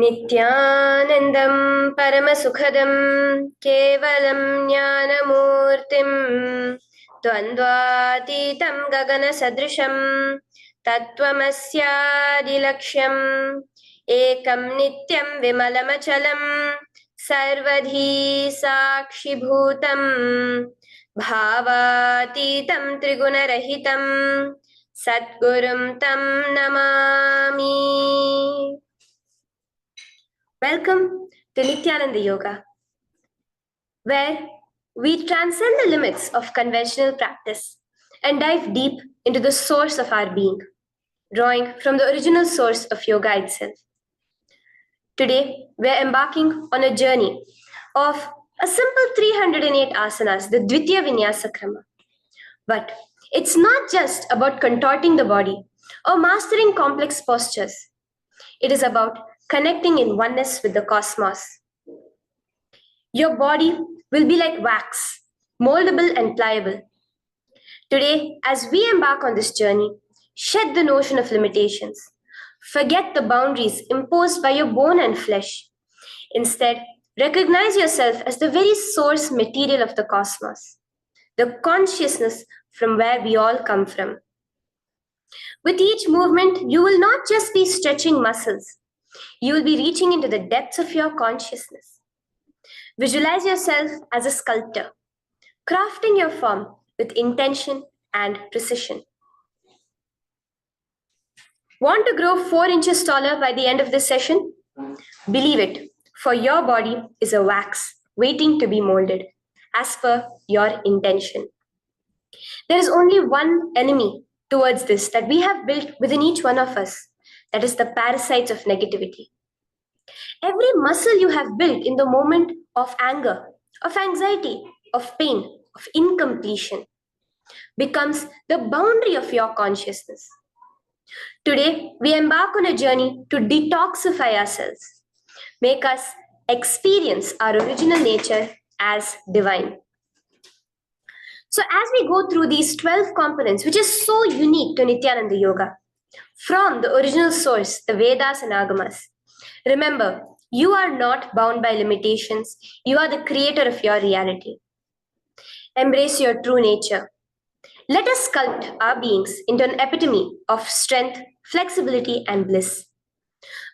Nithyanandam Paramasukhadam Kevalam Jnanamurtim Dvandvatitam Gagana Sadrisham Tattvamasyaadilakshyam Ekam Nityam Vimalamachalam Sarvadhi Sakshibhutam Bhavatitam Trigunarahitam Satgurum Tam Namami. Welcome to Nithyananda Yoga, where we transcend the limits of conventional practice and dive deep into the source of our being, drawing from the original source of yoga itself. Today, we're embarking on a journey of a simple 308 asanas, the Dvitiya Vinyasa Krama. But it's not just about contorting the body or mastering complex postures. It is about connecting in oneness with the cosmos. Your body will be like wax, moldable and pliable. Today, as we embark on this journey, shed the notion of limitations. Forget the boundaries imposed by your bone and flesh. Instead, recognize yourself as the very source material of the cosmos, the consciousness from where we all come from. With each movement, you will not just be stretching muscles. You will be reaching into the depths of your consciousness. Visualize yourself as a sculptor, crafting your form with intention and precision. Want to grow 4 inches taller by the end of this session? Believe it, for your body is a wax waiting to be molded as per your intention. There is only one enemy towards this that we have built within each one of us. That is the parasites of negativity. Every muscle you have built in the moment of anger, of anxiety, of pain, of incompletion becomes the boundary of your consciousness. Today, we embark on a journey to detoxify ourselves, make us experience our original nature as divine. So as we go through these 12 components, which is so unique to Nithyananda Yoga, from the original source, the Vedas and Agamas, remember, you are not bound by limitations. You are the creator of your reality. Embrace your true nature. Let us sculpt our beings into an epitome of strength, flexibility, and bliss.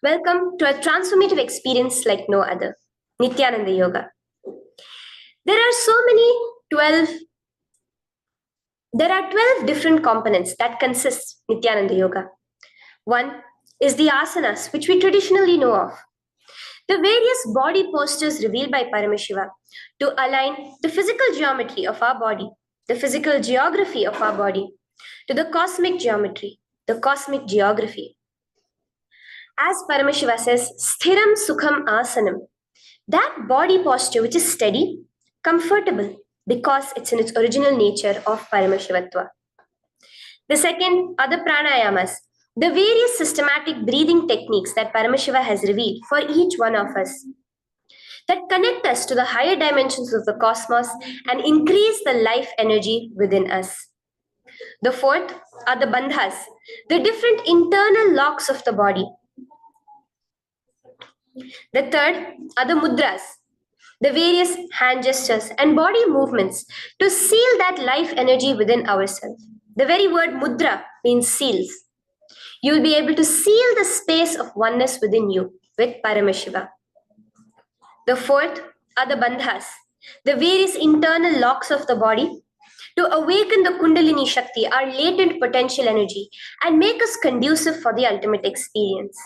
Welcome to a transformative experience like no other, Nithyananda Yoga. There are 12 different components that consist Nithyananda Yoga. One is the asanas, which we traditionally know of. The various body postures revealed by Paramashiva to align the physical geometry of our body, the physical geography of our body, to the cosmic geometry, the cosmic geography. As Paramashiva says, sthiram sukham asanam, that body posture which is steady, comfortable, because it's in its original nature of Paramashivatva. The second are the pranayamas, the various systematic breathing techniques that Paramashiva has revealed for each one of us, that connect us to the higher dimensions of the cosmos and increase the life energy within us. The fourth are the bandhas, the different internal locks of the body. The third are the mudras, the various hand gestures and body movements to seal that life energy within ourselves. The very word mudra means seals. You will be able to seal the space of oneness within you with Paramashiva. The fourth are the bandhas, the various internal locks of the body to awaken the Kundalini Shakti, our latent potential energy, and make us conducive for the ultimate experience.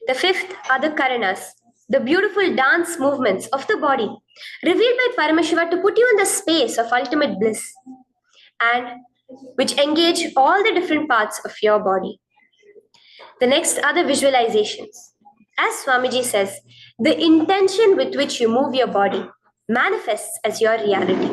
The fifth are the karanas, the beautiful dance movements of the body, revealed by Paramashiva to put you in the space of ultimate bliss, and which engage all the different parts of your body. The next are the visualizations. As Swamiji says, the intention with which you move your body manifests as your reality.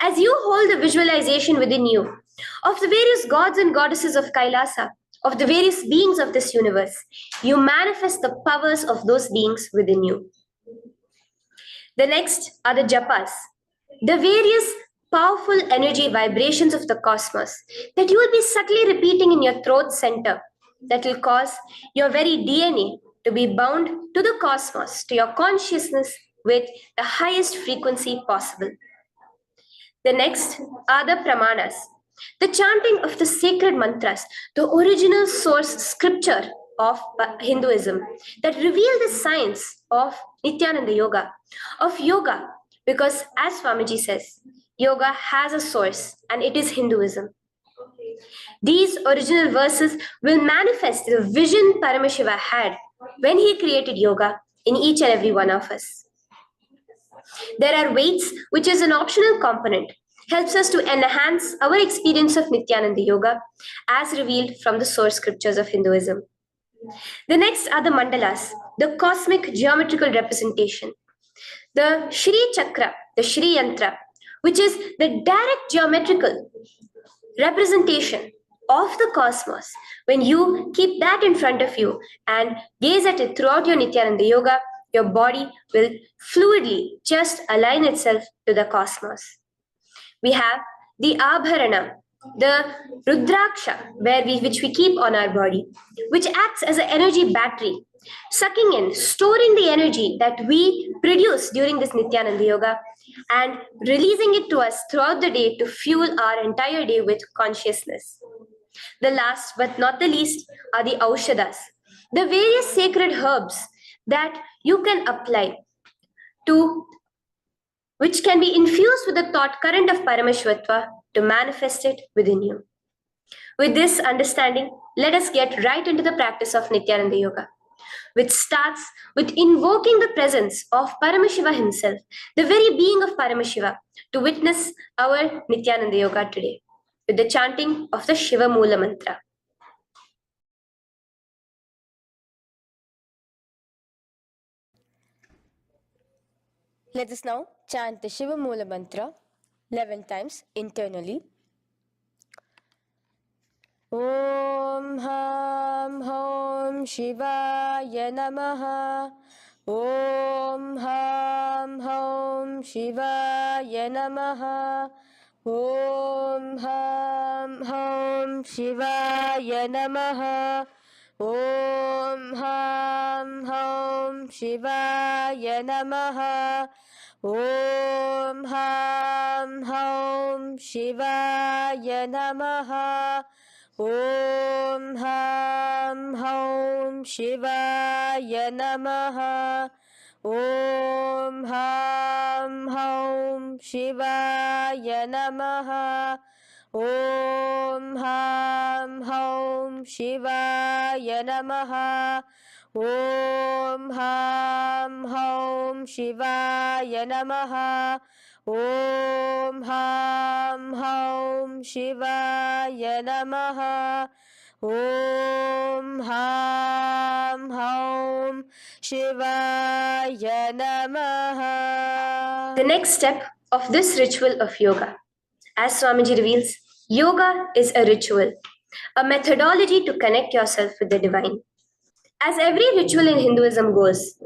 As you hold the visualization within you of the various gods and goddesses of KAILASA, of the various beings of this universe, you manifest the powers of those beings within you. The next are the japas, the various powerful energy vibrations of the cosmos that you will be subtly repeating in your throat center that will cause your very DNA to be bound to the cosmos, to your consciousness with the highest frequency possible. The next are the pramanas, the chanting of the sacred mantras, the original source scripture of Hinduism that reveal the science of Nithyananda Yoga, of yoga, because as Swamiji says, yoga has a source and it is Hinduism. These original verses will manifest the vision Paramashiva had when he created yoga in each and every one of us. There are weights, which is an optional component, helps us to enhance our experience of Nithyananda Yoga as revealed from the source scriptures of Hinduism. The next are the mandalas, the cosmic geometrical representation. The Shri Chakra, the Shri Yantra, which is the direct geometrical representation of the cosmos. When you keep that in front of you and gaze at it throughout your Nithyananda Yoga, your body will fluidly just align itself to the cosmos. We have the Abharana, the Rudraksha, which we keep on our body, which acts as an energy battery, sucking in, storing the energy that we produce during this Nithyananda Yoga and releasing it to us throughout the day to fuel our entire day with consciousness. The last but not the least are the Aushadas, the various sacred herbs that you can apply to, which can be infused with the thought current of Paramashivatva to manifest it within you. With this understanding, let us get right into the practice of Nithyananda Yoga, which starts with invoking the presence of Paramashiva himself, the very being of Paramashiva, to witness our Nithyananda Yoga today, with the chanting of the Shiva Mula Mantra. Let us now chant the Shiva Mula Mantra 11 times internally. Om Ham Hom Shivaya Namaha. Om Ham Hom Shivaya Namaha. Om Ham Hom Shivaya Namaha. Om Ham Hom Shivaya Namaha. Om Ham Hom Shivaya Namaha. Om Ham Hom Shivaya Namaha. Om Ham Hom Shivaya Namaha. Om Ham Hom Shivaya Namaha. Om Ham Hom Shivaya Namaha. Om Ham Hom Shivaya Namaha. Om Ham Hom Shivaya Namaha. The next step of this ritual of yoga, as Swamiji reveals, yoga is a ritual, a methodology to connect yourself with the divine. As every ritual in Hinduism goes,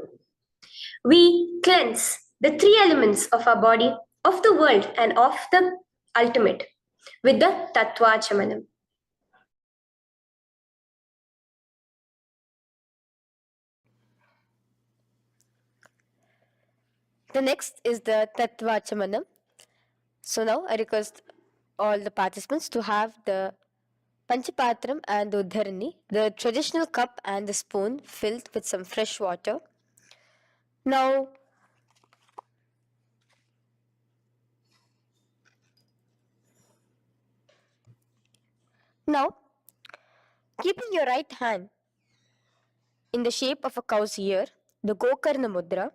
we cleanse the three elements of our body, of the world, and of the ultimate with the Tattvachamanam. The next is the Tattvachamanam. So now I request all the participants to have the Panchapatram and the Uddharani, the traditional cup and the spoon filled with some fresh water. Now, keeping your right hand in the shape of a cow's ear, the Gokarna Mudra,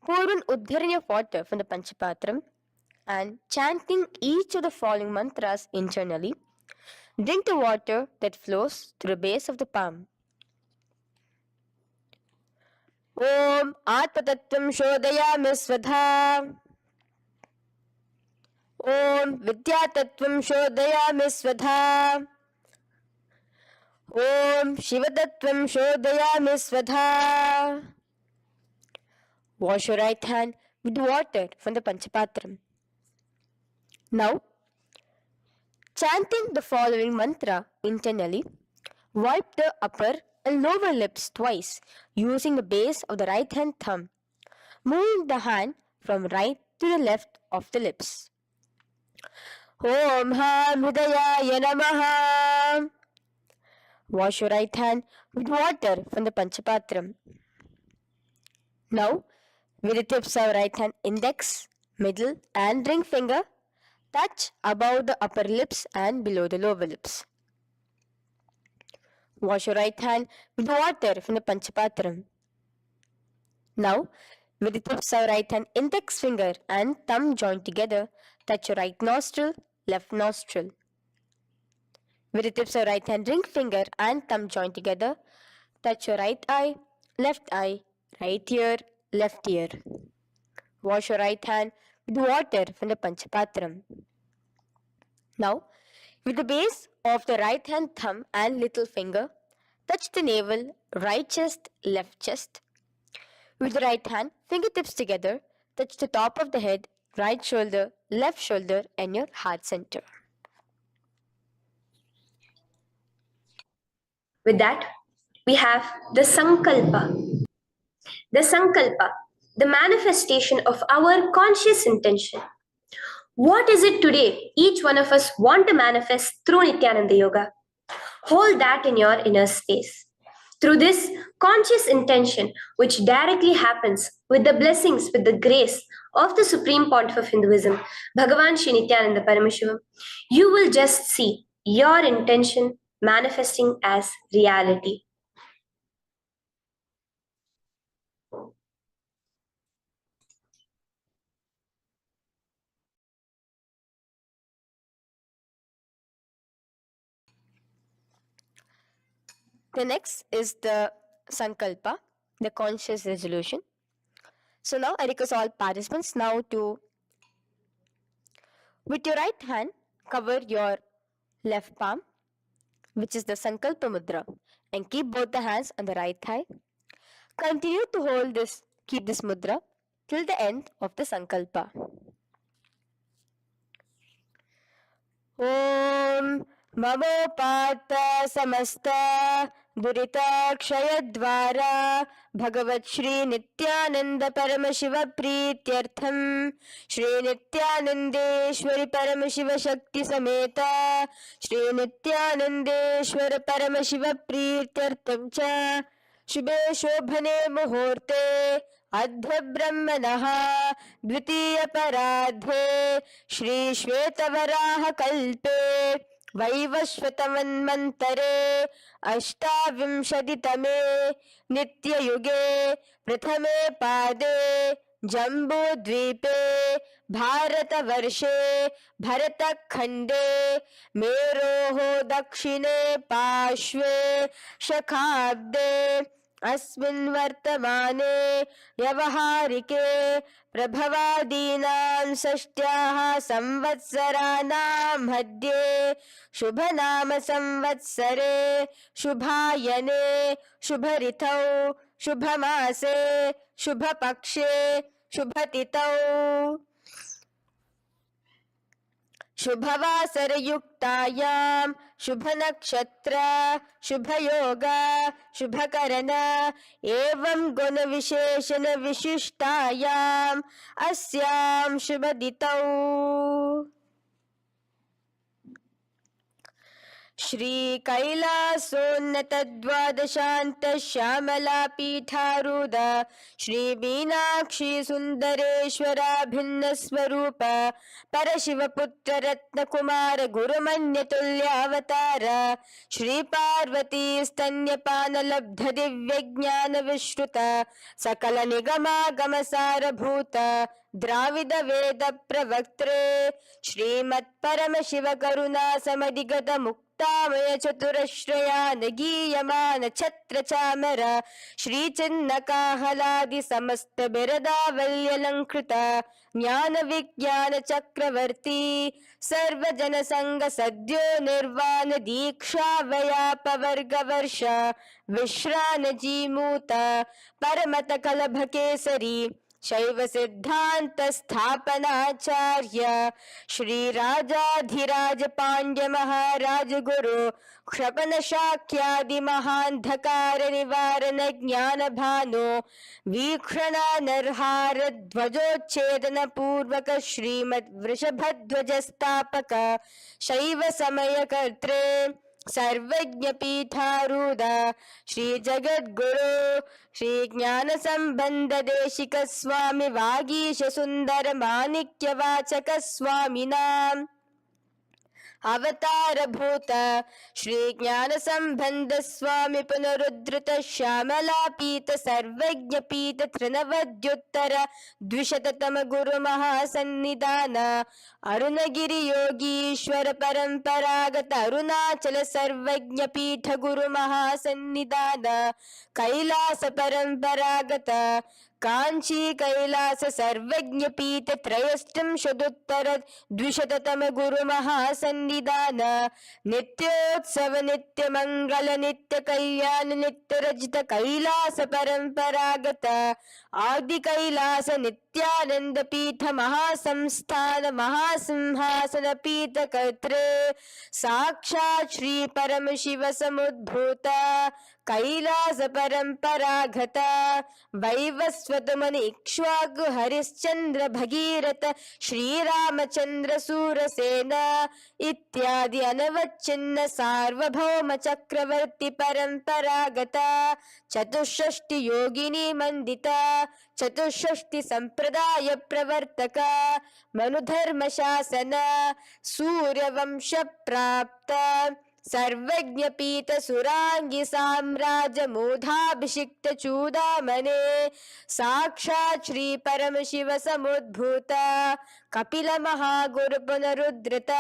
pour an Uddharani of water from the Panchapatram and chanting each of the following mantras internally, drink the water that flows through the base of the palm. Om Atmatattvam Shodayami Svadha. Om Vidyatattvam Shodayami Svadha. Om Shivatattvam Shodayami Svadha. Wash your right hand with water from the Panchapatram. Now, chanting the following mantra internally, wipe the upper and lower lips twice using the base of the right hand thumb, moving the hand from right to the left of the lips. Om Ham Hridayaya Namaha. Wash your right hand with water from the Panchapatram. Now, with the tips of right hand index, middle, and ring finger, touch above the upper lips and below the lower lips. Wash your right hand with water from the Panchapatram. Now, with the tips of right hand index finger and thumb joined together, touch your right nostril, left nostril. With the tips of right hand ring finger and thumb joined together, touch your right eye, right ear, left ear. Wash your right hand with water from the Panchapatram. Now, with the base of the right hand thumb and little finger, touch the navel, right chest, left chest. With the right hand, fingertips together, touch the top of the head, right shoulder, left shoulder, and your heart center. With that, we have the Sankalpa. The Sankalpa, the manifestation of our conscious intention. What is it today each one of us want to manifest through Nithyananda Yoga? Hold that in your inner space. Through this conscious intention, which directly happens with the blessings, with the grace of the Supreme Pontiff of Hinduism, Bhagavan Sri Nithyananda Paramashivoham, you will just see your intention manifesting as reality. The next is the Sankalpa, the conscious resolution. So now I request all participants now to, with your right hand, cover your left palm, which is the Sankalpa Mudra, and keep both the hands on the right thigh. Continue to keep this mudra till the end of the Sankalpa. Om Mamopata Samasta Duritakshayaddvara Bhagavat Shri Nithyananda Paramashiva Prityartham Shri Nithyanandeshwari Paramashiva Shakti Sameta Shri Nithyanandeshwara Paramashiva Prityartham Cha Shubhe Shobhane Muhurte Adha Brahmanaha Dvitiya Paradhe Shri Shvetavaraha Kalpe Vaivashvatamanmantare Ashtavimshaditame Nityayuge Prathame Pade Jambudvipe Bharatavarshe Bharatakhande Meroho Dakshine Pashve Shakhabde अस्मिन् वर्तमाने व्यवहारिके प्रभवादीनां षष्ट्याः संवत्सराणां मध्ये शुभनाम संवत्सरे शुभायने शुभऋतौ शुभमासे शुभपक्षे शुभतिथौ शुभवासरयुक्तायां शुभनक्षत्र शुभयोग शुभकरण एवं गुणविशेषण विशिष्टायाम् अस्यां शुभदितौ श्री कैलासोन्नत द्वादशान्त श्यामला पीठारूढ श्री मीनाक्षी सुंदरेश्वरा भिन्न स्वरूप परशिवपुत्र रत्नकुमार गुरुमन्यतुल्यावतार श्री पार्वती स्तन्यपान लब्ध दिव्य ज्ञान विश्रुत सकल निगमागम सारभूत द्राविड वेद प्रवक्त्रे श्रीमत् परमशिव करुणा समधिगत मुक्तामय चतुरश्रयान गीयमान छत्र चामर श्री चिन्ह काहलादि समस्त बिरदावल्यलंकृत ज्ञान विज्ञान चक्रवर्ती सर्वजन संग सद्यो निर्वाण दीक्षा व्याप वर्ग वर्ष विश्रान जीमूत परमत कलभ केसरी शैव सिद्धांत स्थापनाचार्य श्री राजाधिराज पांड्य महाराज गुरु क्षपन शाक्यादि महांधकार निवारण ज्ञान भानु वीक्षणा नरहार ध्वजोच्छेदन पूर्वक श्रीमद वृषभध्वज स्थापक शैव समय कर्त्रे सर्वज्ञ पीठारूढ़ श्री जगद्गुरु श्री ज्ञान संबंध देशिक स्वामी वागीश सुंदर माणिक्य वाचक स्वामिनाम अवतार भूत श्री ज्ञान संबंध स्वामी पुनरुद्धृत श्यामला पीत सर्वज्ञ पीत त्रिनवद्युत्तर द्विशततम गुरु महासन्निधान अरुणगिरि योगीश्वर परंपरागत अरुणाचल सर्वज्ञ पीठ गुरु महासन्निधान कैलास परंपरागत कांची कैलास सर्वज्ञ पीठ त्रयस्त्रिंशदुत्तर द्विशततम गुरु महासन्निधान नित्योत्सव नित्य मंगल नित्य कल्याण नित्य रजित कैलास परंपरागत आदि कैलास नित्यानंद पीठ महासंस्थान महासिंहासन पीठ कर्त्रे साक्षात् श्री परमशिव समुद्भूत कैलास परंपरागत वैवस्वत मुनि इक्ष्वाकु हरिश्चंद्र भगीरथ श्रीरामचंद्र सूरसेन इत्यादि अनवच्छिन्न सार्वभौम चक्रवर्ती परंपरागत चतुष्षष्टि योगिनी मंडित चतुष्षष्टि संप्रदाय प्रवर्तक मनुधर्म शासन सूर्यवंश प्राप्त सर्वज्ञ पीठ सुरांगी साम्राज्य मूढ़ाभिषिक्त चूड़ामणे साक्षात् श्री परमशिव समुद्भूत कपिल महागुरु पुनरुद्धृत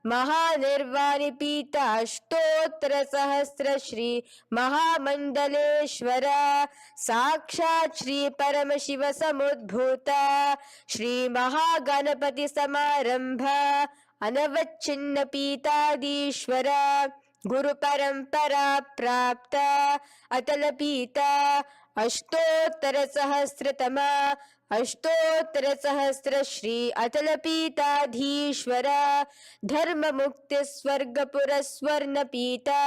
महानिर्वाणी पीठ अष्टोत्तर सहस्र श्री महामंडलेश्वर साक्षात् श्री परमशिव समुद्भूत श्री महागणपति समारंभ अनवच्छिन्न पीतादीश्वर गुरु परंपरा प्राप्त अतल पीता अष्टोत्तर सहस्रतम अष्टोत्तर सहस्र श्री अतल पीताधीश्वर धर्म मुक्ति स्वर्गपुर स्वर्ण पीता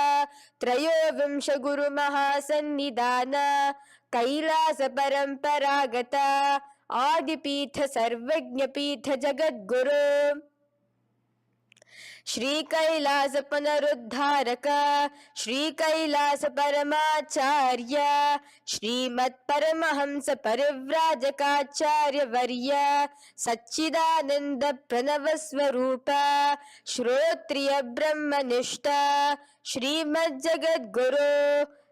त्रयोविंश गुरु महासन्निधान कैलास परंपरागत आदिपीठ सर्वज्ञ पीठ जगद्गुरु श्री कैलास पुनरुद्धारक श्री कैलास परमाचार्य श्रीमत् परमहंस परिव्राजकाचार्य वर्य सच्चिदानंद प्रणव स्वरूप श्रोत्रिय ब्रह्मनिष्ठ श्रीमद् जगद्गुरु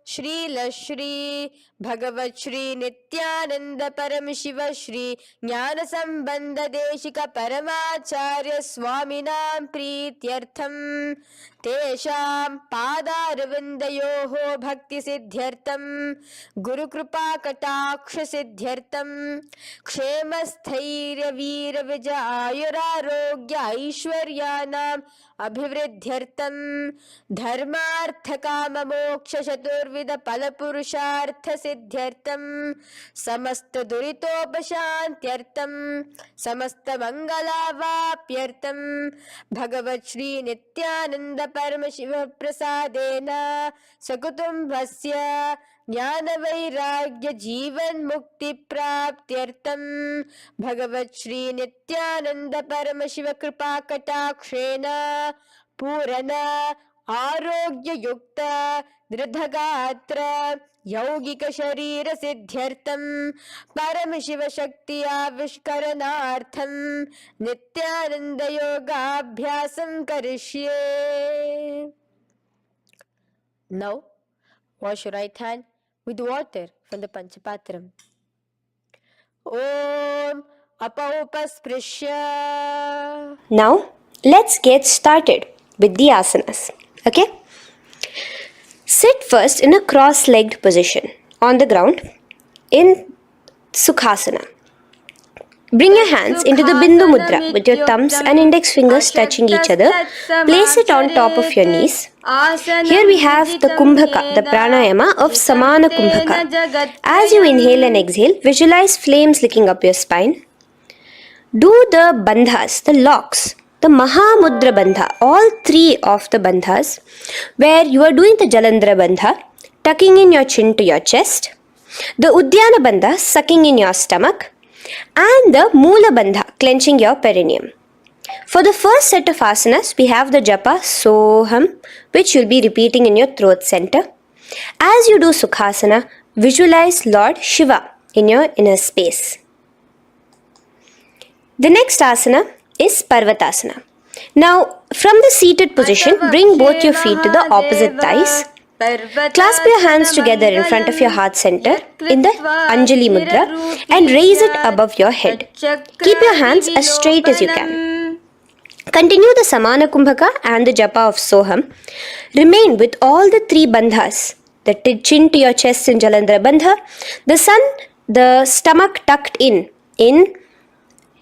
श्री भगवत श्री नित्यानंद परमशिव श्री ज्ञान संबंध देशिक परमाचार्य स्वामिनां प्रीत्यर्थं तेषां पादारविन्दयोः भक्ति सिद्ध्यर्थं गुरुकृपा कटाक्ष सिद्ध्यर्थं क्षेम स्थैर्य वीर विजय आयुरारोग्य ऐश्वर्याणाम् अभिवृद्ध्यर्थं धर्मार्थ काम मोक्ष चतुर्विध फल पुरुषार्थ सिद्ध्यर्थं समस्त दुरितोपशान्त्यर्थं समस्त मंगलावाप्यर्थं भगवत श्री नित्यानंद परमशिव प्रसादेन सकुटुम्बस्य ज्ञान वैराग्य जीवन मुक्ति प्राप्त्यर्थं भगवत श्री नित्यानंद परमशिव कृपा कटाक्षेण पूर्ण आरोग्य युक्त दृढ़गात्र यौगिक शरीर सिद्ध्यर्थं परमशिव शक्ति आविष्करणार्थं नित्यानंद योगाभ्यासं करिष्ये. Now wash your right hand with water from the Panchapatram. Om Apaupasprisya. Now, let's get started with the asanas. Okay? Sit first in a cross-legged position on the ground in Sukhasana. Bring your hands into the Bindu Mudra with your thumbs and index fingers touching each other. Place it on top of your knees. Here we have the Kumbhaka, the pranayama of Samana Kumbhaka. As you inhale and exhale, visualize flames licking up your spine. Do the bandhas, the locks, the Mahamudra Bandha, all three of the bandhas, where you are doing the Jalandhara Bandha, tucking in your chin to your chest, the Udyana Bandha, sucking in your stomach, and the Moola Bandha, clenching your perineum. For the first set of asanas, we have the japa Soham, which you'll be repeating in your throat center. As you do Sukhasana, visualize Lord Shiva in your inner space. The next asana is Parvatasana. Now, from the seated position, bring both your feet to the opposite thighs. Clasp your hands together in front of your heart center in the Anjali Mudra and raise it above your head. Keep your hands as straight as you can. Continue the Samana Kumbhaka and the Japa of Soham. Remain with all the three bandhas, the chin to your chest in Jalandhara Bandha, the stomach tucked in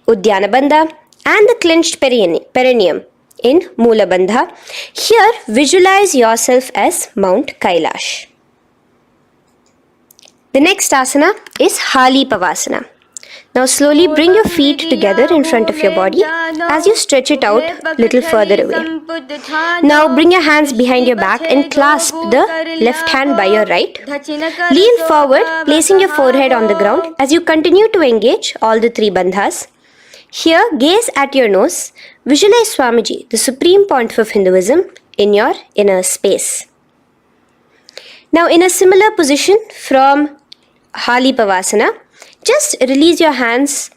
Udyana Bandha, and the clenched perineum in Moola Bandha. Here, visualize yourself as Mount Kailash. The next asana is Hali Pavasana. Now slowly bring your feet together in front of your body as you stretch it out a little further away. Now bring your hands behind your back and clasp the left hand by your right. Lean forward, placing your forehead on the ground as you continue to engage all the three bandhas. Here, gaze at your nose. Visualize Swamiji, the Supreme Pontiff of Hinduism, in your inner space. Now, in a similar position from Hali Pavasana, just release your hands,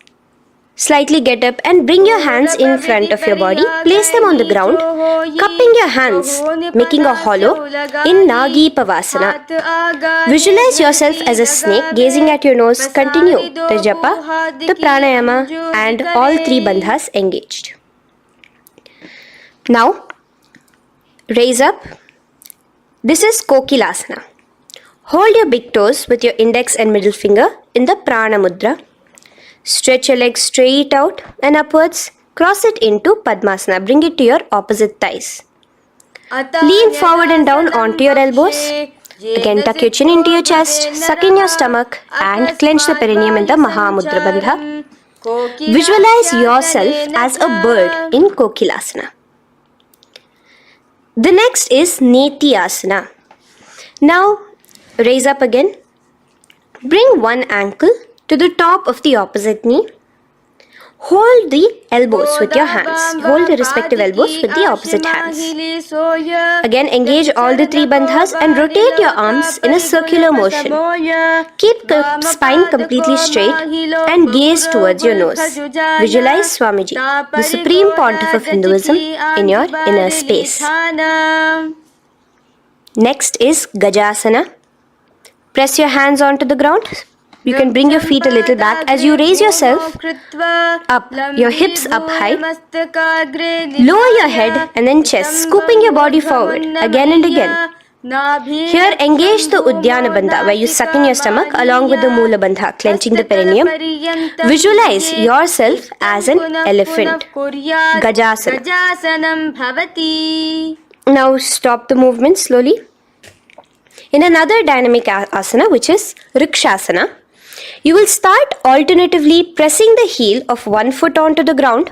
slightly get up and bring your hands in front of your body. Place them on the ground, cupping your hands, making a hollow in Nagi Pavasana. Visualize yourself as a snake, gazing at your nose. Continue the japa, the pranayama, and all three bandhas engaged. Now, raise up. This is Kokilasana. Hold your big toes with your index and middle finger in the Prana Mudra. Stretch your legs straight out and upwards. Cross it into Padmasana. Bring it to your opposite thighs. Lean forward and down onto your elbows. Again, tuck your chin into your chest, suck in your stomach, and clench the perineum in the Mahamudra Bandha. Visualize yourself as a bird in Kokilasana. The next is Nithyananda. Now, raise up again. Bring one ankle to the top of the opposite knee. Hold the elbows with your hands. Hold the respective elbows with the opposite hands. Again, engage all the three bandhas and rotate your arms in a circular motion. Keep the spine completely straight and gaze towards your nose. Visualize Swamiji, the Supreme Pontiff of Hinduism, in your inner space. Next is Gajasana. Press your hands onto the ground. You can bring your feet a little back as you raise yourself up, your hips up high. Lower your head and then chest, scooping your body forward again and again. Here, engage the Udyana Bandha, where you suck in your stomach along with the Moola Bandha, clenching the perineum. Visualize yourself as an elephant. Gajasana. Now stop the movement slowly. In another dynamic asana, which is Rikshasana, you will start alternatively pressing the heel of one foot onto the ground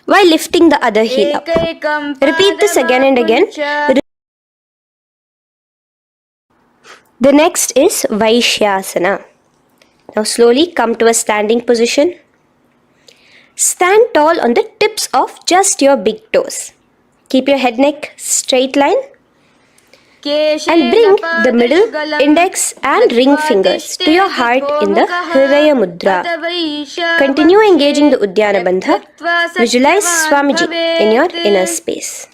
while lifting the other heel up. Repeat this again and again. The next is Vaishyasana. Now slowly come to a standing position. Stand tall on the tips of just your big toes. Keep your head neck straight line. And bring the middle, index and ring fingers to your heart in the Hridaya Mudra. Continue engaging the Udyana Bandha. Visualize Swamiji in your inner space.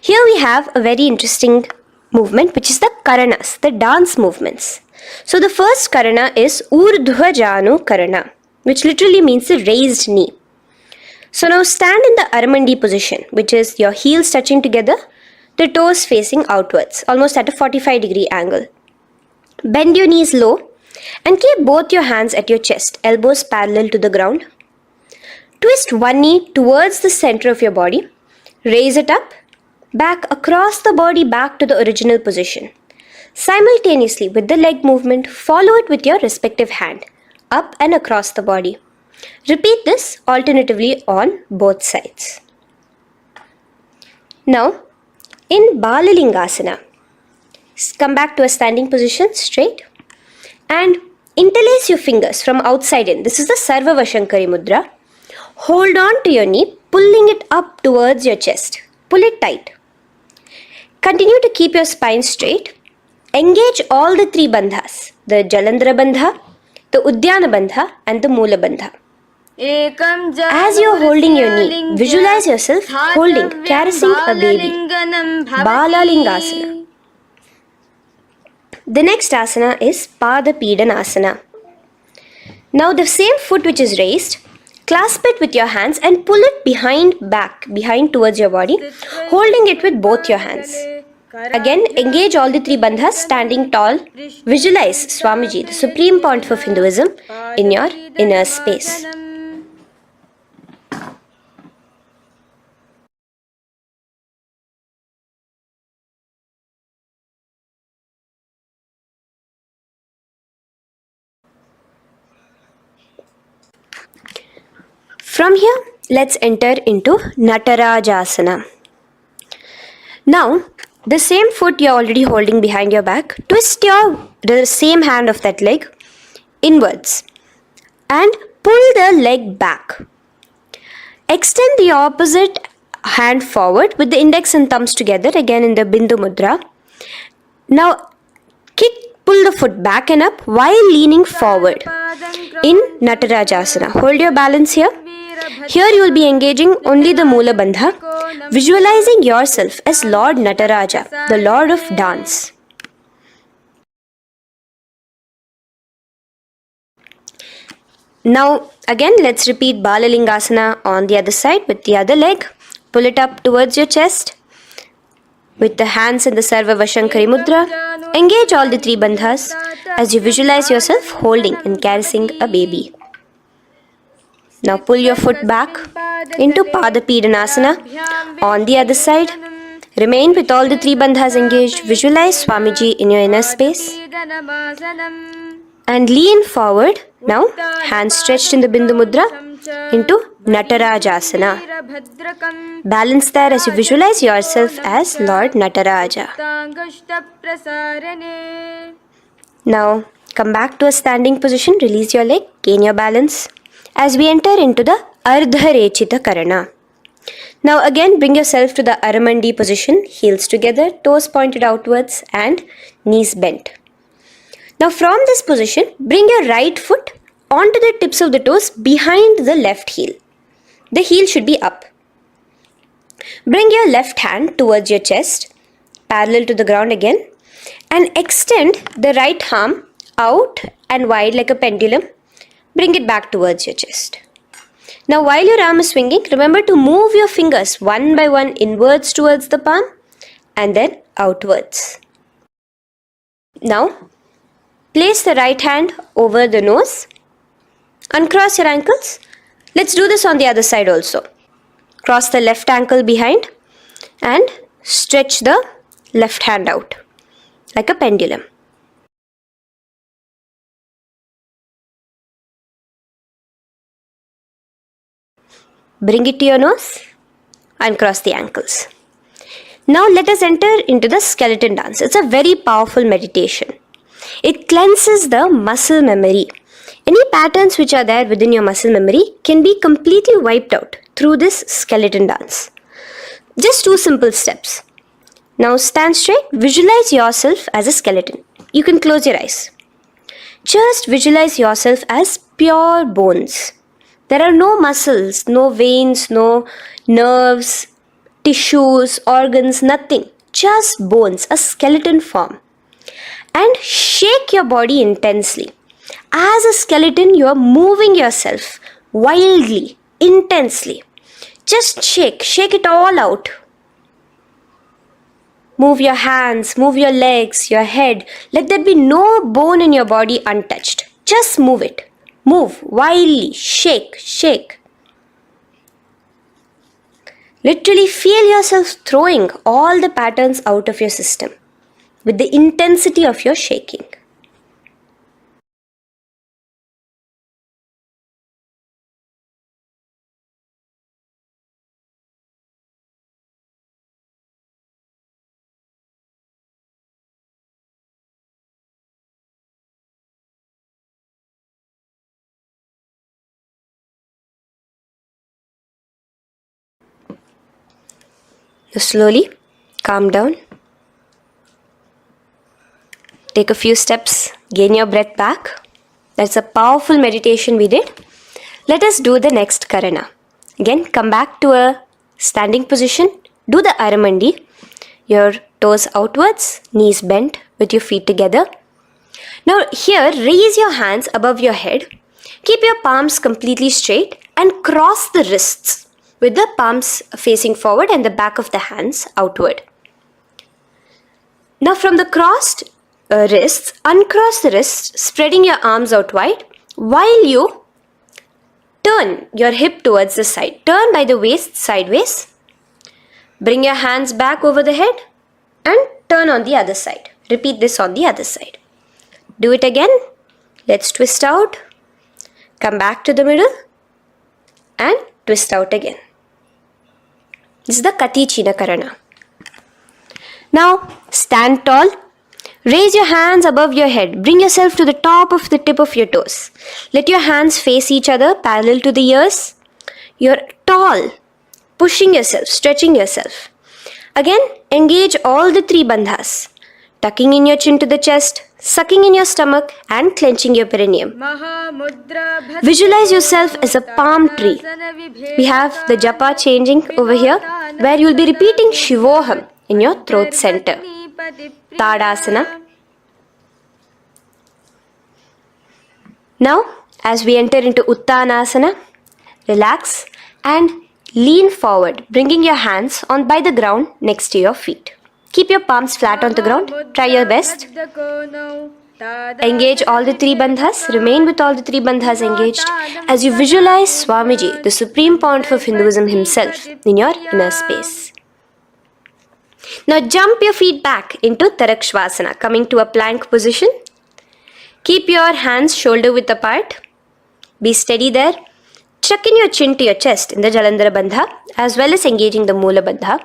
Here we have a very interesting movement, which is the Karanas, the dance movements. So the first Karana is Urdhva Janu Karana, which literally means the raised knee. So now stand in the Aramandi position, which is your heels touching together, the toes facing outwards, almost at a 45-degree angle. Bend your knees low And keep both your hands at your chest, elbows parallel to the ground. Twist one knee towards the center of your body. Raise it up, back across the body back to the original position. Simultaneously with the leg movement, follow it with your respective hand, up and across the body. Repeat this alternatively on both sides. Now, in Balalingasana, come back to a standing position straight and interlace your fingers from outside in. This is the Sarva Vashankari Mudra. Hold on to your knee, pulling it up towards your chest. Pull it tight. Continue to keep your spine straight. Engage all the three bandhas, the Jalandhara Bandha, the Udyana Bandha and the Moola Bandha. As you are holding your knee, visualize yourself holding, caressing a baby. Balalingasana. The next asana is Pada Pidanasana. Now the same foot which is raised, clasp it with your hands and pull it behind towards your body, holding it with both your hands. Again, engage all the three bandhas, standing tall. Visualize Swamiji, the Supreme Pontiff of Hinduism, in your inner space. From here, let's enter into Natarajasana. Now, the same foot you're already holding behind your back, twist the same hand of that leg inwards and pull the leg back. Extend the opposite hand forward with the index and thumbs together, again in the Bindu Mudra. Now, pull the foot back and up while leaning forward in Natarajasana. Hold your balance here. Here you will be engaging only the Moola Bandha, visualizing yourself as Lord Nataraja, the Lord of Dance. Now again let's repeat Balalingasana on the other side with the other leg. Pull it up towards your chest with the hands in the Sarva Vashankari Mudra. Engage all the three bandhas as you visualize yourself holding and caressing a baby. Now pull your foot back into Pada Pidanasana on the other side. Remain with all the three bandhas engaged. Visualize Swamiji in your inner space. And lean forward. Now, hands stretched in the Bindu Mudra into Natarajasana. Balance there as you visualize yourself as Lord Nataraja. Now, come back to a standing position. Release your leg. Gain your balance. As we enter into the Ardharechita Karana. Now again bring yourself to the Aramandi position, heels together, toes pointed outwards and knees bent. Now from this position, bring your right foot onto the tips of the toes behind the left heel. The heel should be up. Bring your left hand towards your chest, parallel to the ground again, and extend the right arm out and wide like a pendulum. Bring it back towards your chest. Now while your arm is swinging, remember to move your fingers one by one inwards towards the palm and then outwards. Now place the right hand over the nose. Uncross your ankles. Let's do this on the other side also. Cross the left ankle behind and stretch the left hand out like a pendulum. Bring it to your nose and cross the ankles. Now let us enter into the skeleton dance. It's a very powerful meditation. It cleanses the muscle memory. Any patterns which are there within your muscle memory can be completely wiped out through this skeleton dance. Just 2 simple steps. Now stand straight, visualize yourself as a skeleton. You can close your eyes. Just visualize yourself as pure bones. There are no muscles, no veins, no nerves, tissues, organs, nothing. Just bones, a skeleton form. And shake your body intensely. As a skeleton, you are moving yourself wildly, intensely. Just shake it all out. Move your hands, move your legs, your head. Let there be no bone in your body untouched. Just move it. Move wildly. Shake, shake. Literally feel yourself throwing all the patterns out of your system with the intensity of your shaking. Now slowly calm down. Take a few steps, gain your breath back. That's a powerful meditation we did. Let us do the next Karana. Again, come back to a standing position. Do the Aramandi. Your toes outwards, knees bent with your feet together. Now here, raise your hands above your head. Keep your palms completely straight and cross the wrists with the palms facing forward and the back of the hands outward. Now from the crossed wrists, uncross the wrists, spreading your arms out wide while you turn your hip towards the side. Turn by the waist sideways. Bring your hands back over the head and turn on the other side. Repeat this on the other side. Do it again. Let's twist out. Come back to the middle and twist out again. This is the Kati China Karana. Now stand tall. Raise your hands above your head. Bring yourself to the top of the tip of your toes. Let your hands face each other parallel to the ears. You're tall, pushing yourself, stretching yourself. Again, engage all the three bandhas. Tucking in your chin to the chest, sucking in your stomach and clenching your perineum. Visualize yourself as a palm tree. We have the japa changing over here where you will be repeating Shivoham in your throat center. Tadasana. Now, as we enter into Uttanasana, relax and lean forward, bringing your hands on by the ground next to your feet. Keep your palms flat on the ground. Try your best. Engage all the three bandhas. Remain with all the three bandhas engaged as you visualize Swamiji, the Supreme Pontiff of Hinduism himself, in your inner space. Now jump your feet back into Tarakshvasana, coming to a plank position. Keep your hands shoulder width apart. Be steady there. Tuck in your chin to your chest in the Jalandhara Bandha as well as engaging the Moola Bandha.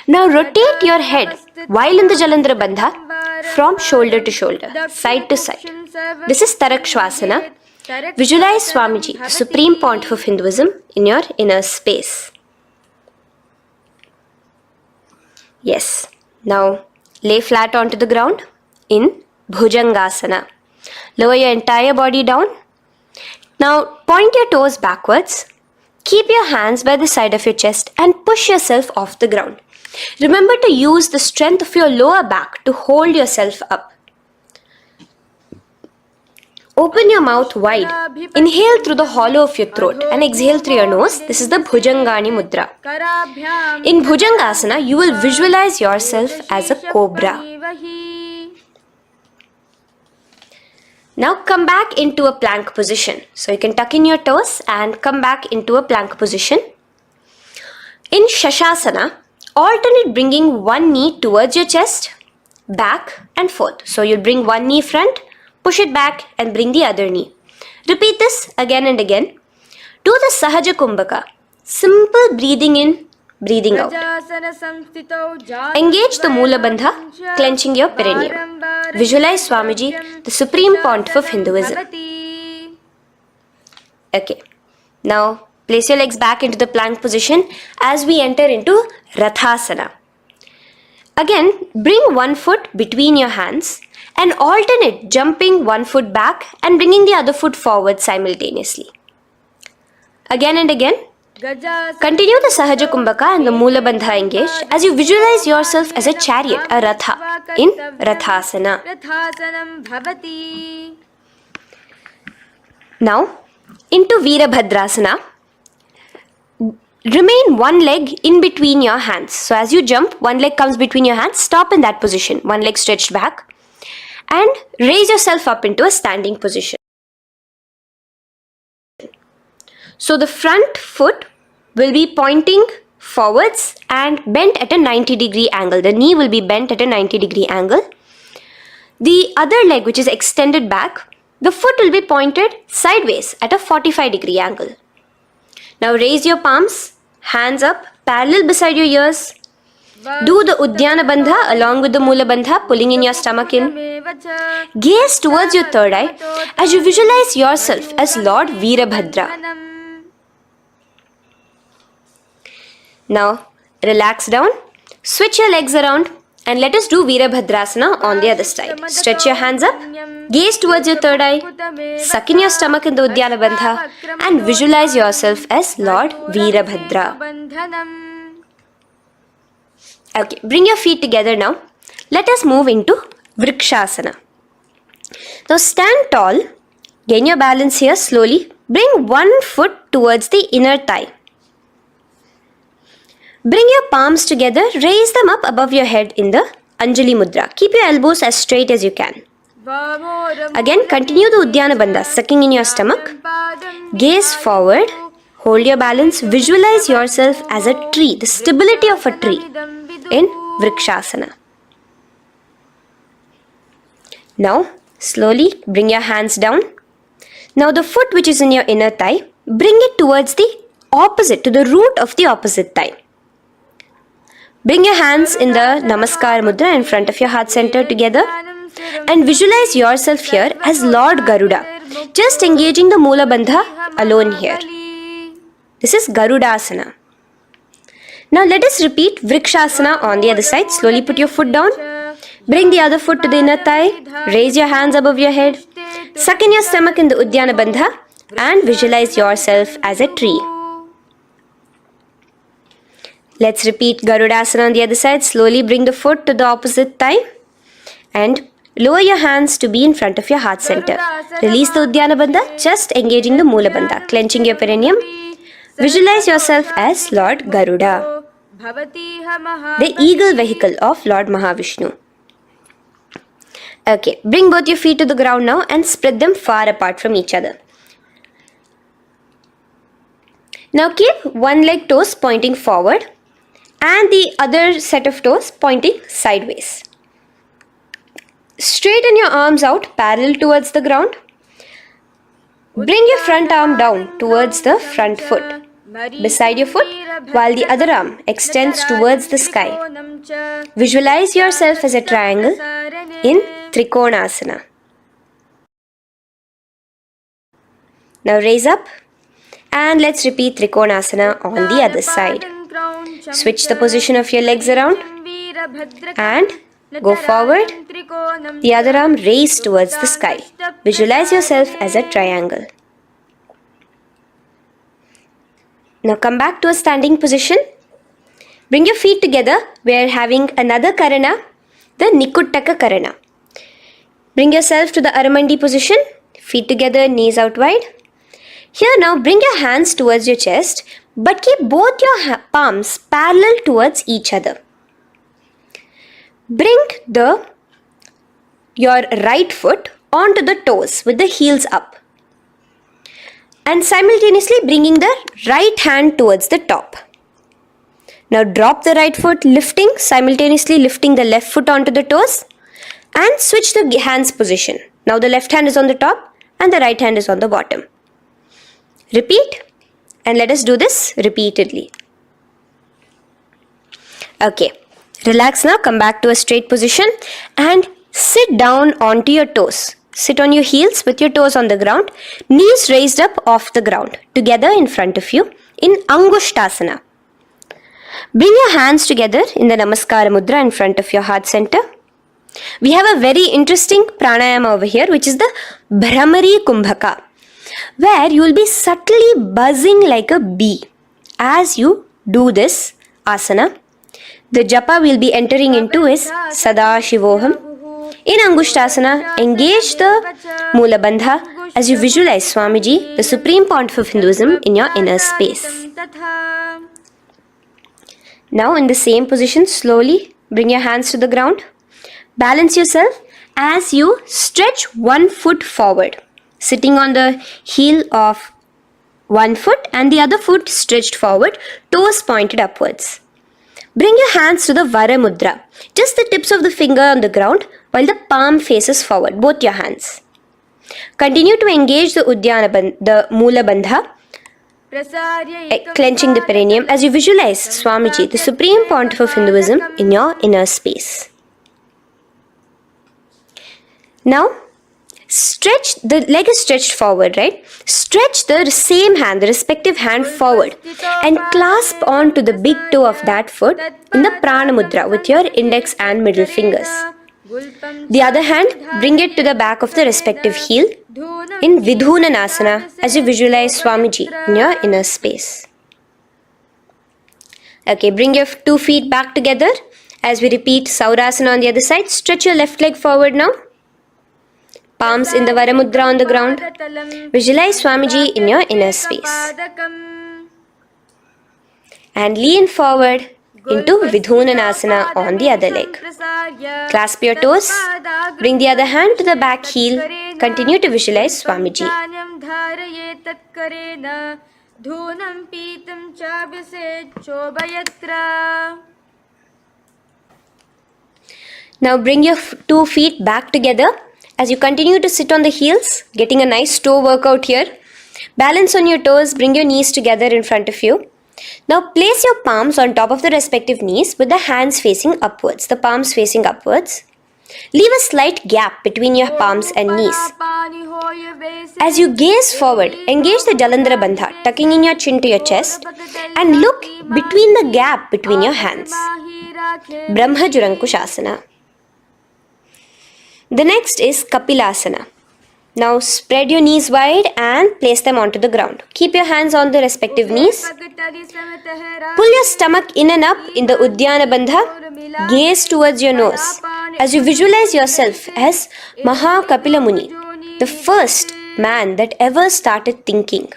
Now rotate your head while in the Jalandhara Bandha from shoulder to shoulder, side to side. This is Tarakshvasana. Visualize Swamiji, the Supreme Pontiff of Hinduism, in your inner space. Yes. Now lay flat onto the ground in Bhujangasana. Lower your entire body down. Now point your toes backwards. Keep your hands by the side of your chest and push yourself off the ground. Remember to use the strength of your lower back to hold yourself up. Open your mouth wide. Inhale through the hollow of your throat and exhale through your nose. This is the Bhujangani Mudra. In Bhujangasana, you will visualize yourself as a cobra. Now come back into a plank position. So you can tuck in your toes and come back into a plank position. In Shashasana, alternate bringing one knee towards your chest, back and forth. So you'll bring one knee front, push it back and bring the other knee. Repeat this again and again. Do the Sahaja Kumbhaka. Simple breathing in, breathing out. Engage the Moola Bandha, clenching your perineum. Visualize Swamiji, the Supreme Pontiff of Hinduism. Okay. Now place your legs back into the plank position as we enter into Rathasana. Again, bring one foot between your hands and alternate jumping one foot back and bringing the other foot forward simultaneously. Again and again. Continue the Sahaja Kumbhaka and the Moola Bandha engaged as you visualize yourself as a chariot, a Ratha, in Rathasana. Now, into Veerabhadrasana. remain one leg in between your hands. So as you jump, one leg comes between your hands, stop in that position, one leg stretched back, and raise yourself up into a standing position. So the front foot will be pointing forwards and bent at a 90-degree angle. The knee will be bent at a 90-degree angle. The other leg, which is extended back, the foot will be pointed sideways at a 45-degree angle. Now raise your palms, hands up, parallel beside your ears. Do the Uddiyana Bandha along with the Mula Bandha, pulling in your stomach in. Gaze towards your third eye as you visualize yourself as Lord Veerabhadra. Now relax down, switch your legs around, and let us do Veerabhadrasana on the other side. Stretch your hands up, gaze towards your third eye, suck in your stomach in the Uddiyana Bandha, and visualize yourself as Lord Veerabhadra. Okay, bring your feet together now. Let us move into Vrikshasana. Now stand tall, gain your balance here slowly. Bring one foot towards the inner thigh. Bring your palms together, raise them up above your head in the Anjali Mudra. Keep your elbows as straight as you can. Again, continue the Uddiyana Bandha, sucking in your stomach. Gaze forward, hold your balance, visualize yourself as a tree, the stability of a tree in Vrikshasana. Now, slowly bring your hands down. Now the foot which is in your inner thigh, bring it towards the opposite, to the root of the opposite thigh. Bring your hands in the Namaskar Mudra in front of your heart center together and visualize yourself here as Lord Garuda, just engaging the Mula Bandha alone here. This is Garudasana. Now let us repeat Vrikshasana on the other side. Slowly put your foot down. Bring the other foot to the inner thigh. Raise your hands above your head. Suck in your stomach in the Uddiyana Bandha and visualize yourself as a tree. Let's repeat Garudasana on the other side. Slowly bring the foot to the opposite thigh and lower your hands to be in front of your heart center. Release the Uddiyana Bandha, just engaging the Mula Bandha, clenching your perineum. Visualize yourself as Lord Garuda, the eagle vehicle of Lord Mahavishnu. Okay, bring both your feet to the ground now and spread them far apart from each other. Now keep one leg toes pointing forward and the other set of toes pointing sideways. Straighten your arms out parallel towards the ground. Bring your front arm down towards the front foot, beside your foot, while the other arm extends towards the sky. Visualize yourself as a triangle in Trikonasana. Now raise up and let's repeat Trikonasana on the other side. Switch the position of your legs around and go forward. The other arm raised towards the sky. Visualize yourself as a triangle. Now come back to a standing position. Bring your feet together. We are having another Karana, the Nikuttaka Karana. Bring yourself to the Aramandi position. Feet together, knees out wide. Here now bring your hands towards your chest, but keep both your palms parallel towards each other. Bring your right foot onto the toes with the heels up. And simultaneously bringing the right hand towards the top. Now drop the right foot, simultaneously lifting the left foot onto the toes and switch the hands position. Now the left hand is on the top and the right hand is on the bottom. Repeat and let us do this repeatedly. Okay, relax now, come back to a straight position and sit down onto your toes. Sit on your heels with your toes on the ground, knees raised up off the ground, together in front of you in Angushtasana. Bring your hands together in the Namaskara Mudra in front of your heart center. We have a very interesting pranayama over here, which is the Bhramari Kumbhaka, where you will be subtly buzzing like a bee as you do this asana. The japa we'll be entering into is Sadashivoham. In Angushtasana, engage the Mula Bandha as you visualize Swamiji, the Supreme Pontiff of Hinduism, in your inner space. Now in the same position, slowly bring your hands to the ground. Balance yourself as you stretch one foot forward, sitting on the heel of one foot and the other foot stretched forward, toes pointed upwards. Bring your hands to the Vara Mudra, just the tips of the finger on the ground while the palm faces forward, both your hands. Continue to engage the Mula Bandha, clenching the perineum as you visualize Swamiji, the Supreme Pontiff of Hinduism, in your inner space. Now, stretch, the leg is stretched forward, right? Stretch the same hand, the respective hand forward and clasp onto the big toe of that foot in the Prana Mudra with your index and middle fingers. The other hand, bring it to the back of the respective heel in Vidhunanasana as you visualize Swamiji in your inner space. Okay, bring your 2 feet back together as we repeat Saurasana on the other side. Stretch your left leg forward now. Palms in the Vara Mudra on the ground. Visualize Swamiji in your inner space. And lean forward into Vidhunanasana on the other leg. Clasp your toes. Bring the other hand to the back heel. Continue to visualize Swamiji. Now bring your 2 feet back together as you continue to sit on the heels, getting a nice toe workout here. Balance on your toes, bring your knees together in front of you. Now place your palms on top of the respective knees with the hands facing upwards, the palms facing upwards. Leave a slight gap between your palms and knees. As you gaze forward, engage the Jalandhara Bandha, tucking in your chin to your chest, and look between the gap between your hands. Brahma Jurankushasana. The next is Kapilasana. Now spread your knees wide and place them onto the ground. Keep your hands on the respective knees. Pull your stomach in and up in the Uddiyana Bandha. Gaze towards your nose as you visualize yourself as Maha Kapila Muni, the first man that ever started thinking.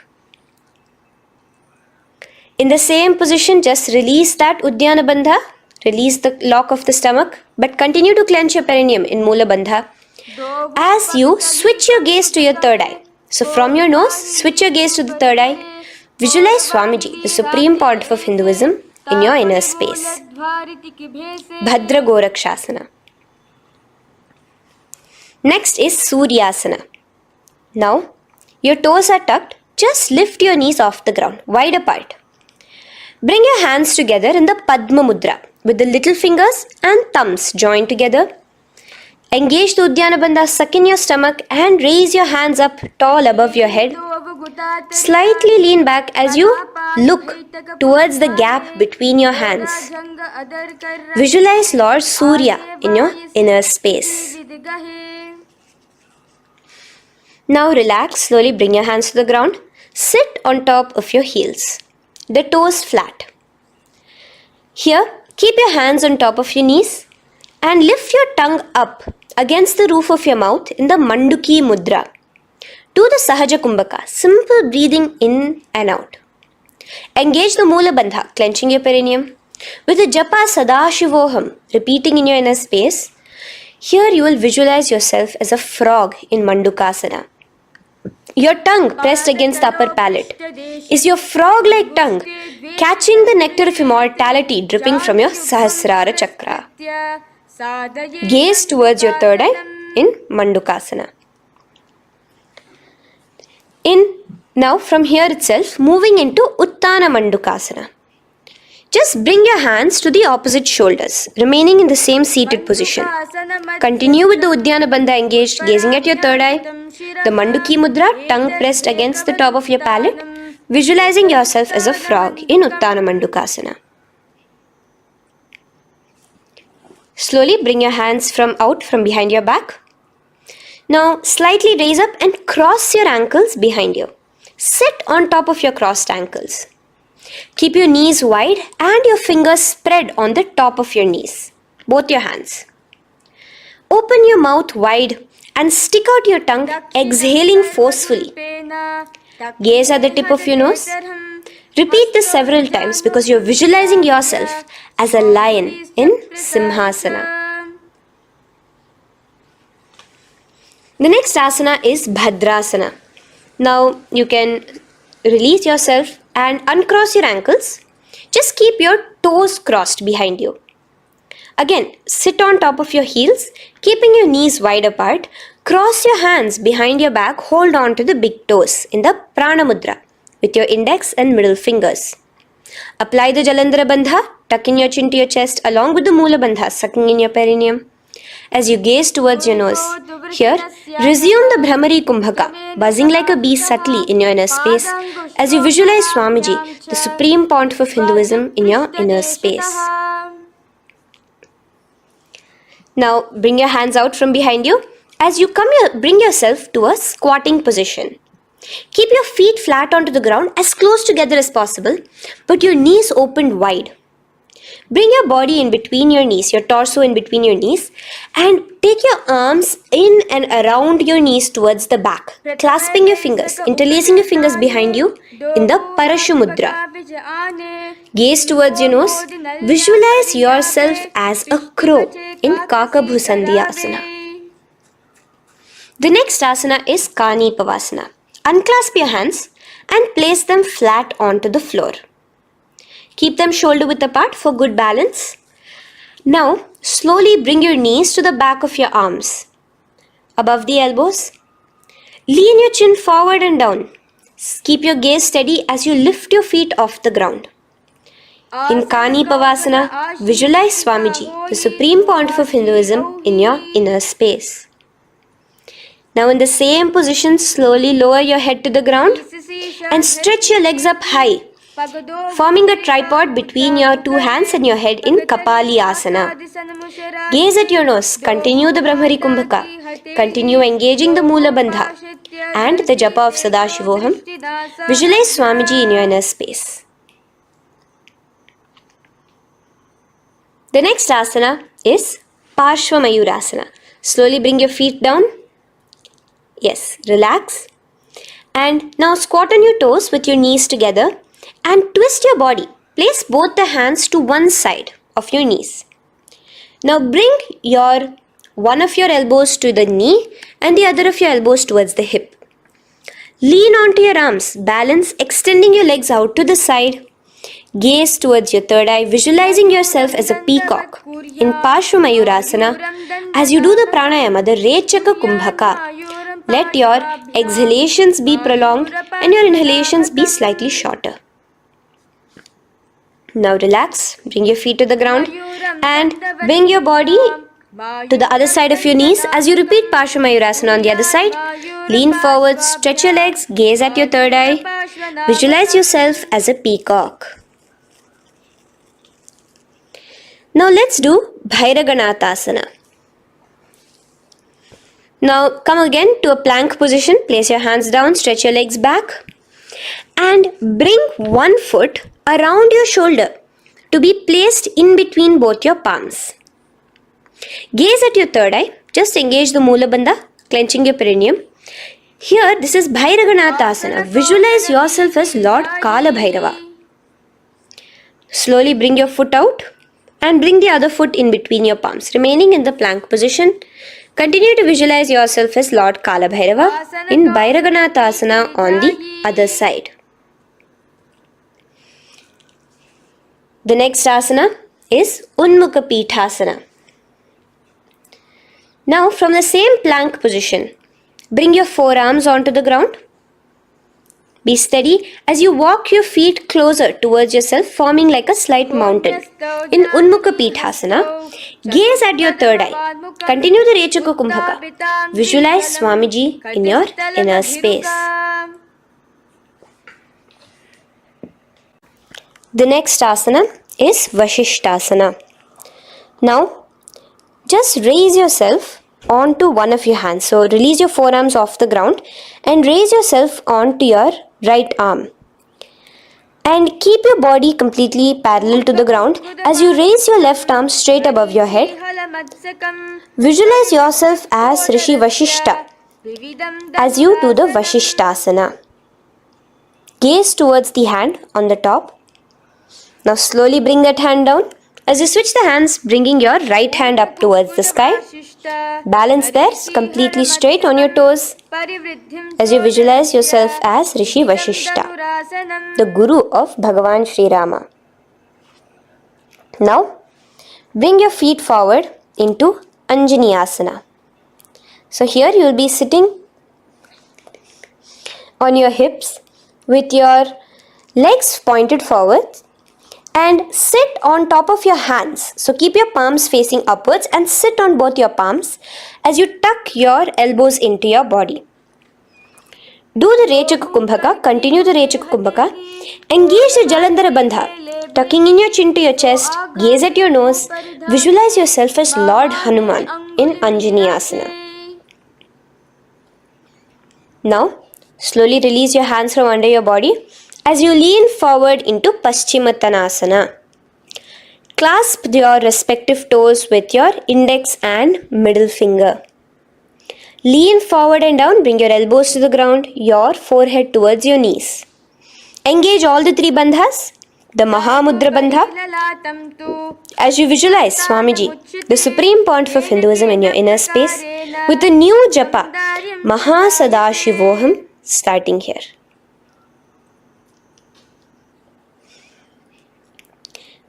In the same position, just release that Uddiyana Bandha. Release the lock of the stomach, but continue to clench your perineum in Mula Bandha as you switch your gaze to your third eye. So from your nose, switch your gaze to the third eye. Visualize Swamiji, the Supreme Pontiff of Hinduism, in your inner space. Bhadra Gorakshasana. Next is Suryasana. Now, your toes are tucked. Just lift your knees off the ground, wide apart. Bring your hands together in the Padma Mudra with the little fingers and thumbs joined together. Engage the Uddiyana Bandha, suck in your stomach and raise your hands up tall above your head. Slightly lean back as you look towards the gap between your hands. Visualize Lord Surya in your inner space. Now relax, slowly bring your hands to the ground. Sit on top of your heels, the toes flat. Here, keep your hands on top of your knees and lift your tongue up against the roof of your mouth in the Manduki Mudra. Do the Sahaja Kumbhaka, simple breathing in and out. Engage the Mula Bandha, clenching your perineum. With the Japa Sadashivoham, repeating in your inner space, here you will visualize yourself as a frog in Mandukasana. Your tongue pressed against the upper palate. Is your frog-like tongue catching the nectar of immortality dripping from your Sahasrara Chakra? Gaze towards your third eye in Mandukasana. Now from here itself, moving into Uttana Mandukasana. Just bring your hands to the opposite shoulders, remaining in the same seated position. Continue with the Uddiyana Bandha engaged, gazing at your third eye. The Manduki Mudra, tongue pressed against the top of your palate, visualizing yourself as a frog in Uttana Mandukasana. Slowly bring your hands out from behind your back. Now slightly raise up and cross your ankles behind you. Sit on top of your crossed ankles. Keep your knees wide and your fingers spread on the top of your knees, both your hands. Open your mouth wide and stick out your tongue, exhaling forcefully. Gaze at the tip of your nose. Repeat this several times because you're visualizing yourself as a lion in Simhasana. The next asana is Bhadrasana. Now you can release yourself and uncross your ankles. Just keep your toes crossed behind you. Again, sit on top of your heels, keeping your knees wide apart. Cross your hands behind your back, hold on to the big toes in the Prana Mudra with your index and middle fingers. Apply the Jalandhara Bandha, tucking your chin to your chest along with the Mula Bandha, sucking in your perineum. As you gaze towards your nose, here, resume the Brahmari Kumbhaka, buzzing like a bee subtly in your inner space as you visualize Swamiji, the Supreme Pontiff of Hinduism, in your inner space. Now, bring your hands out from behind you. As you bring yourself to a squatting position. Keep your feet flat onto the ground as close together as possible, but your knees opened wide. Bring your body in between your knees, your torso in between your knees, and take your arms in and around your knees towards the back, clasping your fingers, interlacing your fingers behind you in the Parashu Mudra. Gaze towards your nose. Visualize yourself as a crow in Kakabhusandhyasana. The next asana is Kani Pavasana. Unclasp your hands and place them flat onto the floor. Keep them shoulder width apart for good balance. Now, slowly bring your knees to the back of your arms, above the elbows. Lean your chin forward and down. Keep your gaze steady as you lift your feet off the ground. In Kani Pavasana, visualize Swamiji, the Supreme Pontiff of Hinduism, in your inner space. Now in the same position, slowly lower your head to the ground and stretch your legs up high, forming a tripod between your two hands and your head in Kapali Asana. Gaze at your nose, continue the Brahmari Kumbhaka, continue engaging the Mula Bandha and the Japa of Sadashivoham. Visualize Swamiji in your inner space. The next asana is Parshva Mayurasana. Slowly bring your feet down. Yes, relax. And now squat on your toes with your knees together and twist your body. Place both the hands to one side of your knees. Now bring one of your elbows to the knee and the other of your elbows towards the hip. Lean onto your arms, balance, extending your legs out to the side. Gaze towards your third eye, visualizing yourself as a peacock. In Parshva Mayurasana, as you do the pranayama, the Rechaka Kumbhaka, let your exhalations be prolonged and your inhalations be slightly shorter. Now relax, bring your feet to the ground and bring your body to the other side of your knees as you repeat Parshva Mayurasana on the other side. Lean forward, stretch your legs, gaze at your third eye. Visualize yourself as a peacock. Now let's do Bhairaganathasana. Now come again to a plank position. Place your hands down, stretch your legs back and bring one foot around your shoulder to be placed in between both your palms. Gaze at your third eye. Just engage the Mula Bandha, clenching your perineum. Here, this is Bhairaganathasana. Visualize yourself as Lord Kala Bhairava. Slowly bring your foot out and bring the other foot in between your palms, remaining in the plank position. Continue to visualize yourself as Lord Kala Bhairava in Bhairaganathasana on the other side. The next asana is Unmukha Pithasana. Now from the same plank position, bring your forearms onto the ground. Be steady as you walk your feet closer towards yourself, forming like a slight mountain. In Unmukha Pithasana, gaze at your third eye. Continue the Rechaka Kumbhaka. Visualize Swamiji in your inner space. The next asana is Vashishthasana. Now, just raise yourself onto one of your hands. So, release your forearms off the ground and raise yourself onto your right arm. And keep your body completely parallel to the ground as you raise your left arm straight above your head. Visualize yourself as Rishi Vashishta as you do the Vashishthasana. Gaze towards the hand on the top. Now slowly bring that hand down. As you switch the hands, bringing your right hand up towards the sky. Balance there, completely straight on your toes. As you visualize yourself as Rishi Vashishta, the Guru of Bhagavan Sri Rama. Now, bring your feet forward into Anjaneyasana. So here you will be sitting on your hips with your legs pointed forward and sit on top of your hands. So keep your palms facing upwards and sit on both your palms as you tuck your elbows into your body. Do the Rechaka Kumbhaka, continue the Rechaka Kumbhaka. Engage the Jalandhara Bandha, tucking in your chin to your chest, gaze at your nose, visualize yourself as Lord Hanuman in Anjaneyasana. Now, slowly release your hands from under your body as you lean forward into Paschimottanasana. Clasp your respective toes with your index and middle finger. Lean forward and down, bring your elbows to the ground, your forehead towards your knees. Engage all the three bandhas, the Mahamudra Bandha. As you visualize Swamiji, the Supreme Pontiff of Hinduism in your inner space, with a new japa, Mahasadashivoham, starting here.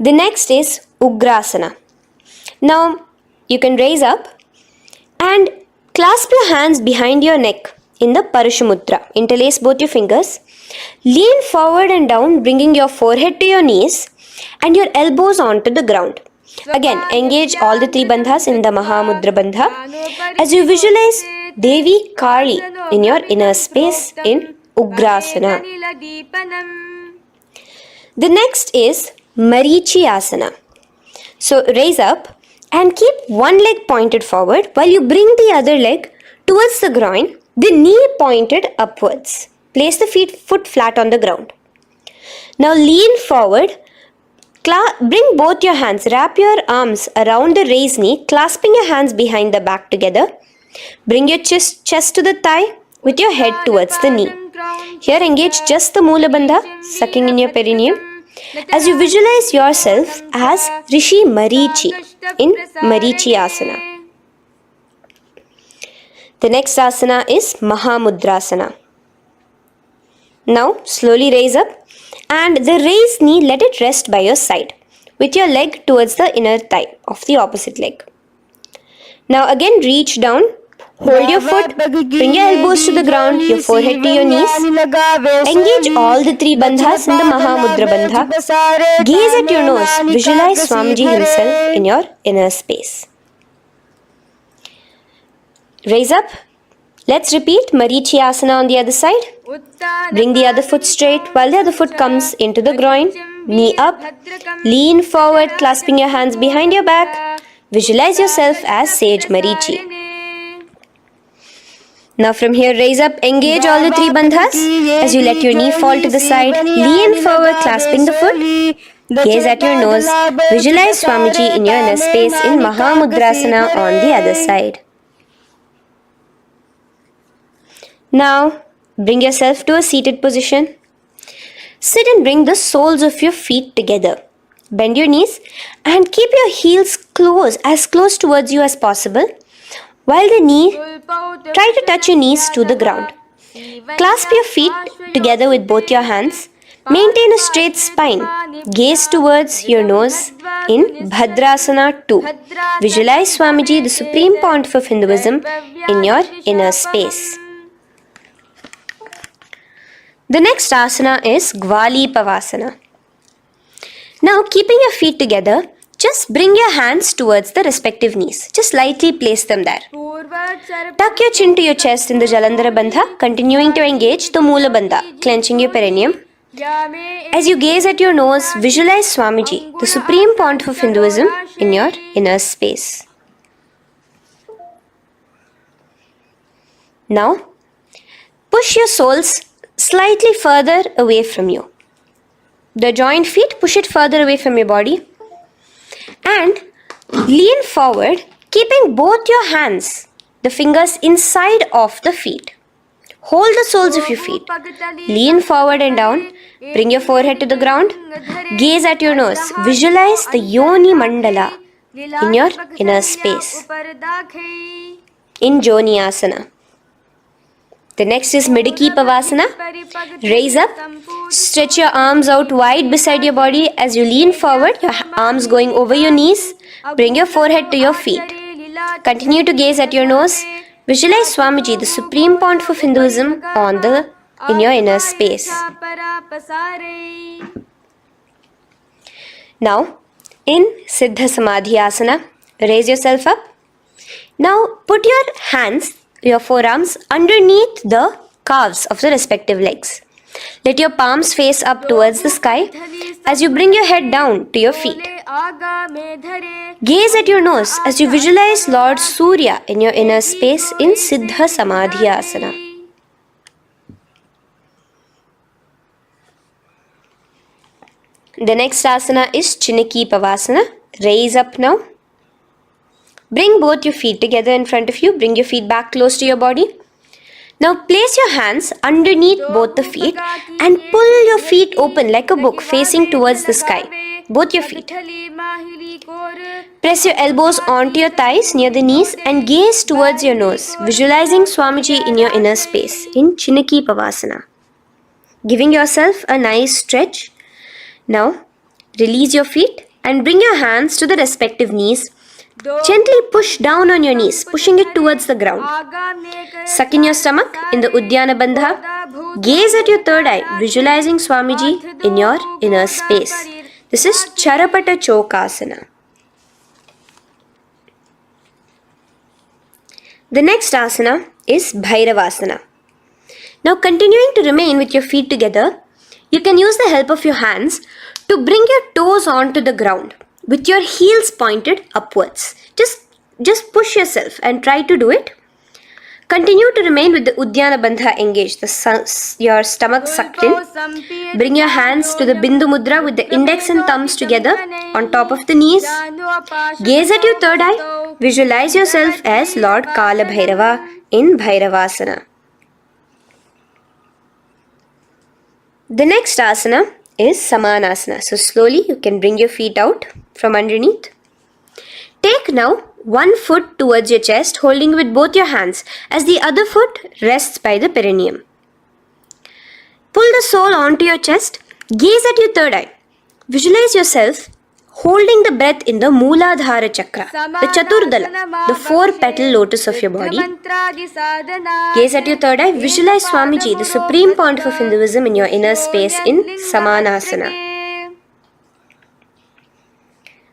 The next is Ugrasana. Now, you can raise up and clasp your hands behind your neck in the Parashamudra. Interlace both your fingers. Lean forward and down, bringing your forehead to your knees and your elbows onto the ground. Again, engage all the three bandhas in the Mahamudra Bandha as you visualize Devi Kali in your inner space in Ugrasana. The next is Marichiyasana. So raise up and keep one leg pointed forward while you bring the other leg towards the groin, the knee pointed upwards. Place the foot flat on the ground. Now lean forward, bring both your hands, wrap your arms around the raised knee, clasping your hands behind the back together. Bring your chest to the thigh with your head towards the knee. Here engage just the Mula Bandha, sucking in your perineum, as you visualize yourself as Rishi Marichi in Marichiyasana. The next asana is Mahamudrasana. Now slowly raise up and the raised knee, let it rest by your side with your leg towards the inner thigh of the opposite leg. Now again reach down, hold your foot, bring your elbows to the ground, your forehead to your knees. Engage all the three bandhas in the Mahamudra Bandha. Gaze at your nose, visualize Swamiji himself in your inner space. Raise up. Let's repeat Marichiyasana on the other side. Bring the other foot straight while the other foot comes into the groin. Knee up. Lean forward, clasping your hands behind your back. Visualize yourself as Sage Marichi. Now from here, raise up, engage all the three bandhas as you let your knee fall to the side. Lean forward, clasping the foot. Gaze at your nose. Visualize Swamiji in your inner space in Mahamudrasana on the other side. Now, bring yourself to a seated position. Sit and bring the soles of your feet together. Bend your knees and keep your heels as close towards you as possible. While the knee, try to touch your knees to the ground. Clasp your feet together with both your hands. Maintain a straight spine. Gaze towards your nose in Bhadrasana 2. Visualize Swamiji, the Supreme Pontiff of Hinduism, in your inner space. The next asana is Gwali Pavasana. Now, keeping your feet together, just bring your hands towards the respective knees. Just lightly place them there. Tuck your chin to your chest in the Jalandhara Bandha, continuing to engage the Mula Bandha, clenching your perineum. As you gaze at your nose, visualize Swamiji, the Supreme Pontiff of Hinduism, in your inner space. Now, push your soles slightly further away from you. The joined feet, push it further away from your body. And lean forward, keeping both your hands, the fingers inside of the feet. Hold the soles of your feet. Lean forward and down. Bring your forehead to the ground. Gaze at your nose. Visualize the Yoni Mandala in your inner space. In Joni Asana. The next is Midiki Pavasana. Raise up. Stretch your arms out wide beside your body as you lean forward, your arms going over your knees. Bring your forehead to your feet. Continue to gaze at your nose. Visualize Swamiji, the Supreme Pontiff of Hinduism, in your inner space. Now, in Siddha Samadhi Asana, raise yourself up. Now, put your hands, your forearms, underneath the calves of the respective legs. Let your palms face up towards the sky as you bring your head down to your feet. Gaze at your nose as you visualize Lord Surya in your inner space in Siddha Samadhi Asana. The next asana is Chiniki Pavasana. Raise up now. Bring both your feet together in front of you. Bring your feet back close to your body. Now place your hands underneath both the feet and pull your feet open like a book facing towards the sky. Both your feet. Press your elbows onto your thighs near the knees and gaze towards your nose, visualizing Swamiji in your inner space in Chiniki Pavasana. Giving yourself a nice stretch. Now release your feet and bring your hands to the respective knees. Gently push down on your knees, pushing it towards the ground. Suck in your stomach in the Uddiyana Bandha. Gaze at your third eye, visualizing Swamiji in your inner space. This is Charapata Chokasana. The next asana is Bhairavasana. Now continuing to remain with your feet together, you can use the help of your hands to bring your toes onto the ground with your heels pointed upwards. Just push yourself and try to do it. Continue to remain with the Uddiyana Bandha engaged, your stomach sucked in. Bring your hands to the Bindu Mudra with the index and thumbs together on top of the knees. Gaze at your third eye. Visualize yourself as Lord Kala Bhairava in Bhairavasana. The next asana is Samanasana. So slowly you can bring your feet out from underneath. Take now one foot towards your chest, holding with both your hands as the other foot rests by the perineum. Pull the sole onto your chest. Gaze at your third eye. Visualize yourself holding the breath in the Mooladhara Chakra, the Chaturdala, the 4-petal lotus of your body. Gaze at your third eye. Visualize Swamiji, the Supreme Pontiff of Hinduism, in your inner space in Samanasana.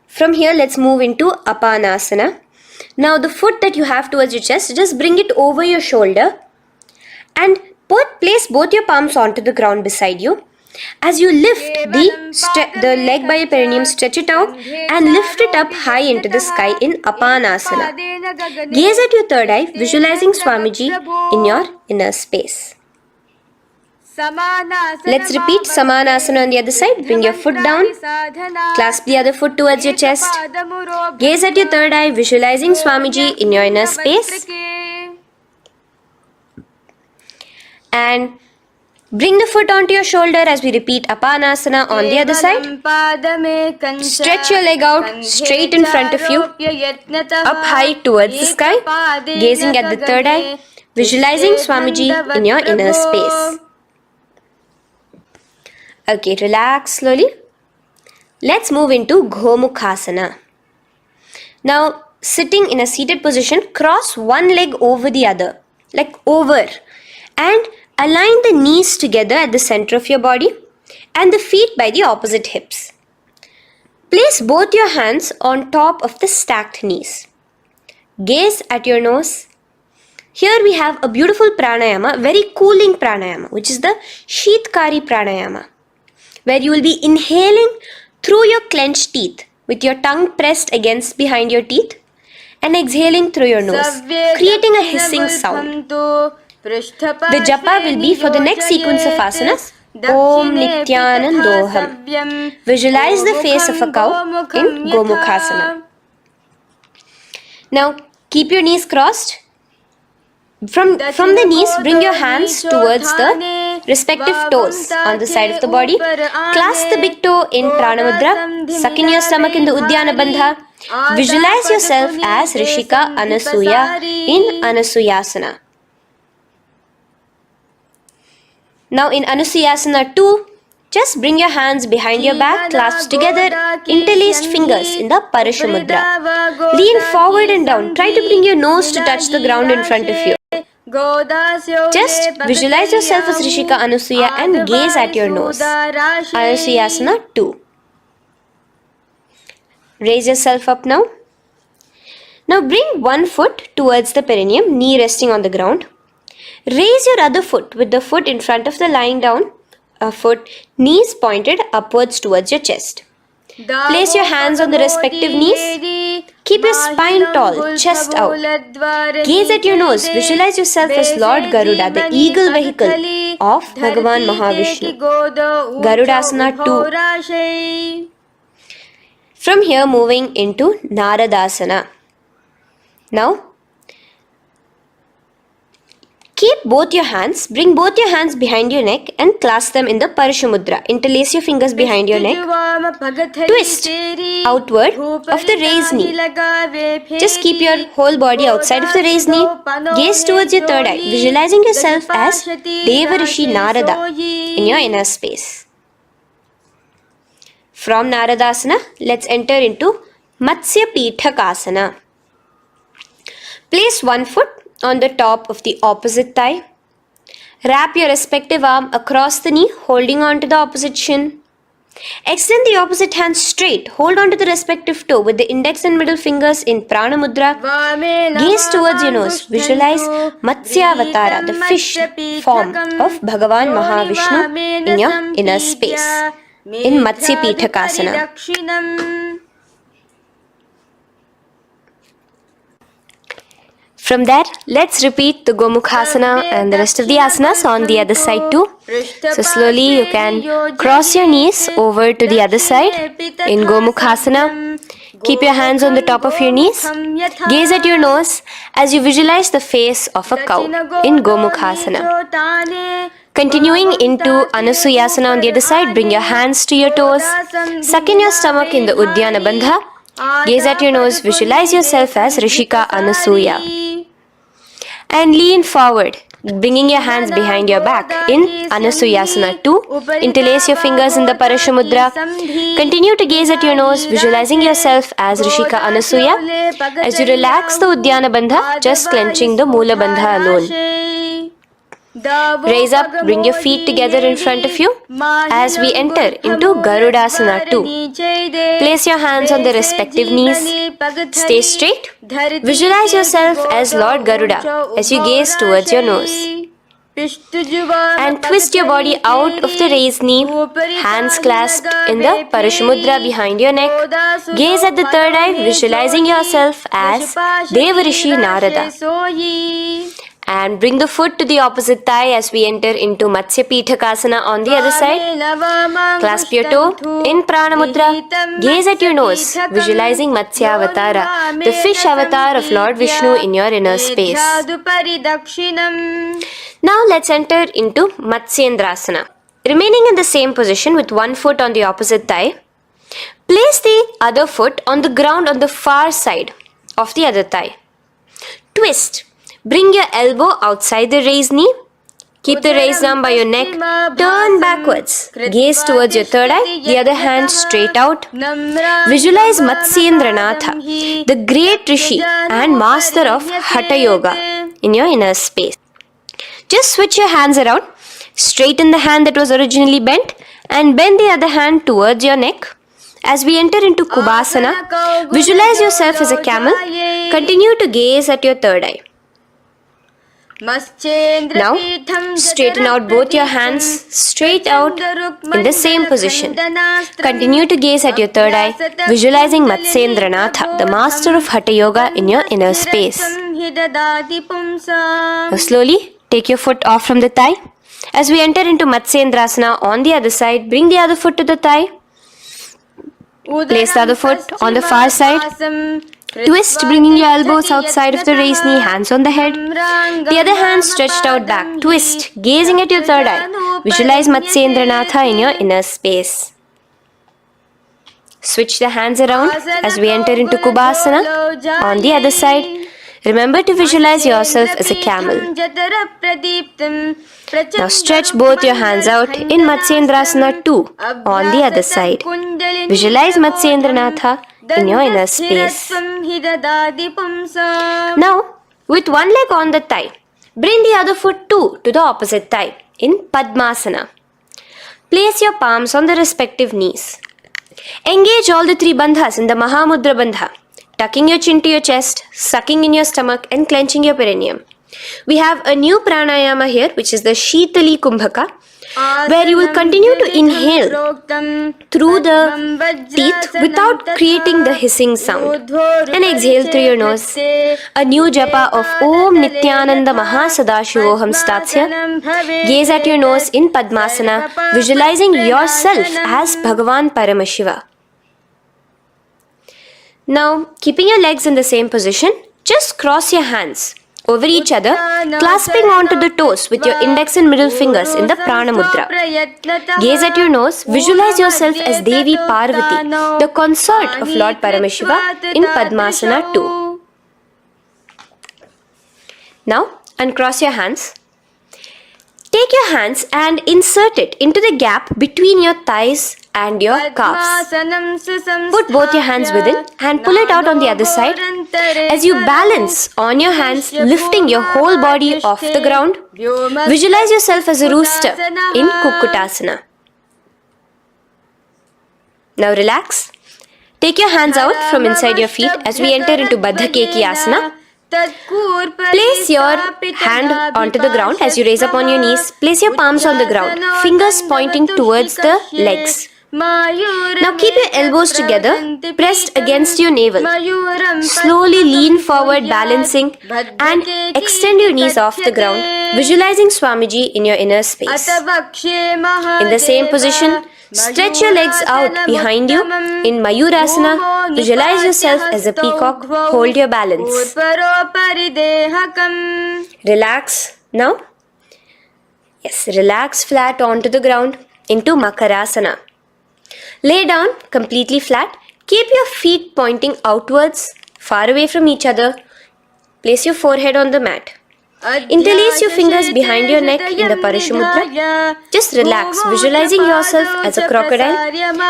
From here, let's move into Apanasana. Now, the foot that you have towards your chest, just bring it over your shoulder and place both your palms onto the ground beside you. As you lift the leg by your perineum, stretch it out and lift it up high into the sky in Apanasana. Gaze at your third eye, visualizing Swamiji in your inner space. Let's repeat Samanasana on the other side. Bring your foot down. Clasp the other foot towards your chest. Gaze at your third eye, visualizing Swamiji in your inner space. And bring the foot onto your shoulder as we repeat Apanasana on the other side. Stretch your leg out straight in front of you, up high towards the sky, gazing at the third eye, visualizing Swamiji in your inner space. Okay, relax slowly. Let's move into Gomukhasana. Now, sitting in a seated position, cross one leg over the other, like over, and align the knees together at the center of your body and the feet by the opposite hips. Place both your hands on top of the stacked knees. Gaze at your nose. Here we have a beautiful pranayama, very cooling pranayama, which is the Sheetkari pranayama, where you will be inhaling through your clenched teeth with your tongue pressed against behind your teeth and exhaling through your nose, creating a hissing sound. The japa will be for the next sequence of asanas, Om Nithyanandoham. Visualize the face of a cow in Gomukhasana. Now keep your knees crossed. From the knees, bring your hands towards the respective toes on the side of the body. Clasp the big toe in Pranamudra. Suck in your stomach in the Udyana Bandha. Visualize yourself as Rishika Anasuya in Anasuyasana. Now in Anusuyasana 2, just bring your hands behind your back, clasped together, interlaced fingers in the Parashamudra. Lean forward and down. Try to bring your nose to touch the ground in front of you. Just visualize yourself as Rishika Anasuya and gaze at your nose. Anusuyasana 2. Raise yourself up now. Now bring one foot towards the perineum, knee resting on the ground. Raise your other foot with the foot in front of the lying down foot, knees pointed upwards towards your chest. Place your hands on the respective knees. Keep your spine tall, chest out. Gaze at your nose. Visualize yourself as Lord Garuda, the eagle vehicle of Bhagavan Mahavishnu. Garudasana 2. From here, moving into Naradasana. Now, keep both your hands, bring both your hands behind your neck and clasp them in the Parashamudra. Interlace your fingers behind your neck. Twist outward of the raised knee. Just keep your whole body outside of the raised knee. Gaze towards your third eye, visualizing yourself as Devarishi Narada in your inner space. From Naradasana, let's enter into Matsya Pithakasana. Place one foot on the top of the opposite thigh. Wrap your respective arm across the knee, holding on to the opposite shin. Extend the opposite hand straight. Hold on to the respective toe with the index and middle fingers in Prana Mudra. Gaze towards your nose. Visualize Matsyavatara, the fish form of Bhagavan Mahavishnu in your inner space in Matsya Pithakasana. From there, let's repeat the Gomukhasana and the rest of the asanas on the other side too. So slowly you can cross your knees over to the other side in Gomukhasana. Keep your hands on the top of your knees. Gaze at your nose as you visualize the face of a cow in Gomukhasana. Continuing into Anasuyasana on the other side, bring your hands to your toes. Suck in your stomach in the Udyana Bandha. Gaze at your nose, visualize yourself as Rishika Anasuya. And lean forward, bringing your hands behind your back in Anasuyasana 2. Interlace your fingers in the Parashamudra. Continue to gaze at your nose, visualizing yourself as Rishika Anasuya. As you relax the Udyana Bandha, just clenching the Mula Bandha alone. Raise up, bring your feet together in front of you as we enter into Garudasana 2. Place your hands on the respective knees. Stay straight. Visualize yourself as Lord Garuda as you gaze towards your nose. And twist your body out of the raised knee, hands clasped in the Parashamudra behind your neck. Gaze at the third eye, visualizing yourself as Devarishi Narada. And bring the foot to the opposite thigh as we enter into Matsya Pithakasana on the other side. Clasp your toe in Prana Mudra. Gaze at your nose, visualizing Matsya Avatara, the fish avatar of Lord Vishnu in your inner space. Now let's enter into Matsyendrasana. Remaining in the same position with one foot on the opposite thigh, place the other foot on the ground on the far side of the other thigh. Twist. Bring your elbow outside the raised knee. Keep the raised arm by your neck. Turn backwards. Gaze towards your third eye, the other hand straight out. Visualize Matsyendranatha, the great Rishi and master of Hatha Yoga in your inner space. Just switch your hands around. Straighten the hand that was originally bent and bend the other hand towards your neck. As we enter into Kubhasana, visualize yourself as a camel. Continue to gaze at your third eye. Now, straighten out both your hands straight out in the same position. Continue to gaze at your third eye, visualizing Matsyendranatha, the master of Hatha Yoga in your inner space. Now slowly take your foot off from the thigh. As we enter into Matsyendrasana on the other side, bring the other foot to the thigh. Place the other foot on the far side. Twist, bringing your elbows outside of the raised knee, hands on the head. The other hand stretched out back. Twist, gazing at your third eye. Visualize Matsyendranatha in your inner space. Switch the hands around as we enter into Kubhasana on the other side. Remember to visualize yourself as a camel. Now stretch both your hands out in Matsyendrasana 2 on the other side. Visualize Matsyendranatha in your inner space. Now, with one leg on the thigh, bring the other foot too to the opposite thigh in Padmasana. Place your palms on the respective knees. Engage all the three bandhas in the Mahamudra Bandha, tucking your chin to your chest, sucking in your stomach and clenching your perineum. We have a new pranayama here, which is the Shitali Kumbhaka, where you will continue to inhale through the teeth without creating the hissing sound, and exhale through your nose. A new japa of Om Nithyananda Mahasadashivoham starts here. Gaze at your nose in Padmasana, visualizing yourself as Bhagavan Paramashiva. Now, keeping your legs in the same position, just cross your hands over each other, clasping onto the toes with your index and middle fingers in the Prana Mudra. Gaze at your nose, visualize yourself as Devi Parvati, the consort of Lord Paramashiva in Padmasana 2. Now, uncross your hands. Take your hands and insert it into the gap between your thighs and your calves. Put both your hands within and pull it out on the other side. As you balance on your hands, lifting your whole body off the ground, visualize yourself as a rooster in Kukkutasana. Now relax. Take your hands out from inside your feet as we enter into Baddha Kekiyasana. Place your hand onto the ground as you raise up on your knees. Place your palms on the ground, fingers pointing towards the legs. Now keep your elbows together, pressed against your navel. Slowly lean forward, balancing, and extend your knees off the ground, visualizing Swamiji in your inner space. In the same position, stretch your legs out behind you. In Mayurasana, visualize yourself as a peacock. Hold your balance. Relax now. Yes, relax flat onto the ground into Makarasana. Lay down completely flat. Keep your feet pointing outwards, far away from each other. Place your forehead on the mat. Interlace your fingers behind your neck in the Parishamudra. Just relax, visualizing yourself as a crocodile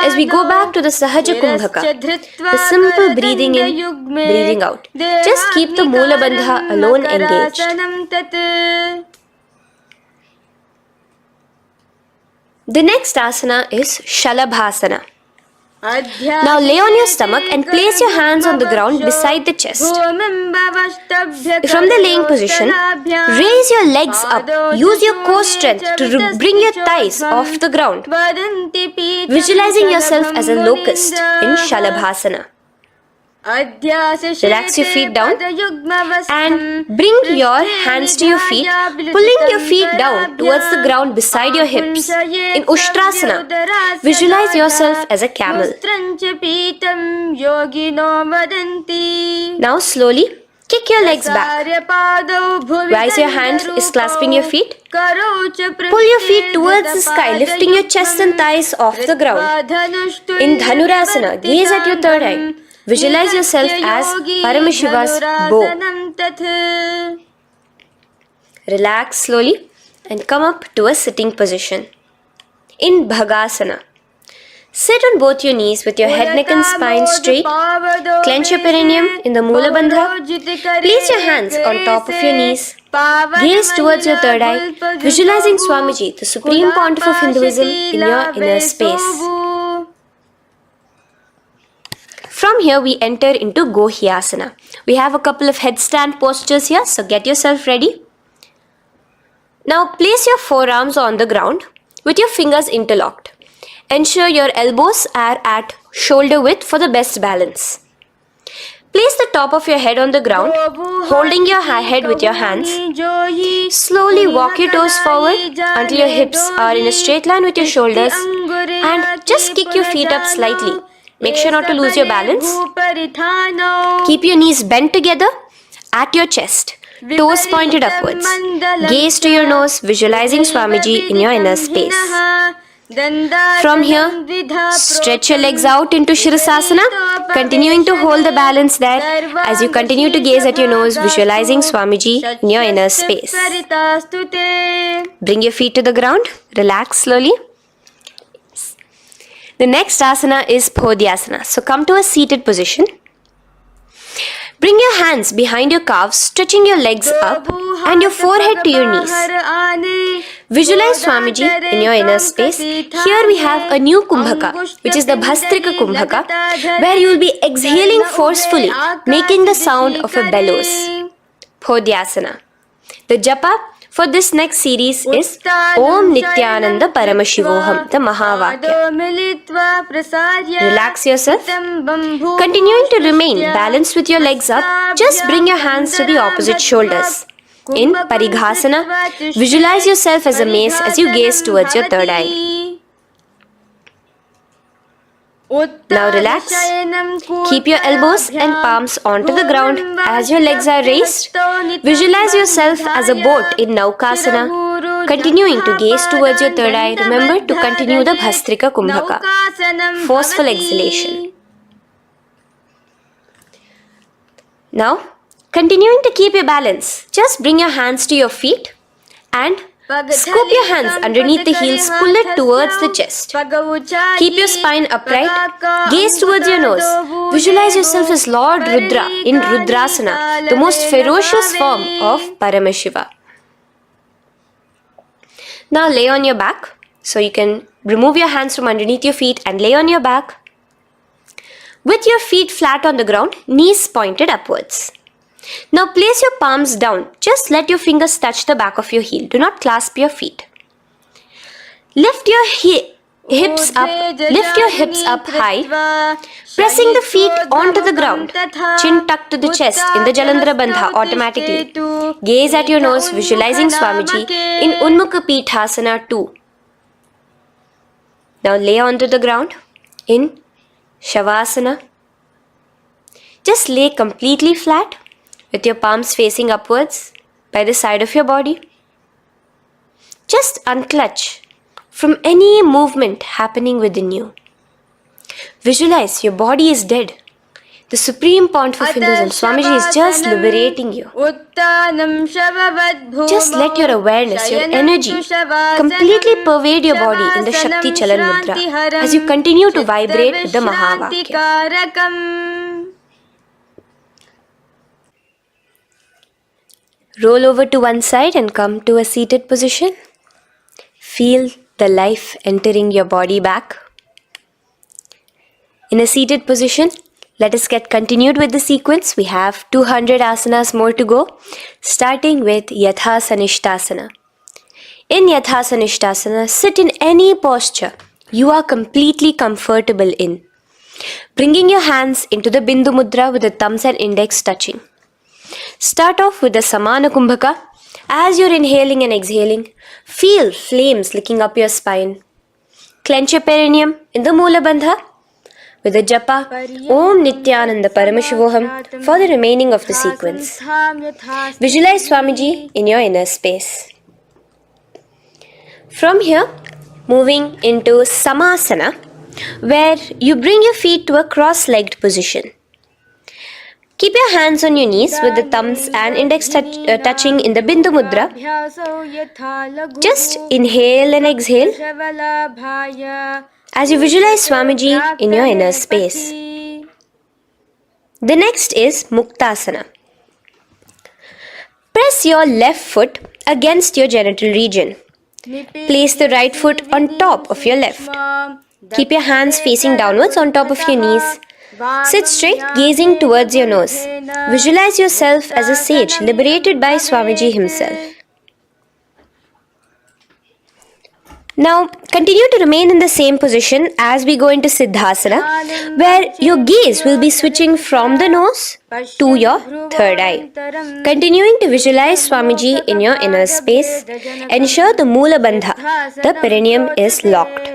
as we go back to the Sahaja Kumbhaka, the simple breathing in, breathing out. Just keep the Moola Bandha alone engaged. The next asana is Shalabhasana. Now lay on your stomach and place your hands on the ground beside the chest. From the laying position, raise your legs up. Use your core strength to bring your thighs off the ground. Visualizing yourself as a locust in Shalabhasana. Relax your feet down and bring your hands to your feet, pulling your feet down towards the ground beside your hips. In Ushtrasana, visualize yourself as a camel. Now slowly kick your legs back. Rise your hand is clasping your feet. Pull your feet towards the sky, lifting your chest and thighs off the ground. In Dhanurasana, gaze at your third eye. Visualize yourself as Paramashiva's bow. Relax slowly and come up to a sitting position. In Bhagasana, sit on both your knees with your head, neck and spine straight. Clench your perineum in the Moola Bandha. Place your hands on top of your knees. Gaze towards your third eye, visualizing Swamiji, the Supreme Pontiff of Hinduism, in your inner space. From here we enter into Gohyasana. We have a couple of headstand postures here, so get yourself ready. Now place your forearms on the ground with your fingers interlocked. Ensure your elbows are at shoulder width for the best balance. Place the top of your head on the ground, holding your head with your hands. Slowly walk your toes forward until your hips are in a straight line with your shoulders, and just kick your feet up slightly. Make sure not to lose your balance. Keep your knees bent together at your chest. Toes pointed upwards. Gaze to your nose, visualizing Swamiji in your inner space. From here, stretch your legs out into Shirasasana, continuing to hold the balance there as you continue to gaze at your nose, visualizing Swamiji in your inner space. Bring your feet to the ground, relax slowly. The next asana is Podhyasana. So come to a seated position. Bring your hands behind your calves, stretching your legs up and your forehead to your knees. Visualize Swamiji in your inner space. Here we have a new Kumbhaka, which is the Bhastrika Kumbhaka, where you will be exhaling forcefully, making the sound of a bellows. Podhyasana. The japa for this next series is Om Nithyananda Paramashivoham, the Mahavakya. Relax yourself. Continuing to remain balanced with your legs up, just bring your hands to the opposite shoulders. In Parighasana, visualize yourself as a mace as you gaze towards your third eye. Now relax. Keep your elbows and palms onto the ground as your legs are raised. Visualize yourself as a boat in Naukasana. Continuing to gaze towards your third eye, remember to continue the Bhastrika Kumbhaka. Forceful exhalation. Now, continuing to keep your balance, just bring your hands to your feet and scoop your hands underneath the heels, pull it towards the chest. Keep your spine upright, gaze towards your nose. Visualize yourself as Lord Rudra in Rudrasana, the most ferocious form of Paramashiva. Now lay on your back. So you can remove your hands from underneath your feet and lay on your back. With your feet flat on the ground, knees pointed upwards. Now place your palms down. Just let your fingers touch the back of your heel. Do not clasp your feet. Lift your hips up high, pressing the feet onto the ground. Chin tucked to the chest in the Jalandhara Bandha automatically. Gaze at your nose, visualizing Swamiji in Unmukha Pithasana 2. Now lay onto the ground in Shavasana. Just lay completely flat with your palms facing upwards by the side of your body. Just unclutch from any movement happening within you. Visualize your body is dead. The Supreme Pontiff of Hinduism, Swamiji, is just liberating you. Just let your awareness, your energy completely pervade your body in the Shakti Chalan Mudra as you continue to vibrate with the Mahavakya. Roll over to one side and come to a seated position. Feel the life entering your body back. In a seated position, let us get continued with the sequence. We have 200 asanas more to go, starting with Yatha Sanishtasana. In Yatha Sanishtasana, sit in any posture you are completely comfortable in, bringing your hands into the Bindu Mudra with the thumbs and index touching. Start off with the Samana Kumbhaka. As you're inhaling and exhaling, feel flames licking up your spine. Clench your perineum in the Moola Bandha with the japa Om Nithyananda Paramashivoham for the remaining of the sequence. Visualize Swamiji in your inner space. From here, moving into Samasana, where you bring your feet to a cross-legged position. Keep your hands on your knees with the thumbs and index touching in the Bindu Mudra. Just inhale and exhale as you visualize Swamiji in your inner space. The next is Muktasana. Press your left foot against your genital region. Place the right foot on top of your left. Keep your hands facing downwards on top of your knees. Sit straight, gazing towards your nose. Visualize yourself as a sage liberated by Swamiji himself. Now, continue to remain in the same position as we go into Siddhasana, where your gaze will be switching from the nose to your third eye. Continuing to visualize Swamiji in your inner space, ensure the Moola Bandha, the perineum, is locked.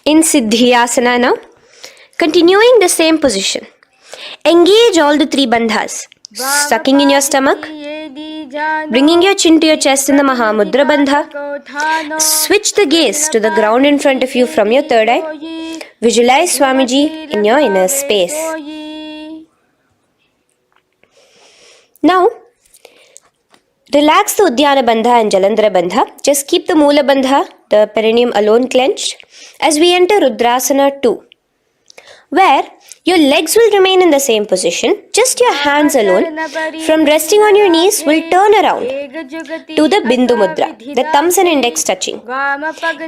in Siddhyasana now. Continuing the same position. Engage all the three bandhas. Sucking in your stomach, bringing your chin to your chest in the Mahamudra Bandha. Switch the gaze to the ground in front of you from your third eye. Visualize Swamiji in your inner space. Now, relax the Udyana Bandha and Jalandhara Bandha. Just keep the Moola Bandha, the perineum alone clenched, as we enter Rudrasana 2, where your legs will remain in the same position, just your hands alone, from resting on your knees, will turn around to the Bindu Mudra, the thumbs and index touching.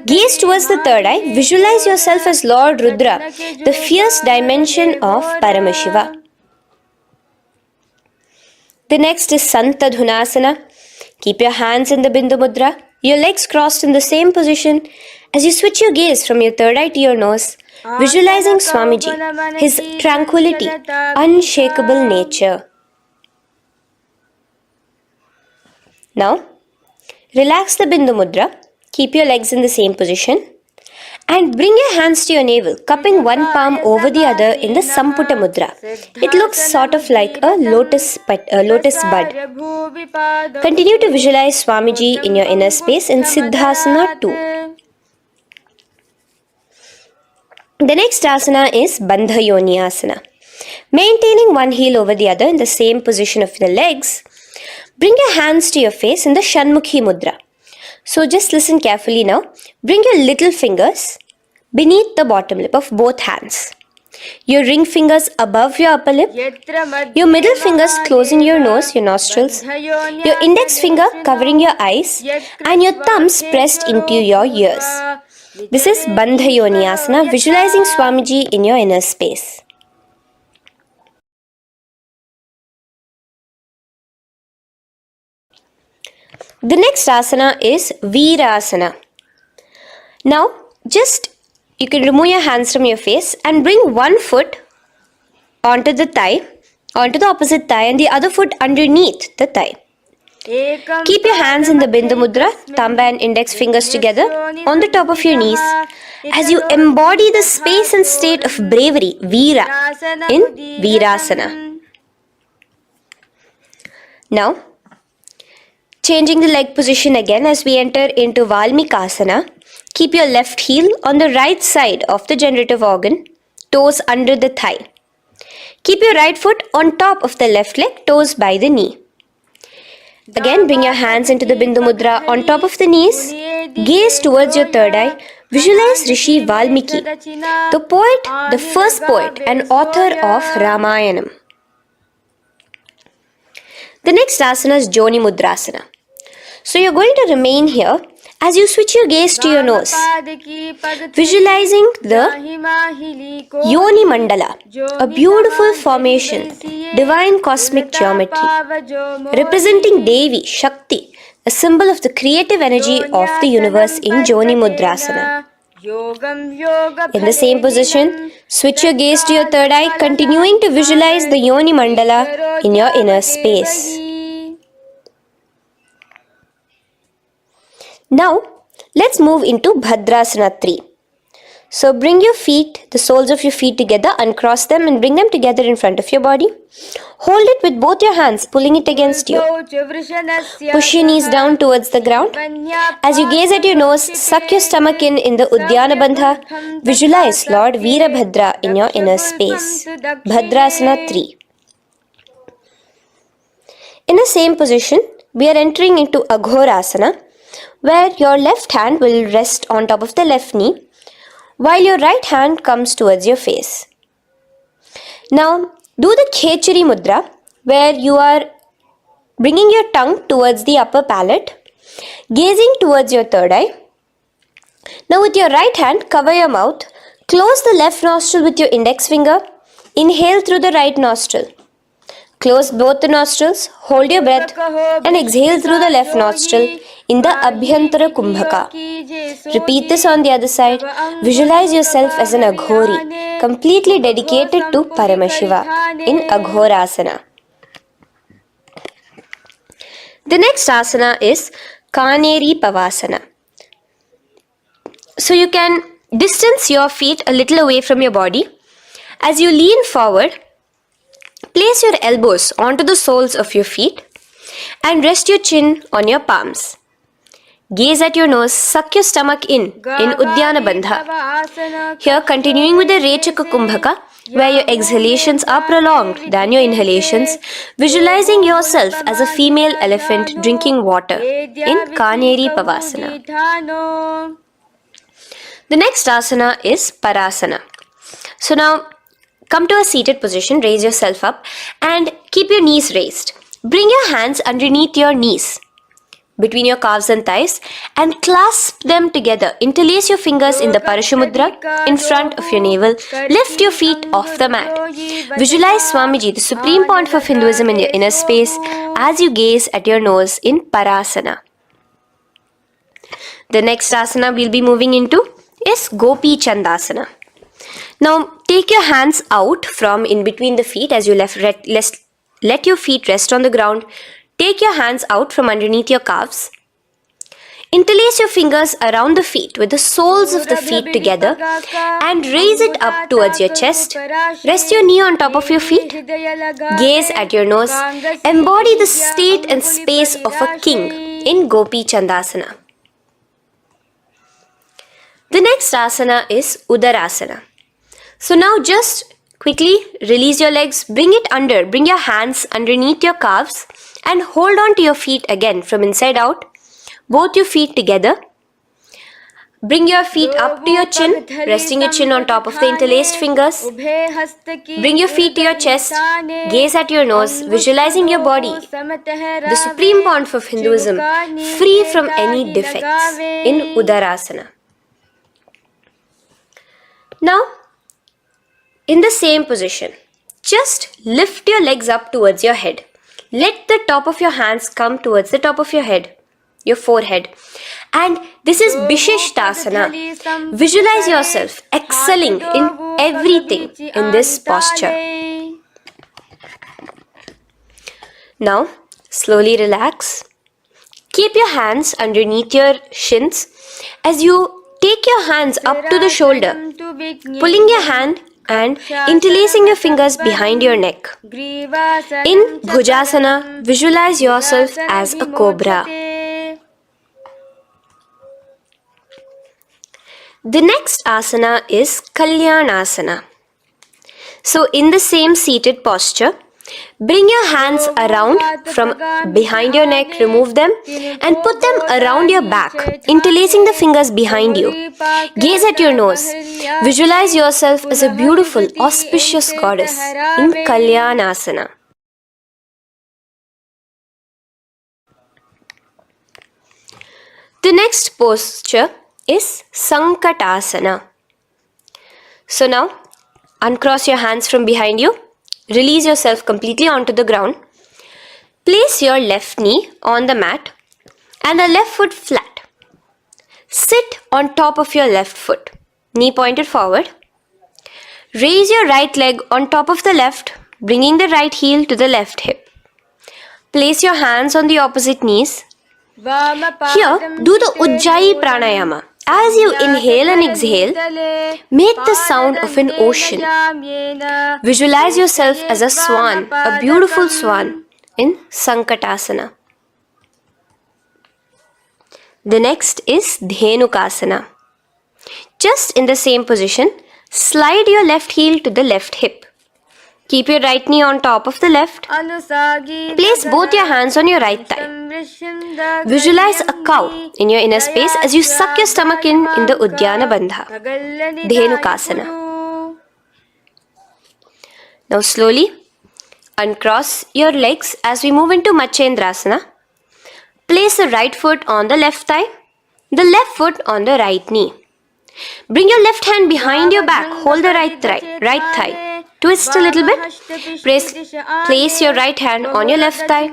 Gaze towards the third eye, visualize yourself as Lord Rudra, the fierce dimension of Paramashiva. The next is Santadhunasana. Keep your hands in the Bindu Mudra, your legs crossed in the same position. As you switch your gaze from your third eye to your nose, visualizing Swamiji, his tranquility, unshakable nature. Now, relax the Bindu Mudra, keep your legs in the same position, and bring your hands to your navel, cupping one palm over the other in the Samputa Mudra. It looks sort of like a lotus bud. Continue to visualize Swamiji in your inner space in Siddhasana 2. The next asana is Bandha Yoni Asana. Maintaining one heel over the other in the same position of the legs, bring your hands to your face in the Shanmukhi Mudra. So just listen carefully now. Bring your little fingers beneath the bottom lip of both hands. Your ring fingers above your upper lip. Your middle fingers closing your nose, your nostrils. Your index finger covering your eyes. And your thumbs pressed into your ears. This is Bandha Yoni Asana, visualizing Swamiji in your inner space. The next asana is Virasana. Now, you can remove your hands from your face and bring one foot onto the opposite thigh, and the other foot underneath the thigh. Keep your hands in the Bindu Mudra, thumb and index fingers together on the top of your knees as you embody the space and state of bravery, Veera, in Virasana. Now, changing the leg position again as we enter into Valmikasana. Keep your left heel on the right side of the generative organ, toes under the thigh. Keep your right foot on top of the left leg, toes by the knee. Again, bring your hands into the Bindu Mudra on top of the knees. Gaze towards your third eye. Visualize Rishi Valmiki, the poet, the first poet and author of Ramayanam. The next asana is Joni Mudrasana. So you're going to remain here as you switch your gaze to your nose, visualizing the Yoni Mandala, a beautiful formation, divine cosmic geometry, representing Devi, Shakti, a symbol of the creative energy of the universe in Joni Mudrasana. In the same position, switch your gaze to your third eye, continuing to visualize the Yoni Mandala in your inner space. Now, let's move into Bhadrasana 3. So bring your feet, the soles of your feet together, uncross them and bring them together in front of your body. Hold it with both your hands, pulling it against you. Push your knees down towards the ground. As you gaze at your nose, suck your stomach in the Udyana Bandha. Visualize Lord Veerabhadra in your inner space. Bhadrasana 3. In the same position, we are entering into Aghorasana, where your left hand will rest on top of the left knee, while your right hand comes towards your face. Now, do the Khechari Mudra, where you are bringing your tongue towards the upper palate, gazing towards your third eye. Now, with your right hand, cover your mouth, close the left nostril with your index finger, inhale through the right nostril. Close both the nostrils, hold your breath and exhale through the left nostril in the Abhyantara Kumbhaka. Repeat this on the other side. Visualize yourself as an Aghori, completely dedicated to Paramashiva in Aghorasana. The next asana is Kaneri Pavasana. So you can Distance your feet a little away from your body. As you lean forward, place your elbows onto the soles of your feet and rest your chin on your palms. Gaze at your nose, suck your stomach in Uddiyana Bandha. Here, continuing with the Rechaka Kumbhaka, where your exhalations are prolonged than your inhalations, visualizing yourself as a female elephant drinking water in Kaneri Pavasana. The next asana is Parasana. So now, come to a seated position, raise yourself up and keep your knees raised. Bring your hands underneath your knees, between your calves and thighs, and clasp them together. Interlace your fingers in the Parashamudra in front of your navel. Lift your feet off the mat. Visualize Swamiji, the Supreme Pontiff of Hinduism, in your inner space as you gaze at your nose in Parasana. The next asana we'll be moving into is Gopi Chandasana. Now take your hands out from in between the feet as you let your feet rest on the ground. Take your hands out from underneath your calves. Interlace your fingers around the feet with the soles of the feet together and raise it up towards your chest. Rest your knee on top of your feet. Gaze at your nose. Embody the state and space of a king in Gopi Chandasana. The next asana is Udarasana. So now just quickly release your legs, bring your hands underneath your calves and hold on to your feet again from inside out, both your feet together. Bring your feet up to your chin, resting your chin on top of the interlaced fingers. Bring your feet to your chest, gaze at your nose, visualizing your body, the Supreme Pontiff of Hinduism, free from any defects in Udarasana. Now, in the same position, just lift your legs up towards your head. Let the top of your hands come towards the top of your head, your forehead. And this is Vishishtasana. Visualize yourself excelling in everything in this posture. Now, slowly relax. Keep your hands underneath your shins as you take your hands up to the shoulder, pulling your hand and interlacing your fingers behind your neck. In Bhujasana, visualize yourself as a cobra. The next asana is Kalyanasana. So in the same seated posture, bring your hands around from behind your neck, remove them and put them around your back, interlacing the fingers behind you. Gaze at your nose. Visualize yourself as a beautiful, auspicious goddess in Kalyanasana. The next posture is Sankatasana. So now, uncross your hands from behind you. Release yourself completely onto the ground. Place your left knee on the mat and the left foot flat. Sit on top of your left foot, knee pointed forward. Raise your right leg on top of the left, bringing the right heel to the left hip. Place your hands on the opposite knees. Here, do the Ujjayi Pranayama. As you inhale and exhale, make the sound of an ocean. Visualize yourself as a swan, a beautiful swan in Sankatasana. The next is Dhenukasana. Just in the same position, slide your left heel to the left hip. Keep your right knee on top of the left. Place both your hands on your right thigh. Visualize a cow in your inner space as you suck your stomach in the Uddiyana Bandha, Dhenukasana. Now slowly uncross your legs as we move into Matsyendrasana. Place the right foot on the left thigh, the left foot on the right knee. Bring your left hand behind your back, hold the right thigh. Twist a little bit. Place your right hand on your left thigh.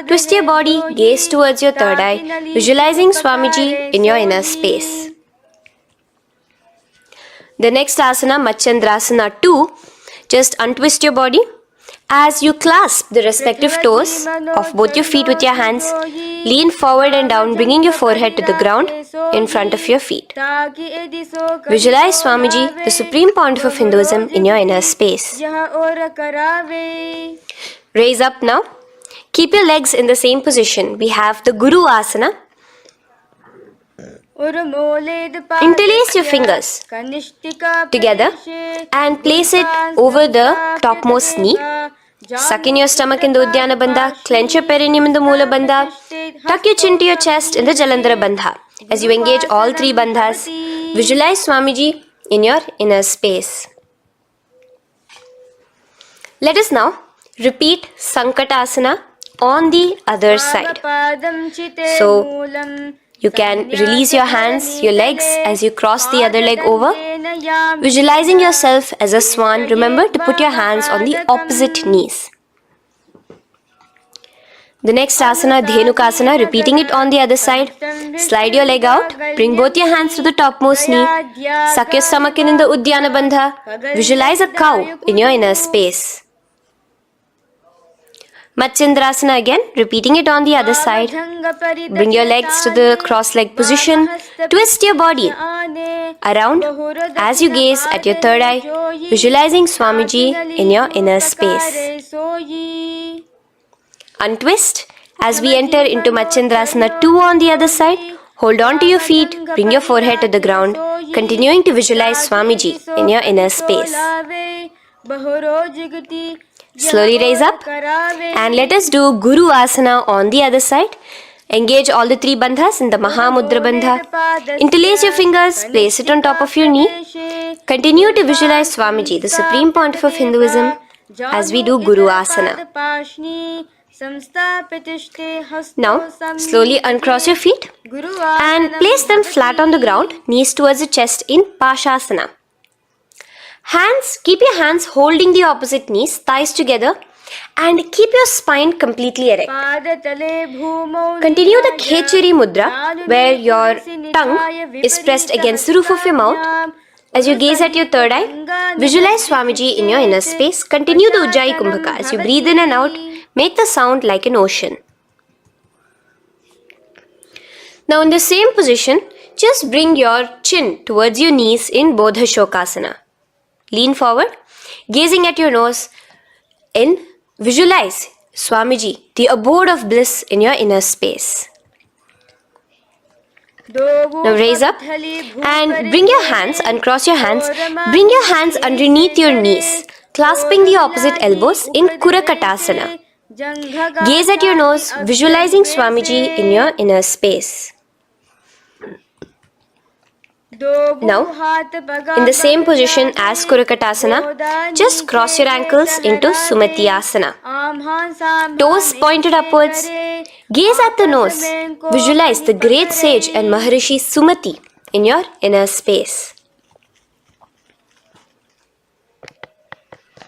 Twist your body, gaze towards your third eye, visualizing Swamiji in your inner space. The next asana, Matsyendrasana 2, just untwist your body As you clasp the respective toes of both your feet with your hands, lean forward and down, bringing your forehead to the ground in front of your feet. Visualize Swamiji, the Supreme Pontiff of Hinduism, in your inner space. Raise up now. Keep your legs in the same position. We have the Guru Asana. Interlace your fingers together and place it over the topmost knee. Suck in your stomach in the Uddiyana Bandha, clench your perineum in the Moola Bandha, tuck your chin to your chest in the Jalandhara Bandha. As you engage all three bandhas, visualize Swamiji in your inner space. Let us now repeat Sankatasana on the other side. So, you can release your hands, your legs as you cross the other leg over. Visualizing yourself as a swan, remember to put your hands on the opposite knees. The next asana, Dhenukasana, repeating it on the other side. Slide your leg out, bring both your hands to the topmost knee. Suck your stomach in the Uddiyana Bandha. Visualize a cow in your inner space. Matsyendrasana again, repeating it on the other side. Bring your legs to the cross-leg position. Twist your body around as you gaze at your third eye, visualizing Swamiji in your inner space. Untwist as we enter into Matsyendrasana 2 on the other side. Hold on to your feet, bring your forehead to the ground, continuing to visualize Swamiji in your inner space. Slowly raise up and let us do Guru Asana on the other side. Engage all the three bandhas in the Mahamudra Bandha. Interlace your fingers, place it on top of your knee. Continue to visualize Swamiji, the Supreme Pontiff of Hinduism, as we do Guru Asana. Now, slowly uncross your feet and place them flat on the ground, knees towards the chest in Pashasana. Keep your hands holding the opposite knees, thighs together, and keep your spine completely erect. Continue the Khechari Mudra, where your tongue is pressed against the roof of your mouth. As you gaze at your third eye, visualize Swamiji in your inner space. Continue the Ujjayi Kumbhaka. As you breathe in and out, make the sound like an ocean. Now in the same position, just bring your chin towards your knees in Bodha Shokasana. Lean forward, gazing at your nose, and visualize Swamiji, the abode of bliss in your inner space. Now raise up and bring your hands, uncross your hands, bring your hands underneath your knees, clasping the opposite elbows in Kurakatasana. Gaze at your nose, visualizing Swamiji in your inner space. Now, in the same position as Kurakatasana, just cross your ankles into Sumati Asana. Toes pointed upwards. Gaze at the nose. Visualize the great sage and Maharishi Sumati in your inner space.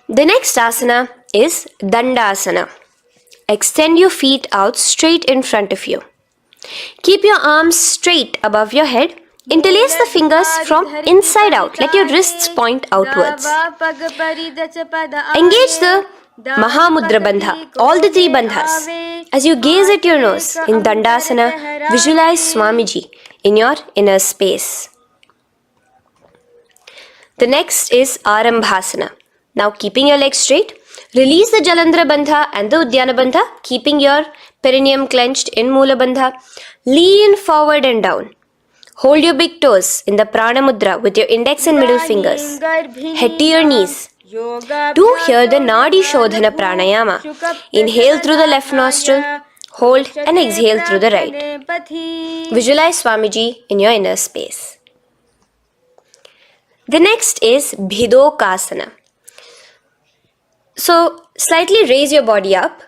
The next asana is Dandasana. Extend your feet out straight in front of you. Keep your arms straight above your head. Interlace the fingers from inside out. Let your wrists point outwards. Engage the Mahamudra Bandha, all the three bandhas. As you gaze at your nose in Dandasana, visualize Swamiji in your inner space. The next is Arambhasana. Now keeping your legs straight, release the Jalandhara Bandha and the Uddiyana Bandha, keeping your perineum clenched in Moola Bandha. Lean forward and down. Hold your big toes in the Prana Mudra with your index and middle fingers. Head to your knees. Do here the Nadi Shodhana Pranayama. Inhale through the left nostril, hold and exhale through the right. Visualize Swamiji in your inner space. The next is Bhidokasana. So, slightly raise your body up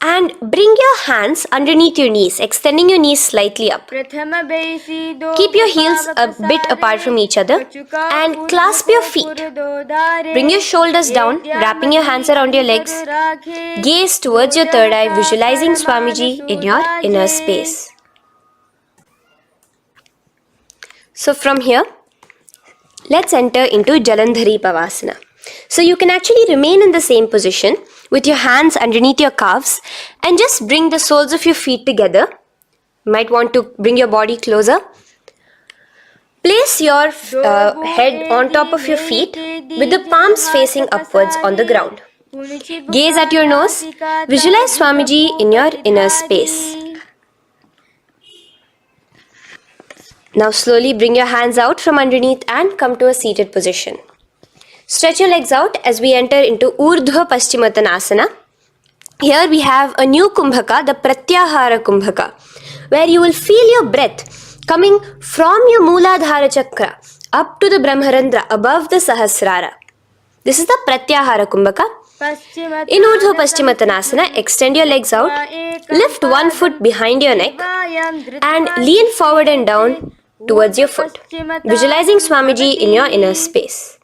and bring your hands underneath your knees, extending your knees slightly up. Keep your heels a bit apart from each other and clasp your feet. Bring your shoulders down, wrapping your hands around your legs. Gaze towards your third eye, visualizing Swamiji in your inner space. So from here, let's enter into Jalandhari Pavasana. So you can actually remain in the same position, with your hands underneath your calves and just bring the soles of your feet together. You might want to bring your body closer. Place your head on top of your feet with the palms facing upwards on the ground. Gaze at your nose. Visualize Swamiji in your inner space. Now slowly bring your hands out from underneath and come to a seated position. Stretch your legs out as we enter into Urdhva Paschimottanasana. Here we have a new Kumbhaka, the Pratyahara Kumbhaka, where you will feel your breath coming from your Mooladhara Chakra up to the Brahmarandra above the Sahasrara. This is the Pratyahara Kumbhaka. In Urdhva Paschimottanasana, extend your legs out, lift one foot behind your neck and lean forward and down towards your foot, visualizing Swamiji in your inner space.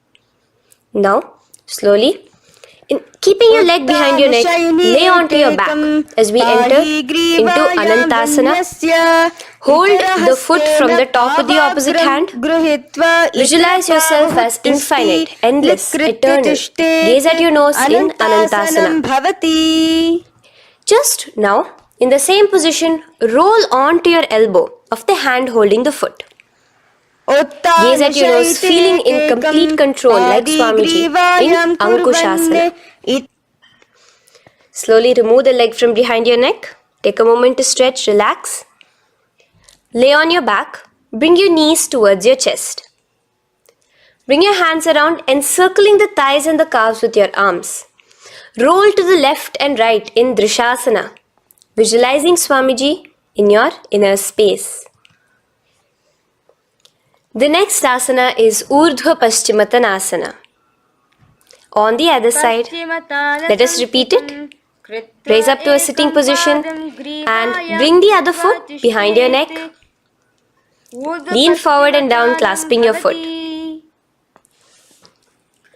Now, slowly, keeping your leg behind your neck, lay onto your back as we enter into Anantasana. Hold the foot from the top of the opposite hand. Visualize yourself as infinite, endless, eternal. Gaze at your nose in Anantasana. Just now, in the same position, roll onto your elbow of the hand holding the foot. Gaze at your nose, feeling in complete control like Swamiji in Ankushasana. Slowly remove the leg from behind your neck. Take a moment to stretch, relax. Lay on your back. Bring your knees towards your chest. Bring your hands around, encircling the thighs and the calves with your arms. Roll to the left and right in Drishasana, visualizing Swamiji in your inner space. The next asana is Urdhva Paschimottanasana. On the other side, let us repeat it. Raise up to a sitting position and bring the other foot behind your neck. Lean forward and down, clasping your foot.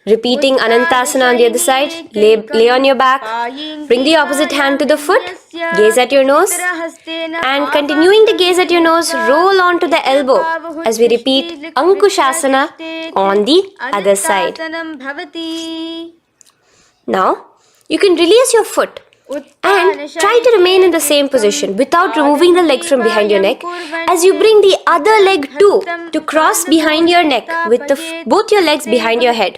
Repeating Anantasana on the other side, lay on your back, bring the opposite hand to the foot, gaze at your nose, and continuing to gaze at your nose, roll onto the elbow as we repeat Ankushasana on the other side. Now, you can release your foot and try to remain in the same position without removing the leg from behind your neck as you bring the other leg too to cross behind your neck with both your legs behind your head.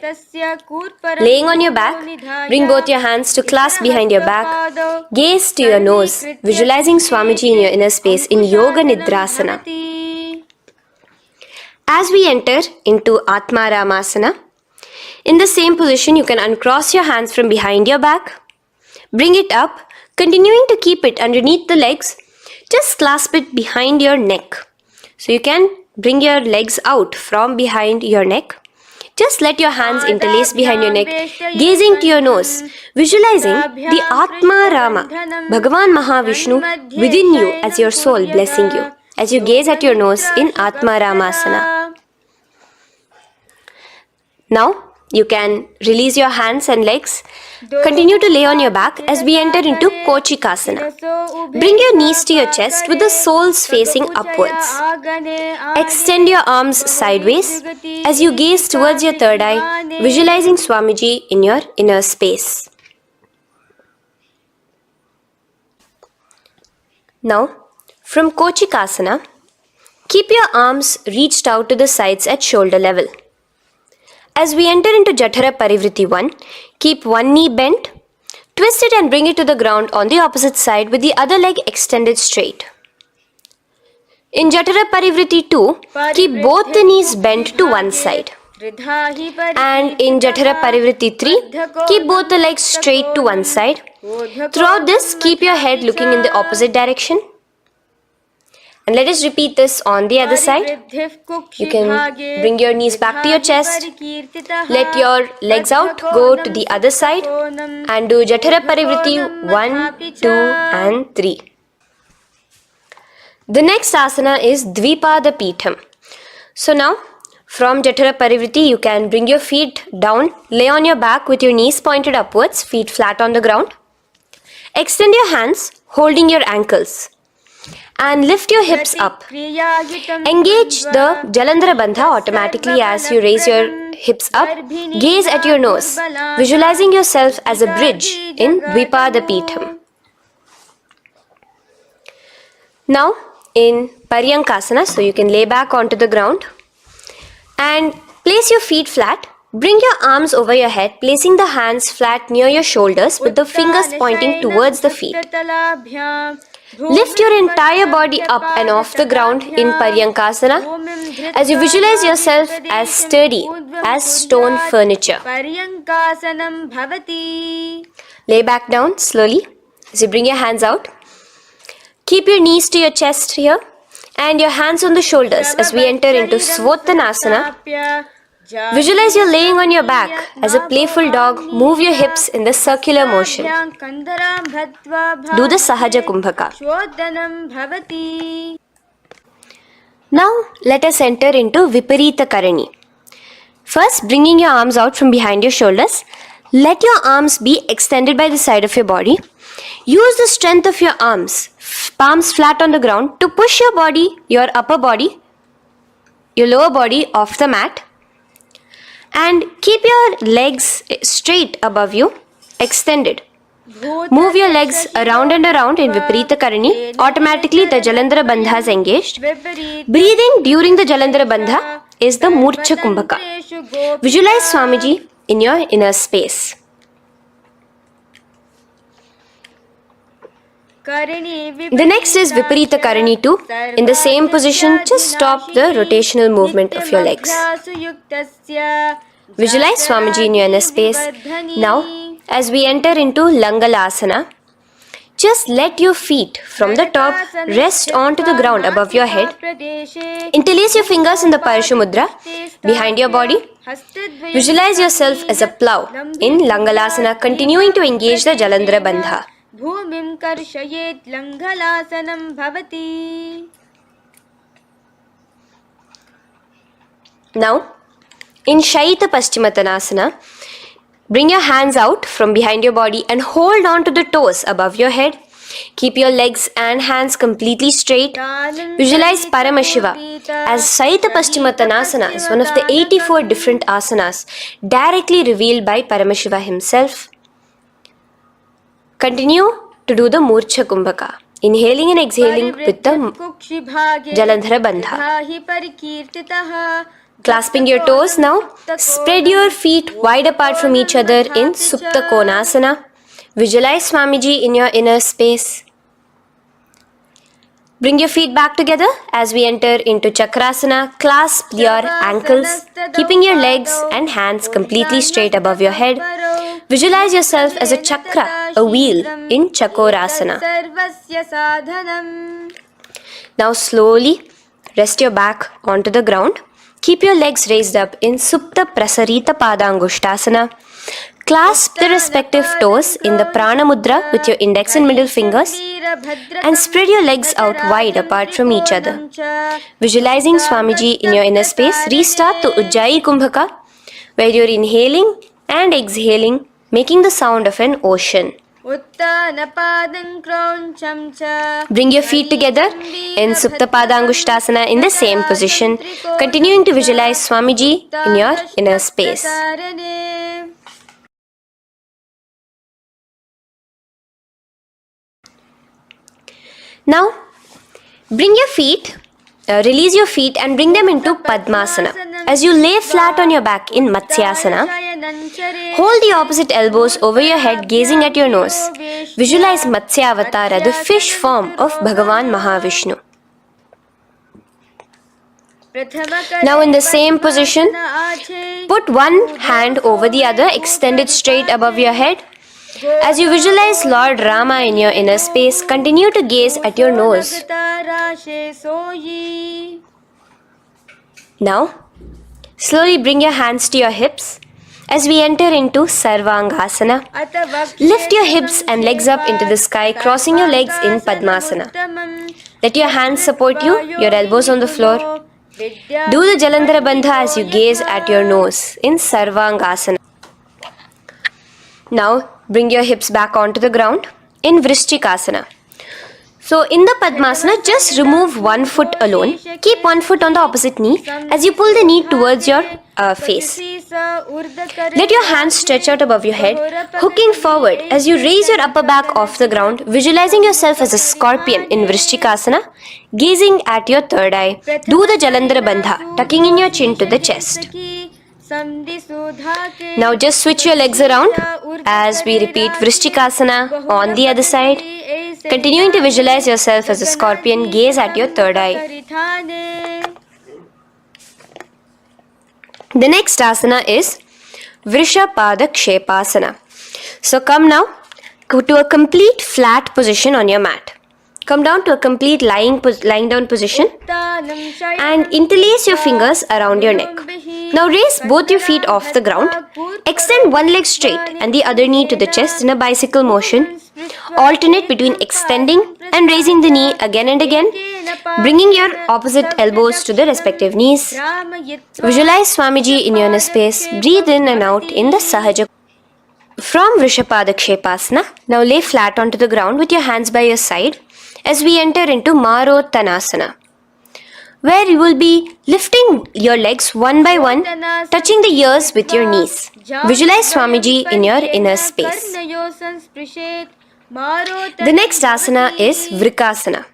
Laying on your back, bring both your hands to clasp behind your back. Gaze to your nose, visualizing Swamiji in your inner space in Yoga Nidrasana. As we enter into Atma Ramasana, in the same position you can uncross your hands from behind your back. Bring it up, continuing to keep it underneath the legs. Just clasp it behind your neck. So you can bring your legs out from behind your neck. Just let your hands interlace behind your neck, gazing to your nose, visualizing the Atma Rama, Bhagavan Mahavishnu within you as your soul blessing you, as you gaze at your nose in Atma Ramasana. Now, you can release your hands and legs. Continue to lay on your back as we enter into Kochikasana. Bring your knees to your chest with the soles facing upwards. Extend your arms sideways as you gaze towards your third eye, visualizing Swamiji in your inner space. Now, from Kochikasana, keep your arms reached out to the sides at shoulder level. As we enter into Jatara Parivritti 1, keep one knee bent, twist it and bring it to the ground on the opposite side with the other leg extended straight. In Jatara Parivritti 2, keep both the knees bent to one side. And in Jatara Parivritti 3, keep both the legs straight to one side. Throughout this, keep your head looking in the opposite direction. And let us repeat this on the other side. You can bring your knees back to your chest. Let your legs out, go to the other side and do Jatara Parivritti 1, 2 and 3. The next asana is Dvipada Pitham. So now, from Jatara Parivritti, you can bring your feet down, lay on your back with your knees pointed upwards, feet flat on the ground. Extend your hands, holding your ankles. And lift your hips up. Engage the Jalandhara Bandha automatically as you raise your hips up, gaze at your nose, visualizing yourself as a bridge in Dvipadapitham. Now in Paryankasana, so you can lay back onto the ground and place your feet flat. Bring your arms over your head, placing the hands flat near your shoulders with the fingers pointing towards the feet. Lift your entire body up and off the ground in Paryankasana as you visualize yourself as sturdy as stone furniture. Lay back down slowly as you bring your hands out. Keep your knees to your chest here and your hands on the shoulders as we enter into Svottanasana. Visualize you're laying on your back as a playful dog. Move your hips in the circular motion. Do the Sahaja Kumbhaka. Now let us enter into Viparita Karani. First, bringing your arms out from behind your shoulders. Let your arms be extended by the side of your body. Use the strength of your arms, palms flat on the ground, to push your body, your upper body, your lower body off the mat. And keep your legs straight above you, extended. Move your legs around and around in Viparita Karani. Automatically the Jalandhara Bandha is engaged. Breathing during the Jalandhara Bandha is the Murcha Kumbhaka. Visualize Swamiji in your inner space. The next is Viparita Karani 2. In the same position, just stop the rotational movement of your legs. Visualize Swamiji in your inner space. Now, as we enter into Langalasana, just let your feet from the top rest onto the ground above your head. Interlace your fingers in the Parashu Mudra behind your body. Visualize yourself as a plow in Langalasana, continuing to engage the Jalandhara Bandha. भूमिं कर्षयेत् लङ्घलासनं भवति. Now, in Shaita Paschimottanasana, bring your hands out from behind your body and hold on to the toes above your head. Keep your legs and hands completely straight. Visualize Paramashiva as Shaita Paschimottanasana is one of the 84 different asanas directly revealed by Paramashiva himself. Continue to do the Murcha Kumbhaka, inhaling and exhaling with the Jalandhara Bandha. Clasping your toes now, spread your feet wide apart from each other in Supta Konasana. Visualize Swamiji in your inner space. Bring your feet back together as we enter into Chakrasana. Clasp your ankles, keeping your legs and hands completely straight above your head. Visualize yourself as a chakra, a wheel in Chakorasana. Now slowly rest your back onto the ground. Keep your legs raised up in Supta Prasarita Padangushtasana. Clasp the respective toes in the Prana Mudra with your index and middle fingers and spread your legs out wide apart from each other. Visualizing Swamiji in your inner space, restart the Ujjayi Kumbhaka where you're inhaling and exhaling, making the sound of an ocean. Bring your feet together in Supta Padangushtasana in the same position, continuing to visualize Swamiji in your inner space. Now, bring your feet, release your feet and bring them into Padmasana. As you lay flat on your back in Matsyasana, hold the opposite elbows over your head, gazing at your nose. Visualize Matsyavatara, the fish form of Bhagavan Mahavishnu. Now in the same position, put one hand over the other, extend it straight above your head. As you visualize Lord Rama in your inner space, continue to gaze at your nose. Now, slowly bring your hands to your hips as we enter into Sarvangasana. Lift your hips and legs up into the sky, crossing your legs in Padmasana. Let your hands support you, your elbows on the floor. Do the Jalandhara Bandha as you gaze at your nose in Sarvangasana. Now, bring your hips back onto the ground in Vrishchikasana. So, in the Padmasana, just remove one foot alone. Keep one foot on the opposite knee as you pull the knee towards your face. Let your hands stretch out above your head, hooking forward as you raise your upper back off the ground, visualizing yourself as a scorpion in Vrishchikasana, gazing at your third eye. Do the Jalandhara Bandha, tucking in your chin to the chest. Now just switch your legs around as we repeat Vrishchikasana on the other side. Continuing to visualize yourself as a scorpion, gaze at your third eye. The next asana is Vrishapada Kshepasana. So come now to a complete flat position on your mat. Come down to a complete lying down position and interlace your fingers around your neck. Now raise both your feet off the ground. Extend one leg straight and the other knee to the chest in a bicycle motion. Alternate between extending and raising the knee again and again, bringing your opposite elbows to the respective knees. Visualize Swamiji in your inner space. Breathe in and out in the Sahaja. From Vrishapada Kshepasana, now lay flat onto the ground with your hands by your side as we enter into Marottanasana, where you will be lifting your legs one by one, touching the ears with your knees. Visualize Swamiji in your inner space. The next asana is Vrikasana.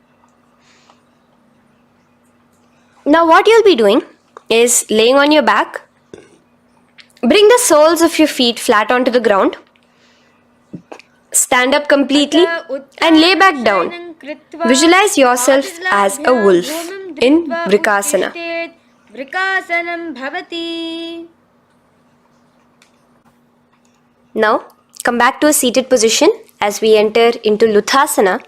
Now what you'll be doing is laying on your back. Bring the soles of your feet flat onto the ground. Stand up completely and lay back down. Visualize yourself as a wolf in Vrikasana. Now come back to a seated position as we enter into Luthasana,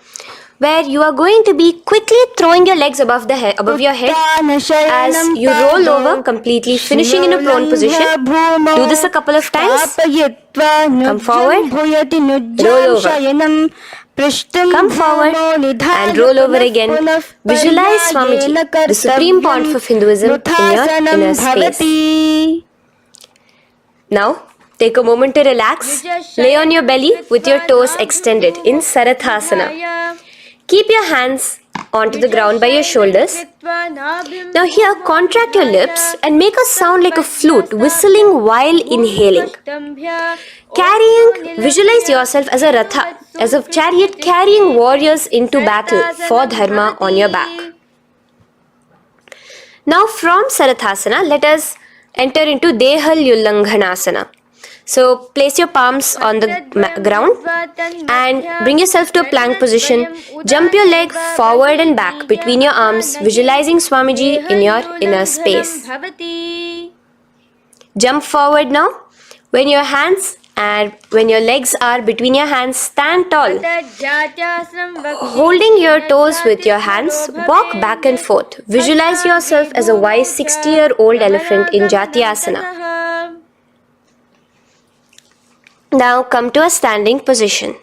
where you are going to be quickly throwing your legs above your head as you roll over completely, finishing in a prone position. Do this a couple of times. Come forward, roll over. Come forward and roll over again. Visualize Swamiji, the Supreme Pontiff of Hinduism, in your inner space. Now, take a moment to relax. Lay on your belly with your toes extended in Sarathasana. Keep your hands onto the ground by your shoulders. Now here, contract your lips and make a sound like a flute, whistling while inhaling. Visualize yourself as a ratha, as a chariot carrying warriors into battle for dharma on your back. Now from Sarathasana, let us enter into Dehalyullanghanasana. So place your palms on the ground and bring yourself to a plank position. Jump your leg forward and back between your arms, visualizing Swamiji in your inner space. Jump forward now. When your legs are between your hands, stand tall. Holding your toes with your hands, walk back and forth. Visualize yourself as a wise 60-year-old elephant in Jatyasana. Now come to a standing position.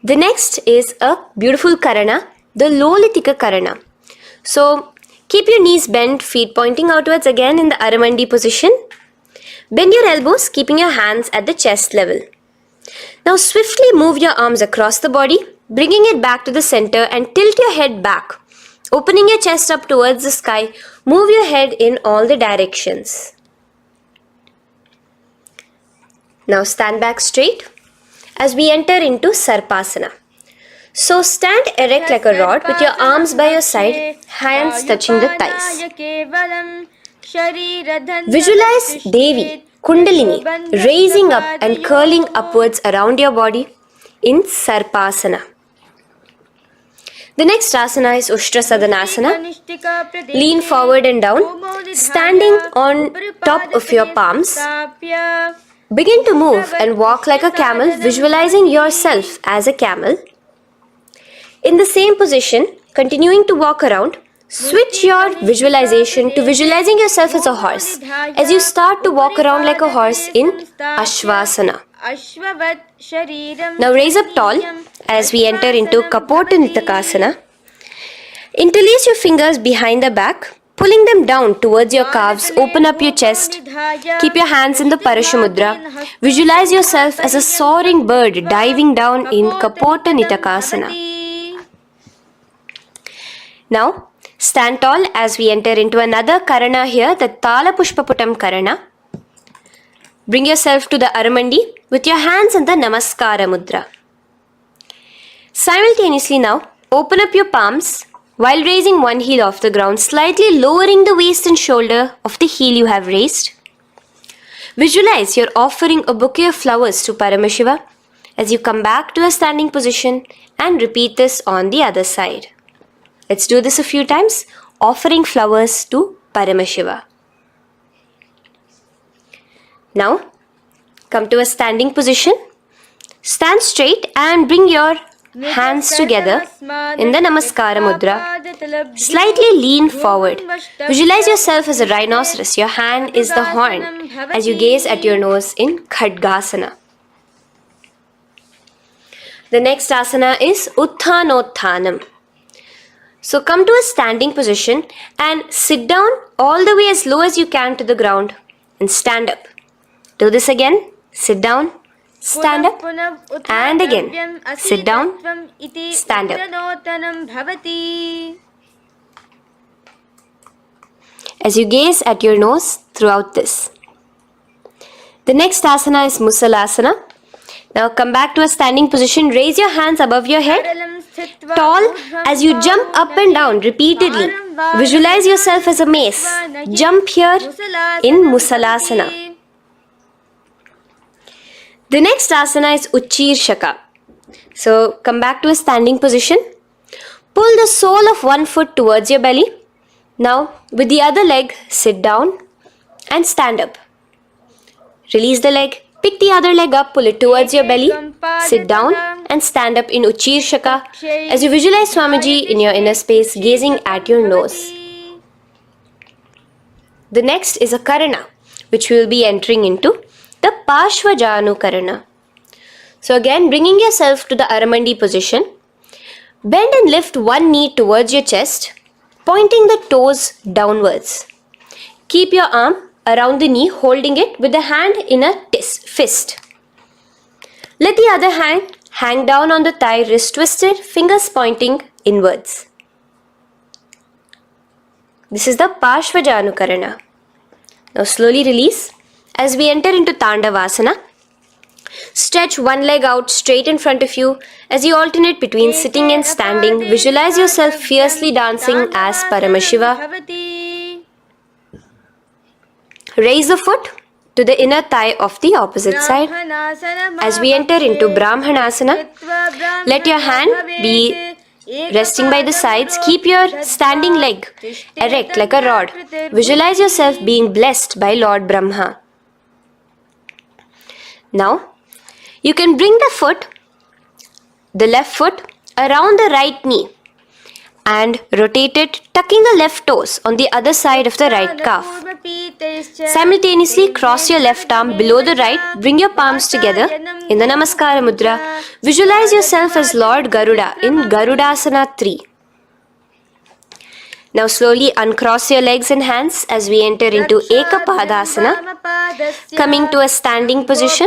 The next is a beautiful Karana, the Lolitika Karana. So keep your knees bent, feet pointing outwards again in the Aramandi position. Bend your elbows, keeping your hands at the chest level. Now swiftly move your arms across the body, bringing it back to the center and tilt your head back. Opening your chest up towards the sky, move your head in all the directions. Now stand back straight as we enter into Sarpasana. So stand erect like a rod with your arms by your side, hands touching the thighs. Visualize Devi, Kundalini, raising up and curling upwards around your body in Sarpasana. The next asana is Ushtra Sadanasana. Lean forward and down, standing on top of your palms. Begin to move and walk like a camel, visualizing yourself as a camel. In the same position, continuing to walk around, switch your visualization to visualizing yourself as a horse as you start to walk around like a horse in Ashvasana. Now raise up tall as we enter into Kapota Nitakasana. Interlace your fingers behind the back, pulling them down towards your calves. Open up your chest. Keep your hands in the Parashamudra. Visualize yourself as a soaring bird diving down in Kapota Nitakasana. Now, Stand tall as we enter into another karana here, the Tala Pushpaputam karana. Bring yourself to the Aramandi with your hands in the Namaskara mudra. Simultaneously now, open up your palms while raising one heel off the ground, slightly lowering the waist and shoulder of the heel you have raised. Visualize you're offering a bouquet of flowers to Paramashiva as you come back to a standing position, and repeat this on the other side. Let's do this a few times, offering flowers to Paramashiva. Now, come to a standing position. Stand straight and bring your hands together in the Namaskara mudra. Slightly lean forward. Visualize yourself as a rhinoceros. Your hand is the horn as you gaze at your nose in Khadgasana. The next asana is Utthanotthanam. So come to a standing position and sit down all the way as low as you can to the ground and stand up. Do this again. Sit down, stand up, and again. Sit down, stand up. As you gaze at your nose throughout this. The next asana is Musalasana. Now come back to a standing position. Raise your hands above your head, tall as you jump up and down repeatedly. Visualize yourself as a mace. Jump here in Musalasana. The next asana is Uchirshaka. So come back to a standing position. Pull the sole of one foot towards your belly. Now with the other leg, sit down and stand up. Release the leg. Pick the other leg up, pull it towards your belly, sit down and stand up in Uchirshaka as you visualize Swamiji in your inner space gazing at your nose. The next is a Karana, which we will be entering into, the Parshvajanu Karana. So again, bringing yourself to the Aramandi position, bend and lift one knee towards your chest, pointing the toes downwards. Keep your arm around the knee, holding it with the hand in a fist. Let the other hand hang down on the thigh, wrist twisted, fingers pointing inwards. This is the Parshvajanu Karana. Now slowly release as we enter into Tandavasana. Stretch one leg out straight in front of you as you alternate between sitting and standing. Visualize yourself fiercely dancing as Paramashiva. Raise the foot to the inner thigh of the opposite side. As we enter into Brahmanasana, let your hand be resting by the sides. Keep your standing leg erect like a rod. Visualize yourself being blessed by Lord Brahma. Now, you can bring the left foot around the right knee and rotate it, tucking the left toes on the other side of the right calf. Simultaneously cross your left arm below the right, bring your palms together in the Namaskara Mudra. Visualize yourself as Lord Garuda in Garudasana 3. Now slowly uncross your legs and hands as we enter into Ekapadasana, coming to a standing position.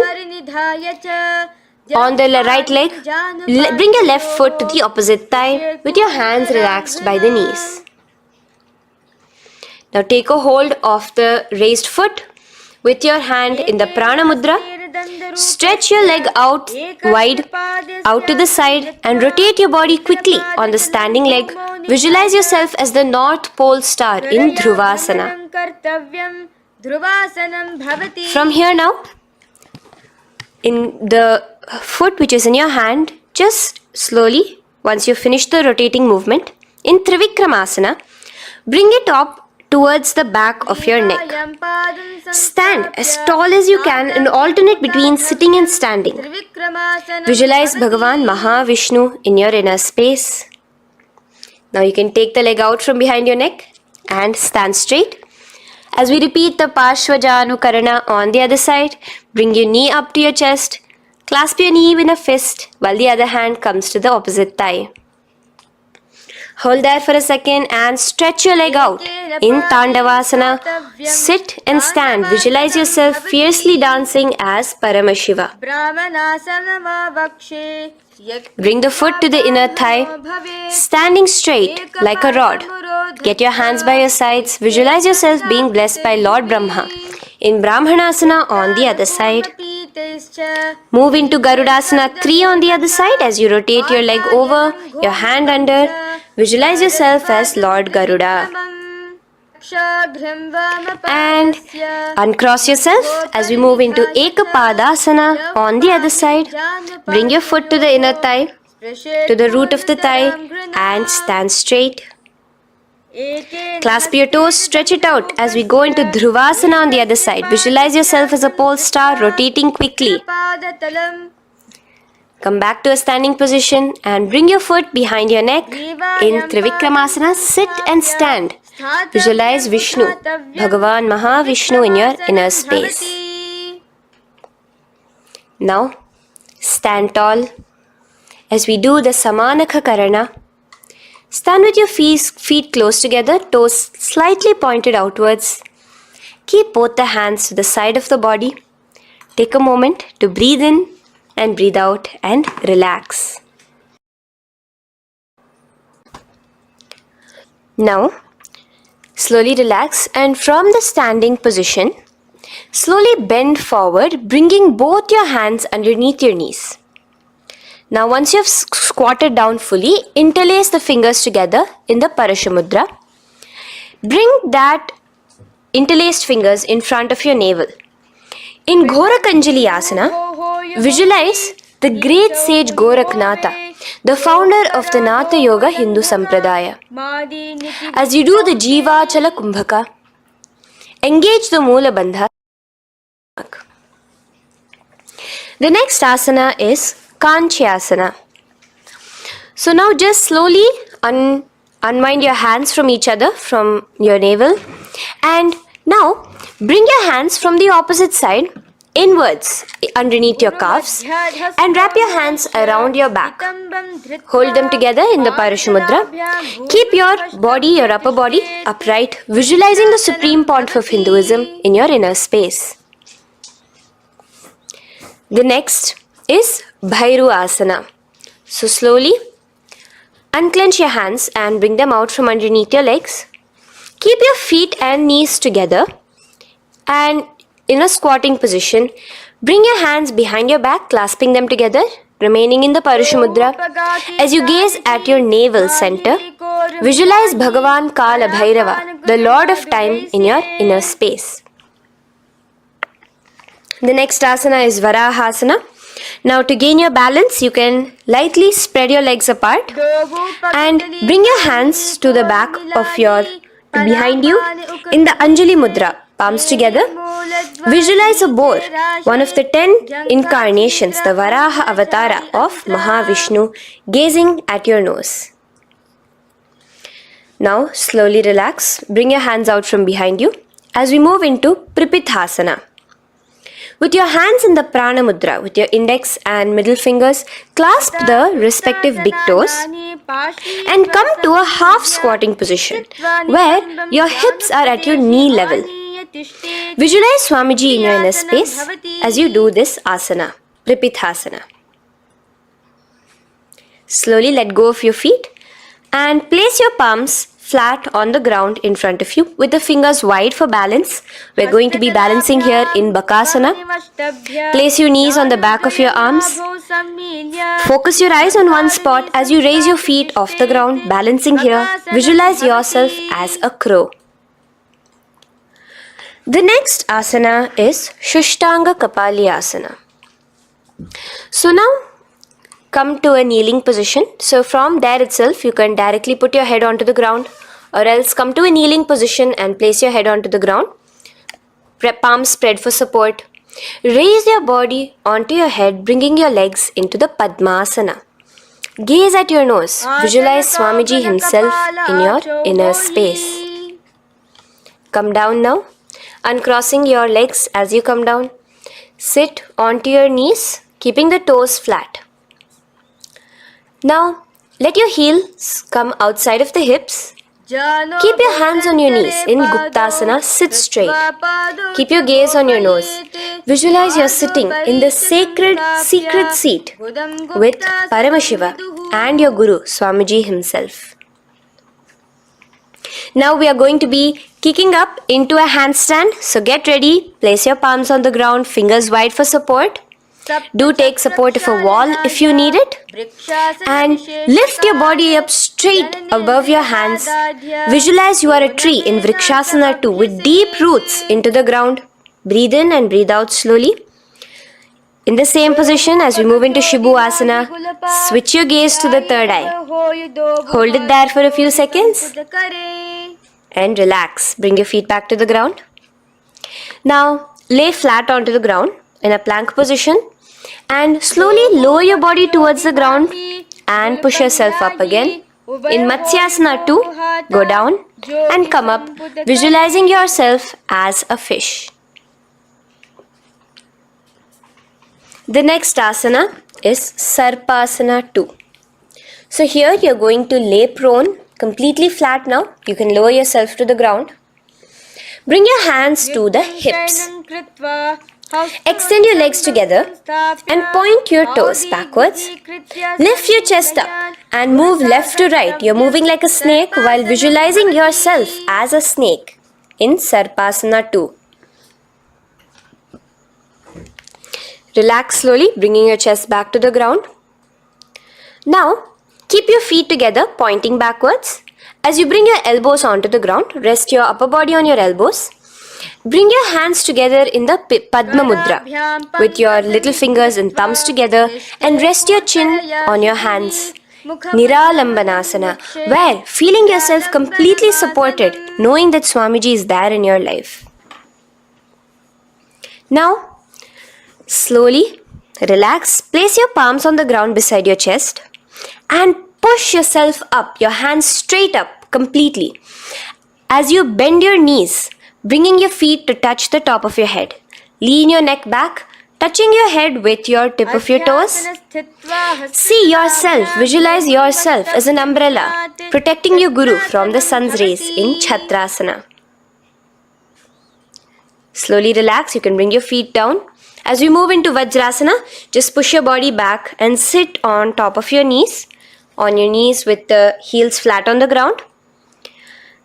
On the right leg, bring your left foot to the opposite thigh with your hands relaxed by the knees. Now take a hold of the raised foot with your hand in the Prana Mudra. Stretch your leg out wide, out to the side and rotate your body quickly on the standing leg. Visualize yourself as the North Pole star in Dhruvasana. From here now, in the foot which is in your hand, just slowly, once you finish the rotating movement, in Trivikramasana, bring it up towards the back of your neck. Stand as tall as you can and alternate between sitting and standing. Visualize Bhagavan Mahavishnu in your inner space. Now you can take the leg out from behind your neck and stand straight. As we repeat the Parshvajanu Karana on the other side, bring your knee up to your chest, clasp your knee in a fist while the other hand comes to the opposite thigh. Hold there for a second and stretch your leg out. In Tandavasana, sit and stand. Visualize yourself fiercely dancing as Paramashiva. Bring the foot to the inner thigh, standing straight like a rod. Get your hands by your sides. Visualize yourself being blessed by Lord Brahma. In Brahmanasana on the other side. Move into Garudasana 3 on the other side as you rotate your leg over, your hand under. Visualize yourself as Lord Garuda. And uncross yourself as we move into Ekapadasana on the other side. Bring your foot to the inner thigh, to the root of the thigh, and stand straight. Clasp your toes, stretch it out as we go into Dhruvasana on the other side. Visualize yourself as a pole star rotating quickly. Come back to a standing position and bring your foot behind your neck. In Trivikramasana, sit and stand. Visualize Vishnu, Bhagavan Mahavishnu in your inner space. Now, stand tall as we do the Samanakha Karana. Stand with your feet close together, toes slightly pointed outwards. Keep both the hands to the side of the body. Take a moment to breathe in and breathe out and relax. Now, slowly relax and from the standing position, slowly bend forward, bringing both your hands underneath your knees. Now once you have squatted down fully, interlace the fingers together in the Parashamudra. Bring that interlaced fingers in front of your navel. In Ghorakanjali Asana, visualize the great sage Goraknatha, the founder of the Natha Yoga Hindu Sampradaya. As you do the Jiva Chala Kumbhaka, engage the Moola Bandha. The next asana is Kanchyasana. So now just slowly unwind your hands from each other, from your navel, and now bring your hands from the opposite side inwards underneath your calves and wrap your hands around your back. Hold them together in the Parashamudra. Keep your body, your upper body upright, visualizing the Supreme Pontiff of Hinduism in your inner space. The next is Bhairu Asana. So slowly unclench your hands and bring them out from underneath your legs. Keep your feet and knees together and in a squatting position, bring your hands behind your back, clasping them together, remaining in the Parashamudra. As you gaze at your navel center, visualize Bhagavan Kala Bhairava, the Lord of Time, in your inner space. The next asana is Varahasana. Now to gain your balance, you can lightly spread your legs apart and bring your hands to the back of behind you in the Anjali Mudra, palms together. Visualize a boar, one of the 10 incarnations, the Varaha Avatara of Mahavishnu, gazing at your nose. Now slowly relax, bring your hands out from behind you as we move into Pripithasana. With your hands in the Prana Mudra, with your index and middle fingers, clasp the respective big toes and come to a half squatting position where your hips are at your knee level. Visualize Swamiji in your inner space as you do this asana, Pripithasana. Slowly let go of your feet and place your palms flat on the ground in front of you with the fingers wide for balance. We're going to be balancing here in Bakasana. Place your knees on the back of your arms. Focus your eyes on one spot as you raise your feet off the ground, balancing here. Visualize yourself as a crow. The next asana is Shushtanga Kapali Asana. So now come to a kneeling position. So from there itself, you can directly put your head onto the ground, or else come to a kneeling position and place your head onto the ground. Palms spread for support. Raise your body onto your head, bringing your legs into the Padmasana. Gaze at your nose. Visualize Swamiji himself in your inner space. Come down now, uncrossing your legs as you come down. Sit onto your knees, keeping the toes flat. Now, Let your heels come outside of the hips. Keep your hands on your knees. In Guptasana, sit straight. Keep your gaze on your nose. Visualize you're sitting in the sacred secret seat with Paramashiva and your Guru, Swamiji himself. Now we are going to be kicking up into a handstand. So get ready. Place your palms on the ground, fingers wide for support. Do take support of a wall if you need it. And lift your body up straight above your hands. Visualize you are a tree in Vrikshasana 2 with deep roots into the ground. Breathe in and breathe out slowly. In the same position as we move into Shibhu-asana, switch your gaze to the third eye. Hold it there for a few seconds and relax. Bring your feet back to the ground. Now lay flat onto the ground in a plank position and slowly lower your body towards the ground and push yourself up again. In Matsyasana 2, go down and come up, visualizing yourself as a fish. The next asana is Sarpasana 2. So here you're going to lay prone, completely flat now. You can lower yourself to the ground. Bring your hands to the hips. Extend your legs together and point your toes backwards. Lift your chest up and move left to right. You're moving like a snake while visualizing yourself as a snake in Sarpasana 2. Relax slowly, bringing your chest back to the ground. Now, keep your feet together, pointing backwards. As you bring your elbows onto the ground, rest your upper body on your elbows. Bring your hands together in the Padma Mudra with your little fingers and thumbs together and rest your chin on your hands. Niralambanasana, where feeling yourself completely supported, knowing that Swamiji is there in your life. Now, slowly relax, place your palms on the ground beside your chest and push yourself up, your hands straight up completely. As you bend your knees, bringing your feet to touch the top of your head. Lean your neck back, touching your head with your tip of your toes. See yourself, visualize yourself as an umbrella, protecting your Guru from the sun's rays in Chhatrasana. Slowly relax, you can bring your feet down. As we move into Vajrasana, just push your body back and sit on top of your knees. On your knees with the heels flat on the ground.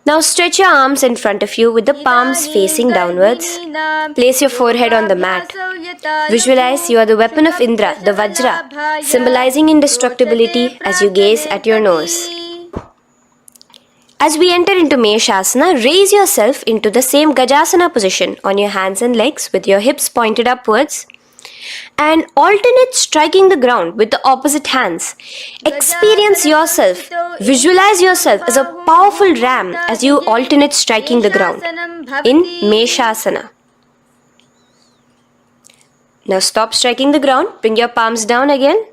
Now stretch your arms in front of you with the palms facing downwards. Place your forehead on the mat. Visualize you are the weapon of Indra, the Vajra, symbolizing indestructibility as you gaze at your nose. As we enter into Meshasana, raise yourself into the same Gajasana position on your hands and legs with your hips pointed upwards. And alternate striking the ground with the opposite hands. Experience yourself, visualize yourself as a powerful ram as you alternate striking the ground in Meshasana. Now stop striking the ground, bring your palms down again.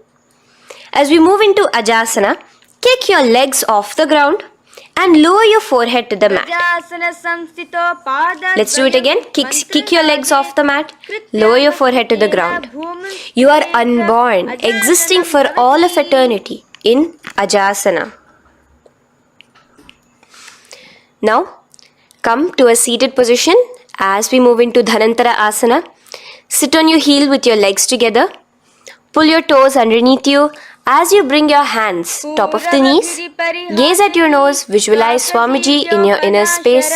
As we move into Ajasana, kick your legs off the ground and lower your forehead to the mat. Let's do it again. Kick your legs off the mat. Lower your forehead to the ground. You are unborn, existing for all of eternity in Ajasana. Now, come to a seated position as we move into Dhanantara Asana. Sit on your heel with your legs together. Pull your toes underneath you. As you bring your hands top of the knees, gaze at your nose, visualize Swamiji in your inner space.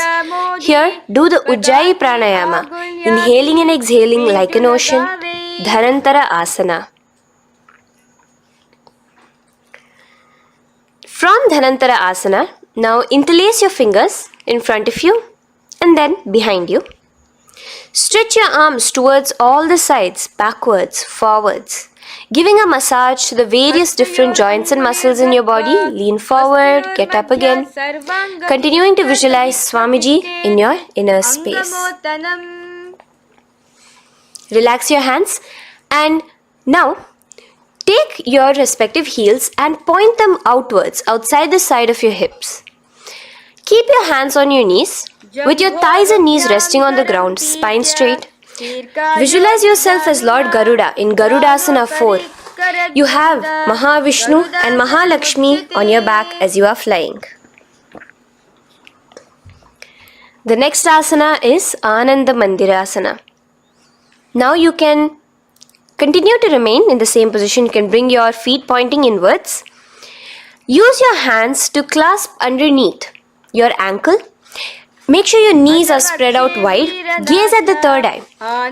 Here, do the Ujjayi Pranayama, inhaling and exhaling like an ocean, Dhanantara Asana. From Dhanantara Asana, now interlace your fingers in front of you and then behind you. Stretch your arms towards all the sides, backwards, forwards. Giving a massage to the various different joints and muscles in your body. Lean forward, get up again. Continuing to visualize Swamiji in your inner space. Relax your hands and now take your respective heels and point them outwards, outside the side of your hips. Keep your hands on your knees with your thighs and knees resting on the ground, spine straight. Visualize yourself as Lord Garuda in Garudasana 4, you have Mahavishnu and Mahalakshmi on your back as you are flying. The next asana is Ananda Mandirasana. Now you can continue to remain in the same position. You can bring your feet pointing inwards. Use your hands to clasp underneath your ankle. Make sure your knees are spread out wide. Gaze at the third eye.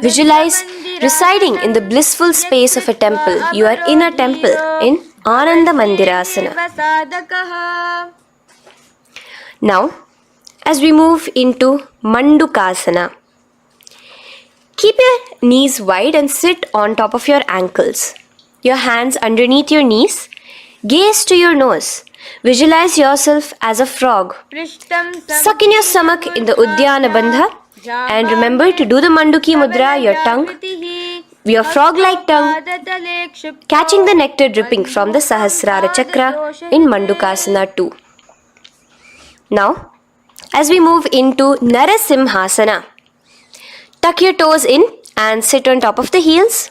Visualize residing in the blissful space of a temple. You are in a temple in Ananda Mandirasana. Now, as we move into Mandukasana, keep your knees wide and sit on top of your ankles. Your hands underneath your knees. Gaze to your nose. Visualize yourself as a frog. Suck in your stomach in the Udyana Bandha. And remember to do the Manduki Mudra, your tongue, your frog-like tongue, catching the nectar dripping from the Sahasrara Chakra in Mandukasana 2. Now, as we move into Narasimhasana, tuck your toes in and sit on top of the heels.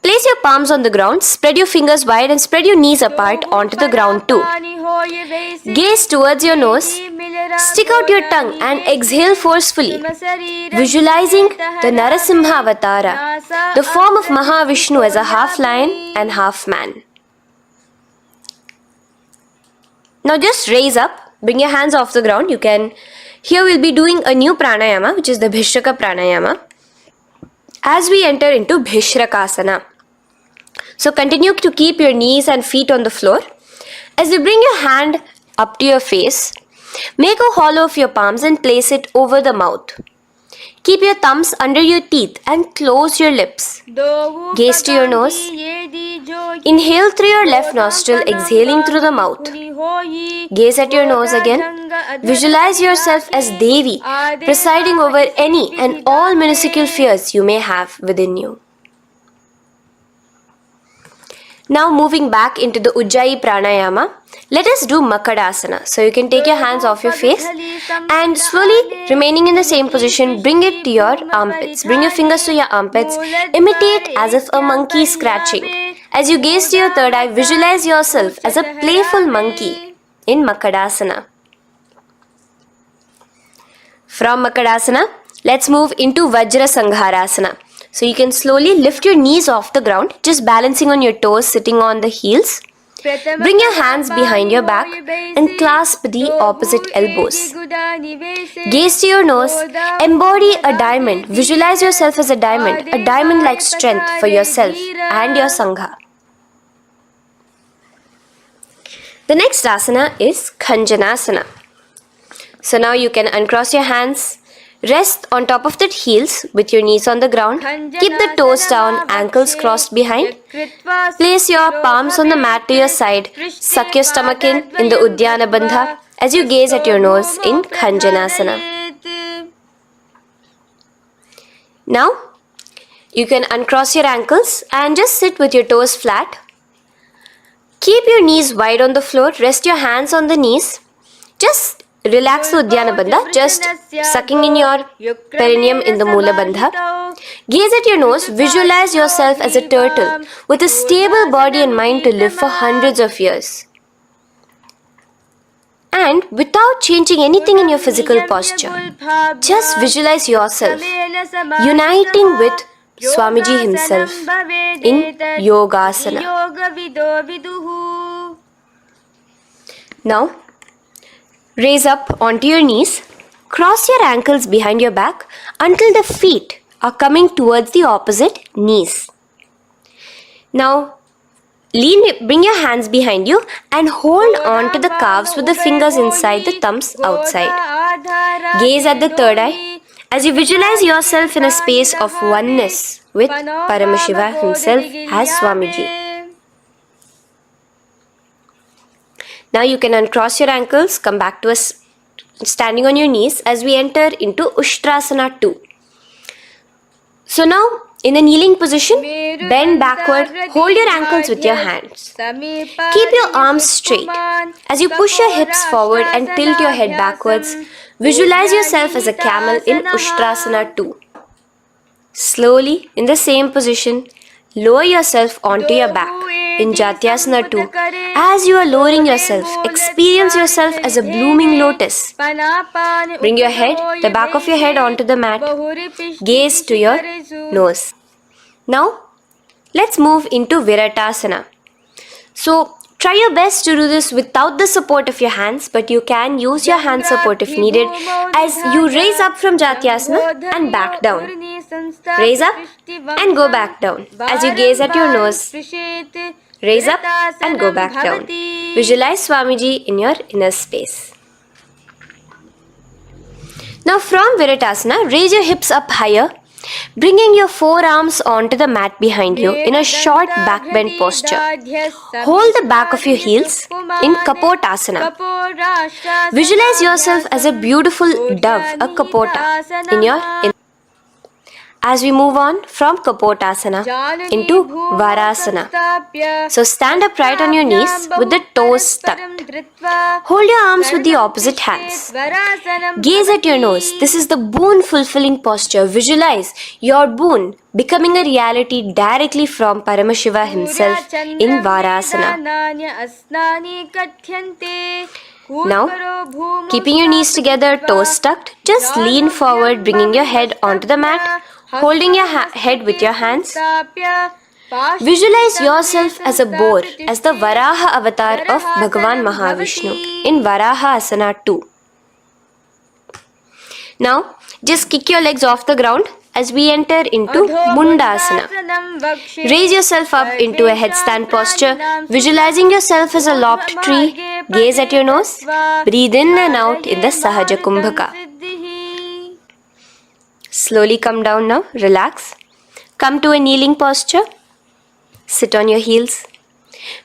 Place your palms on the ground, spread your fingers wide and spread your knees apart onto the ground too. Gaze towards your nose, stick out your tongue and exhale forcefully, visualizing the Narasimha Avatara, the form of Mahavishnu as a half lion and half man. Now just raise up, bring your hands off the ground. Here we'll be doing a new pranayama, which is the Bhishraka pranayama, as we enter into Bhishrakasana. So continue to keep your knees and feet on the floor. As you bring your hand up to your face, make a hollow of your palms and place it over the mouth. Keep your thumbs under your teeth and close your lips. Gaze to your nose. Inhale through your left nostril, exhaling through the mouth. Gaze at your nose again. Visualize yourself as Devi, presiding over any and all minuscule fears you may have within you. Now moving back into the Ujjayi Pranayama, let us do Makadasana. So you can take your hands off your face and slowly remaining in the same position, bring it to your armpits. Bring your fingers to your armpits. Imitate as if a monkey is scratching. As you gaze to your third eye, visualize yourself as a playful monkey in Makadasana. From Makadasana, let's move into Vajra Sangharasana. So you can slowly lift your knees off the ground, just balancing on your toes, sitting on the heels. Bring your hands behind your back and clasp the opposite elbows. Gaze to your nose, embody a diamond. Visualize yourself as a diamond-like strength for yourself and your Sangha. The next asana is Khanjanasana. So now you can uncross your hands, rest on top of the heels with your knees on the ground. Keep the toes down, ankles crossed behind. Place your palms on the mat to your side. Suck your stomach in the Udyana Bandha as you gaze at your nose in Khanjanasana. Now, you can uncross your ankles and just sit with your toes flat. Keep your knees wide on the floor. Rest your hands on the knees. Just relax the Udyana Bandha, just sucking in your perineum in the Mula Bandha. Gaze at your nose, visualize yourself as a turtle with a stable body and mind to live for hundreds of years. And without changing anything in your physical posture, just visualize yourself uniting with Swamiji himself in Yogasana. Now, raise up onto your knees, cross your ankles behind your back until the feet are coming towards the opposite knees. Now, bring your hands behind you and hold on to the calves with the fingers inside, the thumbs outside. Gaze at the third eye as you visualize yourself in a space of oneness with Paramashiva himself as Swamiji. Now you can uncross your ankles, come back to us standing on your knees as we enter into Ushtrasana 2. So now, in a kneeling position, bend backward, hold your ankles with your hands. Keep your arms straight. As you push your hips forward and tilt your head backwards, visualize yourself as a camel in Ushtrasana 2. Slowly, in the same position, Lower yourself onto your back in Jatyasana 2. As you are lowering yourself, experience yourself as a blooming lotus. Bring your head, the back of your head onto the mat. Gaze to your nose. Now, let's move into Viratasana. So, try your best to do this without the support of your hands, but you can use your hand support if needed as you raise up from Jatyasana and back down. Raise up and go back down as you gaze at your nose. Raise up and go back down. Visualize Swamiji in your inner space. Now from Viratasana, raise your hips up higher, bringing your forearms onto the mat behind you in a short back bend posture. Hold the back of your heels in Kapotasana. Visualize yourself as a beautiful dove, a Kapota, in your as we move on from Kapotasana into Varasana. So stand upright on your knees with the toes tucked. Hold your arms with the opposite hands. Gaze at your nose. This is the boon fulfilling posture. Visualize your boon becoming a reality directly from Paramashiva himself in Varasana. Now, keeping your knees together, toes tucked, just lean forward, bringing your head onto the mat, holding your head with your hands. Visualize yourself as a boar, as the Varaha avatar of Bhagavan Mahavishnu in Varaha Asana 2. Now, just kick your legs off the ground as we enter into Mundasana. Raise yourself up into a headstand posture, visualizing yourself as a lopped tree. Gaze at your nose. Breathe in and out in the Sahaja Kumbhaka. Slowly come down now. Relax. Come to a kneeling posture. Sit on your heels.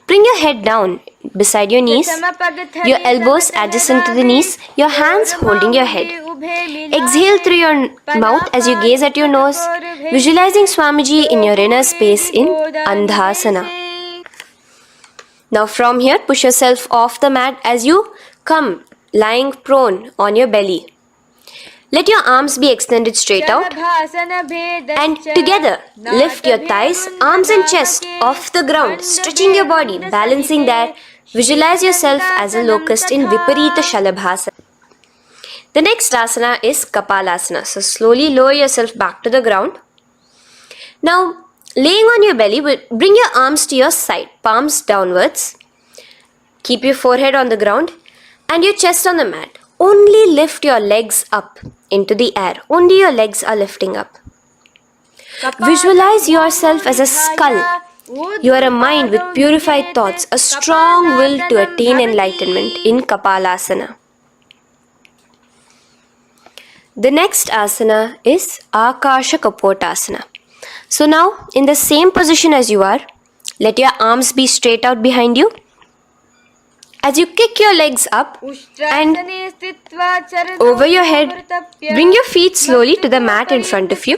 Bring your head down beside your knees, your elbows adjacent to the knees, your hands holding your head. Exhale through your mouth as you gaze at your nose, visualizing Swamiji in your inner space in Andhasana. Now from here, push yourself off the mat as you come lying prone on your belly. Let your arms be extended straight out and together lift your thighs, arms and chest off the ground, stretching your body, balancing there. Visualize yourself as a locust in Viparita Shalabhasana. The next asana is Kapalasana. So slowly lower yourself back to the ground. Now laying on your belly, bring your arms to your side, palms downwards. Keep your forehead on the ground and your chest on the mat. Only lift your legs up into the air. Only your legs are lifting up. Visualize yourself as a skull. You are a mind with purified thoughts, a strong will to attain enlightenment in Kapalasana. The next asana is Akasha Kapotasana. So now, in the same position as you are, let your arms be straight out behind you. As you kick your legs up and over your head, bring your feet slowly to the mat in front of you.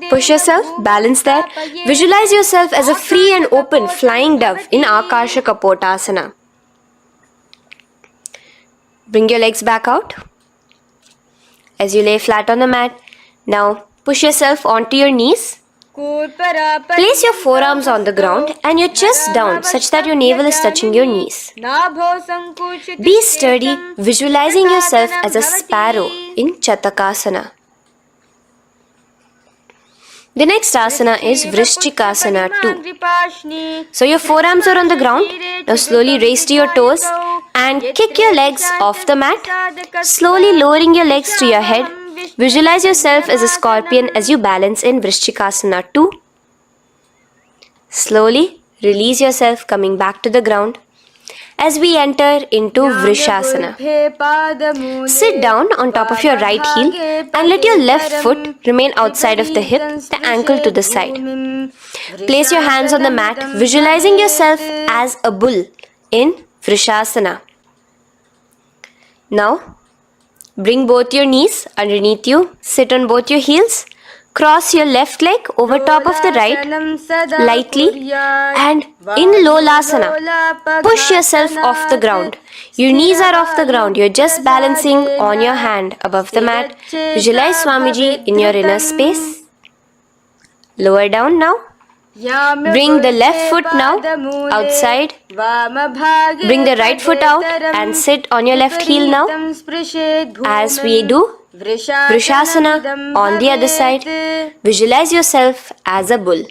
Push yourself, balance there. Visualize yourself as a free and open flying dove in Akasha Kapotasana. Bring your legs back out as you lay flat on the mat. Now push yourself onto your knees. Place your forearms on the ground and your chest down such that your navel is touching your knees. Be sturdy, visualizing yourself as a sparrow in Chatakasana. The next asana is Vrishchikasana 2. So your forearms are on the ground. Now slowly raise to your toes and kick your legs off the mat. Slowly lowering your legs to your head. Visualize yourself as a scorpion as you balance in Vrishchikasana 2. Slowly release yourself, coming back to the ground as we enter into Vrishasana. Sit down on top of your right heel and let your left foot remain outside of the hip, the ankle to the side. Place your hands on the mat, visualizing yourself as a bull in Vrishasana. Now, bring both your knees underneath you, sit on both your heels, cross your left leg over top of the right lightly and in Lolasana, push yourself off the ground. Your knees are off the ground, you're just balancing on your hand above the mat. Visualize Swamiji in your inner space. Lower down now. Bring the left foot now outside. Bring the right foot out and sit on your left heel now. As we do Vrishasana on the other side, visualize yourself as a bull.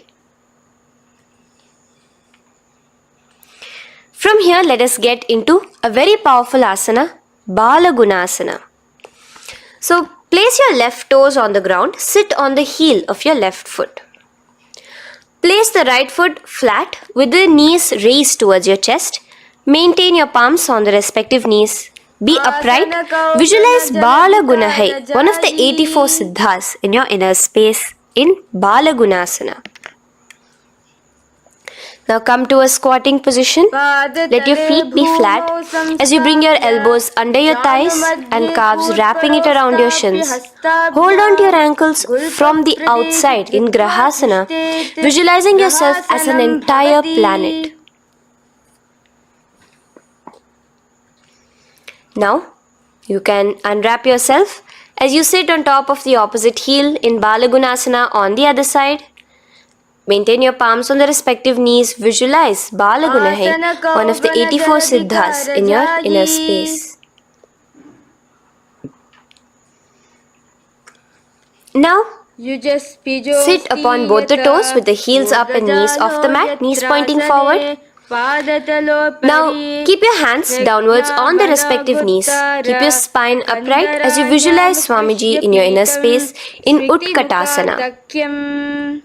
From here, let us get into a very powerful asana, Balagunasana. So, place your left toes on the ground, sit on the heel of your left foot. Place the right foot flat with the knees raised towards your chest. Maintain your palms on the respective knees. Be upright. Visualize Balagunahai, one of the 84 siddhas in your inner space in Balagunasana. Now come to a squatting position. Let your feet be flat as you bring your elbows under your thighs and calves, wrapping it around your shins. Hold on to your ankles from the outside in Grahasana, visualizing yourself as an entire planet. Now you can unwrap yourself as you sit on top of the opposite heel in Balagunasana on the other side. Maintain your palms on the respective knees. Visualize Balagunahai, one of the 84 siddhas in your inner space. Now, sit upon both the toes with the heels up and knees off the mat, knees pointing forward. Now, keep your hands downwards on the respective knees. Keep your spine upright as you visualize Swamiji in your inner space in Utkatasana.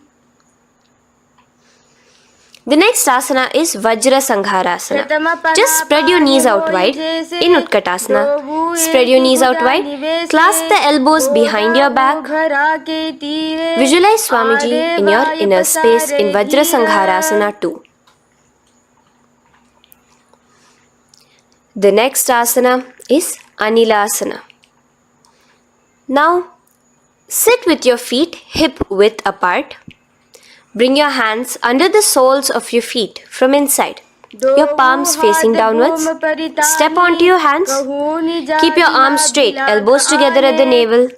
The next asana is Vajra Sangharasana. Just spread your knees out wide in Utkatasana. Spread your knees out wide. Clasp the elbows behind your back. Visualize Swamiji in your inner space in Vajra Sangharasana too. The next asana is Anilasana. Now, sit with your feet hip width apart. Bring your hands under the soles of your feet from inside. Your palms facing downwards. Step onto your hands. Keep your arms straight, elbows together at the navel.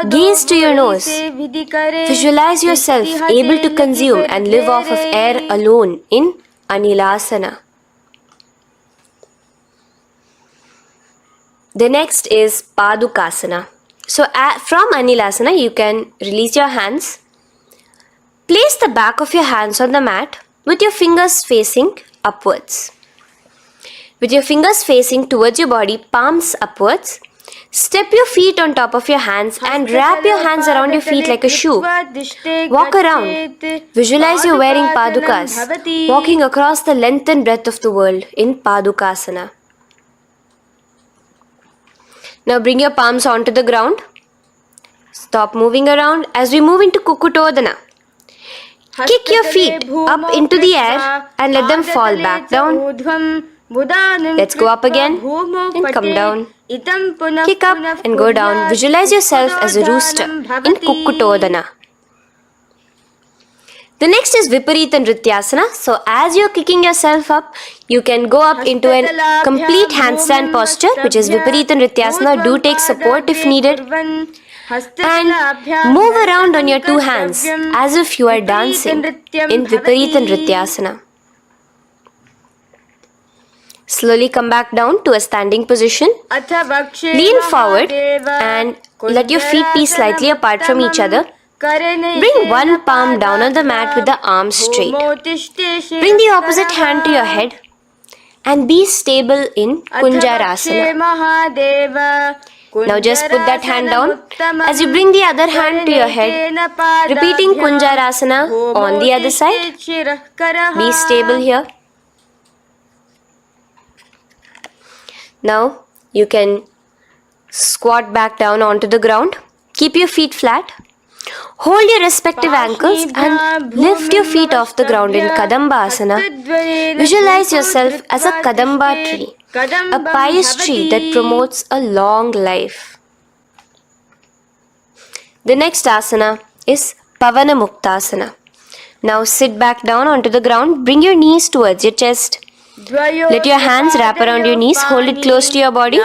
Gaze to your nose. Visualize yourself able to consume and live off of air alone in Anilasana. The next is Padukasana. So from Anilasana, you can release your hands. Place the back of your hands on the mat with your fingers facing upwards. With your fingers facing towards your body, palms upwards. Step your feet on top of your hands and wrap your hands around your feet like a shoe. Walk around. Visualize you're wearing padukas, walking across the length and breadth of the world in Padukasana. Now bring your palms onto the ground. Stop moving around as we move into Kukutodana. Kick your feet up into the air and let them fall back down. Let's go up again and come down. Kick up and go down. Visualize yourself as a rooster in Kukutodana. The next is Viparita Nrityasana. So as you're kicking yourself up, you can go up into a complete handstand posture, which is Viparita Nrityasana. Do take support if needed. And move around on your two hands as if you are dancing in Viparita Nrityasana. Slowly come back down to a standing position. Lean forward and let your feet be slightly apart from each other. Bring one palm down on the mat with the arms straight. Bring the opposite hand to your head and be stable in Kunjarasana. Now just put that hand down as you bring the other hand to your head, repeating Kunjarasana on the other side. Be stable here. Now you can squat back down onto the ground. Keep your feet flat. Hold your respective ankles and lift your feet off the ground in Kadamba Asana. Visualize yourself as a Kadamba tree, a pious tree that promotes a long life. The next asana is Pavana Muktasana. Now sit back down onto the ground, bring your knees towards your chest. Let your hands wrap around your knees, hold it close to your body.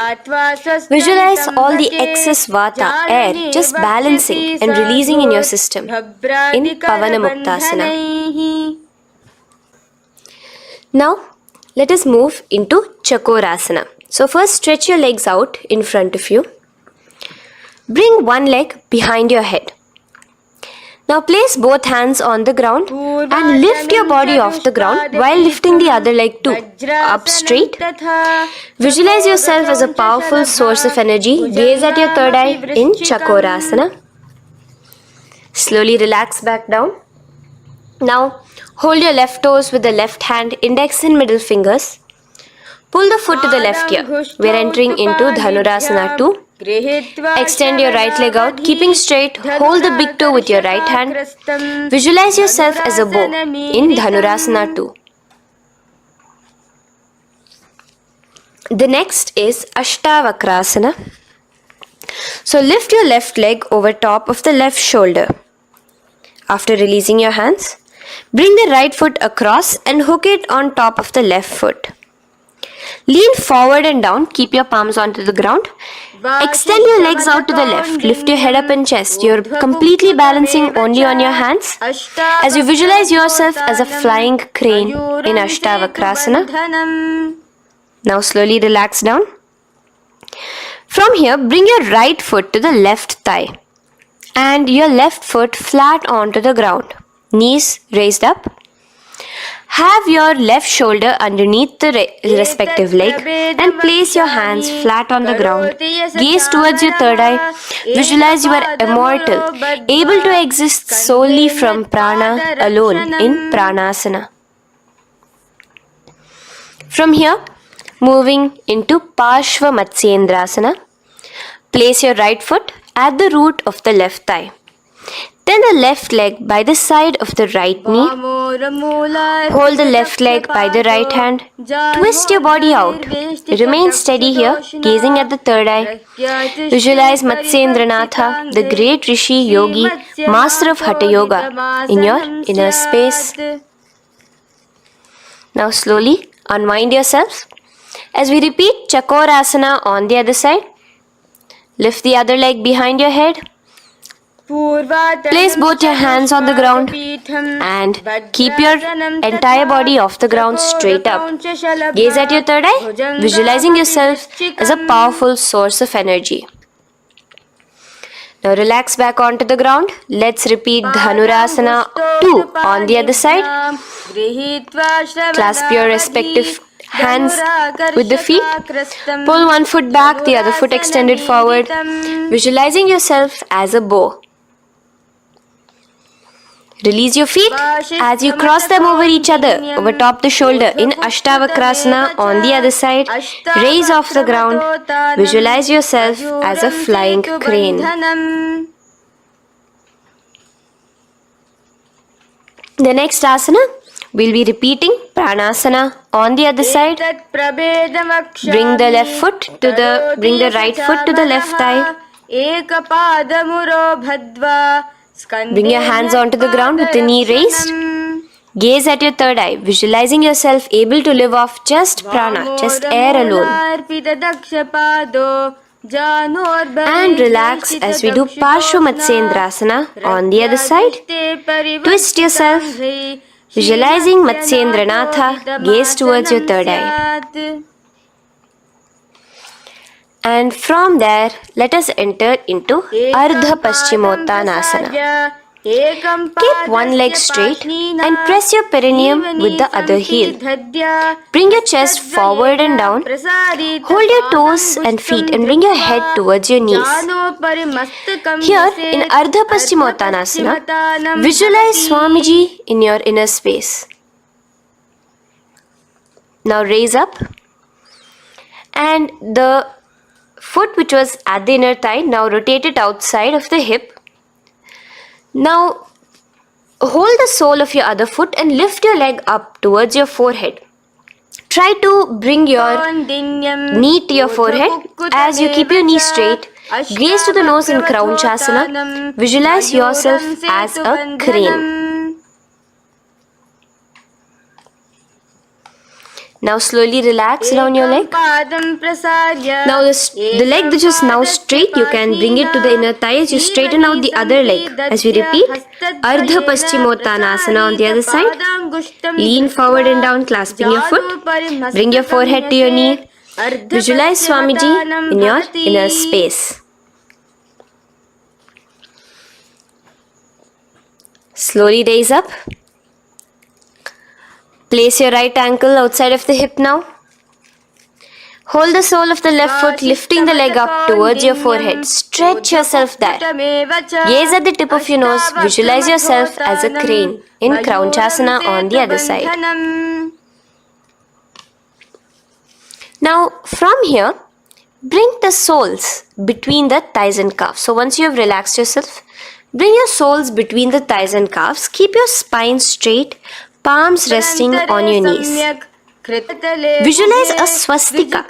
Visualize all the excess vata, air, just balancing and releasing in your system in Pavana Muktasana. Now, let us move into Chakorasana. So first stretch your legs out in front of you. Bring one leg behind your head. Now place both hands on the ground and lift your body off the ground while lifting the other leg too, up straight. Visualize yourself as a powerful source of energy. Gaze at your third eye in Chakorasana. Slowly relax back down. Now hold your left toes with the left hand, index and middle fingers. Pull the foot to the left ear. We are entering into Dhanurasana 2. Extend your right leg out, keeping straight. Hold the big toe with your right hand. Visualize yourself as a bow in Dhanurasana 2. The next is Ashtavakrasana. So lift your left leg over top of the left shoulder. After releasing your hands, bring the right foot across and hook it on top of the left foot. Lean forward and down, keep your palms onto the ground. Extend your legs out to the left, lift your head up and chest. You're completely balancing only on your hands as you visualize yourself as a flying crane in Ashtavakrasana. Now slowly relax down. From here, bring your right foot to the left thigh and your left foot flat onto the ground. Knees raised up. Have your left shoulder underneath the respective leg and place your hands flat on the ground. Gaze towards your third eye. Visualize you are immortal, able to exist solely from prana alone in Pranasana. From here, moving into Parshva Matsyendrasana. Place your right foot at the root of the left thigh. Then the left leg by the side of the right knee. Hold the left leg by the right hand. Twist your body out. Remain steady here, gazing at the third eye. Visualize Matsyendranatha, the great Rishi, Yogi, master of Hatha Yoga, in your inner space. Now slowly unwind yourselves. As we repeat Chakorasana on the other side, lift the other leg behind your head. Place both your hands on the ground and keep your entire body off the ground straight up. Gaze at your third eye, visualizing yourself as a powerful source of energy. Now relax back onto the ground. Let's repeat Dhanurasana 2 on the other side. Clasp your respective hands with the feet. Pull one foot back, the other foot extended forward. Visualizing yourself as a bow. Release your feet as you cross them over each other, over top the shoulder in Ashtavakrasana on the other side. Raise off the ground. Visualize yourself as a flying crane. The next asana, we'll be repeating Pranasana on the other side. Bring the right foot to the left thigh. Bring your hands onto the ground with the knee raised. Gaze at your third eye, visualizing yourself able to live off just prana, just air alone. And relax as we do Parshva Matsyendrasana on the other side. Twist yourself, visualizing Matsyendranatha, gaze towards your third eye. And from there, let us enter into Ardha Paschimottanasana. Keep one leg straight and press your perineum with the other heel. Bring your chest forward and down. Hold your toes and feet and bring your head towards your knees. Here in Ardha Paschimottanasana, visualize Swamiji in your inner space. Now raise up and the foot which was at the inner thigh, now rotate it outside of the hip. Now hold the sole of your other foot and lift your leg up towards your forehead. Try to bring your knee to your forehead as you keep your knee straight. Gaze to the nose in Kraunchasana. Visualize yourself as a crane. Now slowly relax down your leg. Now the leg that is now straight, you can bring it to the inner thigh as you straighten out the other leg. As we repeat, Ardha Paschimottanasana on the other side. Lean forward and down, clasping your foot. Bring your forehead to your knee. Visualize Swamiji in your inner space. Slowly raise up. Place your right ankle outside of the hip now. Hold the sole of the left foot, lifting the leg up towards your forehead. Stretch yourself there. Gaze at the tip of your nose. Visualize yourself as a crane in Kraunchasana on the other side. Now, from here, bring the soles between the thighs and calves. So once you have relaxed yourself, bring your soles between the thighs and calves. Keep your spine straight, palms resting on your knees. Visualize a swastika,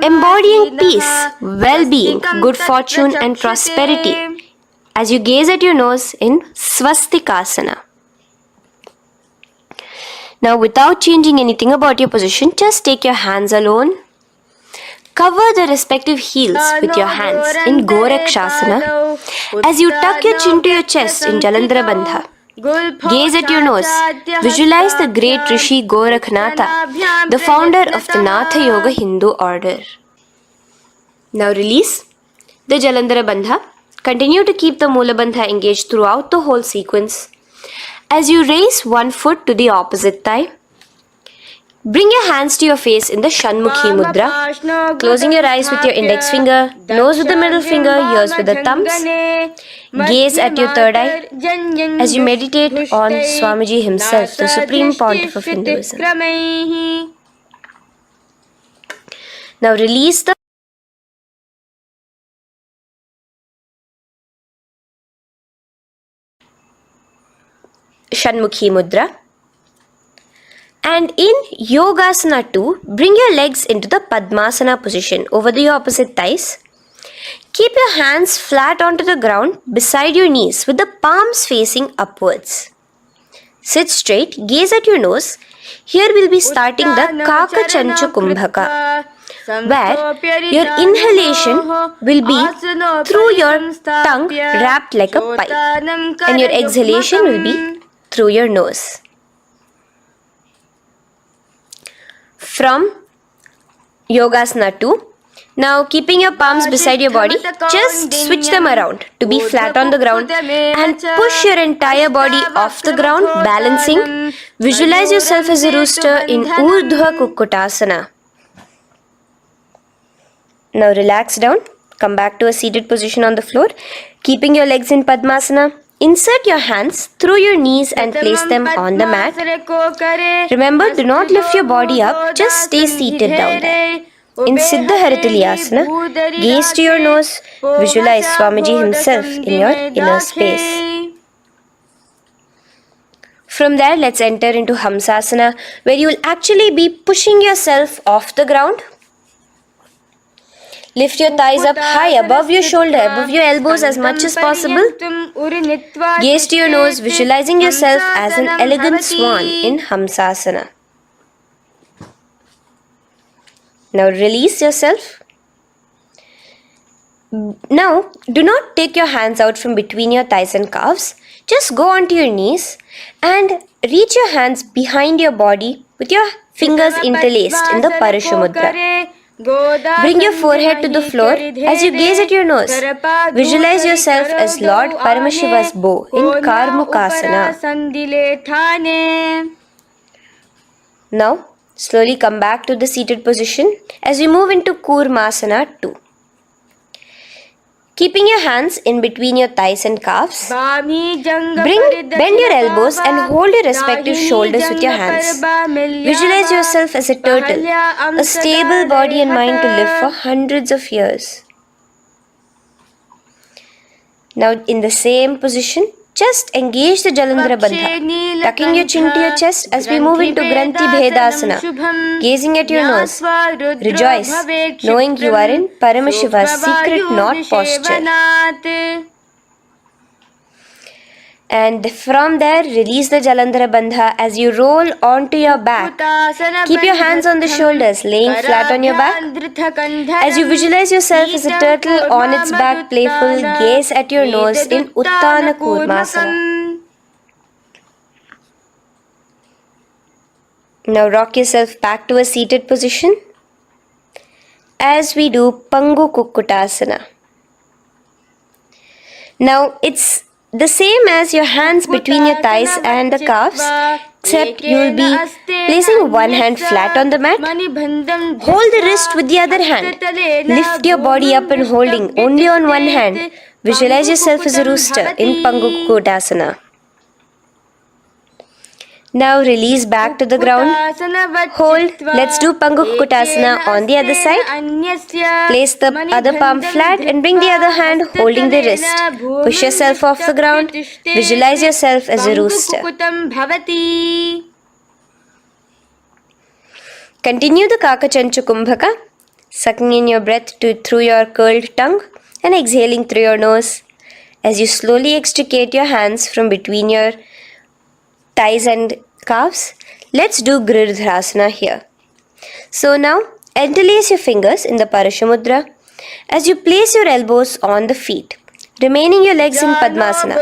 embodying peace, well-being, good fortune and prosperity as you gaze at your nose in swastikasana. Now without changing anything about your position, just take your hands alone. Cover the respective heels with your hands in Gorakshasana as you tuck your chin to your chest in Jalandhara Bandha. Gaze at your nose. Visualize the great Rishi Gorakhnatha, the founder of the Natha Yoga Hindu order. Now release the Jalandhara Bandha. Continue to keep the Mula Bandha engaged throughout the whole sequence. As you raise one foot to the opposite thigh, bring your hands to your face in the Shanmukhi Mudra, closing your eyes with your index finger, nose with the middle finger, ears with the thumbs. Gaze at your third eye as you meditate on Swamiji himself, the Supreme Pontiff of Hinduism. Now release the Shanmukhi Mudra. And in Yogasana 2, bring your legs into the Padmasana position over the opposite thighs. Keep your hands flat onto the ground beside your knees with the palms facing upwards. Sit straight, gaze at your nose. Here we'll be starting the Kaka Chanchu Kumbhaka, where your inhalation will be through your tongue wrapped like a pipe, and your exhalation will be through your nose. From Yogasana 2, now keeping your palms beside your body, just switch them around to be flat on the ground and push your entire body off the ground, balancing. Visualize yourself as a rooster in Urdhva Kukkutasana. Now relax down, come back to a seated position on the floor, keeping your legs in Padmasana. Insert your hands through your knees and place them on the mat. Remember, do not lift your body up, just stay seated down there. In Siddha Harituliyasana, gaze to your nose, visualize Swamiji himself in your inner space. From there, let's enter into Hamsasana, where you will actually be pushing yourself off the ground. Lift your thighs up high above your shoulder, above your elbows as much as possible. Gaze to your nose, visualizing yourself as an elegant swan in Hamsasana. Now release yourself. Now, do not take your hands out from between your thighs and calves. Just go onto your knees and reach your hands behind your body with your fingers interlaced in the Parashu Mudra. Bring your forehead to the floor as you gaze at your nose. Visualize yourself as Lord Paramashiva's bow in Karmukasana. Now, slowly come back to the seated position as we move into Kurmasana 2. Keeping your hands in between your thighs and calves, bend your elbows and hold your respective shoulders with your hands. Visualize yourself as a turtle, a stable body and mind to live for hundreds of years. Now in the same position, just engage the Jalandhara Bandha, tucking your chin to your chest as we move into Granthi Bhedasana, gazing at your nose. Rejoice, knowing you are in Paramashiva's secret knot posture. And from there, release the Jalandhara Bandha as you roll onto your back. Keep your hands on the shoulders, laying flat on your back. As you visualize yourself as a turtle on its back, playful, gaze at your nose in Uttana Kurmasana. Now rock yourself back to a seated position as we do Pangu Kukkutasana. Now it's the same as your hands between your thighs and the calves, except you will be placing one hand flat on the mat. Hold the wrist with the other hand. Lift your body up and holding only on one hand. Visualize yourself as a rooster in Pangu Kukkutasana. Now release back to the ground. Hold. Let's do Pangu Kukkutasana on the other side. Place the other palm flat and bring the other hand holding the wrist. Push yourself off the ground. Visualize yourself as a rooster. Continue the Kakachanchu Kumbhaka, sucking in your breath through your curled tongue and exhaling through your nose. As you slowly extricate your hands from between your thighs and calves, let's do Girdharasana here. So now, interlace your fingers in the Parashamudra as you place your elbows on the feet, remaining your legs in Padmasana.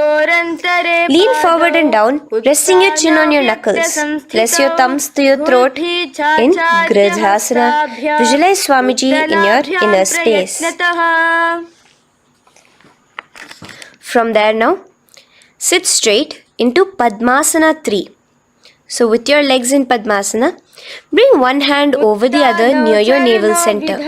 Lean forward and down, resting your chin on your knuckles. Place your thumbs to your throat in Girdharasana. Visualize Swamiji in your inner space. From there now, sit straight into Padmasana 3. So with your legs in Padmasana, bring one hand over the other near your navel center.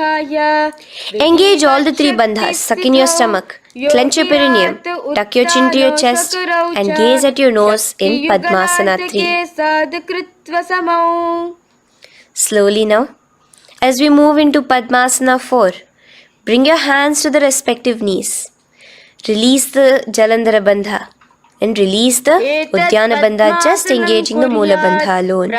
Engage all the three bandhas, suck in your stomach, clench your perineum, tuck your chin to your chest and gaze at your nose in Padmasana 3. Slowly now, as we move into Padmasana 4, bring your hands to the respective knees. Release the Jalandhara Bandha and release the Uddiyana Bandha, just engaging the Moola Bandha alone.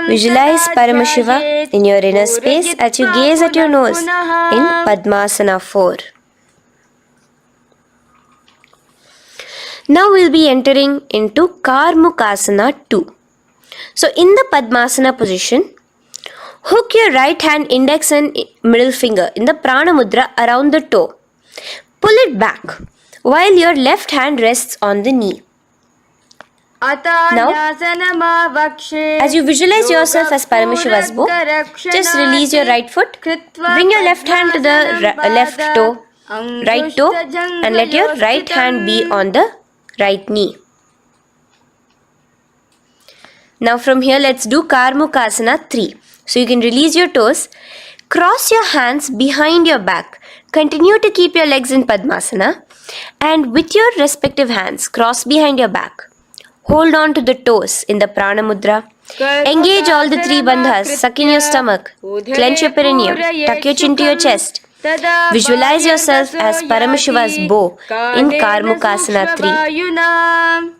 Visualize Paramashiva in your inner space as you gaze at your nose in Padmasana 4. Now we'll be entering into Karmukasana 2. So in the Padmasana position, hook your right hand index and middle finger in the Prana Mudra around the toe. Pull it back while your left hand rests on the knee. Now, as you visualize yourself as Paramashiva's bow, just release your right foot, bring your left hand to the left toe, right toe, and let your right hand be on the right knee. Now from here, let's do Karmukasana 3. So you can release your toes, cross your hands behind your back, continue to keep your legs in Padmasana, and with your respective hands, cross behind your back. Hold on to the toes in the Prana Mudra. Engage all the three bandhas, suck in your stomach, clench your perineum, tuck your chin to your chest. Visualize yourself as Paramashiva's bow in Karmukasana 3.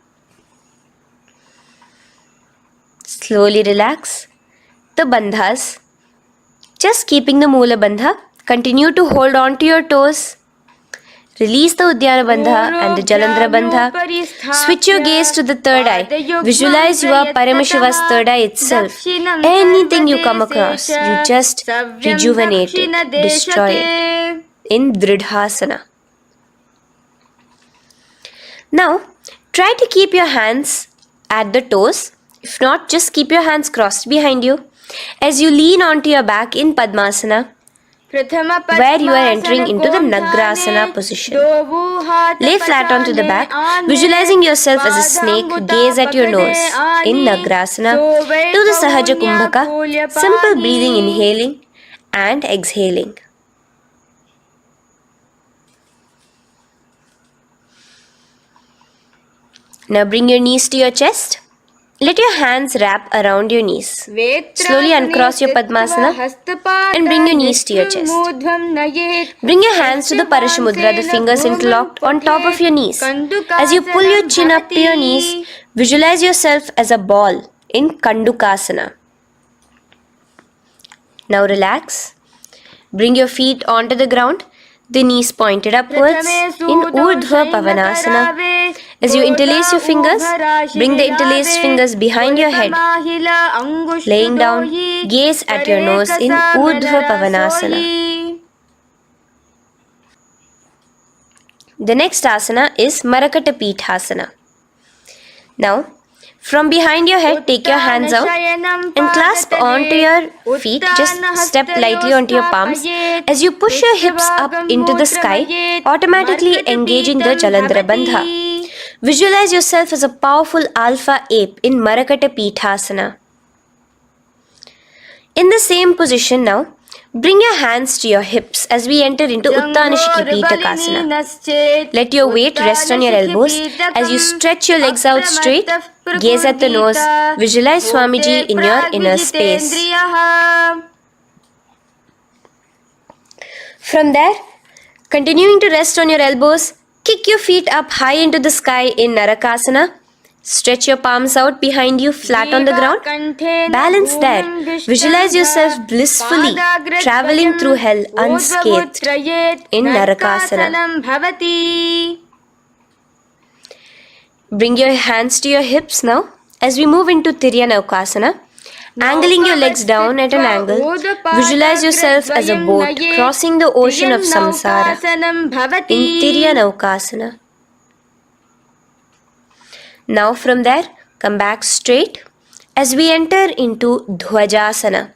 Slowly relax the bandhas, just keeping the Moola Bandha. Continue to hold on to your toes. Release the Uddiyana Bandha and the Jalandhara Bandha. Switch your gaze to the third eye. Visualize you are Paramashiva's third eye itself. Anything you come across, you just rejuvenate it, destroy it in Dridhasana. Now, try to keep your hands at the toes. If not, just keep your hands crossed behind you as you lean onto your back in Padmasana, where you are entering into the Nagrasana position. Lay flat onto the back, visualizing yourself as a snake, gaze at your nose. In Nagrasana, do the Sahaja Kumbhaka, simple breathing, inhaling and exhaling. Now bring your knees to your chest. Let your hands wrap around your knees. Slowly uncross your Padmasana and bring your knees to your chest. Bring your hands to the Parashamudra, the fingers interlocked on top of your knees. As you pull your chin up to your knees, visualize yourself as a ball in Kandukasana. Now relax. Bring your feet onto the ground. the knees pointed upwards in Urdhva Pavanasana. As you interlace your fingers, bring the interlaced fingers behind your head. Laying down, gaze at your nose in Urdhva Pavanasana. The next asana is Marakata Pithasana. Now, from behind your head, take your hands out and clasp onto your feet. Just step lightly onto your palms. As you push your hips up into the sky, automatically engaging the Jalandhara Bandha. Visualize yourself as a powerful alpha ape in Marakata Pithasana. In the same position now, bring your hands to your hips as we enter into Uttanashiki Pitakasana. Let your weight rest on your elbows as you stretch your legs out straight. Gaze at the nose. Visualize Swamiji in your inner space. From there, continuing to rest on your elbows, kick your feet up high into the sky in Narakasana. Stretch your palms out behind you, flat on the ground. Balance there. Visualize yourself blissfully traveling through hell unscathed in Narakasana. Bring your hands to your hips now as we move into Tiryanavkasana. Angling your legs down at an angle, visualize yourself as a boat crossing the ocean of samsara in Tiryanavkasana. Now from there, come back straight as we enter into Dhwajasana.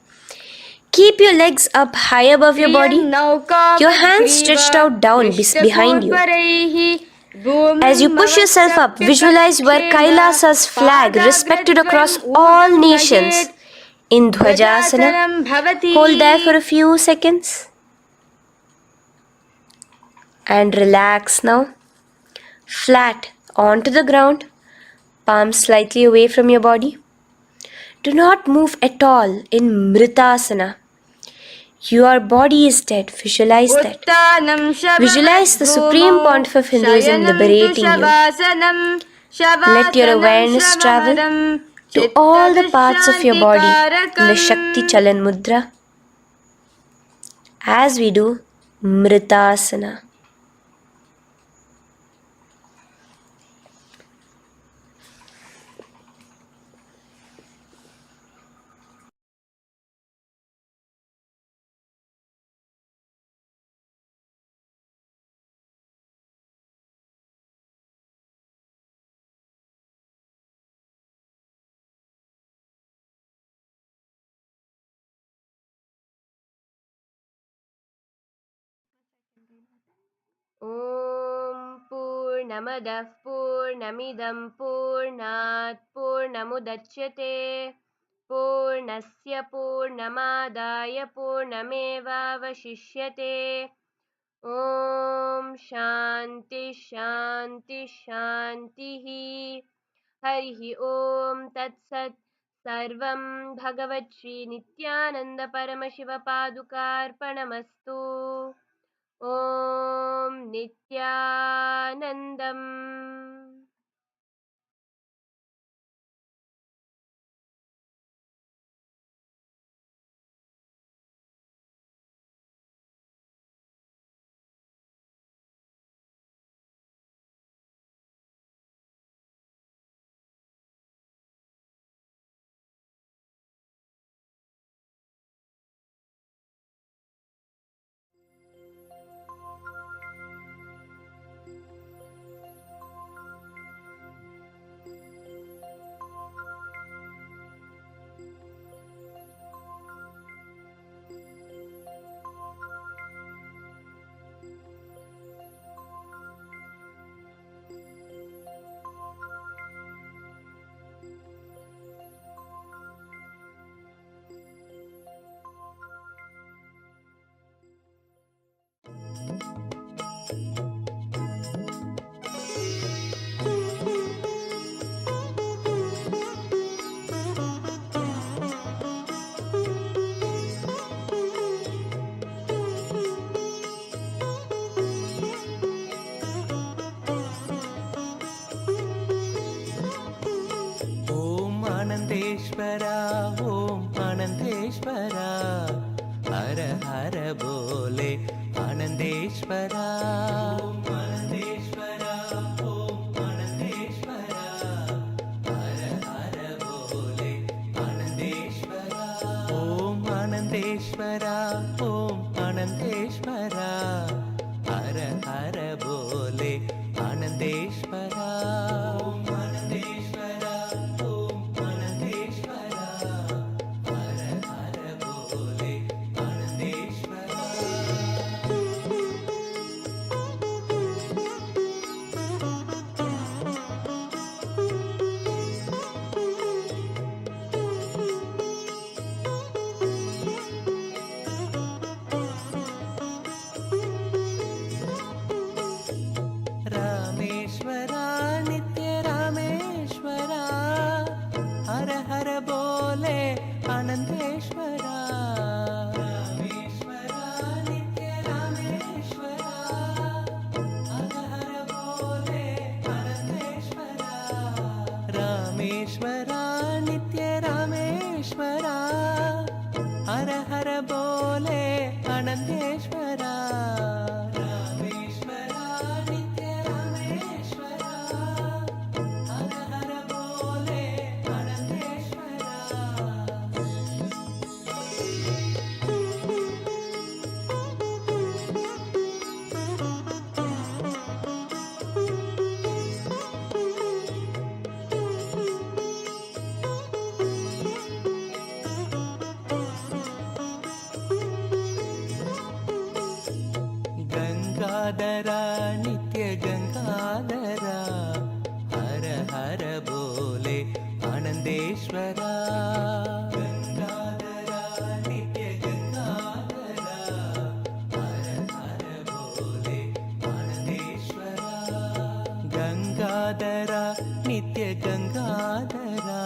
Keep your legs up high above your body, your hands stretched out down behind you. As you push yourself up, visualize where Kailasa's flag respected across all nations in Dhwajasana. Hold there for a few seconds and relax now. Flat onto the ground. Palms slightly away from your body. Do not move at all in Mritasana. Your body is dead. Visualize that. Visualize the Supreme Pontiff of Hinduism liberating you. Let your awareness travel to all the parts of your body in the Shakti Chalan Mudra as we do Mritasana. Om Purnamadah Purnamidam Purnat Purnamudachyate Purnasya Purnamadaya Purnamevavashishyate. Om Shanti Shanti Shantihi. Harihi Om Tat Sat. Sarvam Bhagavat Shri Nithyananda Paramashiva Padukarpanamastu. Om Nithyanandam. आनंदेश्वरा ओम आनंदेश्वरा हर हर बोले आनंदेश्वरा Anandeshwara, Om Anandeshwara, Om Anandeshwara, Hara Hara Bole Anandeshwara, Om Anandeshwara, Om Anandeshwara, Hara Hara Bole Anandeshwara, Om Anandeshwara, Om Anandeshwara, Hara Hara Bole Anandeshwara. Rameshwara नित्य रामेश्वरा, हर हर बोले आनंदेश्वरा, रामेश्वरा नित्य रामेश्वरा, हर हर बोले आनंदेश्वरा, रामेश्वरा नित्य रामेश्वरा, हर हर बोले आनंदेश्वरा, रामेश्वरा नित्य रामेश्वरा, हर हर बोले आनंदेश्वरा. गंगाधरा नित्य गंगाधरा, हर हर बोले आनंदेश्वरा, गंगाधरा नित्य गंगाधरा, हर हर बोले आनंदेश्वरा, गंगाधरा नित्य गंगाधरा,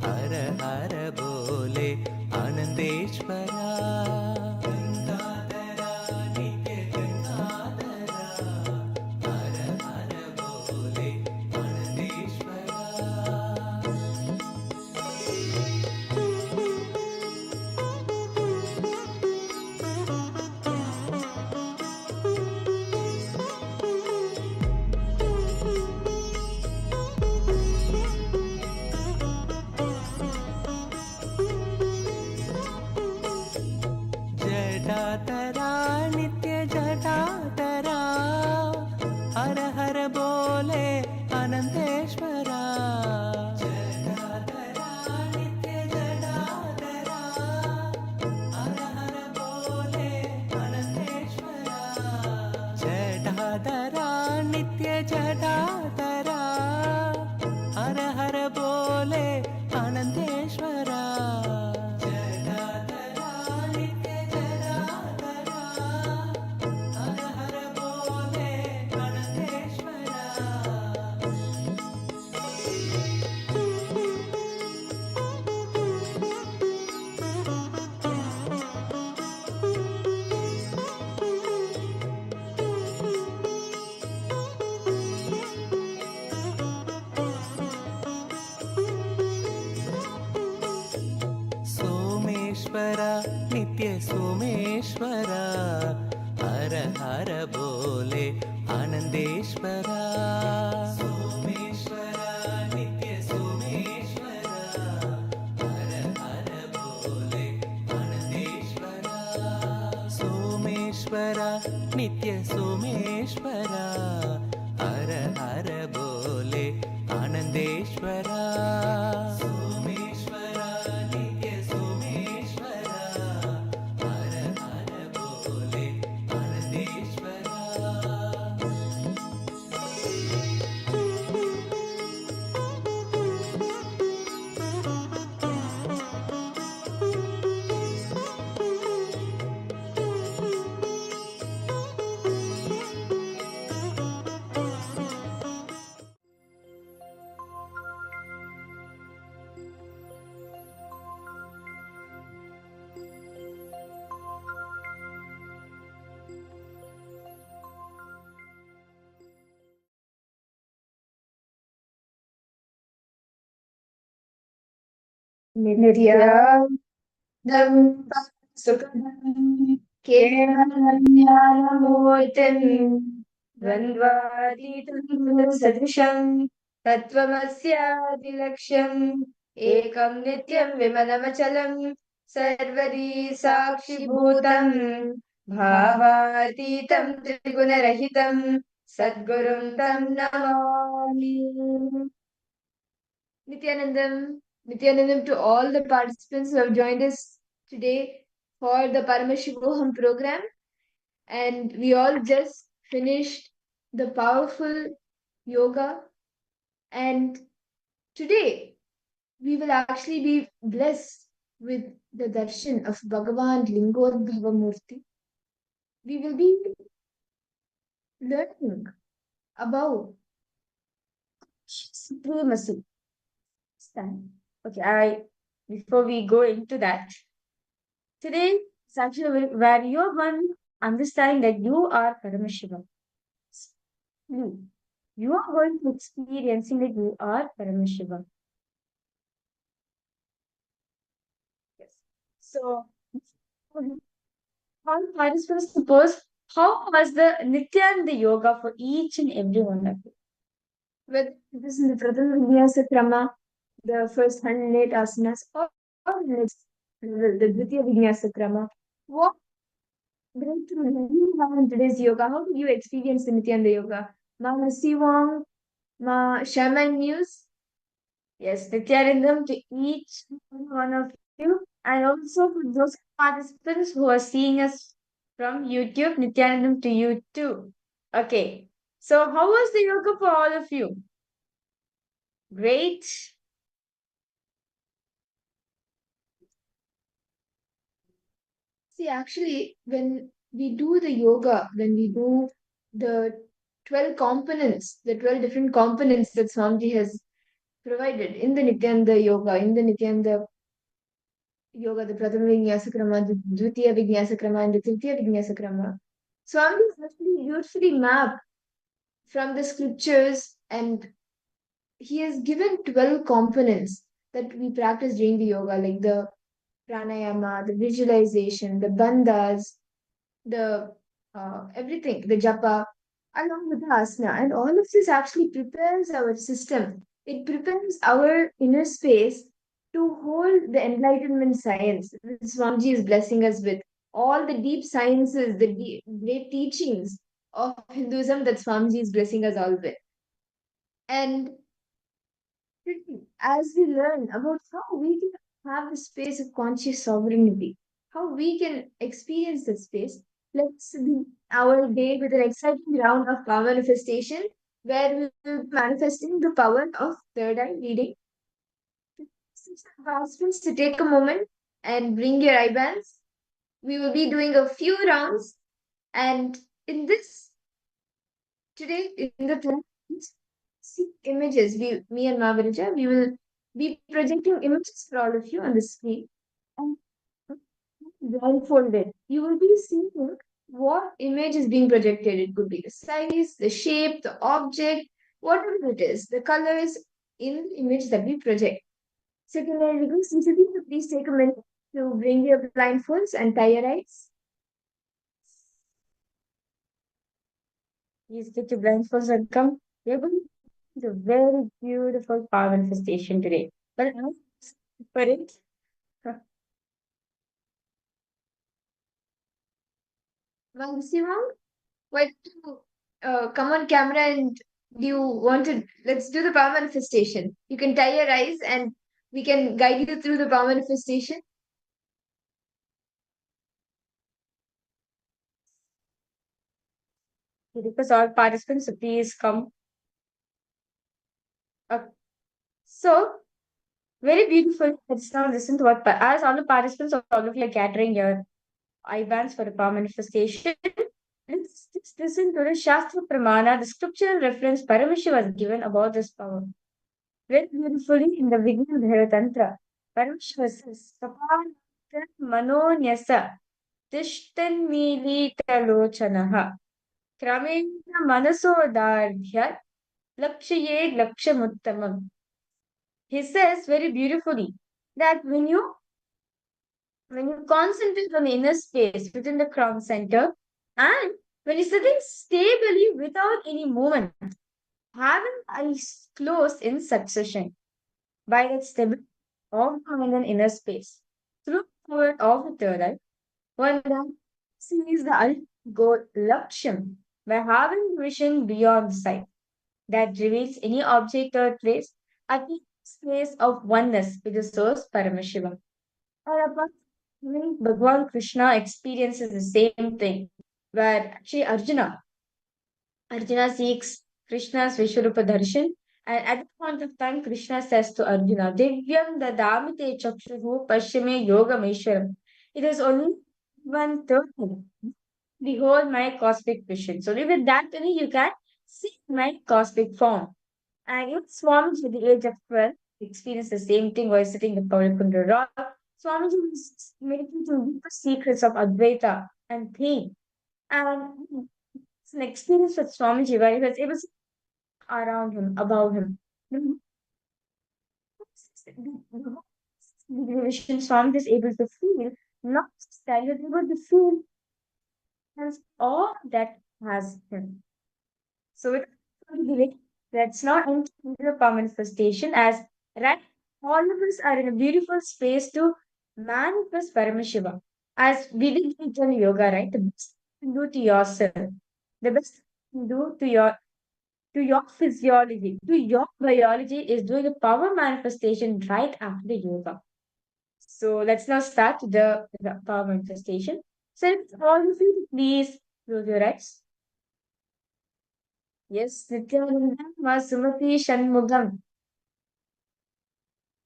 हर हर बोले आनंदेश्वरा, गंगाधरा नित्य गंगाधरा, हर हर बोले आनंदेश्वरा. जटाधरा नित्य जटाधरा, हर हर बोले आनंदेश्वरा, जटाधरा नित्य जटाधरा, हर हर बोले आनंदेश्वरा, जटाधरा नित्य जटाधरा, हर हर बोले आनंदेश्वरा, जटाधरा नित्य जटाधरा, हर हर बोले आनंदेश्वरा. सोमेश्वरा नित्य सोमेश्वरा, हर हर बोले आनंदेश्वरा, सोमेश्वरा नित्य सोमेश्वरा, हर हर बोले आनंदेश्वरा, सोमेश्वरा नित्य सोमेश्वरा, हर हर बोले आनंदेश्वरा, सोमेश्वरा नित्य सोमेश्वरा, हर हर बोले आनंदेश्वरा. Nithyananda Sukadam केवलज्ञानमूर्तिम् द्वन्द्वातीतं सदृशम् तत्त्वमस्यादिलक्ष्यम् एकं नित्यं विमलमचलम् सर्वदी साक्षिभूतम् भावातीतं त्रिगुणरहितं सद्गुरुं तं Namami. Nithyanandam to all the participants who have joined us today for the Paramashivoham program. And we all just finished the powerful yoga. And today we will actually be blessed with the darshan of Bhagavan Lingodbhava Murti. We will be learning about supremacy. Okay, before we go into that, today is actually where you're going to understand that you are Paramashiva. You are going to experiencing that you are Paramashiva. Yes. So, all participants, suppose how was the Nithyananda yoga for each and every one of you? Whether this is the Prathama Vinyasa Krama, the first 108 asanas, or the Dvitiya Vinyasa Krama, what breakthrough did you have in today's yoga? How did you experience the Nithyananda yoga? Ma Sivang, Ma Shaman News? Yes, Nithyanandam to each one of you, and also for those participants who are seeing us from YouTube, Nithyanandam to you too. Okay, so how was the yoga for all of you? Great. See, actually, when we do the yoga, when we do the 12 components, the 12 different components that Swamiji has provided in the Nityananda yoga, in the Nityananda yoga, the Prathama Vinyasa Krama, the Dvitiya Vinyasa Krama, and the Tritiya Vinyasa Krama, Swami has actually beautifully mapped from the scriptures, and he has given 12 components that we practice during the yoga, like the pranayama, the visualization, the bandhas, the everything, the japa, along with the asana. And all of this actually prepares our system. It prepares our inner space to hold the enlightenment science, which Swamiji is blessing us with. All the deep sciences, the great teachings of Hinduism that Swamiji is blessing us all with. And as we learn about how we can have the space of conscious sovereignty, how we can experience the space, let's begin our day with an exciting round of power manifestation where we will be manifesting the power of third eye reading. Participants to take a moment and bring your eye bands. We will be doing a few rounds, and in this today in the class, see images. Me and Maharija, we will be projecting images for all of you on the screen. And blindfolded, you will be seeing what image is being projected. It could be the size, the shape, the object, whatever it is, the colors in the image that we project. Secondary request, please take a minute to bring your blindfolds and tie your eyes. Please get your blindfolds and come. We're going to do a very beautiful power manifestation today. But for it, Maximum, what to come on camera and do you want to let's do the power manifestation. You can tie your eyes and we can guide you through the power manifestation. Because all participants, so please come. So, very beautiful. Let's now listen to what, as all the participants, all of you are gathering your eye bands for the power manifestation. Let's listen to the Shastra Pramana, the scriptural reference Paramashiva was given about this power. Very beautifully in the Vignan Bhaira Tantra, Paramashiva says, Kapalatan Manonyasa Tishtan Militalochanaha Kramena Manasodardhyat Lakshaye Lakshamuttamam. He says very beautifully that when you when you concentrate on the inner space within the crown center, and when you're sitting stably without any movement, having eyes closed in succession, by that stability of the mind and inner space, through the forward of the third eye, one then sees the ultimate goal Laksham by having vision beyond sight that reveals any object or place at the space of oneness with the source Paramashiva. And upon even Bhagwan Krishna experiences the same thing, where actually Arjuna seeks Krishna's Vishwarupa darshan, and at that point of time, Krishna says to Arjuna, Divyam dadamite chakshuhu pashyame yogameshwaram. It is only one third. Behold my cosmic vision. So with that only you can see my cosmic form. And if Swamiji at the age of 12 experienced the same thing while sitting in Paulakunda rock, Swamiji was meditating the secrets of Advaita and pain. And it's an experience with Swamiji where he was able to see around him, above him. The vision Swamiji is able to feel, not just that, he was able to feel all that has him. So with belief, let's not enter into the power manifestation as right. All of us are in a beautiful space to manifest Paramashiva. As we did in yoga, right? The best you can do to yourself, the best you can do to your physiology, to your biology is doing a power manifestation right after the yoga. So let's now start the power manifestation. So if all of you please close your eyes. Yes, Nithyananda, Ma Sumati Shanmugam.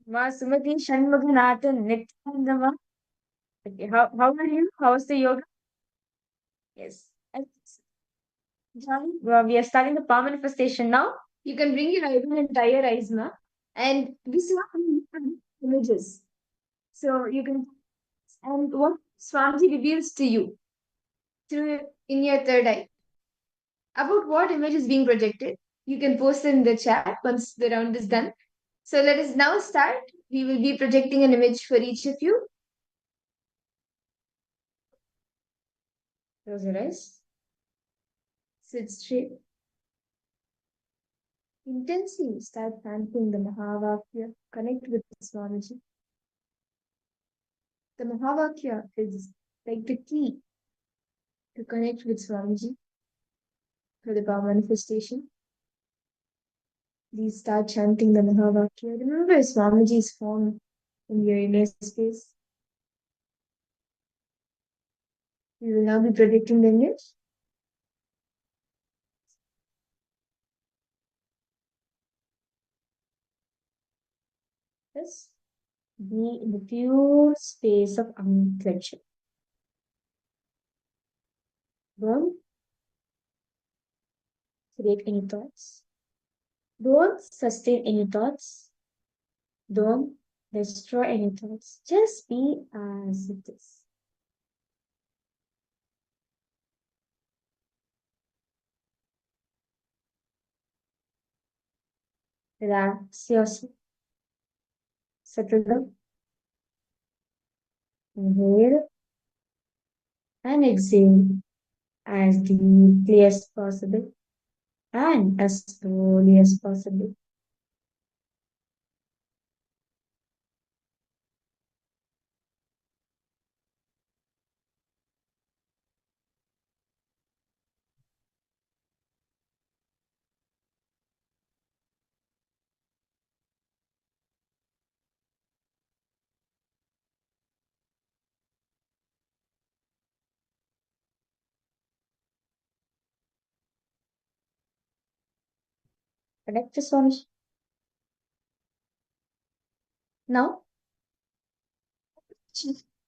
Ma Sumati Shanmuganathan, Nithyananda. Ma. Okay, how are you? How's the yoga? Yes. And Johnny, we are starting the power manifestation now. You can bring your eyebrow and tie your eyes, ma. And we saw images. So you can, and what Swamiji reveals to you through in your third eye about what image is being projected. You can post in the chat once the round is done. So let us now start. We will be projecting an image for each of you. Close your eyes. Sit straight. Intensely start chanting the Mahavakya. Connect with Swamiji. The Mahavakya is like the key to connect with Swamiji for the power manifestation. Please start chanting the Mahavakya. Remember Swamiji's form in your inner space. We will now be projecting the image. Yes. Be in the pure space of unclenching. Don't create any thoughts. Don't sustain any thoughts. Don't destroy any thoughts. Just be as it is. Relax yourself. Settle down. Inhale and exhale as deeply as possible and as slowly as possible. Connect to Swami. Now,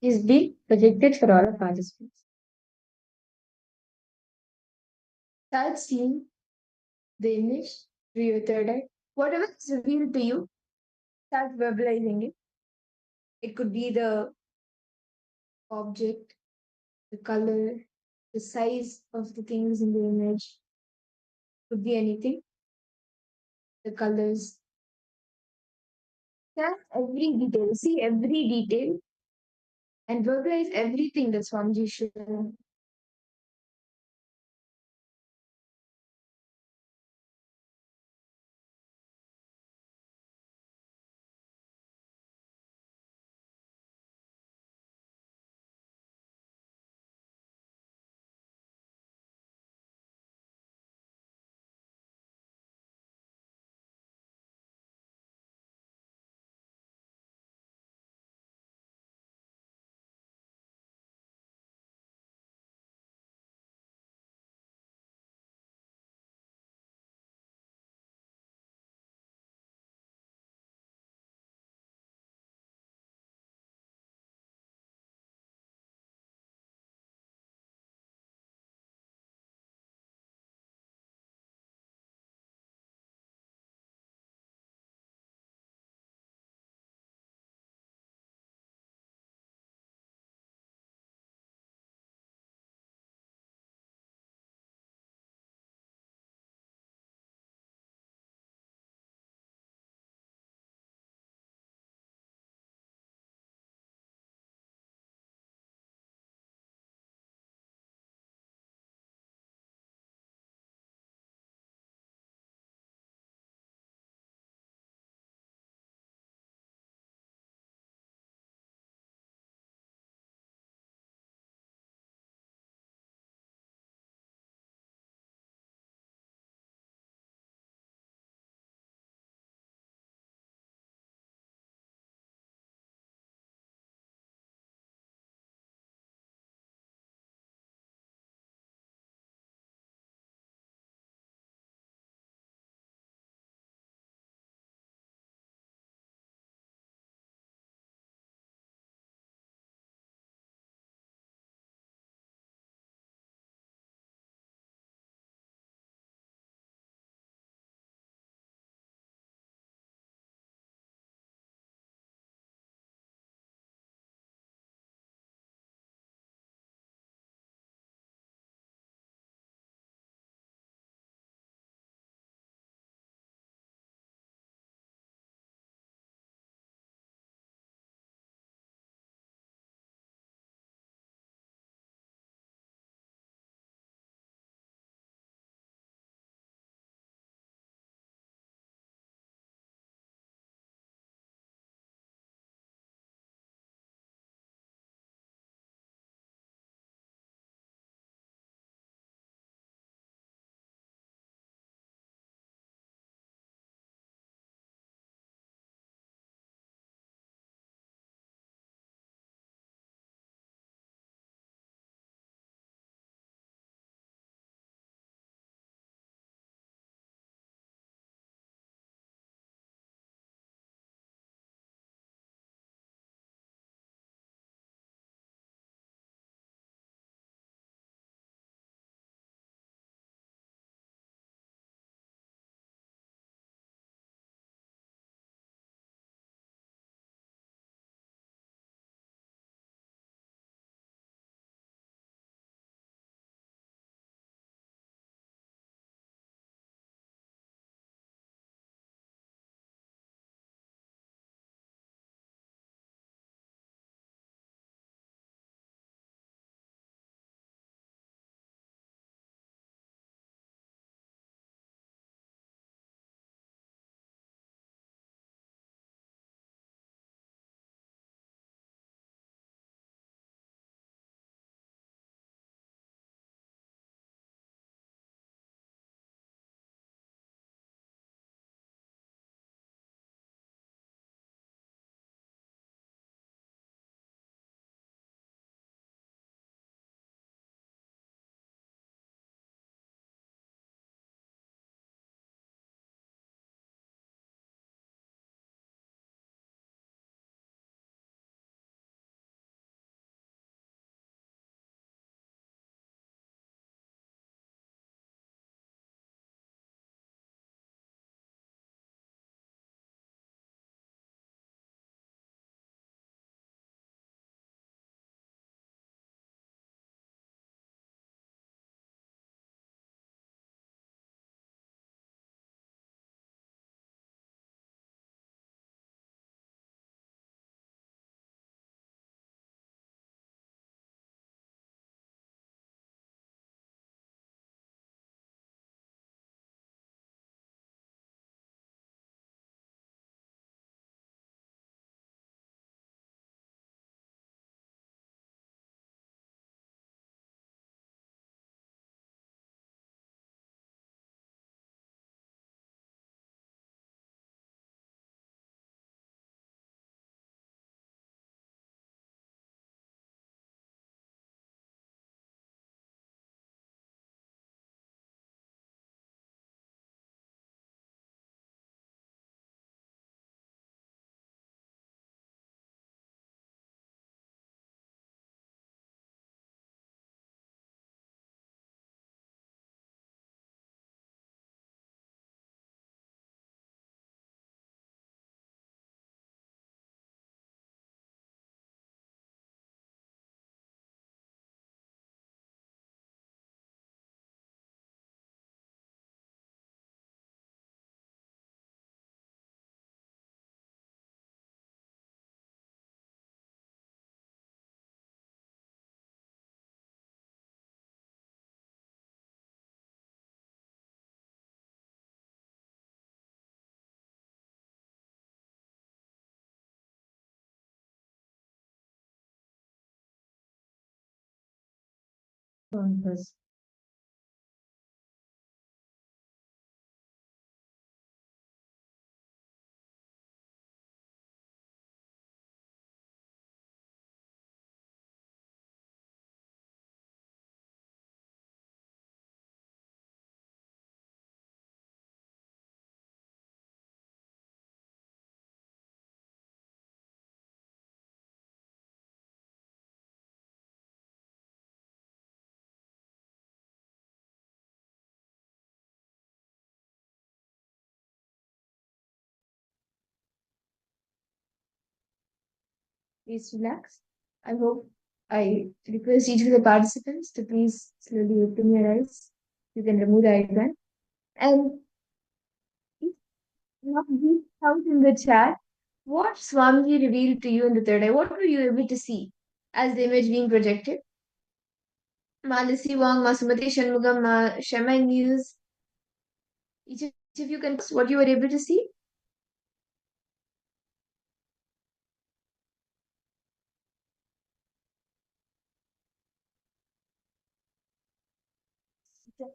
is being projected for all the participants. Start seeing the image through your third eye. Whatever is revealed to you, start verbalizing it. It could be the object, the color, the size of the things in the image. Could be anything. The colors. Start every detail. See every detail and verbalize everything that Swamiji should Because please relax. I hope I request each of the participants to please slowly open your eyes. You can remove the icon. And now read out in the chat what Swamiji revealed to you in the third eye. What were you able to see as the image being projected? Malasi Wong, Masumati Shanmugam, Shema News. Each of you can what you were able to see.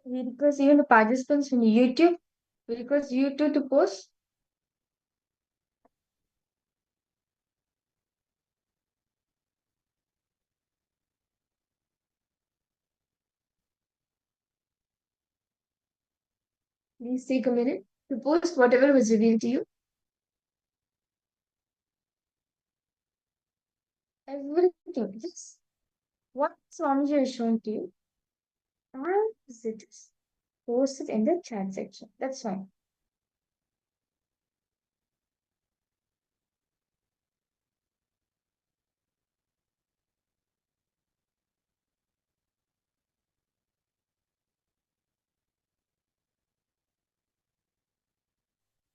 We request even the participants on YouTube. We request you two to post. Please take a minute to post whatever was revealed to you. Everything. Just what Swamiji has shown to you. As it is. Post it in the chat section. That's fine.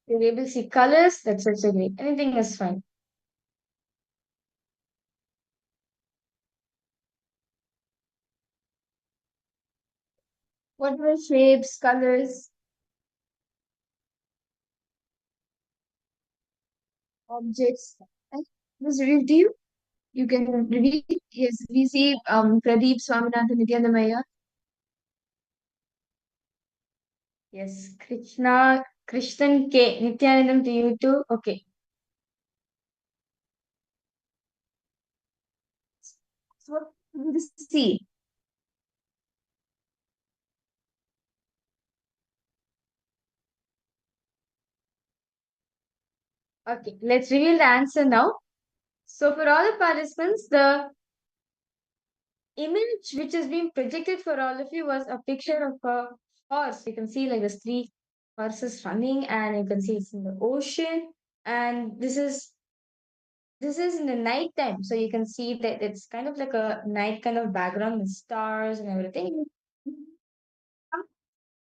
You're able to see colors, that's also great. Anything is fine. Whatever shapes, colors, objects, and was revealed to you. You can reveal. Yes, we see Pradeep Swaminathan Nithyananda. Yes, Krishnan K. Nithyanandam to you too. Okay. So what do you see? Okay, let's reveal the answer now. So for all the participants, the image which is being projected for all of you was a picture of a horse. You can see like there's three horses running, and you can see it's in the ocean. And this is in the night time, so you can see that it's kind of like a night kind of background with stars and everything.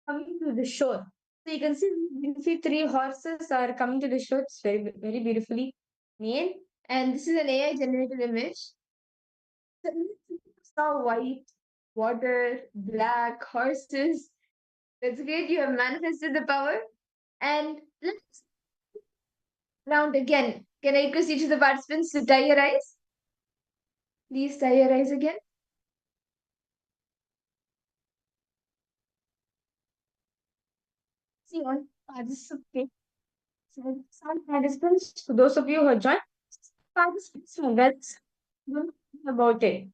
Coming to the shore. So you can see three horses are coming to the shore. It's very very beautifully made. And this is an AI generated image. So you saw white, water, black, horses. That's great. You have manifested the power. And let's round again. Can I request each of the participants to tie your eyes? Please tie your eyes again. See on participate. Some participants, for those of you who have joined, participants who don't know about it.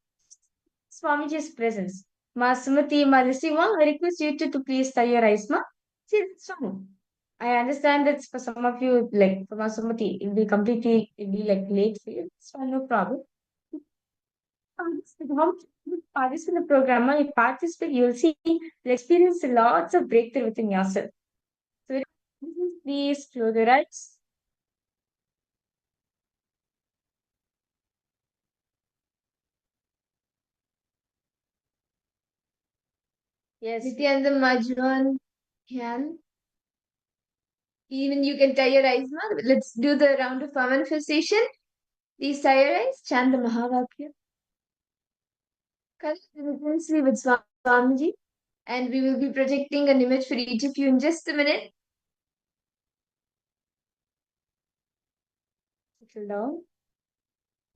Swamiji's presence. Ma Sumati, Ma Risiva, I request you to please tie your eyes, ma. See, that's fine. I understand that for some of you, like for Ma Sumati, it'll be like late for you. It's fine, no problem. Participate in the program, ma, you participate, you'll see, you'll experience lots of breakthrough within yourself. So, please close your eyes. Yes, Nityananda Majwan can. Even you can tie your eyes now. Let's do the round of manifestation. Please tie your eyes. Chant the Mahavakya. Connect intensely with Swamiji. And we will be projecting an image for each of you in just a minute. Settle down.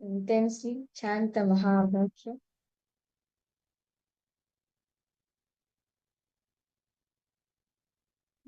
Intensely chant the Mahavakya.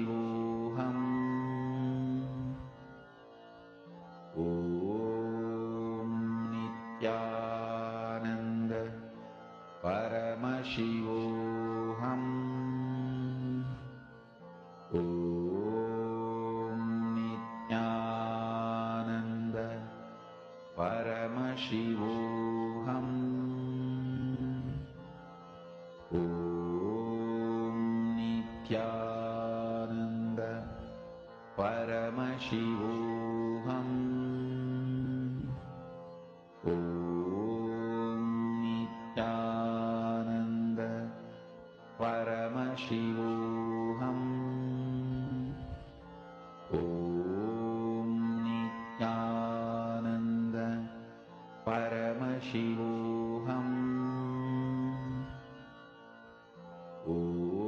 Paramashivoham Om Nithyananda Paramashivoham Om Nithyananda Paramashivoham Om Nithyananda Paramashivoham Om Nithyananda Paramashivoham Om Nithyananda Paramashivoham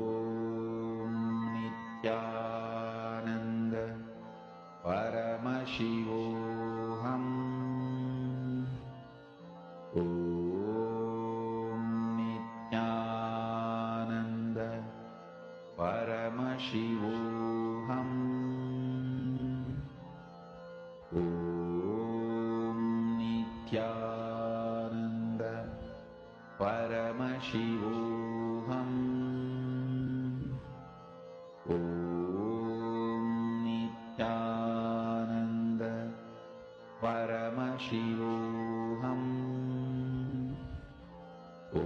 Om Nithyananda Paramashivoham Om Nithyananda Paramashivoham Om Nithyananda Paramashivoham Om Nithyananda Paramashivoham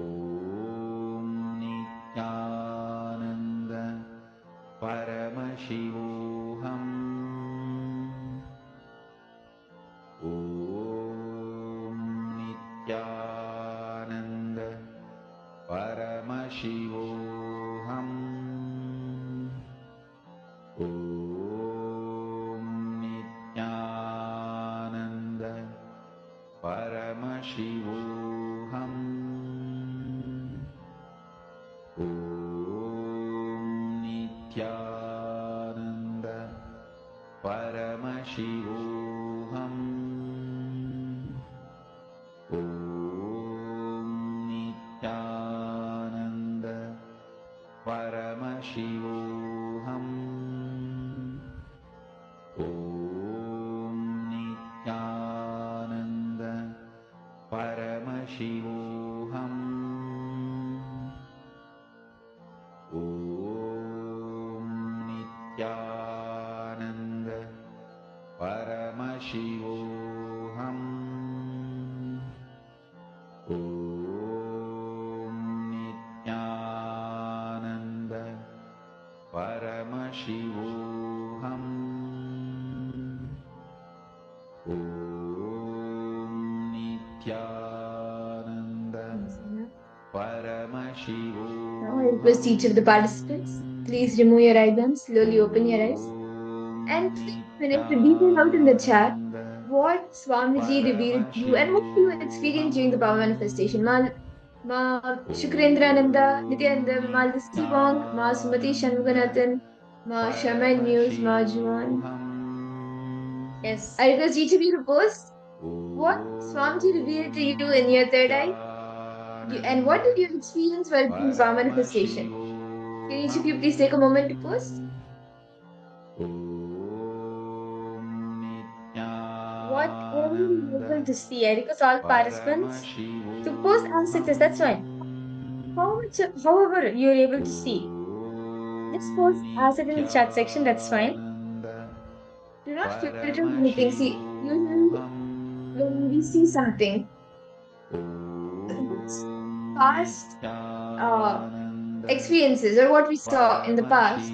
Om Nithyananda Paramashivoham Om Nithyananda Paramashivoham Om Nithyananda Paramashivoham Om Nithyananda Paramashivoham Om Nithyananda Paramashivoham Om Nithyananda Paramashivoham Om Nithyananda Paramashivoham Om Nithyananda Paramashivoham Om Nithyananda Paramashivoham Now I request each of the participants, please remove your eyelids, slowly open your eyes, and take a minute to detail out in the chat what Swamiji revealed to you and what you experienced during the power manifestation. Ma Shukrendraananda, Nithyananda, Ma Lucy Wong, Ma Sumati Shanmuganathan, Ma Shaman News, Ma Juan. Yes. I request each of you to post what Swamiji revealed to you in your third eye and what did you experience while doing power manifestation. Can each of you please take a moment to post? What were you able to see? I request all participants to post as it is. That's fine. However, you're able to see. Just post as it in the chat section. That's fine. Do not filter anything. See, usually when we see something, it's past experiences or what we saw in the past,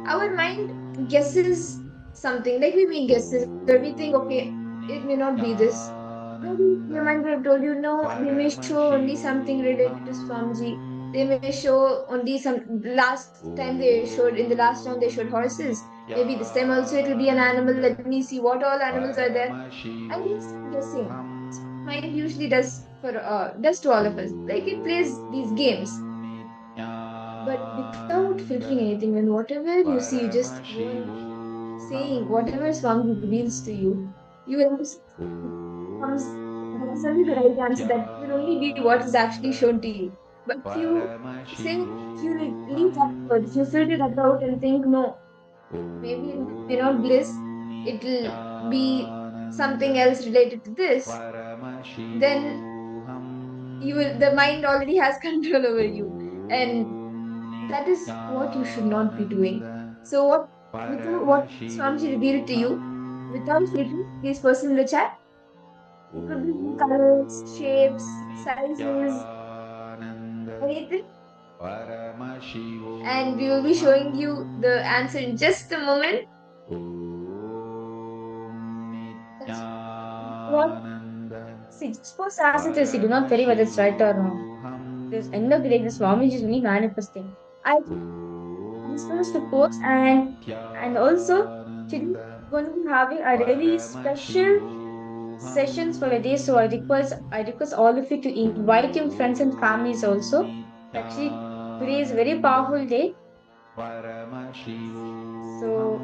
our mind guesses something. Like we make guesses, or we think, okay, it may not be this. Maybe your mind would have told you, no, they may show only something related to Swamiji. They may show only some. Last time they showed, in the last round, they showed horses. Maybe this time also it will be an animal. Let me see what all animals are there. And we start guessing. Mind usually does to all of us. Like it plays these games. But without filtering anything, when whatever you see, you just go on saying whatever Swami reveals to you, you will comes that's only the right answer. That will only be what is actually shown to you. But if you say, if you leave that word, if you filter that out and think, no, maybe it may not bliss, it will be something else related to this, then the mind already has control over you. And that is what you should not be doing. So what Swamiji revealed to you, without filtering, please post in the chat. It could be colors, shapes, sizes, anything. And we will be showing you the answer in just a moment. Well, see, just post as it is. You do not worry whether it's right or wrong. This end of the day, the Swamiji is only manifesting. I think this was to post, and also today we're going to be having a really special sessions for a day. So I request all of you to invite your friends and families also. Actually, today is a very powerful day. So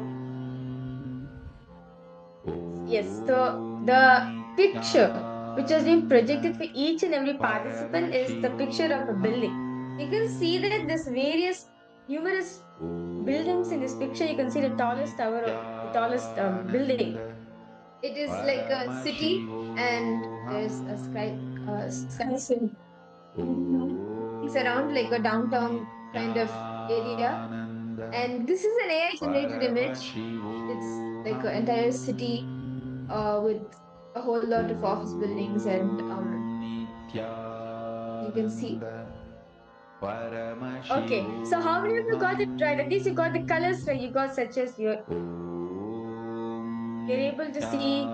yes, so the picture which has been projected for each and every participant is the picture of a building. You can see that there's numerous buildings in this picture. You can see the tallest tower, the tallest building. It is like a city, and there's a skyscraper. It's around like a downtown kind of area. And this is an AI generated image. It's like an entire city with a whole lot of office buildings, and you can see. Okay, so how many of you got it right? At least you got the colors right. You got such as you're able to see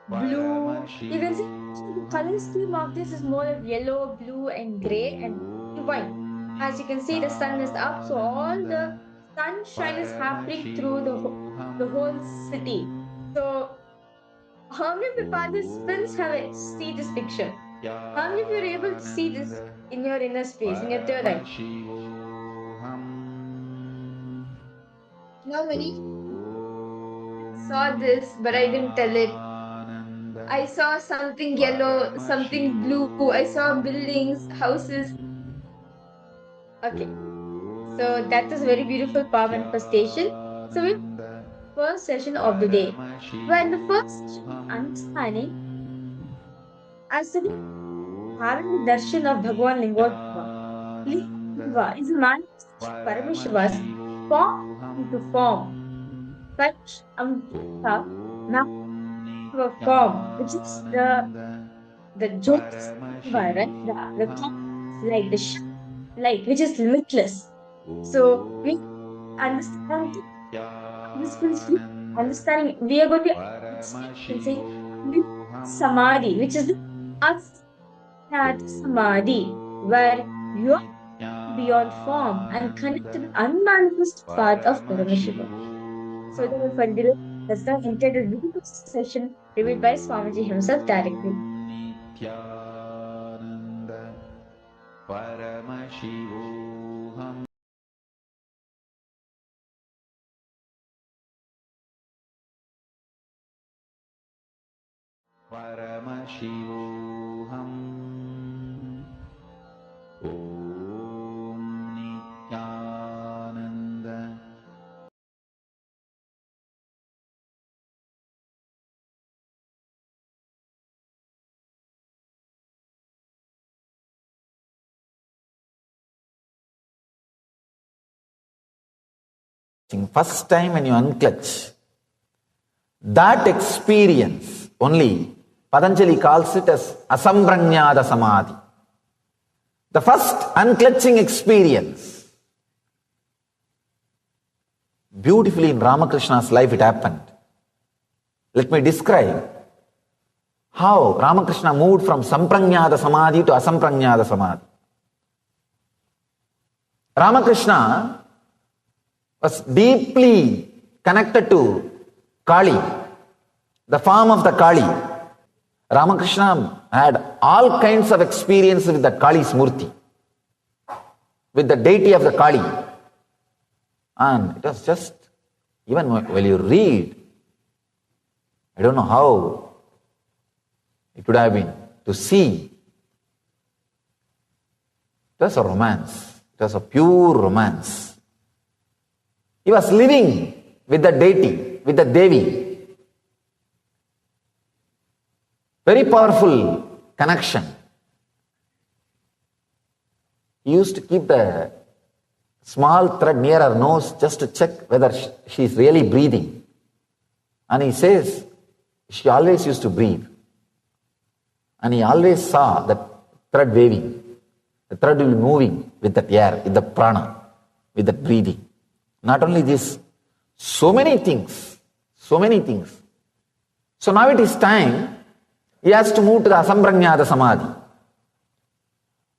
blue. You can see the color scheme of this is more of yellow, blue, and gray and white. As you can see, the sun is up, so all the sunshine is happening through the whole city. So, how many of the participants have see this picture? How many of you are able to see this in your inner space, in your third eye? How many saw this, but I didn't tell it? I saw something yellow, something blue. I saw buildings, houses. Okay, so that is a very beautiful power manifestation. So, we first session of the day. Well, the first session is understanding as to having the darshan of Bhagwan Lingotva. Lingotva is a manifestation of Paramashiva's form into form. Such Amrita now form, which is the Jyotisva, right? The top light, the Shakti light, which is limitless. So we understand this principle, understanding we are going to say samadhi, which is the Asnat samadhi, where you are beyond form and connect to the unmanifest path of Paramashiva. So without further delay, let's now enter the beautiful session revealed by Swamiji himself directly. Paramashivoham Om Nithyananda First time when you unclutch, that experience only Patanjali calls it as asampranyada samadhi. The first unclutching experience. Beautifully in Ramakrishna's life it happened. Let me describe how Ramakrishna moved from sampranyada samadhi to asampranyada samadhi. Ramakrishna was deeply connected to Kali, the form of the Kali. Ramakrishna had all kinds of experience with the Kali's Murti, with the deity of the Kali. And it was just, even when you read, I don't know how it would have been to see. It was a romance. It was a pure romance. He was living with the deity, with the Devi. Very powerful connection. He used to keep the small thread near her nose just to check whether she is really breathing. And he says, she always used to breathe. And he always saw the thread waving. The thread will be moving with that air, with the prana, with that breathing. Not only this, so many things. So many things. So now it is time, he has to move to the Asampranyata Samadhi.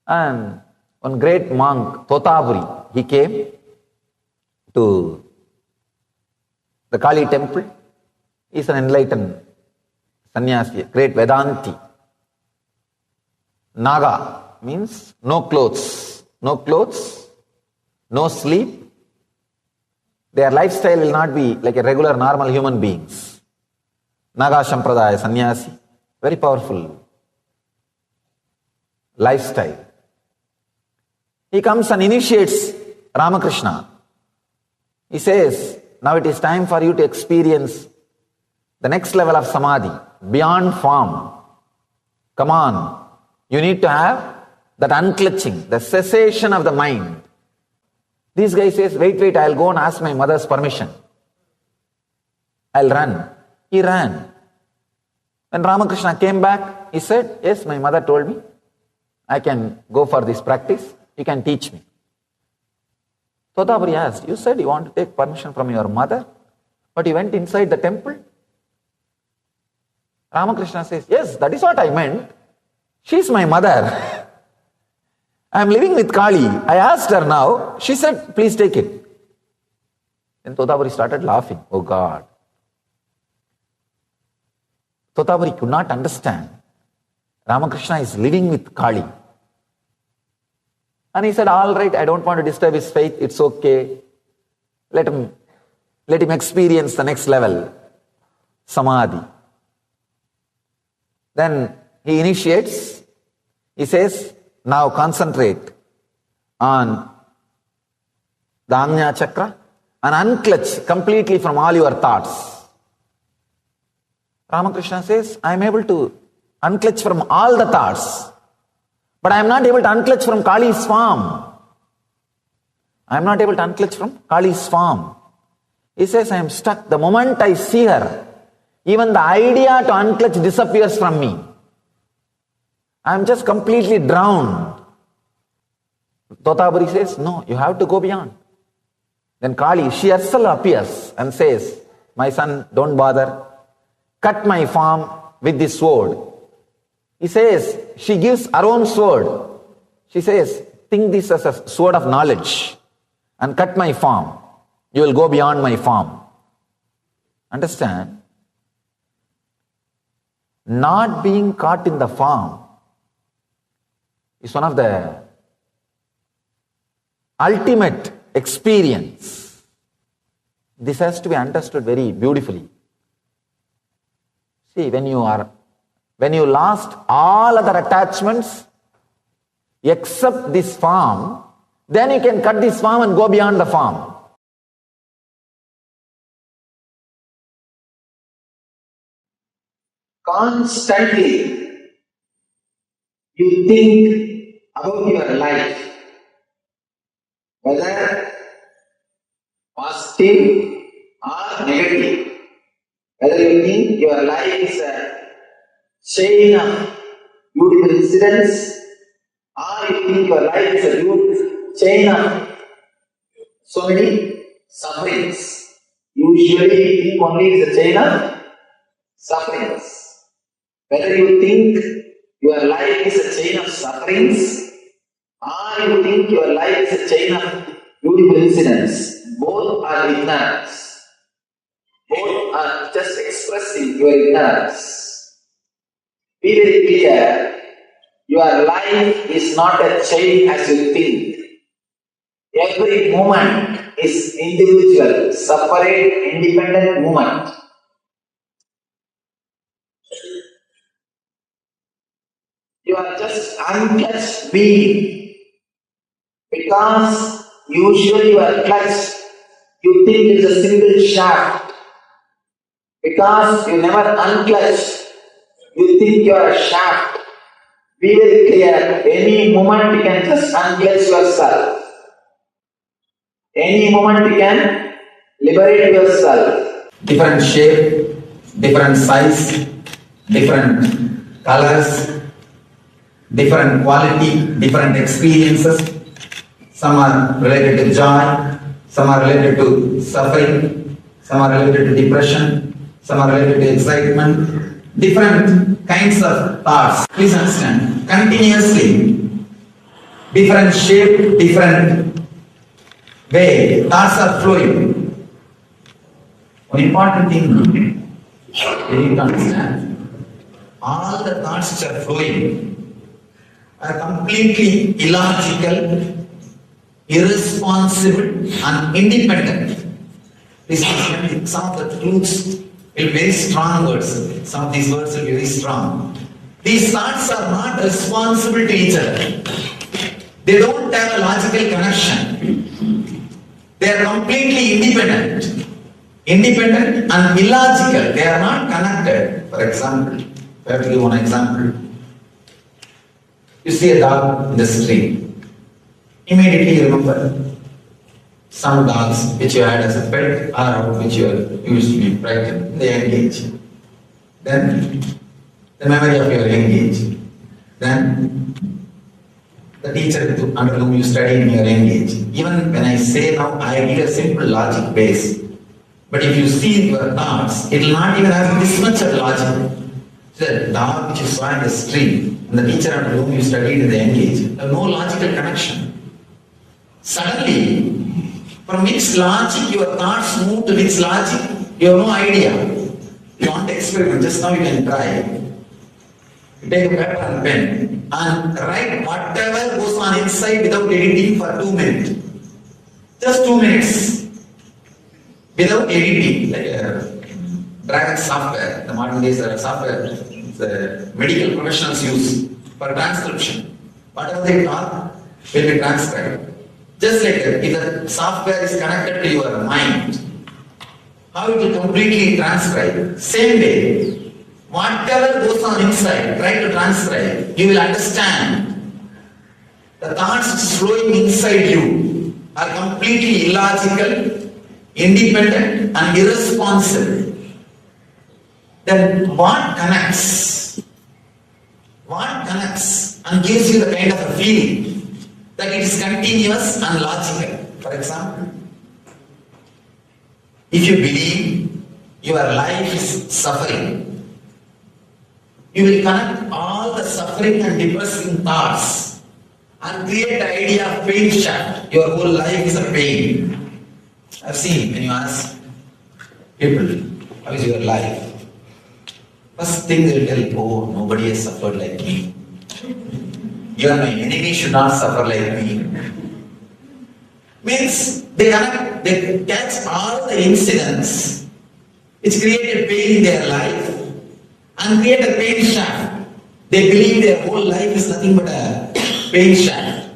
And one great monk, Totaburi, he came to the Kali temple. He is an enlightened sannyasi, great Vedanti. Naga means no clothes, no sleep. Their lifestyle will not be like a regular normal human beings. Naga Sampradaya sannyasi, very powerful lifestyle. He comes and initiates Ramakrishna. He says, now it is time for you to experience the next level of samadhi, beyond form. Come on, you need to have that unclutching, the cessation of the mind. This guy says, wait, I'll go and ask my mother's permission. I'll run. He ran. When Ramakrishna came back, he said, yes, my mother told me, I can go for this practice. You can teach me. Totaburi asked, you said you want to take permission from your mother, but you went inside the temple? Ramakrishna says, yes, that is what I meant. She's my mother. I'm living with Kali. I asked her now. She said, please take it. Then Totaburi started laughing. Oh God. Totaburi could not understand. Ramakrishna is living with Kali. And he said, all right, I don't want to disturb his faith. It's okay. Let him experience the next level, samadhi. Then he initiates. He says, now concentrate on the Ajna Chakra and unclutch completely from all your thoughts. Ramakrishna says, I am able to unclutch from all the thoughts, but I am not able to unclutch from Kali's form. I am not able to unclutch from Kali's form. He says, I am stuck. The moment I see her, even the idea to unclutch disappears from me. I am just completely drowned. Totaburi says, no, you have to go beyond. Then Kali, she herself appears and says, my son, don't bother. Cut my form with this sword. He says, she gives her own sword. She says, think this as a sword of knowledge and cut my form. You will go beyond my form. Understand? Not being caught in the form is one of the ultimate experience. This has to be understood very beautifully. See, when you lost all other attachments except this form, then you can cut this form and go beyond the form. Constantly you think about your life, whether positive or negative. Whether you think your life is a chain of beautiful incidents, or you think your life is a beautiful chain of so many sufferings. Usually we think only it's a chain of sufferings. Whether you think your life is a chain of sufferings, or you think your life is a chain of beautiful incidents, both are ignorance. Both are just expressing your ignorance. Be very clear, your life is not a chain as you think. Every moment is individual, separate, independent moment. You are just unclutched being. Because usually you are clutched, you you think it's a single shaft. Because you never unclutch, you think you are a shaft. Be very clear, any moment you can just unclutch yourself. Any moment you can liberate yourself. Different shape, different size, different colors, different quality, different experiences. Some are related to joy, some are related to suffering, some are related to depression, some are related to excitement, different kinds of thoughts. Please understand, continuously, different shape, different way, thoughts are flowing. One important thing you need to understand, all the thoughts which are flowing are completely illogical, irresponsible and independent. This is some of the truths will be very strong words. Some of these words will be very strong. These thoughts are not responsible to each other. They don't have a logical connection. They are completely independent. Independent and illogical. They are not connected. For example, if I have to give one example. You see a dog in the street. Immediately you remember some dogs which you had as a pet or which you used to be pregnant in the young age. Then the memory of your young age. Then the teacher under whom you study in your young age. Even when I say now, I need a simple logic base. But if you see your thoughts, it will not even have this much of logic. The dog which you saw in the street and the teacher under whom you studied in the young age have no logical connection. Suddenly, from which logic your thoughts move to which logic, you have no idea. You want to experiment, just now you can try. You take a paper and pen and write whatever goes on inside without editing for 2 minutes. Just 2 minutes. Without editing, like Dragon software, the modern days software, the medical professionals use for transcription. Whatever they talk will be transcribed. Just like that, if the software is connected to your mind, how it will completely transcribe. Same way, whatever goes on inside, try to transcribe, you will understand. The thoughts flowing inside you are completely illogical, independent and irresponsible. Then what connects? What connects and gives you the kind of a feeling that it is continuous and logical? For example, if you believe your life is suffering, you will connect all the suffering and depressing thoughts and create the idea of pain shaft. Your whole life is a pain. I've seen when you ask people, how is your life? First thing they will tell, oh, nobody has suffered like me. You are my enemy, should not suffer like me. Means they catch all the incidents which created pain in their life and create a pain shaft. They believe their whole life is nothing but a pain shaft.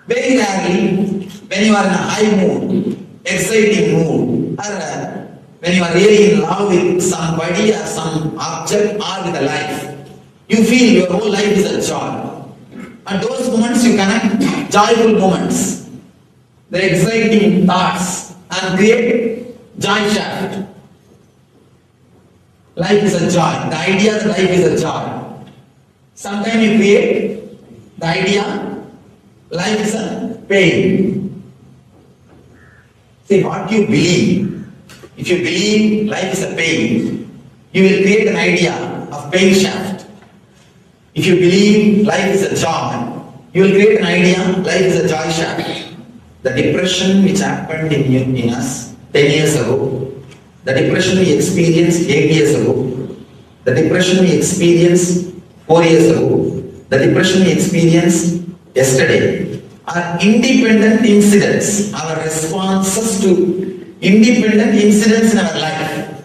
Very rarely, when you are in a high mood, exciting mood, or when you are really in love with somebody or some object or with a life, you feel your whole life is a joy. At those moments you connect joyful moments, the exciting thoughts, and create joy shaft. Life is a joy. The idea that life is a joy. Sometimes you create the idea life is a pain. See, what you believe. If you believe life is a pain, you will create an idea of pain shaft. If you believe life is a joy, you will create an idea life is a joy shaft. The depression which happened in us 10 years ago, the depression we experienced 8 years ago, the depression we experienced 4 years ago, the depression we experienced yesterday are independent incidents, our responses to independent incidents in our life,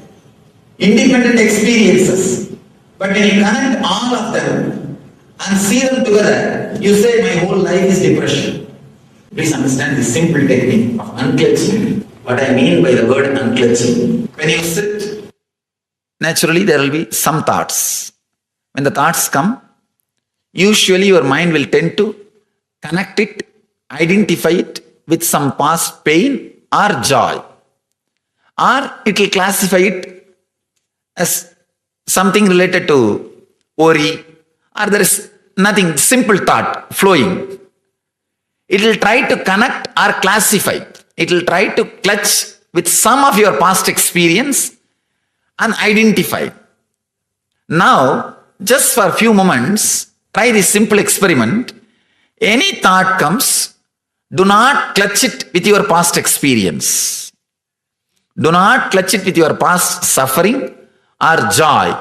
independent experiences. But when you connect all of them and see them together, you say, my whole life is depression. Please understand this simple technique of unclenching. What I mean by the word unclenching. When you sit, naturally there will be some thoughts. When the thoughts come, usually your mind will tend to connect it, identify it with some past pain or joy. Or it will classify it as something related to worry, or there is nothing, simple thought flowing. It will try to connect or classify. It will try to clutch with some of your past experience and identify. Now, just for a few moments, try this simple experiment. Any thought comes, do not clutch it with your past experience. Do not clutch it with your past suffering or joy.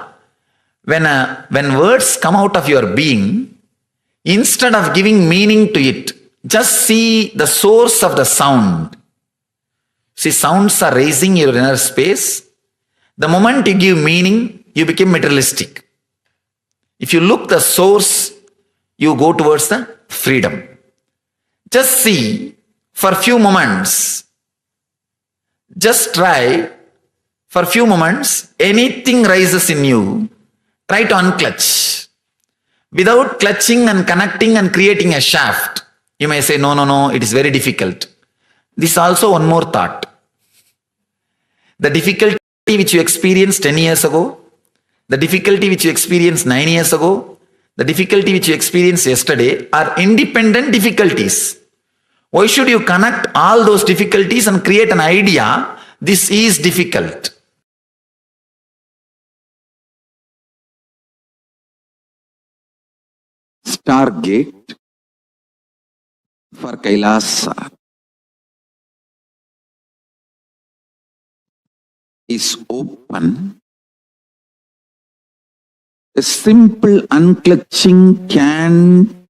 When words come out of your being, instead of giving meaning to it, just see the source of the sound. See, sounds are raising your inner space. The moment you give meaning, you become materialistic. If you look the source, you go towards the freedom. Just see for a few moments. Just try for a few moments, anything rises in you, try to unclutch. Without clutching and connecting and creating a shaft, you may say, no, it is very difficult. This is also one more thought. The difficulty which you experienced 10 years ago, the difficulty which you experienced 9 years ago, the difficulty which you experienced yesterday are independent difficulties. Why should you connect all those difficulties and create an idea, this is difficult? Stargate for Kailasa is open. A simple unclutching can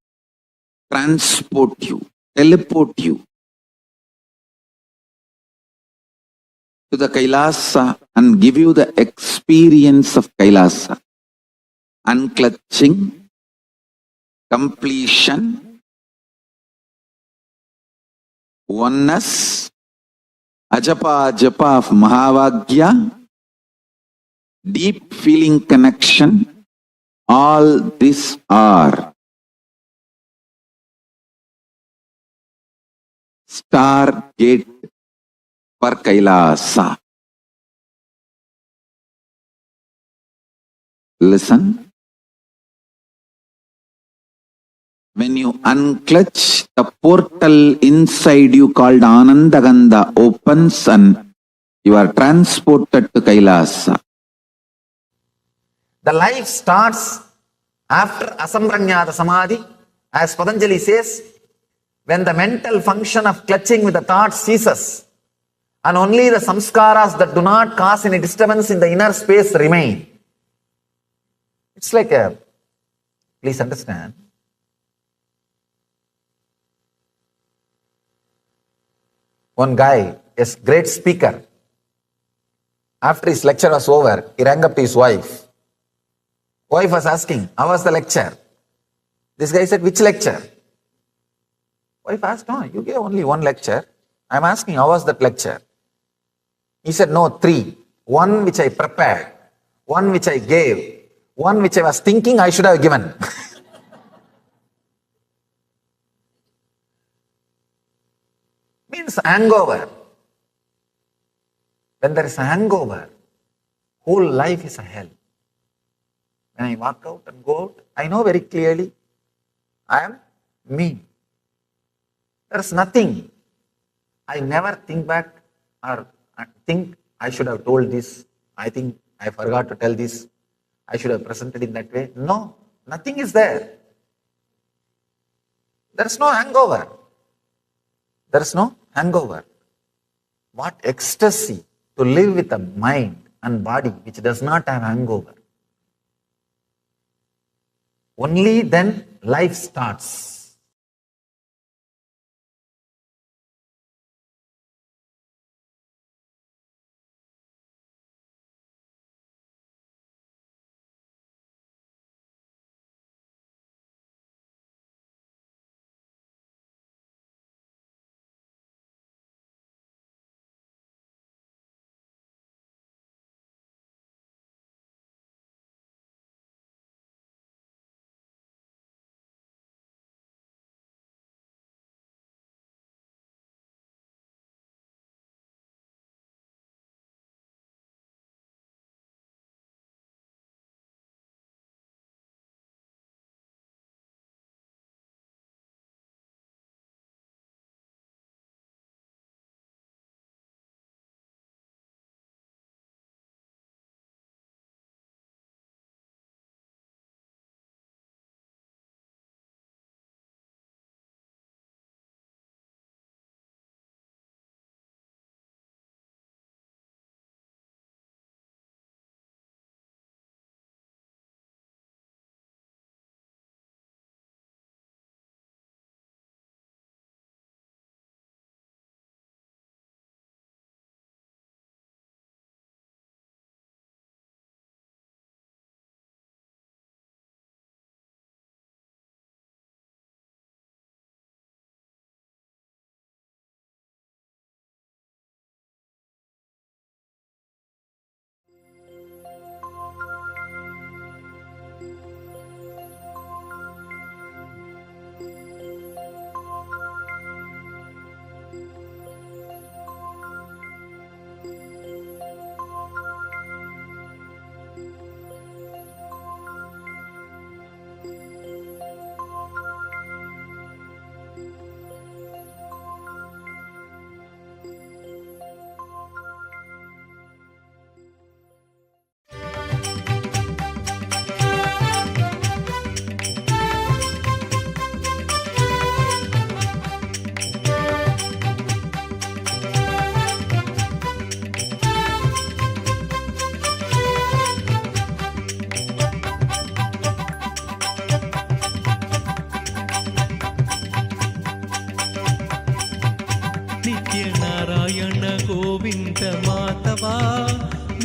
transport you, teleport you to the Kailasa and give you the experience of Kailasa. Unclutching, completion, oneness, ajapa japa of Mahavagya, deep feeling connection, all these are Stargate for Kailasa. Listen. When you unclutch, the portal inside you called Anandaganda opens and you are transported to Kailasa. The life starts after Asampranyata Samadhi, as Patanjali says, when the mental function of clutching with the thought ceases and only the samskaras that do not cause any disturbance in the inner space remain. It's like a, please understand, one guy, a great speaker, after his lecture was over, he rang up to his wife. Wife was asking, how was the lecture? This guy said, which lecture? Wife asked, no, you gave only one lecture. I'm asking, how was that lecture? He said, no, 3. One which I prepared, one which I gave, one which I was thinking I should have given. Means hangover. When there is a hangover, whole life is a hell. When I walk out and go out, I know very clearly I am me. There is nothing. I never think back or think I should have told this. I think I forgot to tell this. I should have presented in that way. No, nothing is there. There is no hangover. There is no hangover. What ecstasy to live with a mind and body which does not have hangover. Only then life starts.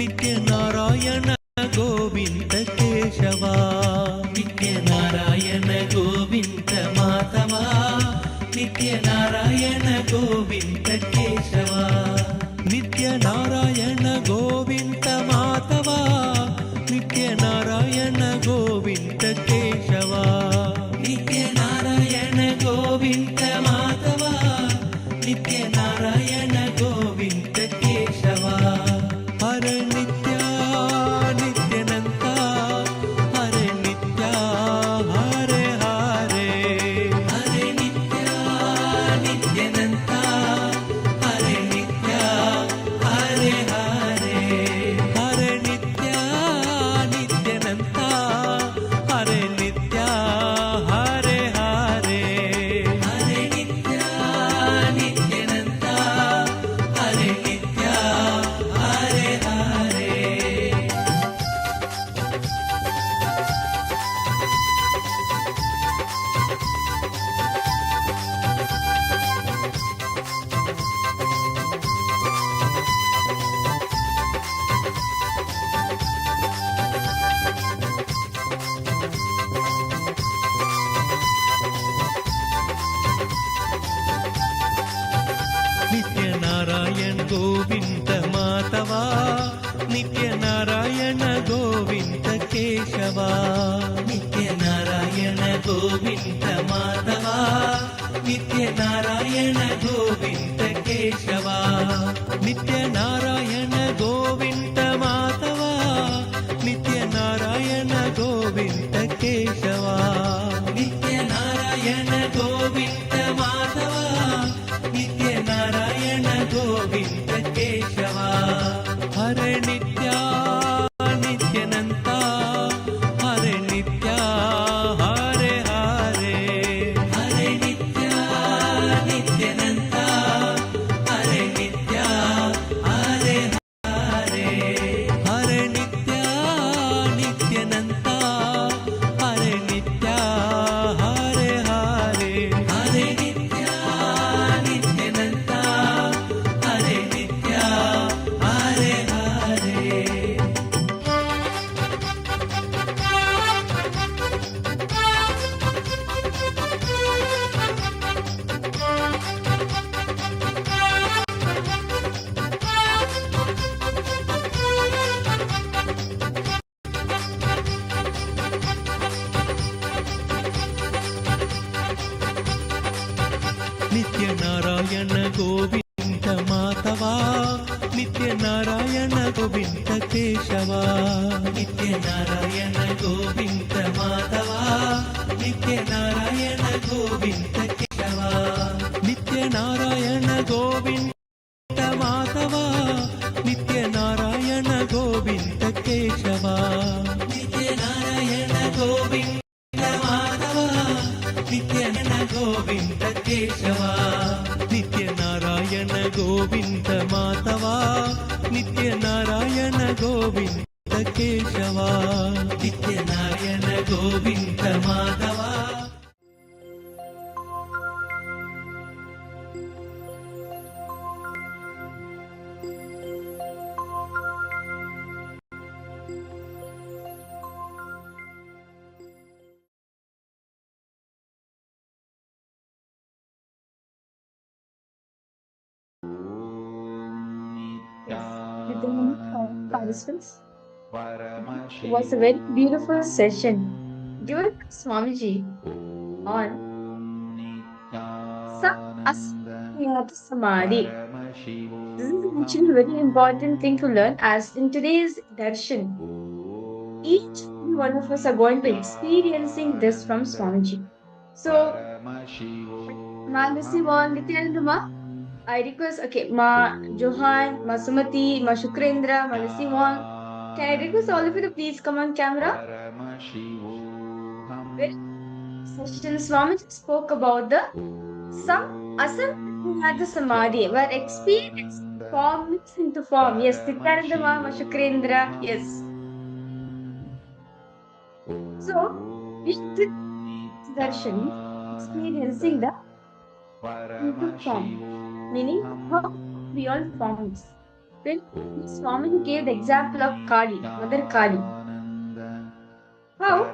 नित्यनारायण Govind Keshwa नित्यनारायण Govind Madhava नित्यनारायण Govind Keshwa नित्यनारायण Govind Madhava नित्यनारायण Govind Keshwa नित्यनारायण Govind Madhava नित्यनारायण Govind Keshwa Hare Nitya नित्यानन्ता Hare Nitya Hare Hare Hare Nitya नित्यानन्ता Hare Nitya Hare Hare Hare Nitya नित्यानन्ता Hare Nitya Hare Hare Hare Nitya नित्यानन्ता Hare Nitya Hare Hare नित्यनारायण Govind Madhava नित्यनारायण Govind Keshwa नित्यनारायण Govind Madhava नित्यनारायण Govind Keshwa नित्यनारायण Govind Madhava नित्यनारायण Govind Keshwa नित्यनारायण Govind Madhava नित्यनारायण Govind Keshwa Hare Nitya नित्यानन्ता Hare Nitya Hare Hare Hare Nitya नित्यानन्ता Hare Nitya Hare Hare Hare Nitya नित्यानन्ता Hare Nitya Hare Hare Hare Nitya नित्यानन्ता Hare Nitya Hare Hare नित्यनारायण Govind Madhava नित्यनारायण Govind Keshwa नित्यनारायण Govind Madhava नित्यनारायण Govind Keshwa नित्यनारायण Govind Madhava नित्यनारायण Govind Keshwa नित्यनारायण Govind Madhava नित्यनारायण Govind Keshwa नित्यनारायण Govind Madhava नित्यनारायण Govind Keshwa नित्यनारायण Govind Madhava Participants, it was a very beautiful session given by Swamiji on Samadhi. This is actually a very important thing to learn, as in today's darshan, each one of us are going to be experiencing this from Swamiji. So, Malasi Wan Nithyananda, I request, okay, Ma Johan, Ma Sumati, Ma Shukrendra, Ma Lasi Wan, can I request all of you to please come on camera? Session Swamiji spoke about the Asamkhya Samadhi, where experience forms into form. Yes, Nithyananda Ma Shukrendra, yes. So, we did darshan experiencing the into form, meaning how beyond forms. When Swami gave the example of Kali, Mother Kali. How?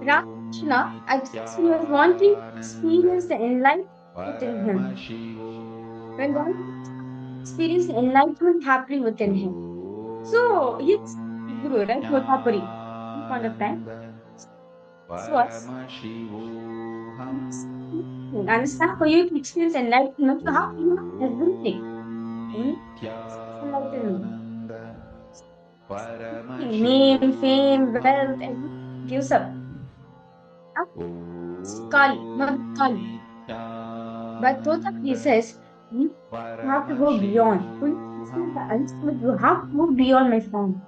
Ramakrishna, I guess he was wanting to experience the enlightenment in him. When one experienced the enlightenment happening within him. So, yes, Guru, right? Hotapuri, one point of time. This was understand for you to experience enlightenment, you have to know everything. Only enlightenment. Name, fame, wealth, everything gives up. Kali, Mother Kali. But Totapuri says, you have to go beyond. When you experience the ultimate, you have to go beyond my form.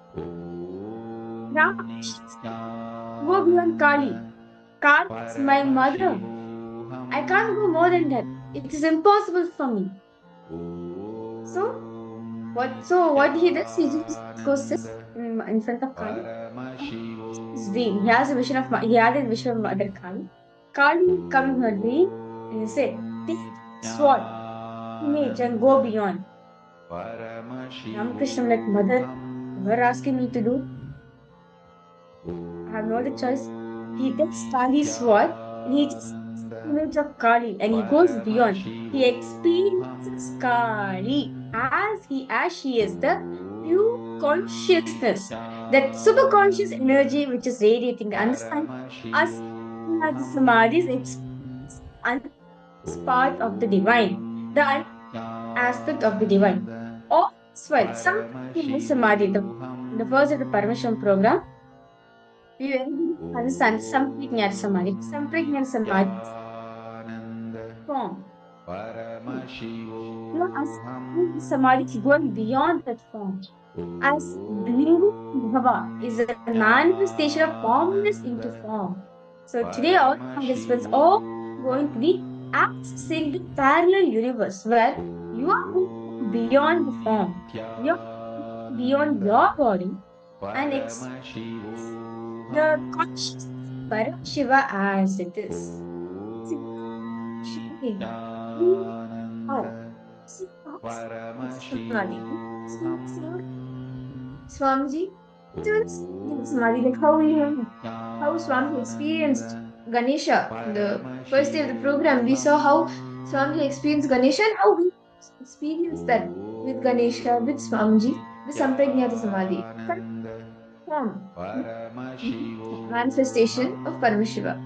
Go beyond Kali. Kali is my mother. I can't go more than that. It is impossible for me. So what he does, he just goes this in front of Kali. His dream. He has a vision of he had a vision of Mother Kali. Kali will come in her dream and he said, take sword, image and go beyond. Ramakrishna like, Mother, you are asking me to do. I have no other choice. He takes Kali's sword and he just image of Kali and he goes beyond. He experiences Kali as she is, the pure consciousness, that super conscious energy which is radiating. Understand? Us the samadhis experience is part of the divine, the aspect of the divine. All is well. Some samadhi, the first of the Paramashiva program, we understand Samprajnat Samadhi. Samprajnat Samadhi form. As Samadhi is going beyond that form. As Blingu Bhava is a manifestation of formless into form. So today all participants are going to be accessing the parallel universe where you are going beyond the form. You are beyond your body and the conscious Paramashiva as it is. Swamiji, Samadhi, like how Swami experienced Ganesha. The first day of the program, we saw how Swami experienced Ganesha and how we experienced that with Ganesha, with Swamiji, the Samprajnata Samadhi. Form. Manifestation of Paramashiva.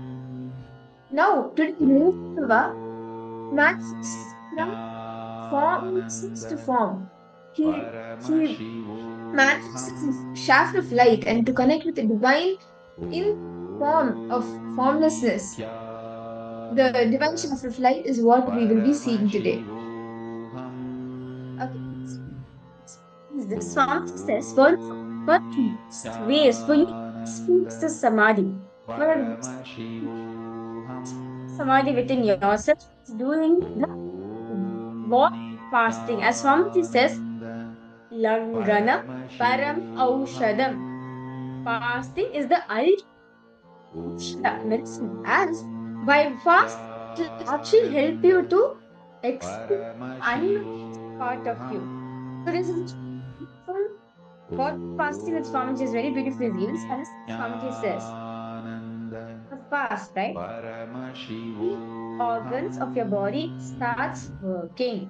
Now, today, Shiva manifests from formlessness to form. He manifests his shaft of light and to connect with the divine in form of formlessness. The divine shaft of light is what we will be seeing today. Okay. This Swami says, what ways for you speaks the samadhi. Samadhi within yourself is doing the what fasting. As Swamiji says, Langana Param Aushadam. Fasting is the ultimate medicine. As by fasting, it will actually help you to experience unknown part of you. So this is what fasting with Swamiji is very beautifully revealed. As Swamiji says, fast, right? Organs of your body starts working.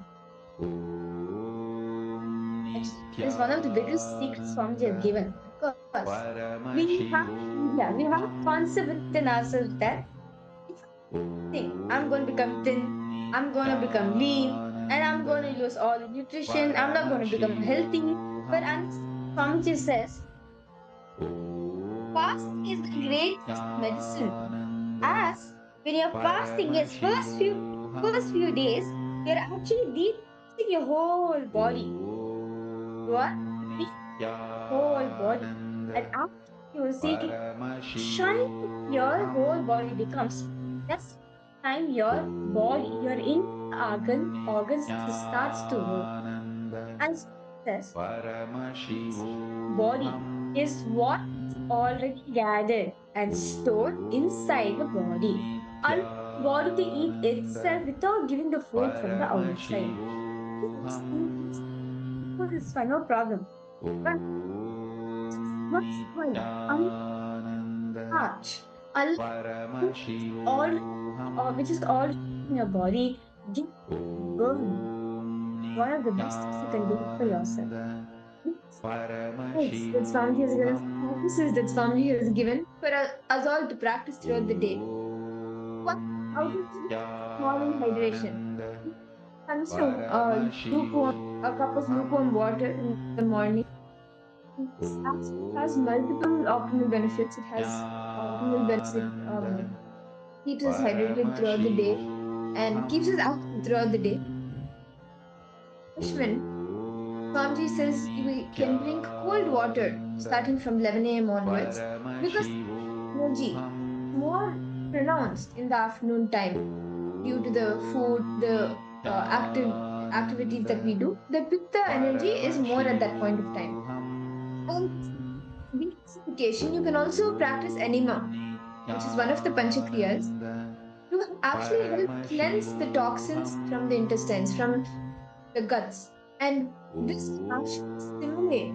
It is one of the biggest secrets Swamiji has given. Because we have a concept within ourselves that I'm going to become thin, I'm going to become lean, and I'm going to lose all the nutrition, I'm not going to become healthy. But Swamiji says, fasting is the greatest medicine. As when you're fasting, yes, first few days, you're actually detoxing your whole body. You are whole body. And after you see shine your whole body becomes, that's time your body, your inner organs starts to work. And says, body is what already gathered and stored inside the body. body to eat itself without giving the food from the outside. Food is fine, no problem. But what's fine? Untouched. All which is all in your body, get burned. One of the best things you can do for yourself. Yes, that Swamiji has given, practices that Swamiji has given for us all to practice throughout the day. One out of morning hydration. Consume a cup of lukewarm water in the morning. This actually has multiple optimal benefits. It has optimal benefits. It keeps us hydrated throughout the day and keeps us active throughout the day. Ashwin, Swamiji says we can drink cold water starting from 11 a.m. onwards because energy more pronounced in the afternoon time due to the food, the activities that we do. The pitta energy is more at that point of time. And detoxification, you can also practice enema, which is one of the panchakriyas, to actually help cleanse the toxins from the intestines, from the guts. And this actually stimulate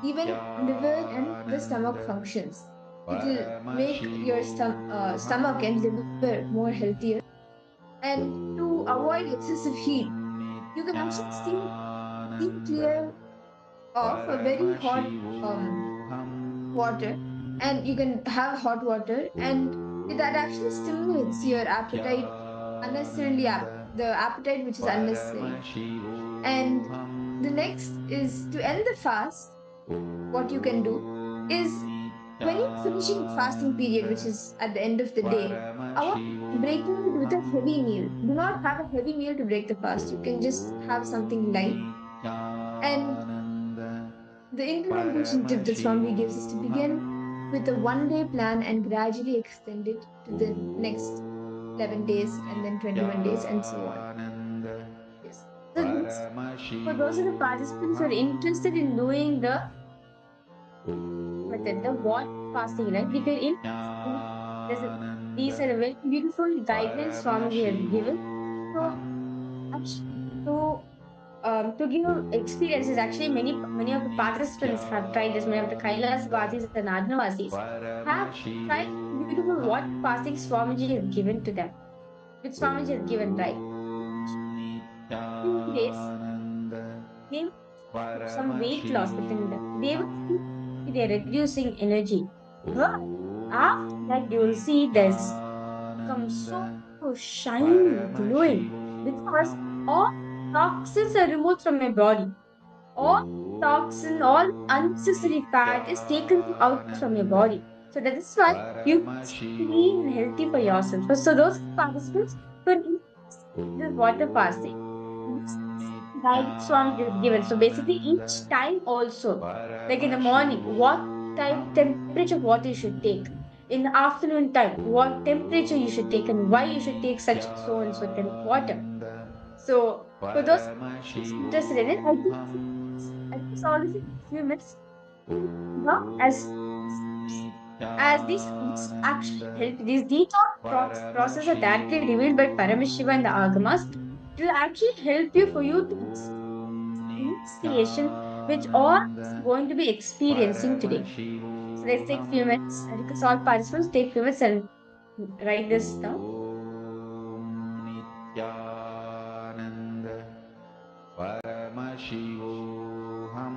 even liver and the stomach functions. It will make your stomach and liver more healthier. And to avoid excessive heat, you can actually steam clear of a very hot water, and you can have hot water, and that actually stimulates your appetite unnecessarily, the appetite which is unnecessary. And the next is to end the fast. What you can do is when you're finishing fasting period, which is at the end of the day, avoid breaking it with a heavy meal. Do not have a heavy meal to break the fast. You can just have something light. And the implementation tip that Swami gives is to begin with a 1 day plan and gradually extend it to the next 11 days and then 21 days and so on. Yes. So this, for those of the participants who are interested in doing the method, the what fasting, right? If you're in, these are a very beautiful guidelines Swamiji has given. So, to give experiences, actually many of the participants have tried this. Many of the Kailas Vasis and Adnavasis have tried beautiful what fasting Swamiji has given to them. Which Swamiji has given, right? 2 days, they will some weight loss within them. They will see they're reducing energy. But after that, you will see this become so shiny, glowing, because all toxins are removed from your body. All toxin, all unnecessary fat is taken out from your body. So that is why you clean and healthy for yourself. So those participants who are in this water fasting, this guidance Swami is given. So basically each time also, like in the morning, what type temperature of water you should take. In the afternoon time, what temperature you should take and why you should take such so and so water. So for those interested in it, I think all this in a few minutes. Now, as this actually help, these detox process are directly revealed by Paramashiva and the Agamas, it will actually help you for you to initiation which all is going to be experiencing today. So let's take few minutes. I request all participants take few minutes and write this down. Nithyananda Paramashivoham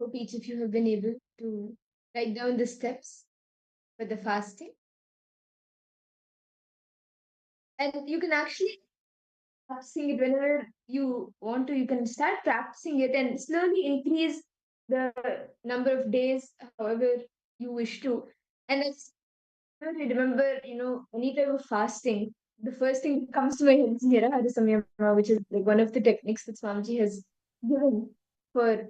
hope each of you have been able to write down the steps for the fasting. And you can actually practicing it whenever you want to. You can start practicing it and slowly increase the number of days, however you wish to. And I remember, any type of fasting, the first thing that comes to my head is Nirahara Samyama, which is like one of the techniques that Swamiji has given for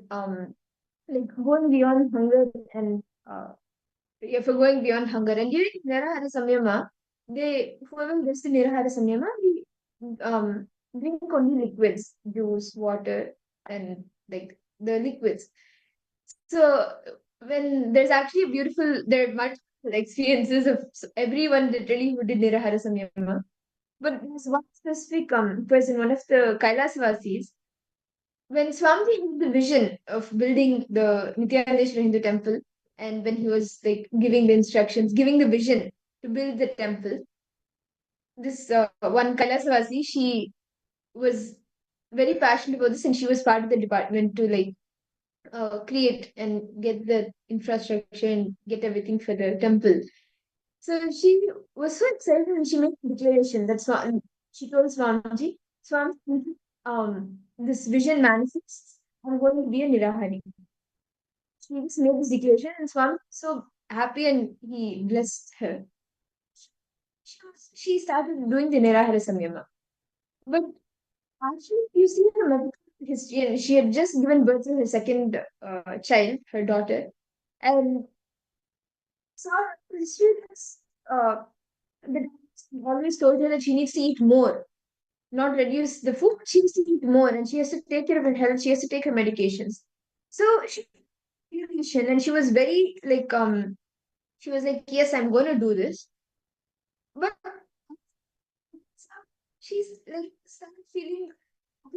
like going beyond hunger and for going beyond hunger. And during Nirahara Samyama, whoever lives in Nirahara Samyama, we drink only liquids, juice, water, and like the liquids. So when there's actually a beautiful, there are multiple experiences of everyone literally who did Nirahara Samyama. But there's one specific person, one of the Kailasavasis, when Swamiji had the vision of building the Nithyananda Hindu temple, and when he was like giving the instructions, giving the vision to build the temple, this one Kailasavasi, she was very passionate about this, and she was part of the department to like create and get the infrastructure and get everything for the temple. So she was so excited and she made a declaration. She told Swamiji, Swamiji, this vision manifests. I'm going to be a Nirahari. She just made this declaration, and Swami was so happy and he blessed her. She started doing the Nirahara Samyama. But actually, you see her medical history, and she had just given birth to her second child, her daughter. And so her history is the doctors always told her that she needs to eat more, not reduce the food. She needs to eat more, and she has to take care of her health. She has to take her medications. So and she was very like she was like, yes, I'm going to do this. But she's like started feeling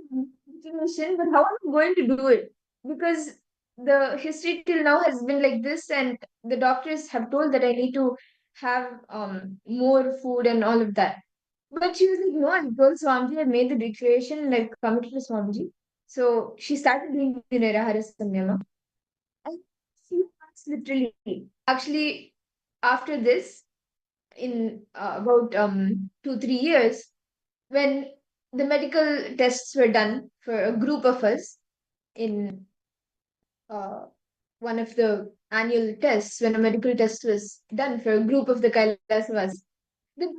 motivation, but how am I going to do it? Because the history till now has been like this, and the doctors have told that I need to have more food and all of that. But she was like, no, I told Swamiji, I made the declaration and I've committed to Swamiji. So she started doing the Nirahara Samyama. And few months literally. Actually, after this, in about 2 3 years, when the medical tests were done for a group of us in uh, one of the annual tests, when a medical test was done for a group of the Kailasavas, the,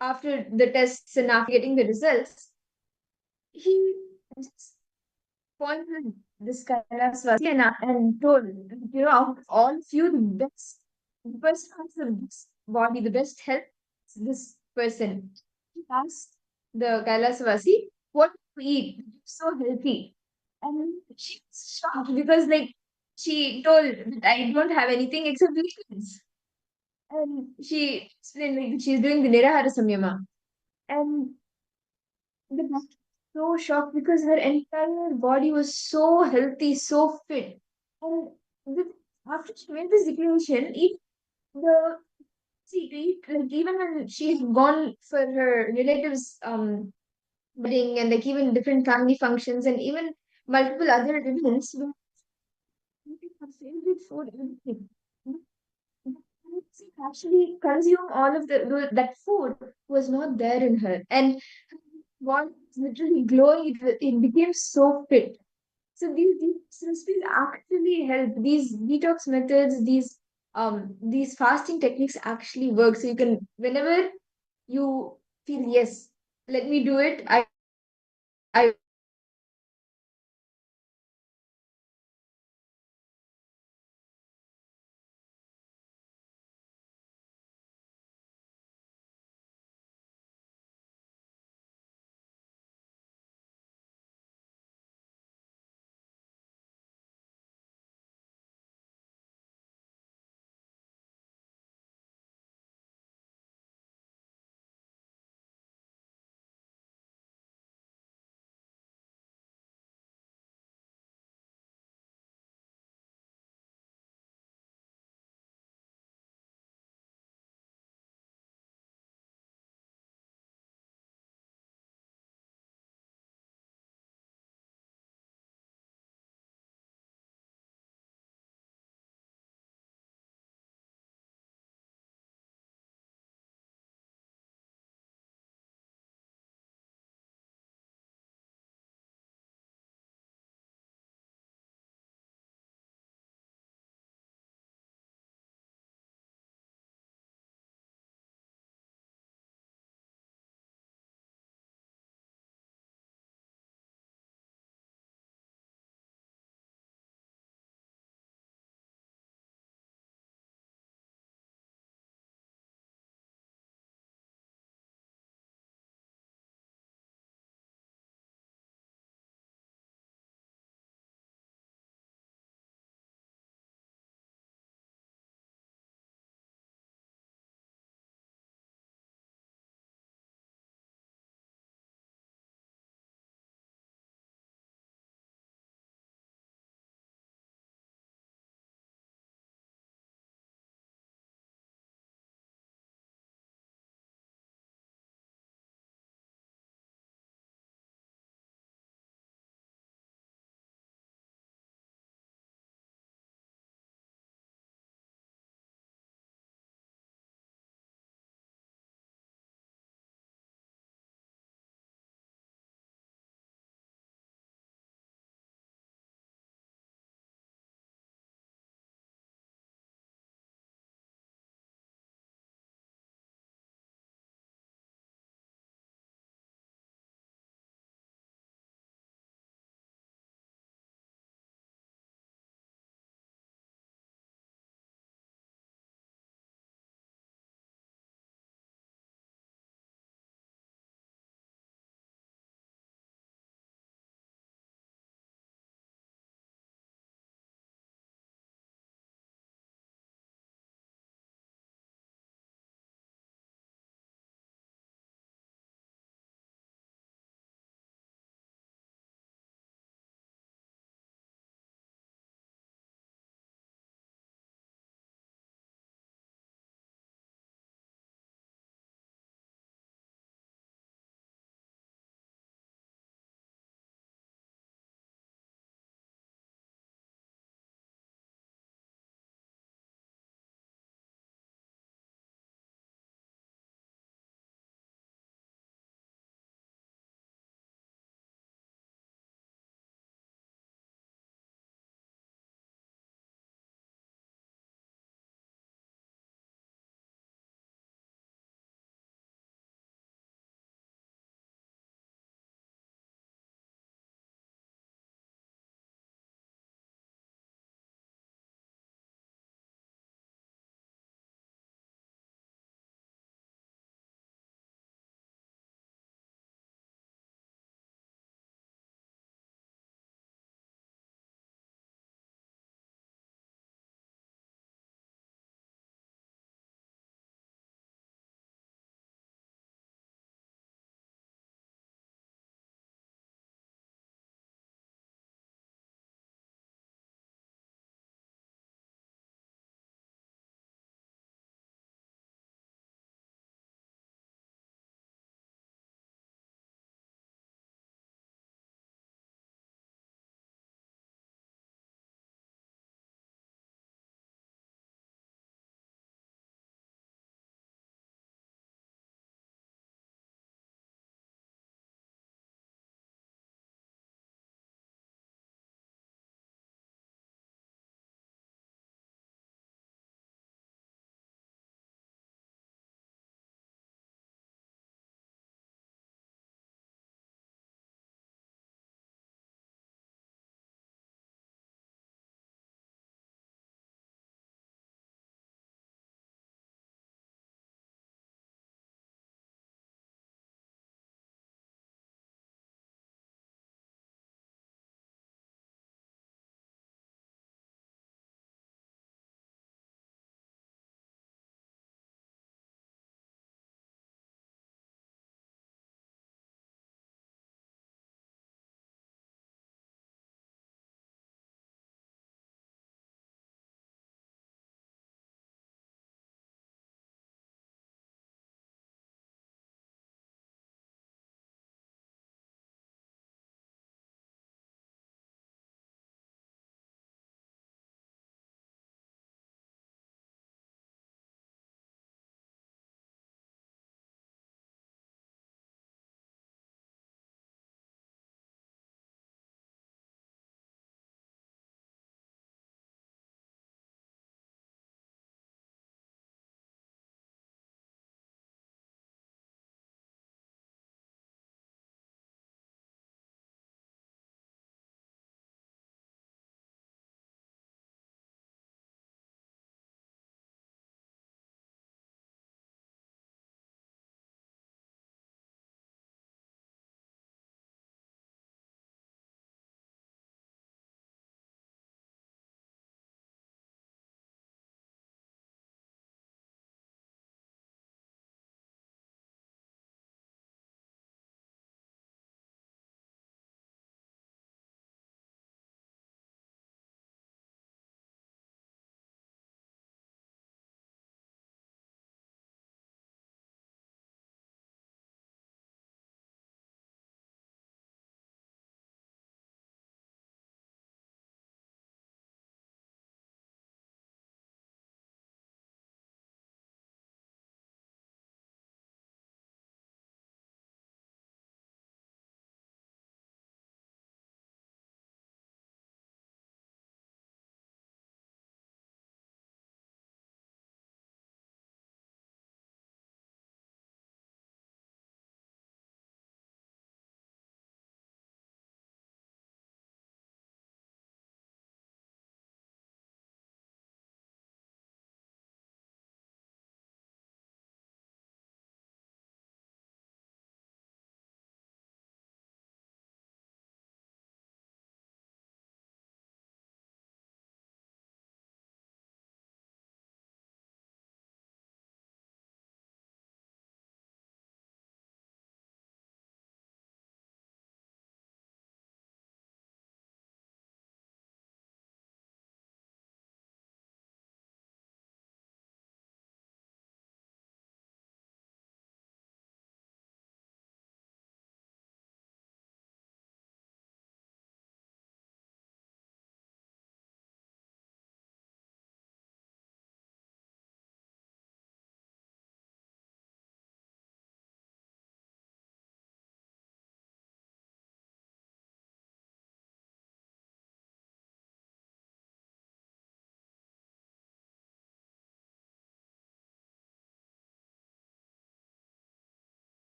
after the tests and after getting the results, he just pointed this Kailasvasi and told, out of all of you, the person who has the best body, the best health, is this person. He asked the Kailasvasi, what do you eat? You're so healthy. And she was shocked because, like, she told that I don't have anything except liquids. And she explained, like, she's doing the Nirahara Samyama. And the doctor was so shocked because her entire body was so healthy, so fit. And the, after she made this declaration, the like even when she had gone for her relatives' wedding and like even different family functions and even multiple other events, where her favorite food, everything. She actually consume all of that food was not there in her, and was literally glowing. It became so fit. So these recipes actually help. These detox methods, these fasting techniques actually work. So you can, whenever you feel, yes, let me do it, I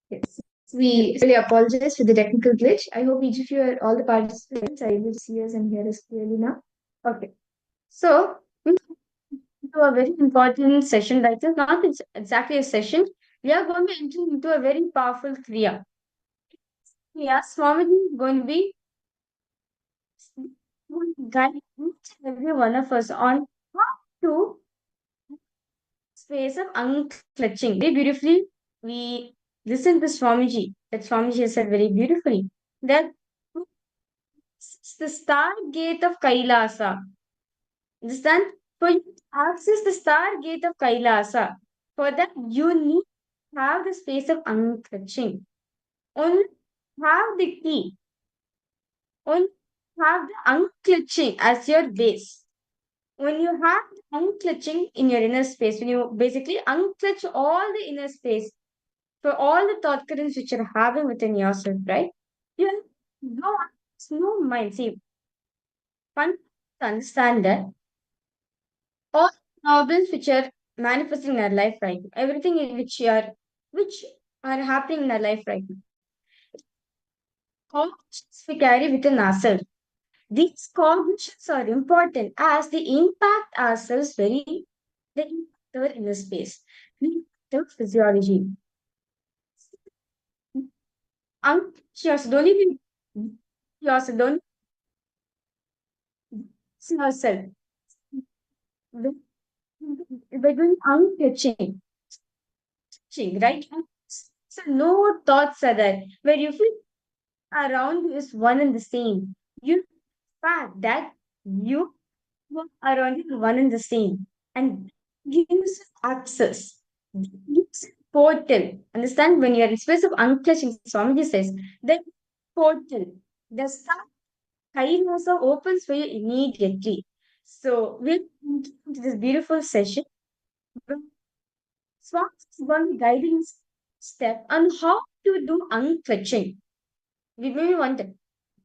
Yes. We really apologize for the technical glitch. I hope each of you, all the participants, are able to see us and hear us clearly now. Okay. So, we into a very important session right now. Not exactly a session. We are going to be entering into a very powerful Kriya. Kriya, Swamiji is going to be guiding each and every one of us on how to space of unclutching. Very beautifully, we listened to Swamiji. That Swamiji has said very beautifully that it's the star gate of Kailasa. Understand? For you to access the star gate of Kailasa, for that you need to have the space of unclutching. Only have the key. Only have the unclutching as your base. When you have the unclutching in your inner space, when you basically unclutch all the inner space for all the thought currents which you're having within yourself, right? You have no mind. See, one to understand that all problems which are manifesting in our life right now, everything which are happening in our life right now, cognitions we carry within ourselves. These cognitions are important as they impact ourselves they impact our inner space, they impact our physiology. Unconscious, don't even yourself, don't see yourself. We're doing uncatching, right? So no thoughts are there. Where you feel around you is one and the same. You fact that you around you is one and the same. And gives access. Gives portal. Understand when you're in space of unclutching, Swamiji says, the portal, the star KAILASA opens for you immediately. So we're into this beautiful session. Swami is going to be guiding step on how to do unclutching. We may be wondering,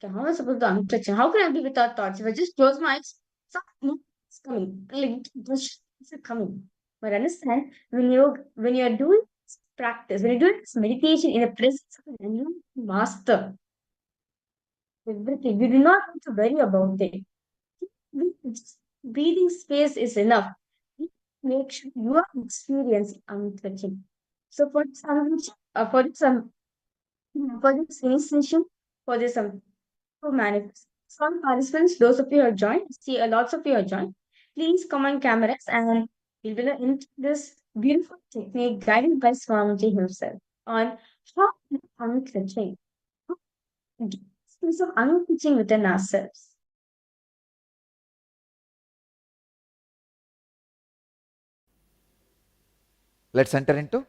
okay, how am I supposed to unclutching? How can I be without thoughts? If I just close my eyes, it's coming. Like it's coming. But understand when you're doing this practice, when you're doing this meditation in the presence of an enlightened master, everything, you do not have to worry about it. Just breathing space is enough. Make sure you are experiencing unclutching. So for this for this initiation, for this to manifest. Some participants, those of you who have joined, see lots of you have joined. Please come on cameras and we will into this beautiful technique guided by Swamiji himself on how to unclutching. Space of unclutching within ourselves. Let's enter into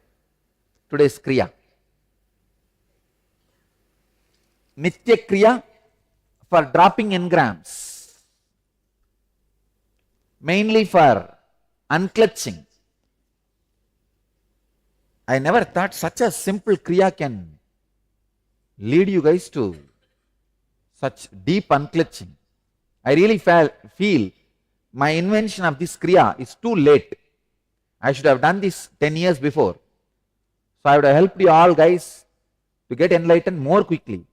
today's Kriya. Nitya Kriya for dropping engrams, mainly for unclutching. I never thought such a simple Kriya can lead you guys to such deep unclutching. I really feel my invention of this Kriya is too late. I should have done this 10 years before. So I would have helped you all guys to get enlightened more quickly.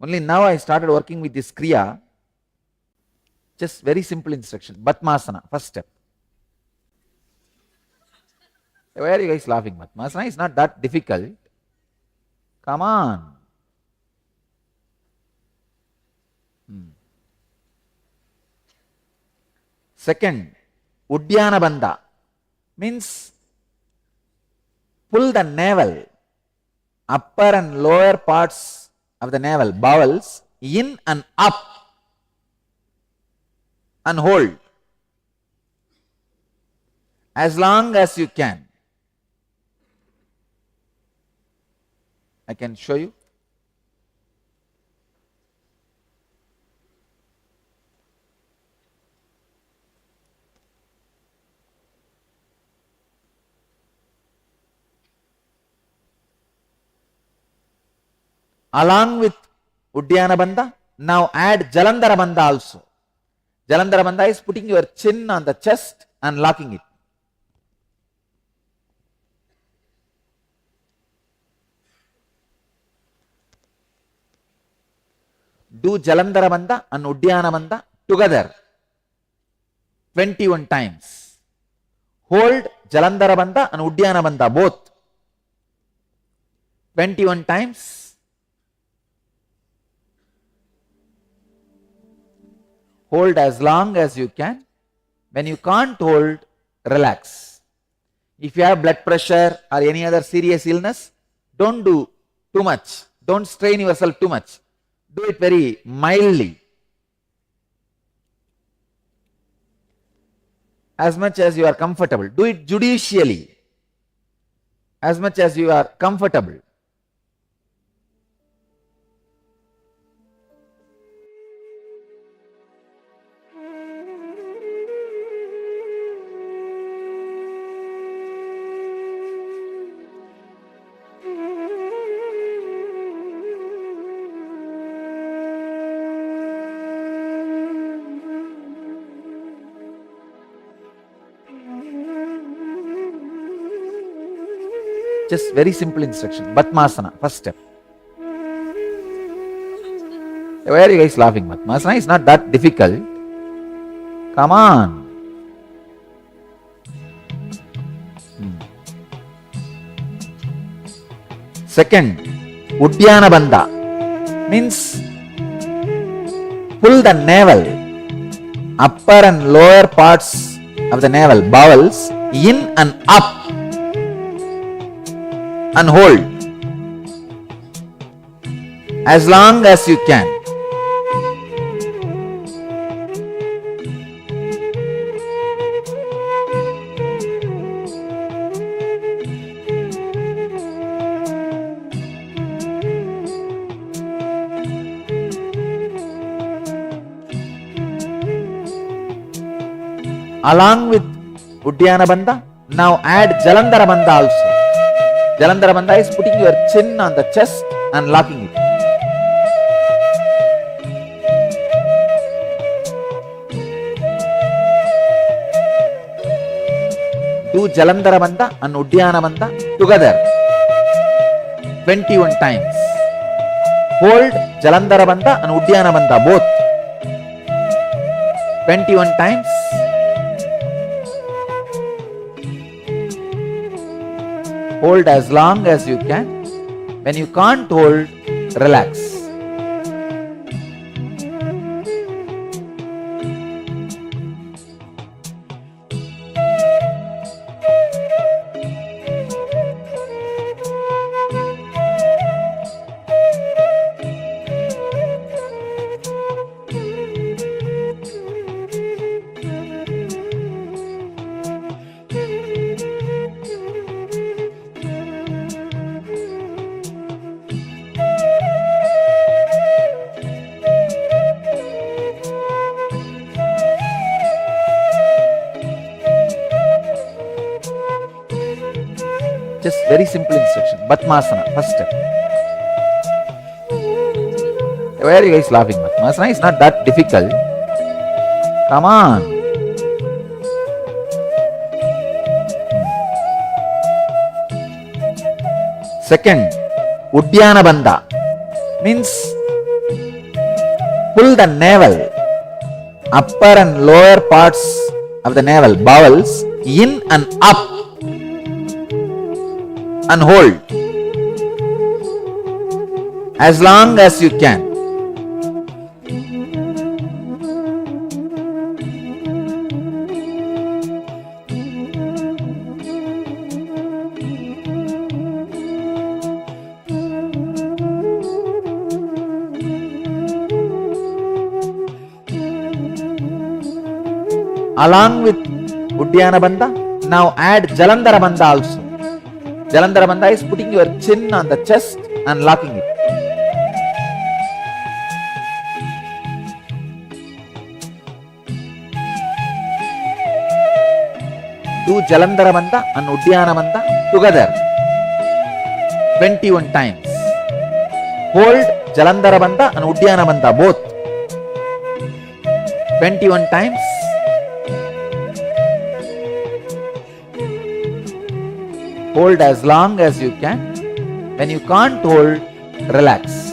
Only now I started working with this Kriya. Just very simple instruction. Batmasana, first step. Why are you guys laughing? Batmasana is not that difficult. Come on. Second, Udyana Bandha means pull the navel, upper and lower parts of the navel, bowels, in and up and hold as long as you can. I can show you. Along with Udyana Bandha, now add Jalandhara Bandha also. Jalandhara Bandha is putting your chin on the chest and locking it. Do Jalandhara Bandha and Udyana Bandha together 21 times. Hold Jalandhara Bandha and Udyana Bandha both 21 times. Hold as long as you can. When you can't hold, relax. If you have blood pressure or any other serious illness, don't do too much. Don't strain yourself too much. Do it very mildly. As much as you are comfortable. Do it judicially. As much as you are comfortable. Just very simple instruction. Batmasana, first step. Why are you guys laughing? Batmasana is not that difficult. Come on. Second, Udyana Bandha means pull the navel, upper and lower parts of the navel, bowels, in and up. And hold as long as you can. Along with Udyana Bandha, now add Jalandhara Bandha also. Jalandhara Bandha is putting your chin on the chest and locking it. Do Jalandhara Bandha and Udyana Bandha together 21 times. Hold Jalandhara Bandha and Udyana Bandha both 21 times. Hold as long as you can. When you can't hold, relax. Just very simple instruction. Batmasana, first step. Why are you guys laughing? Batmasana is not that difficult. Come on. Second, Udyana Bandha means pull the navel, upper and lower parts of the navel, bowels, in and up. And hold as long as you can. Along with Udyana Bandha, now add Jalandhara Bandha also. Jalandhara Bandha is putting your chin on the chest and locking it. Do Jalandhara Bandha and Udyana Bandha together 21 times. Hold Jalandhara Bandha and Udyana Bandha both 21 times. Hold as long as you can. When you can't hold, relax.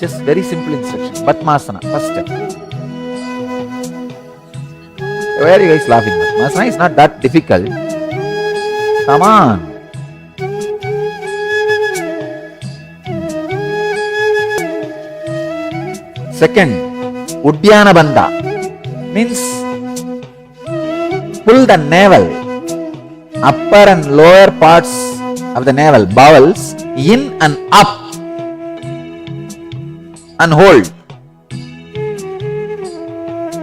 Just very simple instruction. Padmasana, first step. Why are you guys laughing? Padmasana is not that difficult. Come on. Second, Uddiyana Bandha means pull the navel, upper and lower parts of the navel, bowels, in and up and hold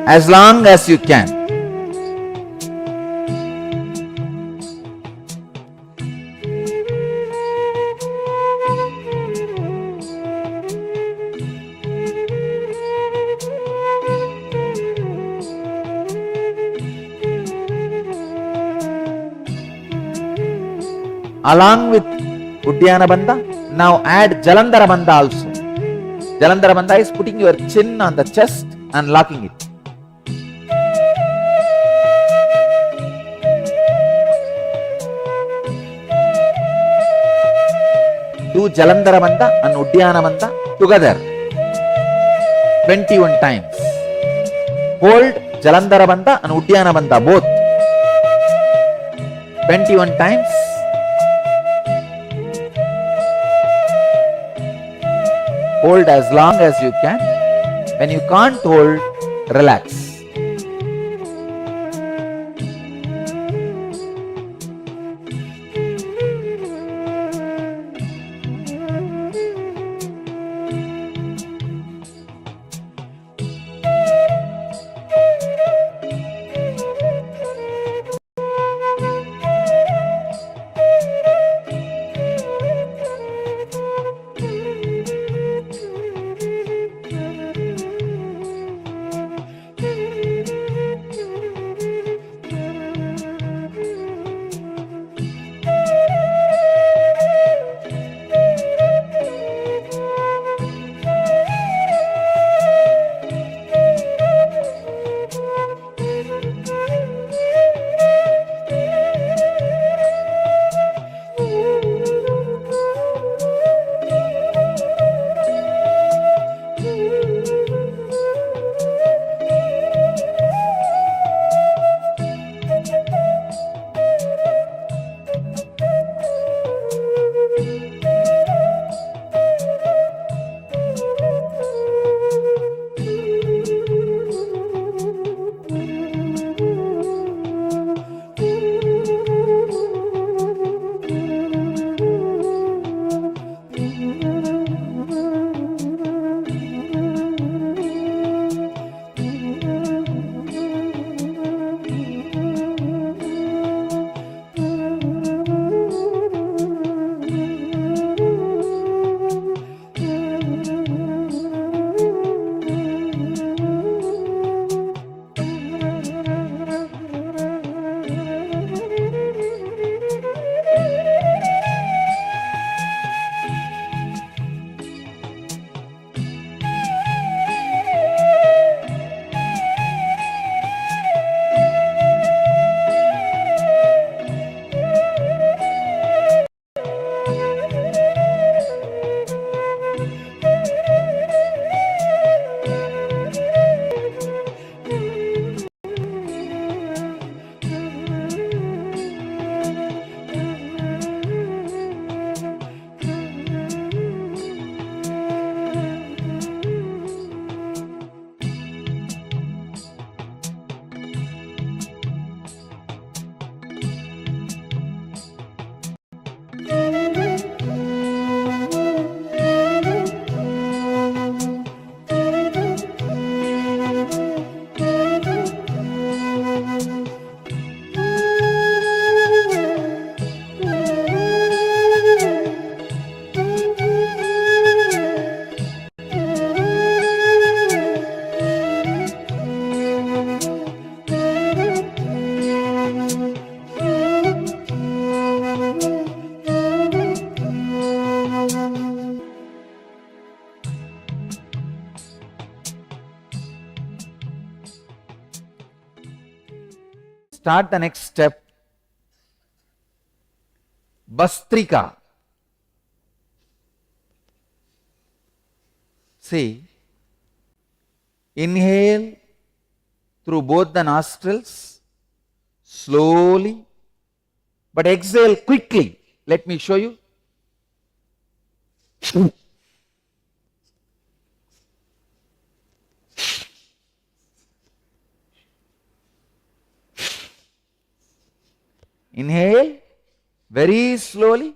as long as you can. Along with Uddiyana Bandha, now add Jalandhara Bandha also. Jalandhara Bandha is putting your chin on the chest and locking it. Do Jalandhara Bandha and Uddiyana Bandha together 21 times. Hold Jalandhara Bandha and Uddiyana Bandha both 21 times. Hold as long as you can. When you can't hold, relax. Start the next step. Bastrika. See, inhale through both the nostrils, slowly, but exhale quickly. Let me show you. Inhale very slowly.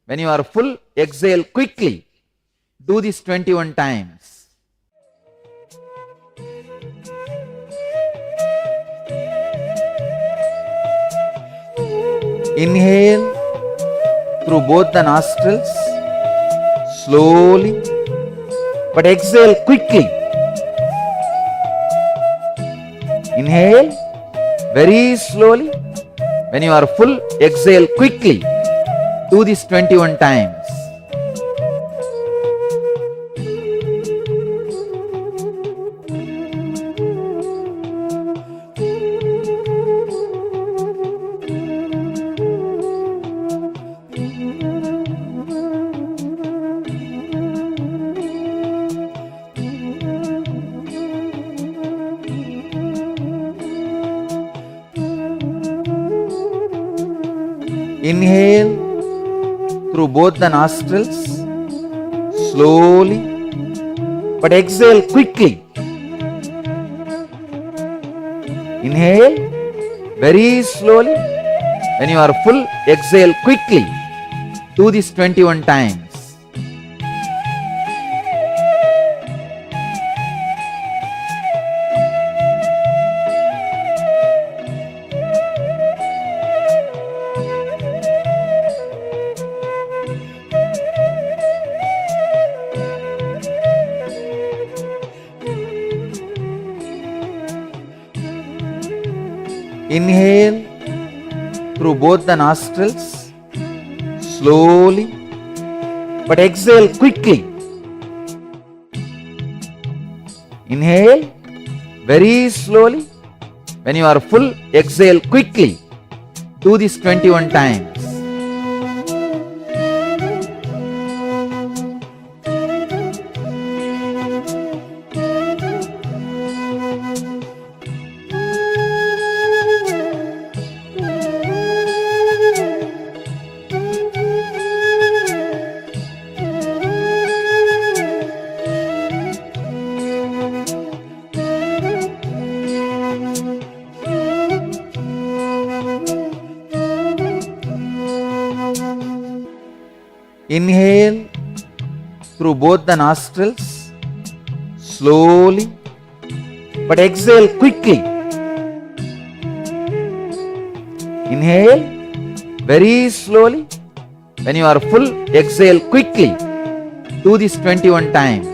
When you are full, exhale quickly. Do this 21 times. Inhale through both the nostrils, slowly, but exhale quickly. Inhale very slowly. When you are full, exhale quickly. Do this 21 times. Inhale through both the nostrils, slowly, but exhale quickly. Inhale very slowly. When you are full, exhale quickly. Do this 21 times. Inhale through both the nostrils, slowly, but exhale quickly. Inhale very slowly. When you are full, exhale quickly. Do this 21 times. Inhale through both the nostrils, slowly, but exhale quickly. Inhale very slowly. When you are full, exhale quickly. Do this 21 times.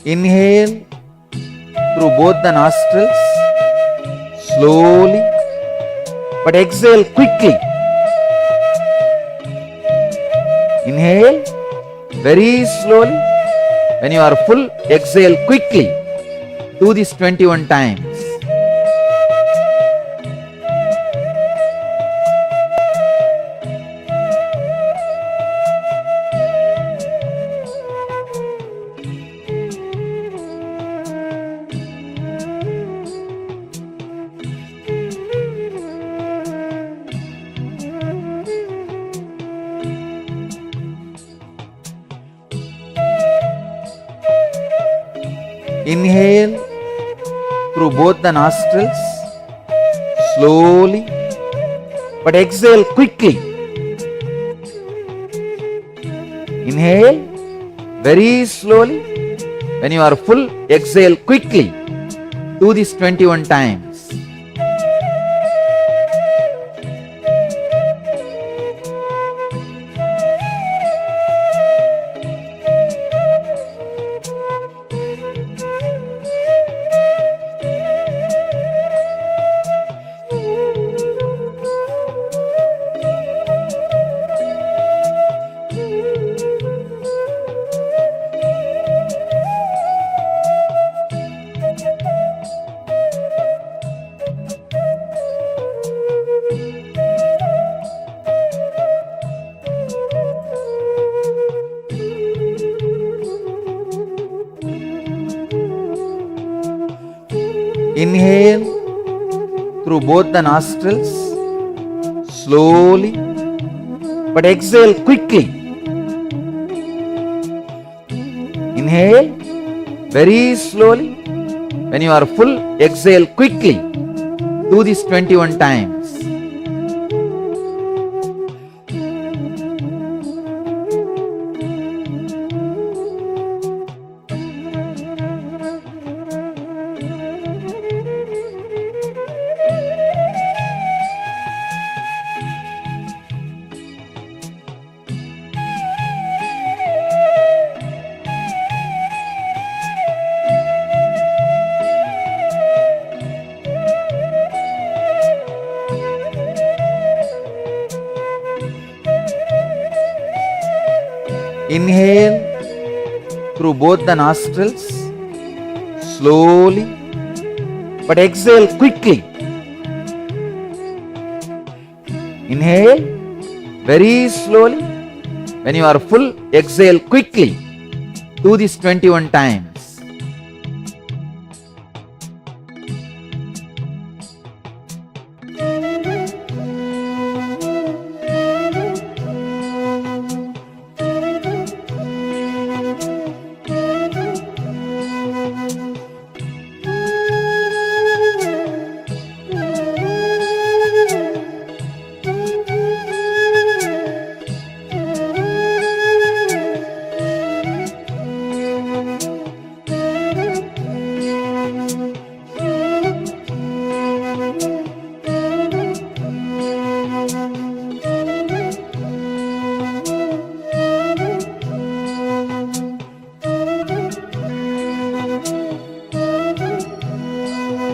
Inhale through both the nostrils, slowly, but exhale quickly. Inhale very slowly. When you are full, exhale quickly. Do this 21 times. Inhale through both the nostrils, slowly, but exhale quickly. Inhale very slowly. When you are full, exhale quickly. Do this 21 times. Inhale through both the nostrils, slowly, but exhale quickly. Inhale very slowly. When you are full, exhale quickly. Do this 21 times. Inhale through both the nostrils, slowly, but exhale quickly. Inhale very slowly. When you are full, exhale quickly. Do this 21 times.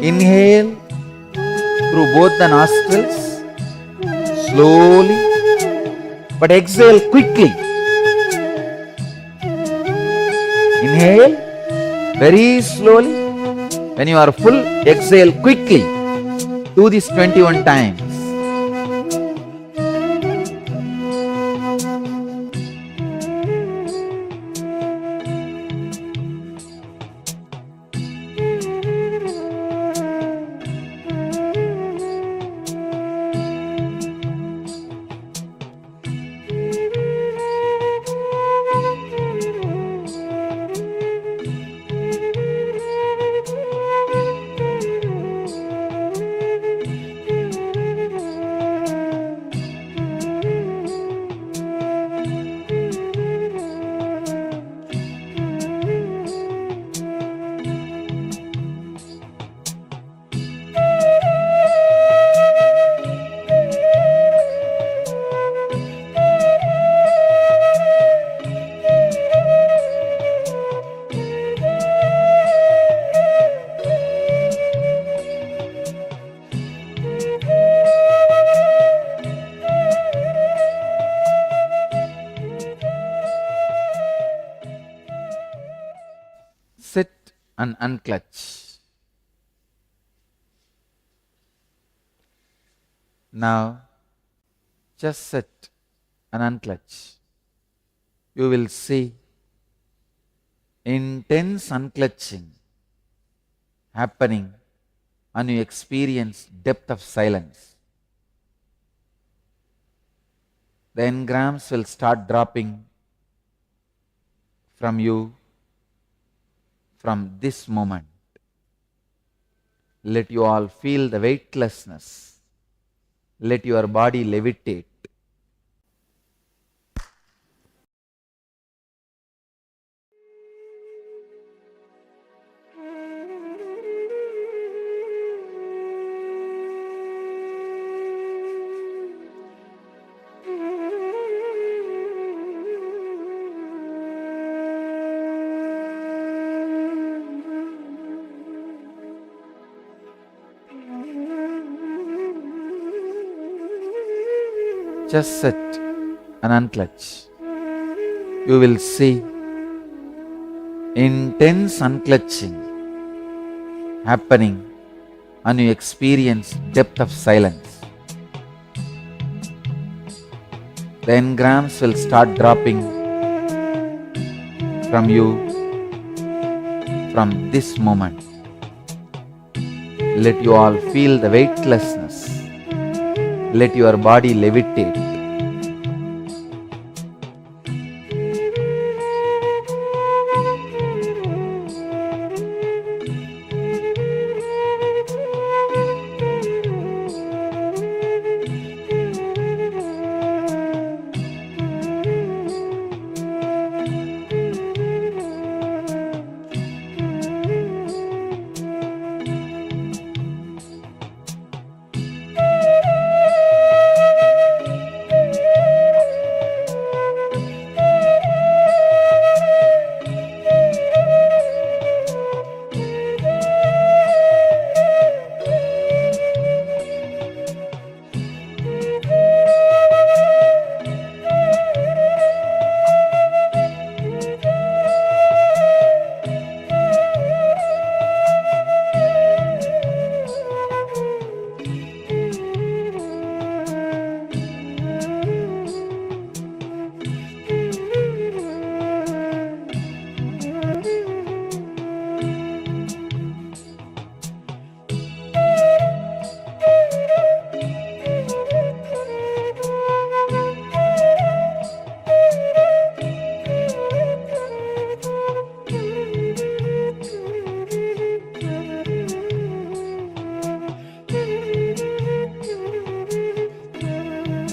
Inhale through both the nostrils, slowly, but exhale quickly. Inhale very slowly. When you are full, exhale quickly. Do this 21 times. Sit and unclutch. Now, just sit and unclutch. You will see intense unclutching happening and you experience depth of silence. The engrams will start dropping from you from this moment. Let you all feel the weightlessness. Let your body levitate. Just sit and unclutch. You will see intense unclutching happening and you experience depth of silence. The engrams will start dropping from you from this moment. Let you all feel the weightlessness. Let your body levitate.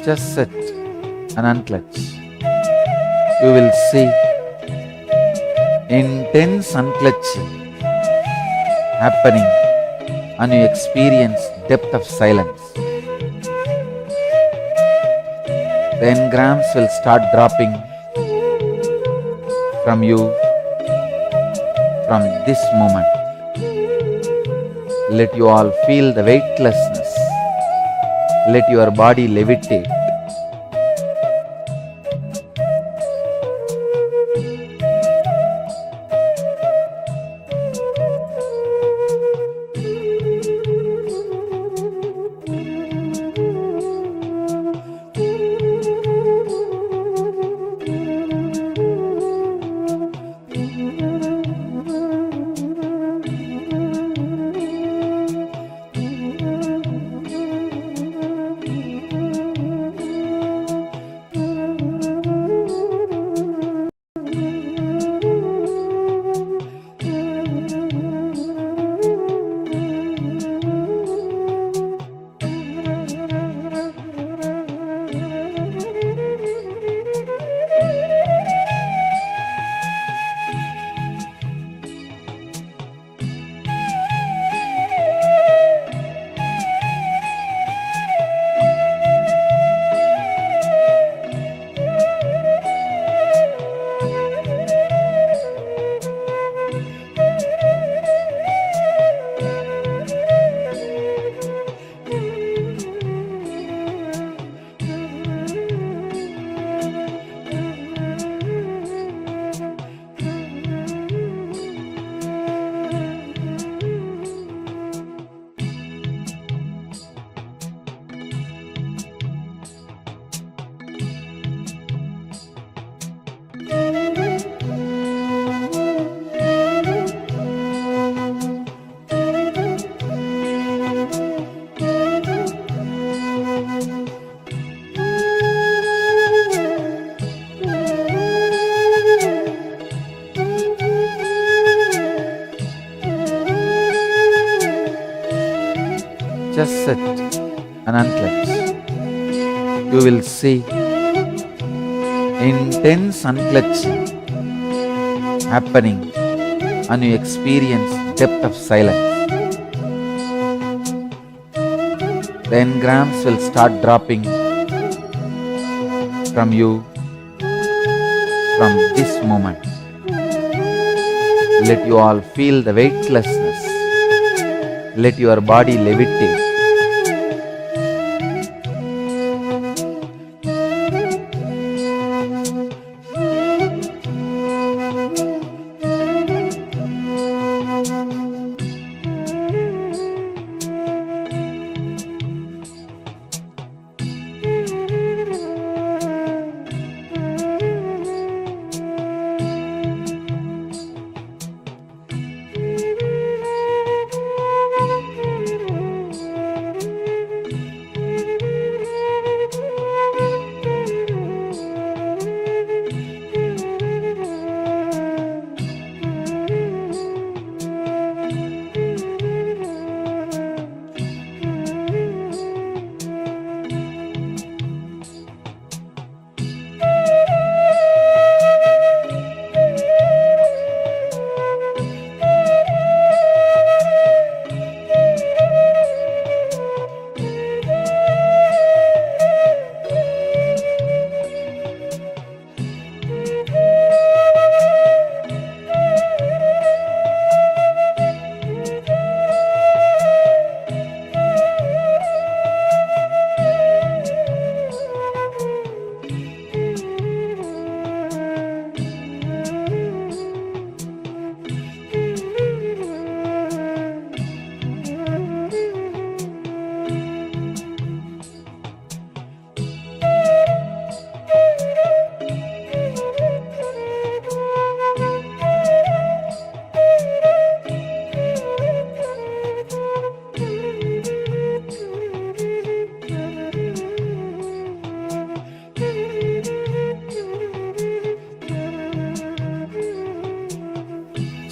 Just sit and unclutch. You will see intense unclutching happening and you experience depth of silence. The engrams will start dropping from you from this moment. Let you all feel the weightlessness. Let your body levitate. Just sit and unclench. You will see intense unclenching happening and you experience depth of silence. The engrams will start dropping from you from this moment. Let you all feel the weightlessness. Let your body levitate.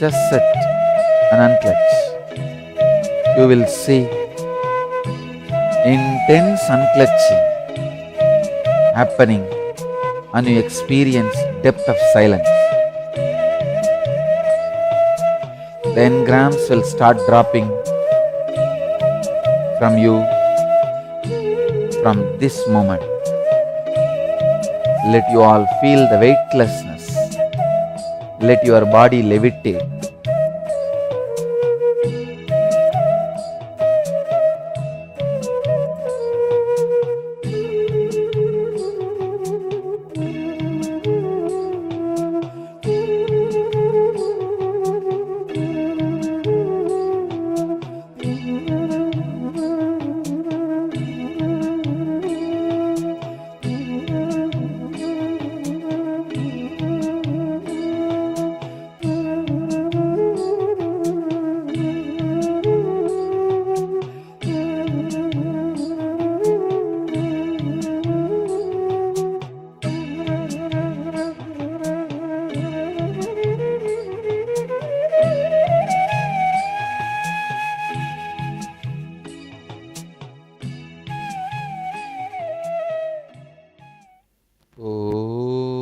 just sit and unclench. You will see intense unclenching happening and you experience depth of silence. The engrams will start dropping from you from this moment. Let you all feel the weightlessness. Let your body levitate.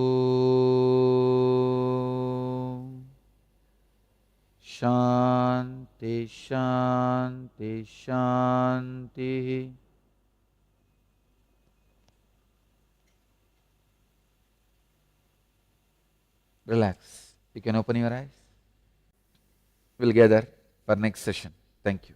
Om Shanti Shanti Shanti. Relax. You can open your eyes. We'll gather for next session. Thank you.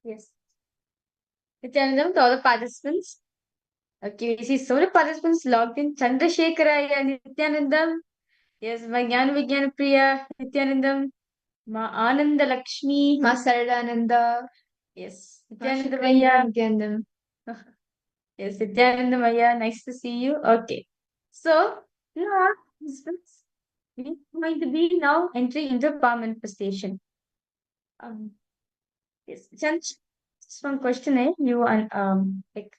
Yes. Nithyanandam to all the participants. Okay, we see so many participants logged in. Chandrasekharaya, Nithyanandam. Yes, my Jnana Vijnana Priya, Nithyanandam. Ma Ananda Lakshmi. Ma Saradananda. Yes, Ma Nithyananda Shukranya Maya. Nityanandam. Yes, Nithyananda Maya. Nice to see you. Okay. So, now, participants, we're going to be now entering into power manifestation. Yes, just one question, you like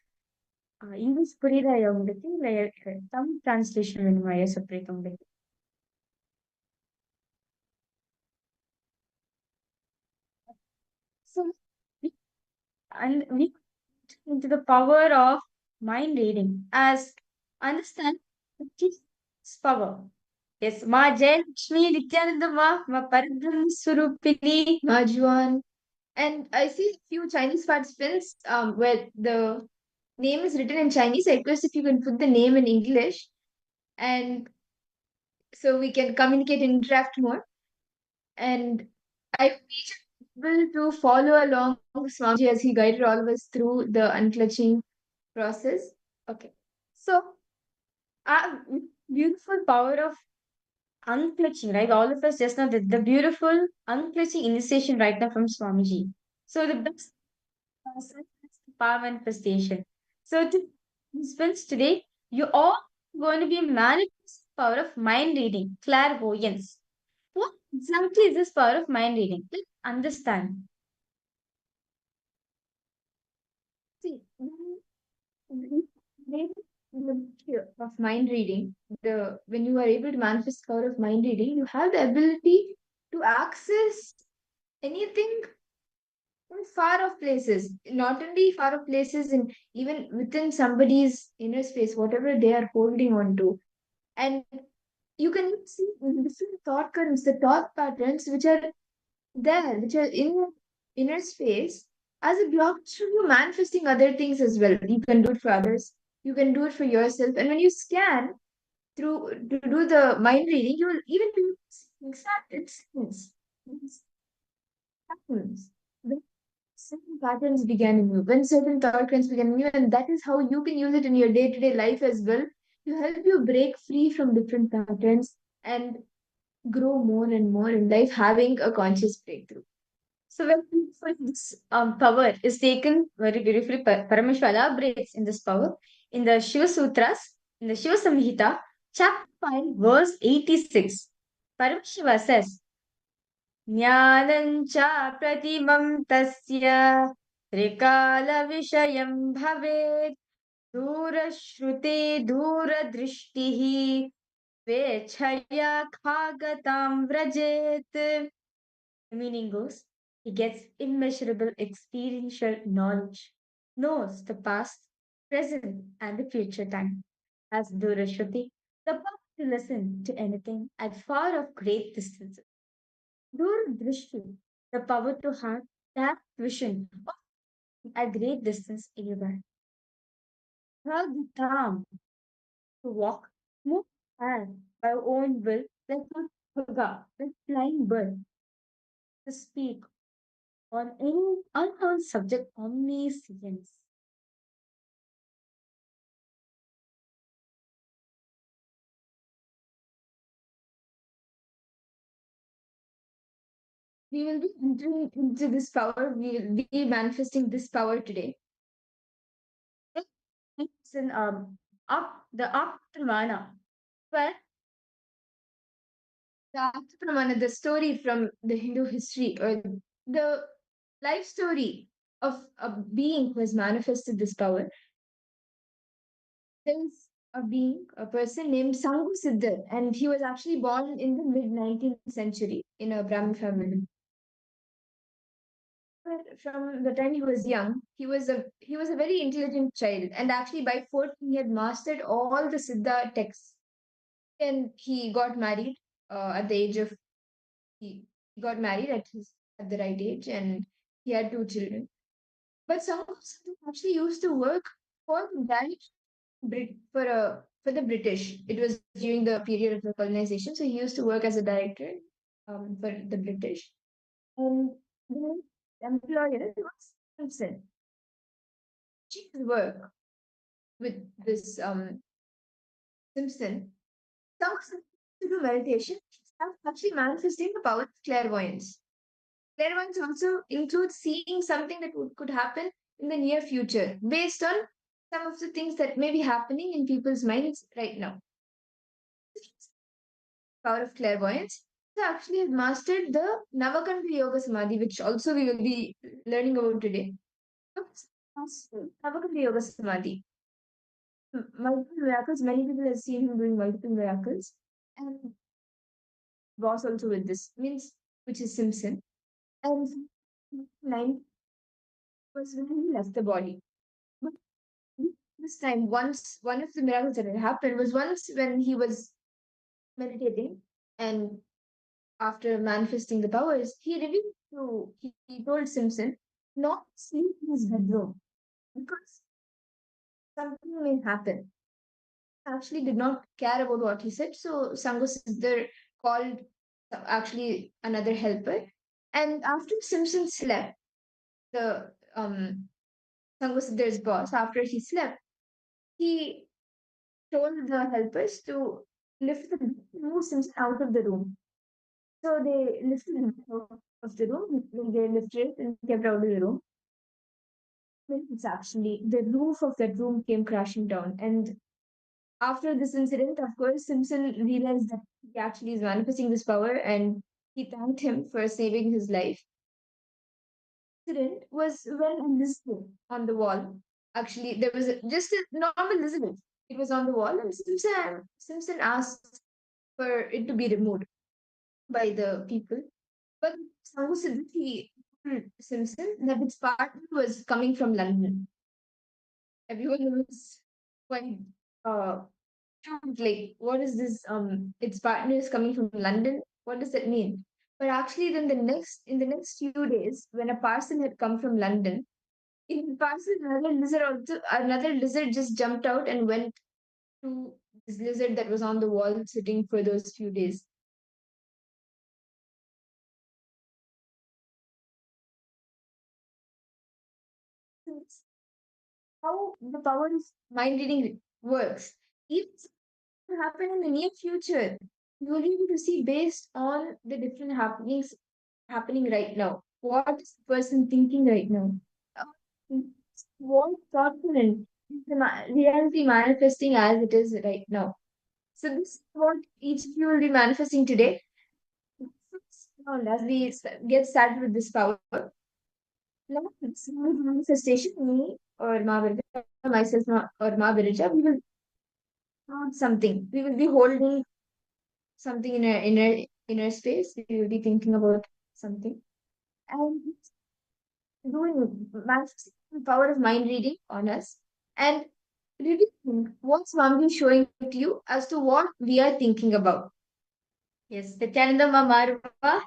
English புரியுதா உங்களுக்கு இல்ல Tamil translation வேணுமா separate உங்களுக்கு? So we into the power of mind reading as understand what is power. Yes, Ma Jayalakshmi Nithyanandama, Ma Parabrahma Swarupini. Ma Juan. And I see a few Chinese participants where the name is written in Chinese. I request if you can put the name in English, and so we can communicate and interact more. And I hope each of you to follow along Swamiji as he guided all of us through the unclutching process. Okay. So, beautiful power of unclutching, right? All of us just know the beautiful unclutching initiation right now from Swamiji. So, the best person is the power manifestation. So, to participants today, you all going to be manifesting power of mind reading, clairvoyance. What exactly is this power of mind reading? Let's understand. See, of mind reading, when you are able to manifest the power of mind reading, you have the ability to access anything from far off places, not only far off places, and even within somebody's inner space, whatever they are holding on to. And you can see different thought currents, the thought patterns which are there, which are in your inner space, as a block to you manifesting other things as well. You can do it for others, you can do it for yourself. And when you scan through to do the mind reading, you will even do exact instance. Patterns. When certain patterns began in you, when certain thought trends began in you, and that is how you can use it in your day-to-day life as well to help you break free from different patterns and grow more and more in life, having a conscious breakthrough. So when this power is taken very beautifully, Paramashiva elaborates in this power in the Shiva Sutras, in the Shiva Samhita, chapter 5, verse 86. Paramashiva says, ज्ञानं च प्रतिमं तस्य त्रिकालविषयं भवेत् दूरश्रुते दूरदृष्टिः स्वेच्छया खागतां व्रजेत्. The meaning goes, he gets immeasurable experiential knowledge, knows the past, present, and the future time. As Durashruti, the power to listen to anything at far off great distances. Duradrishti, the power to have that vision of at great distance anywhere. Pragyatam, to walk, move, and by our own will, like a bhaga, like flying bird, to speak on any unknown subject omniscience. We will be entering into this power, we will be manifesting this power today. It's in the Aptamana, where The Pramana, the story from the Hindu history, or the life story of a being who has manifested this power. There's a being, a person named Sangu Siddhar, and he was actually born in the mid 19th century in a Brahmin family. But from the time he was young, he was a very intelligent child, and actually by 14 he had mastered all the Siddha texts. And he got married at the age of he got married at the right age, and he had two children. But some of us actually used to work for that for the British. It was during the period of the colonization, so he used to work as a director for the British. And the employer was Simpson. His work with this Simpson, talks to do meditation, actually manifesting the power of clairvoyance. Clairvoyance also includes seeing something that could happen in the near future based on some of the things that may be happening in people's minds right now. Power of clairvoyance. So actually have mastered the Navakanda Yoga Samadhi, which also we will be learning about today. Navakanda Yoga Samadhi. Multiple miracles. Many people have seen him doing multiple miracles. And was also with this, means which is Simpson. And 9 was when he left the body. But this time, once one of the miracles that had happened was once when he was meditating and after manifesting the powers, he told Simpson not to sleep in his bedroom because something may happen. Actually did not care about what he said. So Sango Siddhar called actually another helper. And after Simpson slept, the Sango Siddhar's boss, after he slept, he told the helpers to move Simpson out of the room. So they lifted him out of the room. When they lifted it and kept out of the room, it's actually the roof of that room came crashing down. And after this incident, of course, Simpson realized that he actually is manifesting this power and he thanked him for saving his life. Incident was when a lizard on the wall. Actually, there was just a normal lizard. It was on the wall, and Simpson asked for it to be removed by the people. But Sangu said he told Simpson that its partner was coming from London. Everyone was quite like, what is this? Its partner is coming from London. What does that mean? But actually, then in the next few days, when a parcel had come from London, in the parcel another lizard just jumped out and went to this lizard that was on the wall sitting for those few days. How the power of mind reading works. If it happen in the near future, you will be able to see based on the different happenings happening right now. What is the person thinking right now? What thoughtful and reality manifesting as it is right now. So this is what each of you will be manifesting today. As we get started with this power, now this manifestation, me or Ma Virga, myself or Ma Virja, we will hold something. We will be holding something in our inner space. We will be thinking about something and doing manifesting the power of mind reading on us and really think what Swami is showing to you as to what we are thinking about. Yes, Nithyananda Ma Marwa.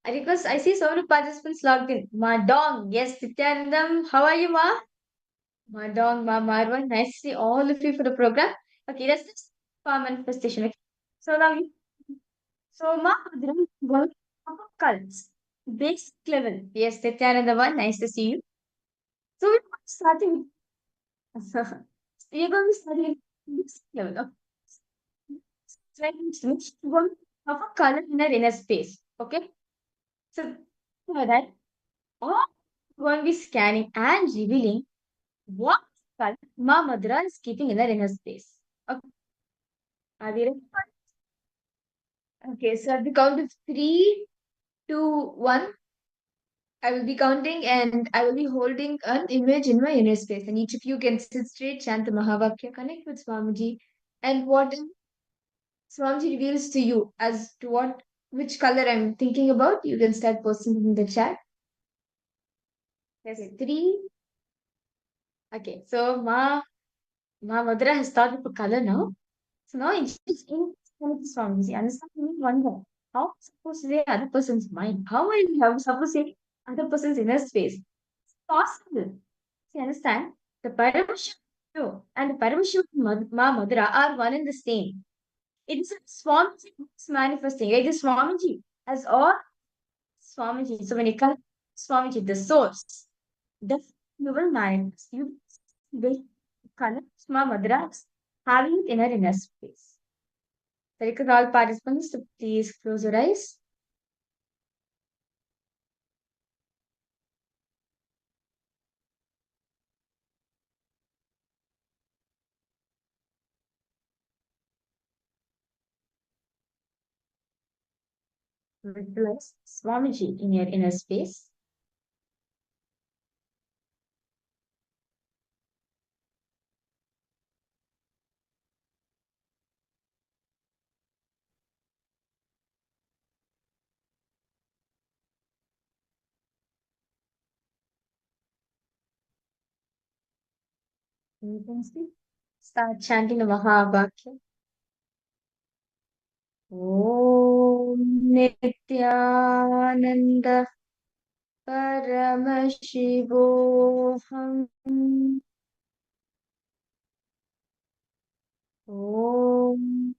I see so many participants logged in. Ma Dong. Yes, Nithyanandam. How are you, Ma? Ma Dong, Ma Marwa. Nice to see all of you for the program. Okay, let's just power manifestation. Okay? So now Ma work of cults. Basic level. Yes, Nithyananda one. Nice to see you. So we're starting we're going to study basic level of one of a color in our inner space. Okay. So for that, all going to be scanning and revealing what color Ma Madra is keeping in her inner space. Okay. Are we ready? Okay, so at the count of 3, 2, 1, I will be counting and I will be holding an image in my inner space. And each of you can sit straight, chant the Mahavakya, connect with Swamiji, and what Swamiji reveals to you as to which color I'm thinking about, you can start posting in the chat. Okay, 3. Okay, so Ma Madra has thought of a color now. So now it's just in Swamiji. Understand me wonder. How supposed to say other person's mind? How are you supposed to say other person's inner space? It's possible. See, understand? The Paramashiva and the Paramashiva Ma Madra are one and the same. It is a Swamiji manifesting. Like the Swamiji as all Swamiji. So when you come Swamiji, the source, the you will manage. You will connect my madras, having it in her inner space. I request all participants to please close your eyes. Visualize Swamiji in your inner space. You can see. Start chanting the Mahabhakya. Om Nithyananda Paramashivoham. Om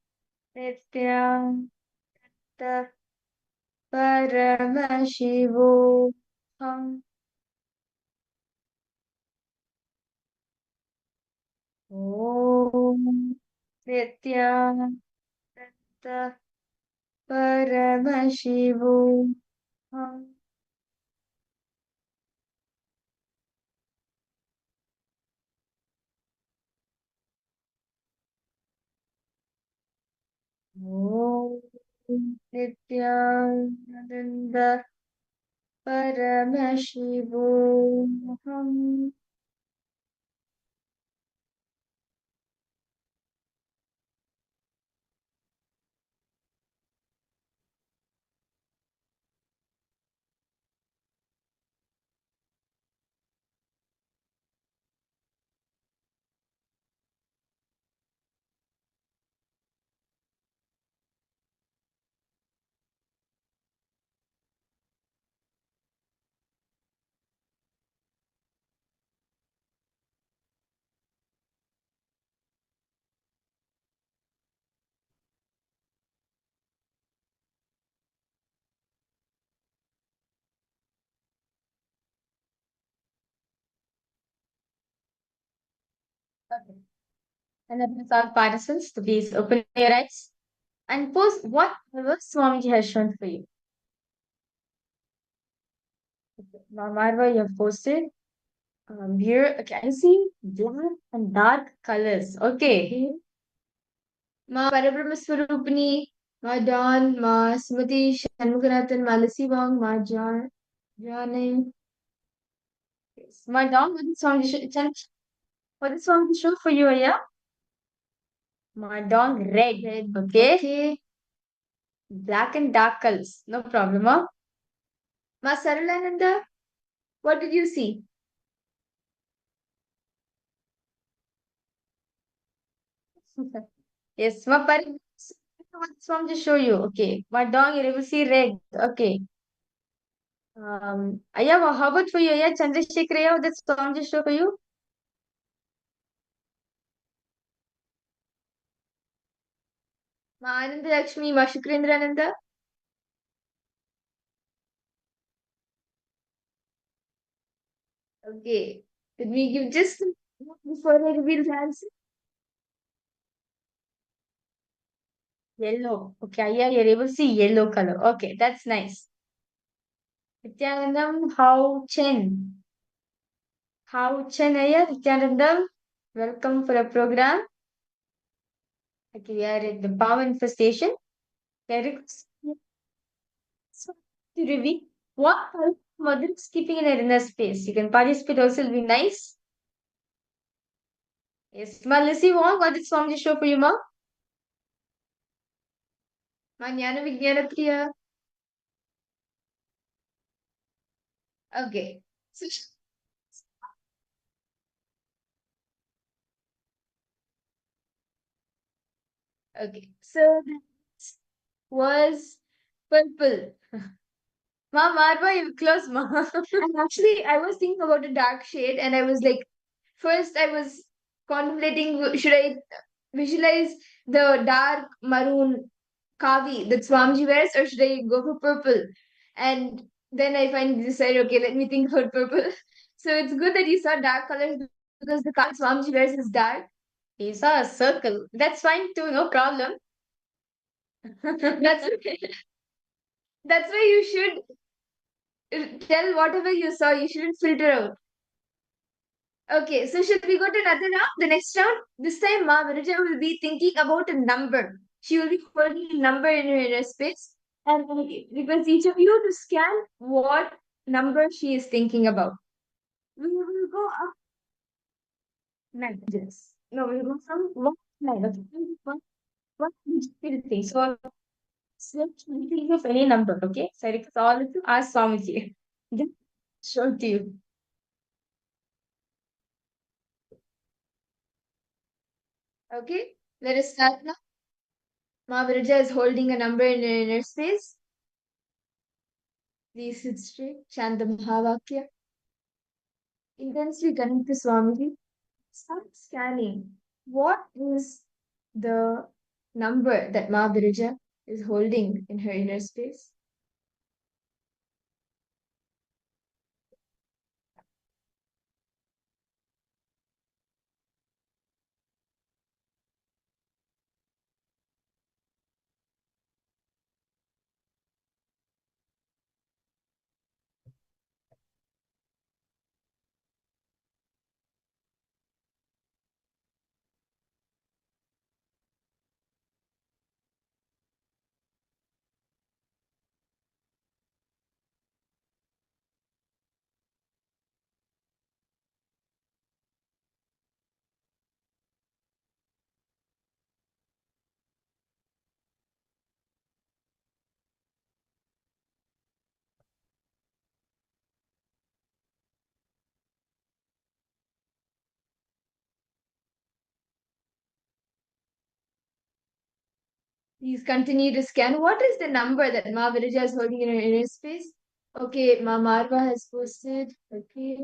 Nithyananda Paramashivoham. Om Nithyananda Paramashivoham. Om Nithyananda Paramashivoham. Okay. And then all participants to please open your eyes and post whatever Swamiji has shown for you. Okay. Now, Marva, you have posted here. Okay, I see black and dark colors. Okay. Ma Parabrahma Swarupini, Ma Dawn, Ma Sumati Shanmuganathan, Ma Lasivang, Ma Jane. Yes. My dog, what is Swamiji show for you, yeah? My dog, red. Okay. Okay. Black and dark colors. No problem, huh? Ma Saralananda, what did you see? Yes, my parents. What's Swamiji show you? Okay. My dog, you will see red. Okay. Aya, how about for you? Yeah, Chandrasekhar, yeah, that's Swamiji show for you. Ma Ananda Lakshmi, Ma Shukrendraananda. Okay. Did we give just before I reveal the answer? Yellow. Okay, yeah, you're able to see yellow color. Okay, that's nice. Nithyanandam, how Chen? How Chen, Aya, Nithyanandam? Welcome for a program. Okay, we are at the power infestation. Eric, so to reveal what color mother is keeping in her inner space. You can participate also, will be nice. Yes, ma, Lissy Wong, what is Swamiji show for you, ma? Ma Jnana Vijnana Priya. Okay. So, okay. So that was purple. Ma Marva, you close, ma. And actually, I was thinking about a dark shade, and I was like, first I was contemplating, should I visualize the dark maroon kavi that Swamiji wears, or should I go for purple? And then I finally decided, okay, let me think about purple. So it's good that you saw dark colors because the color Swamiji wears is dark. You saw a circle. That's fine too, no problem. That's that's why you should tell whatever you saw. You shouldn't filter out. Okay, so should we go to another round? The next round? This time Ma Viraja will be thinking about a number. She will be holding a number in her inner space. And I request each of you to scan what number she is thinking about. We will go up 9. Yes. No, we will go from 1 to 9. Okay. One thing. So, think of any number, okay? So, I request all of you ask Swamiji. Just show to you. Okay, let us start now. Ma Viraja is holding a number in her inner space. Please sit straight. Chant the Mahavakya. Intensely connect to Swamiji. Start scanning. What is the number that Ma Birija is holding in her inner space? Please continue to scan. What is the number that Ma Virija is holding in her inner space? Okay, Ma Marva has posted. Okay.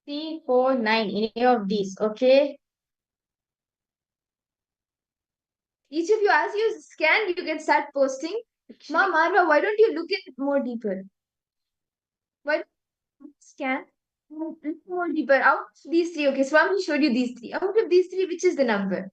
3, 4, 9. Any of these, okay? Each of you, as you scan, you can start posting. Ma Marva, why don't you look at it more deeper? Why don't you scan? Look more deeper. Out of these three, okay, Swami showed you these three. Out of these three, which is the number?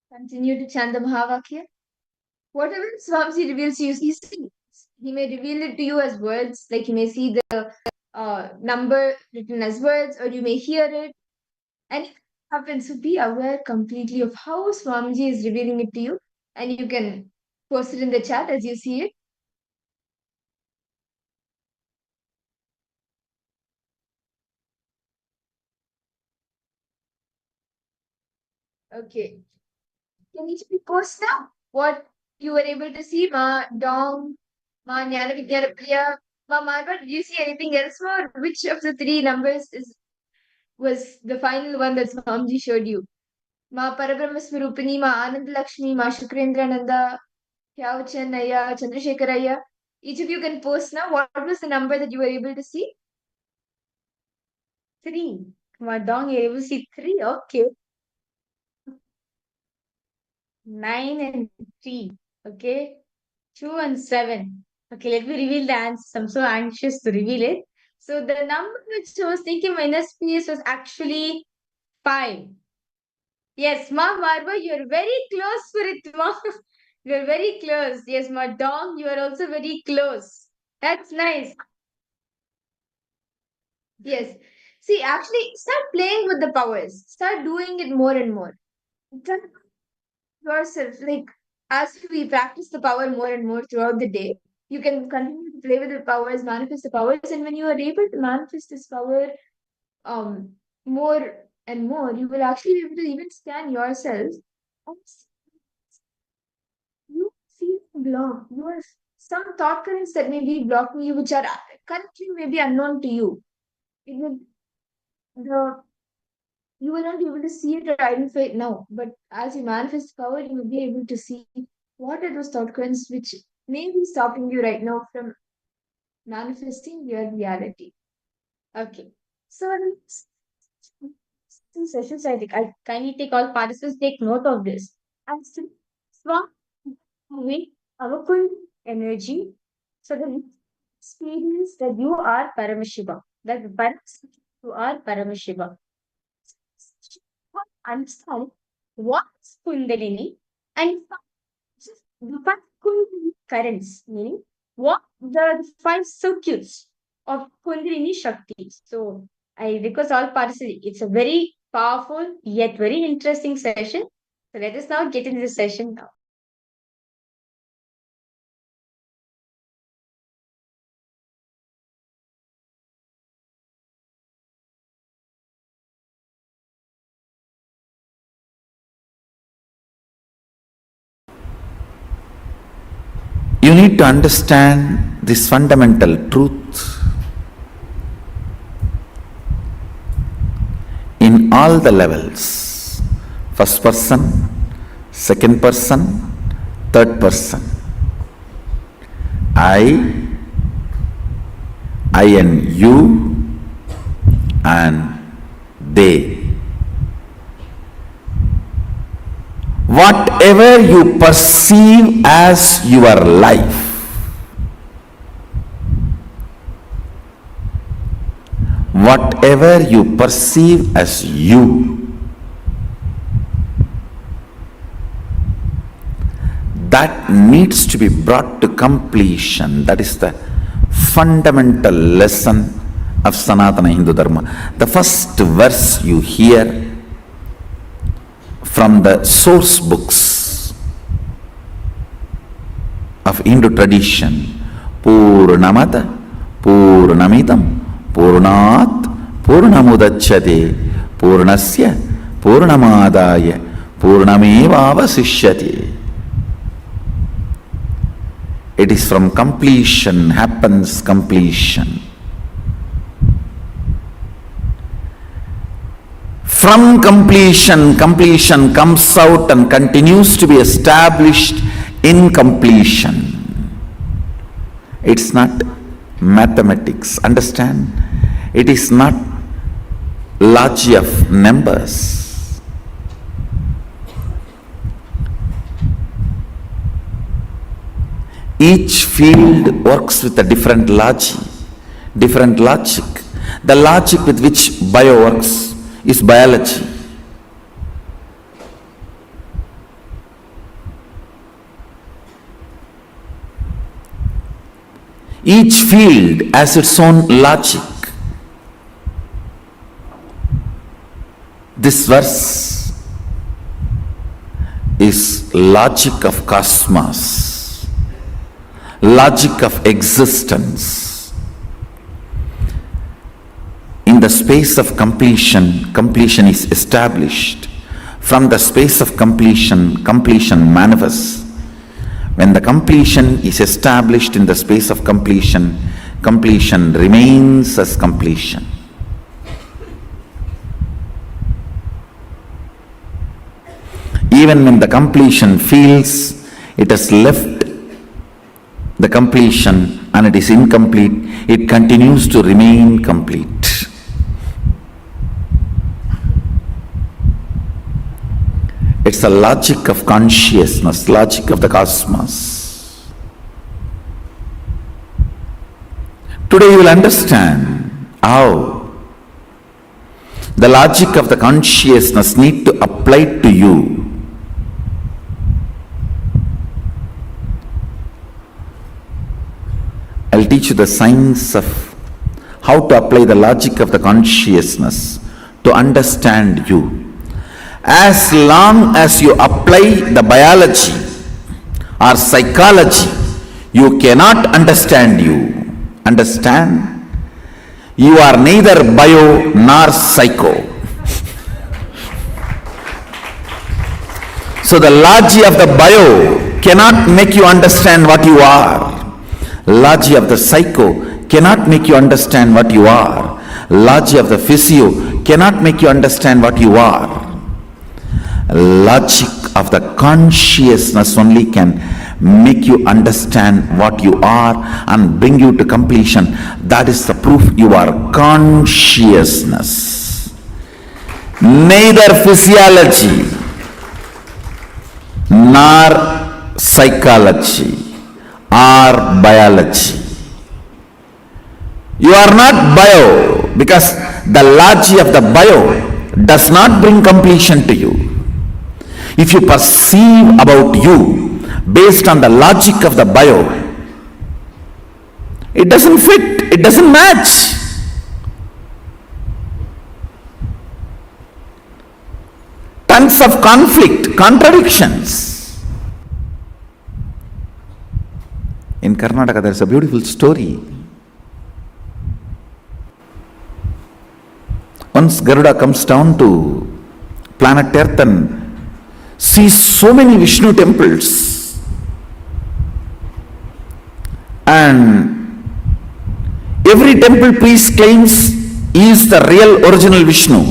Continue to chant the Mahavakya. Whatever Swamiji reveals to you, he may reveal it to you as words, like you may see the number written as words, or you may hear it. Anything happens, so be aware completely of how Swamiji is revealing it to you, and you can post it in the chat as you see it. Okay. Can each of you post now what you were able to see? Ma Dong, Ma Jnana Vijnana Priya, Ma Marva, did you see anything else more? Which of the three numbers was the final one that Swamiji showed you? Ma Parabrahma Swarupini, Ma Anand Lakshmi, Ma Shukrendraananda, Hyavachanaya, Chandrasekharaya. Each of you can post now. What was the number that you were able to see? 3. Madong, you're able to see 3. Okay. 9 and 3. Okay. 2 and 7. Okay, let me reveal the answers. I'm so anxious to reveal it. So the number which I was thinking minus PS was actually 5. Yes, Ma Marva, you're very close for it, Ma. You're very close. Yes, Ma Dong, you are also very close. That's nice. Yes. See, actually, start playing with the powers. Start doing it more and more. Try yourself, like as we practice the power more and more throughout the day, you can continue to play with the powers, manifest the powers, and when you are able to manifest this power um more and more, you will actually be able to even scan yourself. And you feel blocked. You are some thought currents that may be blocking you, which are currently maybe unknown to you. It will the you will not be able to see it or identify it now. But as you manifest power, you will be able to see what are those thought currents which may be stopping you right now from manifesting your reality. Okay. So in these sessions, I think I kindly take all participants take note of this. And still strong with our full energy. So the experience that you are Paramashiva. That you are Paramashiva. Understand what is Kundalini and the five Kundalini currents, meaning what the five circuits of Kundalini Shakti. So I request all participants, it's a very powerful yet very interesting session. So let us now get into the session now. You need to understand this fundamental truth in all the levels. First person, second person, third person. I and you, and they. Whatever you perceive as your life, whatever you perceive as you, that needs to be brought to completion. That is the fundamental lesson of Sanatana Hindu Dharma. The first verse you hear from the source books of Hindu tradition, Purnamata Purnamidam Purnat Purnamudachyate Purnasya Purnamadaya Purnamevavasishyate. It is from completion happens completion. From completion, completion comes out and continues to be established in completion. It's not mathematics, understand? It is not logic of numbers. Each field works with a different logic. The logic with which bio works is biology. Each field has its own logic. This verse is logic of cosmos, logic of existence. In the space of completion, completion is established. From the space of completion, completion manifests. When the completion is established in the space of completion, completion remains as completion. Even when the completion feels it has left the completion and it is incomplete, it continues to remain complete. It's a logic of consciousness, logic of the cosmos. Today you will understand how the logic of the consciousness need to apply to you. I'll teach you the science of how to apply the logic of the consciousness to understand you. As long as you apply the biology or psychology, you cannot understand you. Understand? You are neither bio nor psycho. So the logic of the bio cannot make you understand what you are. Logic of the psycho cannot make you understand what you are. Logic of the physio cannot make you understand what you are. Logic of the consciousness only can make you understand what you are and bring you to completion. That is the proof you are consciousness. Neither physiology nor psychology or biology. You are not bio, because the logic of the bio does not bring completion to you. If you perceive about you based on the logic of the bio, it doesn't fit, it doesn't match. Tons of conflict, contradictions. In Karnataka, there is a beautiful story. Once Garuda comes down to planet Earth and sees so many Vishnu temples, and every temple priest claims he is the real original Vishnu.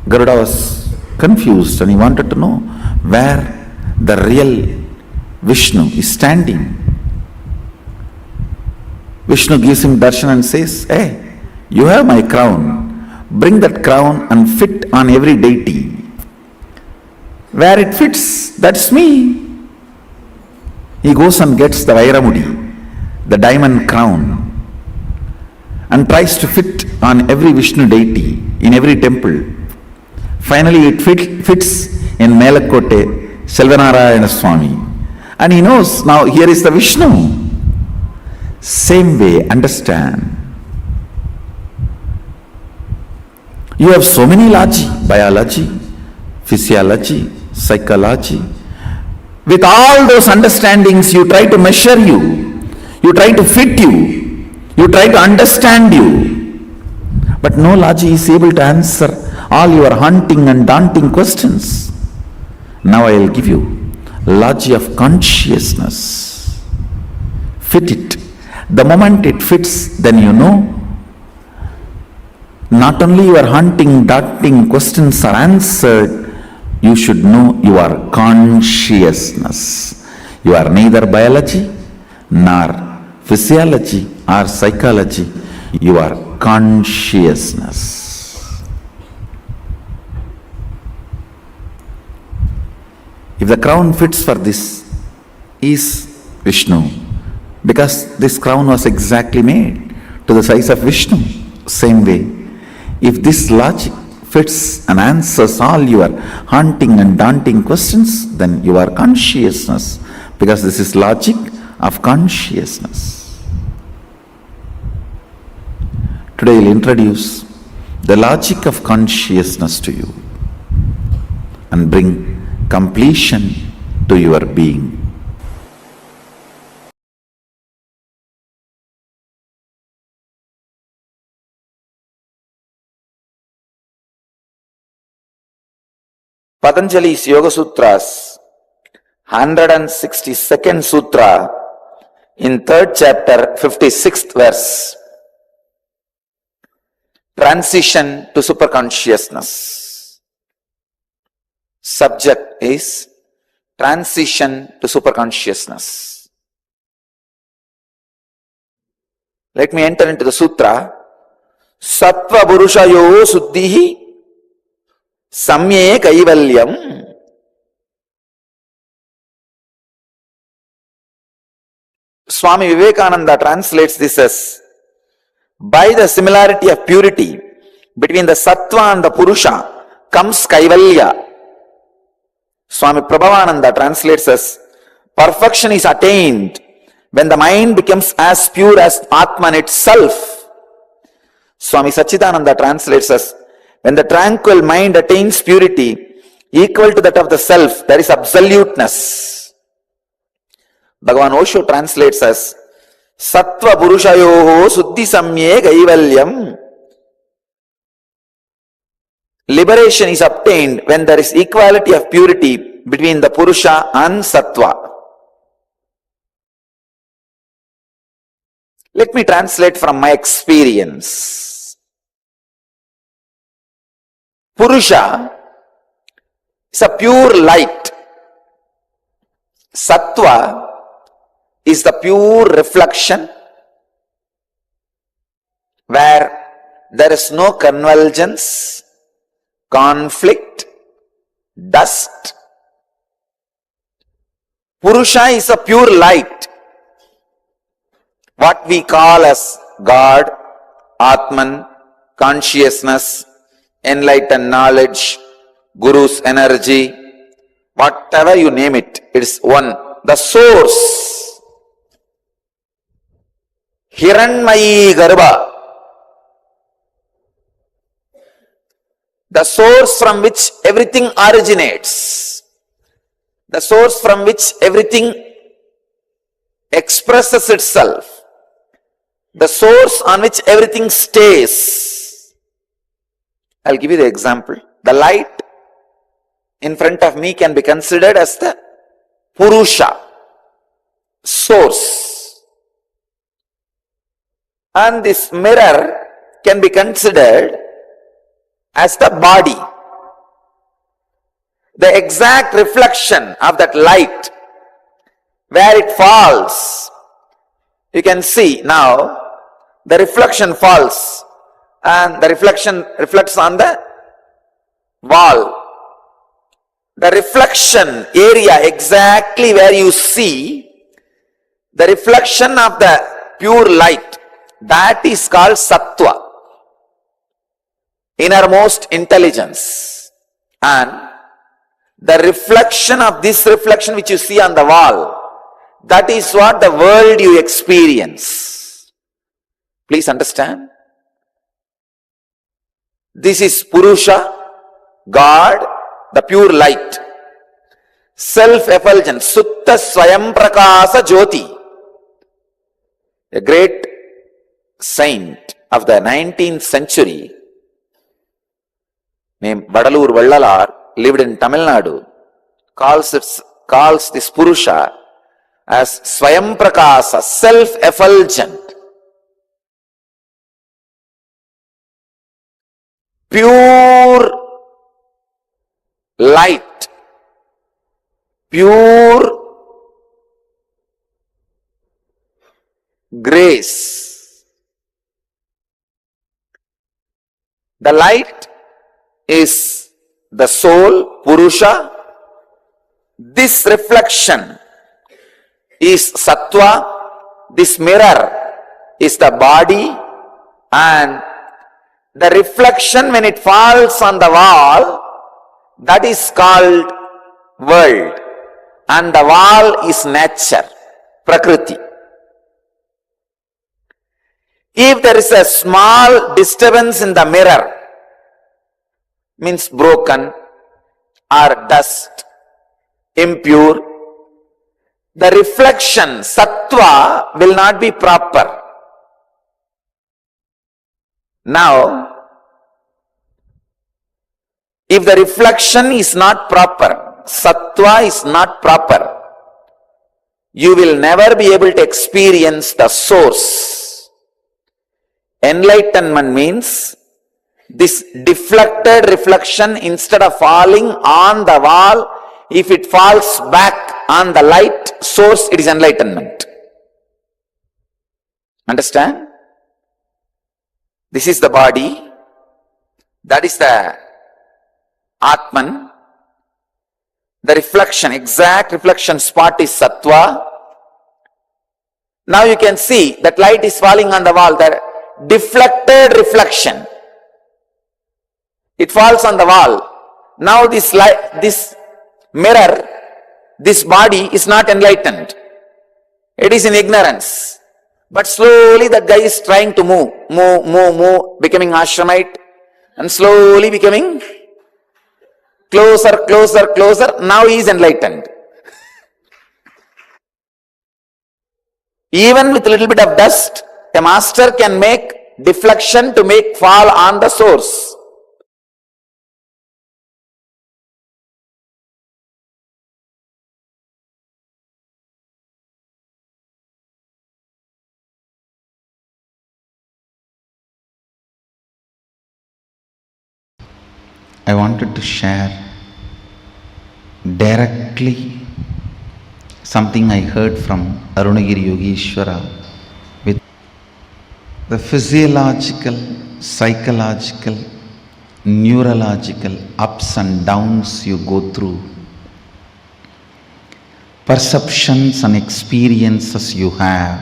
Garuda was confused and he wanted to know where the real Vishnu is standing. Vishnu gives him darshan and says, "Hey, you have my crown. Bring that crown and fit on every deity. Where it fits, that's me." He goes and gets the Vairamudi, the diamond crown, and tries to fit on every Vishnu deity in every temple. Finally, it fits in Melakote, Selvanarayana Swami. And he knows now here is the Vishnu. Same way, understand. You have so many logic, biology, physiology, psychology. With all those understandings, you try to measure you try to fit you try to understand you. But no logic is able to answer all your haunting and daunting questions. Now I will give you logic of consciousness. Fit it. The moment it fits, then you know not only your haunting, daunting questions are answered, you should know you are consciousness. You are neither biology nor physiology or psychology. You are consciousness. If the crown fits for this, is Vishnu, because this crown was exactly made to the size of Vishnu. Same way, if this logic fits and answers all your haunting and daunting questions, then you are consciousness, because this is logic of consciousness. Today I will introduce the logic of consciousness to you and bring completion to your being. Patanjali's Yoga Sutras, 162nd Sutra, in 3rd chapter, 56th verse. Transition to superconsciousness. Subject is transition to superconsciousness. Let me enter into the sutra. Sattva Purushayo Suddhihi Samye Kaivalyam. Swami Vivekananda translates this as, by the similarity of purity between the Sattva and the Purusha comes Kaivalya. Swami Prabhavananda translates as, perfection is attained when the mind becomes as pure as Atman itself. Swami Sachidananda translates as, when the tranquil mind attains purity equal to that of the self, there is absoluteness. Bhagavan Osho translates as, Sattva Purushayoho Suddhi Samye Kaivalyam. Liberation is obtained when there is equality of purity between the Purusha and Sattva. Let me translate from my experience. Purusha is a pure light. Sattva is the pure reflection where there is no convergence, conflict, dust. Purusha is a pure light, what we call as God, Atman, consciousness, enlightened knowledge, Guru's energy, whatever you name it, it is one. The source, Hiranmayi Garbha, the source from which everything originates, the source from which everything expresses itself, the source on which everything stays. I'll give you the example. The light in front of me can be considered as the Purusha, source. And this mirror can be considered as the body. The exact reflection of that light, where it falls, you can see now the reflection falls and the reflection reflects on the wall. The reflection area exactly where you see the reflection of the pure light, that is called Sattva, innermost intelligence. And the reflection of this reflection which you see on the wall, that is what the world you experience. Please understand. This is Purusha, God, the pure light. Self-effulgent, Sutta Swayam Prakasa Jyoti. A great saint of the 19th century named Vadalur Vallalar lived in Tamil Nadu, calls this Purusha as Swayam Prakasa, self-effulgent, pure light, pure grace. The light is the soul, Purusha. This reflection is Sattva. This mirror is the body, and the reflection when it falls on the wall, that is called world, and the wall is nature, Prakriti. If there is a small disturbance in the mirror, means broken or dust, impure, the reflection, Sattva, will not be proper. Now, if the reflection is not proper, Sattva is not proper, you will never be able to experience the source. Enlightenment means this deflected reflection, instead of falling on the wall, if it falls back on the light source, it is enlightenment. Understand? This is the body, that is the Atman. The reflection, exact reflection spot is Sattva. Now you can see that light is falling on the wall, the deflected reflection. It falls on the wall. Now this light, this mirror, this body is not enlightened. It is in ignorance. But slowly that guy is trying to move, becoming ashramite, and slowly becoming closer. Now he is enlightened. Even with a little bit of dust, a master can make deflection to make fall on the source. I wanted to share directly something I heard from Arunagiri Yogeshwara with the physiological, psychological, neurological ups and downs you go through, perceptions and experiences you have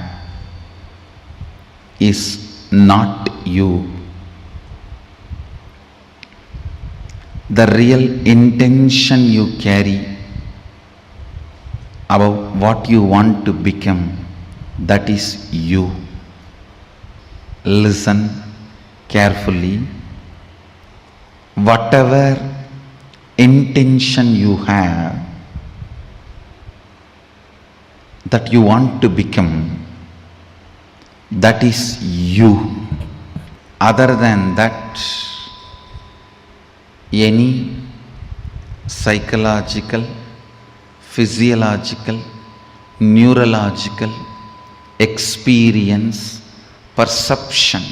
is not you. The real intention you carry about what you want to become, that is you. Listen carefully. Whatever intention you have that you want to become, that is you. Other than that, any psychological, physiological, neurological experience, perception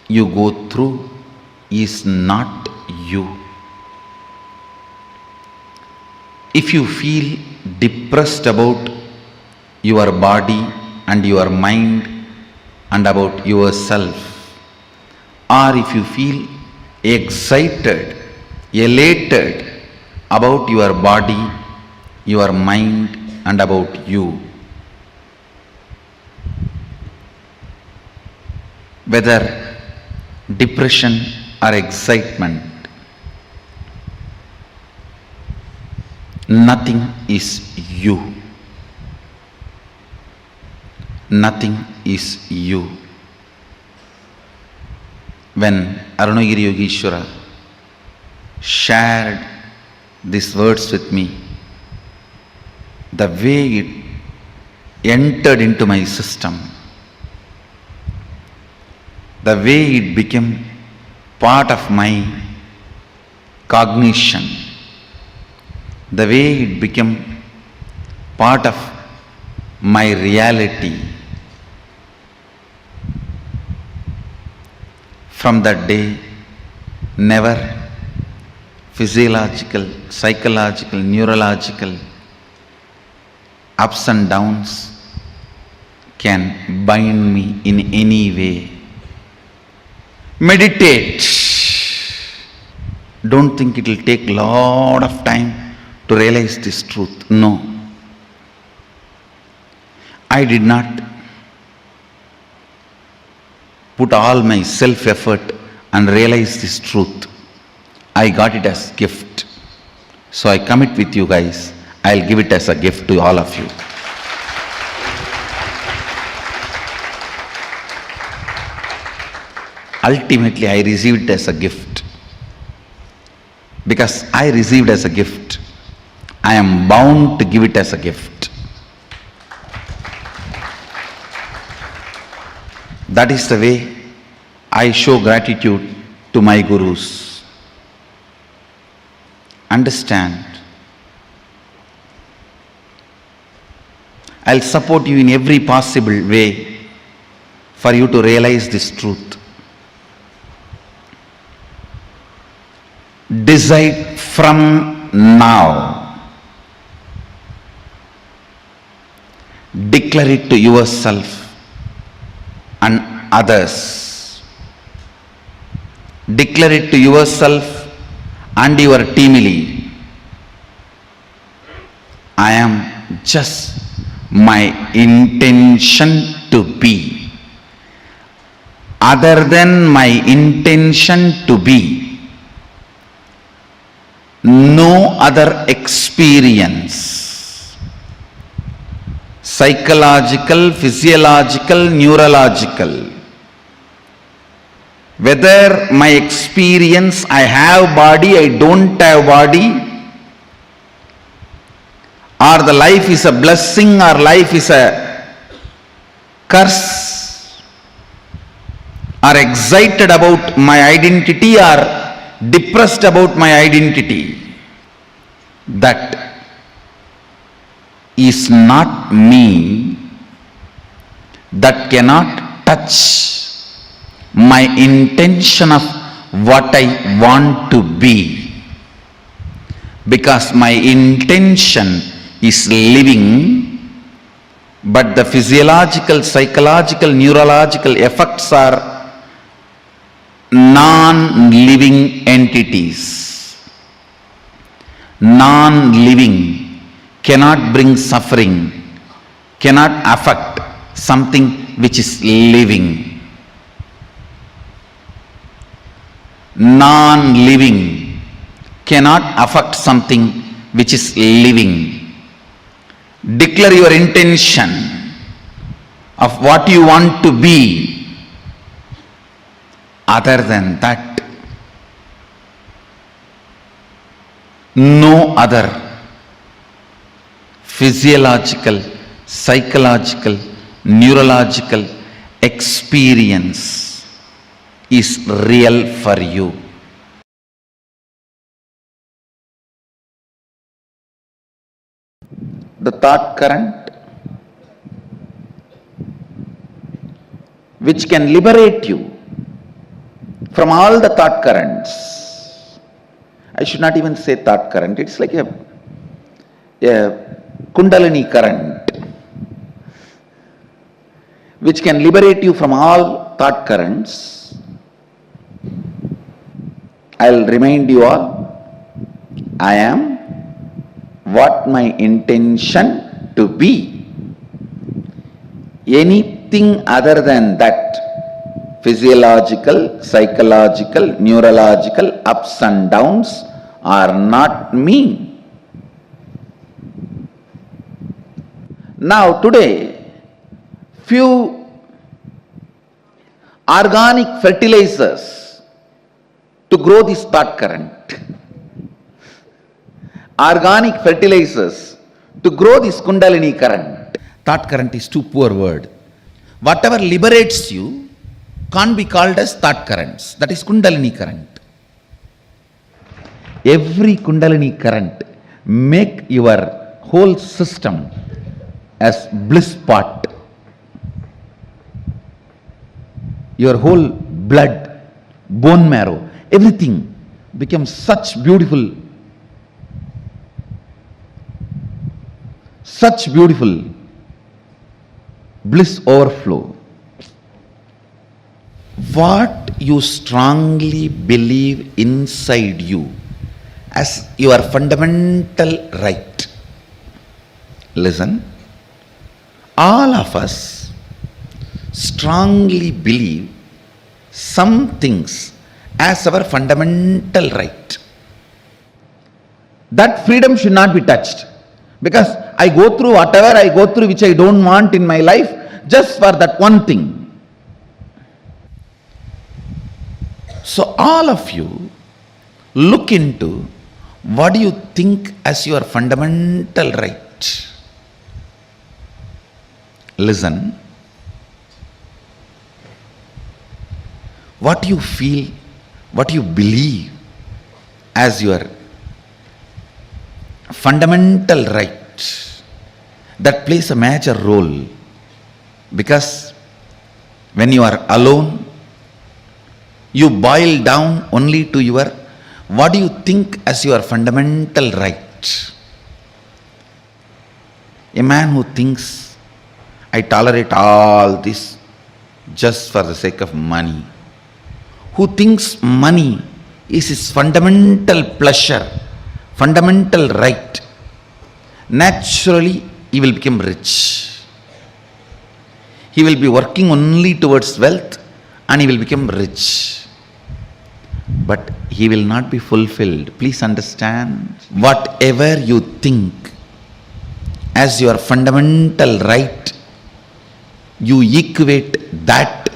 you go through is not you. If you feel depressed about your body and your mind and about yourself, or if you feel excited, elated about your body, your mind and about you, whether depression or excitement, nothing is you. Nothing is you. When Arunagiri Yogeshwara shared these words with me, the way it entered into my system, the way it became part of my cognition, the way it became part of my reality, from that day, never physiological, psychological, neurological ups and downs can bind me in any way. Meditate. Don't think it will take a lot of time to realize this truth. No. I did not put all my self-effort and realize this truth. I got it as gift. So I commit with you guys, I'll give it as a gift to all of you. Ultimately, I received it as a gift. Because I received as a gift, I am bound to give it as a gift. That is the way I show gratitude to my gurus. Understand. I'll support you in every possible way for you to realize this truth. Decide from now. Declare it to yourself and others. Declare it to yourself and your teamily. I am just my intention to be. Other than my intention to be, no other experience, psychological, physiological, neurological, whether my experience, I have body, I don't have body, or the life is a blessing or life is a curse, or excited about my identity or depressed about my identity, that is not me, that cannot touch my intention of what I want to be. Because my intention is living, but the physiological, psychological, neurological effects are non-living entities. Non-living cannot bring suffering, cannot affect something which is living. Non-living cannot affect something which is living. Declare your intention of what you want to be. Other than that, no other physiological, psychological, neurological experience is real for you. The thought current which can liberate you from all the thought currents. I should not even say thought current, it's like a Kundalini current which can liberate you from all thought currents. I'll remind you all, I am what my intention to be. Anything other than that, physiological, psychological, neurological ups and downs are not me. Now today, few organic fertilizers to grow this thought current. Organic fertilizers to grow this Kundalini current. Thought current is too poor word. Whatever liberates you can't be called as thought currents. That is Kundalini current. Every Kundalini current make your whole system as bliss pot. Your whole blood, bone marrow, everything becomes such beautiful bliss overflow. What you strongly believe inside you as your fundamental right. Listen, all of us strongly believe some things as our fundamental right. That freedom should not be touched. Because I go through whatever I go through which I don't want in my life just for that one thing. So all of you look into what do you think as your fundamental right. Listen. What you feel, what you believe as your fundamental right, that plays a major role, because when you are alone, you boil down only to your what do you think as your fundamental right. A man who thinks, I tolerate all this just for the sake of money, who thinks money is his fundamental pleasure, fundamental right, naturally he will become rich. He will be working only towards wealth and he will become rich. But he will not be fulfilled. Please understand, whatever you think as your fundamental right, you equate that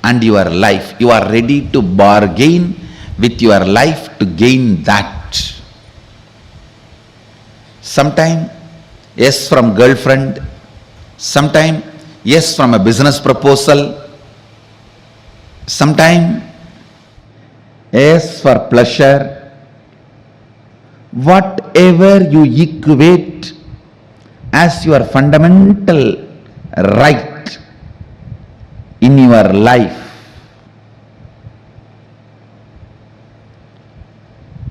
and your life. You are ready to bargain with your life to gain that. Sometime yes from girlfriend, sometime yes from a business proposal, sometime yes for pleasure. Whatever you equate as your fundamental right in your life,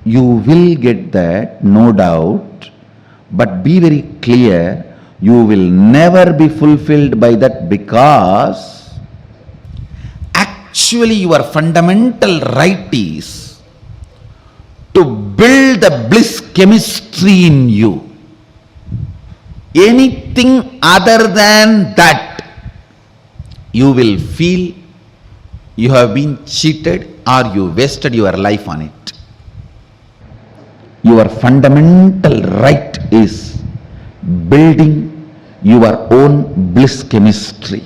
You will get that, no doubt, but be very clear, you will never be fulfilled by that, because actually your fundamental right is to build the bliss chemistry in you. Anything other than that, you will feel you have been cheated or you wasted your life on it. Your fundamental right is building your own bliss chemistry,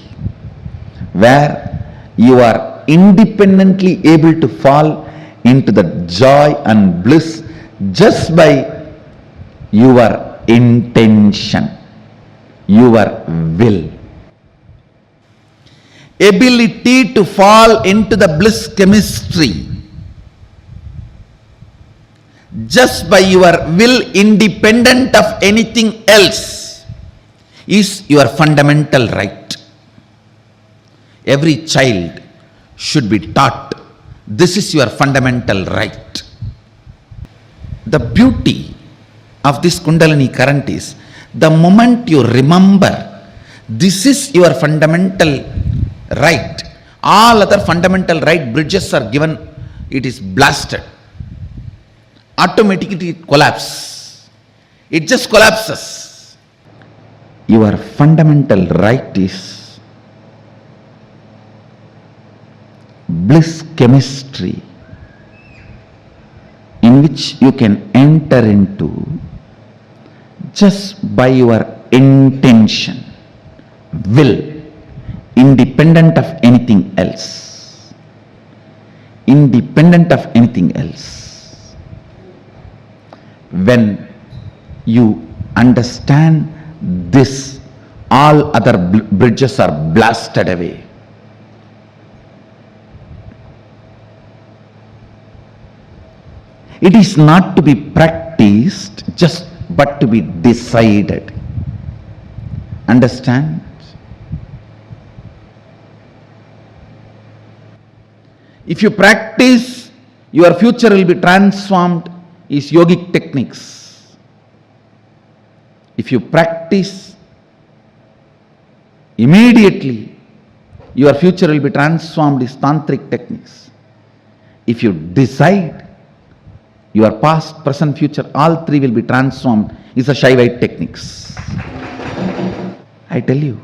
where you are independently able to fall into the joy and bliss just by your intention, your will. Ability to fall into the bliss chemistry just by your will, independent of anything else, is your fundamental right. Every child should be taught this is your fundamental right. The beauty of this Kundalini current is, the moment you remember this is your fundamental right, all other fundamental right bridges are given, it is blasted. Automatically it collapses. It just collapses. Your fundamental right is bliss chemistry, in which you can enter into just by your intention, will, independent of anything else. Independent of anything else. When you understand this, all other bridges are blasted away. It is not to be practiced, just but to be decided. Understand? If you practice, your future will be transformed, is yogic techniques. If you practice, immediately your future will be transformed, is tantric techniques. If you decide, your past, present, future, all three will be transformed, is the Shaivite techniques. I tell you,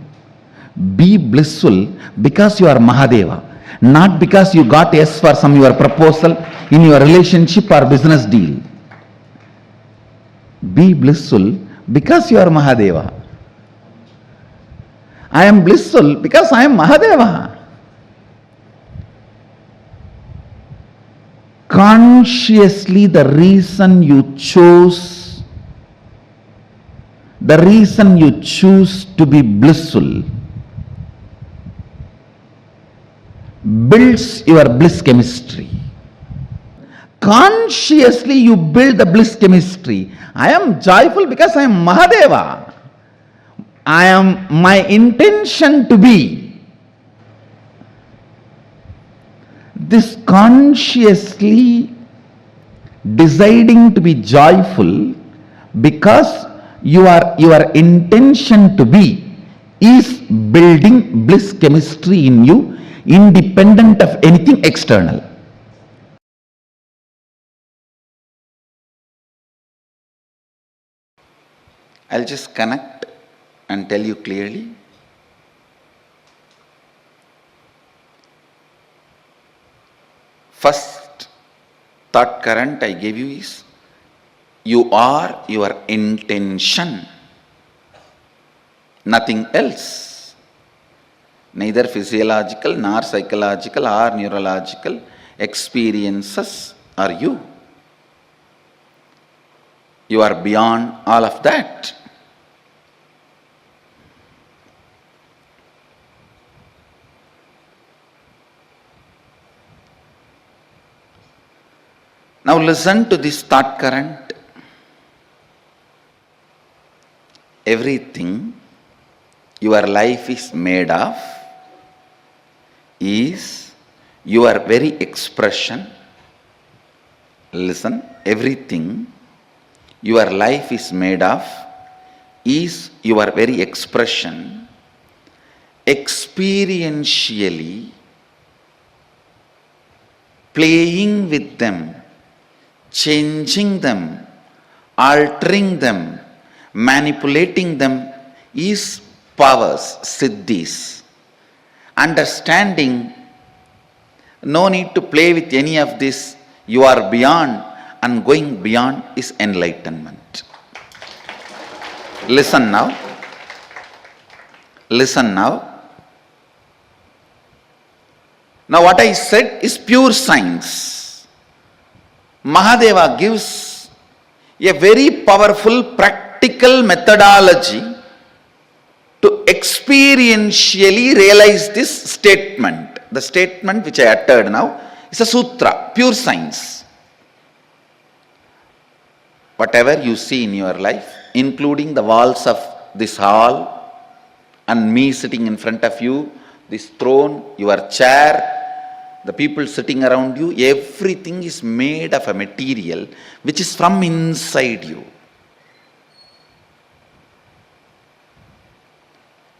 be blissful because you are Mahadeva, not because you got yes for some your proposal in your relationship or business deal. Be blissful because you are Mahadeva. I am blissful because I am Mahadeva. Consciously, the reason you choose to be blissful builds your bliss chemistry. Consciously you build the bliss chemistry. I am joyful because I am Mahadeva. I am my intention to be. This consciously deciding to be joyful because your intention to be is building bliss chemistry in you, independent of anything external. I'll just connect and tell you clearly. First thought current I gave you is, you are your intention, nothing else. Neither physiological nor psychological or neurological experiences are you. You are beyond all of that. Now listen to this thought current. Everything your life is made of is your very expression, Listen, everything your life is made of is your very expression, experientially playing with them, changing them, altering them, manipulating them is powers, siddhis. Understanding, no need to play with any of this, you are beyond, and going beyond is enlightenment. Listen now. Listen now. Now what I said is pure science. Mahadeva gives a very powerful practical methodology to experientially realize this statement. The statement which I uttered now is a sutra, pure science. Whatever you see in your life, including the walls of this hall and me sitting in front of you, this throne, your chair, the people sitting around you, everything is made of a material which is from inside you.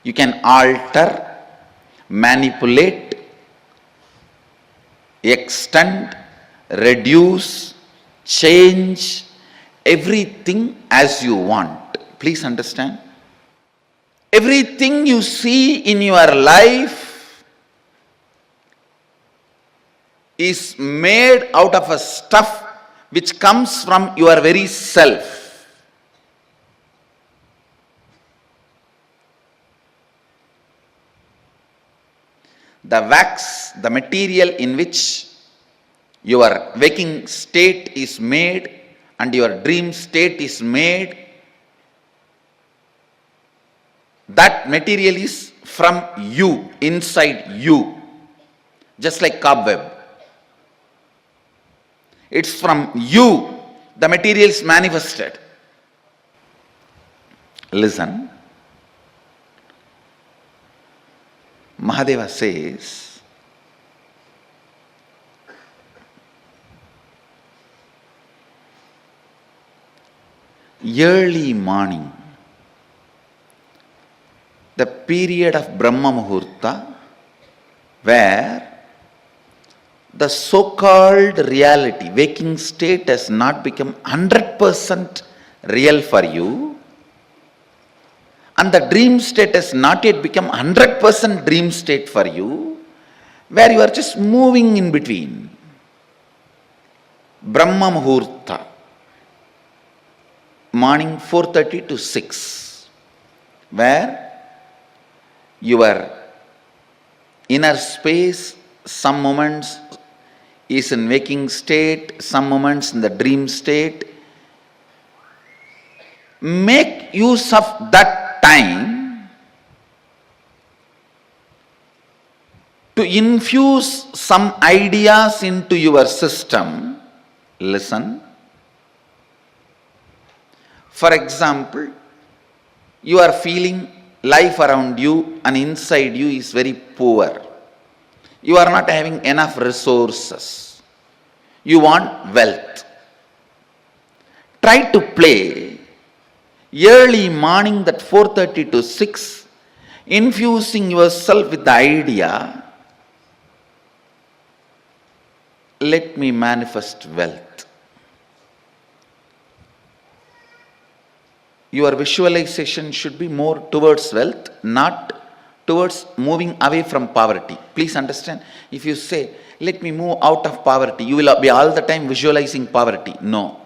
You can alter, manipulate, extend, reduce, change everything as you want. Please understand. Everything you see in your life is made out of a stuff which comes from your very self. The wax, the material in which your waking state is made and your dream state is made, that material is from you, inside you, just like cobweb. It's from you, the material is manifested. Listen. Mahadeva says, early morning, the period of Brahma Muhurta, where the so-called reality, waking state has not become 100% real for you, and the dream state has not yet become 100% dream state for you, where you are just moving in between. Brahma Muhurta, morning 4:30 to 6, where your inner space, some moments is in waking state, some moments in the dream state. Make use of that time to infuse some ideas into your system. Listen. For example, you are feeling life around you and inside you is very poor. You are not having enough resources. You want wealth. Try to play early morning, that 4:30 to 6, infusing yourself with the idea, let me manifest wealth. Your visualization should be more towards wealth, not towards moving away from poverty. Please understand. If you say, let me move out of poverty, you will be all the time visualizing poverty. No.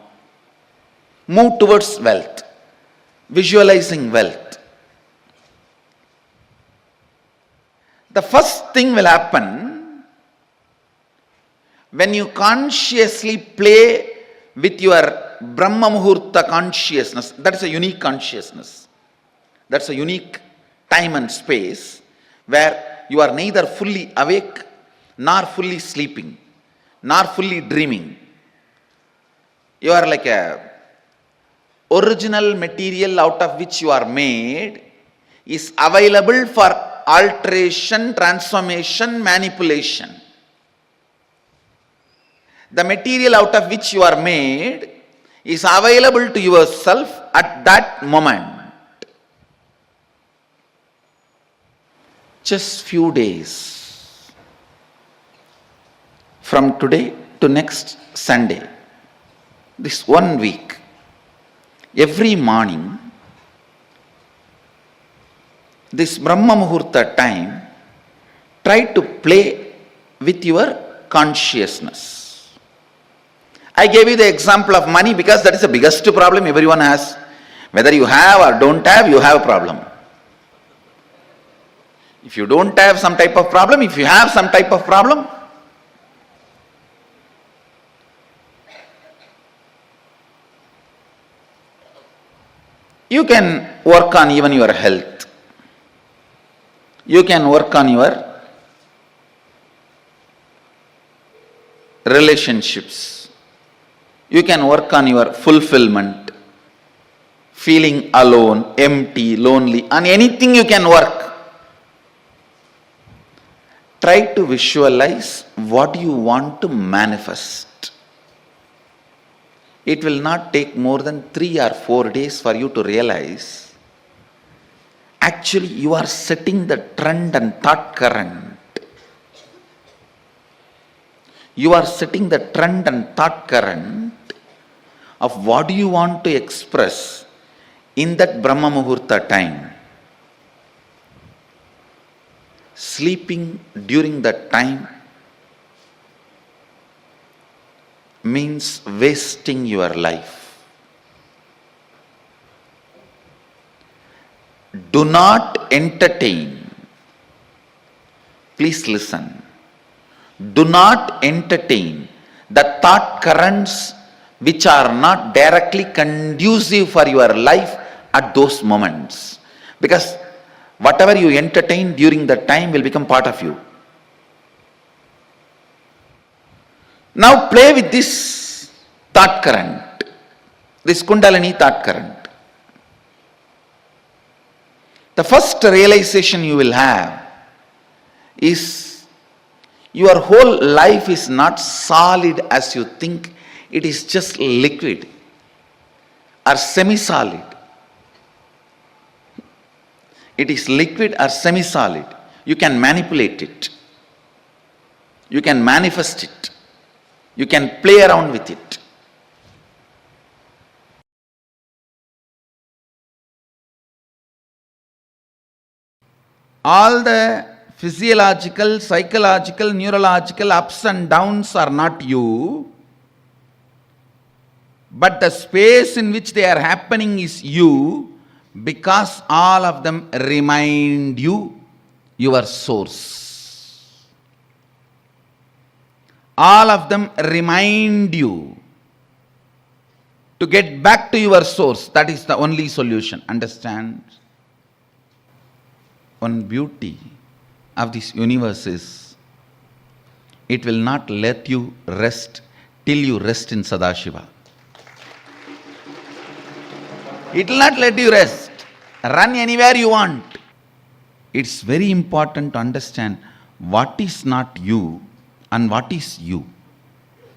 Move towards wealth. Visualizing wealth. The first thing will happen when you consciously play with your Brahma Muhurta consciousness. That is a unique consciousness. That's a unique time and space where you are neither fully awake, nor fully sleeping, nor fully dreaming. You are like a original material out of which you are made is available for alteration, transformation, manipulation. the material out of which you are made is available to yourself at that moment. Just few days from today to next Sunday, this 1 week, every morning, this Brahma Muhurta time, try to play with your consciousness. I gave you the example of money because that is the biggest problem everyone has. Whether you have or don't have, you have a problem. If you don't have some type of problem, if you have some type of problem, you can work on even your health. You can work on your relationships. You can work on your fulfillment, feeling alone, empty, lonely, on anything you can work. Try to visualize what you want to manifest. It will not take more than 3 or 4 days for you to realize actually you are setting the trend and thought current. You are setting the trend and thought current of what you want to express in that Brahma Muhurta time. Sleeping during that time means wasting your life. Do not entertain. Please listen. Do not entertain the thought currents which are not directly conducive for your life at those moments. Because whatever you entertain during that time will become part of you. Now play with this thought current, this Kundalini thought current. The first realization you will have is your whole life is not solid as you think, it is just liquid or semi-solid. It is liquid or semi-solid. You can manipulate it. You can manifest it. You can play around with it. All the physiological, psychological, neurological ups and downs are not you, but the space in which they are happening is you, because all of them remind you your source. All of them remind you to get back to your source. That is the only solution. Understand? One beauty of this universe is it will not let you rest till you rest in Sadashiva. It will not let you rest. Run anywhere you want. It's very important to understand what is not you and what is you.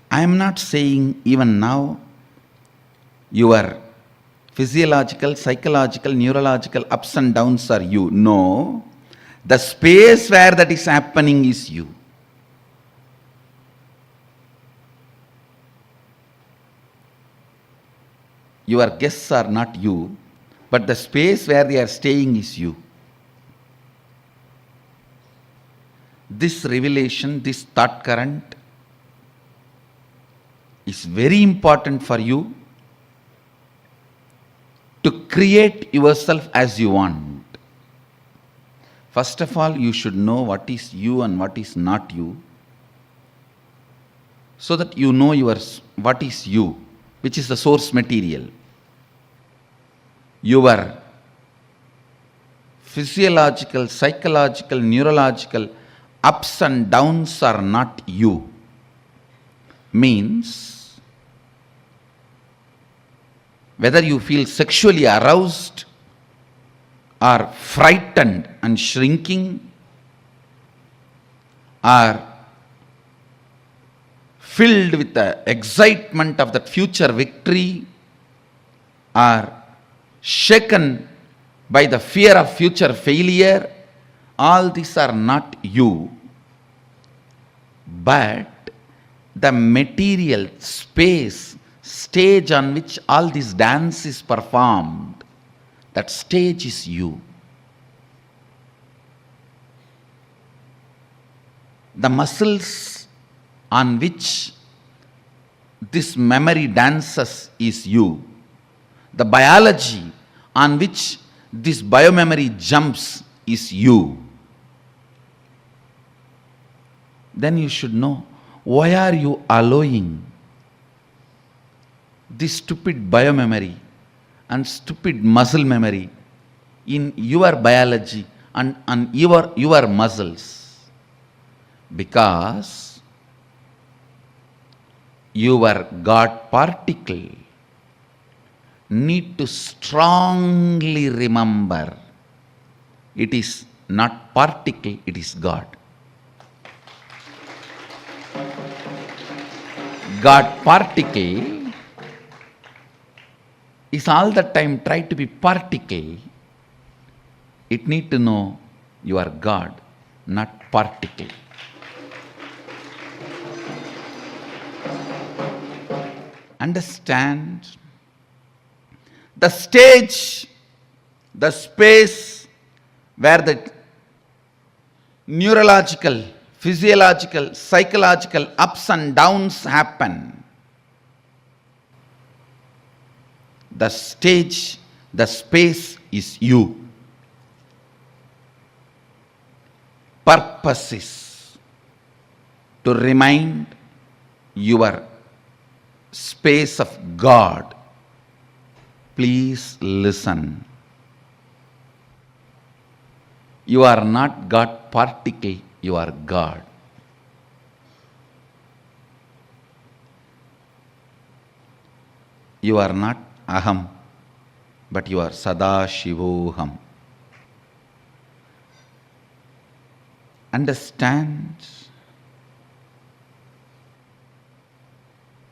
I am not saying even now your physiological, psychological, neurological ups and downs are you. No. The space where that is happening is you. Your guests are not you, but the space where they are staying is you. This revelation, this thought current is very important for you to create yourself as you want. First of all, you should know what is you and what is not you, so that you know what is you, which is the source material. Your physiological, psychological, neurological ups and downs are not you. Means, whether you feel sexually aroused or frightened and shrinking, or filled with the excitement of that future victory, or shaken by the fear of future failure, all these are not you, but the material space, stage on which all this dance is performed, that stage is you. The muscles on which this memory dances is you. The biology on which this biomemory jumps is you. Then you should know, why are you allowing this stupid biomemory and stupid muscle memory in your biology and your muscles? Because your God particle need to strongly remember it is not particle, it is God. God particle is all the time try to be particle. It need to know you are God, not particle. Understand? The stage, the space where the neurological, physiological, psychological ups and downs happen. The stage, the space is you. Purpose is to remind your space of God. Please listen. You are not God particle, you are God. You are not Aham, but you are Sadashivoham. Understand?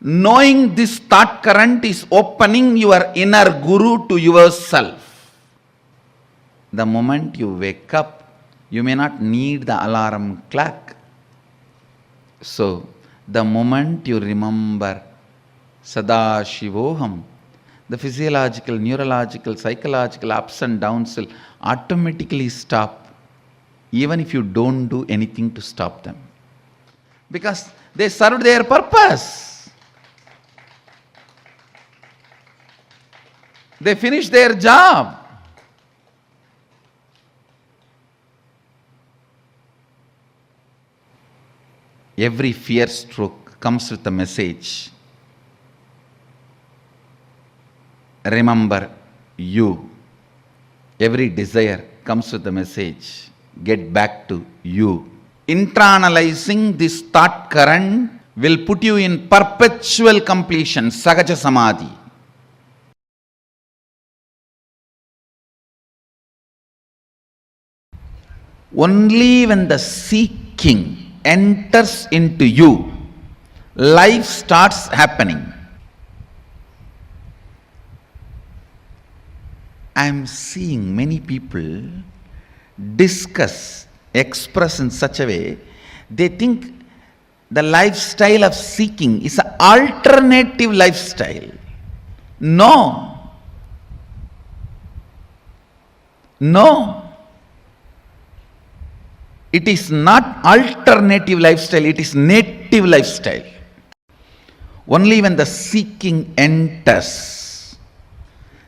Knowing this thought current is opening your inner guru to yourself. The moment you wake up, you may not need the alarm clock. So, the moment you remember Sadashivoham, the physiological, neurological, psychological ups and downs will automatically stop, even if you don't do anything to stop them. Because they served their purpose. They finished their job. Every fear stroke comes with a message. Remember you. Every desire comes with a message. Get back to you. Internalizing this thought current will put you in perpetual completion, Sagaja Samadhi. Only when the seeking enters into you, life starts happening. I am seeing many people discuss, express in such a way, they think the lifestyle of seeking is an alternative lifestyle. No. No. It is not alternative lifestyle, it is native lifestyle. Only when the seeking enters,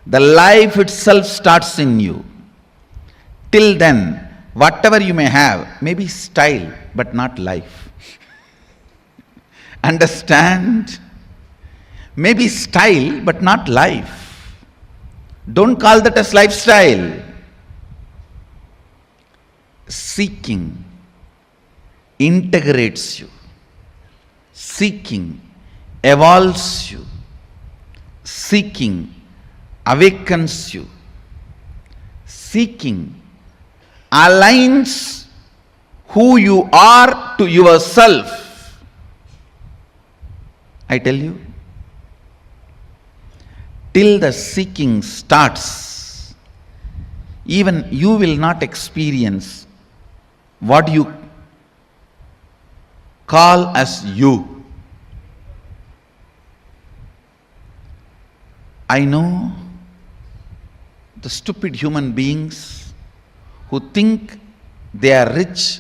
the life itself starts in you. Till then, whatever you may have may be style, but not life. Understand? May be style, but not life. Don't call that as lifestyle. Seeking integrates you. Seeking evolves you. Seeking awakens you. Seeking aligns who you are to yourself. I tell you, till the seeking starts, even you will not experience what you call as you. I know the stupid human beings who think they are rich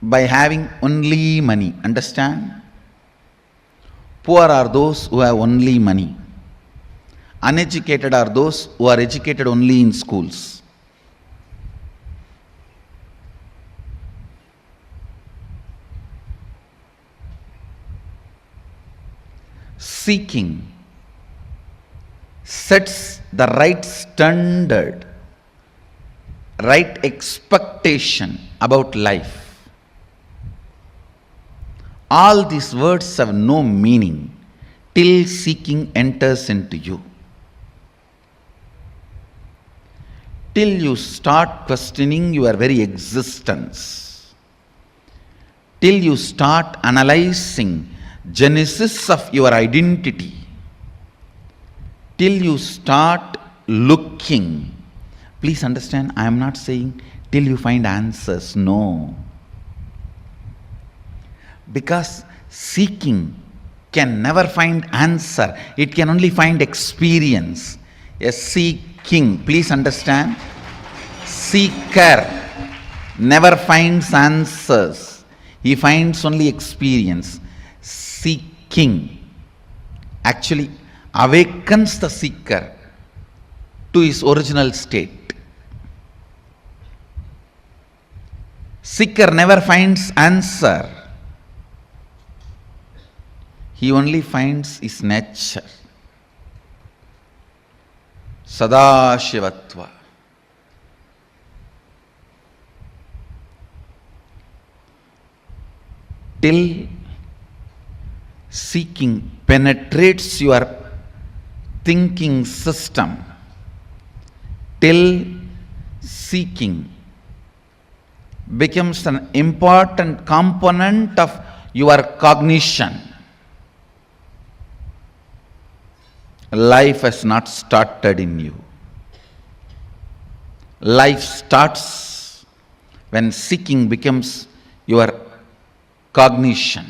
by having only money. Understand? Poor are those who have only money. Uneducated are those who are educated only in schools. Seeking sets the right standard, right expectation about life. All these words have no meaning till seeking enters into you. Till you start questioning your very existence. Till you start analyzing genesis of your identity. Till you start looking. Please understand, I am not saying till you find answers. No. Because seeking can never find answer. It can only find experience. A seeking, please understand, seeker never finds answers. He finds only experience. Seeking actually awakens the seeker to his original state. Seeker never finds answer. He only finds his nature. Sadashivatva. Till seeking penetrates your thinking system, till seeking becomes an important component of your cognition, life has not started in you. Life starts when seeking becomes your cognition.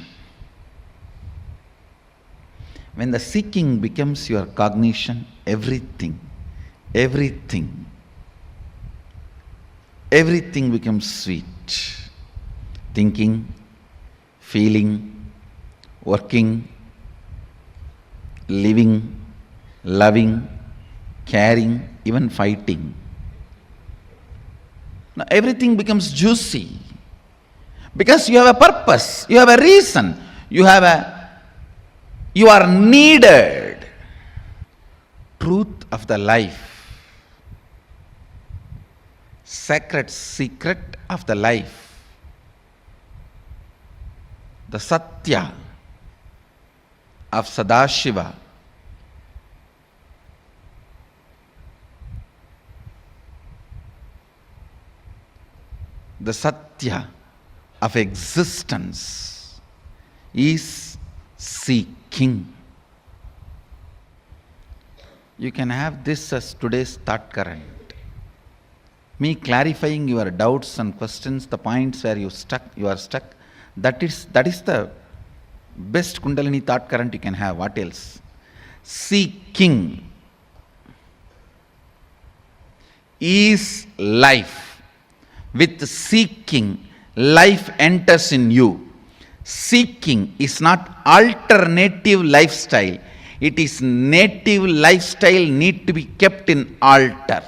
When the seeking becomes your cognition, everything becomes sweet. Thinking, feeling, working, living, loving, caring, even fighting. Now everything becomes juicy because you have a purpose, you have a reason, you are needed. Truth of the life, sacred secret of the life, the Satya of Sadashiva, the Satya of existence is seeking. You can have this as today's thought current. Me clarifying your doubts and questions, the points where you are stuck, that is the best Kundalini thought current you can have. What else? Seeking is life. With seeking, life enters in you. Seeking is not alternative lifestyle. It is native lifestyle, need to be kept in altar.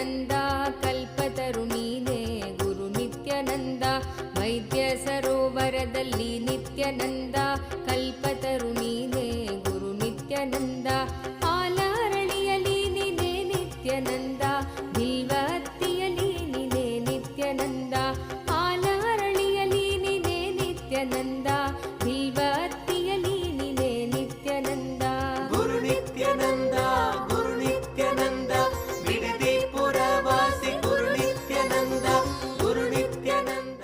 Nithyananda ಕಲ್ಪತರು ನೀನೇ ಗುರು ನಿತ್ಯಾನಂದ ವೈದ್ಯ ಸರೋವರದಲ್ಲಿ ನಿತ್ಯಾನಂದ ಕಲ್ಪತರು ನೀನೇ ಗುರು ನಿತ್ಯಾನಂದ ಆಲಾರಳಿಯಲಿ ನೀನೇ ನಿತ್ಯಾನಂದ ಬಿಲ್ವತ್ತಿಯಲಿ ನೀನೇ ನಿತ್ಯಾನಂದ ಆಲಾರಳಿಯಲಿ ನೀನೇ ನಿತ್ಯಾನಂದ ಬಿಲ್ವತ್ತಿಯಲಿ ನೀನೇ ನಿತ್ಯಾನಂದ ಗುರು ನಿತ್ಯಾನಂದ ಗುರು ನಿತ್ಯಾನಂದ ಬಿಡದಿ ಪುರವಾಸಿ ಗುರು ನಿತ್ಯಾನಂದ ಗುರು ನಿತ್ಯಾನಂದ. 「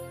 ॐ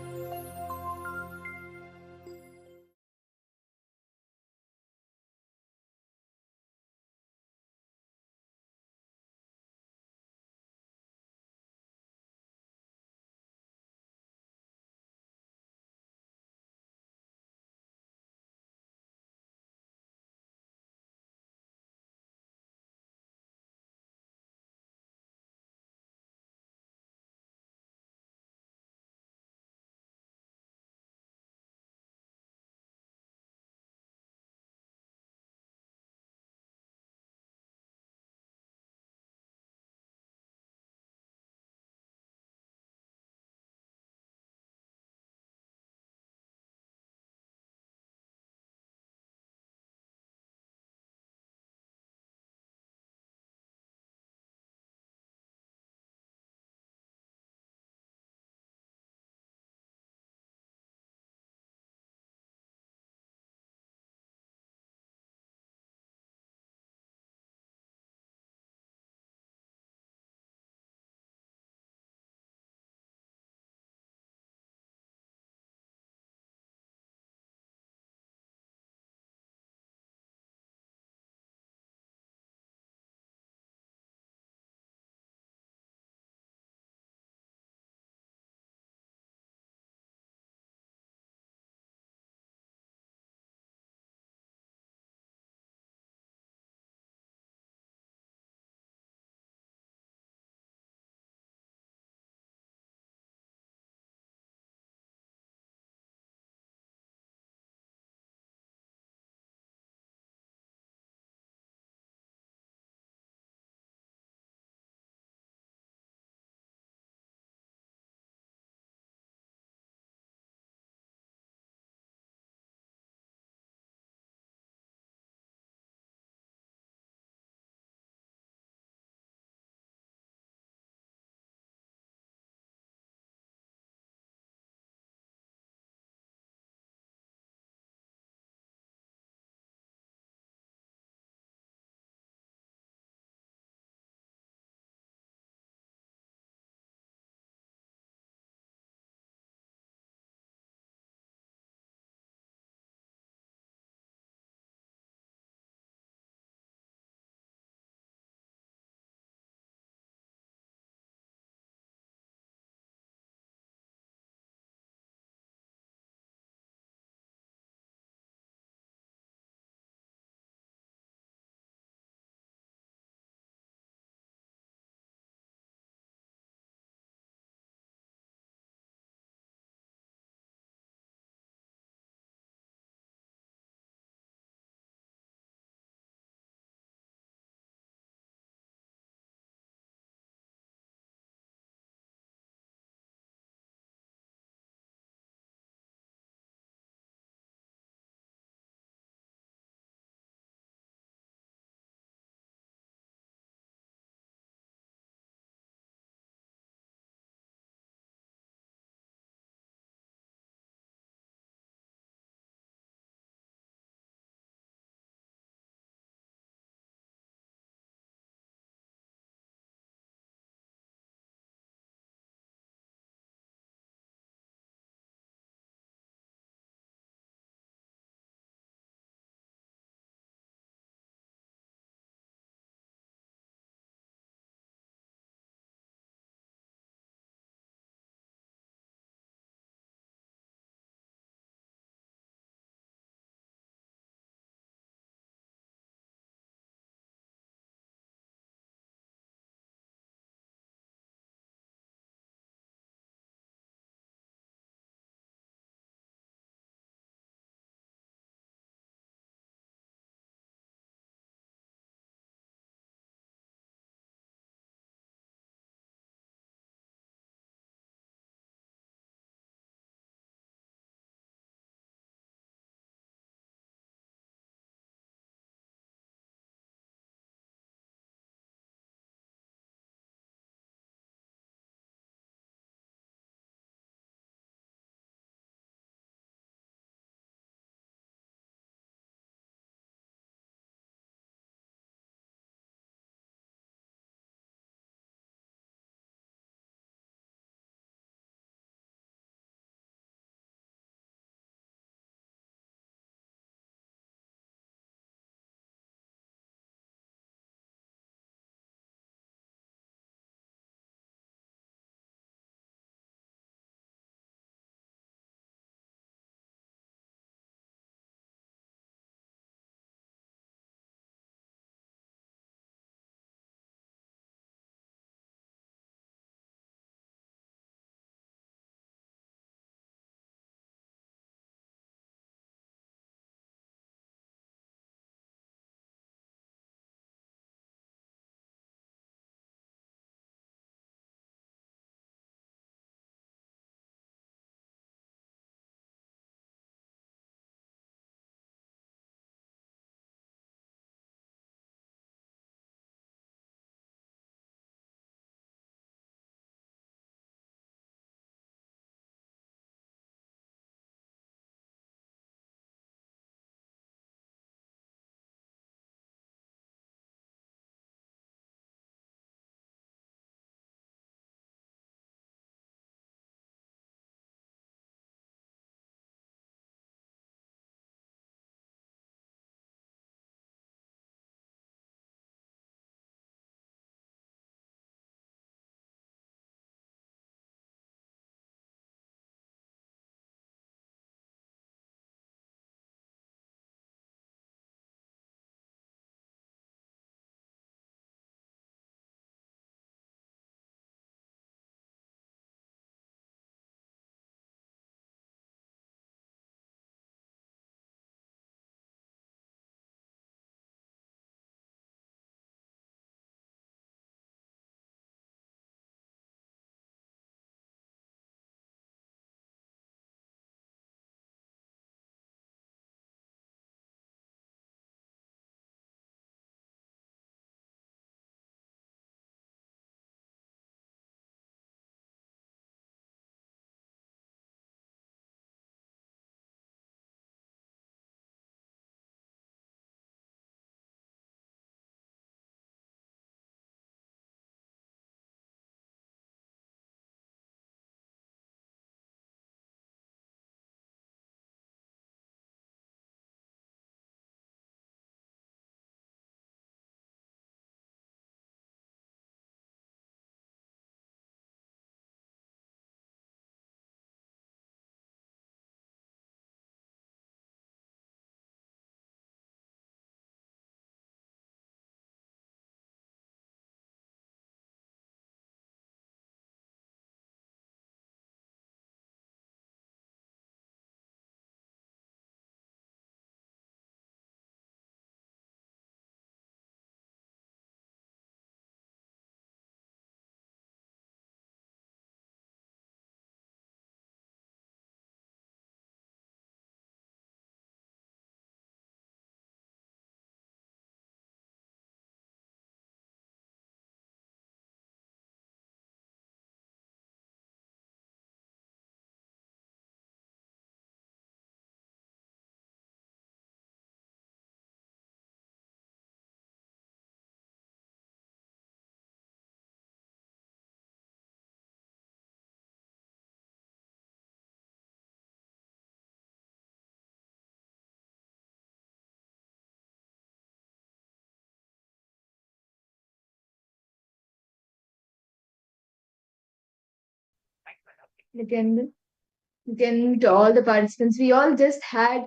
Nithyananda, to all the participants. We all just had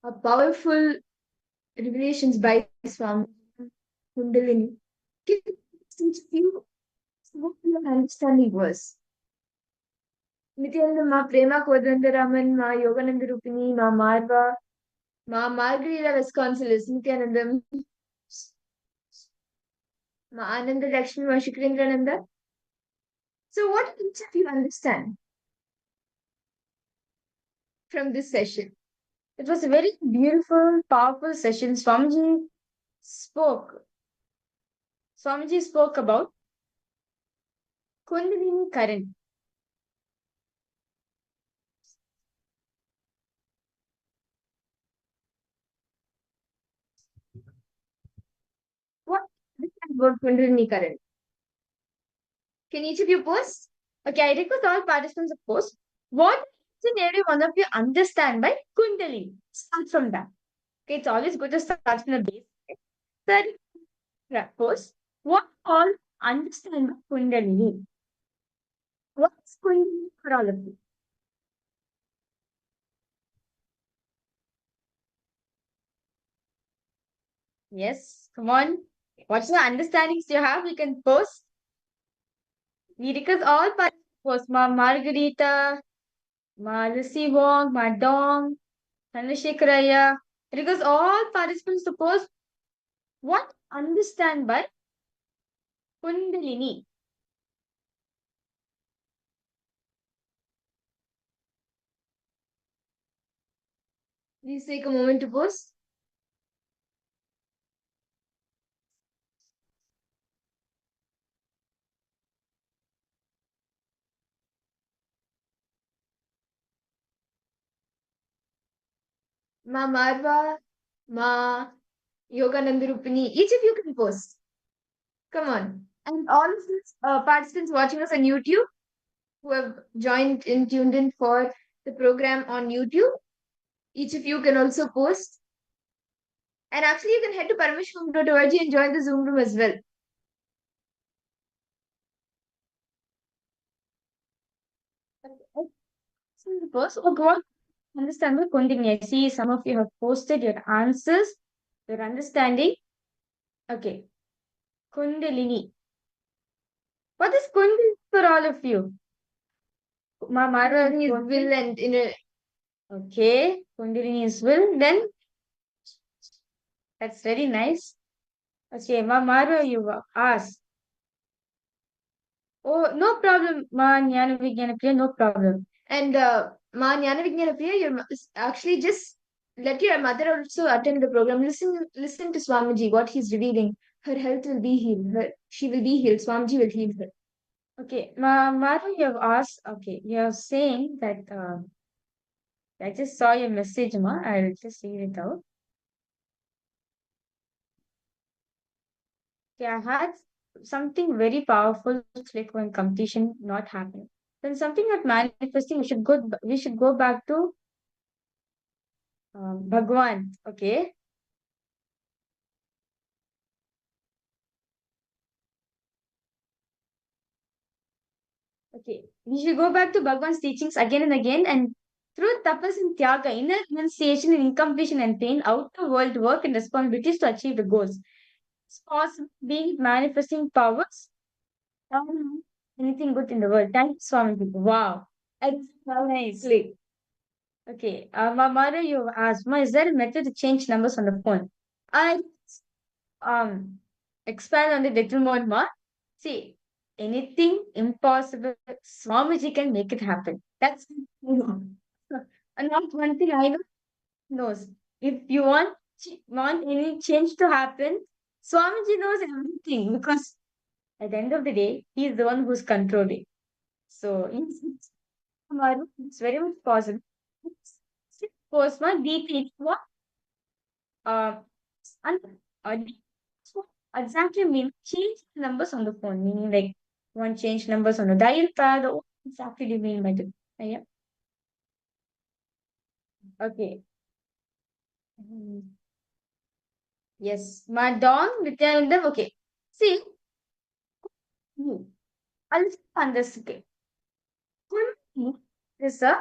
a powerful revelations by Swami Kundalini. Can you teach you what your understanding was? Nithyananda, ma Prema Kodandaraman, ma Yogananda Rupini, ma Marva, ma Margarita Vasconcelos, Nithyananda, ma Ananda Lakshmi, ma Shukrendananda. So, what did each of you understand from this session? It was a very beautiful, powerful session. spoke. Swamiji spoke about Kundalini current. What about Kundalini current? Can each of you post? Okay, I request all participants to post. What each and every one of you understand by Kundalini? Start from that. Okay, it's always good to start from the base. Third, post. What all understand by Kundalini? What's Kundalini for all of you? Yes, come on. What's the understandings you have? You can post. We request all participants post. Ma Margarita, Ma Lucy Wong, Ma Dong, Chandrasekharaya. Request all participants to post what understand by Kundalini. Please take a moment to post. Ma Marva, Ma Yogananda Rupini, each of you can post. Come on. And all of these participants watching us on YouTube who have joined and tuned in for the program on YouTube, each of you can also post. And actually, you can head to paramashivoham.org and join the Zoom room as well. Post. Oh, God. Understand by Kundalini. I see some of you have posted your answers, your understanding. Okay. Kundalini. What is Kundalini for all of you? Kundalini is will and inner. Okay. Kundalini is will. Then that's very nice. Okay, Mara, you asked. Oh, no problem, Ma Jnana Vijnana Priya, no problem. And Ma Jnana Vijnana Priya, you actually just let your mother also attend the program. Listen to Swamiji, what he's revealing. Her health will be healed. She will be healed. Swamiji will heal her. Okay, Mara, you have asked. Okay, you are saying that. I just saw your message, Ma. I'll just read it out. Okay, I had something very powerful click when completion not happening. Then something not manifesting. We should go back to Bhagwan. Okay. Okay, we should go back to Bhagwan's teachings again and again, and through tapas and tyaga, inner renunciation and incompletion and pain, outer world work and responsibilities to achieve the goals. It's possible being manifesting powers. Anything good in the world. Thank you, Swami. Wow. That's so nice. Okay, Mara, you asked, Ma, is there a method to change numbers on the phone? I expand on the little more, Ma. See, anything impossible, Swamiji can make it happen. That's and not one thing I know knows. If you want any change to happen, Swamiji knows everything because at the end of the day, he is the one who's controlling. So it's very much possible. First one, deep what? And what exactly mean change numbers on the phone, meaning like one change numbers on a dial pad, or what exactly do you mean by that? Yeah. Okay. Yes, Madon, Nithyananda. Okay. See, I'll understand this. Okay. is a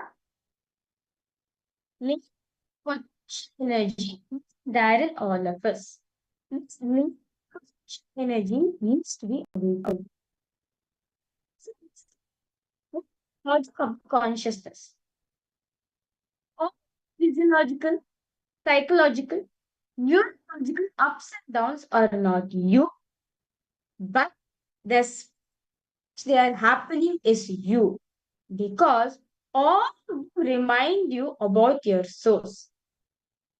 link for energy that in all of us. This link for energy needs to be awakened. So it's not consciousness or physiological, psychological, neurological ups and downs are not you, but this they are happening is you because all remind you about your source.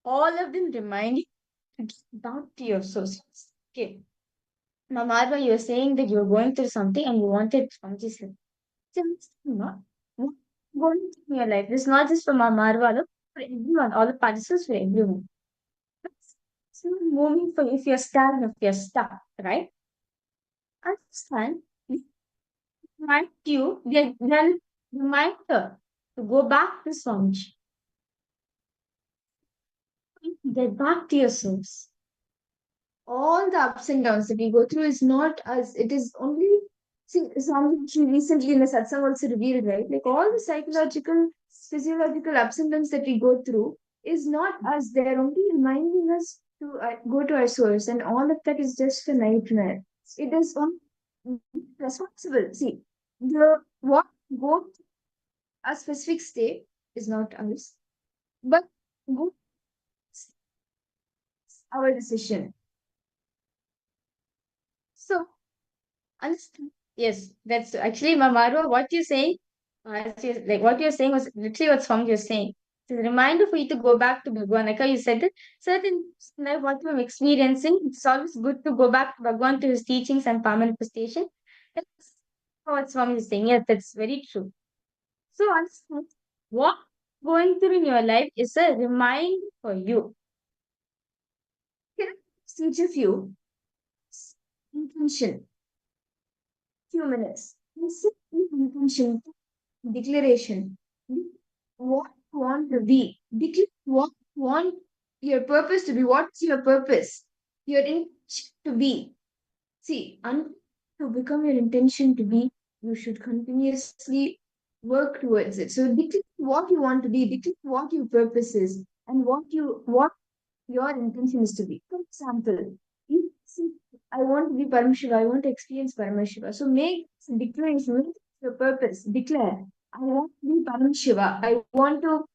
All of them remind you to get back to your source. Okay. Now, Marva, you're saying that you're going through something and you wanted Swamiji's help. So it's not what going through your life. It's not just for Marva, look, for everyone, all the participants, for everyone. It's not moving for if you're stagnant, if you're stuck, right? Understand? Remind you, then remind her to go back to Swamiji. Get back to your source. All the ups and downs that we go through is not us. It is only, see, something recently in the satsang also revealed, right? Like all the psychological, physiological ups and downs that we go through is not us. They're only reminding us to go to our source, and all of that is just a nightmare. It is responsible. See, the what go to a specific state is not us, but go our decision. So understand? Yes, that's actually Mamaru. What you're saying, like what you're saying was literally what Swami was saying. It's a reminder for you to go back to Bhagwan. Like how you said that certain life, what you're experiencing, it's always good to go back to Bhagwan to his teachings and power manifestation. That's what Swami is saying. Yes, that's very true. So understand what going through in your life is a reminder for you. Can I teach a few intention? Few minutes. Listen to intention, declaration. What you want to be. Declare what you want your purpose to be. What's your purpose? Your intention to be. See, to become your intention to be, you should continuously work towards it. So declare what you want to be, declare what your purpose is, and what your intention is to be. For example, you see, I want to be Paramashiva, I want to experience Paramashiva. So make a declaration, make your purpose, declare, I want to be Paramashiva. I want to,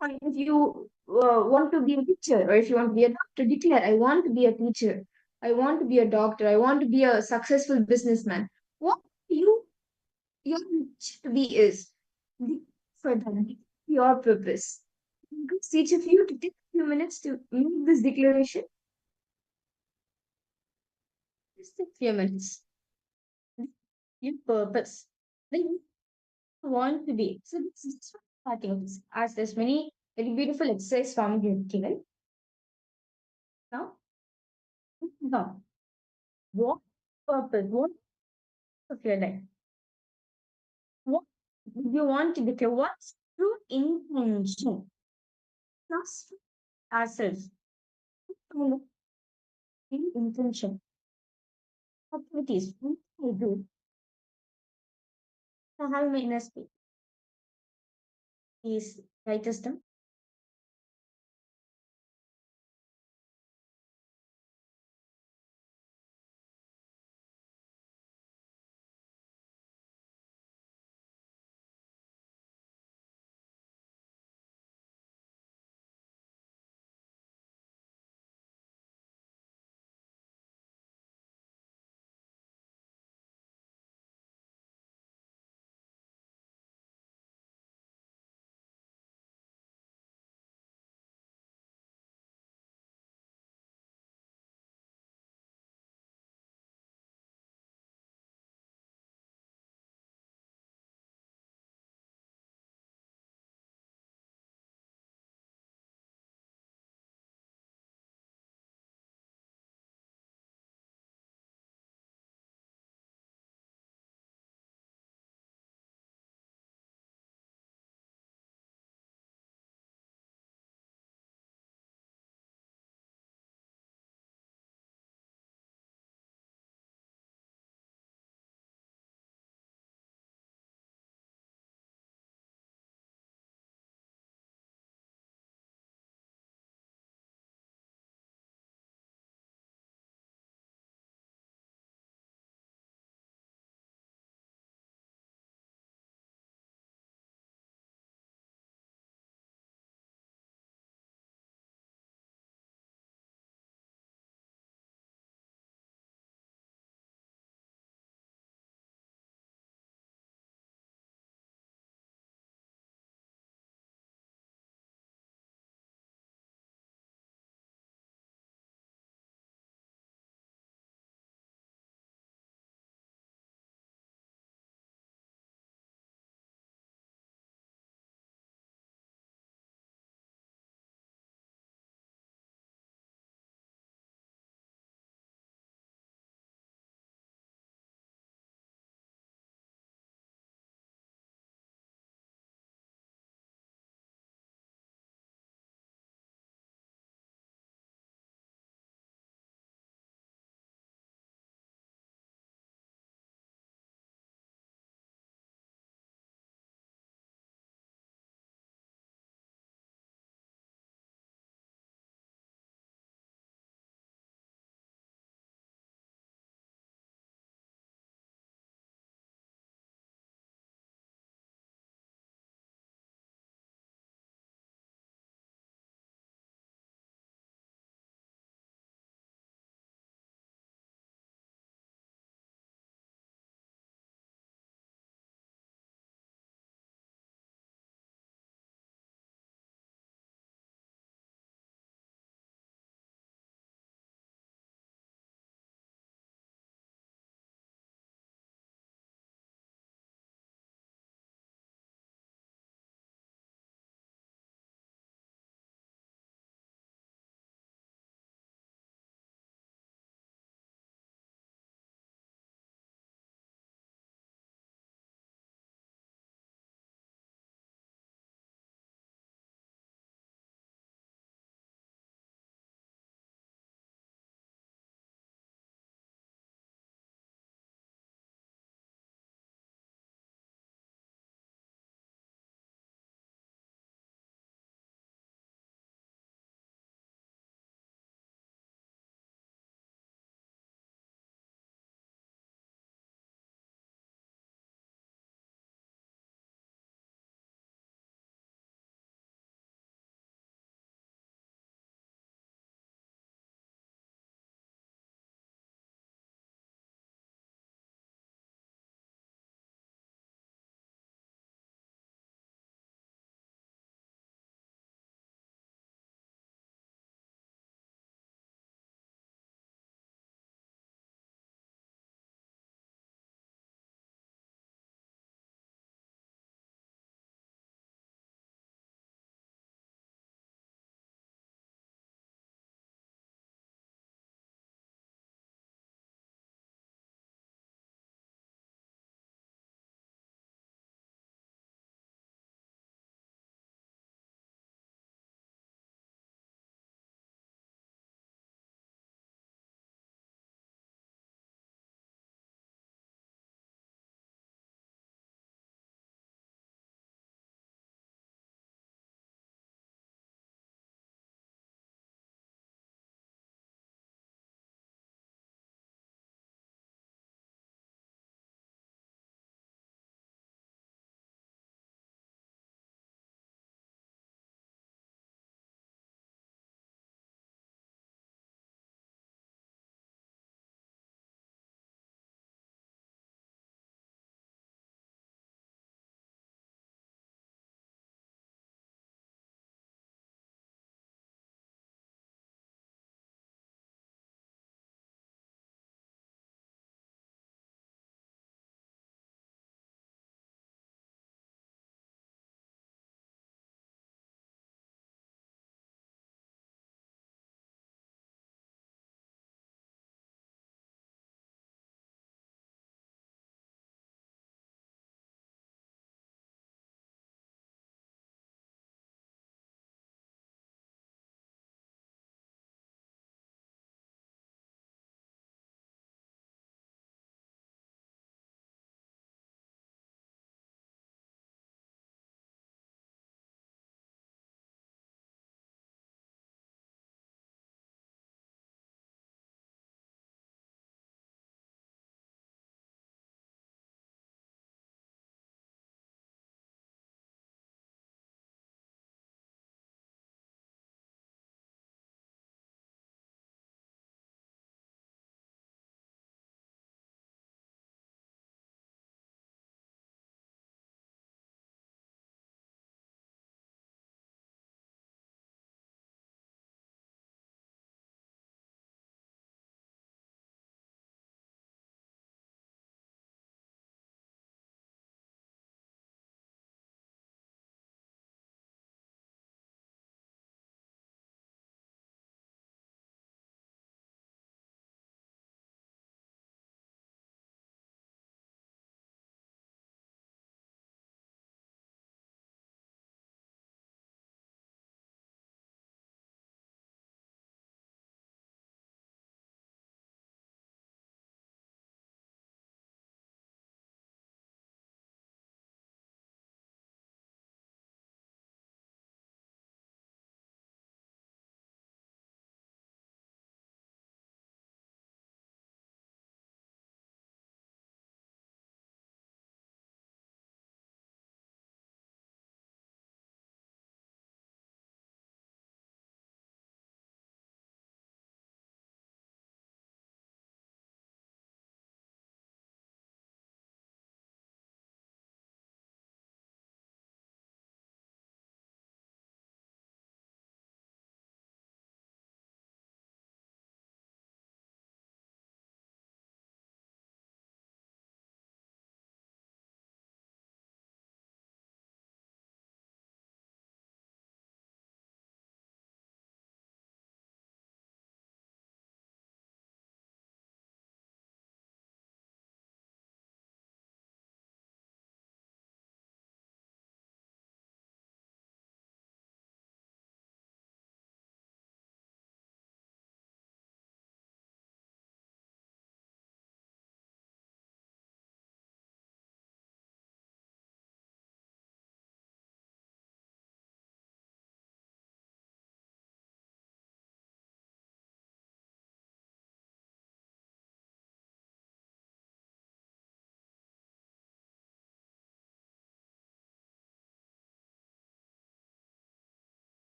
or if you want to be a teacher, or if you want to be a doctor, declare, I want to be a teacher. I want to be a doctor. I want to be a successful businessman. What your intention to be is for that, your purpose. Could each of you to take a few minutes to make this declaration? Just a few minutes. Your purpose. Then you want to be. So this is starting of this. As there's many very beautiful exercise form given. Now, now, what purpose? What of your life? What you want to declare? What's true intention? Trust ourselves. Kind of intention. Activities. What I do. I have my inner space. Please write this down.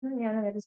Yeah, that is.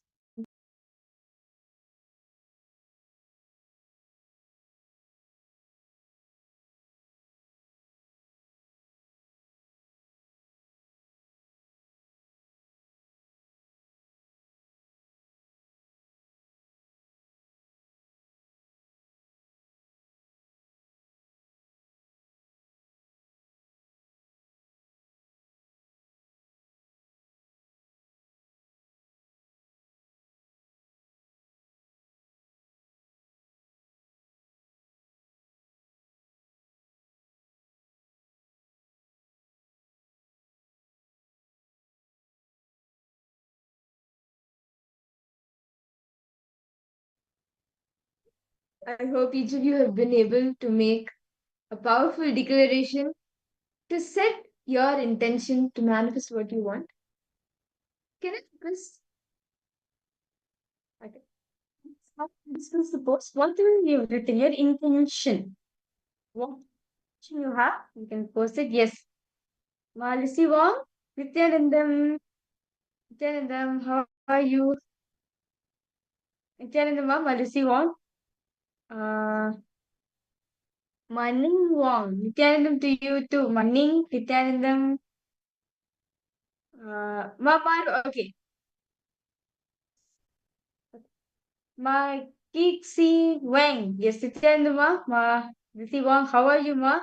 I hope each of you have been able to make a powerful declaration to set your intention to manifest what you want. Can I request? Okay. This was the post. Whatever you've written, your intention. What intention you have, you can post it. Yes. Malisi Wong, Nithyanandam. Nithyanandam, how are you? Nithyanandam, Malisi Wong. Manning Wong. Nithyanandam to you too. Manning, Nithyanandam. Okay. Ma Kixi Wang. Yes, Nithyanandam, Ma. Lisi Wong, how are you, Ma?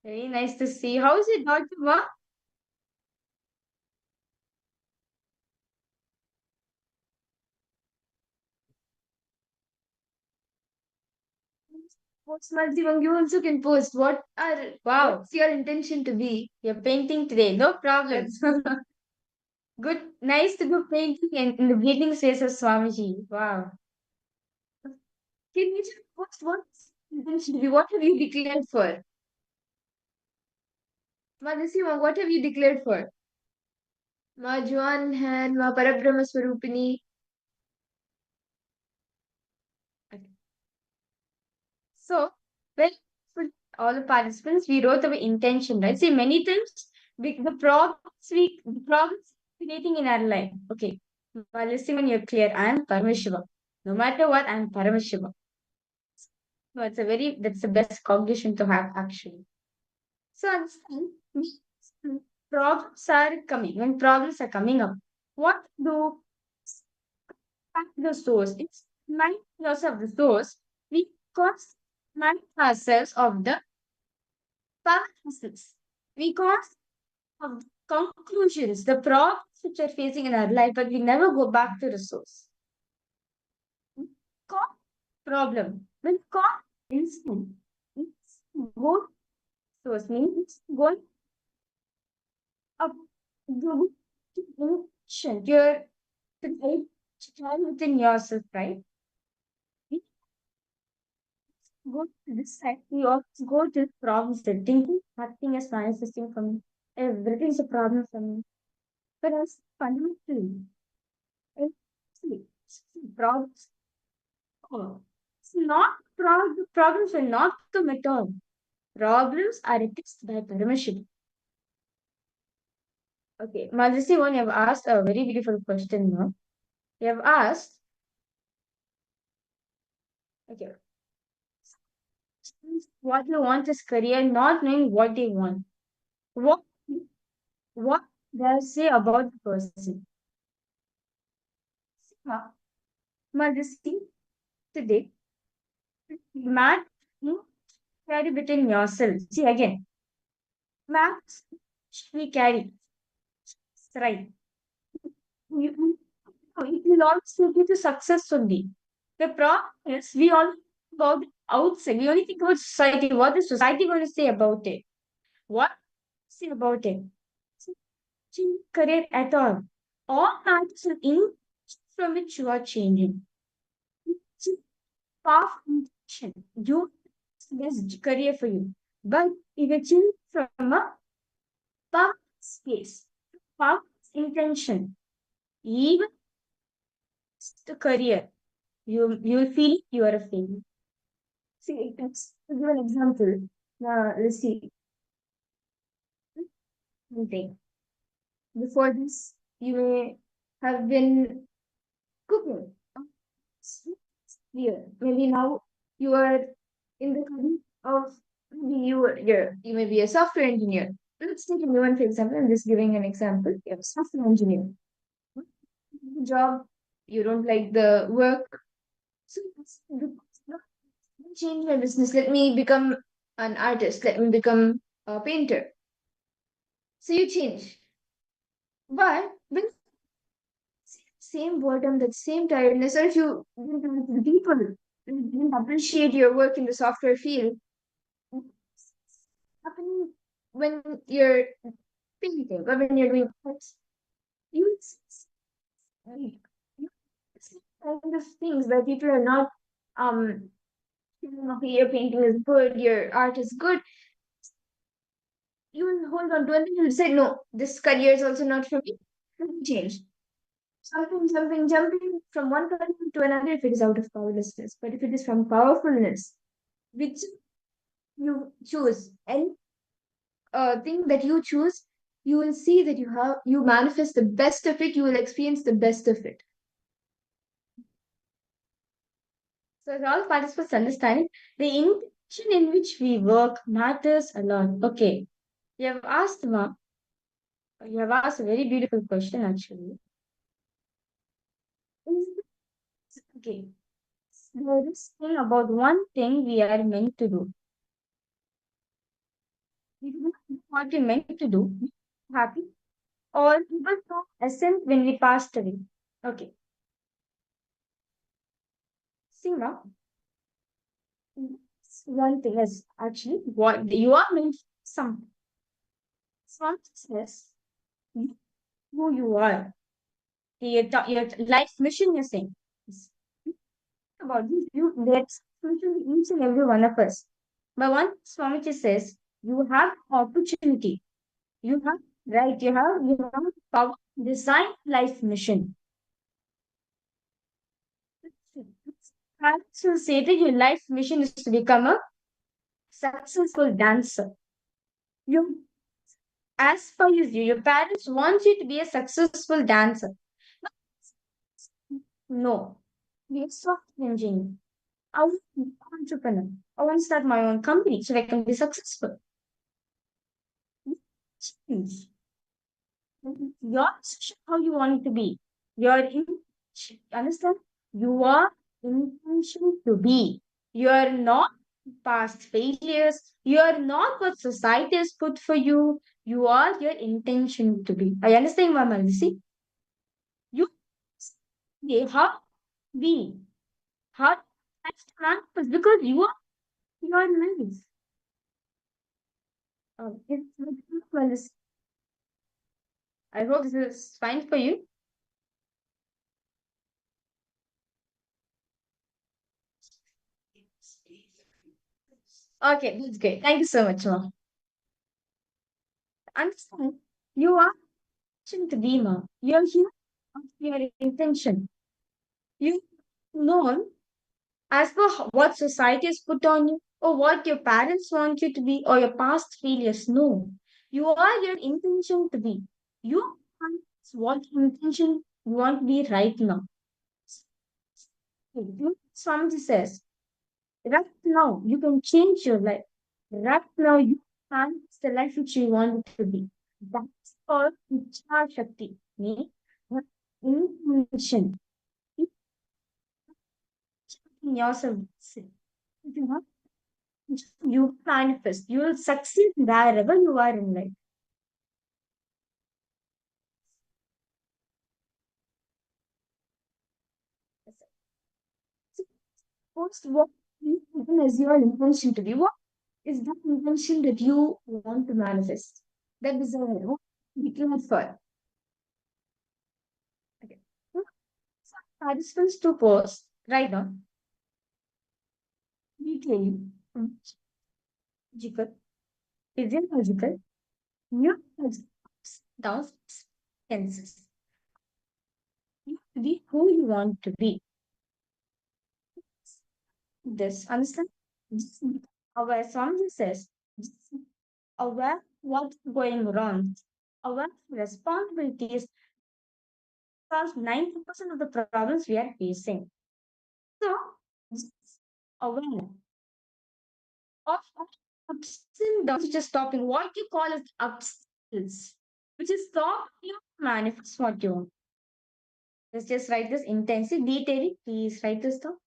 Very nice to see you. How is your daughter, Ma? Post Malsi Wong, you also can post. Wow. What's your intention to be? You're painting today. No problem. Good. Nice to do painting in the breathing space of Swamiji. Wow. Can you just post what's your intention to be? What have you declared for? Ma Nisiwa, what have you declared for? Ma Juan Han, Ma Parabrahma Swarupini. So, well, for all the participants, we wrote our intention, right? See, many times the problems creating in our life. Okay, well, listen when you're clear. I am Paramashiva. No matter what, I am Paramashiva. So that's the best cognition to have actually. So understand, problems are coming. When problems are coming up, what do the source? It's mind loss of the source. We cost mind ourselves of the paralysis. We cause of conclusions, the problems which we're facing in our life, but we never go back to the source. Cause problem. When cause instant, it's go source means it's going up the action. You're the child within yourself, right? We go to this side, we always go to the problem set, thinking nothing is manifesting from me. Everything's a problem for me. But as fundamentally, it's problems. Oh, it's not problems are not the method. Problems are fixed by Paramashiva. Okay, Madhuri, one you have asked a very beautiful question now. You have asked, okay, what you want is career, not knowing what they want. What what does say about the person? Madhuri, today, math you carry between yourself. See again, maths we carry. Right. It will always take you to success only. The problem is we all think about outside. We only think about society. What is society going to say about it? What say about it? Change career at all. All matters an in from which you are changing. It's a path intention. You best career for you. But if you change from a path space, path intention, even the career, you'll feel you are a failure. See, let's give an example. Now, let's see. One thing. Before this, you may have been cooking. Here, maybe now you are in the career of maybe you may be a software engineer. Let's take a new one for example. I'm just giving an example. You're a software engineer. The job, you don't like the work. So change my business. Let me become an artist. Let me become a painter. So you change. But with same boredom, that same tiredness, or if you didn't like the people, didn't appreciate your work in the software field, happening when you're painting or when you're doing arts, you like you see kind of things where people are not okay, your painting is good, your art is good. You will hold on to it and you'll say, no, this career is also not for me. Let me change. Jumping from one career to another if it is out of powerlessness. But if it is from powerfulness, which you choose, any thing that you choose, you will see that you manifest the best of it, you will experience the best of it. So as all participants understand, the intention in which we work matters a lot. Okay. You have asked a very beautiful question actually. Okay. There is thing about one thing we are meant to do. We do what we're meant to do, be happy, or able to ascend when we passed away. Okay. See now, one thing is actually what you are meant for something. Consciousness, who you are, your life mission you're saying. It's about this, that's mission each and every one of us. But one Swamiji says, you have opportunity, you have right, you have power to design life mission. Parents will say that your life mission is to become a successful dancer. You, as per you, your parents want you to be a successful dancer. No, be a software engineer. I want to be an entrepreneur. I want to start my own company so I can be successful. Change. Your decision how you want it to be. Your understand? You are intention to be. You are not past failures. You are not what society has put for you. You are your intention to be. I understand, Mama. See, you how be how that's the purpose because you are your life. It's I hope this is fine for you. Okay, that's great. Thank you so much, Mom. Understand, you are to be, Mom. You're here of your intention. You know as per what society has put on you or what your parents want you to be or your past failures. No, you are your intention to be. You are what intention you want to be right now. Swamiji says, right now, you can change your life. Right now, you can the life which you want it to be. That's called Ichha Shakti. Me, intention. In yourself. If you want, you manifest. You will succeed wherever you are in life. Post what is your intention to be? What is that intention that you want to manifest? That desire, what you declared for. Okay. Participants to post right now. Detailing logical, physiological, neurological, downs, senses. You have to be who you want to be. This understand? Just aware Swamiji says, just aware what's going wrong, aware responsibilities solves 90% of the problems we are facing. So, aware of ups and downs which is stopping what you call as obstacles, which is stopping you to manifest what you want. Let's just write this intensely, detailing. Please write this down.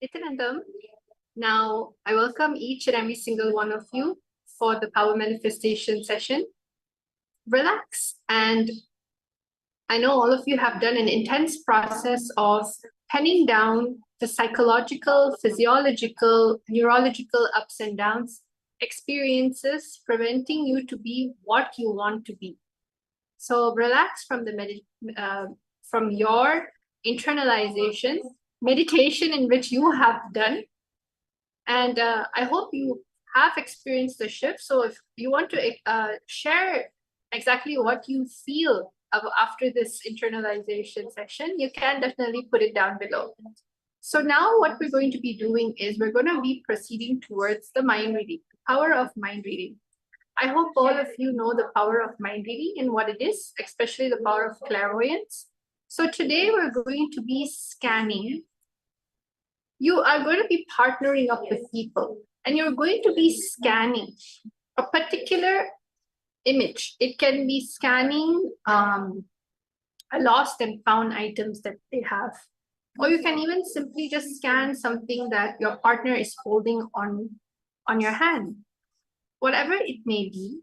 Nithyananda. Now, I welcome each and every single one of you for the power manifestation session. Relax, and I know all of you have done an intense process of penning down the psychological, physiological, neurological ups and downs, experiences preventing you to be what you want to be. So relax from from your internalization, meditation in which you have done. And I hope you have experienced the shift. So if you want to share exactly what you feel after this internalization session, you can definitely put it down below. So now what we're going to be doing is we're going to be proceeding towards the mind reading, power of mind reading. I hope all of you know the power of mind reading and what it is, especially the power of clairvoyance. So today we're going to be scanning. You are going to be partnering up with people and you're going to be scanning a particular image. It can be scanning lost and found items that they have. Or you can even simply just scan something that your partner is holding on your hand. Whatever it may be,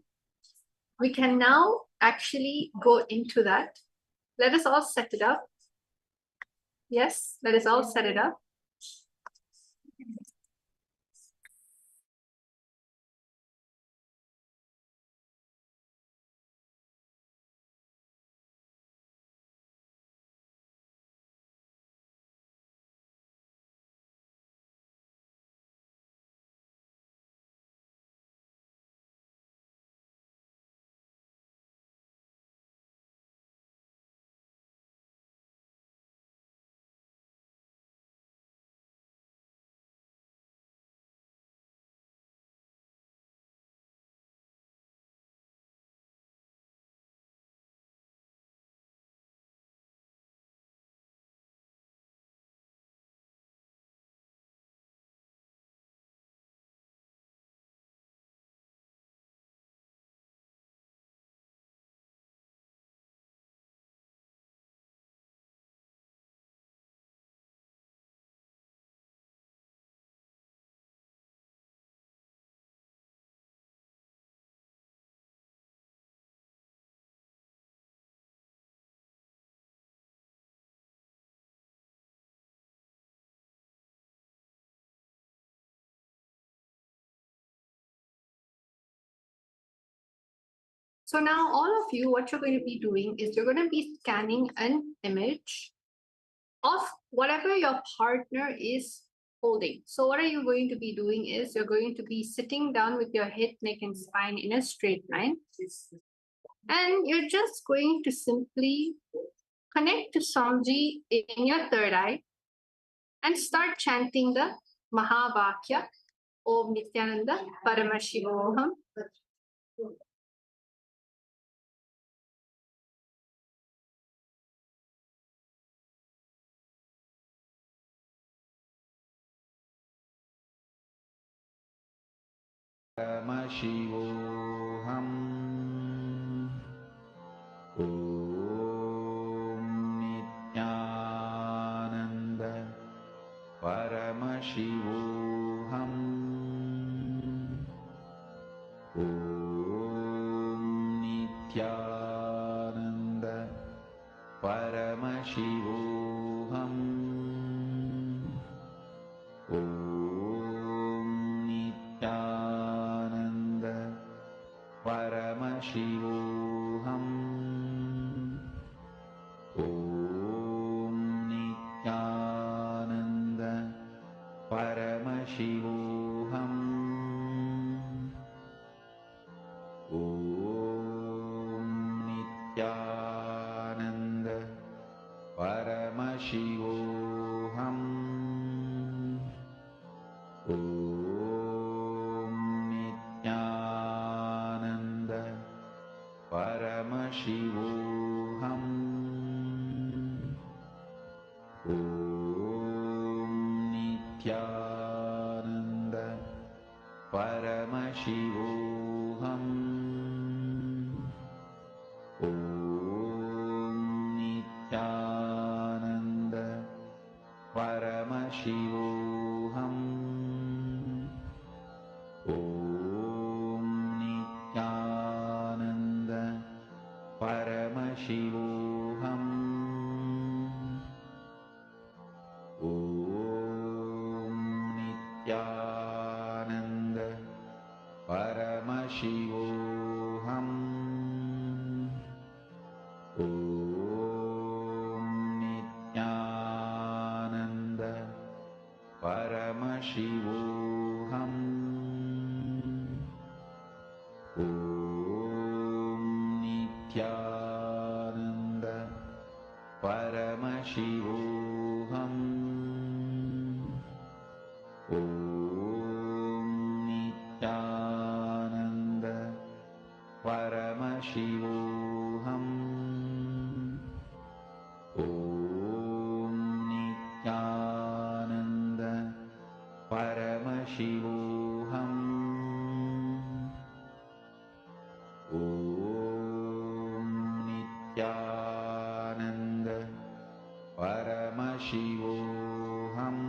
we can now actually go into that. Let us all set it up. Yes, let us all set it up. So now all of you, what you're going to be doing is you're going to be scanning an image of whatever your partner is holding. So what are you going to be doing is you're going to be sitting down with your head, neck, and spine in a straight line. And you're just going to simply connect to Samji in your third eye and start chanting the Mahavakya, Om Nithyananda Paramashivoham. Paramashivoham. Om Nithyananda Paramashivoham. Om Nithyananda Paramashivoham. Om Nithyananda Paramashivoham. Om Nithyananda Paramashivoham. Om Nithyananda Paramashivoham. Om Nithyananda Paramashivoham. Om Nithyananda Paramashivoham. Om Nithyananda Paramashivoham. Paramashivoham. Om Nithyananda Paramashivoham. Om Nithyananda Paramashivoham. Om Nithyananda Paramashivoham. Om Nithyananda Paramashivoham.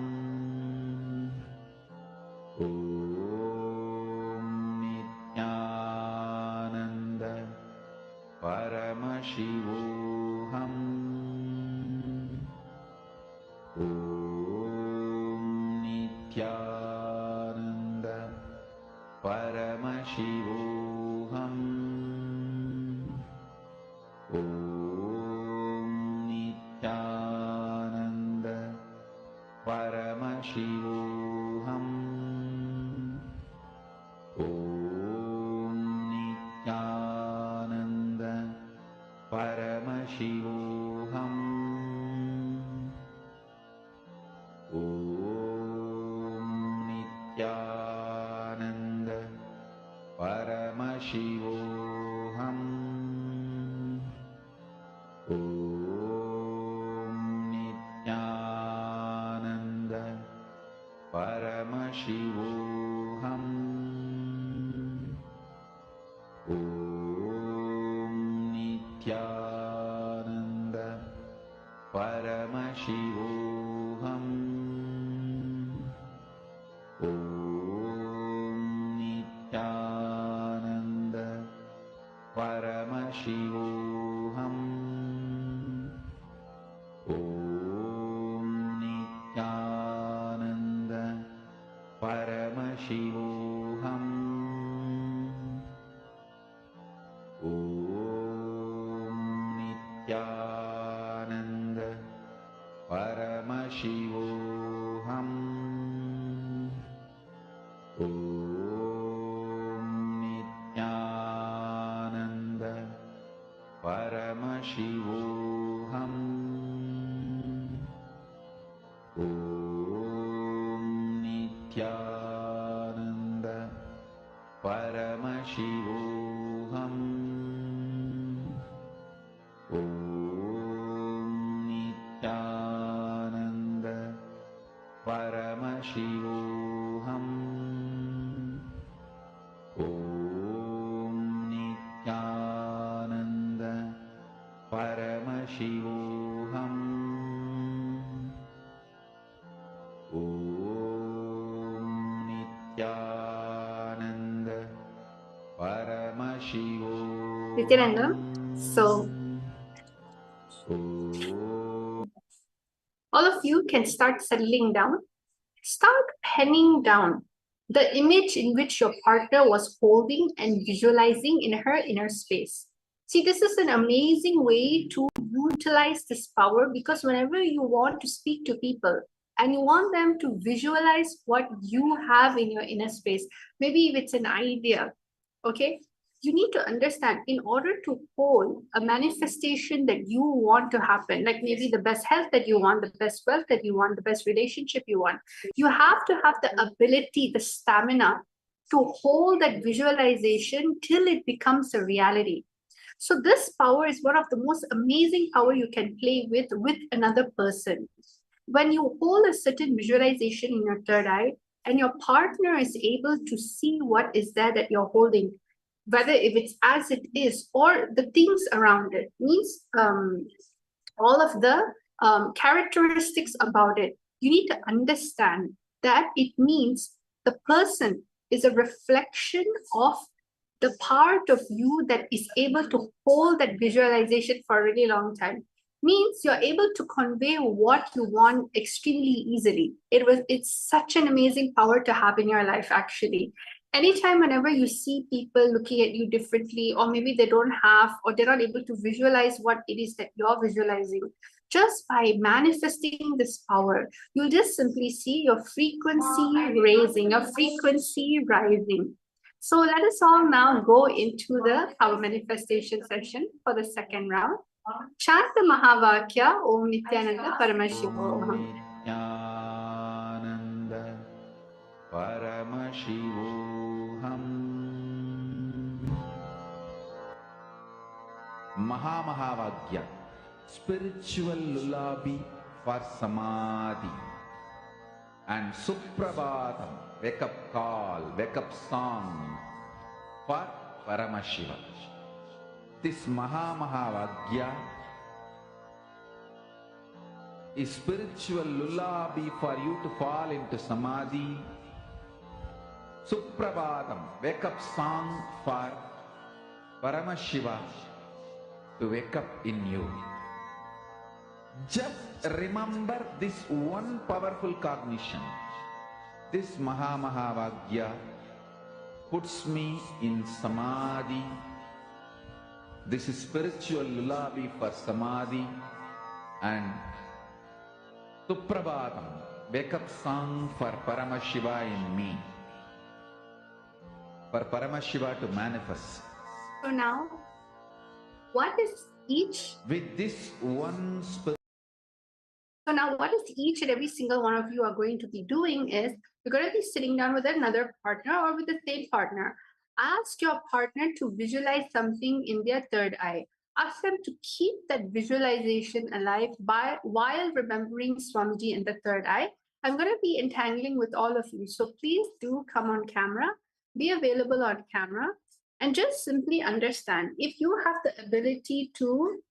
Om Nithyananda Paramashivoham. Om Nithyananda Paramashivoham. Om Nithyananda Paramashivoham. Om Nithyananda Paramashivoham. Om Nithyananda Paramashivoham. Om Nithyananda Paramashivoham. Om Nithyananda Paramashivoham. Om Nithyananda Paramashivoham. Om Nithyananda Paramashivoham. Om Nithyananda Paramashivoham. Om Nithyananda Paramashivoham. Om Nithyananda Paramashivoham. Om Nithyananda Paramashivoham. Om Nithyananda Paramashivoham. Om Nithyananda Paramashivoham. Nithyananda, so all of you can start settling down. Start penning down the image in which your partner was holding and visualizing in her inner space. See, this is an amazing way to utilize this power, because whenever you want to speak to people and you want them to visualize what you have in your inner space, maybe if it's an idea, okay, you need to understand, in order to hold a manifestation that you want to happen, like maybe the best health that you want, the best wealth that you want, the best relationship you want, you have to have the ability, the stamina to hold that visualization till it becomes a reality. So this power is one of the most amazing power you can play with another person. When you hold a certain visualization in your third eye and your partner is able to see what is there that you're holding, whether if it's as it is or the things around it, means all of the characteristics about it, you need to understand that it means the person is a reflection of the part of you that is able to hold that visualization for a really long time. Means you're able to convey what you want extremely easily. It's such an amazing power to have in your life, actually. Anytime, whenever you see people looking at you differently, or maybe they don't have, or they're not able to visualize what it is that you're visualizing, just by manifesting this power, you'll just simply see your frequency raising, your frequency rising. So let us all now go into the power manifestation session for the second round. Chant the Mahavakya, Om Nithyananda Paramashivoham. Nithyananda Paramashivoham. Mahavakya, spiritual lullaby for samadhi, and Suprabhatam, wake up call, wake up song for Paramashiva. This Mahavakya is spiritual lullaby for you to fall into samadhi. Suprabhatam, wake up song for Paramashiva to wake up in you. Just remember this one powerful cognition. This Mahavakya puts me in samadhi. This is spiritual lullaby for samadhi, and Suprabhatam, wake up song for Paramashiva in me, for Paramashiva to manifest. So now, what is each? With this one So now what is each and every single one of you are going to be doing is, you're going to be sitting down with another partner or with the same partner. Ask your partner to visualize something in their third eye. Ask them to keep that visualization alive while remembering Swamiji in the third eye. I'm going to be entangling with all of you. So please do come on camera, be available on camera, and just simply understand, if you have the ability to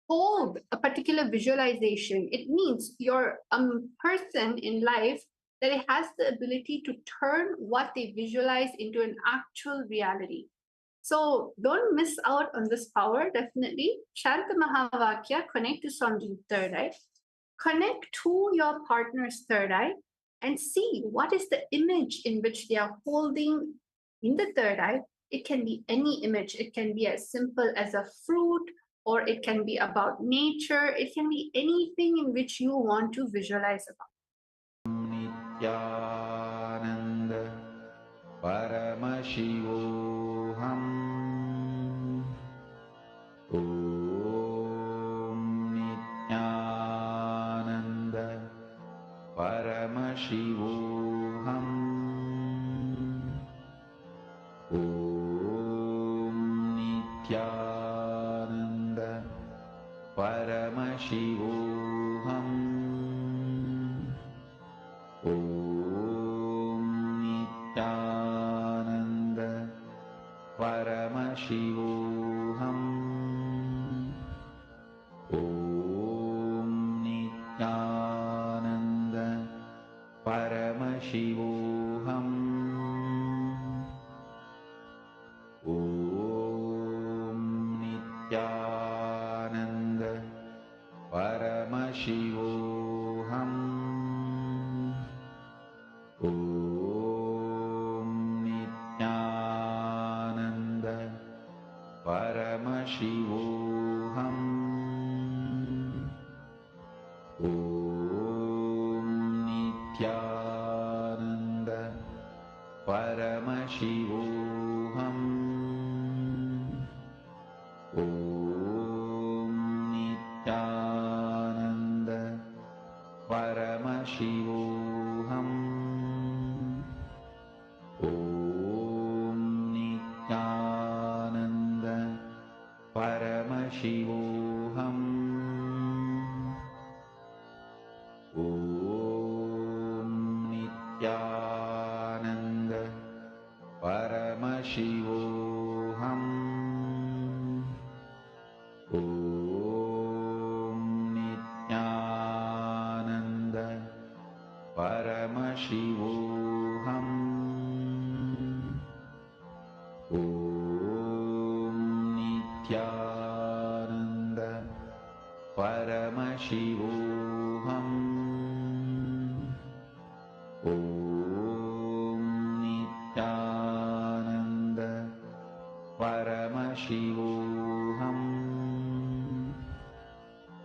hold a particular visualization, it means you're a person in life that it has the ability to turn what they visualize into an actual reality. So don't miss out on this power, definitely. Chant the Mahavakya, connect to Swamiji's third eye, connect to your partner's third eye, and see what is the image in which they are holding in the third eye. It can be any image. It can be as simple as a fruit, or it can be about nature. It can be anything in which you want to visualize about. Nithyananda Paramashivoham. Om Nithyananda Paramashivoham. Om Nithyananda Paramashivoham. Om Nithyananda Paramashivoham. Om Nithyananda Paramashivoham. Om Nithyananda Paramashivoham. Om Nithyananda Paramashivoham. Om Nithyananda Paramashivoham. Om Nithyananda Paramashivoham. Om Nithyananda Paramashivoham. Om Nithyananda Paramashivoham. Om Nithyananda Paramashivoham. Om Nithyananda Paramashivoham. Om Nithyananda Paramashivoham.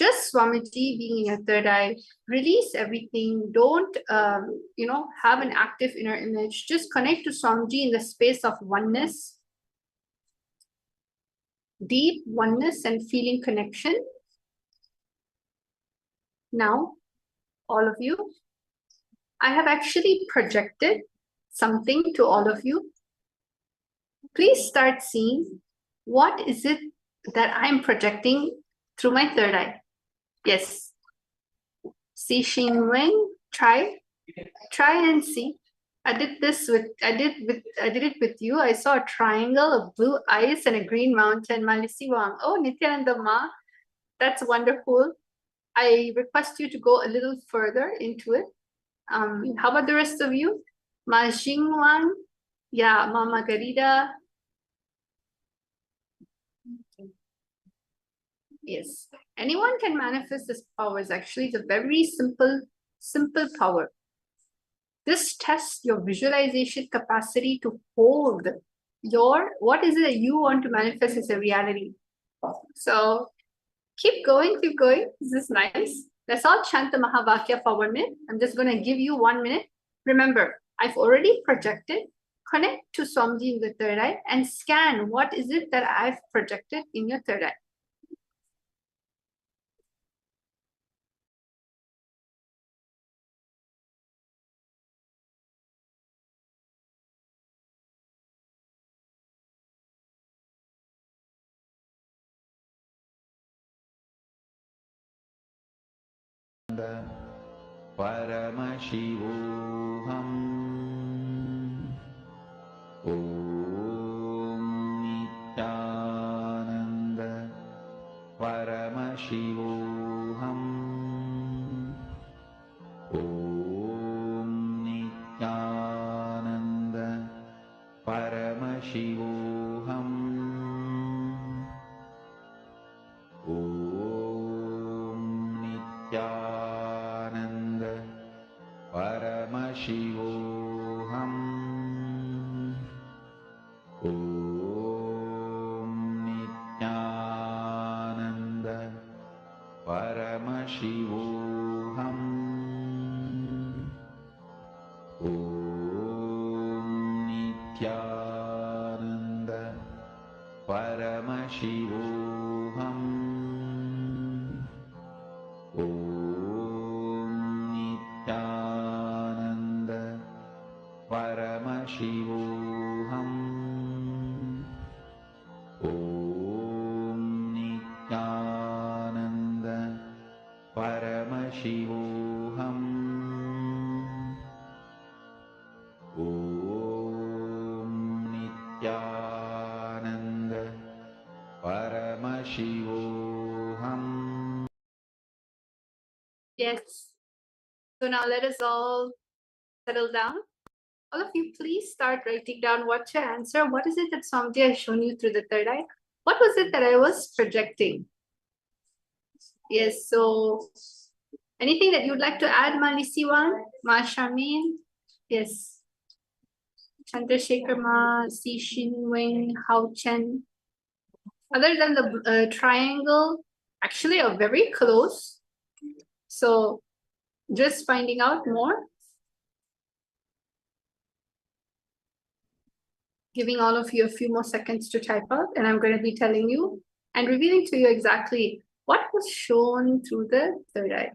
just Swamiji being in your third eye. Release everything. Don't, have an active inner image. Just connect to Swamiji in the space of oneness. Deep oneness and feeling connection. Now, all of you, I have actually projected something to all of you. Please start seeing what is it that I'm projecting through my third eye. Yes. See Xin Weng, try and see. I did it with you. I saw a triangle of blue eyes and a green mountain. Malisiwang. Oh, Nithyananda Ma, that's wonderful. I request you to go a little further into it. How about the rest of you? Ma Xingwang, yeah, Ma Margarita. Yes, anyone can manifest this powers. Actually, it's a very simple power. This tests your visualization capacity to hold what is it that you want to manifest as a reality. So keep going. This is nice. Let's all chant the Mahavakya for 1 minute. I'm just going to give you 1 minute. Remember, I've already projected. Connect to Swamiji in the third eye and scan what is it that I've projected in your third eye. Paramashivoham Om Nithyananda Paramashivoham Om Nithyananda Paramashivoham Om Nithyananda Paramashivoham Om Nithyananda Paramashivoham Om Nithyananda Paramashivoham Om Nithyananda Paramashivoham Om Nithyananda Paramashivoham Om Nithyananda Paramashivoham. Yes. So now let us all settle down. All of you, please start writing down what's your answer. What is it that Swamiji has shown you through the third eye? What was it that I was projecting? Yes, so anything that you'd like to add, Malisiwan, Ma Shamin? Yes. Chandrasekhar Ma, Si Shin Weng, Hao Chen. Other than the triangle, actually are very close. So just finding out more. Giving all of you a few more seconds to type out, and I'm going to be telling you and revealing to you exactly what was shown through the third eye.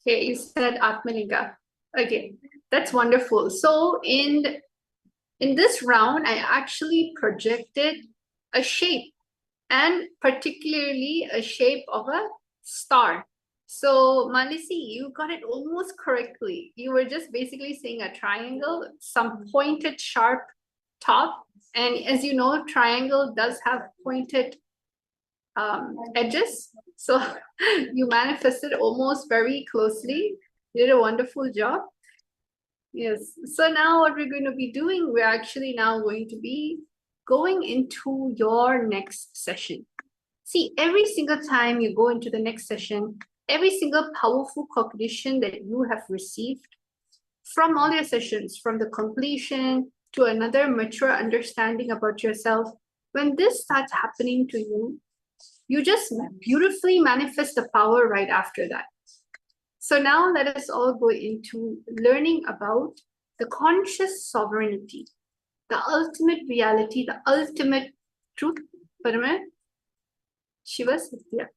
Okay, you said Atmalinga. Okay, that's wonderful. So in this round, I actually projected a shape, and particularly a shape of a star. So Malisi, you got it almost correctly. You were just basically saying a triangle, some pointed sharp top. And as you know, triangle does have pointed edges. So you manifested almost very closely. You did a wonderful job. Yes. So now what we're going to be doing, we're actually now going to be going into your next session. See, every single time you go into the next session, every single powerful cognition that you have received from all your sessions, from the completion to another mature understanding about yourself, when this starts happening to you, you just beautifully manifest the power right after that. So now let us all go into learning about the conscious sovereignty, the ultimate reality, the ultimate truth, Paramashiva Satya.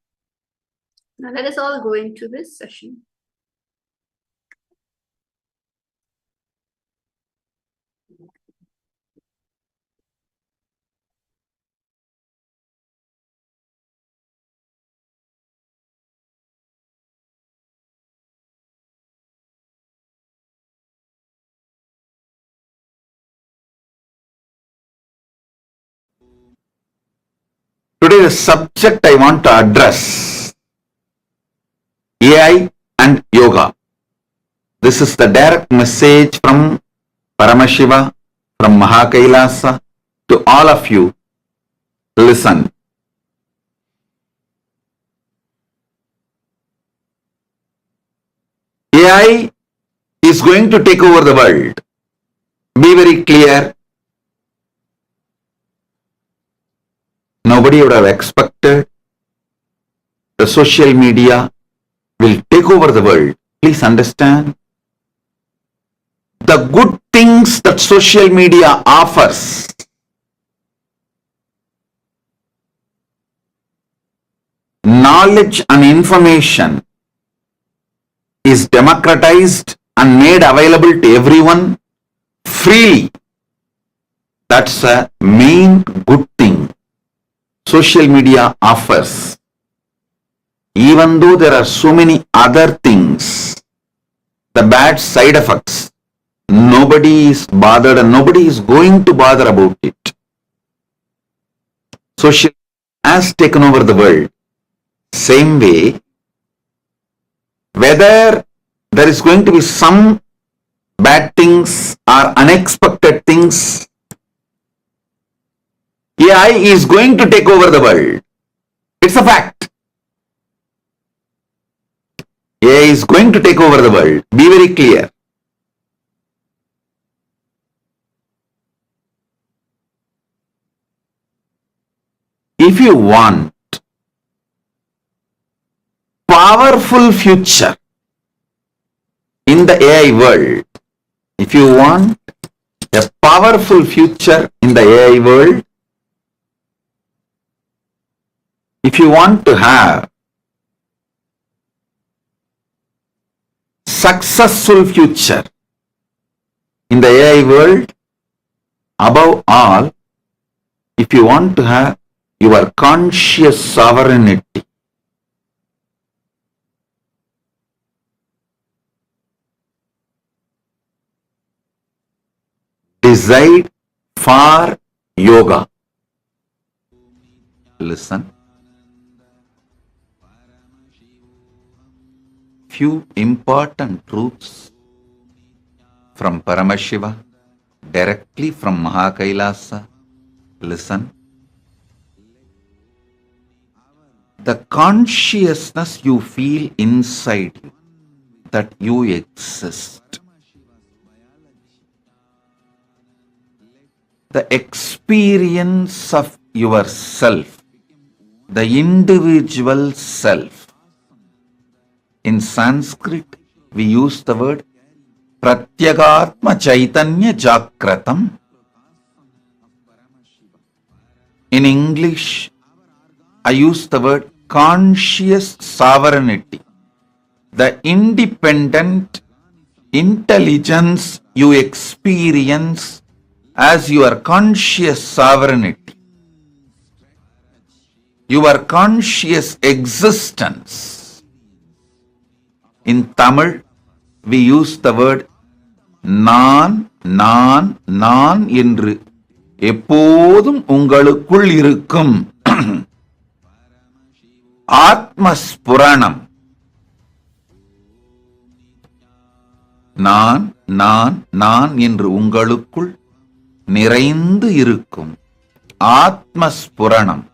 Now let us all go into this session. Today the subject I want to address, AI and yoga. This is the direct message from Paramashiva, from KAILASA to all of you. Listen. AI is going to take over the world. Be very clear. Nobody would have expected the social media will take over the world. Please understand. The good things that social media offers, knowledge and information, is democratized and made available to everyone freely. That's a main good thing social media offers. Even though there are so many other things, the bad side effects, nobody is bothered and nobody is going to bother about it. Social has taken over the world. Same way, whether there is going to be some bad things or unexpected things, AI is going to take over the world. It's a fact. AI is going to take over the world. Be very clear. If you want powerful future in the AI world, if you want a powerful future in the AI world, if you want to have successful future in the AI world, above all, if you want to have your conscious sovereignty, decide for yoga. Listen. Few important truths from Paramashiva, directly from KAILASA. Listen. The consciousness you feel inside you, that you exist, the experience of yourself, the individual self. In Sanskrit, we use the word Pratyagatma Chaitanya Jakratam. In English, I use the word conscious sovereignty, the independent intelligence you experience as your conscious sovereignty, your conscious existence. In Tamil, we use the word நான் என்று எப்போதும் உங்களுக்குள் இருக்கும் ஆத்மஸ்புரணம். நான் என்று உங்களுக்குள் நிறைந்து இருக்கும் ஆத்மஸ்புரணம்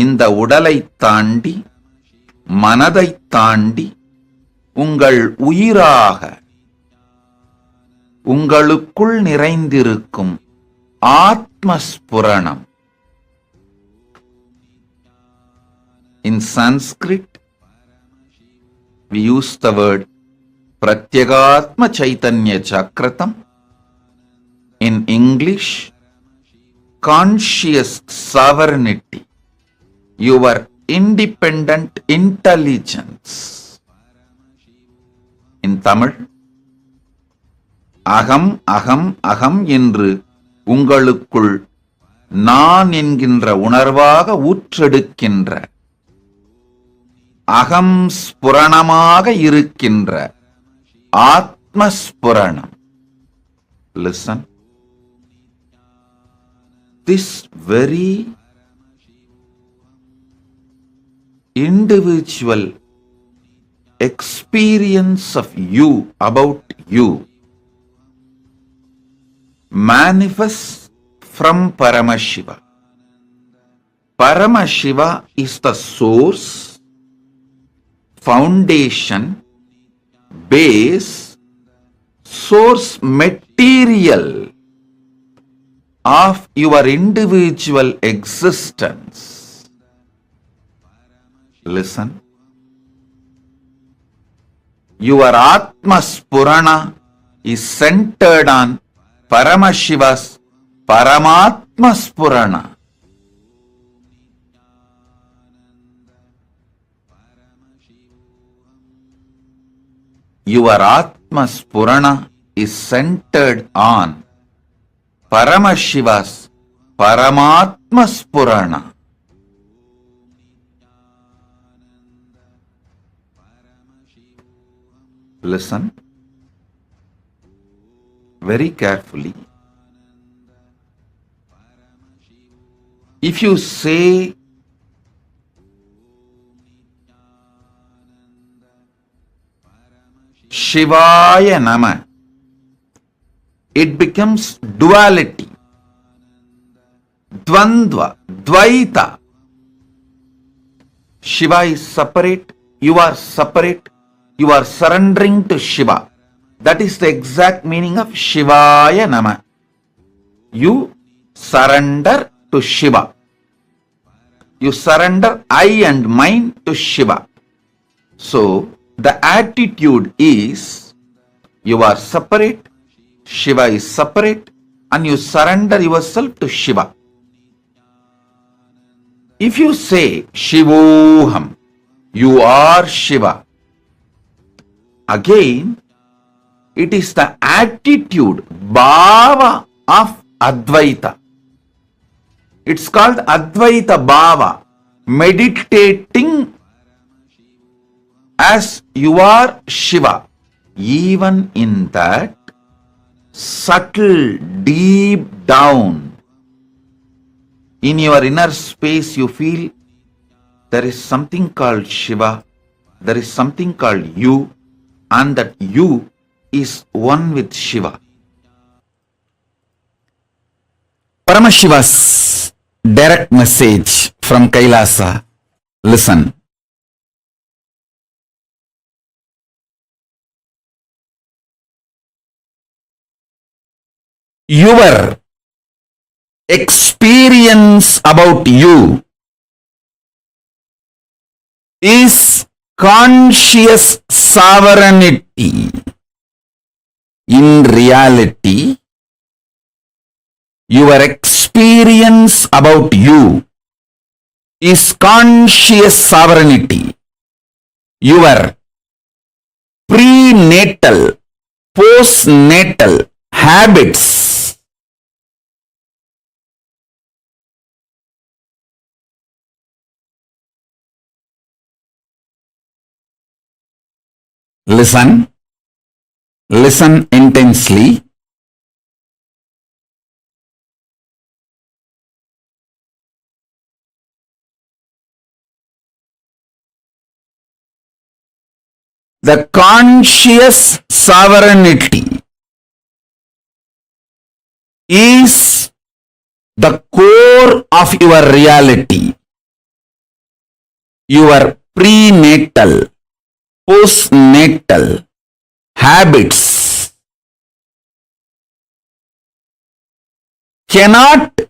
இந்த உடலை தாண்டி மனதைத் தாண்டி உங்கள் உயிராக உங்களுக்குள் நிறைந்திருக்கும் ஆத்மஸ்புரணம். In Sanskrit, we use the word Pratyagatma Chaitanya Chakratam. In English, conscious sovereignty, your independent intelligence. In Tamil, அகம் அகம் அகம் என்று உங்களுக்குள் நான் என்கின்ற உணர்வாக ஊற்றெடுக்கின்ற அகம் ஸ்புரணமாக இருக்கின்ற ஆத்மஸ்புரணம். Listen. This very individual experience of you about you manifests from Paramashiva. Paramashiva is the source, foundation, base, source material of your individual existence. Listen. Your Atma Spurana is centered on Paramashiva's Paramatma Spurana. Your Atma Spurana is centered on Paramashiva's Paramatma Spurana. Listen very carefully. If you say Shivaya Nama, it becomes duality, Dvandva, Dvaita. Shiva is separate, you are separate, you are surrendering to Shiva. That is the exact meaning of Shivaya Nama. You surrender to Shiva. You surrender I and mine to Shiva. So, the attitude is you are separate, Shiva is separate, and you surrender yourself to Shiva. If you say Shivoham, you are Shiva, again, it is the attitude, bhava of Advaita. It's called Advaita Bhava, meditating as you are Shiva. Even in that subtle, deep down, in your inner space, you feel there is something called Shiva, there is something called you, and that you is one with Shiva. Paramashiva's direct message from KAILASA. Listen. Your experience about you is conscious sovereignty. In reality, your experience about you is conscious sovereignty. Your prenatal, postnatal habits listen intensely. The conscious sovereignty is the core of your reality. Your prenatal, postnatal habits cannot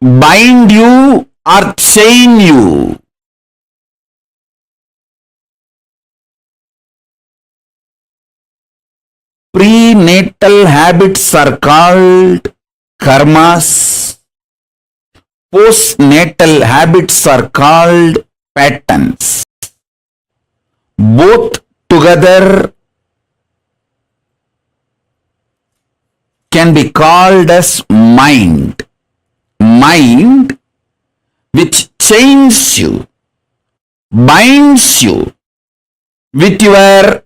bind you or chain you. Prenatal habits are called karmas. Postnatal habits are called patterns. Both together can be called as mind. Mind which chains you, binds you with your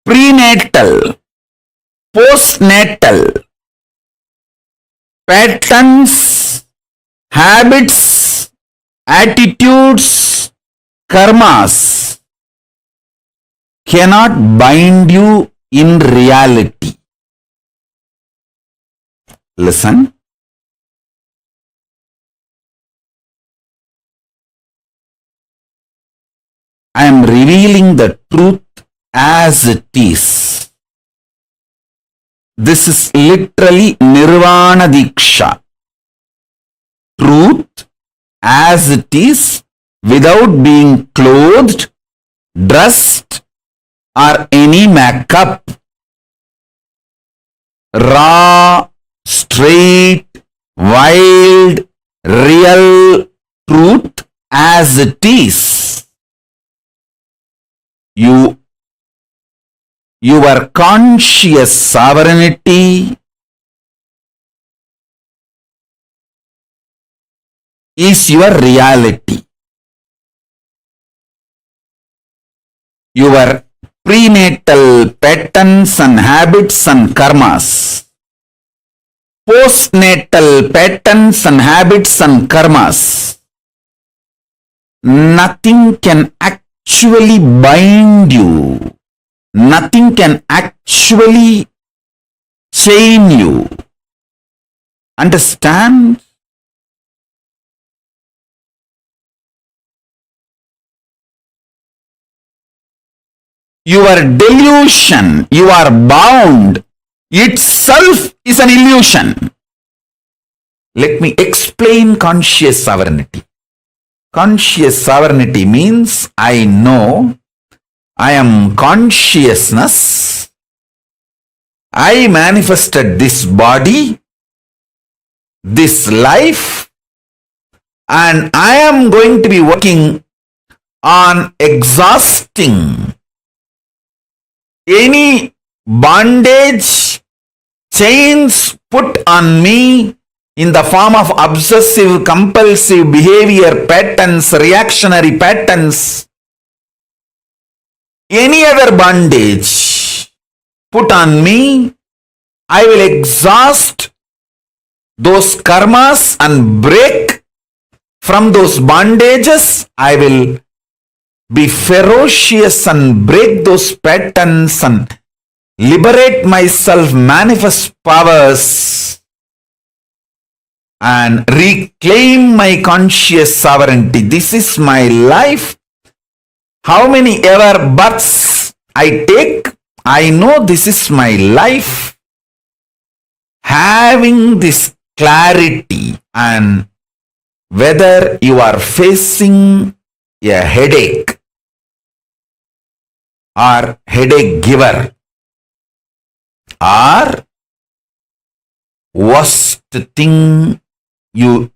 prenatal, postnatal patterns, habits, attitudes, karmas cannot bind you in reality. Listen. I am revealing the truth as it is. This is literally Nirvana Diksha. Truth as it is, without being clothed, dressed, or any makeup. Raw, straight, wild, real truth as it is. Your conscious sovereignty is your reality. Your prenatal patterns and habits and karmas, postnatal patterns and habits and karmas, nothing can actually bind you. Nothing can actually chain you. Understand? Your delusion, you are bound, itself is an illusion. Let me explain conscious sovereignty. Conscious sovereignty means I know I am consciousness. I manifested this body, this life, and I am going to be working on exhausting any bondage, chains put on me in the form of obsessive, compulsive behavior patterns, reactionary patterns, any other bondage put on me. I will exhaust those karmas and break from those bondages. I will be ferocious and break those patterns and liberate myself, manifest powers, and reclaim my conscious sovereignty. This is my life. How many ever births I take, I know this is my life. Having this clarity, and whether you are facing a headache or headache giver or worst thing you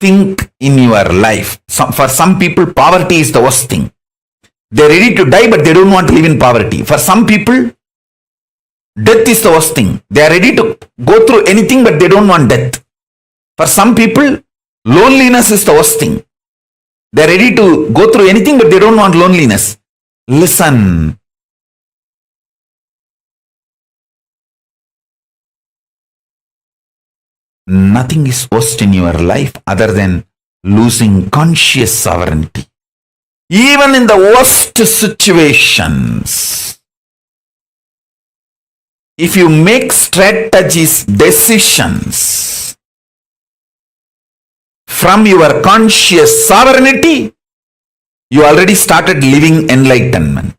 think in your life. For some people, poverty is the worst thing. They're ready to die, but they don't want to live in poverty. For some people, death is the worst thing. They are ready to go through anything, but they don't want death. For some people, loneliness is the worst thing. They're ready to go through anything, but they don't want loneliness. Listen. Nothing is worst in your life other than losing conscious sovereignty. Even in the worst situations, if you make strategies, decisions from your conscious sovereignty, you already started living enlightenment.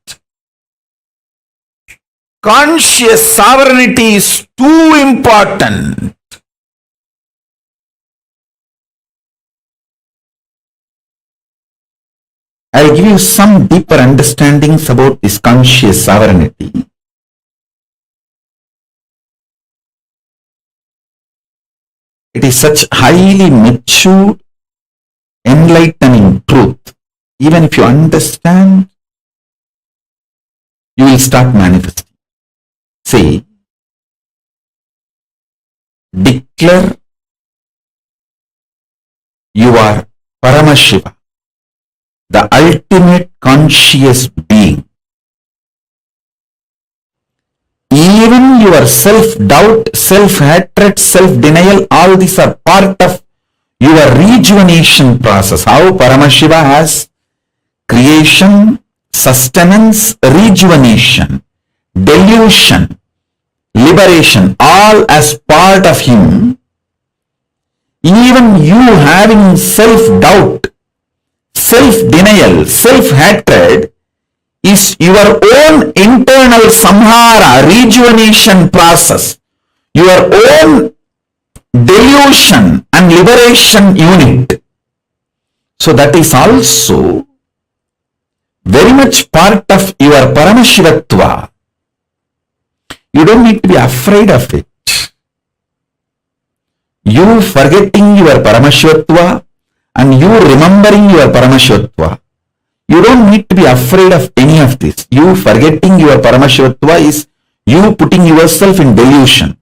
Conscious sovereignty is too important. I'll give you some deeper understandings about this conscious sovereignty. It is such highly mature, enlightening truth. Even if you understand, you will start manifesting. Say, declare you are Paramashiva, the ultimate conscious being. Even your self-doubt, self-hatred, self-denial, all these are part of your rejuvenation process. How Paramashiva has creation, sustenance, rejuvenation, delusion, liberation, all as part of him. Even you having self-doubt, self-denial, self-hatred is your own internal samhara, rejuvenation process, your own delusion and liberation unit. So that is also very much part of your Paramashivatva. You don't need to be afraid of it. You forgetting your Paramashivatva and you remembering your Paramashivatva. You don't need to be afraid of any of this. You forgetting your Paramashivatva is you putting yourself in delusion.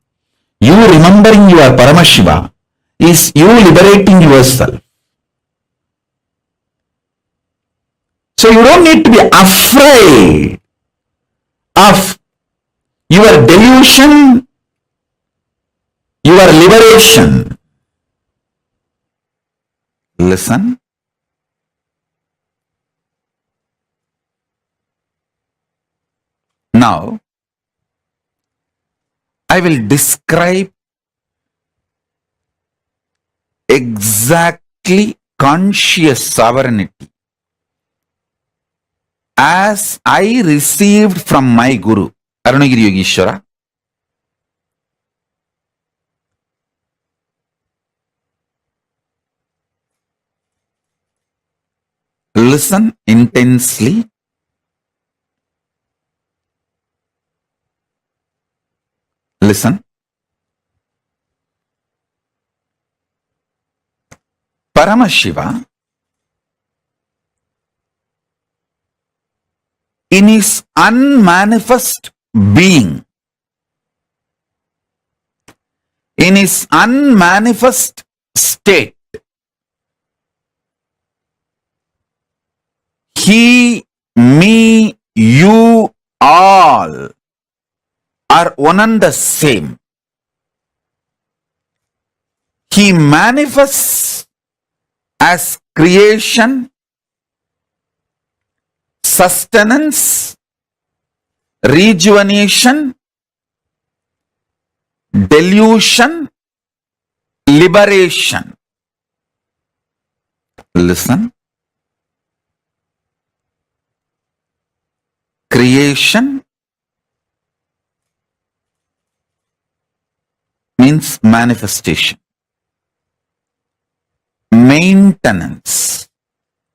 You remembering your Paramashiva is you liberating yourself. So you don't need to be afraid of your delusion, your liberation. Listen. Now, I will describe exactly conscious sovereignty as I received from my Guru, Arunagiri Yogeshwara. Listen intensely. Listen. Paramashiva, in his unmanifest being, in his unmanifest state, he, me, you, all are one and the same. He manifests as creation, sustenance, rejuvenation, delusion, liberation. Listen. Creation means manifestation. Maintenance,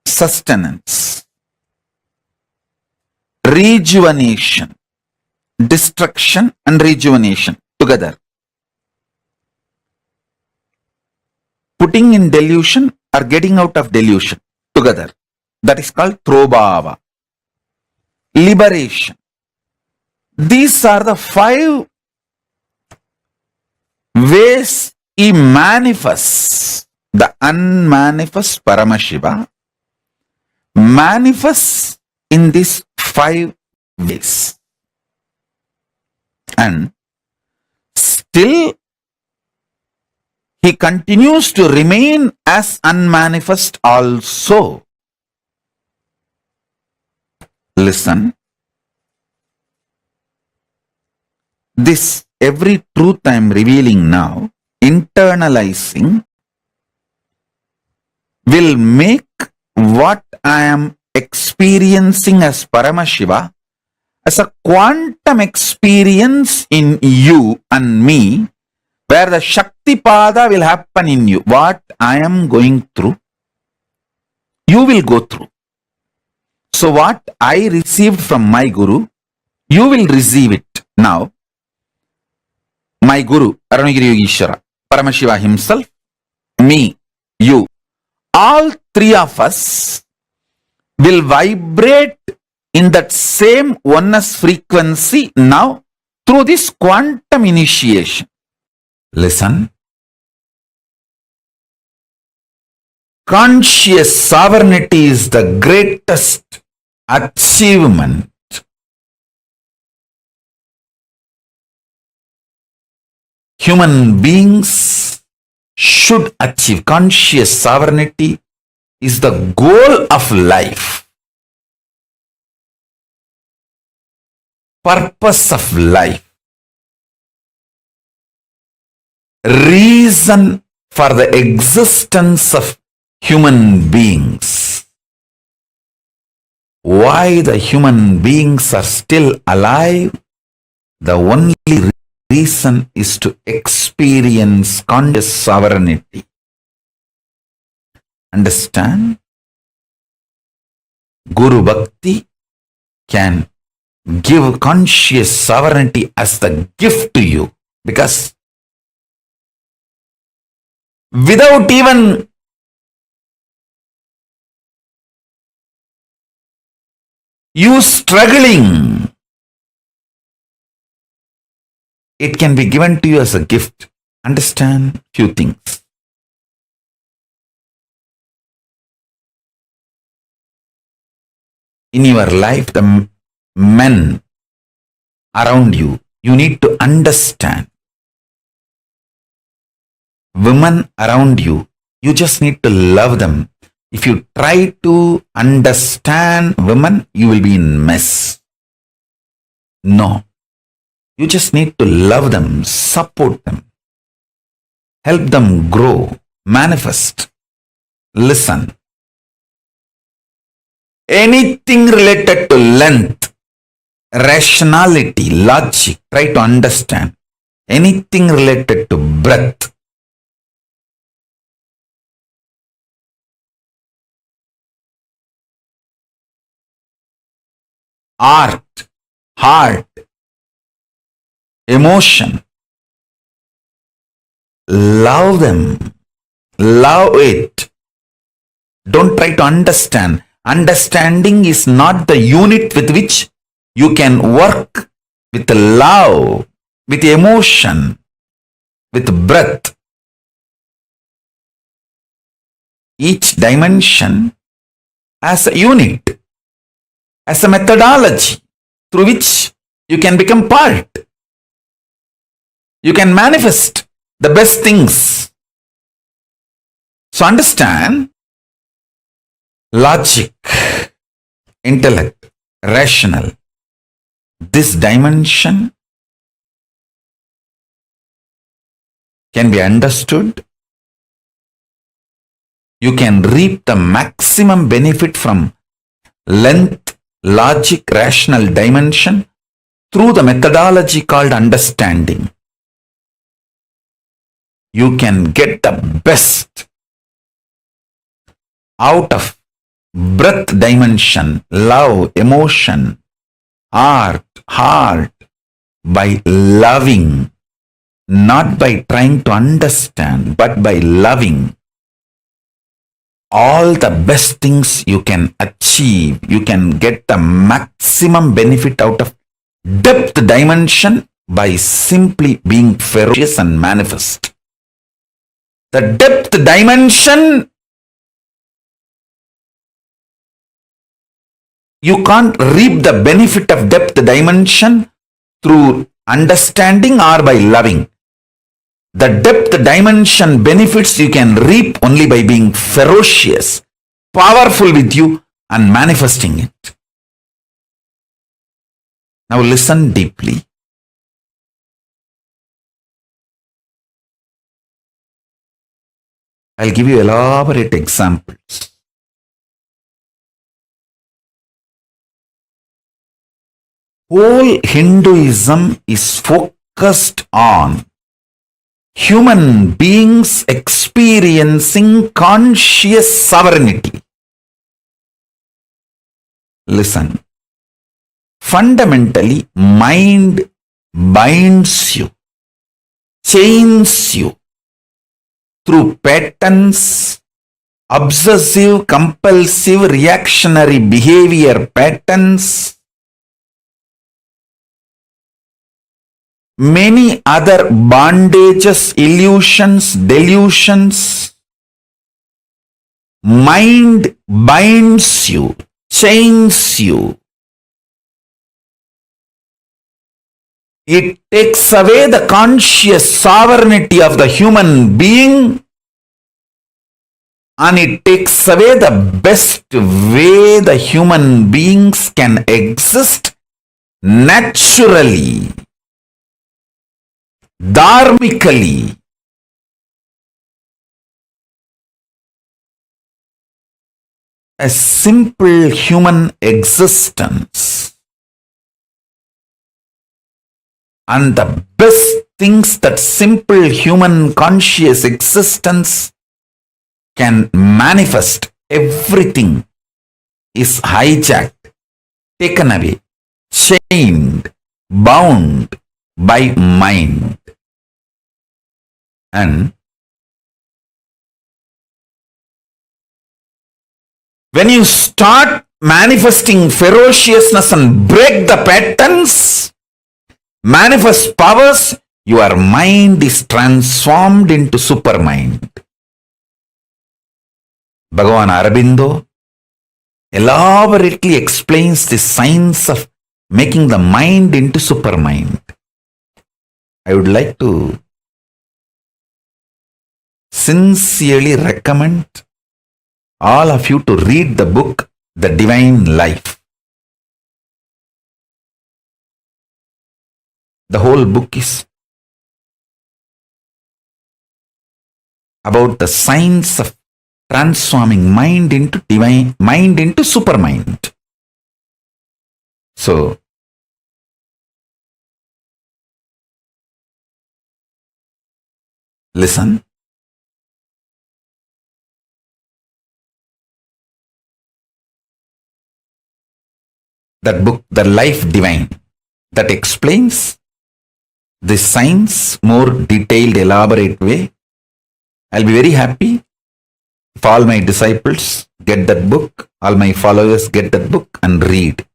sustenance, rejuvenation, destruction and rejuvenation together. Putting in delusion or getting out of delusion together. That is called Throbhava. Liberation. These are the 5 ways he manifests. The unmanifest Paramashiva manifests in these 5 ways. And still he continues to remain as unmanifest also. Listen. This every truth I am revealing now, internalizing, will make what I am experiencing as Paramashiva as a quantum experience in you and me, where the Shakti Pada will happen in you. What I am going through, you will go through. So what I received from my Guru, you will receive it now. My Guru, Arunagiri Yogeshwara, Paramashiva himself, me, you, all three of us will vibrate in that same oneness frequency now through this quantum initiation. Listen. Conscious sovereignty is the greatest achievement. Human beings should achieve. Conscious sovereignty is the goal of life, purpose of life, reason for the existence of human beings. Why the human beings are still alive? The only reason is to experience conscious sovereignty. Understand? Guru Bhakti can give conscious sovereignty as the gift to you, because without even you struggling, it can be given to you as a gift. Understand few things. In your life, the men around you, you need to understand. Women around you, you just need to love them. If you try to understand women, you will be in mess. No. You just need to love them, support them, help them grow, manifest. Listen. Anything related to length, rationality, logic, try to understand. Anything related to breadth, art, heart, emotion. Love them. Love it. Don't try to understand. Understanding is not the unit with which you can work with love, with emotion, with breath. Each dimension as a unit, as a methodology through which you can become part. You can manifest the best things. So understand, logic, intellect, rational, this dimension can be understood. You can reap the maximum benefit from length, logic, rational dimension through the methodology called understanding. You can get the best out of breath dimension, love, emotion, art, heart, by loving, not by trying to understand, but by loving. All the best things you can achieve, you can get the maximum benefit out of depth dimension by simply being ferocious and manifest. The depth dimension, you can't reap the benefit of depth dimension through understanding or by loving. The depth dimension benefits you can reap only by being ferocious, powerful with you and manifesting it. Now listen deeply. I'll give you elaborate examples. Whole Hinduism is focused on human beings experiencing conscious sovereignty. Listen, fundamentally, mind binds you, chains you through patterns, obsessive, compulsive, reactionary behavior patterns, many other bondages, illusions, delusions. Mind binds you, chains you. It takes away the conscious sovereignty of the human being, and it takes away the best way the human beings can exist naturally, dharmically. A simple human existence. And the best things that simple human conscious existence can manifest, everything is hijacked, taken away, chained, bound by mind. And when you start manifesting ferociousness and break the patterns, manifest powers, your mind is transformed into supermind. Bhagavan Aurobindo elaborately explains the science of making the mind into supermind. I would like to sincerely recommend all of you to read the book, The Divine Life. The whole book is about the science of transforming mind into divine, mind into supermind. So, listen. That book, The Life Divine, that explains the science more detailed, elaborate way. I'll be very happy if all my disciples get that book, all my followers get that book and read.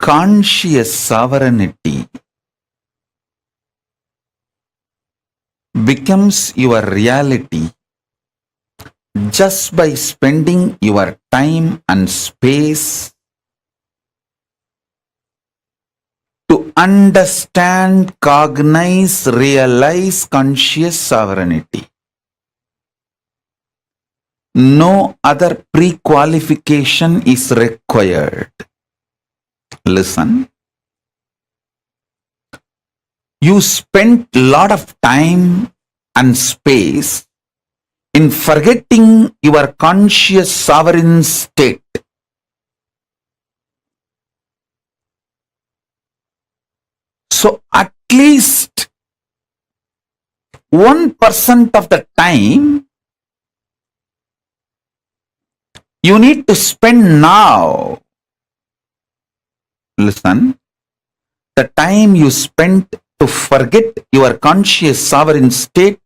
Conscious sovereignty becomes your reality just by spending your time and space to understand, cognize, realize conscious sovereignty. No other pre-qualification is required. Listen. You spent a lot of time and space in forgetting your conscious sovereign state. So at least 1% of the time you need to spend now. Listen, the time you spent to forget your conscious sovereign state,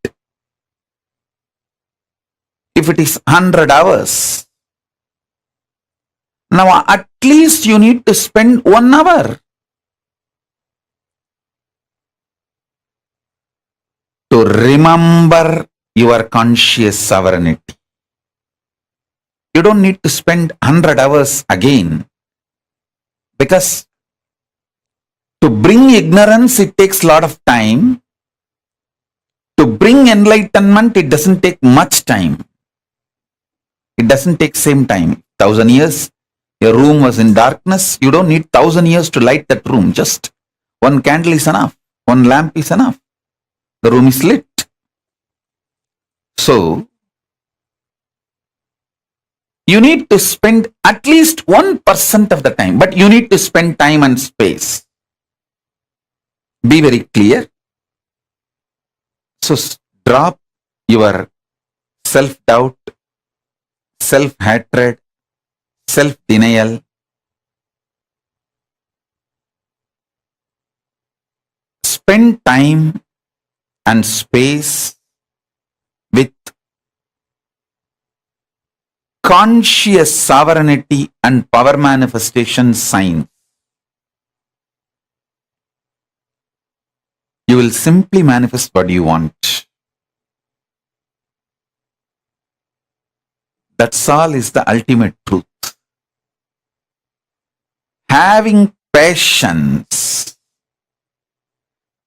if it is 100 hours, now at least you need to spend 1 hour to remember your conscious sovereignty. You don't need to spend 100 hours again, because to bring ignorance, it takes a lot of time. To bring enlightenment, it doesn't take much time. It doesn't take same time. 1,000 years, your room was in darkness. You don't need 1,000 years to light that room. Just one candle is enough. One lamp is enough. The room is lit. So, you need to spend at least 1% of the time, but you need to spend time and space. Be very clear. So, drop your self-doubt, self-hatred, self-denial. Spend time and space with conscious sovereignty and power manifestation signs. You will simply manifest what you want. That's all is the ultimate truth. Having patience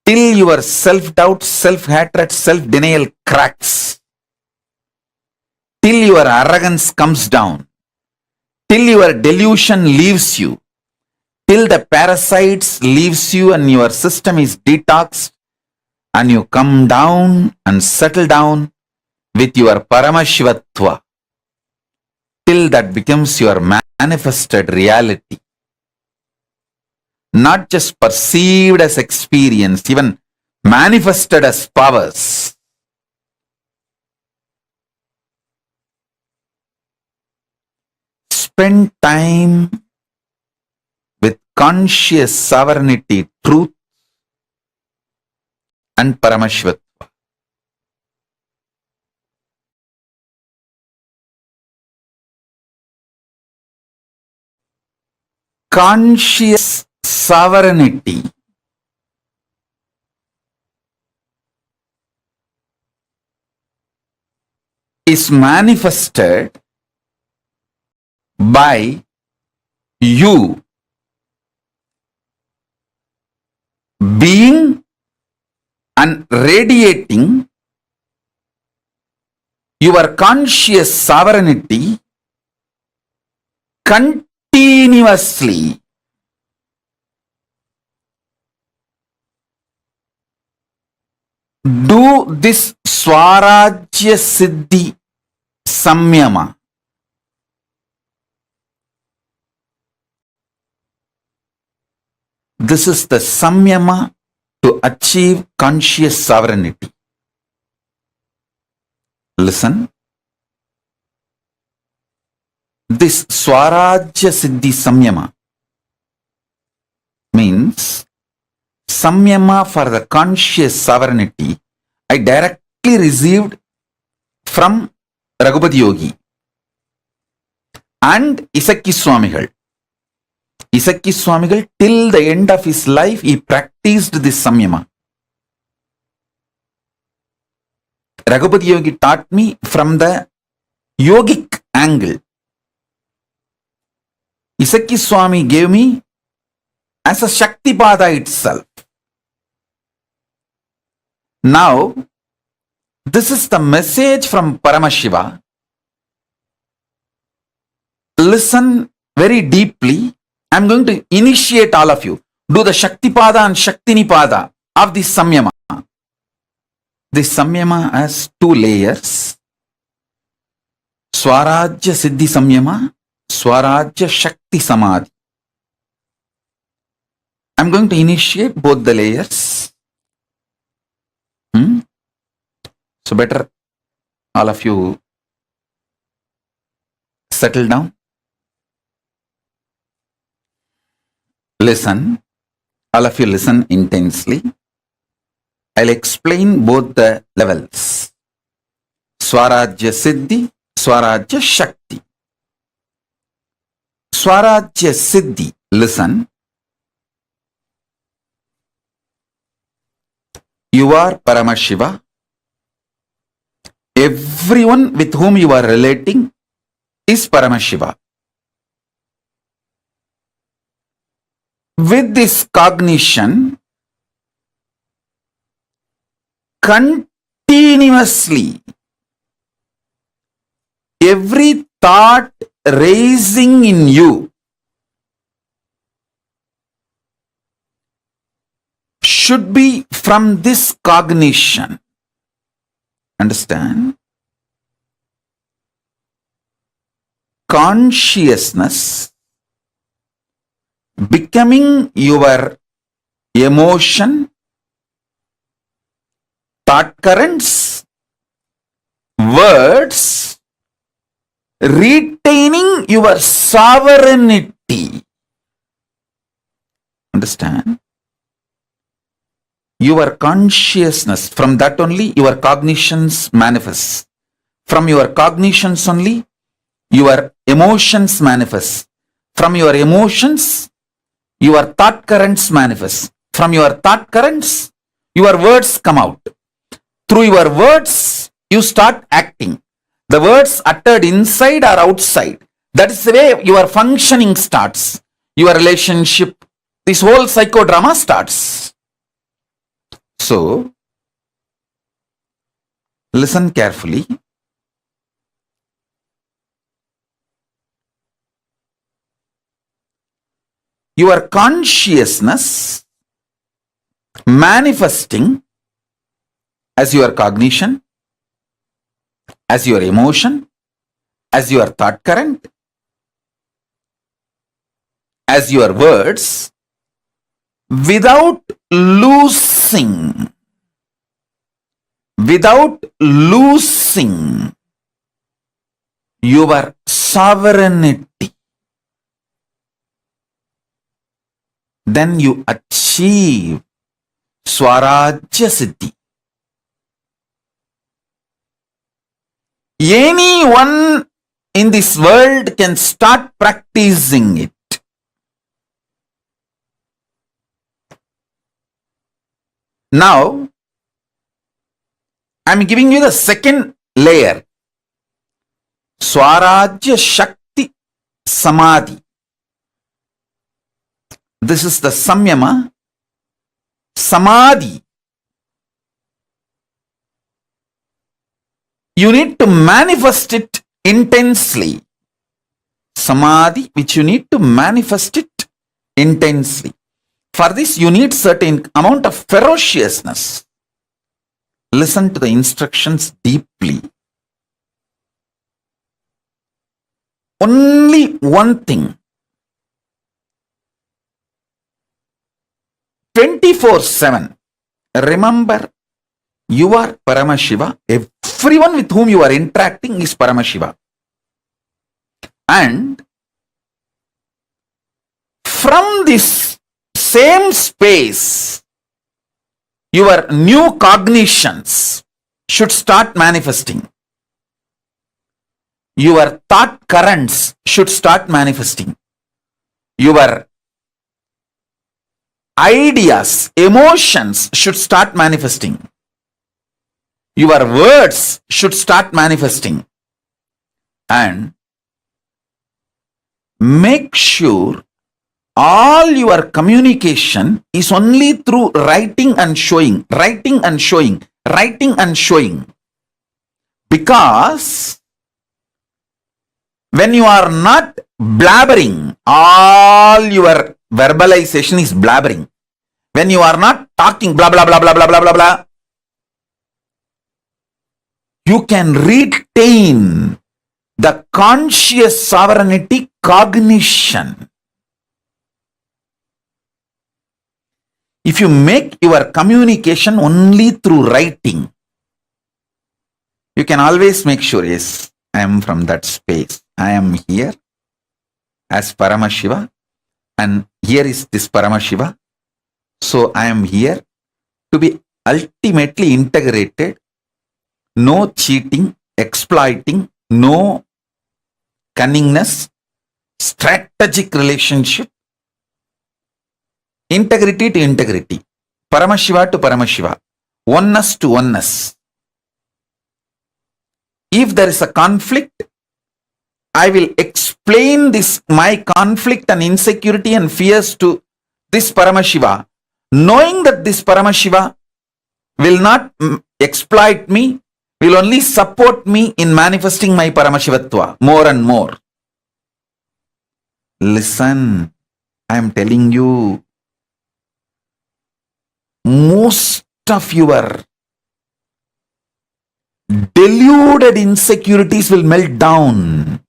till your self-doubt, self-hatred, self-denial cracks, till your arrogance comes down, till your delusion leaves you, till the parasites leaves you and your system is detoxed and you come down and settle down with your Paramashivatva, till that becomes your manifested reality. Not just perceived as experience, even manifested as powers. Spend time with conscious sovereignty, truth, and Paramashivatva. Conscious sovereignty is manifested by you being and radiating your conscious sovereignty continuously. Do this Swarajya Siddhi Samyama. This is the Samyama to achieve conscious sovereignty. Listen. This Swarajya Siddhi Samyama means Samyama for the conscious sovereignty I directly received from Raghupati Yogi and Isakki Swamigal. Isakki Swamigal, till the end of his life, he practiced this Samyama. Raghupati Yogi taught me from the yogic angle. Isakki Swami gave me as a Shaktipada itself. Now, this is the message from Paramashiva. Listen very deeply. I am going to initiate all of you. Do the Shaktipada and Shaktinipada of this Samyama. This Samyama has two layers. Swarajya Siddhi Samyama, Swarajya Shakti Samadhi. I am going to initiate both the layers. So better all of you settle down. Listen. All of you listen intensely. I'll explain both the levels. Swarajya Siddhi, Swarajya Shakti. Swarajya Siddhi. Listen. You are Paramashiva. Everyone with whom you are relating is Paramashiva. With this cognition, continuously, every thought raising in you should be from this cognition. Understand? consciousness becoming your emotion, thought currents, words, retaining your sovereignty. Understand? Your consciousness, from that only your cognitions manifest. From your cognitions only your emotions manifest. From your emotions your thought currents manifest. From your thought currents your words come out. Through your words you start acting. The words uttered inside or outside. That is the way your functioning starts. Your relationship, this whole psychodrama starts. So, listen carefully. Your consciousness manifesting as your cognition, as your emotion, as your thought current, as your words, without losing your sovereignty. Then you achieve Swarajya Siddhi. Anyone in this world can start practicing it. Now, I am giving you the second layer. Swarajya Shakti Samadhi. This is the Samyama. Samadhi. You need to manifest it intensely. Samadhi, which you need to manifest it intensely. For this, you need certain amount of ferociousness. Listen to the instructions deeply. Only one thing. 24/7. Remember, you are Paramashiva. Everyone with whom you are interacting is Paramashiva. And from this same space, your new cognitions should start manifesting. Your thought currents should start manifesting. Your ideas, emotions should start manifesting. Your words should start manifesting. And make sure all your communication is only through writing and showing, writing and showing, writing and showing. Because when you are not blabbering, all your verbalization is blabbering. When you are not talking blah blah blah blah blah blah blah blah, you can retain the conscious sovereignty cognition. If you make your communication only through writing, you can always make sure, yes, I am from that space. I am here as Paramashiva, and here is this Paramashiva. So I am here to be ultimately integrated. No cheating, exploiting, no cunningness, strategic relationship, integrity to integrity, Paramashiva to Paramashiva, oneness to oneness. If there is a conflict, I will explain this, my conflict and insecurity and fears to this Paramashiva, knowing that this Paramashiva will not exploit me, will only support me in manifesting my Paramashivatva more and more. Listen, I am telling you, most of your deluded insecurities will melt down.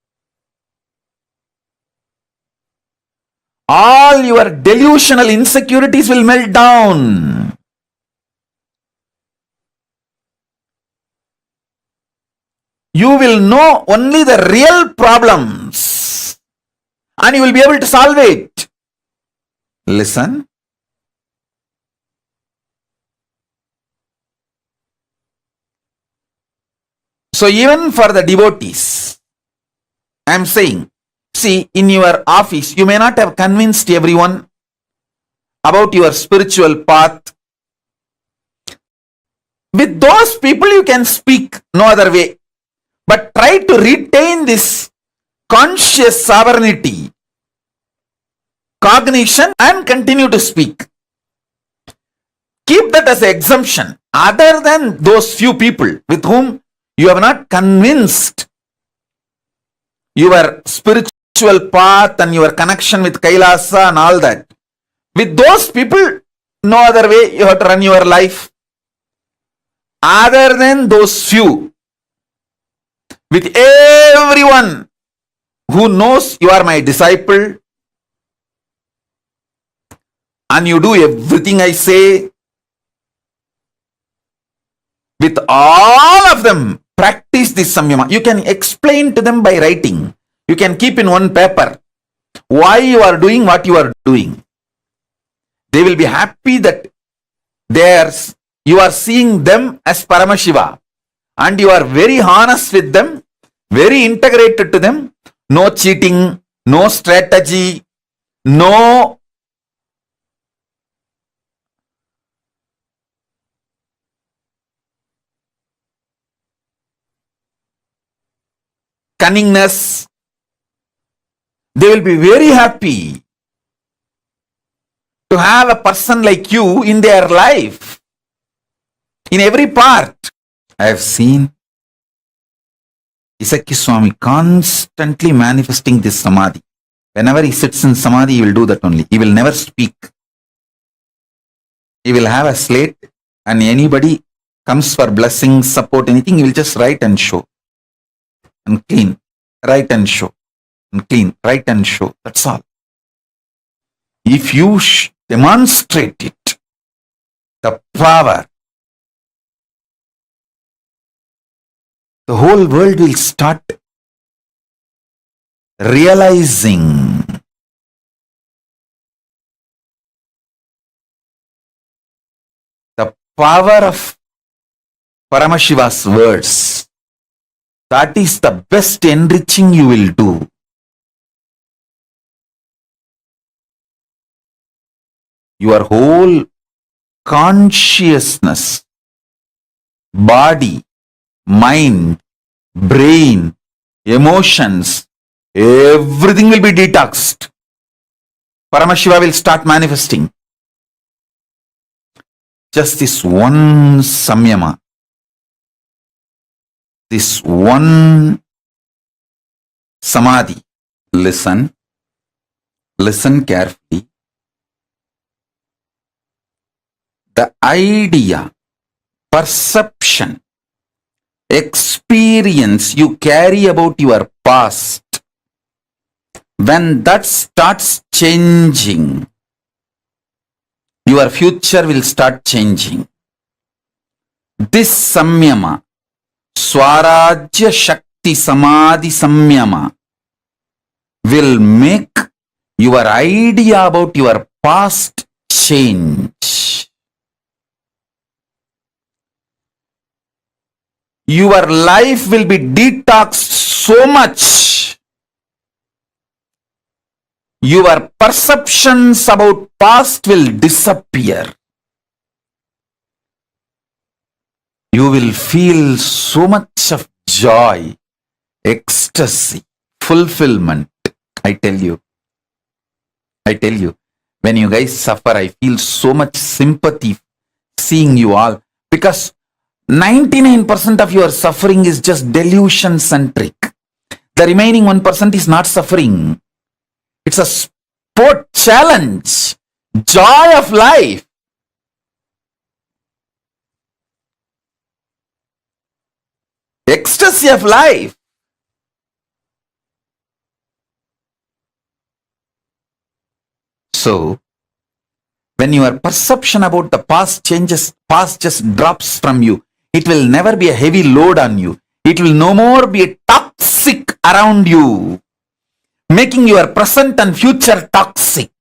all your delusional insecurities will melt down. You will know only the real problems and you will be able to solve it. Listen. So even for the devotees, I am saying, see, in your office, you may not have convinced everyone about your spiritual path. With those people, you can speak no other way. But try to retain this conscious sovereignty, cognition, and continue to speak. Keep that as an exemption. Other than those few people with whom you have not convinced your spiritual path and your connection with KAILASA and all that. With those people, no other way you have to run your life. Other than those few, with everyone who knows you are my disciple and you do everything I say, with all of them, practice this samyama. You can explain to them by writing. You can keep in one paper why you are doing what you are doing. They will be happy that you are seeing them as Paramashiva and you are very honest with them, very integrated to them. No cheating, no strategy, no cunningness. They will be very happy to have a person like you in their life, in every part. I have seen Isaki Swami constantly manifesting this samadhi. Whenever he sits in samadhi, he will do that only. He will never speak. He will have a slate and anybody comes for blessings, support, anything, he will just write and show. And clean, write and show. And clean, write and show. That's all. If you demonstrate it, the power, the whole world will start realizing the power of Paramashiva's words. That is the best enriching you will do. Your whole consciousness, body, mind, brain, emotions, everything will be detoxed. Paramashiva will start manifesting. Just this one samyama, this one samadhi. Listen carefully. The idea, perception, experience you carry about your past, when that starts changing, your future will start changing. This samyama, Swarajya Shakti Samadhi Samyama, will make your idea about your past change. Your life will be detoxed so much. Your perceptions about past will disappear. You will feel so much of joy, ecstasy, fulfillment. I tell you, when you guys suffer, I feel so much sympathy seeing you all, because 99% of your suffering is just delusion centric. The remaining 1% is not suffering. It's a sport challenge, joy of life. Ecstasy of life. So, when your perception about the past changes, past just drops from you, it will never be a heavy load on you. It will no more be a toxic around you, making your present and future toxic.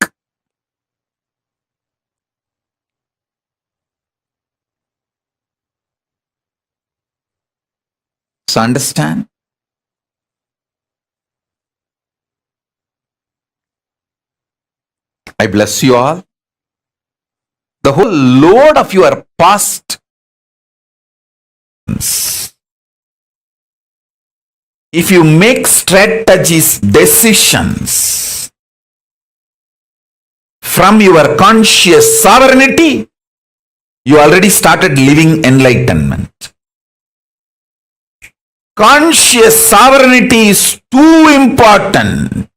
So understand? I bless you all. The whole load of your past, if you make strategies, decisions from your conscious sovereignty, you already started living enlightenment. Conscious sovereignty is too important.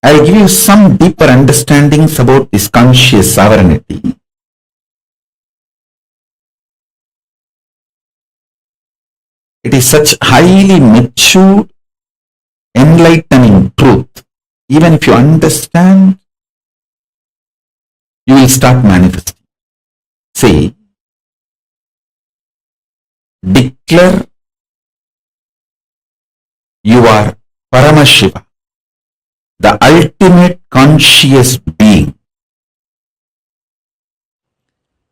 I'll give you some deeper understandings about this conscious sovereignty. It is such highly mature, enlightening truth. Even if you understand, you will start manifesting. Say, declare you are Paramashiva, the ultimate conscious being.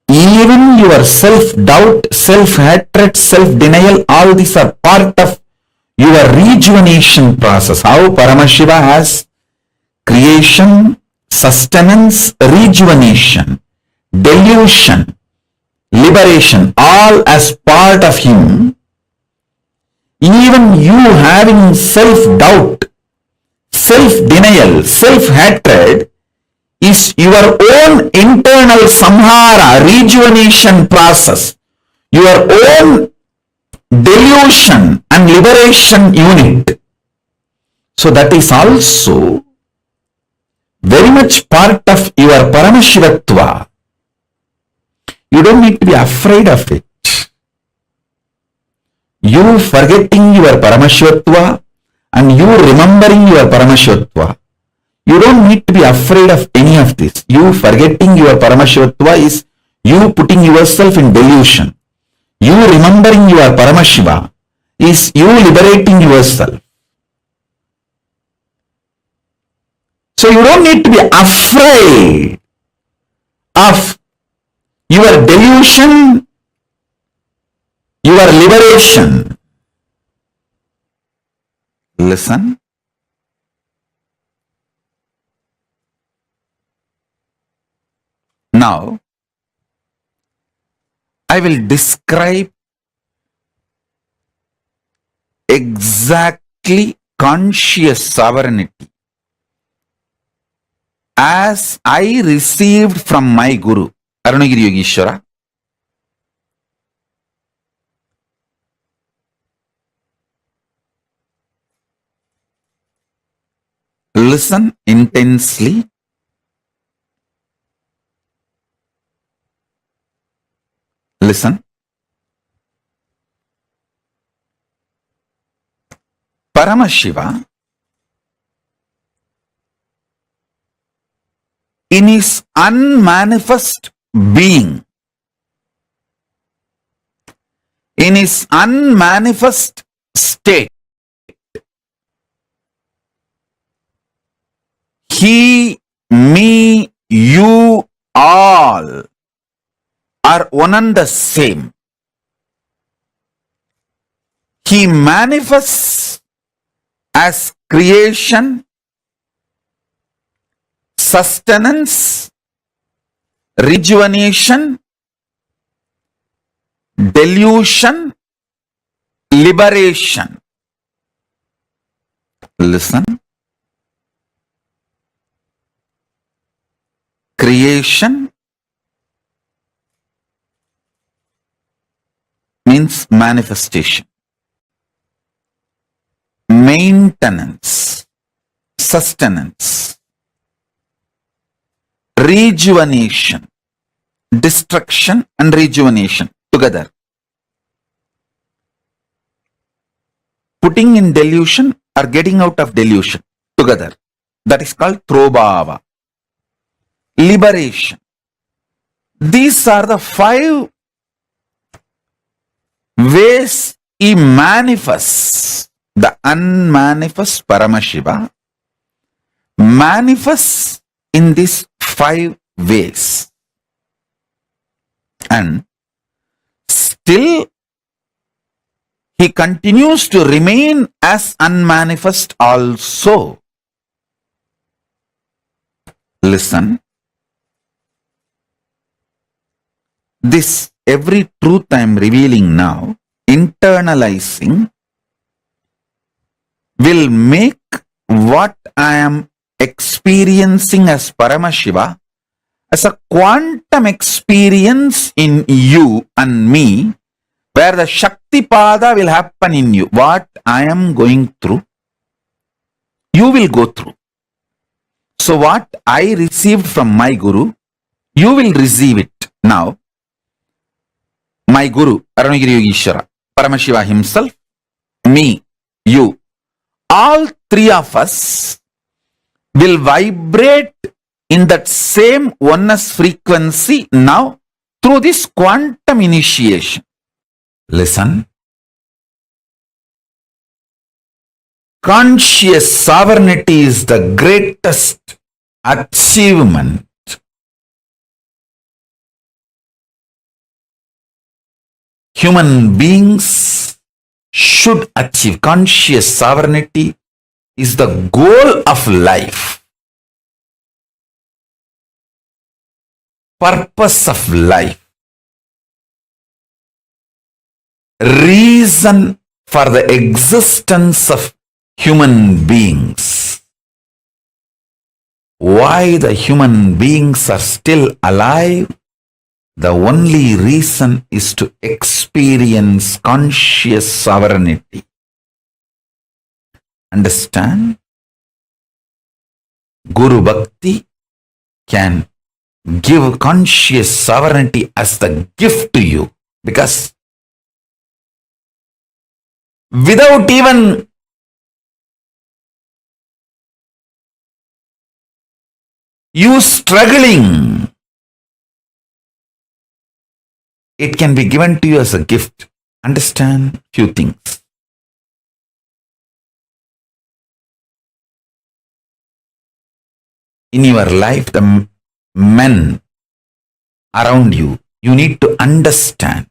Even your self-doubt, self-hatred, self-denial, all these are part of your rejuvenation process. How Paramashiva has creation, sustenance, rejuvenation, delusion, liberation, all as part of him. Even you having self-doubt, self-denial, self-hatred is your own internal samhara, rejuvenation process, your own delusion and liberation unit. So that is also very much part of your Paramashivatva. You don't need to be afraid of it. You forgetting your Paramashivatva and you remembering your Paramashivatva. You don't need to be afraid of any of this. You forgetting your Paramashivatva is you putting yourself in delusion. You remembering your Paramashiva is you liberating yourself. So you don't need to be afraid of your delusion, your liberation. Listen. Now, I will describe exactly conscious sovereignty as I received from my Guru, Arunagiri Yogeshwara. Listen intensely. Listen. Paramashiva, in his unmanifest being, in his unmanifest state, he, me, you, all are one and the same. He manifests as creation, sustenance, rejuvenation, delusion, liberation. Listen. Creation means manifestation. Maintenance, sustenance, rejuvenation, destruction and rejuvenation together. putting in delusion or getting out of delusion together. That is called Trobhava. Liberation. These are the 5 ways he manifests. The unmanifest Paramashiva manifests in these 5 ways. And still he continues to remain as unmanifest also. Listen. This every truth I am revealing now, internalizing, will make what I am experiencing as Paramashiva as a quantum experience in you and me, where the Shakti Pada will happen in you. What I am going through, you will go through. So what I received from my Guru, you will receive it now. My Guru, Arunagiri Yogeshwara, Paramashiva himself, me, you, all 3 of us will vibrate in that same oneness frequency now through this quantum initiation. Listen. Conscious sovereignty is the greatest achievement. Human beings should achieve. Conscious sovereignty is the goal of life, purpose of life, reason for the existence of human beings. Why the human beings are still alive? The only reason is to experience conscious sovereignty. Understand? Guru Bhakti can give conscious sovereignty as the gift to you, because without even you struggling, it can be given to you as a gift. Understand few things. In your life, the men around you, you need to understand.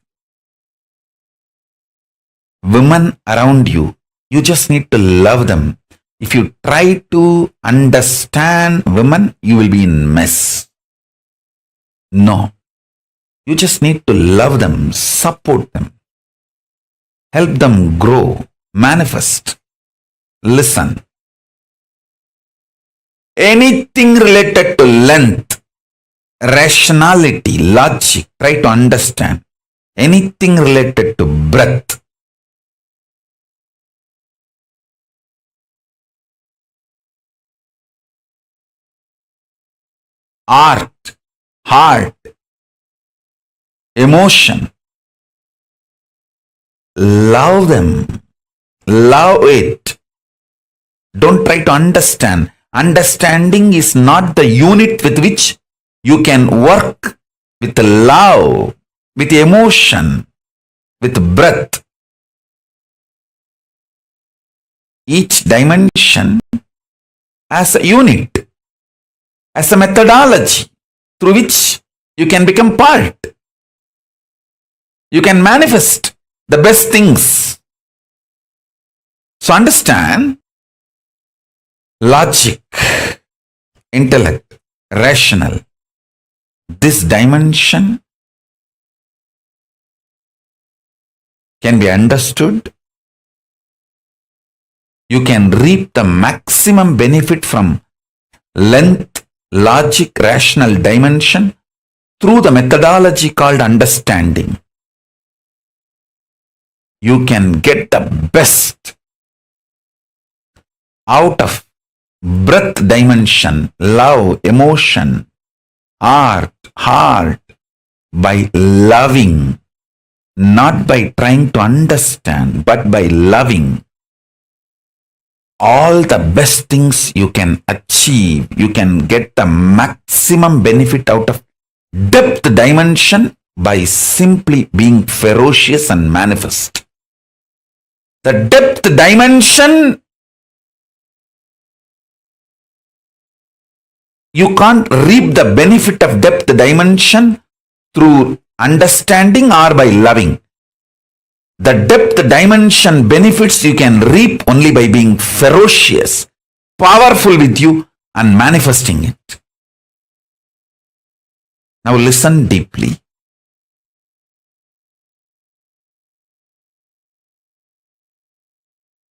Women around you, you just need to love them. If you try to understand women, you will be in mess. No. You just need to love them, support them, help them grow, manifest. Listen. Anything related to length, rationality, logic, try to understand. Anything related to breadth, art, heart, emotion. Love them. Love it. Don't try to understand. Understanding is not the unit with which you can work with love, with emotion, with breath. Each dimension as a unit, as a methodology through which you can become part. You can manifest the best things. So understand, logic, intellect, rational, this dimension can be understood. You can reap the maximum benefit from length, logic, rational dimension through the methodology called understanding. You can get the best out of breath dimension, love, emotion, art, heart, by loving, not by trying to understand, but by loving. all the best things you can achieve. You can get the maximum benefit out of depth dimension by simply being ferocious and manifest. The depth dimension, you can't reap the benefit of depth dimension through understanding or by loving. The depth dimension benefits you can reap only by being ferocious, powerful with you and manifesting it. Now listen deeply.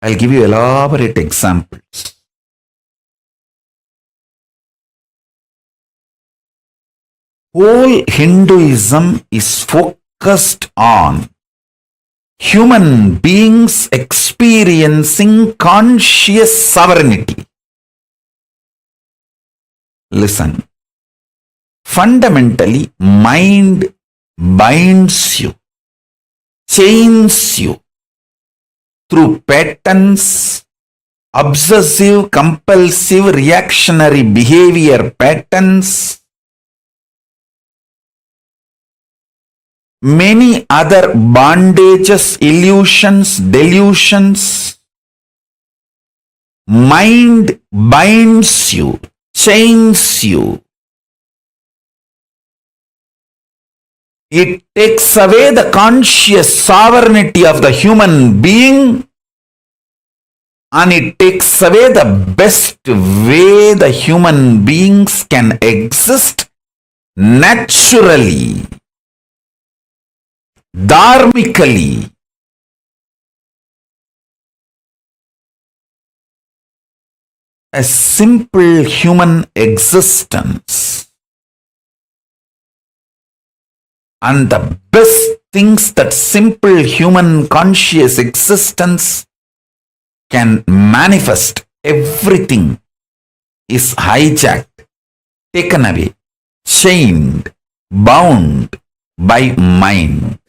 I'll give you elaborate examples. Whole Hinduism is focused on human beings experiencing conscious sovereignty. Listen. Fundamentally, mind binds you, chains you through patterns, obsessive, compulsive, reactionary behavior patterns, many other bondages, illusions, delusions. Mind binds you, chains you. It takes away the conscious sovereignty of the human being, and it takes away the best way the human beings can exist naturally, dharmically. A simple human existence. And the best things that simple human conscious existence can manifest, everything is hijacked, taken away, chained, bound by mind.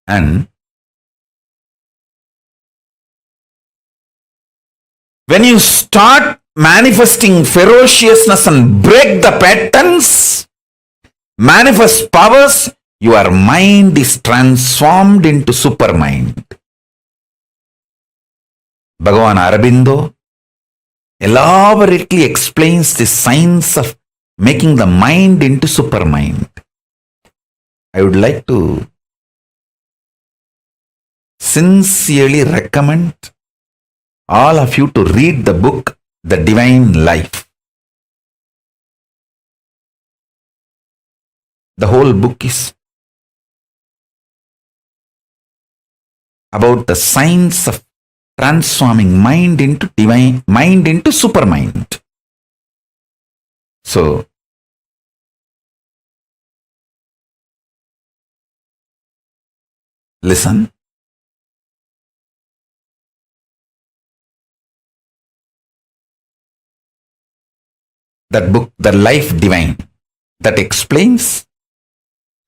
And when you start manifesting ferociousness and break the patterns, manifest powers, your mind is transformed into supermind. Bhagavan Aurobindo elaborately explains the science of making the mind into supermind. I would like to sincerely recommend all of you to read the book, The Divine Life. The whole book is about the science of transforming mind into divine, mind into supermind. So, listen. That book, The Life Divine, that explains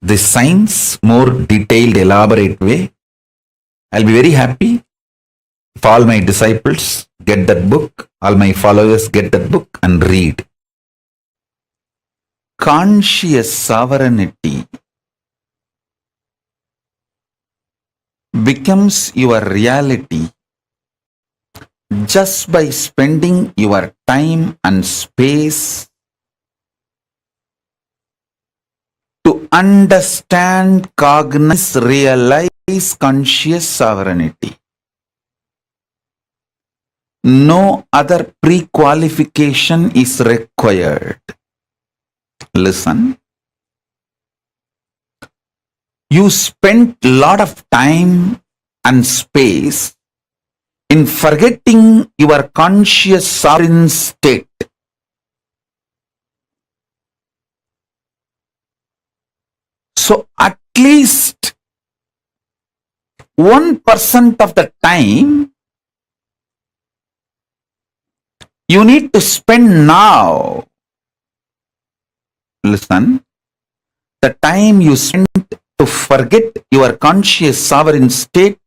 the science more detailed, elaborate way. I'll be very happy if all my disciples get that book, all my followers get that book and read. Conscious sovereignty becomes your reality just by spending your time and space to understand, cognize, realize conscious sovereignty. No other pre-qualification is required. Listen. You spent a lot of time and space in forgetting your conscious sovereign state. So at least 1% of the time you need to spend now. Listen, the time you spend to forget your conscious sovereign state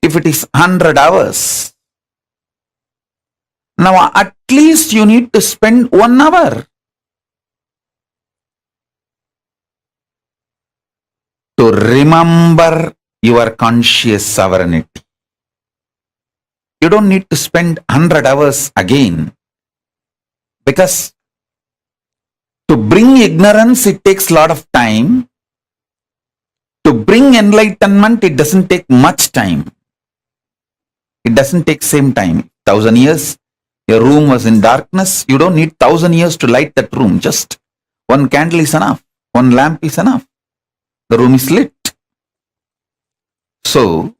if it is 100 hours, now at least you need to spend 1 hour to remember your conscious sovereignty. You don't need to spend 100 hours again, because to bring ignorance, it takes a lot of time. To bring enlightenment, it doesn't take much time. It doesn't take same time. 1,000 years, your room was in darkness. You don't need 1,000 years to light that room. Just one candle is enough. One lamp is enough. The room is lit. So,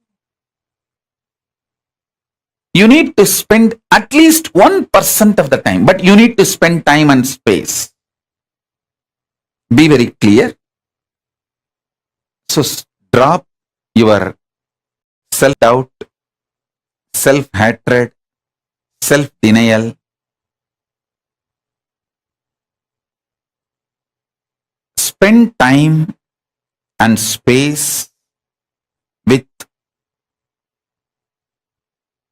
you need to spend at least 1% of the time, but you need to spend time and space. Be very clear. So drop your self-doubt, self-hatred, self-denial. Spend time and space with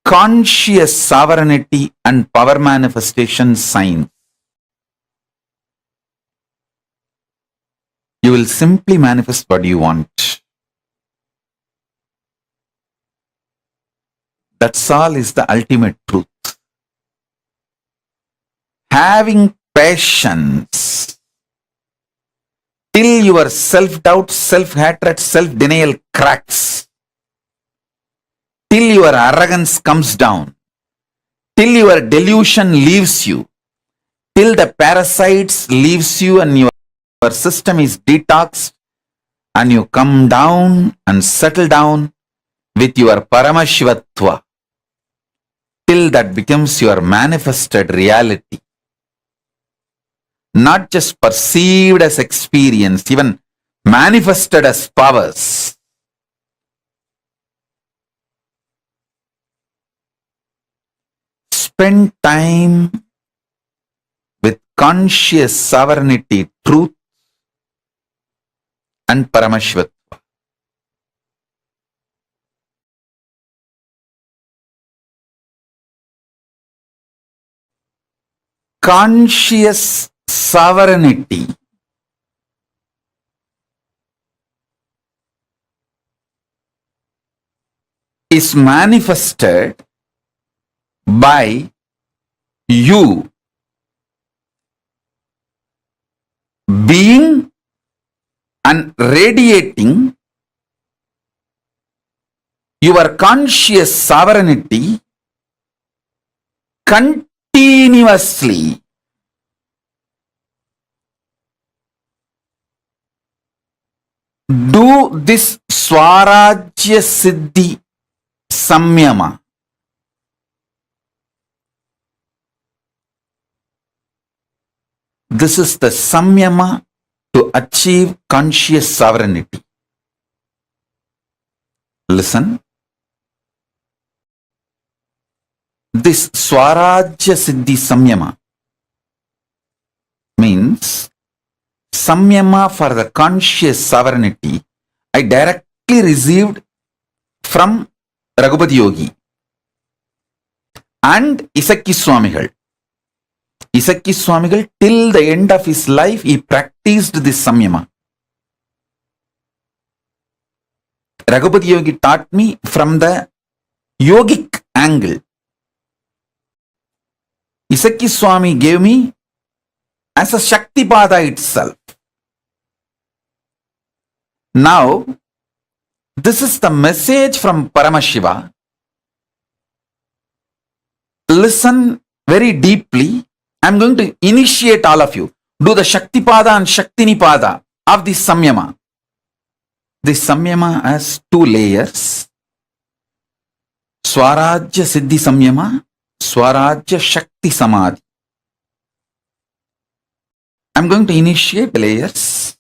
conscious sovereignty and power manifestation signs. You will simply manifest what you want. That's all is the ultimate truth. Having patience till your self-doubt, self-hatred, self-denial cracks, till your arrogance comes down, till your delusion leaves you, till the parasites leaves you and your system is detoxed, and you come down and settle down with your Paramashivatva, till that becomes your manifested reality. Not just perceived as experience, even manifested as powers. Spend time with conscious sovereignty, truth, and Paramashivatva. Conscious sovereignty is manifested by you being and radiating your conscious sovereignty continuously. Do this Swarajya Siddhi Samyama. This is the Samyama to achieve conscious sovereignty. Listen. This Swarajya Siddhi Samyama means Samyama for the conscious sovereignty I directly received from Raghupati Yogi and Isakki Swamigal. Isakki Swamigal, till the end of his life, he practiced this Samyama. Raghupati Yogi taught me from the yogic angle. Isakki Swami gave me as a Shaktipada itself. Now, this is the message from Paramashiva. Listen very deeply. I am going to initiate all of you. Do the Shaktipada and Shaktinipada of this Samyama. This Samyama has 2 layers. Swarajya Siddhi Samyama, Swarajya Shakti Samadhi. I am going to initiate the layers.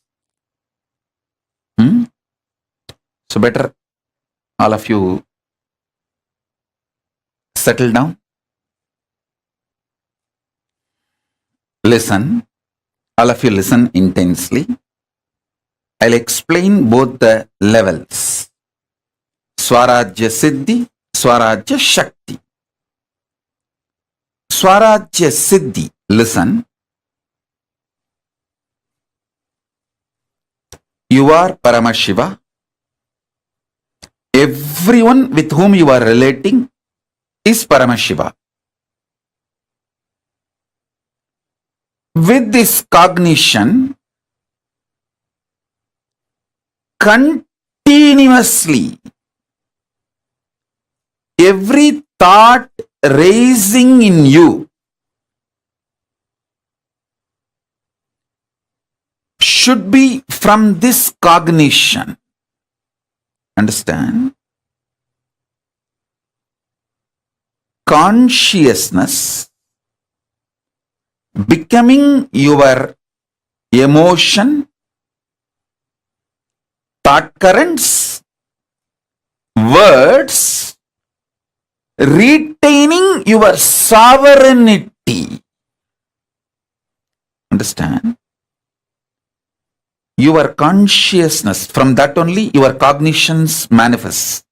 So better all of you settle down. Listen. All of you listen intensely. I'll explain both the levels. Swarajya Siddhi, Swarajya Shakti. Swarajya Siddhi, listen. You are Paramashiva. Everyone with whom you are relating is Paramashiva. With this cognition, continuously, every thought raising in you should be from this cognition. Understand? Consciousness becoming your emotion, thought currents, words, retaining your sovereignty. Understand? Your consciousness, from that only your cognitions manifest.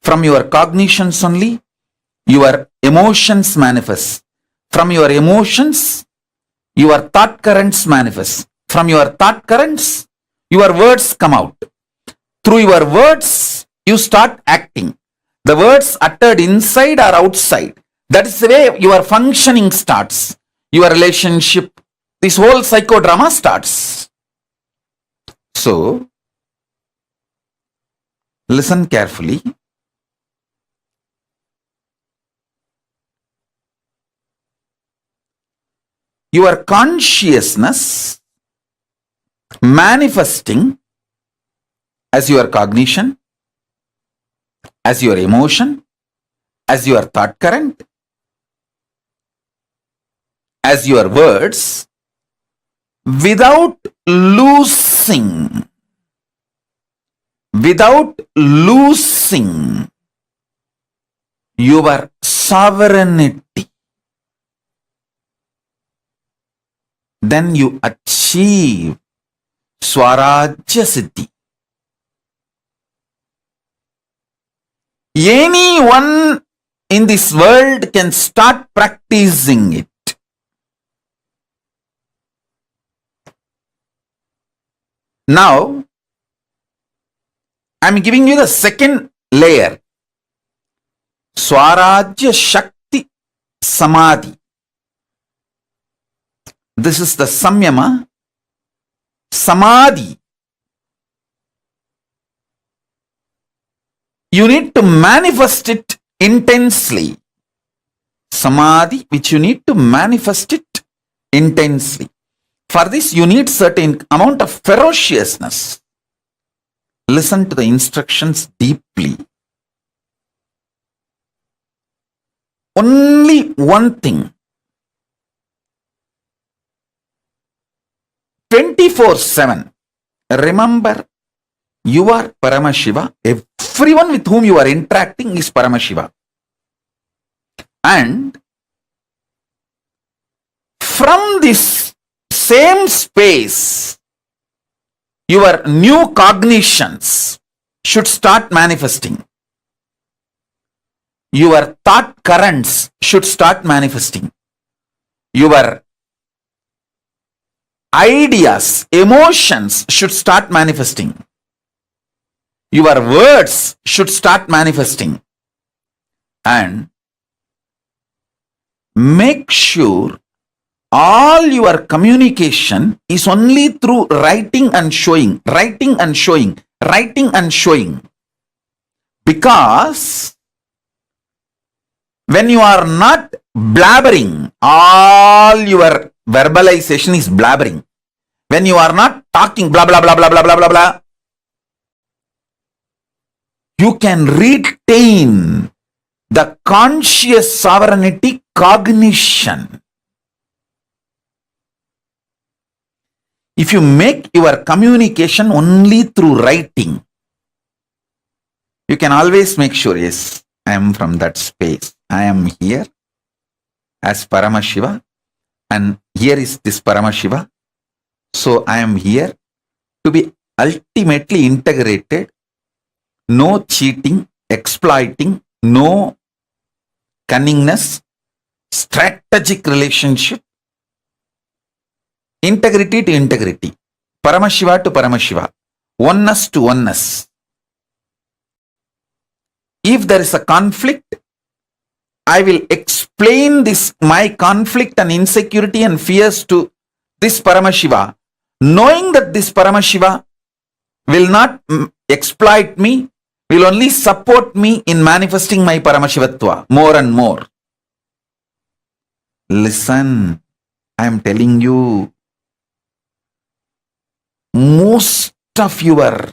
From your cognitions only your emotions manifest. From your emotions your thought currents manifest. From your thought currents your words come out. Through your words you start acting. The words uttered inside or outside. That is the way your functioning starts. Your relationship, this whole psychodrama starts. So, listen carefully. Your consciousness manifesting as your cognition, as your emotion, as your thought current, as your words, without losing your sovereignty, then you achieve Swarajya Siddhi. Anyone in this world can start practicing it. Now, I am giving you the second layer. Swarajya Shakti Samadhi. This is the Samyama. Samadhi. You need to manifest it intensely. Samadhi, which you need to manifest it intensely. For this, you need certain amount of ferociousness. Listen to the instructions deeply. Only one thing. 24/7. Remember, you are Paramashiva. Everyone with whom you are interacting is Paramashiva. And from this same space, your new cognitions should start manifesting. Your thought currents should start manifesting. Your ideas, emotions should start manifesting. Your words should start manifesting. And make sure all your communication is only through writing and showing, writing and showing, writing and showing. Because when you are not blabbering, all your verbalization is blabbering. When you are not talking blah blah blah blah blah blah blah blah, you can retain the conscious sovereignty cognition. If you make your communication only through writing, you can always make sure, yes, I am from that space. I am here as Paramashiva, and here is this Paramashiva. So I am here to be ultimately integrated. No cheating, exploiting, no cunningness, strategic relationship, integrity to integrity, Paramashiva to Paramashiva, oneness to oneness. If there is a conflict, I will explain this, my conflict and insecurity and fears to this Paramashiva, knowing that this Paramashiva will not exploit me, will only support me in manifesting my Paramashivatva more and more. Listen, I am telling you, most of your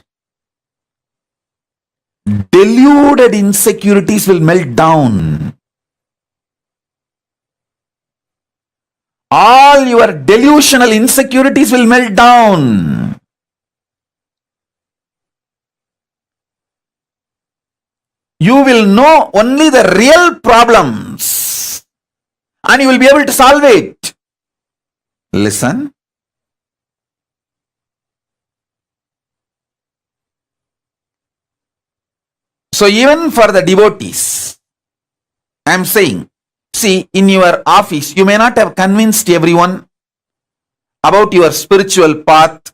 deluded insecurities will melt down. All your delusional insecurities will melt down. You will know only the real problems and you will be able to solve it. Listen. So even for the devotees, I am saying, see, in your office, you may not have convinced everyone about your spiritual path.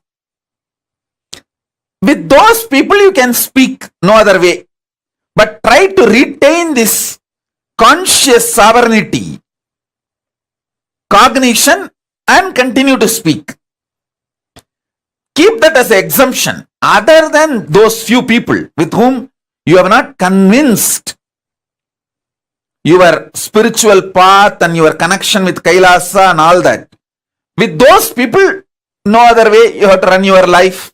With those people, you can speak no other way. But try to retain this conscious sovereignty, cognition, and continue to speak. Keep that as an exemption. Other than those few people with whom you have not convinced your spiritual path and your connection with KAILASA and all that. With those people, no other way you have to run your life.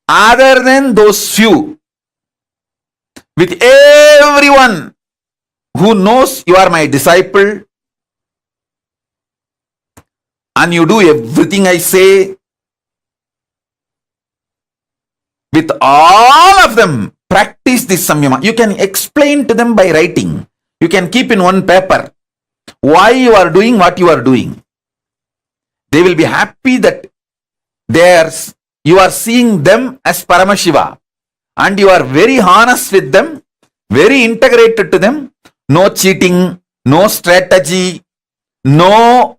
Other than those few, with everyone who knows you are my disciple and you do everything I say, with all of them, practice this samyama. You can explain to them by writing. You can keep in one paper why you are doing what you are doing. They will be happy that you are seeing them as Paramashiva and you are very honest with them, very integrated to them. No cheating, no strategy, no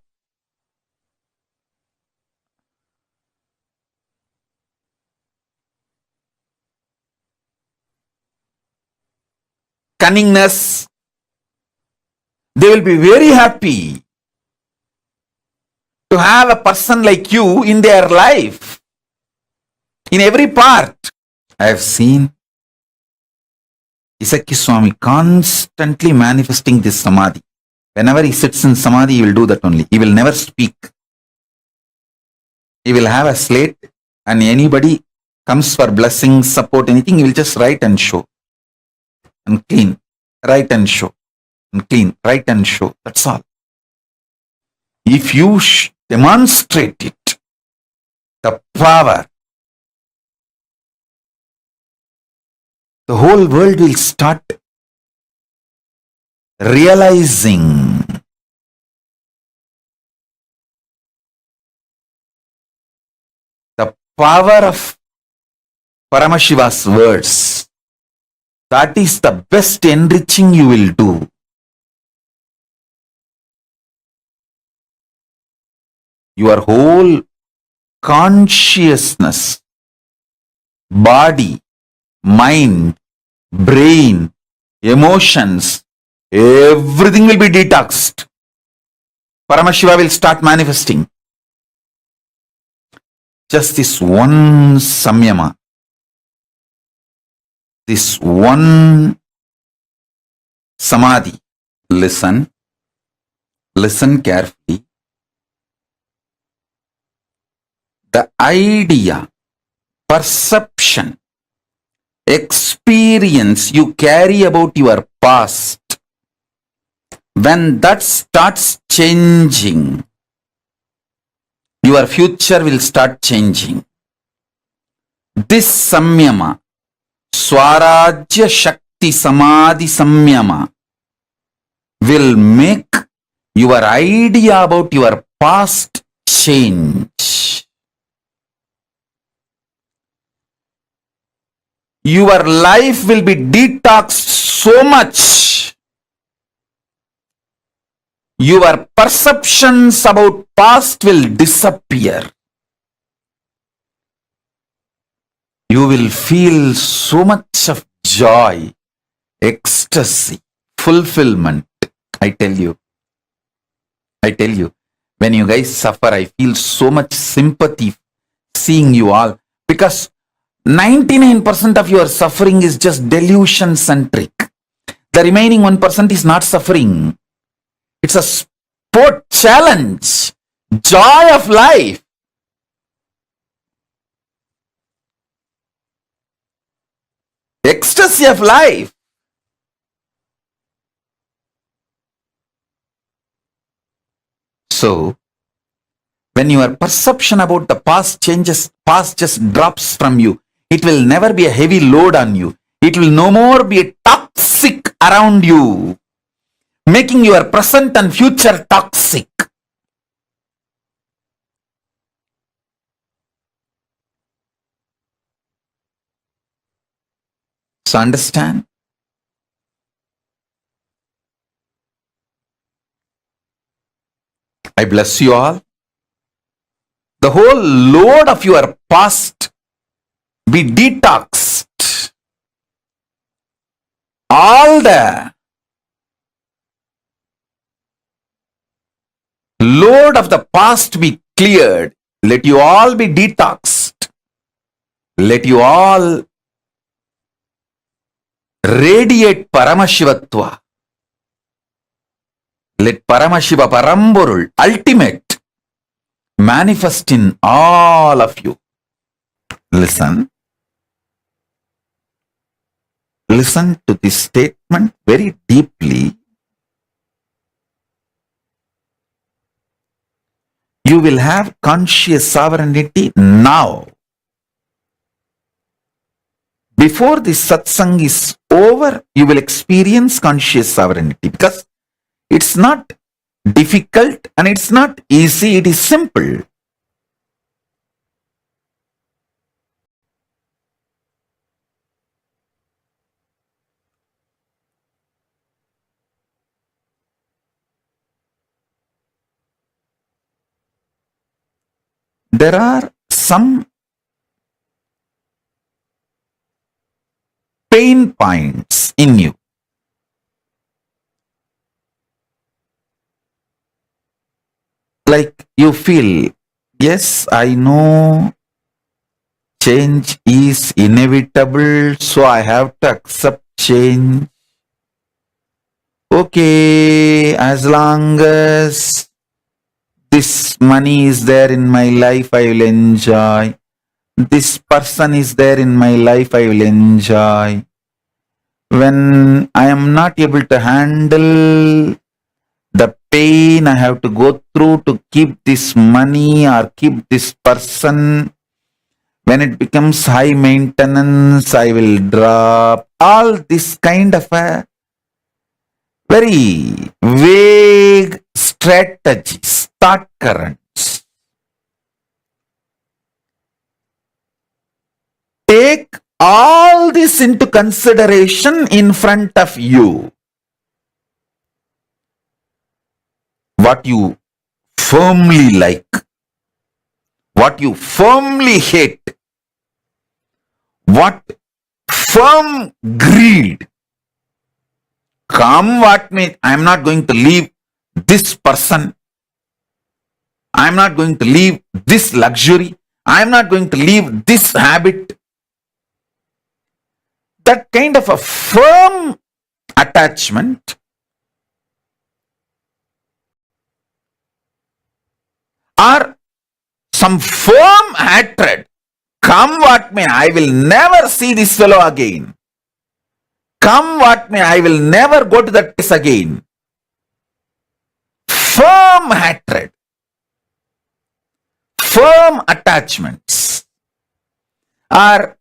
cunningness. They will be very happy to have a person like you in their life, in every part. I have seen Isaki Swami constantly manifesting this samadhi. Whenever he sits in samadhi, he will do that only. He will never speak. He will have a slate and anybody comes for blessings, support, anything, he will just write and show. And clean, write and show. And clean, write and show. That's all. If you demonstrate it, the power, the whole world will start realizing the power of Paramashiva's words. That is the best enriching you will do. Your whole consciousness, body, mind, brain, emotions, everything will be detoxed. Paramashiva will start manifesting. Just this one samyama, this one samadhi. Listen carefully. The idea, perception, experience you carry about your past, when that starts changing, your future will start changing. This samyama, Swarajya Shakti Samadhi Samyama, will make your idea about your past change. your life will be detoxed so much. Your perceptions about past will disappear. You will feel so much of joy, ecstasy, fulfillment. I tell you, when you guys suffer, I feel so much sympathy seeing you all, because 99% of your suffering is just delusion centric. The remaining 1% is not suffering. It's a sport challenge, joy of life. Ecstasy of life. So, when your perception about the past changes, past just drops from you. It will never be a heavy load on you. It will no more be a toxic around you, making your present and future toxic. So understand? I bless you all. The whole load of your past be detoxed. All the load of the past be cleared. Let you all be detoxed. Let you all radiate Paramashivatva. Let Paramashiva Paramborul, ultimate, manifest in all of you. Listen. Listen to this statement very deeply. You will have conscious sovereignty now. Before this satsang is over, you will experience conscious sovereignty, because it's not difficult and it's not easy, it is simple. There are some pain points in you. Like you feel, yes, I know change is inevitable, so I have to accept change. Okay, as long as this money is there in my life, I will enjoy. This person is there in my life, I will enjoy. When I am not able to handle the pain I have to go through to keep this money or keep this person, when it becomes high maintenance, I will drop. All this kind of a very vague strategies, thought currents. Take all this into consideration in front of you. What you firmly like, what you firmly hate, what firm greed. Come what may, I am not going to leave this person. I am not going to leave this luxury. I am not going to leave this habit. That kind of a firm attachment or some firm hatred. Come what may, I will never see this fellow again. Come what may, I will never go to that place again. Firm hatred, firm attachments are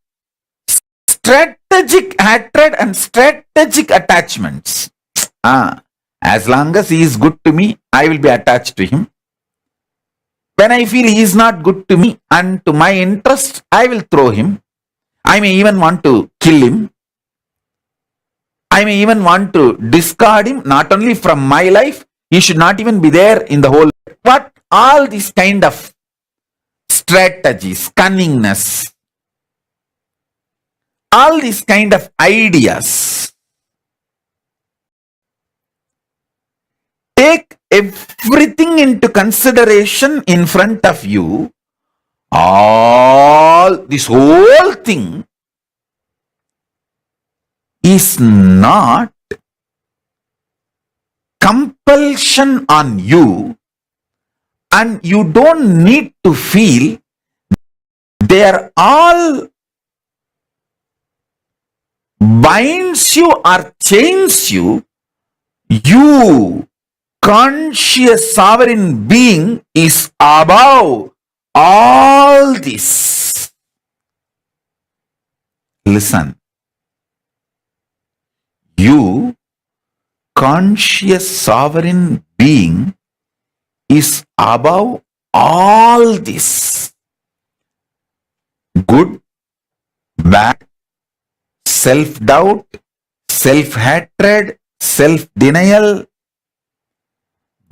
strategic hatred and strategic attachments. As long as he is good to me, I will be attached to him. When I feel he is not good to me and to my interest, I will throw him. I may even want to kill him. I may even want to discard him, not only from my life, he should not even be there in the whole. But all these kind of strategies, cunningness, all these kind of ideas, take everything into consideration in front of you. This whole thing is not compulsion on you, and you don't need to feel they are all binds you or chains you. You, conscious sovereign being, is above all this. Listen. You, conscious sovereign being, is above all this. Good, bad, self-doubt, self-hatred, self-denial,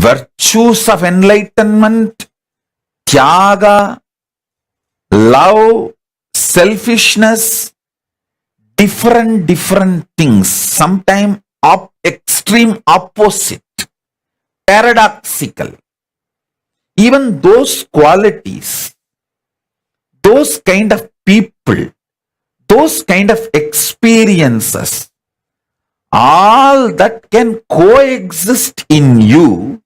virtues of enlightenment, tyaga, love, selfishness, different things, sometimes extreme opposite, paradoxical. Even those qualities, those kind of people, those kind of experiences, all that can coexist in you.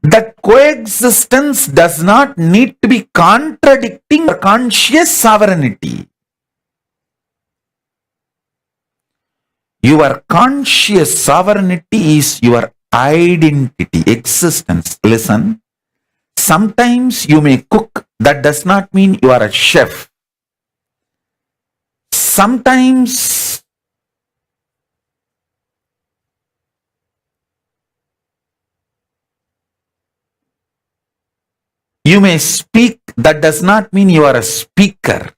That coexistence does not need to be contradicting your conscious sovereignty. Your conscious sovereignty is your identity, existence. Listen, sometimes you may cook, that does not mean you are a chef. Sometimes you may speak, that does not mean you are a speaker.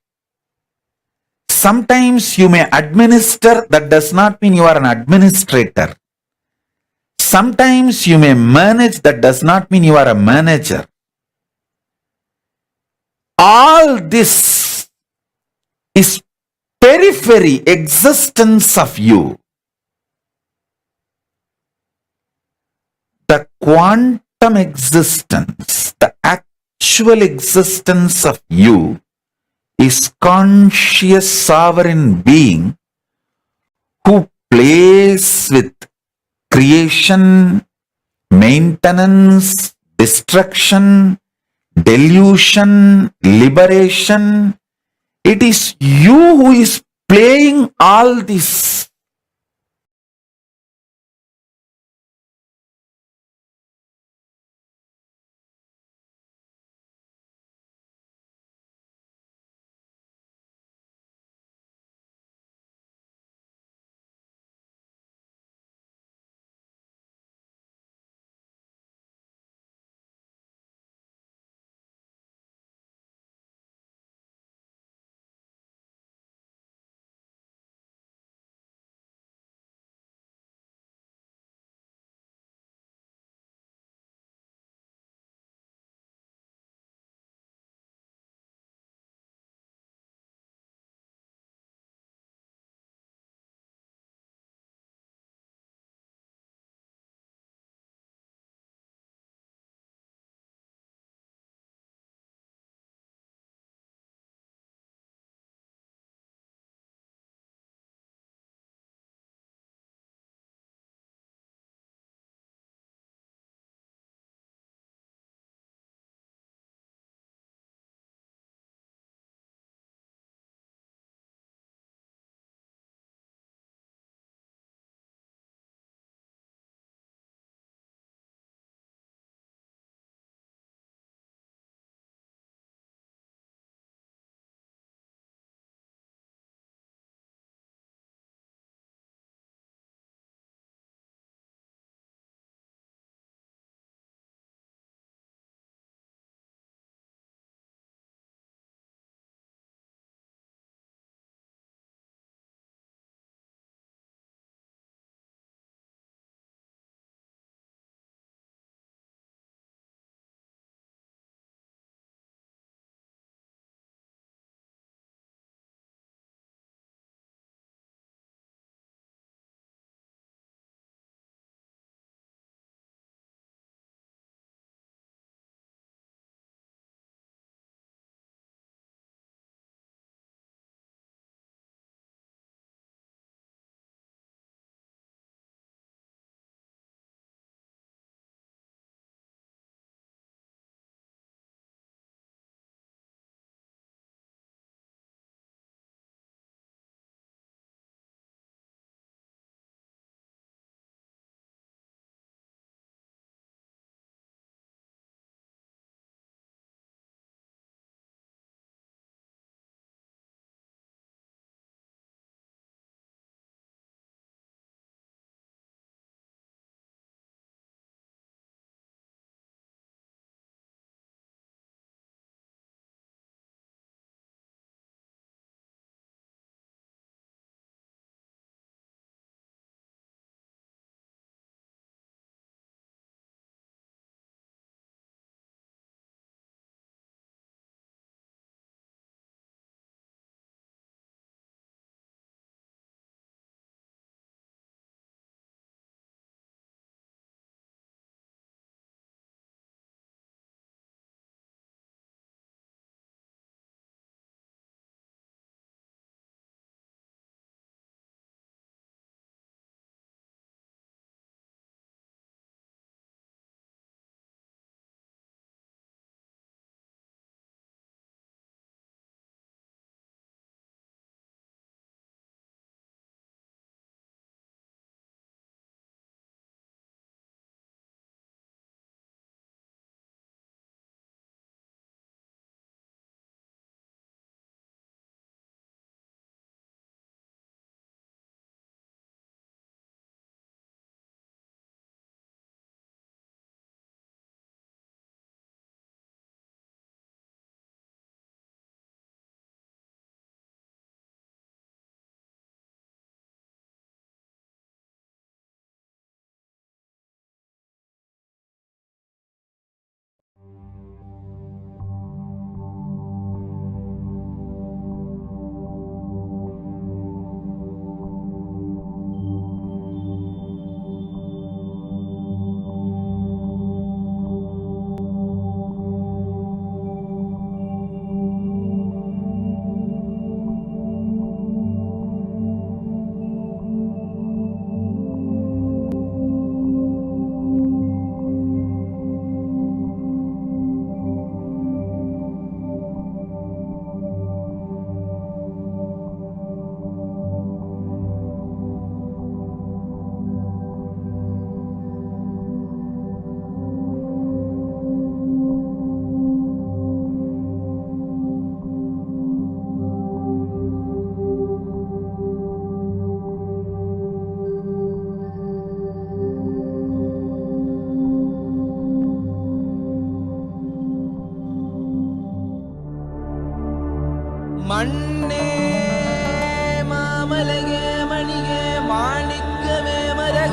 Sometimes you may administer, that does not mean you are an administrator. Sometimes you may manage, that does not mean you are a manager. All this is periphery existence of you. The quantum existence, the actual existence of you is conscious sovereign being who plays with creation, maintenance, destruction, delusion, liberation. It is you who is playing all this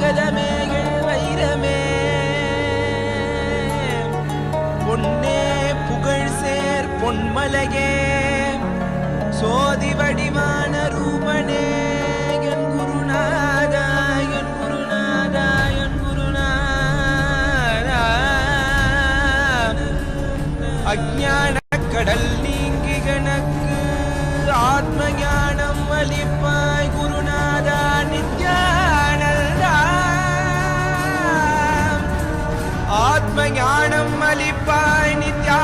மரகதமே வைரமே பொன்னே புகழ் சேர் பொன்மலையே சோதி வடிவான ரூபனே என் குருநாதா என் குருநாதா என் குருநாதா அஞ்ஞான கடல் நீங்கி கணக்கு ஆத்ம ஞானம் அளிப்பாய் குருநாதா நித்யானந்தா ஆத்ம ஞானம் அளிப்பாய் நித்யா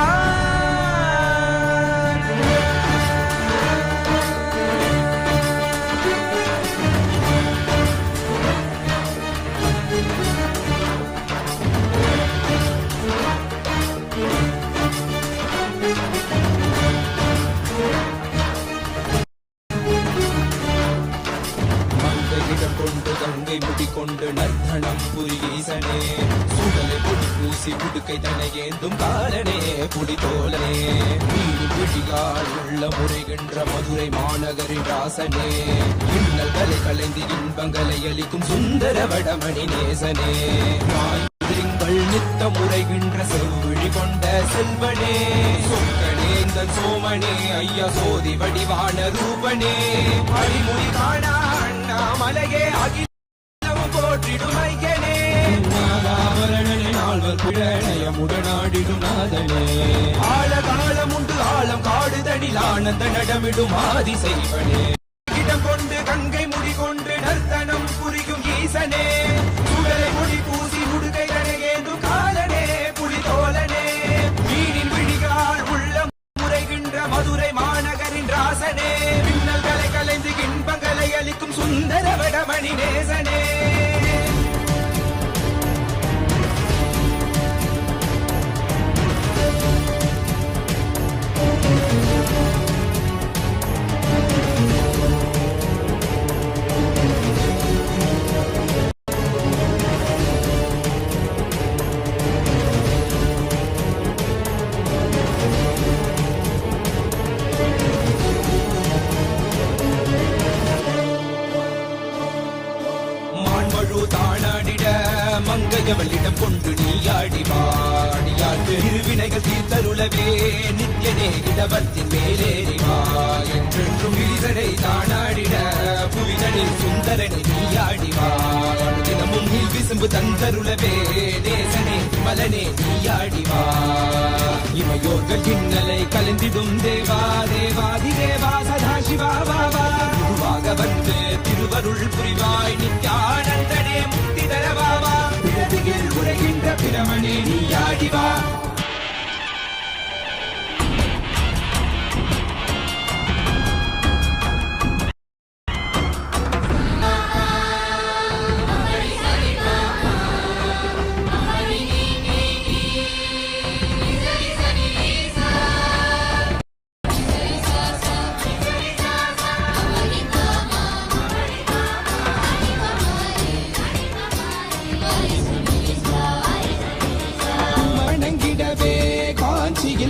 கொண்டு கங்கை முடிக்கொண்டு நர்த்தனம் புரியீசனே சுடலை பொடி பூசி புடுக்கை தனையேந்தும் காலனே புடித்தோலனே வீடு பிடிகால் உள்ள முறைகின்ற மதுரை மாநகரின் ராசனே இன்னல்களை கலைந்து இன்பங்களை அளிக்கும் சுந்தர வடமணி நேசனே திங்கள் நித்த முறைகின்ற செவ்விழி கொண்ட செல்வனே சொக்கனேந்தன் சோமனே ஐயா சோதி வடிவான ரூபனே அடிமொழி காணா அண்ணாமலையே அகிலம் போற்றிடும் ஐயனே நாகாபரணனே நால்வர் பிழனயமுடனாடிடும் நாதனே ஆழகாலம் உண்டு ஆழம் காடுதடில் ஆனந்த நடமிடும் ஆதி செய்வனே இடம் கொண்டு கங்கை முடி கொண்டு நர்த்தனம் புரியும் ஈசனே சுடலை முடி பூசி உடுகை தனையேந்து காலனே புலிதோலனே மீனின் விழிகால் உள்ள முறைகின்ற மதுரை மாநகரின் ராசனே பின்னல்களை கலைந்து இன்பங்களை அளிக்கும் சுந்தர வடமணி நேசனே மங்கையவளிடம் கொண்டு நீயாடி வாடியாட்டு இருவினைகள் தீர்த்தருளவே நித்யனே இடவத்தின் மேலேறிவா என்றென்றும் ஈசனை தானாடிட புவிதனில் சுந்தரனை நீயாடிவா தினமும் நீல் விசும்பு தந்தருளவே தேசனே மலனே நீயாடிவா இமையோர்கள் இன்னலை கலந்திடும் தேவா தேவாதி தேவா சதா சிவா பாபா குருவாக வந்து திருவருள் புரிவாய் நித்யானந்தனே முக்தி தரவாவா பிறவியில் உரைகின்ற பிரமணே நீயாடிவா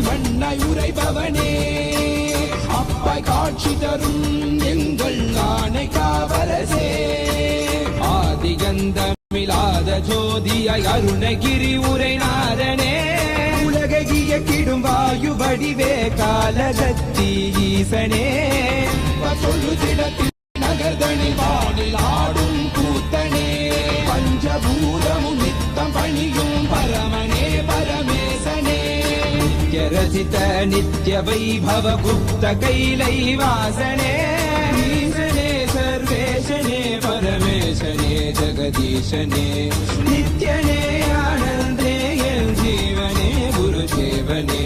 மண்ணாய் உரைபவனே அப்பாய் காட்சி தரும் எங்கள் ஆணை காவலசே ஆதிகந்தமிழாத ஜோதியாய் அருணகிரி உரைநாதனே உலகை இயக்கிடும் வாயு வடிவே காலகத்தி ஈசனே சொல்லுதிடத்தில் நகர்தனில் வானில் ஆடும் கூத்தனே பஞ்சபூதமும் நித்தம் பணியும் பரமனே பரமேசனே रचित नित्य वैभव गुप्त कैलैवासने ईशने सर्वेशने परमेशने जगदीशने नित्यने आनन्दे जीवने गुरुदेवने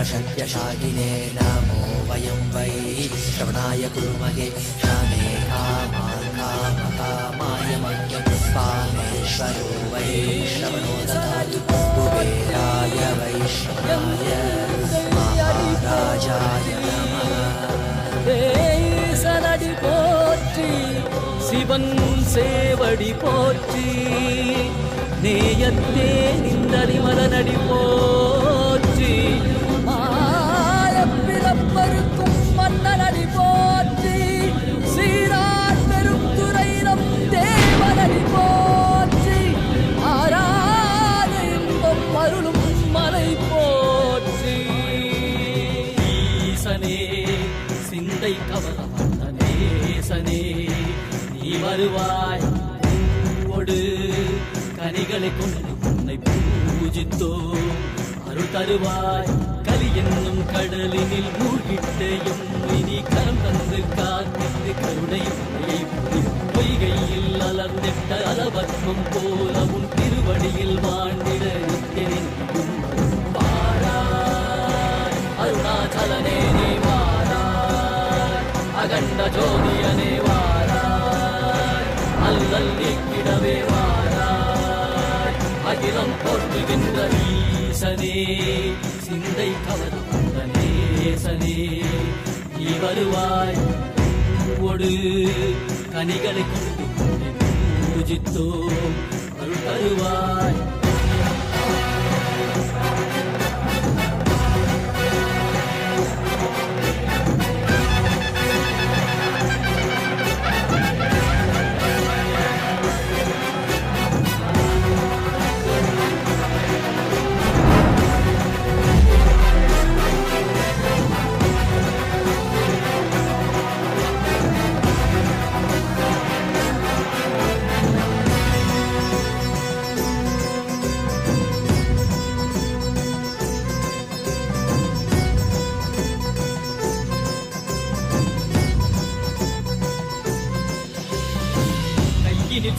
प्रशक्यशाकिने नमो वयं वै श्रवणाय कुर्महे रामे कामाय मह्यं कामेश्वरो वै श्रवणो ददातु कुबेराय वैश्रवणाय महाराजाय नमः சனடி போற்றி சிவன் சேவடி போற்றி நேயத்தே நின்றடி மலனடி போற்றி மாயப்பிறப்பருக்கும் மன்னனடி போற்றி சீரார் பெருந்துரையினம் தேவனடி போற்றி ஆராத இன்பம் அருளும் மலை போற்றி ஈசனே சிந்தை கவலமந்த நேசனே நீ வருவாய் பூவோடு கனிகளை கொண்டு உன்னை பூஜித்தோ அருள் தருவாய் கலி என்னும் கடலினில் மூழ்கிட்டேயும் இனி கரம் தந்து காத்திட்டு கருணை பொய்கையில் அலர்ந்திட்ட அலவத்மம் போல உன் திருவடியில் வாழ்ந்திட நித்தியனின் வாராய் அருணாச்சலனே நீ அகண்ட ஜோதியனே வாராய் அல்லல் நீக்கிடவே வாராய் அகிலம் போற்றுகின்ற ஈசனே சிந்தை கவர்ந்த நேசனே நீ வருவாய் ஒடு கனிகளை கொண்டு பூஜித்தோ அருள் தருவாய்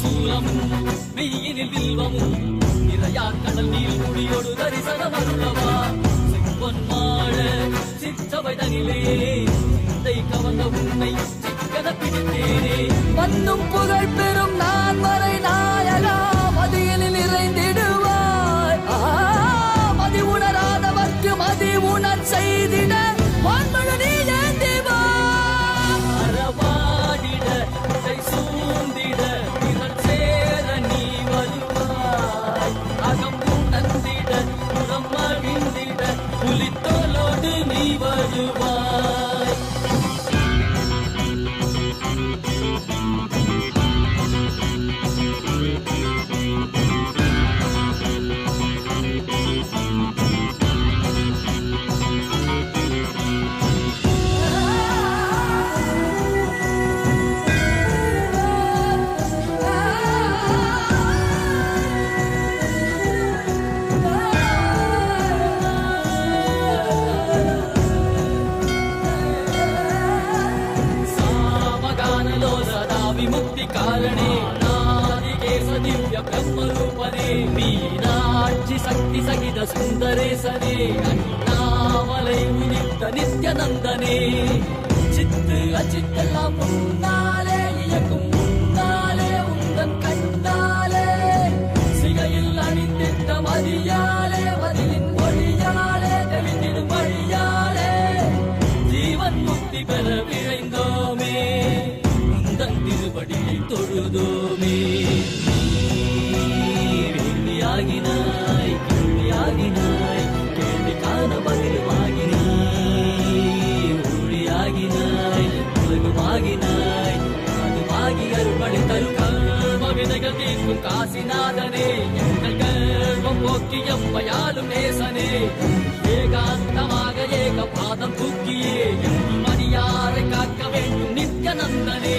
சூலமும் மெய்யினில் வில்வமும் நிறையா கடல் நீர் குடியோடு தரிசனம் அருளவா செம்பொன்மாட சிற்றவை தனிலே சிந்தை கவர்ந்த உன்னை சிக்கன பிடித்தேனே மண்ணும் புகழ் பெறும் நான் வரை நாயகா மதியினில் நிறைந்திடுவாய் மதி உணராதவர்க்கு மதி உணர் செய்திட வான்மழு நீ ஏந்திவா அறவாடிட சூழ்ந்திட புலித்தோலோடு நீ வருவாய் विमुक्ति कारणे नादिकेश दिव्य ब्रह्मरूपने मीनाक्षि शक्ति सहित सुंदरेशने अण्णामलै उदित नित्यानन्दने चित्त अचित्तெல்லாம் முன்னாலே இயக்கும் முன்னாலே உந்தன் கண்ணாலே சிகையில் அணிந்திட்ட மதியாலே மதியின் மொழியாலே தெளிந்திடும் வழியாலே ஜீவன் முக்தி பெற விழைந்தோமே திருவடியை தொழுதோமே வேள்வியாகினாய் கேள்வியாகினாய் கேள்வி காண பதிலுமாகினாய் ஒளியாகினாய் உலகமாகினாய் அதுமாகி அருள்படி தரும் கர்ம வினைகள் தீர்க்கும் காசிநாதனே எங்கள் கர்மம் போக்கி எம்மையாலும் நேசனே ஏகாந்தமாக ஏக பாதம் தூக்கியே மணியாரை காக்க வேண்டும் நித்யானந்தனே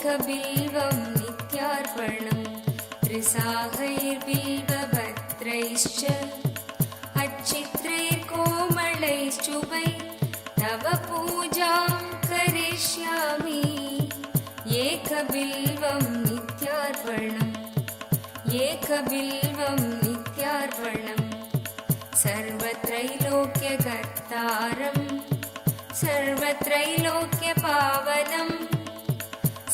एकबिल्वं नित्यार्पणं त्रिसाहैर्बिल्वपत्रैश्च अच्छित्रैर्कोमलैश्चुभै तव पूजां करिष्यामि एकबिल्वं नित्यार्पणम् एकबिल्वं नित्यार्पणम् सर्वत्रैलोक्यकर्तारं सर्वत्रैलोक्यपावनं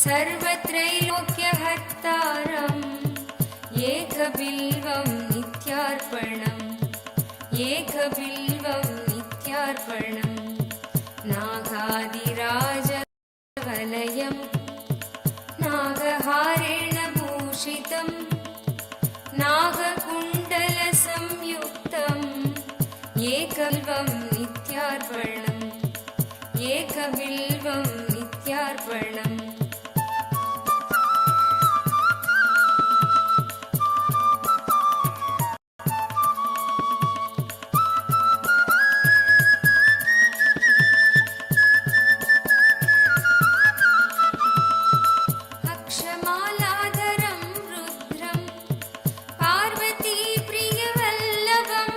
सर्वत्रैलोक्यहर्तारम् एकबिल्वं नित्यार्पणम् एकबिल्वं नित्यार्पणम् नागादिराजवलयं नागहारेण भूषितं नागकुण्डलसंयुक्तम् एकबिल्वं नित्यार्पणम् एकबिल्वं नित्यार्पणम् अक्षमालाधरं रुद्रं पार्वतीप्रियवल्लभं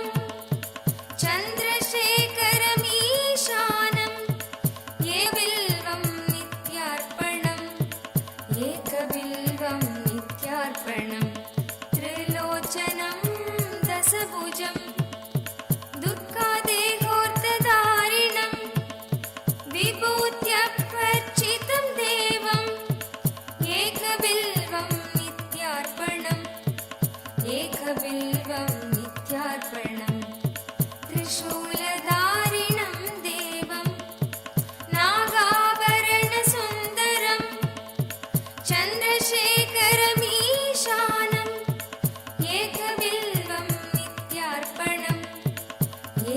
चन्द्रशेखरमीशानम् एकबिल्वं नित्यार्पणम् एकबिल्वं नित्यार्पणम् त्रिलोचनं दशभुजं दुर्गादेहोर्तधारिणं विभूत्यर्चितं देवम् एकबिल्वं नित्यार्पणम् एकबिल्वं नित्यार्पणम् त्रिशूलधारिणं देवं नागाभरणसुन्दरं चन्द्रशेखरमीशानम् एकबिल्वं नित्यार्पणम्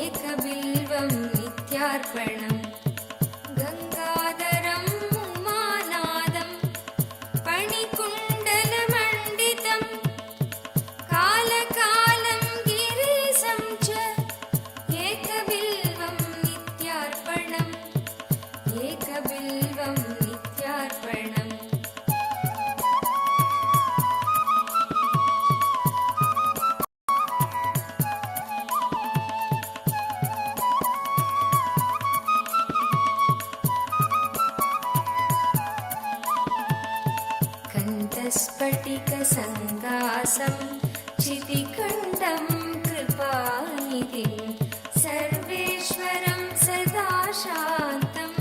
एकबिल्वं नित्यार्पणम् गङ्गाधरं उमानादं पणिकुण्डलमण्डितं कालकालं गिरीशं च एकबिल्वं नित्यार्पणम् एकबिल्वं नित्यार्पणम् कन्तस्फटिकसङ्कासं चितिकण्डं कृपानिधिं सर्वेश्वरं सदा शान्तम्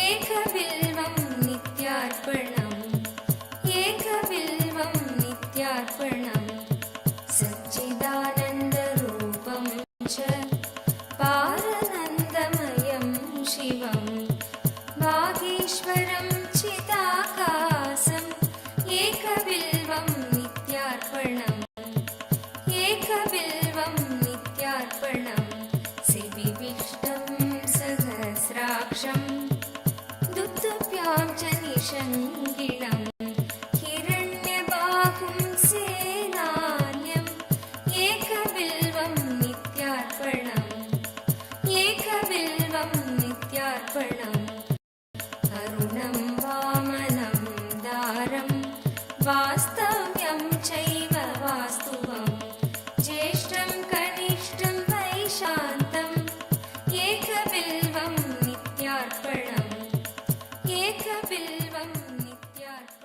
एकबिल्वं नित्यार्पणम् एकबिल्वं नित्यार्पणम् सच्चिदानन्दरूपं च पारनन्दमयं शिवं वागीश्वरं चिदाकाशम् एकबिल्वं नित्यार्पणम् एकबिल्वं नित्यार्पणम् शिविविष्टं सहस्राक्षं दुत्तुभ्यां च निषङ्गिणं हिरण्यबाहुं सेनान्यम् एकबिल्वं नित्यार्पणम् एकबिल्वं नित्यार्पणम् अरुणं वामनं दारं वास्तव्यं चैव वास्तुवं ज्येष्ठं कनिष्ठं वैशान्तम् एकबिल्वं नित्यार्पणम् एकबिल्वं नित्यार्पणम्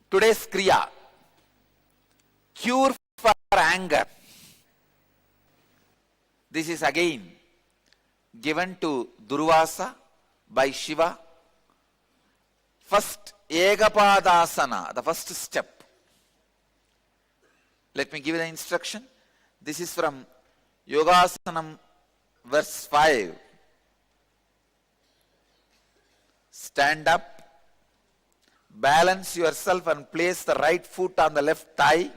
Today's Kriya, cure for anger. This is again given to Durvasa by Shiva. First, Egapadasana, the first step. Let me give you the instruction. This is from Yogasanam, verse 5. Stand up, balance yourself and place the right foot on the left thigh.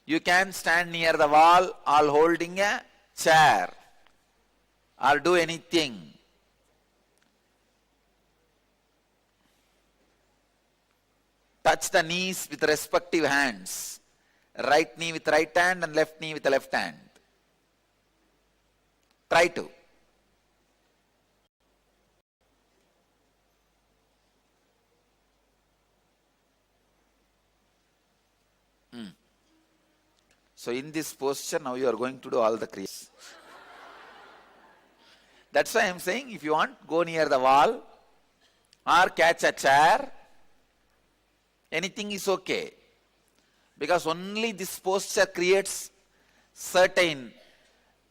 You can stand near the wall or holding a chair or do anything. Touch the knees with respective hands. Right knee with right hand and left knee with the left hand. Try to. So in this posture, now you are going to do all the kriyas. That's why I am saying, if you want, go near the wall or catch a chair. Anything is okay. Because only this posture creates certain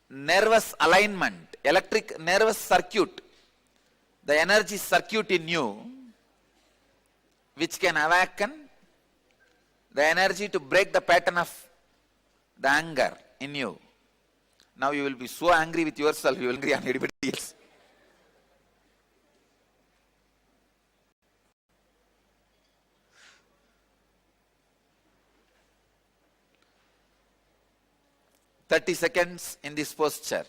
nervous alignment, electric nervous circuit, the energy circuit in you, which can awaken the energy to break the pattern of the anger in you. Now you will be so angry with yourself, you will be angry on anybody else. "30 seconds in this posture.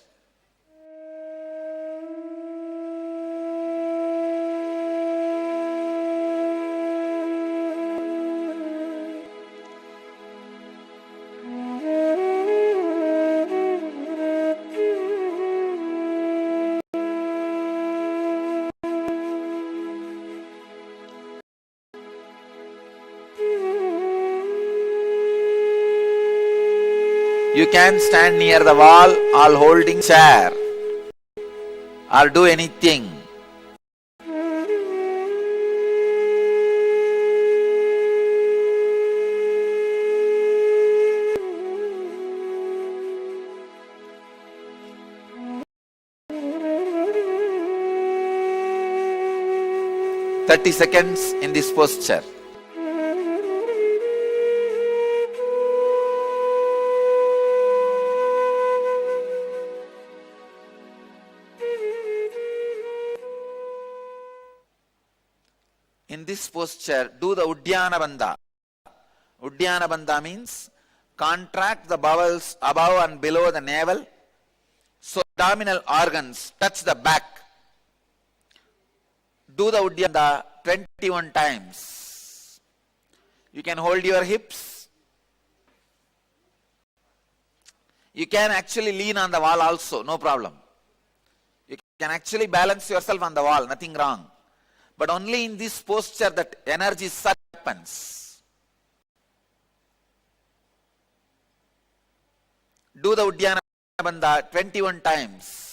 You can stand near the wall or holding chair or do anything. "30 seconds in this posture. In this posture, do the Uddiyana Bandha. Uddiyana Bandha means contract the bowels above and below the navel so abdominal organs touch the back. Do the Uddiyana Bandha 21 times. You can hold your hips. You can actually lean on the wall also, no problem. You can actually balance yourself on the wall, nothing wrong. But only in this posture that energy surge happens. Do the Uddiyana Bandha 21 times.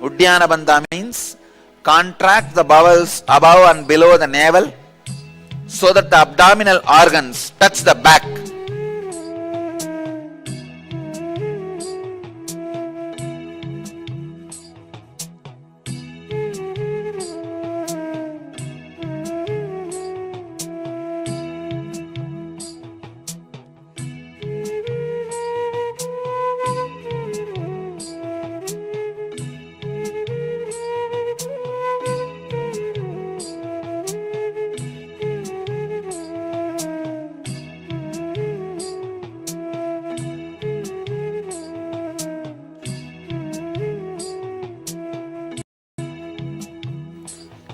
Uddiyana Bandha means contract the bowels above and below the navel so that the abdominal organs touch the back.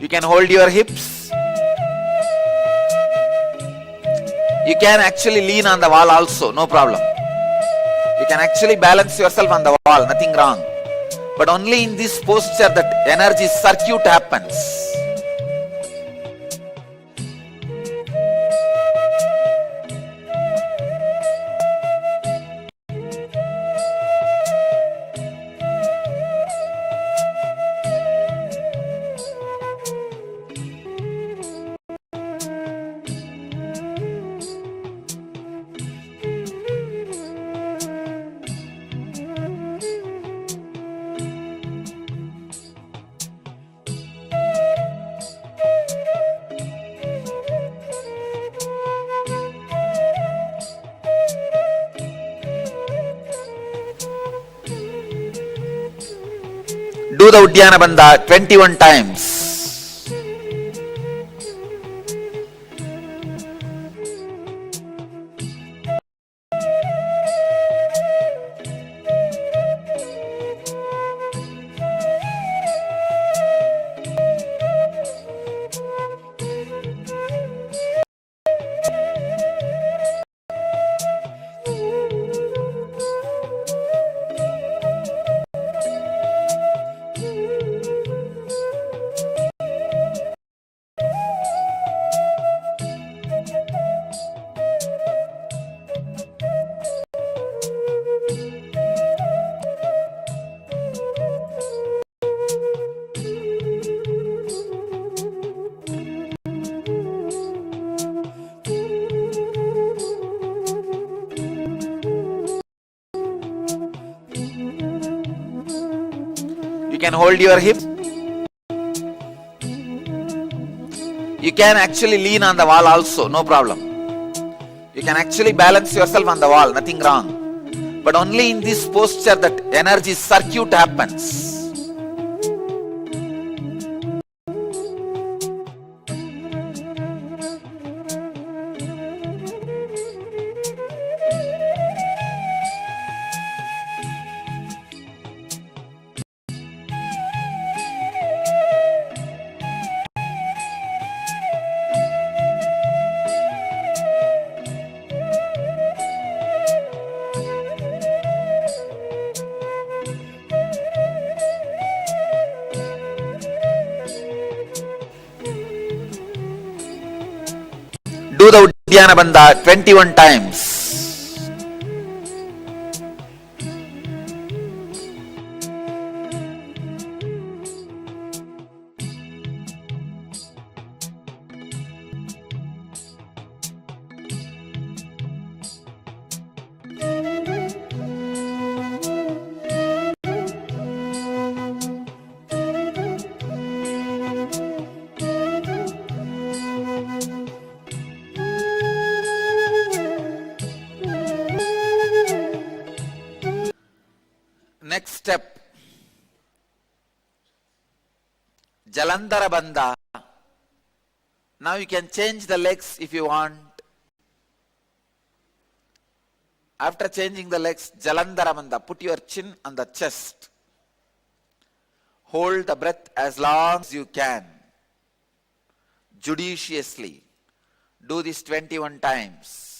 You can hold your hips. You can actually lean on the wall also, no problem. You can actually balance yourself on the wall, nothing wrong. But only in this posture that energy circuit happens. Do the Uddiyana Bandha 21 times. You can hold your hips. You can actually lean on the wall also, no problem. You can actually balance yourself on the wall, nothing wrong. But only in this posture that energy circuit happens. Do the Uddiyana Bandha 21 times. Next step, Jalandhara Bandha. Now you can change the legs if you want. After changing the legs, Jalandhara Bandha, put your chin on the chest. Hold the breath as long as you can. Judiciously. Do this 21 times.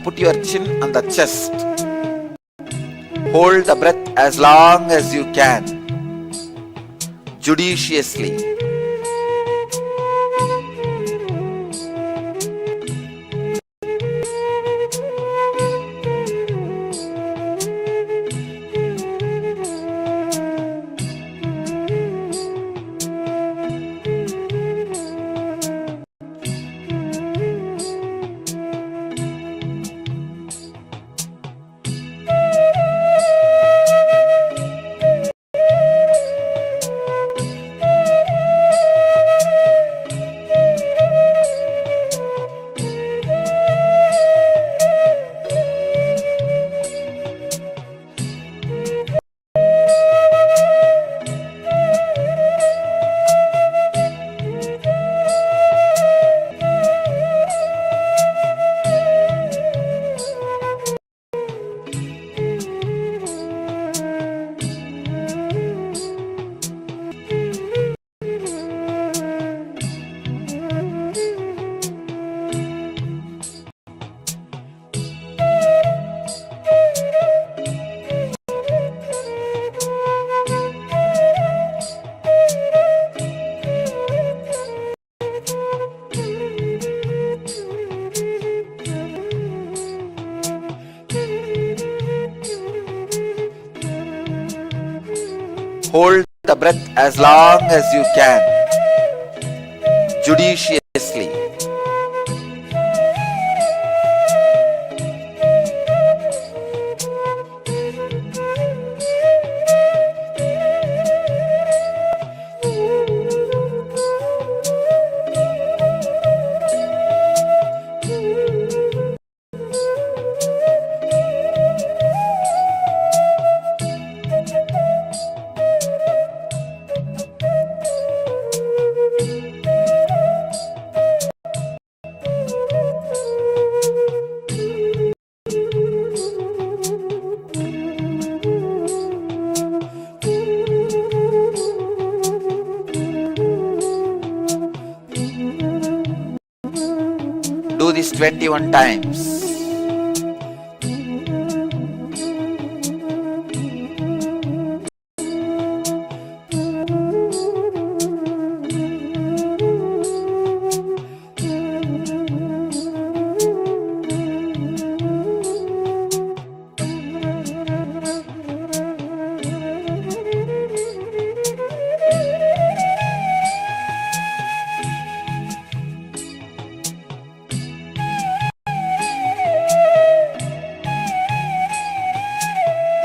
Put your chin on the chest. Hold the breath as long as you can. Judiciously. Hold the breath as long as you can, judiciously. Do this 21 times.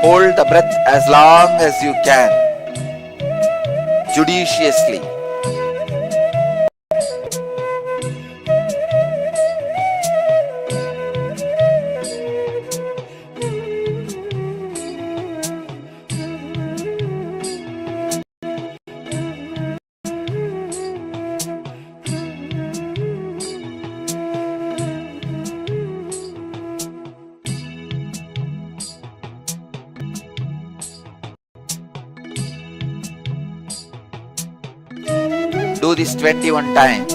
Hold the breath as long as you can, judiciously. Do this 21 times.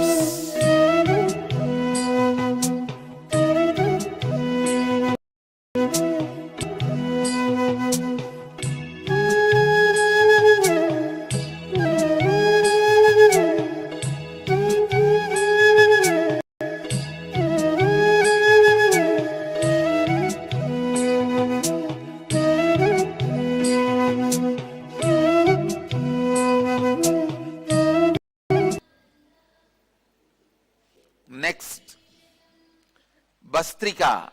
Next, Bastrika,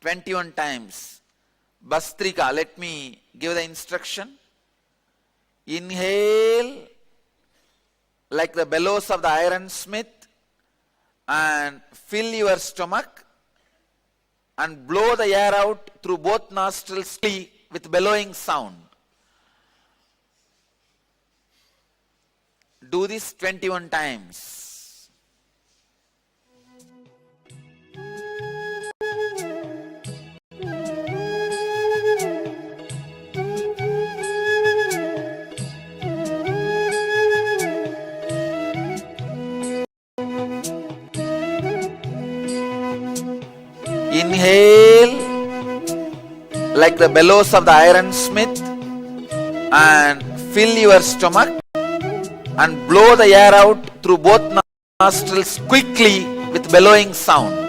21 times. Bastrika, let me give the instruction. Inhale like the bellows of the ironsmith and fill your stomach and blow the air out through both nostrils with bellowing sound. Do this 21 times. Inhale like the bellows of the ironsmith and fill your stomach and blow the air out through both nostrils quickly with bellowing sound.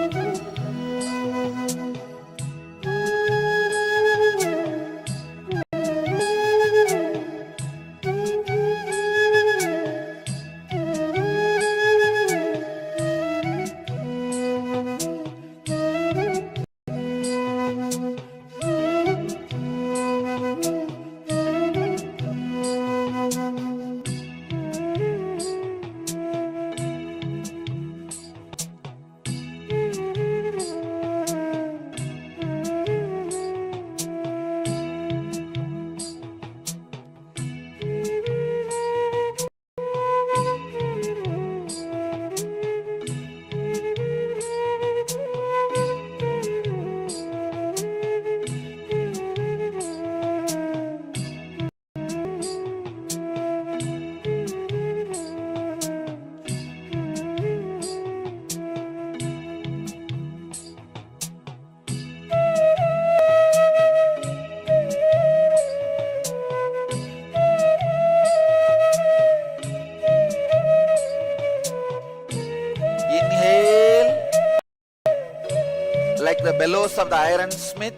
Like the bellows of the ironsmith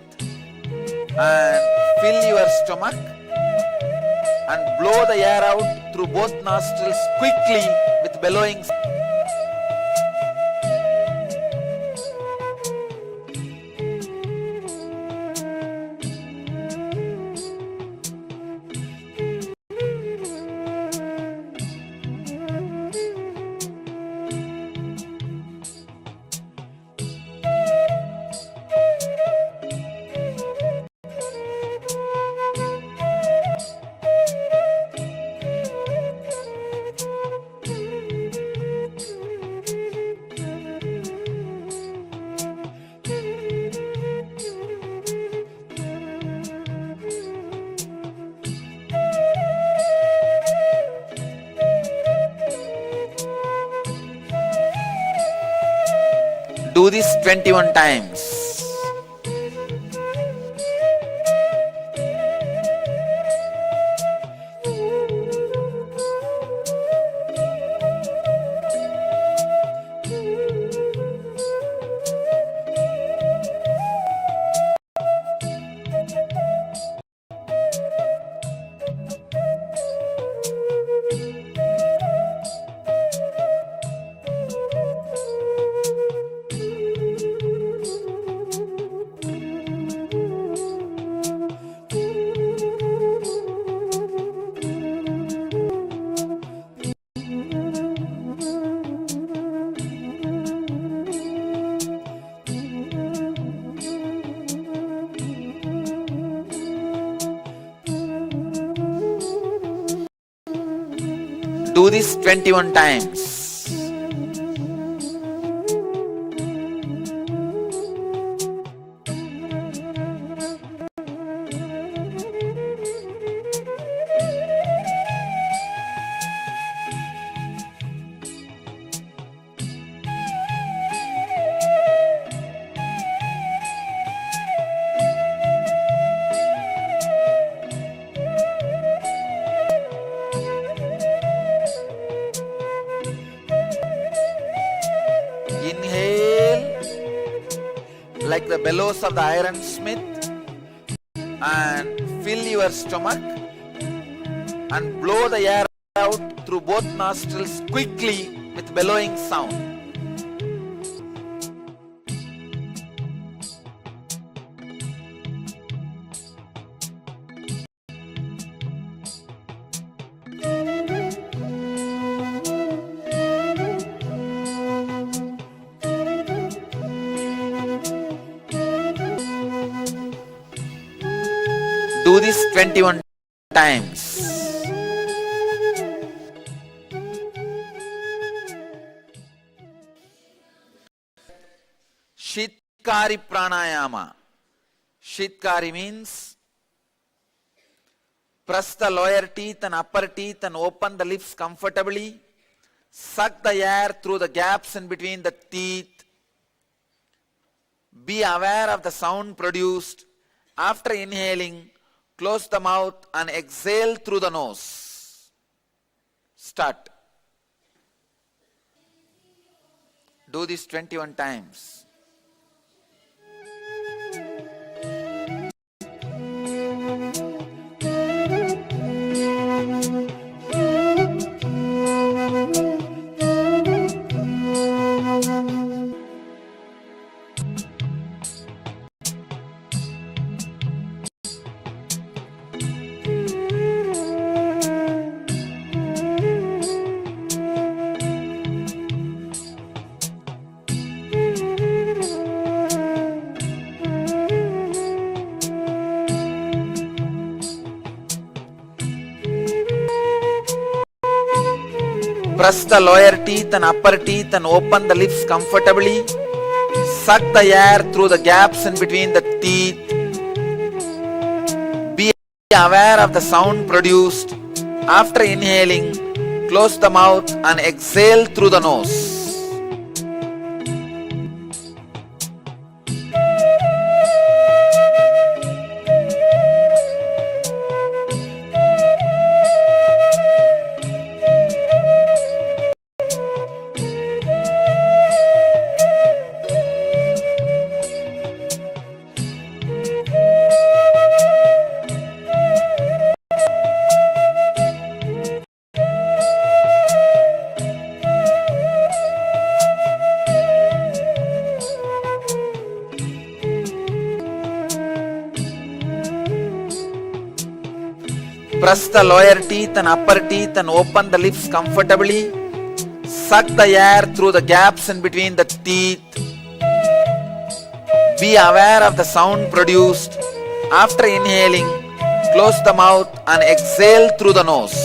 and fill your stomach and blow the air out through both nostrils quickly with bellowing. Do this 21 times. Do this 21 times. Inhale like the bellows of the ironsmith and fill your stomach and blow the air out through both nostrils quickly with bellowing sound. Do this 21 times. Shitkari pranayama. Shitkari means press the lower teeth and upper teeth and open the lips comfortably. Suck the air through the gaps in between the teeth. Be aware of the sound produced. After inhaling, close the mouth and exhale through the nose. Start. Do this 21 times. Press the lower teeth and upper teeth and open the lips comfortably. Suck the air through the gaps in between the teeth. Be aware of the sound produced. After inhaling, close the mouth and exhale through the nose. Press the lower teeth and upper teeth and open the lips comfortably. Suck the air through the gaps in between the teeth. Be aware of the sound produced. After inhaling, close the mouth and exhale through the nose.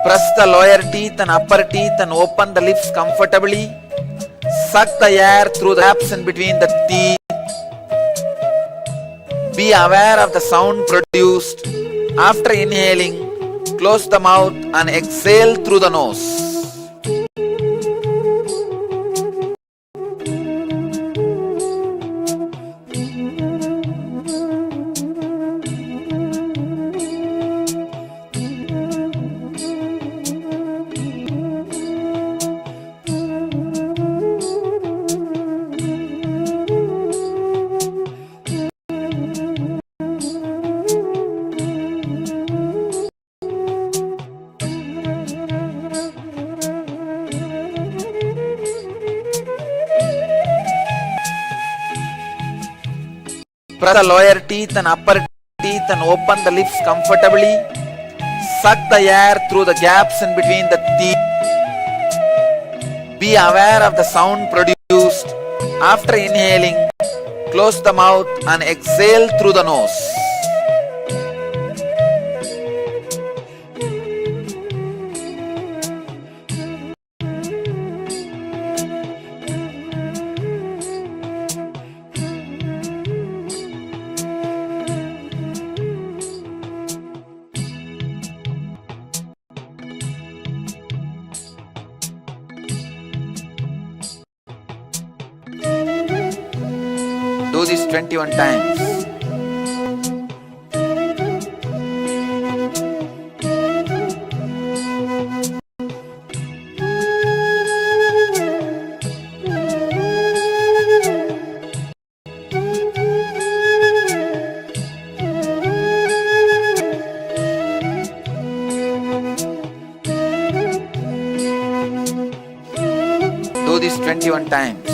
Press the lower teeth and upper teeth and open the lips comfortably. Suck the air through the gaps in between the teeth. Be aware of the sound produced. After inhaling, close the mouth and exhale through the nose. Press the lower teeth and upper teeth and open the lips comfortably. Suck the air through the gaps in between the teeth. Be aware of the sound produced. After inhaling, close the mouth and exhale through the nose. Do this 21 times. Do this 21 times.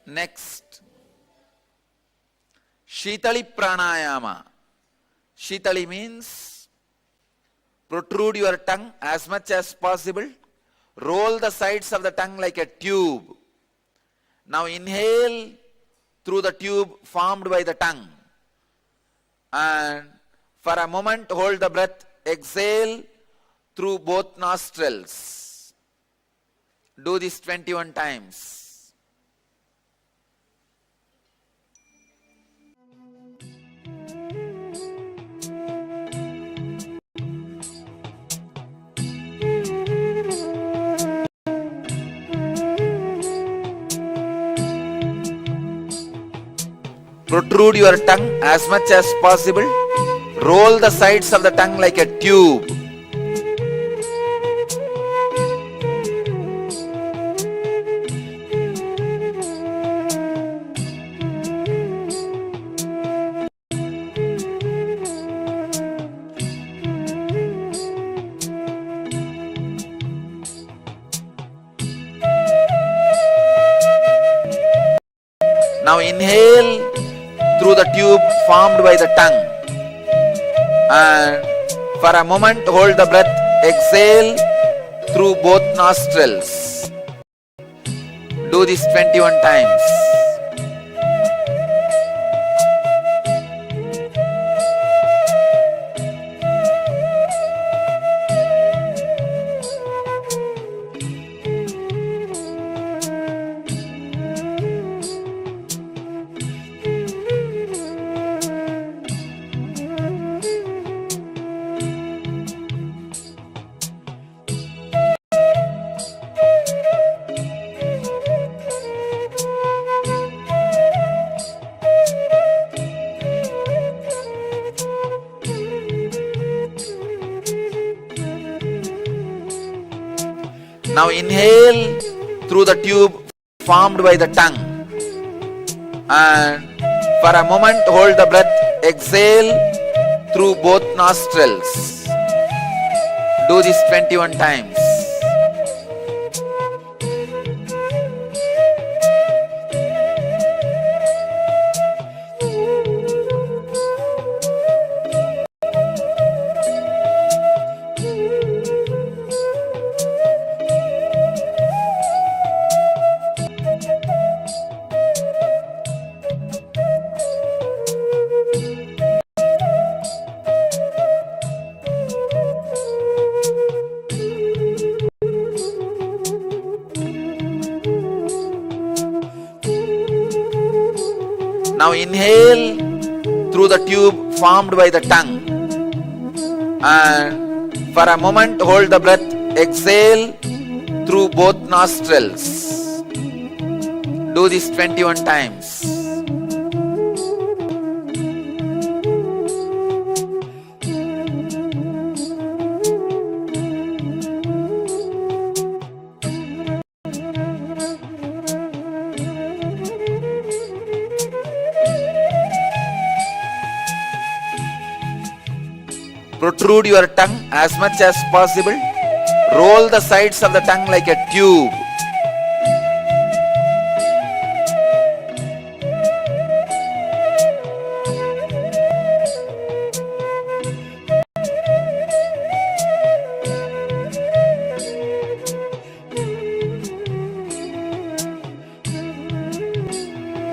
Next, Shitali Pranayama. Shitali means protrude your tongue as much as possible. Roll the sides of the tongue like a tube. Now inhale through the tube formed by the tongue. And for a moment hold the breath. Exhale through both nostrils. Do this 21 times. Protrude your tongue as much as possible. Roll the sides of the tongue like a tube. Now inhale through the tube formed by the tongue, and For a moment, hold the breath. Exhale through both nostrils. Do this 21 times. Now inhale through the tube formed by the tongue, and for a moment hold the breath. Exhale through both nostrils. Do this 21 times. Now inhale through the tube formed by the tongue, and for a moment hold the breath. Exhale through both nostrils. Do this 21 times. Protrude your tongue as much as possible. Roll the sides of the tongue like a tube.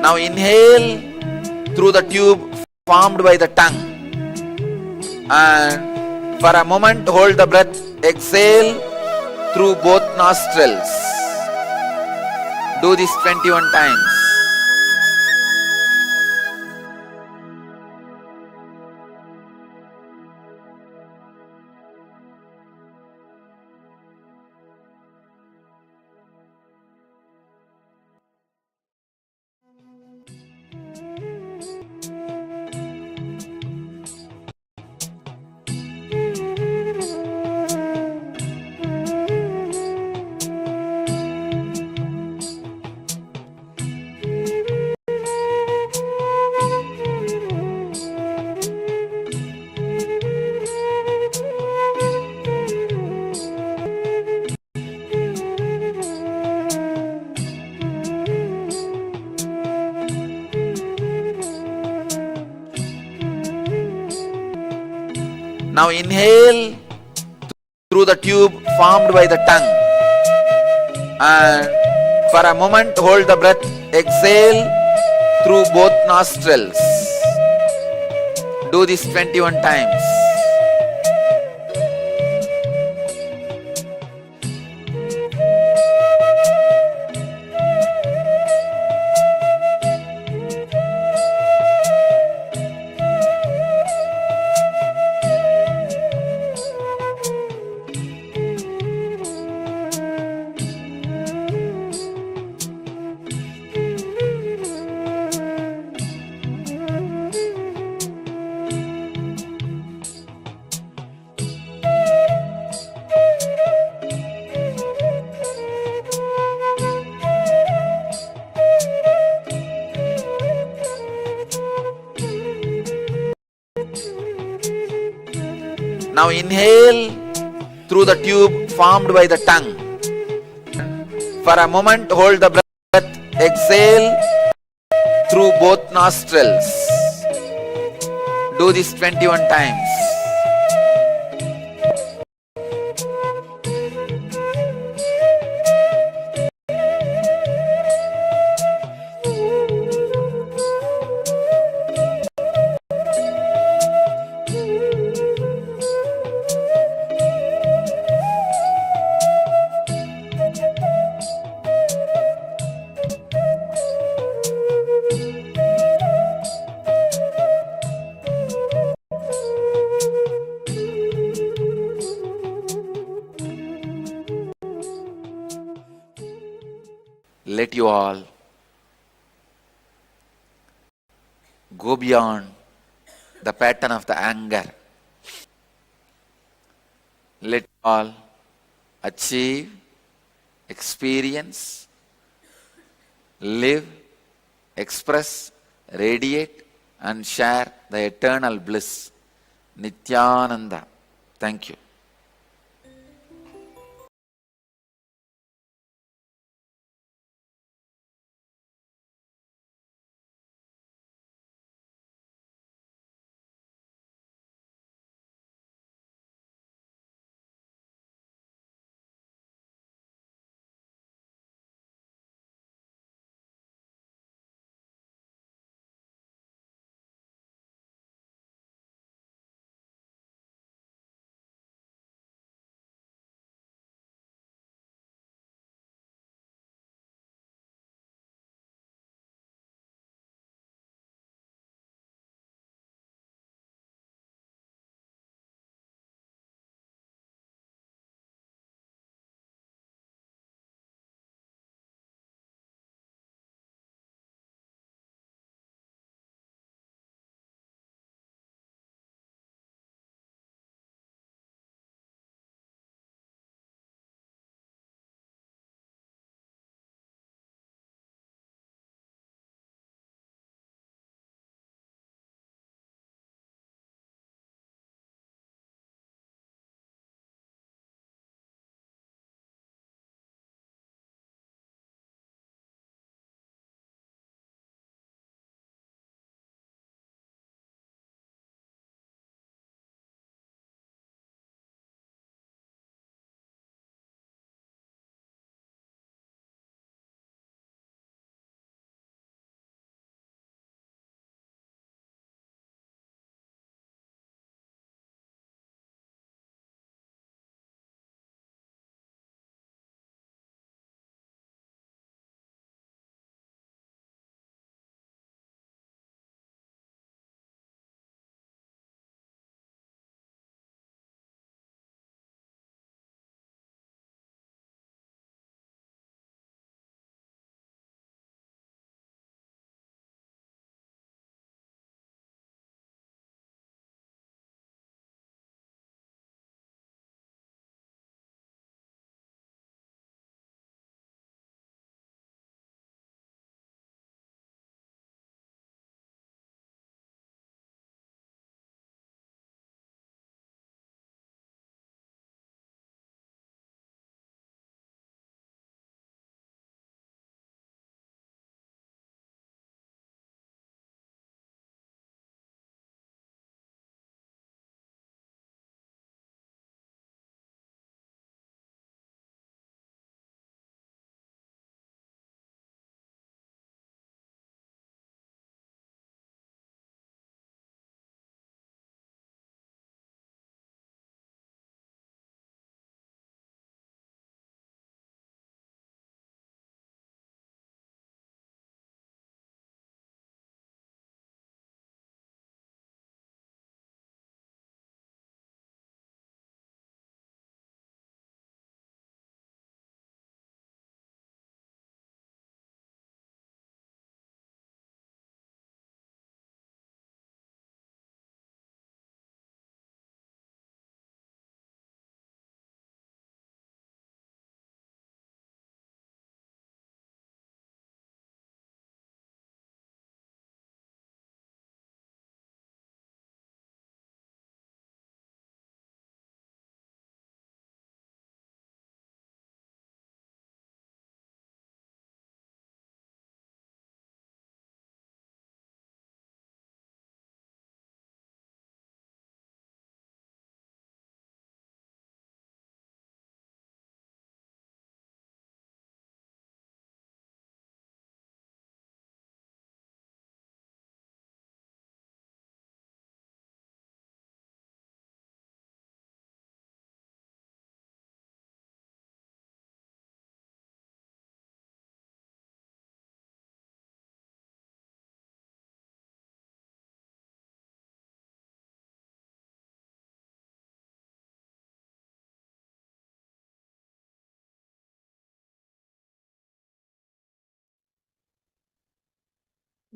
Now inhale through the tube formed by the tongue, and for a moment hold the breath. Exhale through both nostrils. Do this 21 times. Now inhale through the tube formed by the tongue, and for a moment hold the breath. Exhale through both nostrils. Do this 21 times. Now inhale through the tube formed by the tongue. For a moment hold the breath. Exhale through both nostrils. Do this 21 times. let you all go beyond the pattern of the anger. Let you all achieve, experience, live, express, radiate, and share the eternal bliss. Nithyananda. Thank you.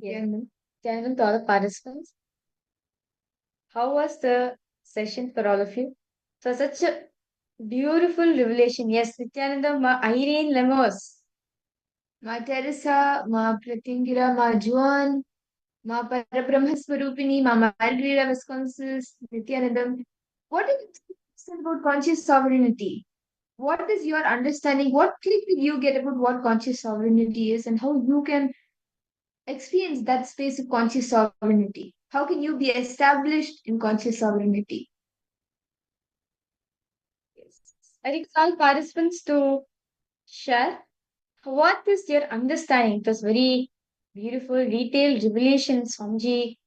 Nithyananda, to all the participants. How was the session for all of you? So such a beautiful revelation. Yes, Nithyananda, Ma Irene Lemos, Ma Teresa, Ma Pratingira, Ma Juan, Ma Parabrahmaswarupini, Ma Margarita Vasconcelos, Nithyanandam. What is it about conscious sovereignty? What is your understanding? What click did you get about what conscious sovereignty is and how you can experience that space of conscious sovereignty? How can you be established in conscious sovereignty? yes. I think all participants to share what is your understanding. It was very beautiful, detailed revelation Swamiji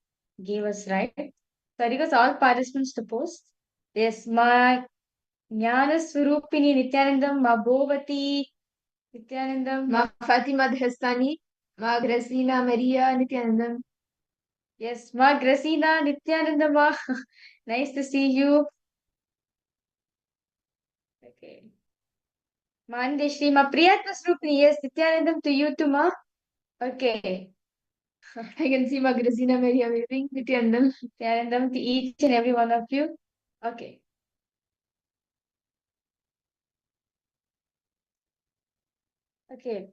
gave us, right? So I request all participants to post. Yes, Ma Jnana Swarupini Nithyanandam, Ma Bhovati Nithyanandam, Ma Fatima Dhastani, Ma Gracina Maria Nithyanandam. yes, Ma Gracina Nithyanandam, Ma. Nice to see you. Okay. Ma Andeshri, Ma Priyatma Swarupini, yes, Nithyanandam to you too, Ma. Okay. I can see Ma Gracina Maria waving Nithyanandam. Nithyanandam to each and every one of you. Okay. Okay.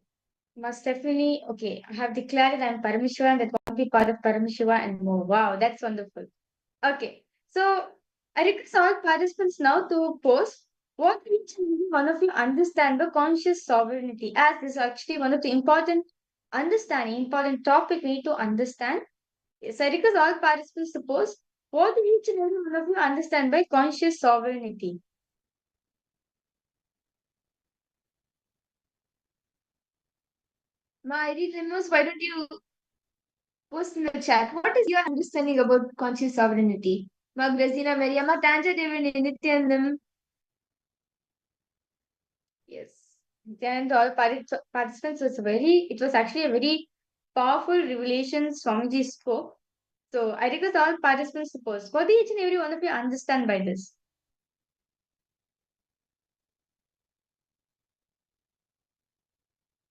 Must definitely, okay. I have declared that I'm Paramashiva and that won't be part of Paramashiva and more. Wow, that's wonderful. Okay. So I request all participants now to post what each and every one of you understand the conscious sovereignty, as this is actually one of the important topic we need to understand. Yes, I request all participants to post what each and every one of you understand by conscious sovereignty. Ma Irene Lemos, why don't you post in the chat? What is your understanding about conscious sovereignty? Ma Gracina Maria, Ma Tanja Devi Nithyanandam. Yes. And all participants it was actually a very powerful revelation Swamiji spoke. So I request all participants to post. What each and every one of you understand by this?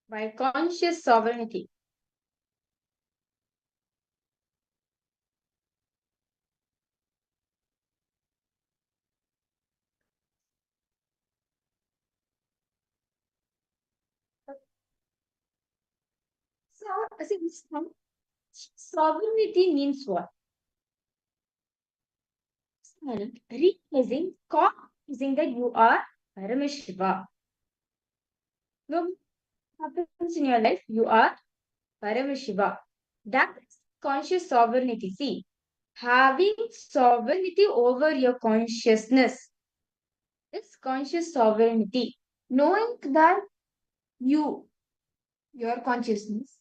By conscious sovereignty. So, sovereignty means what? Realizing, cognizing that you are Paramashiva. No happens in your life, you are Paramashiva. That is conscious sovereignty. See, having sovereignty over your consciousness is conscious sovereignty. Knowing that your consciousness,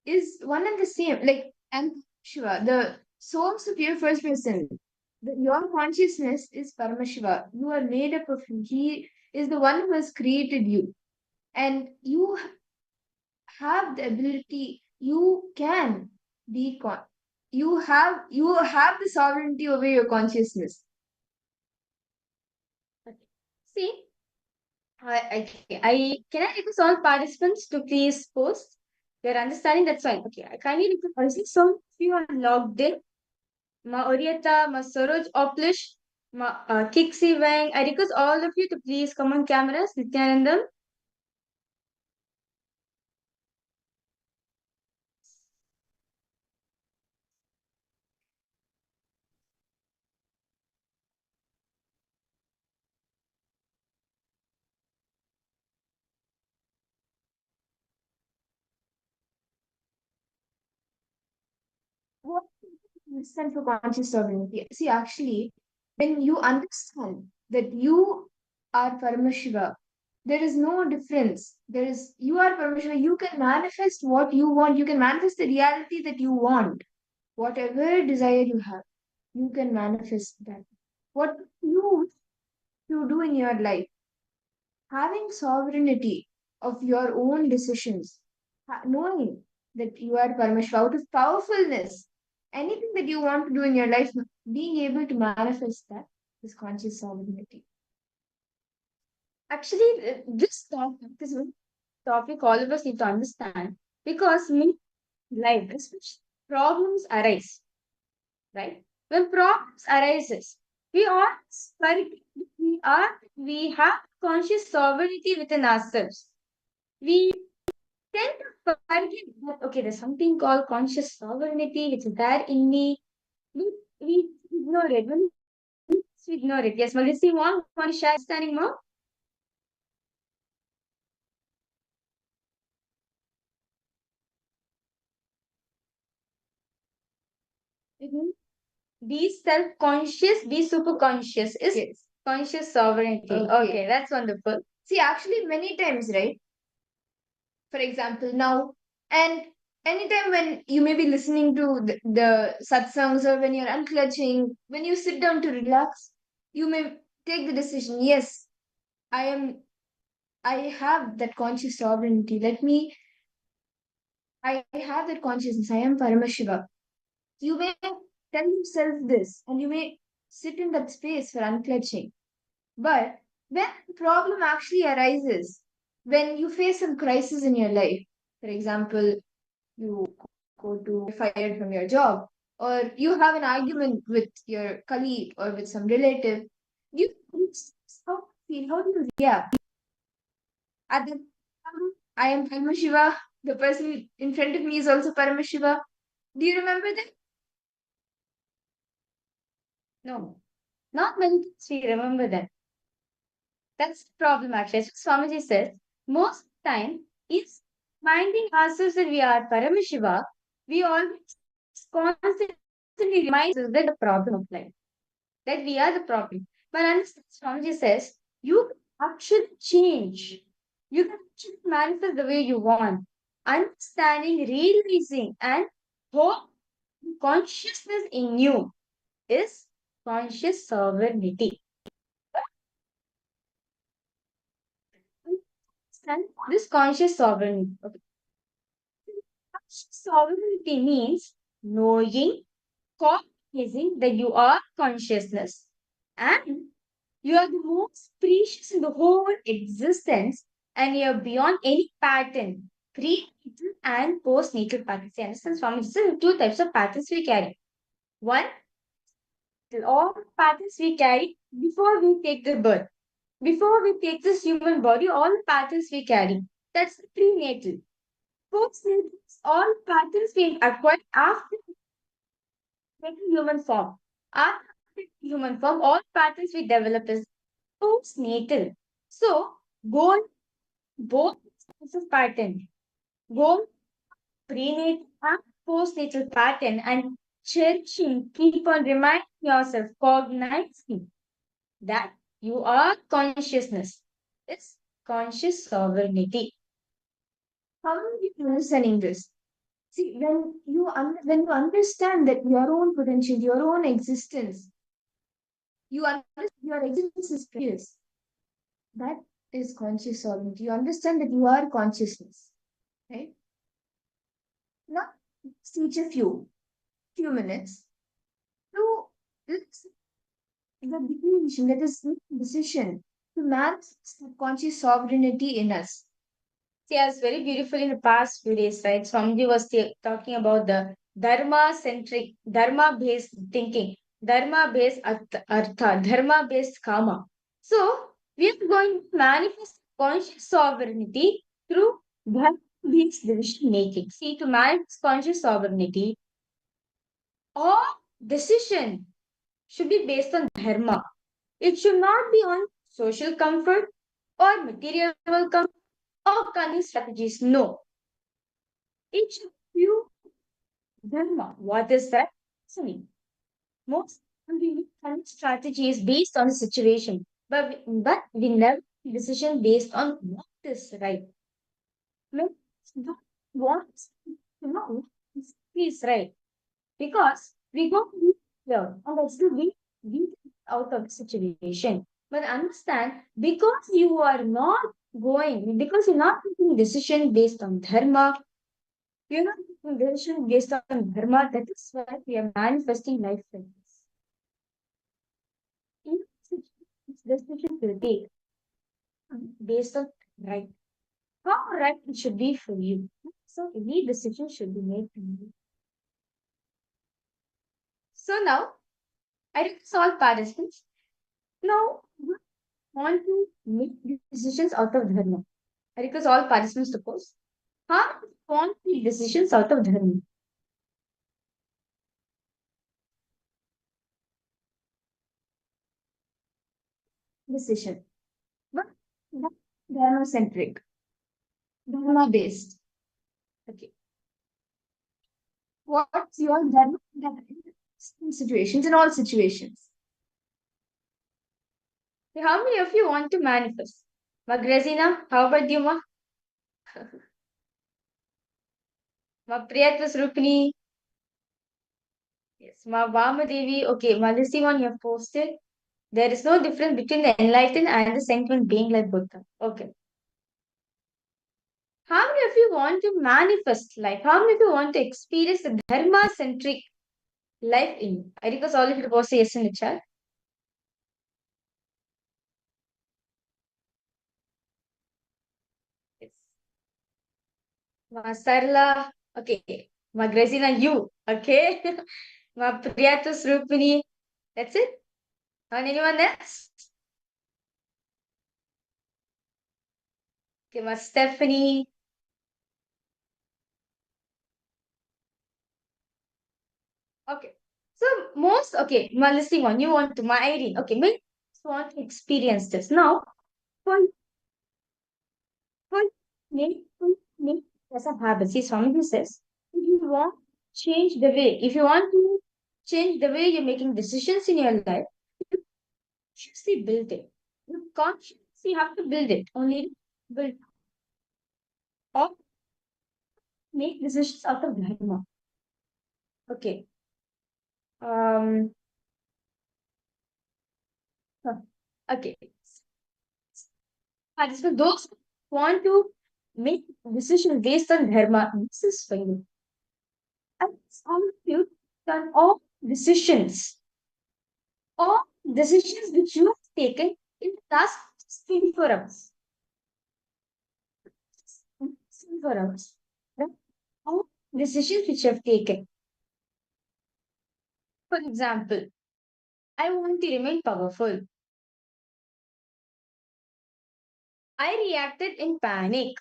is one and the same. Like, and Shiva, the source of your first person, your consciousness is Paramashiva. You are made up of him. He is the one who has created you. And you have the ability, you can be you have the sovereignty over your consciousness. See, I can I request all participants to please post their understanding. That's fine. Okay, I kindly request some of you are logged in. Ma Orieta, Ma Soroj Oplish, Ma Kixi Wang. I request all of you to please come on cameras. Nithyanandam. What understand for conscious sovereignty? See, actually, when you understand that you are Paramashiva, there is no difference. You are Paramashiva, you can manifest what you want, you can manifest the reality that you want. Whatever desire you have, you can manifest that. What you do in your life, having sovereignty of your own decisions, knowing that you are Paramashiva out of powerfulness, anything that you want to do in your life, being able to manifest that is conscious sovereignty. Actually, this topic is one topic all of us need to understand because life, especially problems arise, right? When problems arises, we are we have conscious sovereignty within ourselves. We tend to forget that okay, there's something called conscious sovereignty which is there in me. We ignore it. When we ignore it. Yes, Melissa, you want to share standing more? Mhm. Be self-conscious, be super-conscious is Yes. conscious sovereignty. Okay. Okay, that's wonderful. See, actually, many times, right? For example, now, and anytime when you may be listening to the satsangs or when you're unclutching, when you sit down to relax, you may take the decision, yes, I am, I have that conscious sovereignty. I have that consciousness. I am Paramashiva. You may tell yourself this and you may sit in that space for unclutching. But when the problem actually arises, when you face some crisis in your life, for example, you go to fired from your job, or you have an argument with your colleague or with some relative, you how feel, how do you react? At the time, I am Paramashiva, the person in front of me is also Paramashiva. Do you remember that? No, not many times we remember that. That's the problem actually. As Swamiji says, most of the time, is minding ourselves that we are Paramashiva, we always constantly remind us that the problem of life, that we are the problem. But understand, Swamiji says, you can actually change. You can actually manifest the way you want. Understanding, realizing, and whole consciousness in you is conscious sovereignty. And this conscious sovereignty. Okay. Conscious sovereignty means knowing, cognizing that you are consciousness and you are the most precious in the whole existence and you are beyond any pattern, prenatal and postnatal patterns. You understand, Swami? So two types of patterns we carry. One, all patterns we carry before we take the birth. Before we take this human body, all the patterns we carry. That's the prenatal. Postnatal, all patterns we acquire after taking human form. After human form, all patterns we develop is postnatal. So, goal, both types of pattern, goal, prenatal and postnatal pattern, and cherishing, keep on reminding yourself, cognizing that you are consciousness. It's conscious sovereignty. How are you understanding this? See, when you understand that your own potential, your own existence, you understand your existence is precious. That is conscious sovereignty. You understand that you are consciousness, right? Now, let's teach a few minutes to let's the definition that is decision to manifest that conscious sovereignty in us. See, as very beautiful in the past few days, right? Swamiji was talking about the dharma-centric, dharma-based thinking, dharma-based artha, dharma-based karma. So, we are going to manifest conscious sovereignty through dharma-based decision making. See, to manifest conscious sovereignty, all decision should be based on dharma. It should not be on social comfort or material comfort or cunning strategies. No, it should be dharma. What is that? Actually, most cunning strategy is based on the situation, but we never make decision based on what is right. Means don't want to know what is right because we go here and that's the way we get out of the situation. But understand, because you're not taking decision based on dharma, you're not taking decision based on dharma, that is why we are manifesting life like this. In decision will take based on right. How right it should be for you. So any decision should be made from you. So now, I request all participants. Now, we want to make decisions out of dharma. I request all participants to pose. How do you want to make decisions out of dharma? Decision. But dharma centric, dharma based. Okay. What's your dharma in situations, in all situations? Okay, how many of you want to manifest? Magrazina, how about you, Ma? Ma Priyatva Rupini. Yes, Ma Vamadevi. Okay, Ma this one you have posted. There is no difference between the enlightened and the sentient being like Buddha. Okay. How many of you want to manifest life? How many of you want to experience the dharma centric life in you? I request all of you to post a yes in the chat. Yes. Ma Sarla. Okay. Ma Grazina, you. Okay. Ma Priyatu Srupini. That's it. And anyone else? Okay, Ma Stephanie. Okay. So most okay, my listening one, you want to my Irene. Okay, many want to experience this. Now, for for make as a habit. See, Swami says, if you want to change the way, if you want to change the way you're making decisions in your life, you consciously build it. You consciously have to build it. Only build or make decisions out of dharma. Okay. Um. Okay. Participants, those who want to make decisions based on dharma, this is for you. And some of you done all decisions which you have taken in the last 24 hours. 24 hours. Right? All decisions which you have taken. For example, I want to remain powerful. I reacted in panic.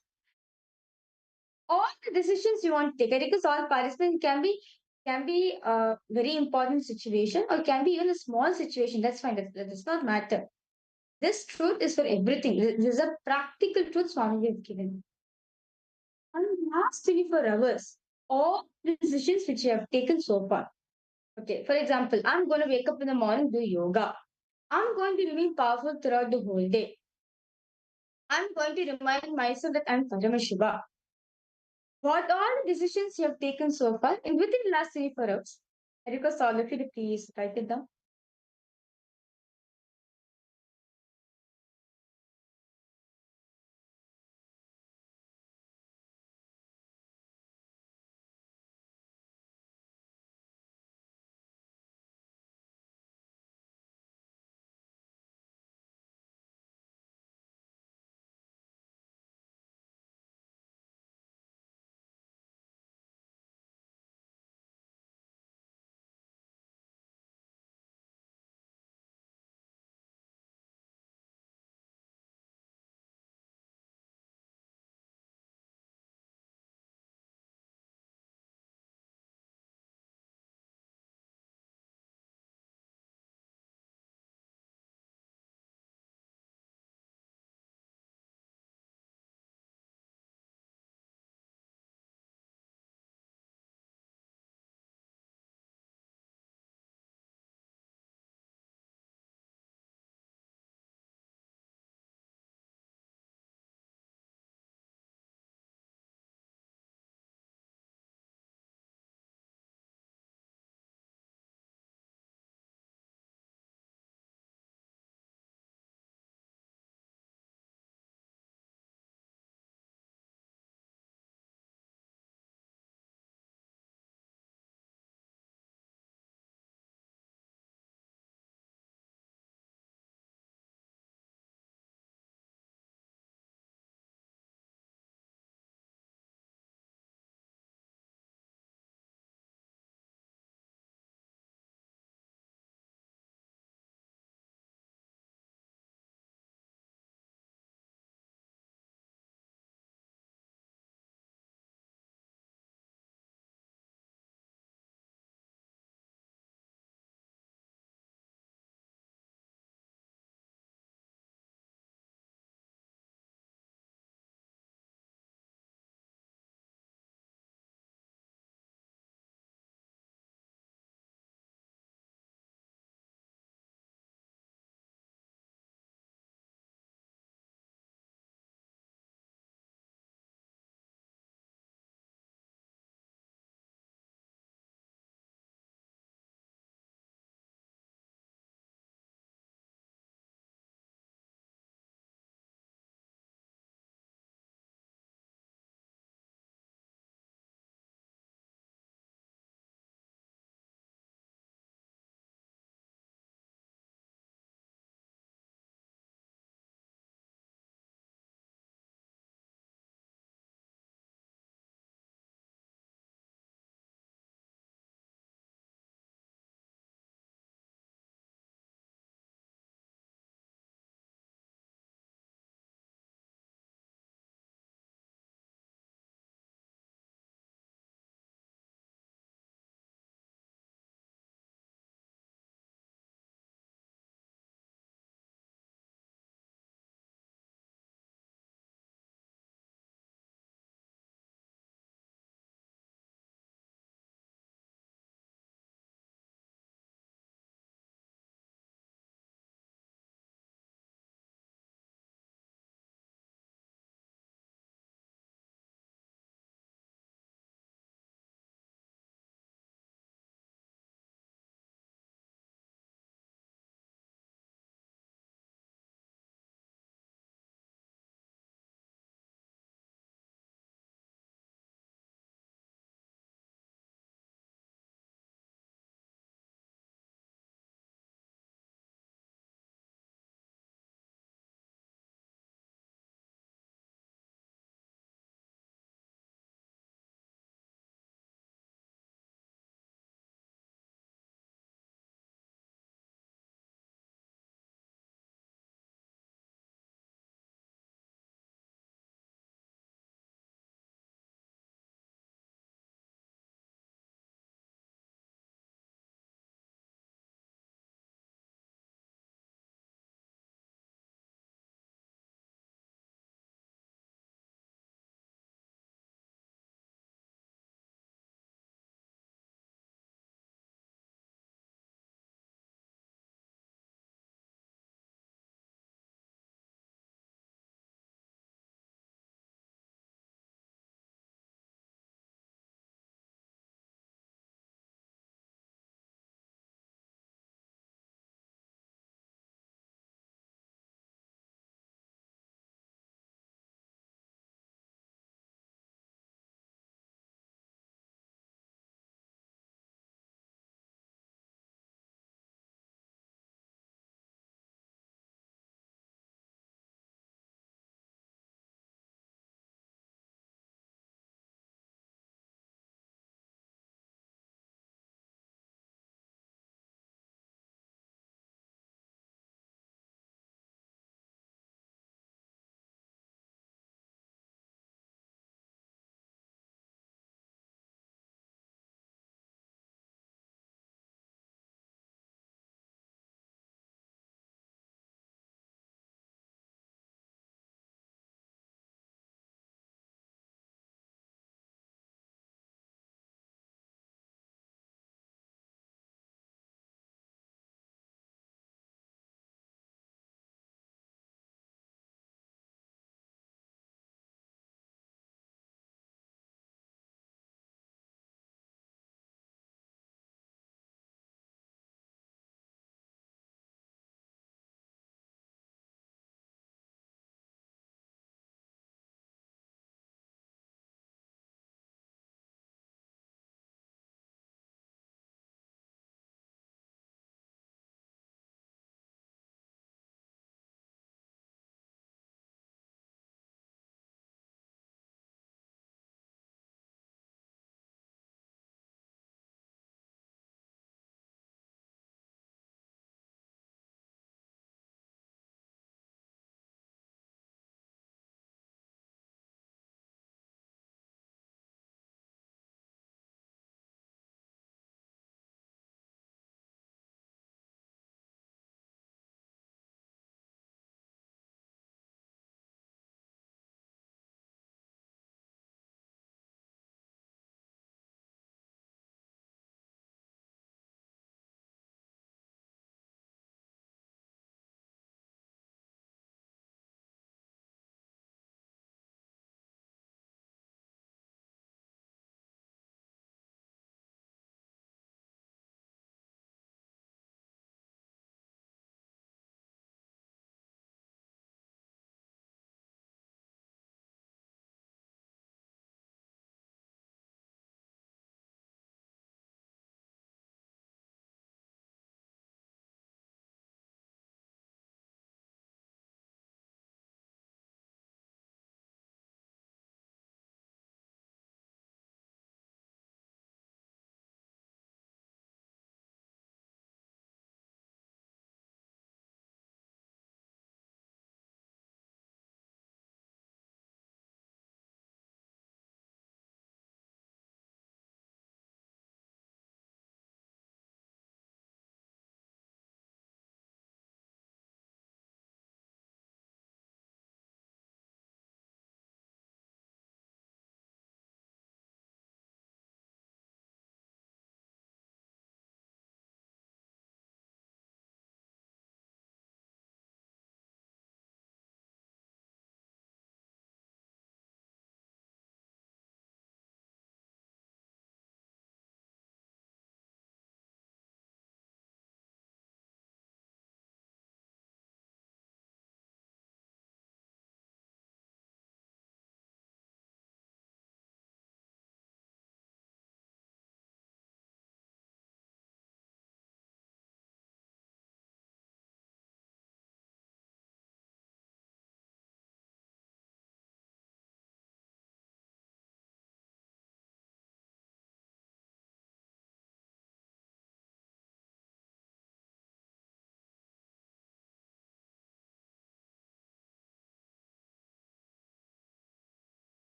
All the decisions you want to take, because all participants can be a very important situation or can be even a small situation. That's fine. That does not matter. This truth is for everything. This is a practical truth Swami has given. And last 24 hours, all the decisions which you have taken so far. Okay, for example, I'm going to wake up in the morning, do yoga. I'm going to remain powerful throughout the whole day. I'm going to remind myself that I'm Paramashiva. What all the decisions you have taken so far and within the last 24 hours? I request all of you to please write it down.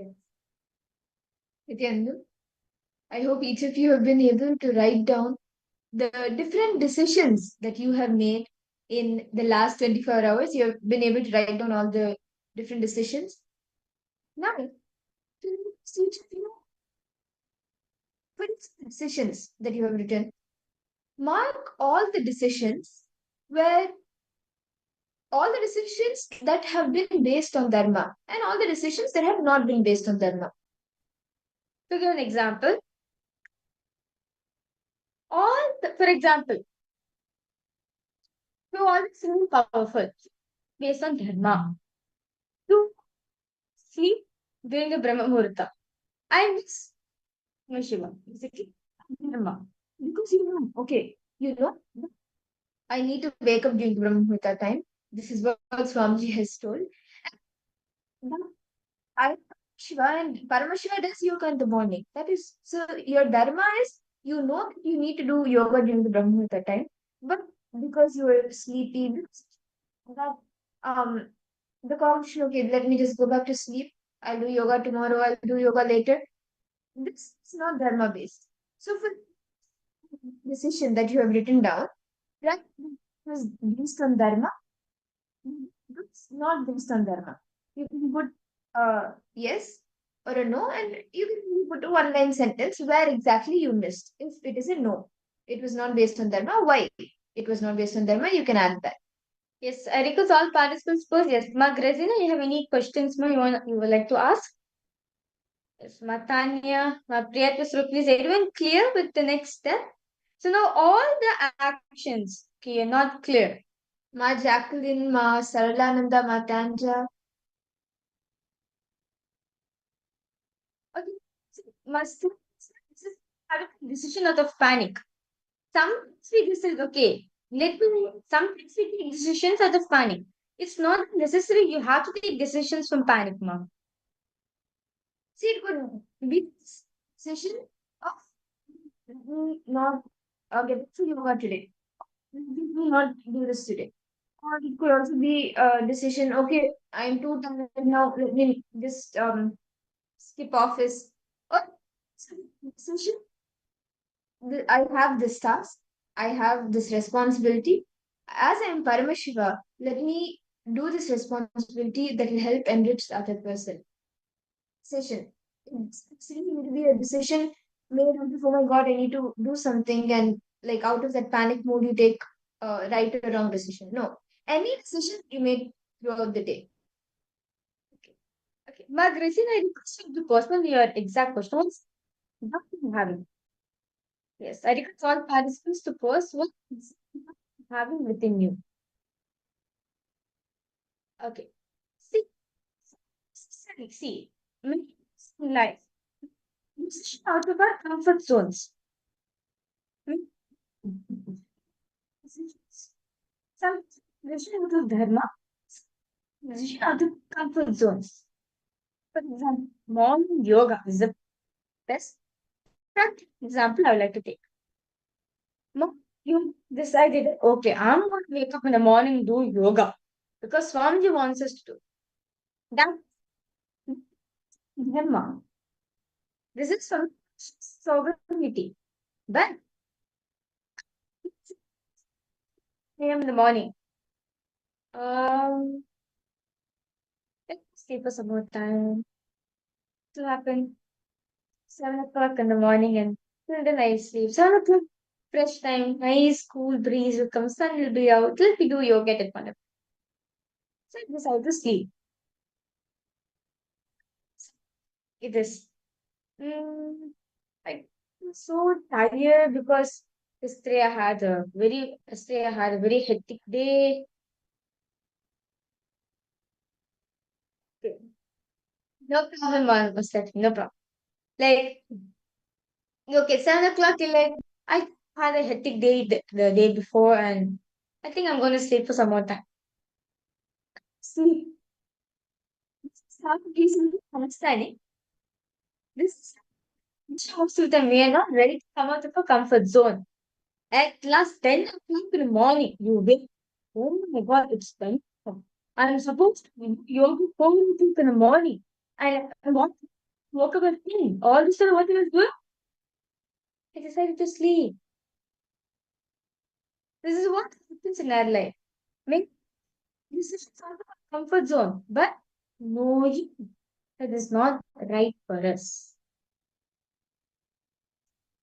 Yes. Nithyananda, I hope each of you have been able to write down the different decisions that you have made in the last 24 hours. You have been able to write down all the different decisions. Now, to each of you, for each decisions that you have written, mark all the decisions where all the decisions that have been based on dharma and all the decisions that have not been based on dharma. To give an example, for example, you always remain powerful based on dharma. You sleep during the Brahma Muhurta. I miss my Shiva, basically dharma. Because okay, I need to wake up during the Brahma Muhurta time. This is what Swamiji has told. But I Shiva and Paramashiva does yoga in the morning. That is so your dharma is that you need to do yoga during the Brahma Muhurta time, but because you are sleepy, that the cognition, okay, let me just go back to sleep. I'll do yoga tomorrow, I'll do yoga later. This is not dharma based. So for decision that you have written down, that is based on dharma, it's not based on dharma. You can put yes or a no, and you can put a one line sentence where exactly you missed. If it is a no, it was not based on dharma. Why? It was not based on dharma. You can add that. Yes, I request all participants first. Yes, Ma Grazina, you have any questions, ma, you would like to ask? Yes, Ma Tanya, Ma Priyatva, please, everyone clear with the next step? So now all the actions, okay, are not clear. Ma Jacqueline, Ma Saralananda, Ma Tanja. Okay, must have a decision out of panic. Sometimes we decide, okay, sometimes we take decisions out of panic. It's not necessary you have to take decisions from panic, ma'am. See, it could be decision of not get to yoga today. We will not do this today. Or it could also be a decision, okay, I'm too tired now, let me just skip office. Or decision, I have this task, I have this responsibility. As I am Paramashiva, let me do this responsibility that will help enrich the other person. Decision. It's going to be a decision made out of, oh my god, I need to do something, and like out of that panic mode, you take right or wrong decision. No. Any decision you made throughout the day. Okay. Ma Grazina, I request you to postpone your exact questions. What you having? Yes, I request all participants to post what is having within you. Okay. See, in life, decision out of our comfort zones. Some decision out of dharma, decision out of comfort zones. For example, morning yoga is the best practical example I would like to take. You decided, okay, I'm going to wake up in the morning and do yoga because Swamiji wants us to do. That dharma. This is some sovereignty. But a.m. in the morning. Let's sleep for some more time. To happen 7 o'clock in the morning and then I sleep. 7 o'clock, fresh time, nice cool breeze will come, sun will be out. Let me do yoga at 1 o'clock. So I decide to sleep. It is. I'm so tired because yesterday I had a very hectic day. Okay. No problem, Mustard. No problem. Like, okay, 7 o'clock till like I had a hectic day the day before, and I think I'm going to sleep for some more time. Sleep. Some reason understanding. This shows you that we are not ready to come out of a comfort zone. At last 10 o'clock in the morning, you wake. Oh my god, it's 10 o'clock. I'm supposed to be yoga 4 o'clock in the morning. And woke up and all this time what I was doing? I decided to sleep. This is what happens in our life. Make decisions out of our comfort zone, but no, that is not right for us.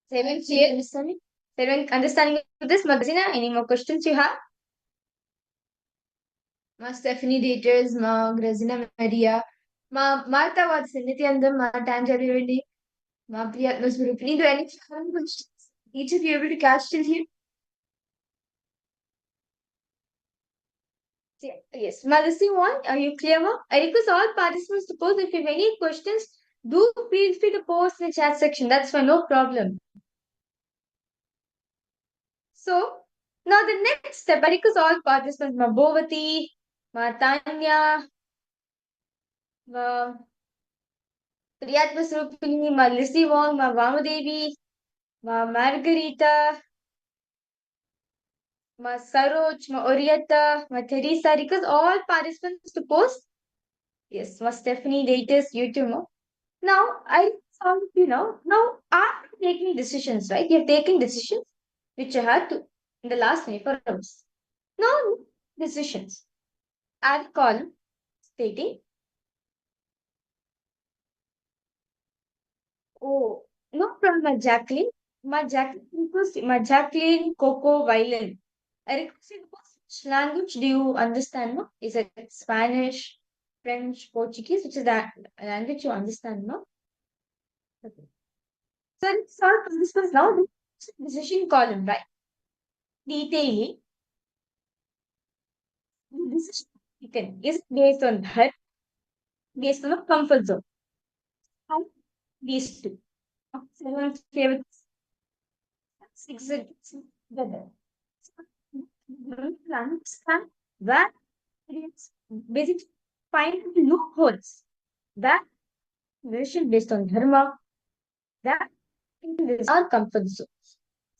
So everyone clear understanding? Everyone understanding of this, Magazina? Any more questions you have? Ma Stephanie Daters, Ma Grazina Maria, Ma Martha was Nithyananda, Ma Tanjali Reddy, Ma Priyatma Surupini. Do any questions? Each of you able to catch till here? Yes, ma listening one, are you clear, ma? I request all participants to post if you have any questions, do feel free to post in the chat section. That's fine, no problem. So, now the next step, I request all participants, ma Bovati, ma Tanya, ma Priyatma Surupini, ma Lissy Wong, ma Vamadevi, ma Margarita, ma Saroj, ma Orietta, ma Teresa, request all participants to post. Yes, ma Stephanie latest YouTube, ma. Now, I found, now after taking decisions, right? You're taking decisions which you had to in the last 24 hours. Now, decisions. Add column stating, oh, no problem, my Jacqueline. My Jacqueline, Coco, violin. I request you to post which language do you understand, no? Is it Spanish, French, Portuguese? Which is that language you understand, no? Okay. So let's start from this one now. The decision column, right? Detailing the decision taken is based on her, based on a comfort zone. How these two. Everyone's favorite six together. Understand that it's basically find loopholes. That decision based on dharma, that is our comfort zone.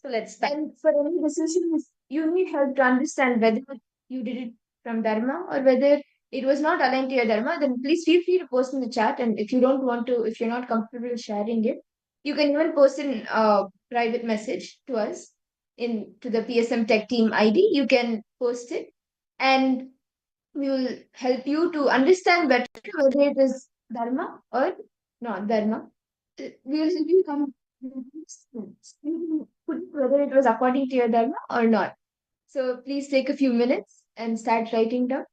So let's start. And for any decision, you need help to understand whether you did it from dharma or whether it was not aligned to your dharma, then please feel free to post in the chat. And if you don't want to, if you're not comfortable sharing it, you can even post in a private message to us in to the PSM Tech Team ID. You can post it, and we will help you to understand better whether it is dharma or not dharma. We will help you come whether it was according to your dharma or not. So please take a few minutes and start writing down.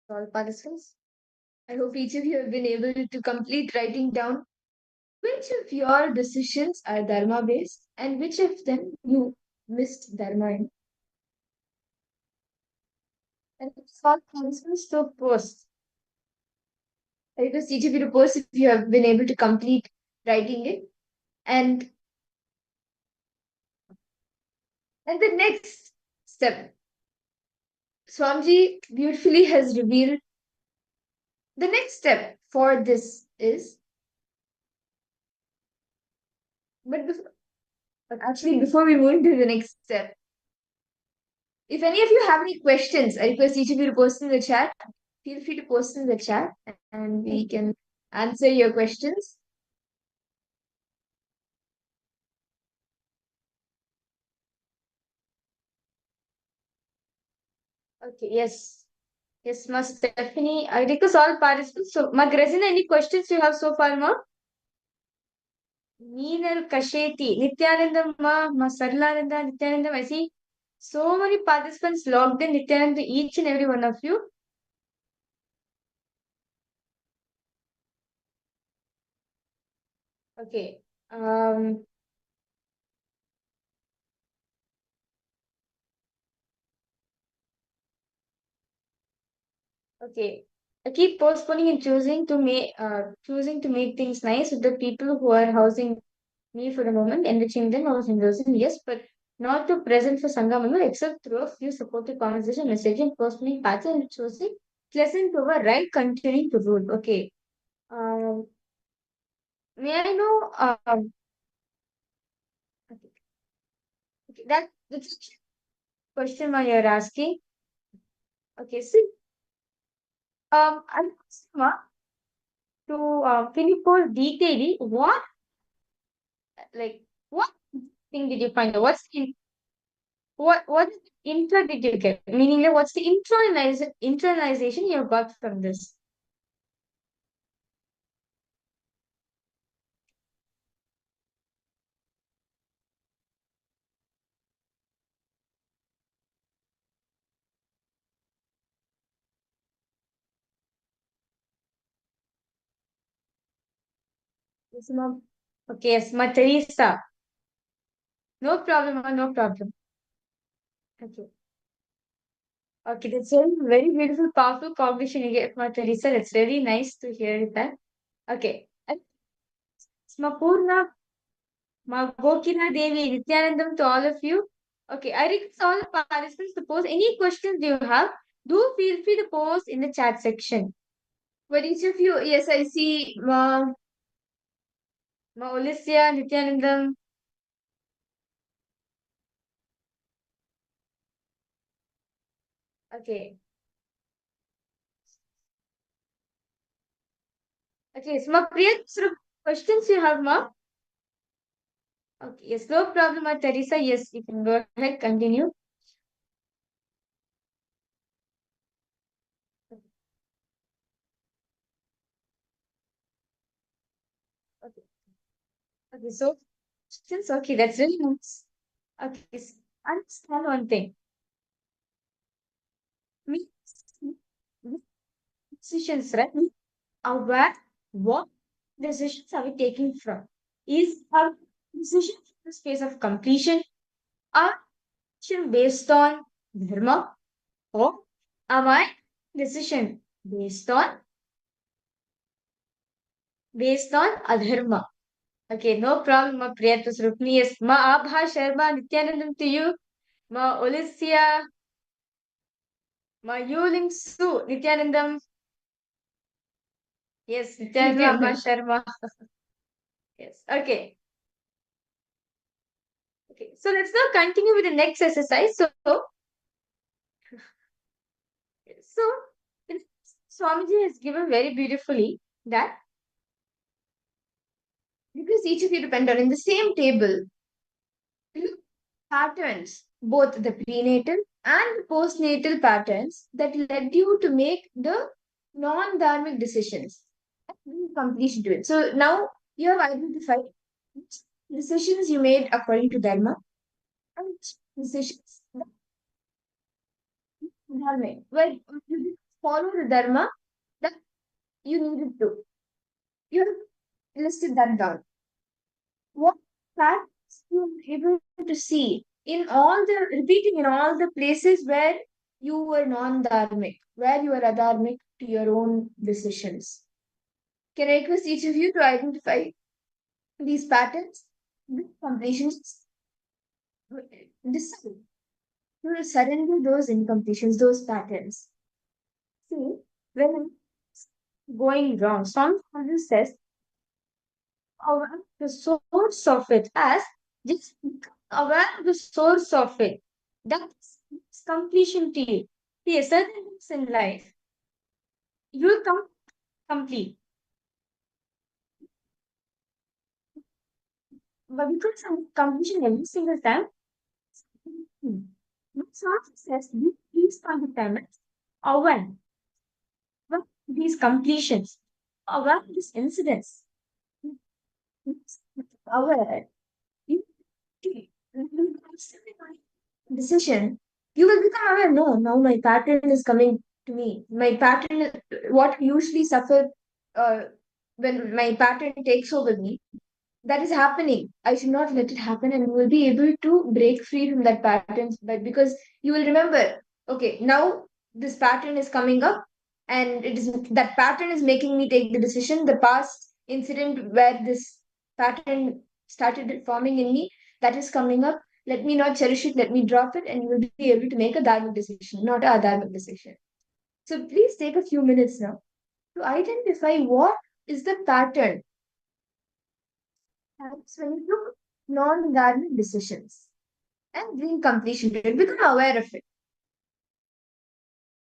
All participants. I hope each of you have been able to complete writing down which of your decisions are dharma based and which of them you missed dharma in. And it's all participants to post. I request each of you to post if you have been able to complete writing it. And the next step, Swamiji beautifully has revealed the next step for this is, but actually before we move into the next step, if any of you have any questions, I request each of you to post in the chat. Feel free to post in the chat and we can answer your questions. Okay, yes. Yes, Ma Stephanie. I request all participants. So, Ma Grazina, any questions you have so far, Ma? Neenal Kasheti, Nithyananda, Ma Sarlananda, Nithyananda. I see so many participants logged in, Nithyananda, each and every one of you. Okay. Okay. I keep postponing and choosing to make things nice with the people who are housing me for a moment, enriching them or Hinduism, yes, but not to present for Sangha except through a few supportive conversation, messaging, postponing pattern and choosing pleasant over right, continuing to rule. Okay. May I know okay, that's question what you're asking. Okay, see, I'm to can you post detailing what thing did you find out? What intro did you get? Meaning like what's the internalization you got from this? Yes, ma'am. Okay, yes, Ma Teresa. No problem, ma'am, no problem. Okay. Okay, that's a very beautiful, powerful cognition you get, Ma Teresa. That's really nice to hear that. Okay. And Ma Purna, Ma Gokina Devi, Nithyanandam to all of you. Okay, I request all the participants to post any questions you have. Do feel free to post in the chat section. For each of you, yes, I see Ma Olysya, Nithyanandam. Okay. Okay, so Ma Priya, sort of questions you have, Ma? Okay, yes, no problem, Ma Teresa. Yes, you can go ahead, continue. Okay. Okay, so questions, okay, that's really nice. Okay, so understand one thing. Me, decisions, right? Aware What decisions are we taking from? Is our decision in the space of completion our decision based on dharma, or am I decision based on adharma? Okay, no problem, ma Priyatus Rukni. Yes, ma Abha Sharma, Nithyanandam to you. Ma Olyssia, ma Yuling Su, Nithyanandam. Yes, Nithyanandam Abha Sharma. Yes, okay. Okay, so let's now continue with the next exercise. So Swamiji has given very beautifully that because each of you depend on in the same table, patterns, both the prenatal and postnatal patterns that led you to make the non-dharmic decisions. Completion to it. So now you have identified which decisions you made according to dharma and which decisions dharma. Where you did follow the dharma that you needed to. You have listed that down. What facts you were able to see repeating in all the places where you were non-dharmic, where you were adharmic to your own decisions. Can I request each of you to identify these patterns, the completions, decide to surrender those incompletions, those patterns. See, when it's going wrong, some says the source of it as just aware of the source of it. That's completion to you. See, certain things in life, you will come complete. But because of completion every single time, what sort of says these kind of payments or when? But these completions or when these incidents, aware, you decision, you will become aware, no, now my pattern is coming to me. My pattern, what I usually suffer uh, when my pattern takes over me, that is happening. I should not let it happen, and you will be able to break free from that pattern. But because you will remember, okay, now this pattern is coming up, and it is that pattern is making me take the decision. The past incident where this pattern started forming in me, that is coming up. Let me not cherish it. Let me drop it, and you will be able to make a dharmic decision, not a adharmic decision. So please take a few minutes now to identify what is the pattern helps when you do non-dharmic decisions and bring completion to it. Become aware of it.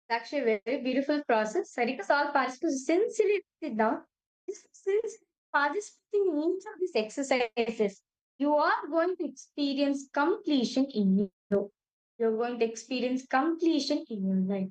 It's actually a very beautiful process. I request all participants sincerely sit down. Since participating in each of these exercises, you are going to experience completion in you. You're going to experience completion in your life.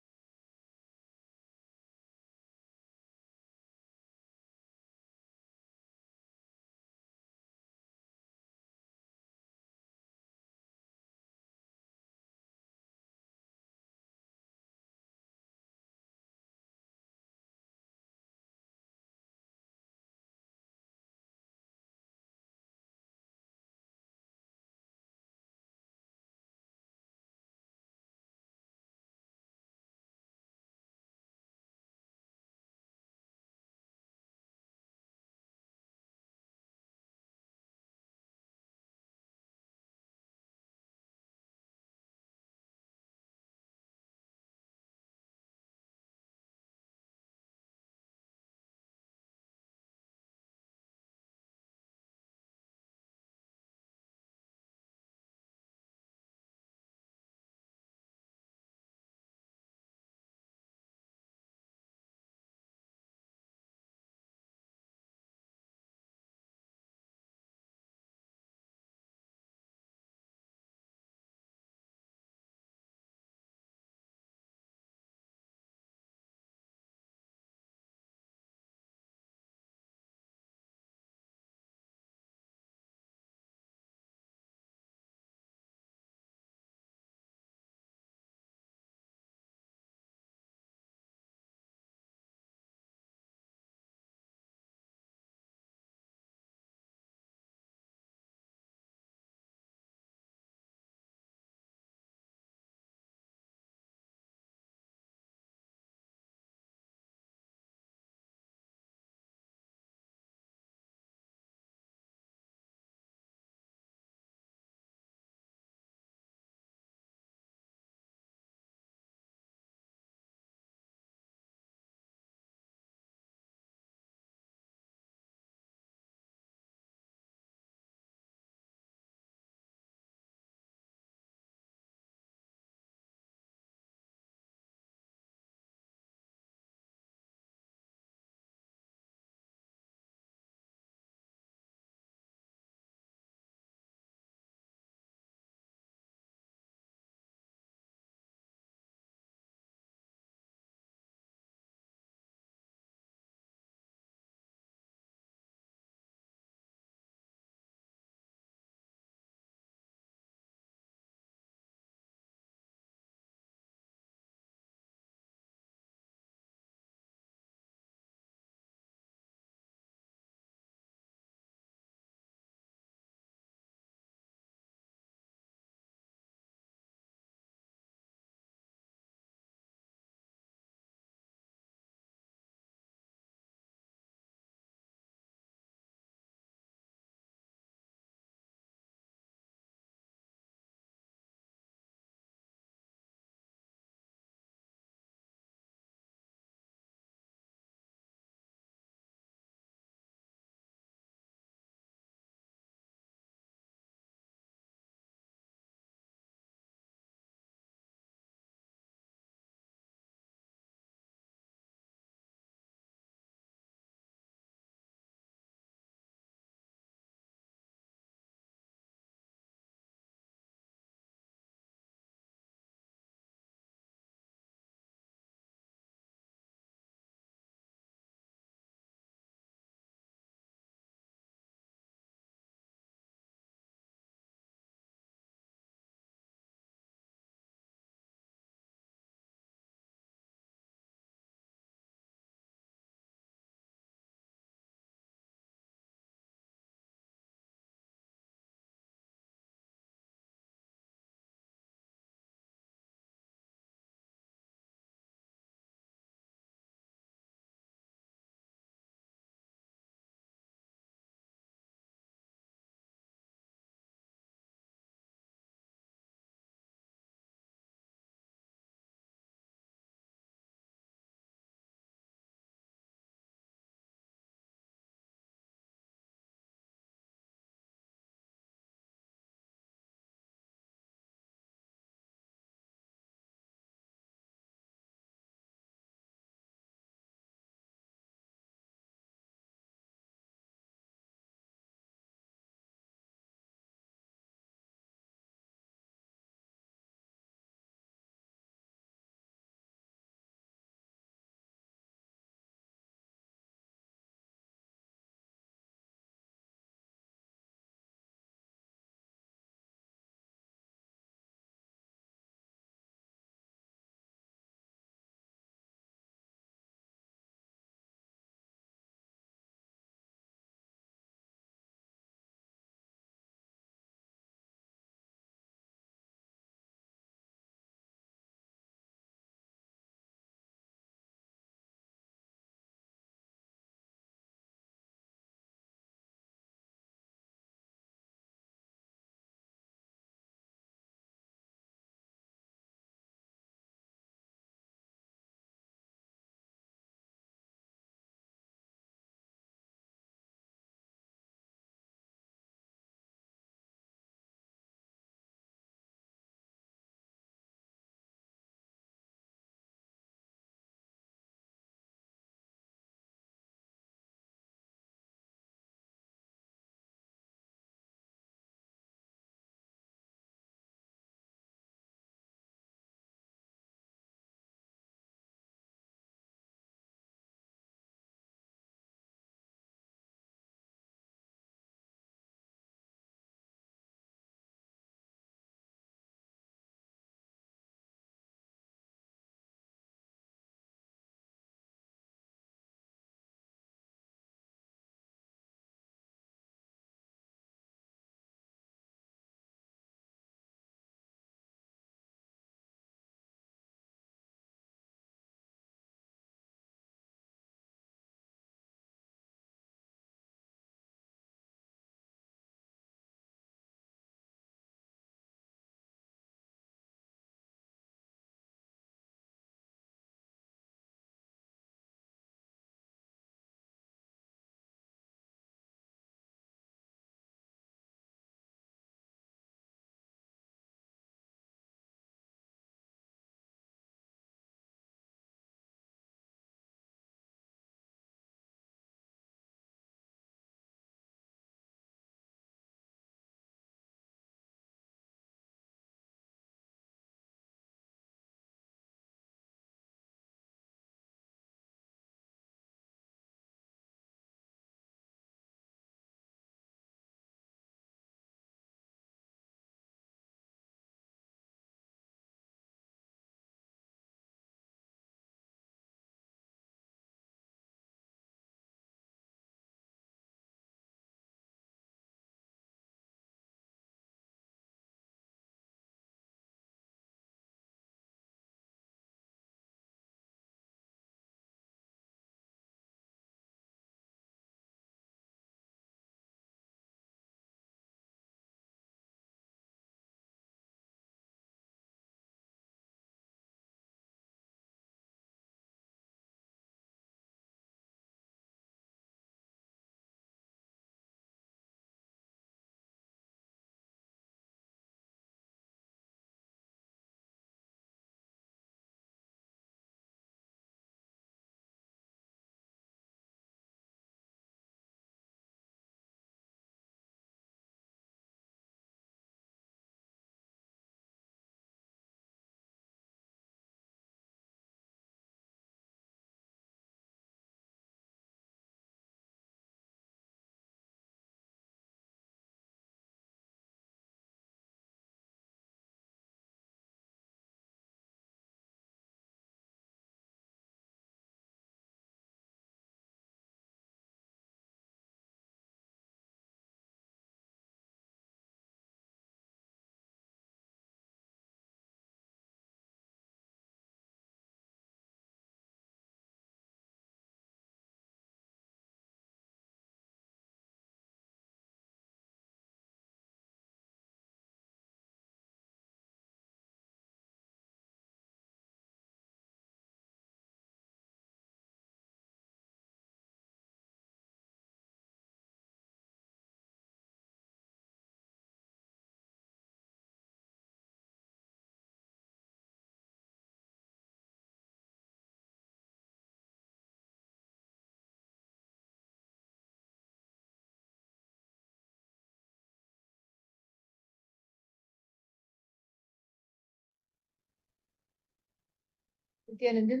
Nithyananda.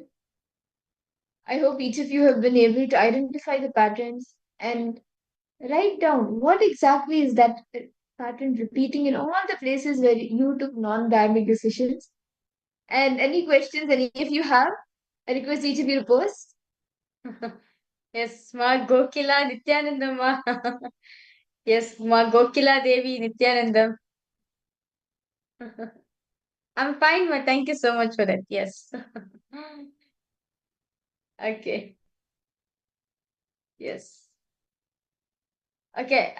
I hope each of you have been able to identify the patterns and write down what exactly is that pattern repeating in all the places where you took non-dharmic decisions. And any questions any of you have, I request each of you to post. Yes, Ma Gokila Nithyananda Ma. Yes, Ma Gokila Devi Nithyananda. I'm fine, Ma. Thank you so much for that. Yes. Okay. Yes. Okay.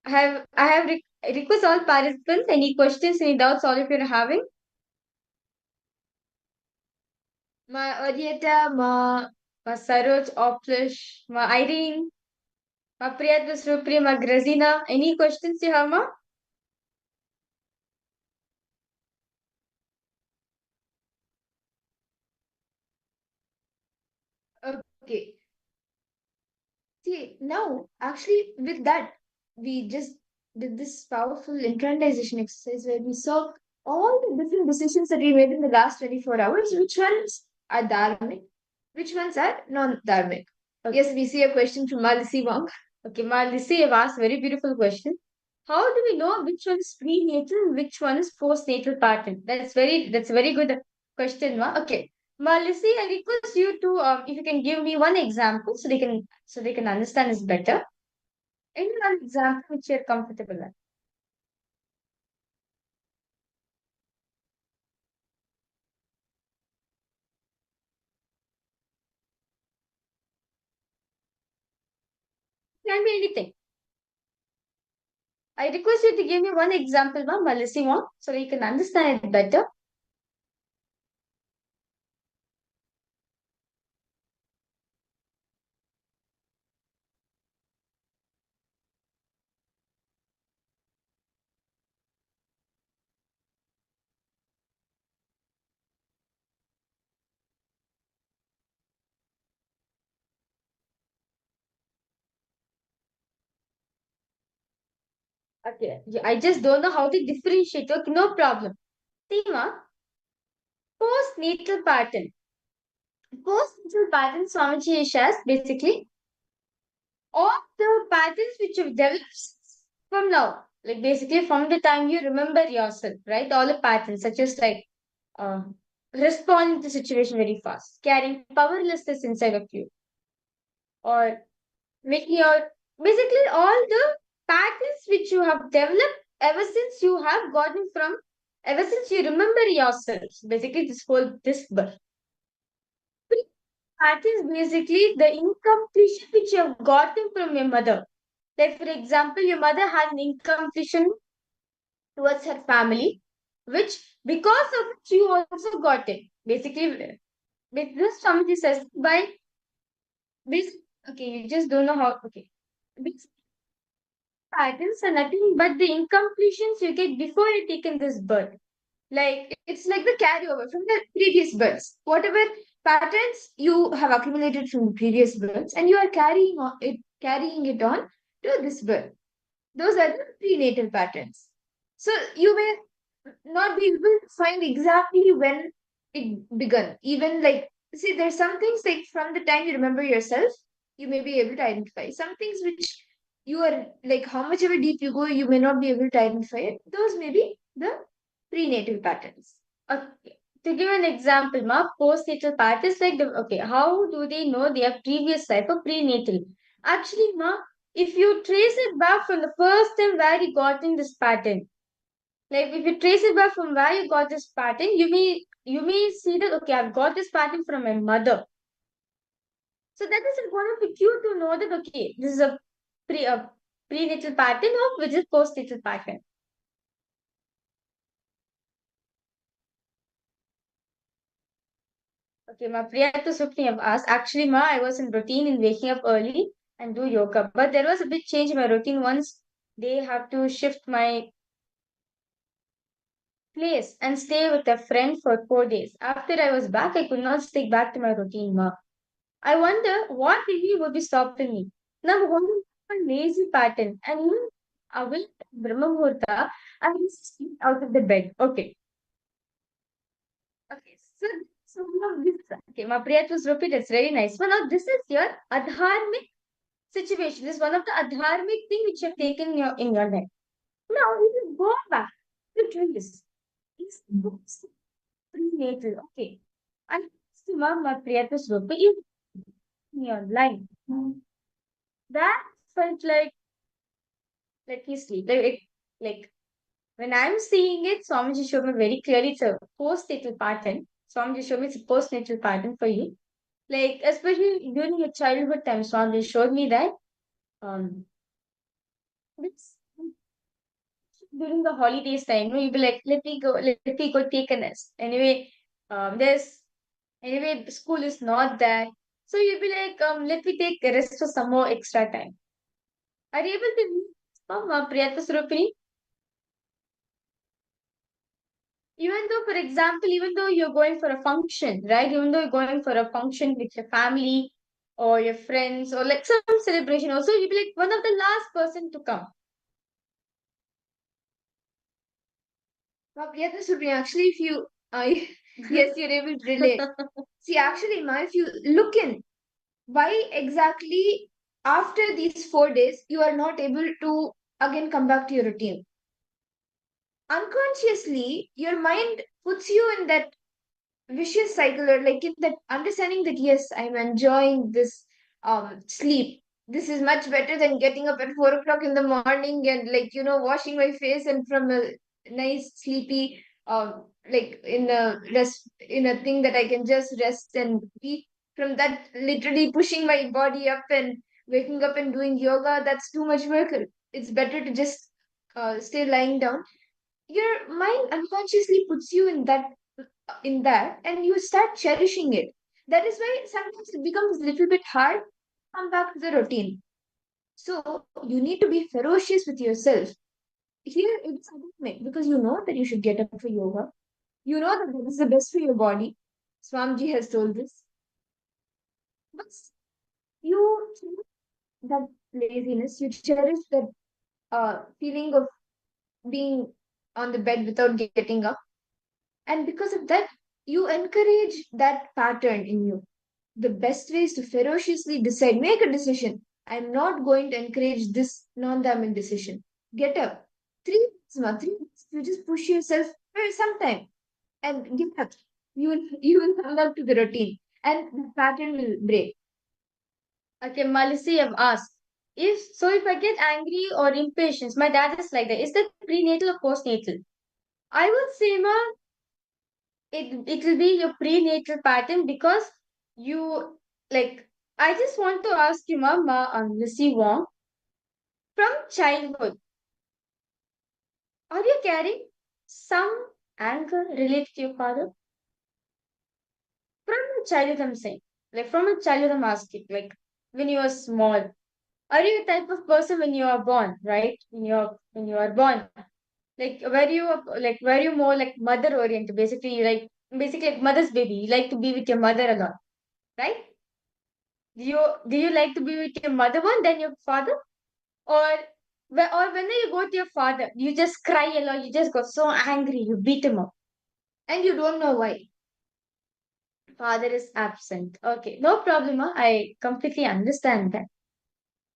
I request all participants, any questions, any doubts all of you are having? Ma Adieta, Ma Saroj, Oplish, Ma Irene, Ma Priyat Surupri, Ma Grazina. Any questions you have, Ma? Okay. See, now, actually, with that, we just did this powerful internalization exercise where we saw all the different decisions that we made in the last 24 hours, which ones are dharmic, which ones are non-dharmic. Okay. Yes, we see a question from Malisi Wong. Okay, Ma Lissy have asked a very beautiful question. How do we know which one is prenatal and which one is postnatal pattern? That's a very good question, Ma. Okay. Ma Lissy, I request you to if you can give me one example so they can understand this better. Any one example which you're comfortable with. Can be anything. I request you to give me one example, Ma Lissy, so we can understand it better. Okay. I just don't know how to differentiate. Okay, no problem. See, Ma, postnatal pattern. Postnatal patterns, Swamiji shares basically all the patterns which you've developed from now. Like basically from the time you remember yourself, right? All the patterns such as like uh, responding to the situation very fast, carrying powerlessness inside of you, or making your basically all the patterns which you have developed ever since you have gotten from ever since you remember yourself. Basically, this birth. Patterns basically the incompletion which you have gotten from your mother. Like, for example, your mother had an incompletion towards her family, which because of which you also got it. Basically, with this somebody says by this, okay, you just don't know how, okay. These patterns are nothing but the incompletions you get before you taken this birth. Like it's like the carryover from the previous births. Whatever patterns you have accumulated from the previous births, and you are carrying it on to this birth. Those are the prenatal patterns. So you may not be able to find exactly when it began. Even like see, there's some things like from the time you remember yourself, you may be able to identify. Some things which you are like how much ever deep you go, you may not be able to identify it. Those may be the prenatal patterns. Okay. To give an example, ma, postnatal patterns like the okay, how do they know they have previous life or prenatal? Actually, ma, if you trace it back from the first time where you got in this pattern, like if you trace it back from where you got this pattern, you may see that okay, I've got this pattern from my mother. So that is going to be cute to know that okay, this is a prenatal pattern or which is postnatal pattern. Okay, ma Priya Supni have asked. Actually, ma, I was in routine in waking up early and do yoga, but there was a big change in my routine once they have to shift my place and stay with a friend for 4 days. After I was back, I could not stick back to my routine, ma. I wonder what really would be stopping me. Now, one lazy pattern and even awake Brahma Muhurta, I will sleep out of the bed. Okay. Okay. So So now this, okay, my prayer was repeated. It's very nice. So now this is your adharmic situation. This is one of the adharmic thing which you have taken in your life. Now we will go back to twins. It's prenatal. Okay. And my prayer was repeated in your life. That felt like, let me see, like when I'm seeing it, Swamiji showed me very clearly it's a postnatal pattern. Swamiji showed me it's a postnatal pattern for you. Like, especially during your childhood time, Swamiji showed me that it's during the holidays time, you'll be like, let me go take a nest. Anyway, school is not there. So you'll be like, let me take a rest for some more extra time. Are you able to Priyata Surupini? Even though, for example, even though you're going for a function, right? Even though you're going for a function with your family or your friends or like some celebration also, you'll be like one of the last person to come. Well, yeah, this would be actually if you, yes, you're able to relate. See, actually, Ma, if you look in, why exactly after these 4 days you are not able to again come back to your routine? Unconsciously, your mind puts you in that vicious cycle or like in that understanding that yes, I'm enjoying this sleep. This is much better than getting up at 4 o'clock in the morning and like washing my face and from a nice sleepy like in a rest in a thing that I can just rest and be from that literally pushing my body up and waking up and doing yoga. That's too much work. It's better to just stay lying down. Your mind unconsciously puts you in that and you start cherishing it. That is why sometimes it becomes a little bit hard to come back to the routine. So you need to be ferocious with yourself. Here it's academic because you know that you should get up for yoga. You know that this is the best for your body. Swamiji has told this. But you cherish that laziness, you cherish that feeling of being on the bed without getting up. And because of that, you encourage that pattern in you. The best way is to ferociously decide, make a decision. I'm not going to encourage this non-dharmic decision. Get up. 3 days, ma, 3 days. You just push yourself for some time and get up. You will come back to the routine and the pattern will break. Okay, Malisi have asked. If I get angry or impatient, my dad is like that. Is that prenatal or postnatal? I would say, ma, it will be your prenatal pattern because you like. I just want to ask you, Mama, Lissy Wong, from childhood, are you carrying some anger related to your father? From a childhood, I'm saying, like from a childhood, I'm asking, like when you were small, are you a type of person when you are born, right? When you are born, were you more like mother oriented? Basically like mother's baby. You like to be with your mother a lot, right? Do you like to be with your mother one than your father, or or when you go to your father, you just cry a lot. You just got so angry, you beat him up, And you don't know why. father is absent. Okay, no problem. I completely understand that.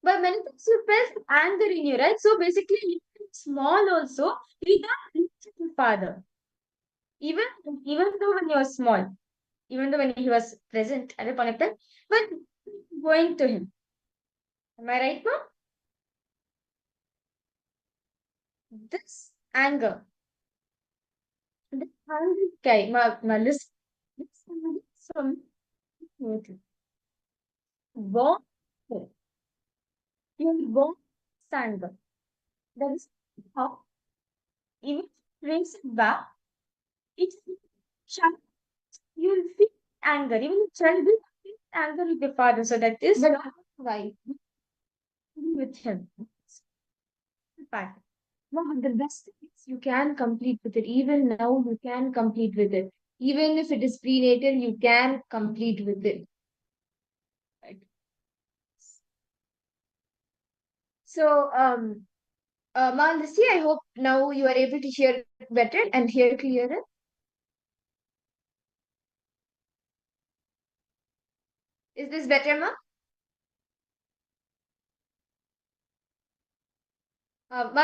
But many times you felt anger in you, right? So basically, even small also, you don't reach your father. Even even though when you were small, even though when he was present at a point of time, but going to him. Am I right, ma'am? This anger, this anger guy, my list, this anger is from neutral. Born, you're born with anger. That is how, even if you trace it back, it's child, you'll feel anger. Even a child will feel anger with the father. So that is But why? with him. Fact. No, the best thing is you can complete with it. Even now, you can complete with it. Even if it is prenatal, you can complete with it. Right. So, Malisi, I hope now you are able to hear better and hear clearer. Is this better, ma?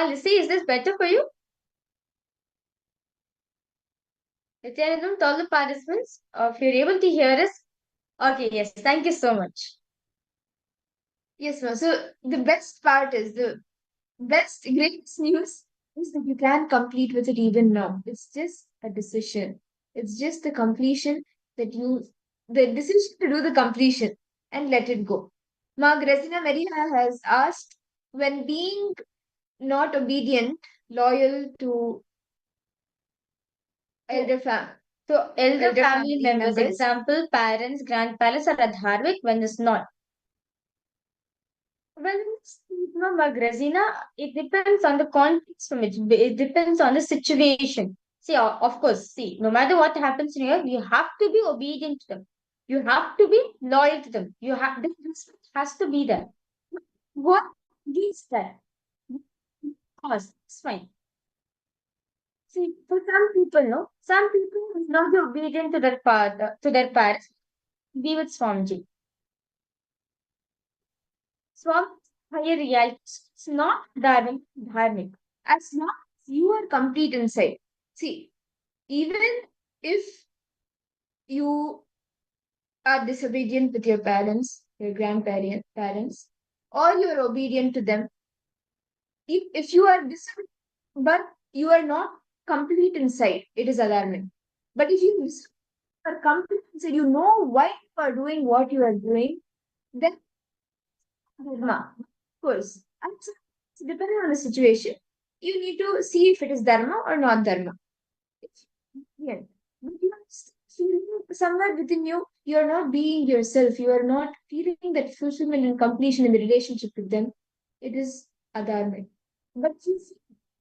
Lissy, is this better for you? Nithyananda, to all the participants, if you're able to hear us, okay, yes, thank you so much. Yes, ma. So the best part is the greatest news is that you can complete with it even now. It's just a decision. It's just the completion the decision to do the completion and let it go. Grazina Maria has asked, when being not obedient, loyal to elder family. So, elder Elder family family members, members. example, parents, grandparents, are adharmic when it's not. Well, no, Magrazina, it depends on the context from it depends on the situation. See, of course, see, no matter what happens in here, you have to be obedient to them. You have to be loyal to them. You have the respect has to be there. What is that? Cause it's fine. See, for some people, no, some people will not be obedient to their father, to their parents. Be with Swamiji. Swam's higher reality is not dharmic. As long as you are complete inside. See, even if you are disobedient with your parents, your grandparents, or you're obedient to them, if you are disobedient, but you are not complete inside, it is alarming. But if you are complete inside, you know why you are doing what you are doing, then dharma. Of course, and so, depending on the situation, you need to see if it is dharma or not dharma. Yeah. But you are feeling somewhere within you, you are not being yourself. You are not feeling that fulfillment and completion in the relationship with them. It is adharmic. But you feel,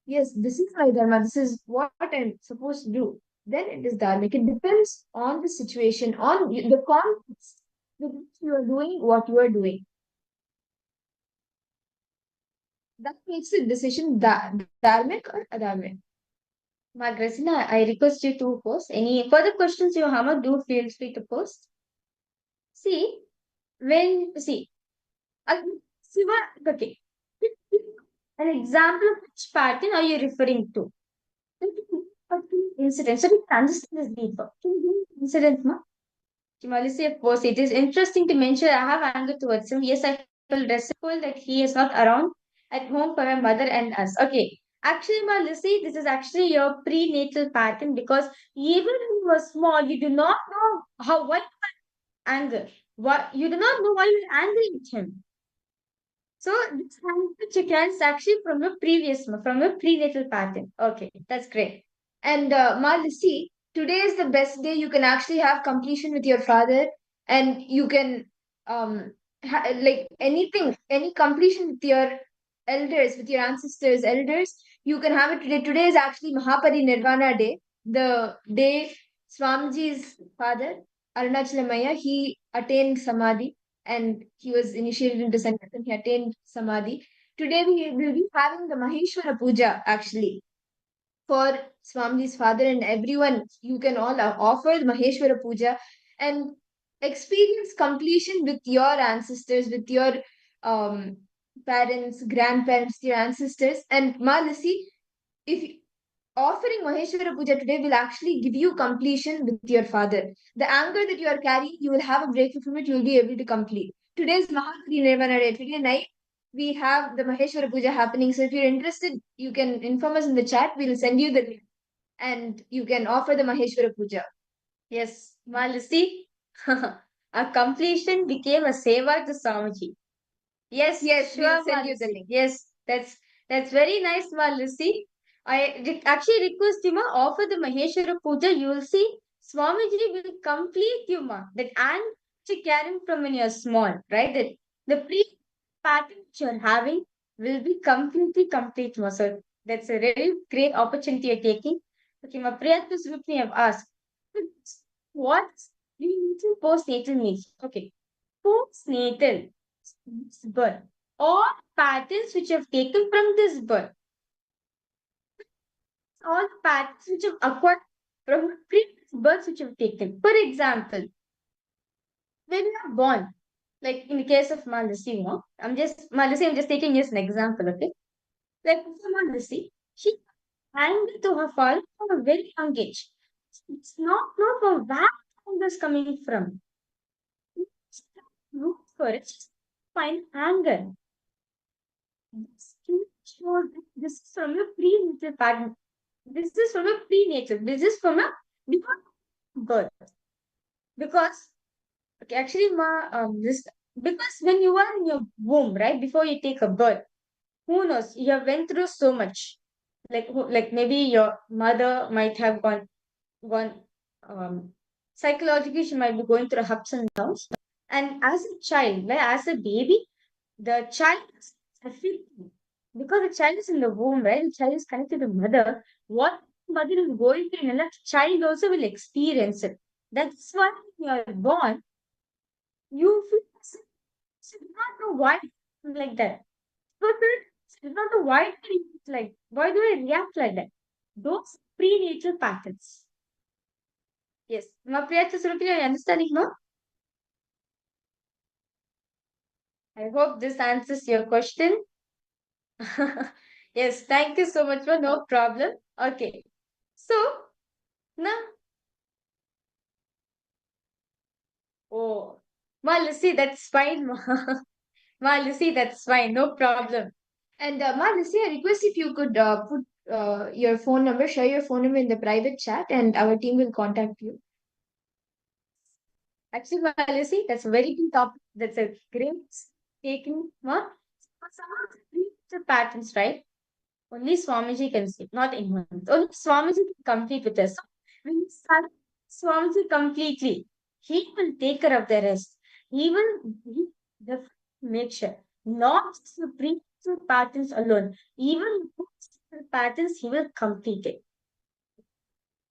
yes, this is my dharma. This is what I'm supposed to do. Then it is dharmic. It depends on the situation, on the context with which you are doing what you are doing. That makes the decision dharmic or adharmic. Magrazina, I request you to post. Any further questions you have, do feel free to post. See, uh, Siva, okay. An example of which pattern are you referring to? Incident. So we can understand this deeper. Incident, ma? Kimalisi, of course, it is interesting to mention I have anger towards him. Yes, I feel resentful that he is not around at home for my mother and us. Okay. Actually, Malisi, this is actually your prenatal pattern because even when you were small, you do not know why you are anger. What you do not know why you are angry with him. So this anger chicken is actually from a prenatal pattern. Okay, that's great. And Malisi, today is the best day you can actually have completion with your father, and you can like anything, any completion with your elders, with your ancestors, elders, you can have it today. Today is actually Mahapari Nirvana Day, the day Swamiji's father, Arunachalamaya, he attained Samadhi and he was initiated into sannyas and he attained Samadhi. Today we will be having the Maheshwara Puja actually for Swamiji's father and everyone. You can all offer the Maheshwara Puja and experience completion with your ancestors, with your um, parents, grandparents, your ancestors. And Malasi, if offering Maheshwara Puja today will actually give you completion with your father. The anger that you are carrying, you will have a breakthrough from it, you will be able to complete. Today's Mahakari Nirvana Day. Today night, we have the Maheshwara Puja happening. So if you're interested, you can inform us in the chat. We'll send you the link and you can offer the Maheshwara Puja. Yes, Malisi, a completion became a seva to Swamiji. Yes, Yes, sure, we'll send you the Malisi. link. Yes, that's very nice, Malisi. Actually request you, ma, offer the Maheshwara Puja. You will see Swamiji will complete you, ma. That and to carry from when you're small, right? That the pattern which you're having will be completely complete, ma. So that's a really great opportunity you're taking. Okay, ma. Priyatma Swipni have asked, what prenatal postnatal means? Okay, postnatal birth. All patterns which have taken from this birth, all patterns which have acquired from previous births which have taken. For example, when you are born, Like in the case of Malasi, I'm just taking as an example, okay? Like for Malasi, she angry to her father from a very young age. It's not from where anger is coming from. It's root for it. Just find anger. This shows that this is from a pre-nature pattern. This is from a pre-nature. This is from a before birth. Because okay, actually, this because when you are in your womb, right, before you take a birth, who knows? You have went through so much. Like maybe your mother might have gone psychologically, she might be going through ups and downs. And as a child, like as a baby, the child is everything. Because the child is in the womb, right? The child is connected to mother. What mother is going through, and the child also will experience it. That's why when you are born, you feel you do not know why I'm like that. But you do not know why it's like why do I react like that? Those pre-natal patterns. Yes. Mapriya Surupi, are you understanding, no? I hope this answers your question. Yes, thank you so much for no problem. Okay. So now oh Lucy, that's fine. Lucy, that's fine, no problem. And Lucy, I request if you could put your phone number, share your phone number in the private chat, and our team will contact you. Actually, Lucy, that's a very good topic. That's a great taking. For some of the pre-natal patterns, right? Only Swamiji can see, not anyone. Only Swamiji can complete with us. So when we start Swamiji completely, he will take care of the rest. He definitely make sure. Not just the pre patterns alone. Even the patterns, he will complete it.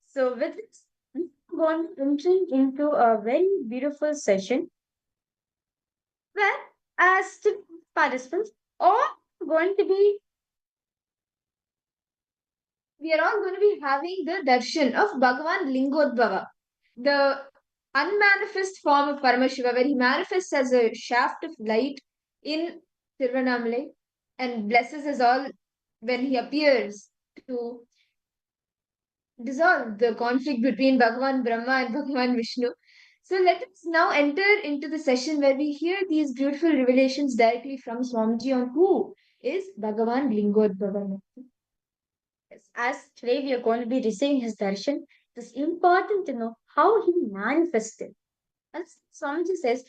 So with this, we are going entering into a very beautiful session where as to participants all going to be We are all going to be having the darshan of Bhagavan Lingodbhava, the unmanifest form of Paramashiva, where he manifests as a shaft of light in Tiruvannamalai and blesses us all when he appears to dissolve the conflict between Bhagavan Brahma and Bhagavan Vishnu. So let us now enter into the session where we hear these beautiful revelations directly from Swamiji on who is Bhagavan Lingodbhava. Yes, as today we are going to be receiving his darshan, it is important to know how he manifested. As Swamiji says,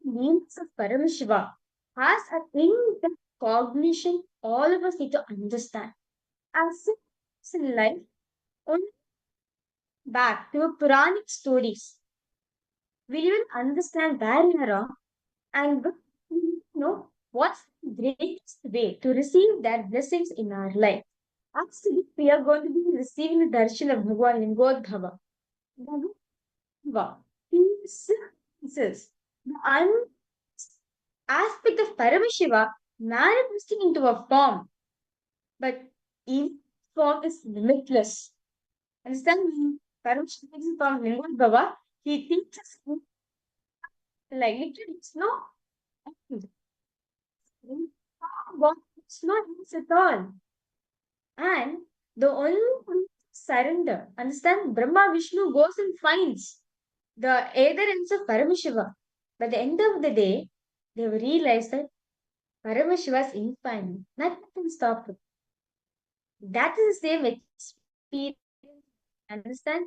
Glimpses of Paramashiva has a thing that cognition all of us need to understand. As in life, only back to Puranic stories, we will understand where we are wrong and know what's the greatest way to receive that blessings in our life. Actually, we are going to be receiving the darshan of Bhagwan in Godbhava. Bhagava, he senses the aspect of Paramashiva manifesting into a form, but each form is limitless. Understand when Paramashiva takes the form of Godbhava, he teaches like literally it's no end. It's not ends at all. And the only one surrender. Understand? Brahma Vishnu goes and finds the either ends of Paramashiva. By the end of the day, they will realize that Paramashiva is infinite. Nothing can stop it. That is the same experience. Understand?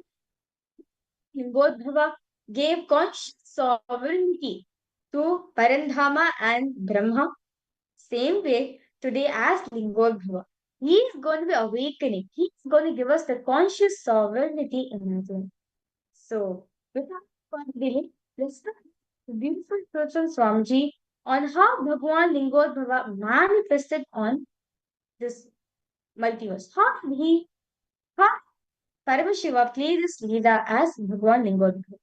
Lingodbhava gave conscious sovereignty to Parandhama and Brahma. Same way, today as Lingodbhava, he is going to be awakening. He is going to give us the conscious sovereignty in us. So, without further delay, let's look at the beautiful truths from Swamiji on how Bhagwan Lingodbhava manifested on this multiverse. How Paramashiva played this Leela as Bhagwan Lingodbhava.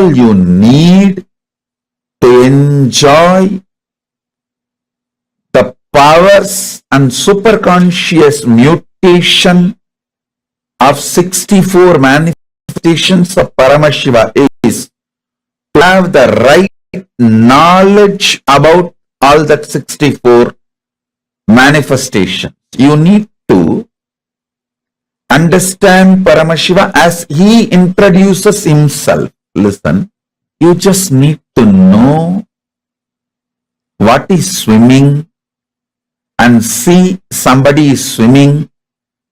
all you need to enjoy the powers and superconscious mutation of 64 manifestations of Paramashiva is to have the right knowledge about all that 64 manifestations. You need to understand Paramashiva as he introduces himself. Listen, you just need to know what is swimming and see somebody is swimming,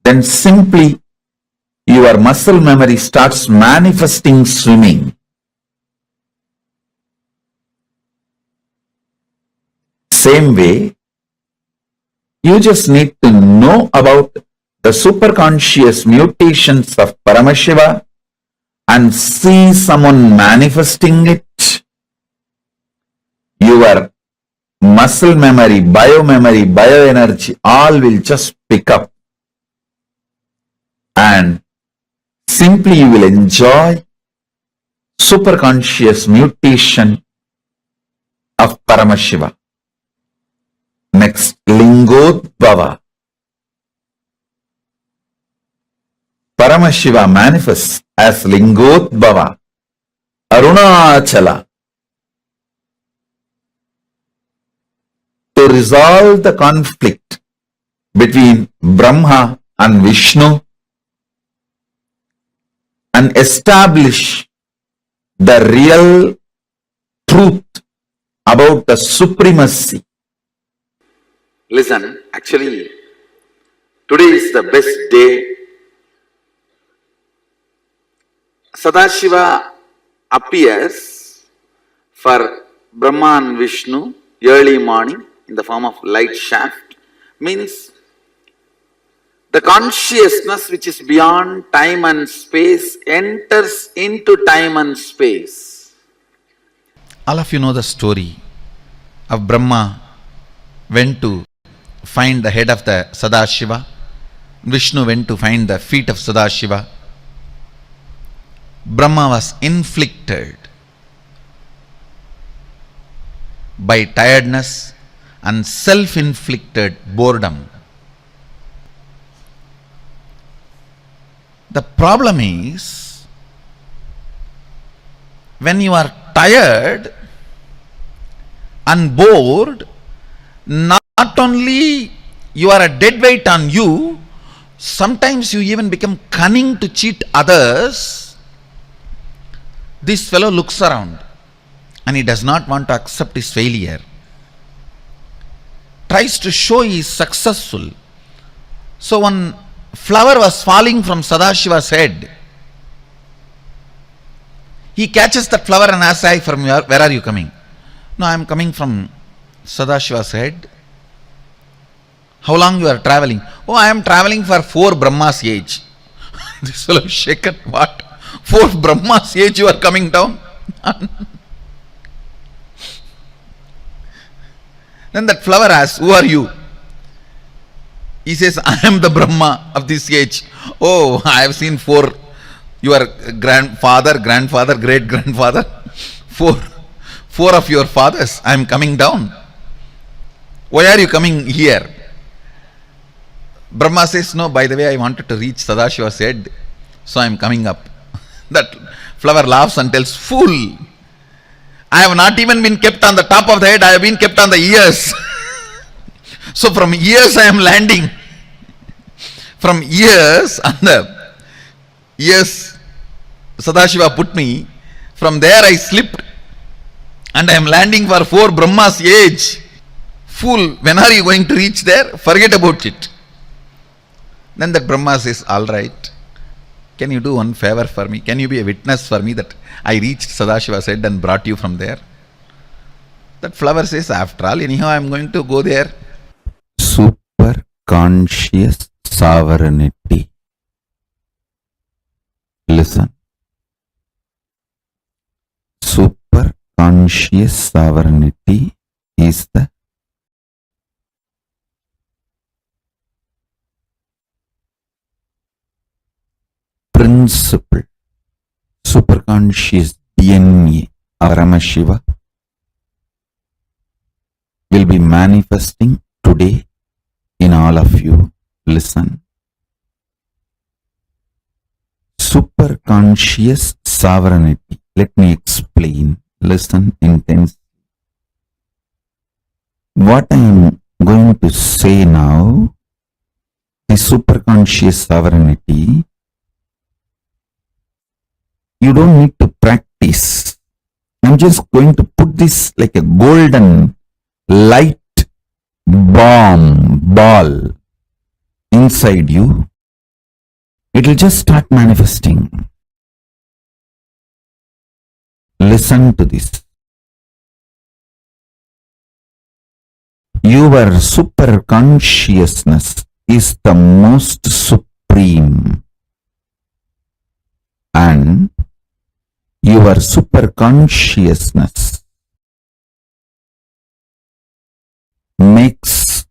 then simply your muscle memory starts manifesting swimming. Same way, you just need to know about the superconscious mutations of Paramashiva and see someone manifesting it. Your muscle memory, bioenergy, all will just pick up. And simply you will enjoy superconscious mutation of Paramashiva. Next, Lingodbhava. Paramashiva manifests as Lingodbhava, Arunachala, to resolve the conflict between Brahma and Vishnu and establish the real truth about the supremacy. Listen, actually, today is the best day. Sadashiva appears for Brahma and Vishnu early morning in the form of light shaft, means the consciousness which is beyond time and space enters into time and space. All of you know the story of Brahma went to find the head of the Sadashiva, Vishnu went to find the feet of Sadashiva. Brahma was inflicted by tiredness and self-inflicted boredom. The problem is, when you are tired and bored, not only you are a dead weight on you, sometimes you even become cunning to cheat others. This fellow looks around and he does not want to accept his failure. Tries to show he is successful. So one flower was falling from Sadashiva's head. He catches that flower and asks, "Hi, from where are you coming?" "No, I am coming from Sadashiva's head." "How long you are traveling?" "Oh, I am traveling for 4 Brahma's age." This fellow is shaken. "What? 4 Brahma's age you are coming down?" Then that flower asks, "Who are you?" He says, "I am the Brahma of this age." "Oh, I have seen 4, your grandfather, great grandfather, 4 of your fathers. I am coming down. Why are you coming here?" Brahma says, "No, by the way, I wanted to reach Sadashiva's head, so I am coming up." That flower laughs and tells, "Fool, I have not even been kept on the top of the head, I have been kept on the ears." So from ears I am landing. From ears, on the ears Sadashiva put me, from there I slipped and I am landing for 4 Brahma's age. Fool, when are you going to reach there? Forget about it. Then that Brahma says, "All right, can you do one favor for me? Can you be a witness for me that I reached Sadashiva's head and brought you from there?" That flower says, "After all, anyhow I am going to go there." Super conscious sovereignty. Listen. Super conscious sovereignty is the principle, superconscious DNA of Paramashiva will be manifesting today in all of you. Listen. Superconscious sovereignty. Let me explain. Listen intensely. What I am going to say now, the superconscious sovereignty, you don't need to practice. I'm just going to put this like a golden light ball inside you. It will just start manifesting. Listen to this. Your superconsciousness is the most supreme, and your superconsciousness makes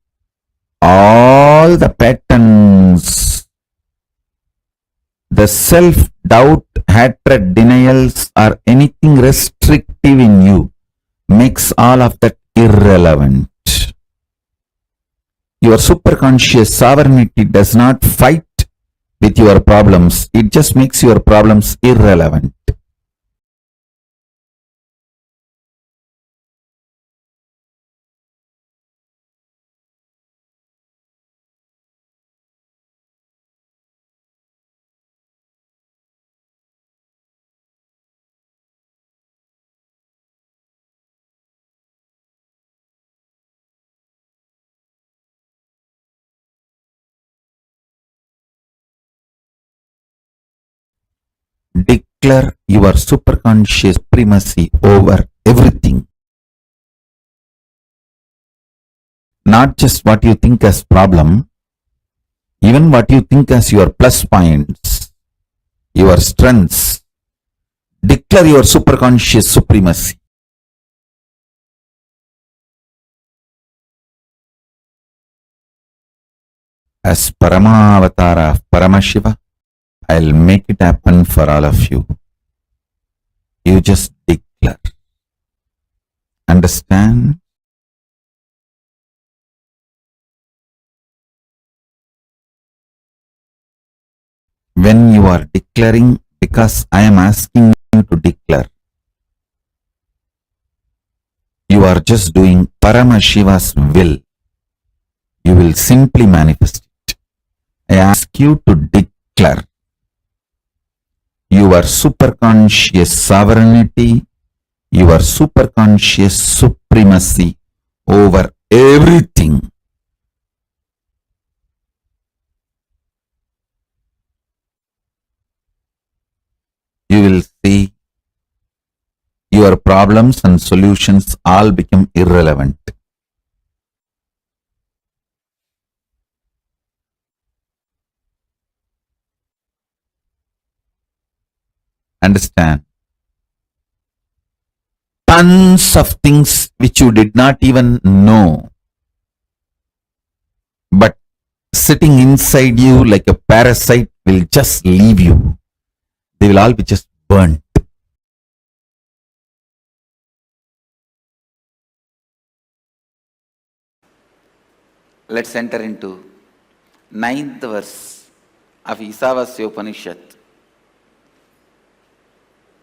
all the patterns, the self-doubt, hatred, denials, or anything restrictive in you, makes all of that irrelevant. Your superconscious sovereignty does not fight with your problems. It just makes your problems irrelevant. Declare your superconscious supremacy over everything. Not just what you think as problem, even what you think as your plus points, your strengths. Declare your superconscious supremacy. As Paramavatara of Paramashiva, I'll make it happen for all of you. You just declare. Understand? When you are declaring, because I am asking you to declare, you are just doing Paramashiva's will. You will simply manifest it. I ask you to declare your superconscious sovereignty, your superconscious supremacy over everything. You will see your problems and solutions all become irrelevant. Understand? Tons of things which you did not even know, but sitting inside you like a parasite will just leave you. They will all be just burnt. Let's enter into 9th verse of Isavasya Upanishad.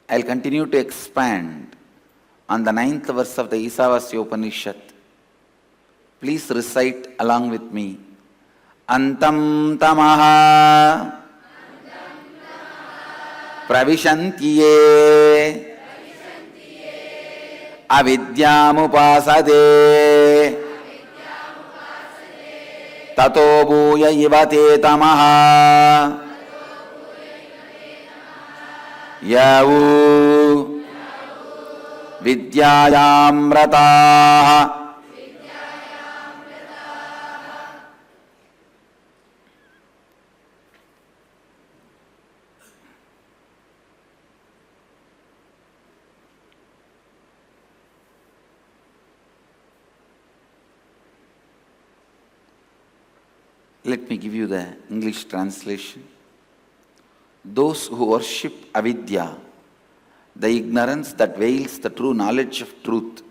I'll continue to expand on the 9th verse of the Isavasya Upanishad. Please recite along with me. Antam tamaha pravishantiye avidyamupasade tato bhuya ivate tamaha yavu vidyayamrataha. Let me give you the English translation. Those who worship avidya the ignorance that veils the true knowledge of truth,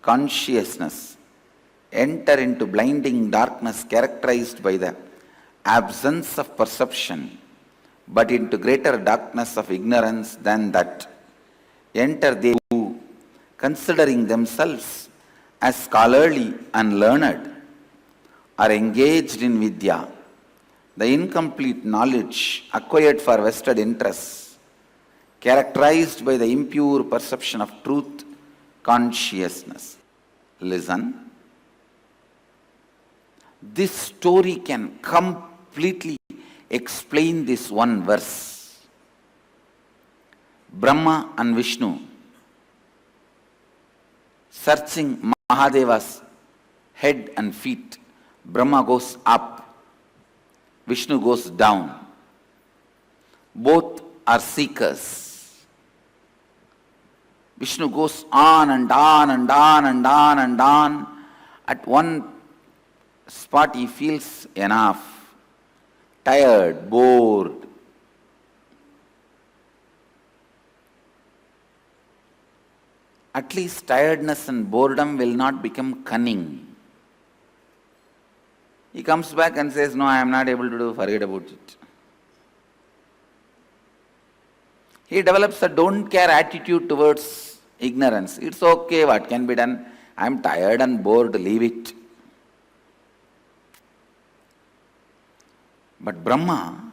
consciousness, enter into blinding darkness characterized by the absence of perception, but into greater darkness of ignorance than that enter they who, considering themselves as scholarly and learned, are engaged in Vidya, the incomplete knowledge acquired for vested interests, characterized by the impure perception of truth, consciousness. Listen. This story can completely explain this one verse. Brahma and Vishnu searching Mahadeva's head and feet. Brahma goes up, Vishnu goes down. Both are seekers. Vishnu goes on and on and on and on and on. At one spot he feels enough, tired, bored. At least tiredness and boredom will not become cunning. He comes back and says, no, I am not able to do, forget about it. He develops a don't care attitude towards ignorance. It's okay, what can be done? I am tired and bored, leave it. But Brahma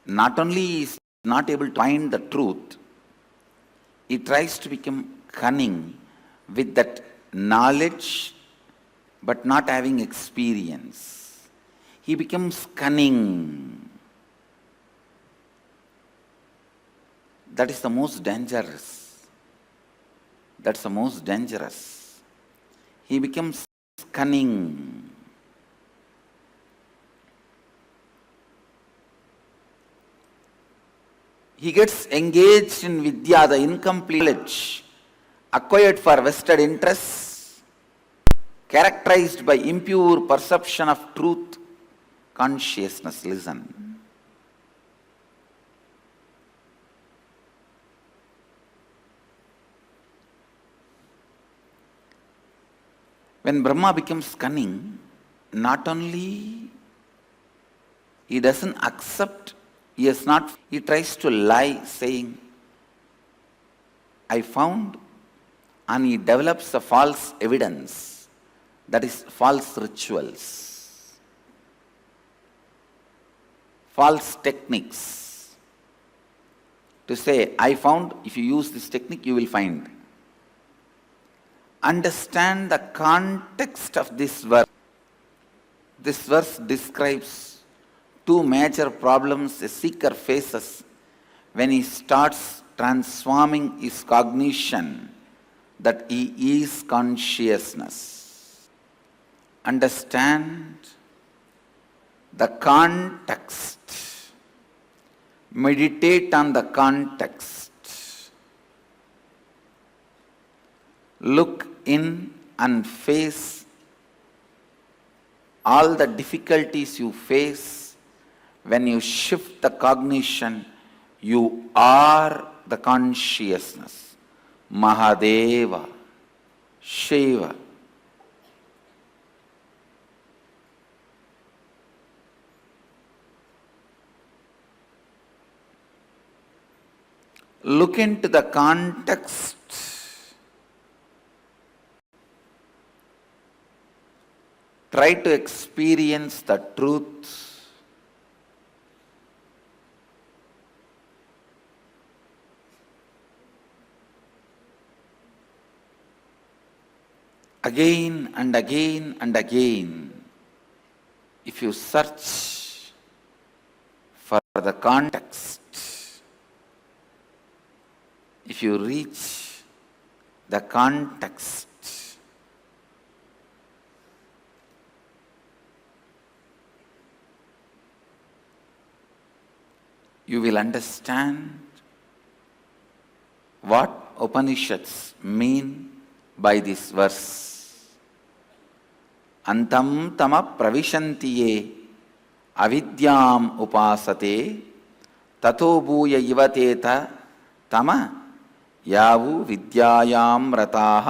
not only is not able to find the truth, he tries to become cunning with that knowledge but not having experience. He becomes cunning. That is the most dangerous. That's the most dangerous. He becomes cunning. He gets engaged in Vidya, the incomplete knowledge acquired for vested interests, characterized by impure perception of truth, consciousness. Listen. When Brahma becomes cunning, not only he doesn't accept, he tries to lie, saying, I found, and he develops a false evidence, that is false rituals, false techniques, to say, I found, if you use this technique, you will find. Understand the context of this verse. This verse describes two major problems a seeker faces when he starts transforming his cognition that he is consciousness. Understand the context. Meditate on the context. Look in and face all the difficulties you face when you shift the cognition. You are the consciousness. Mahadeva, Shiva. Look into the context. Try to experience the truth. Again and again and again, if you search for the context, if you reach the context, you will understand what Upanishads mean by this verse. Antam tama pravishantiye avidyam upasate tato bhuya ivateta తమ యావు విద్యాయాం రతాః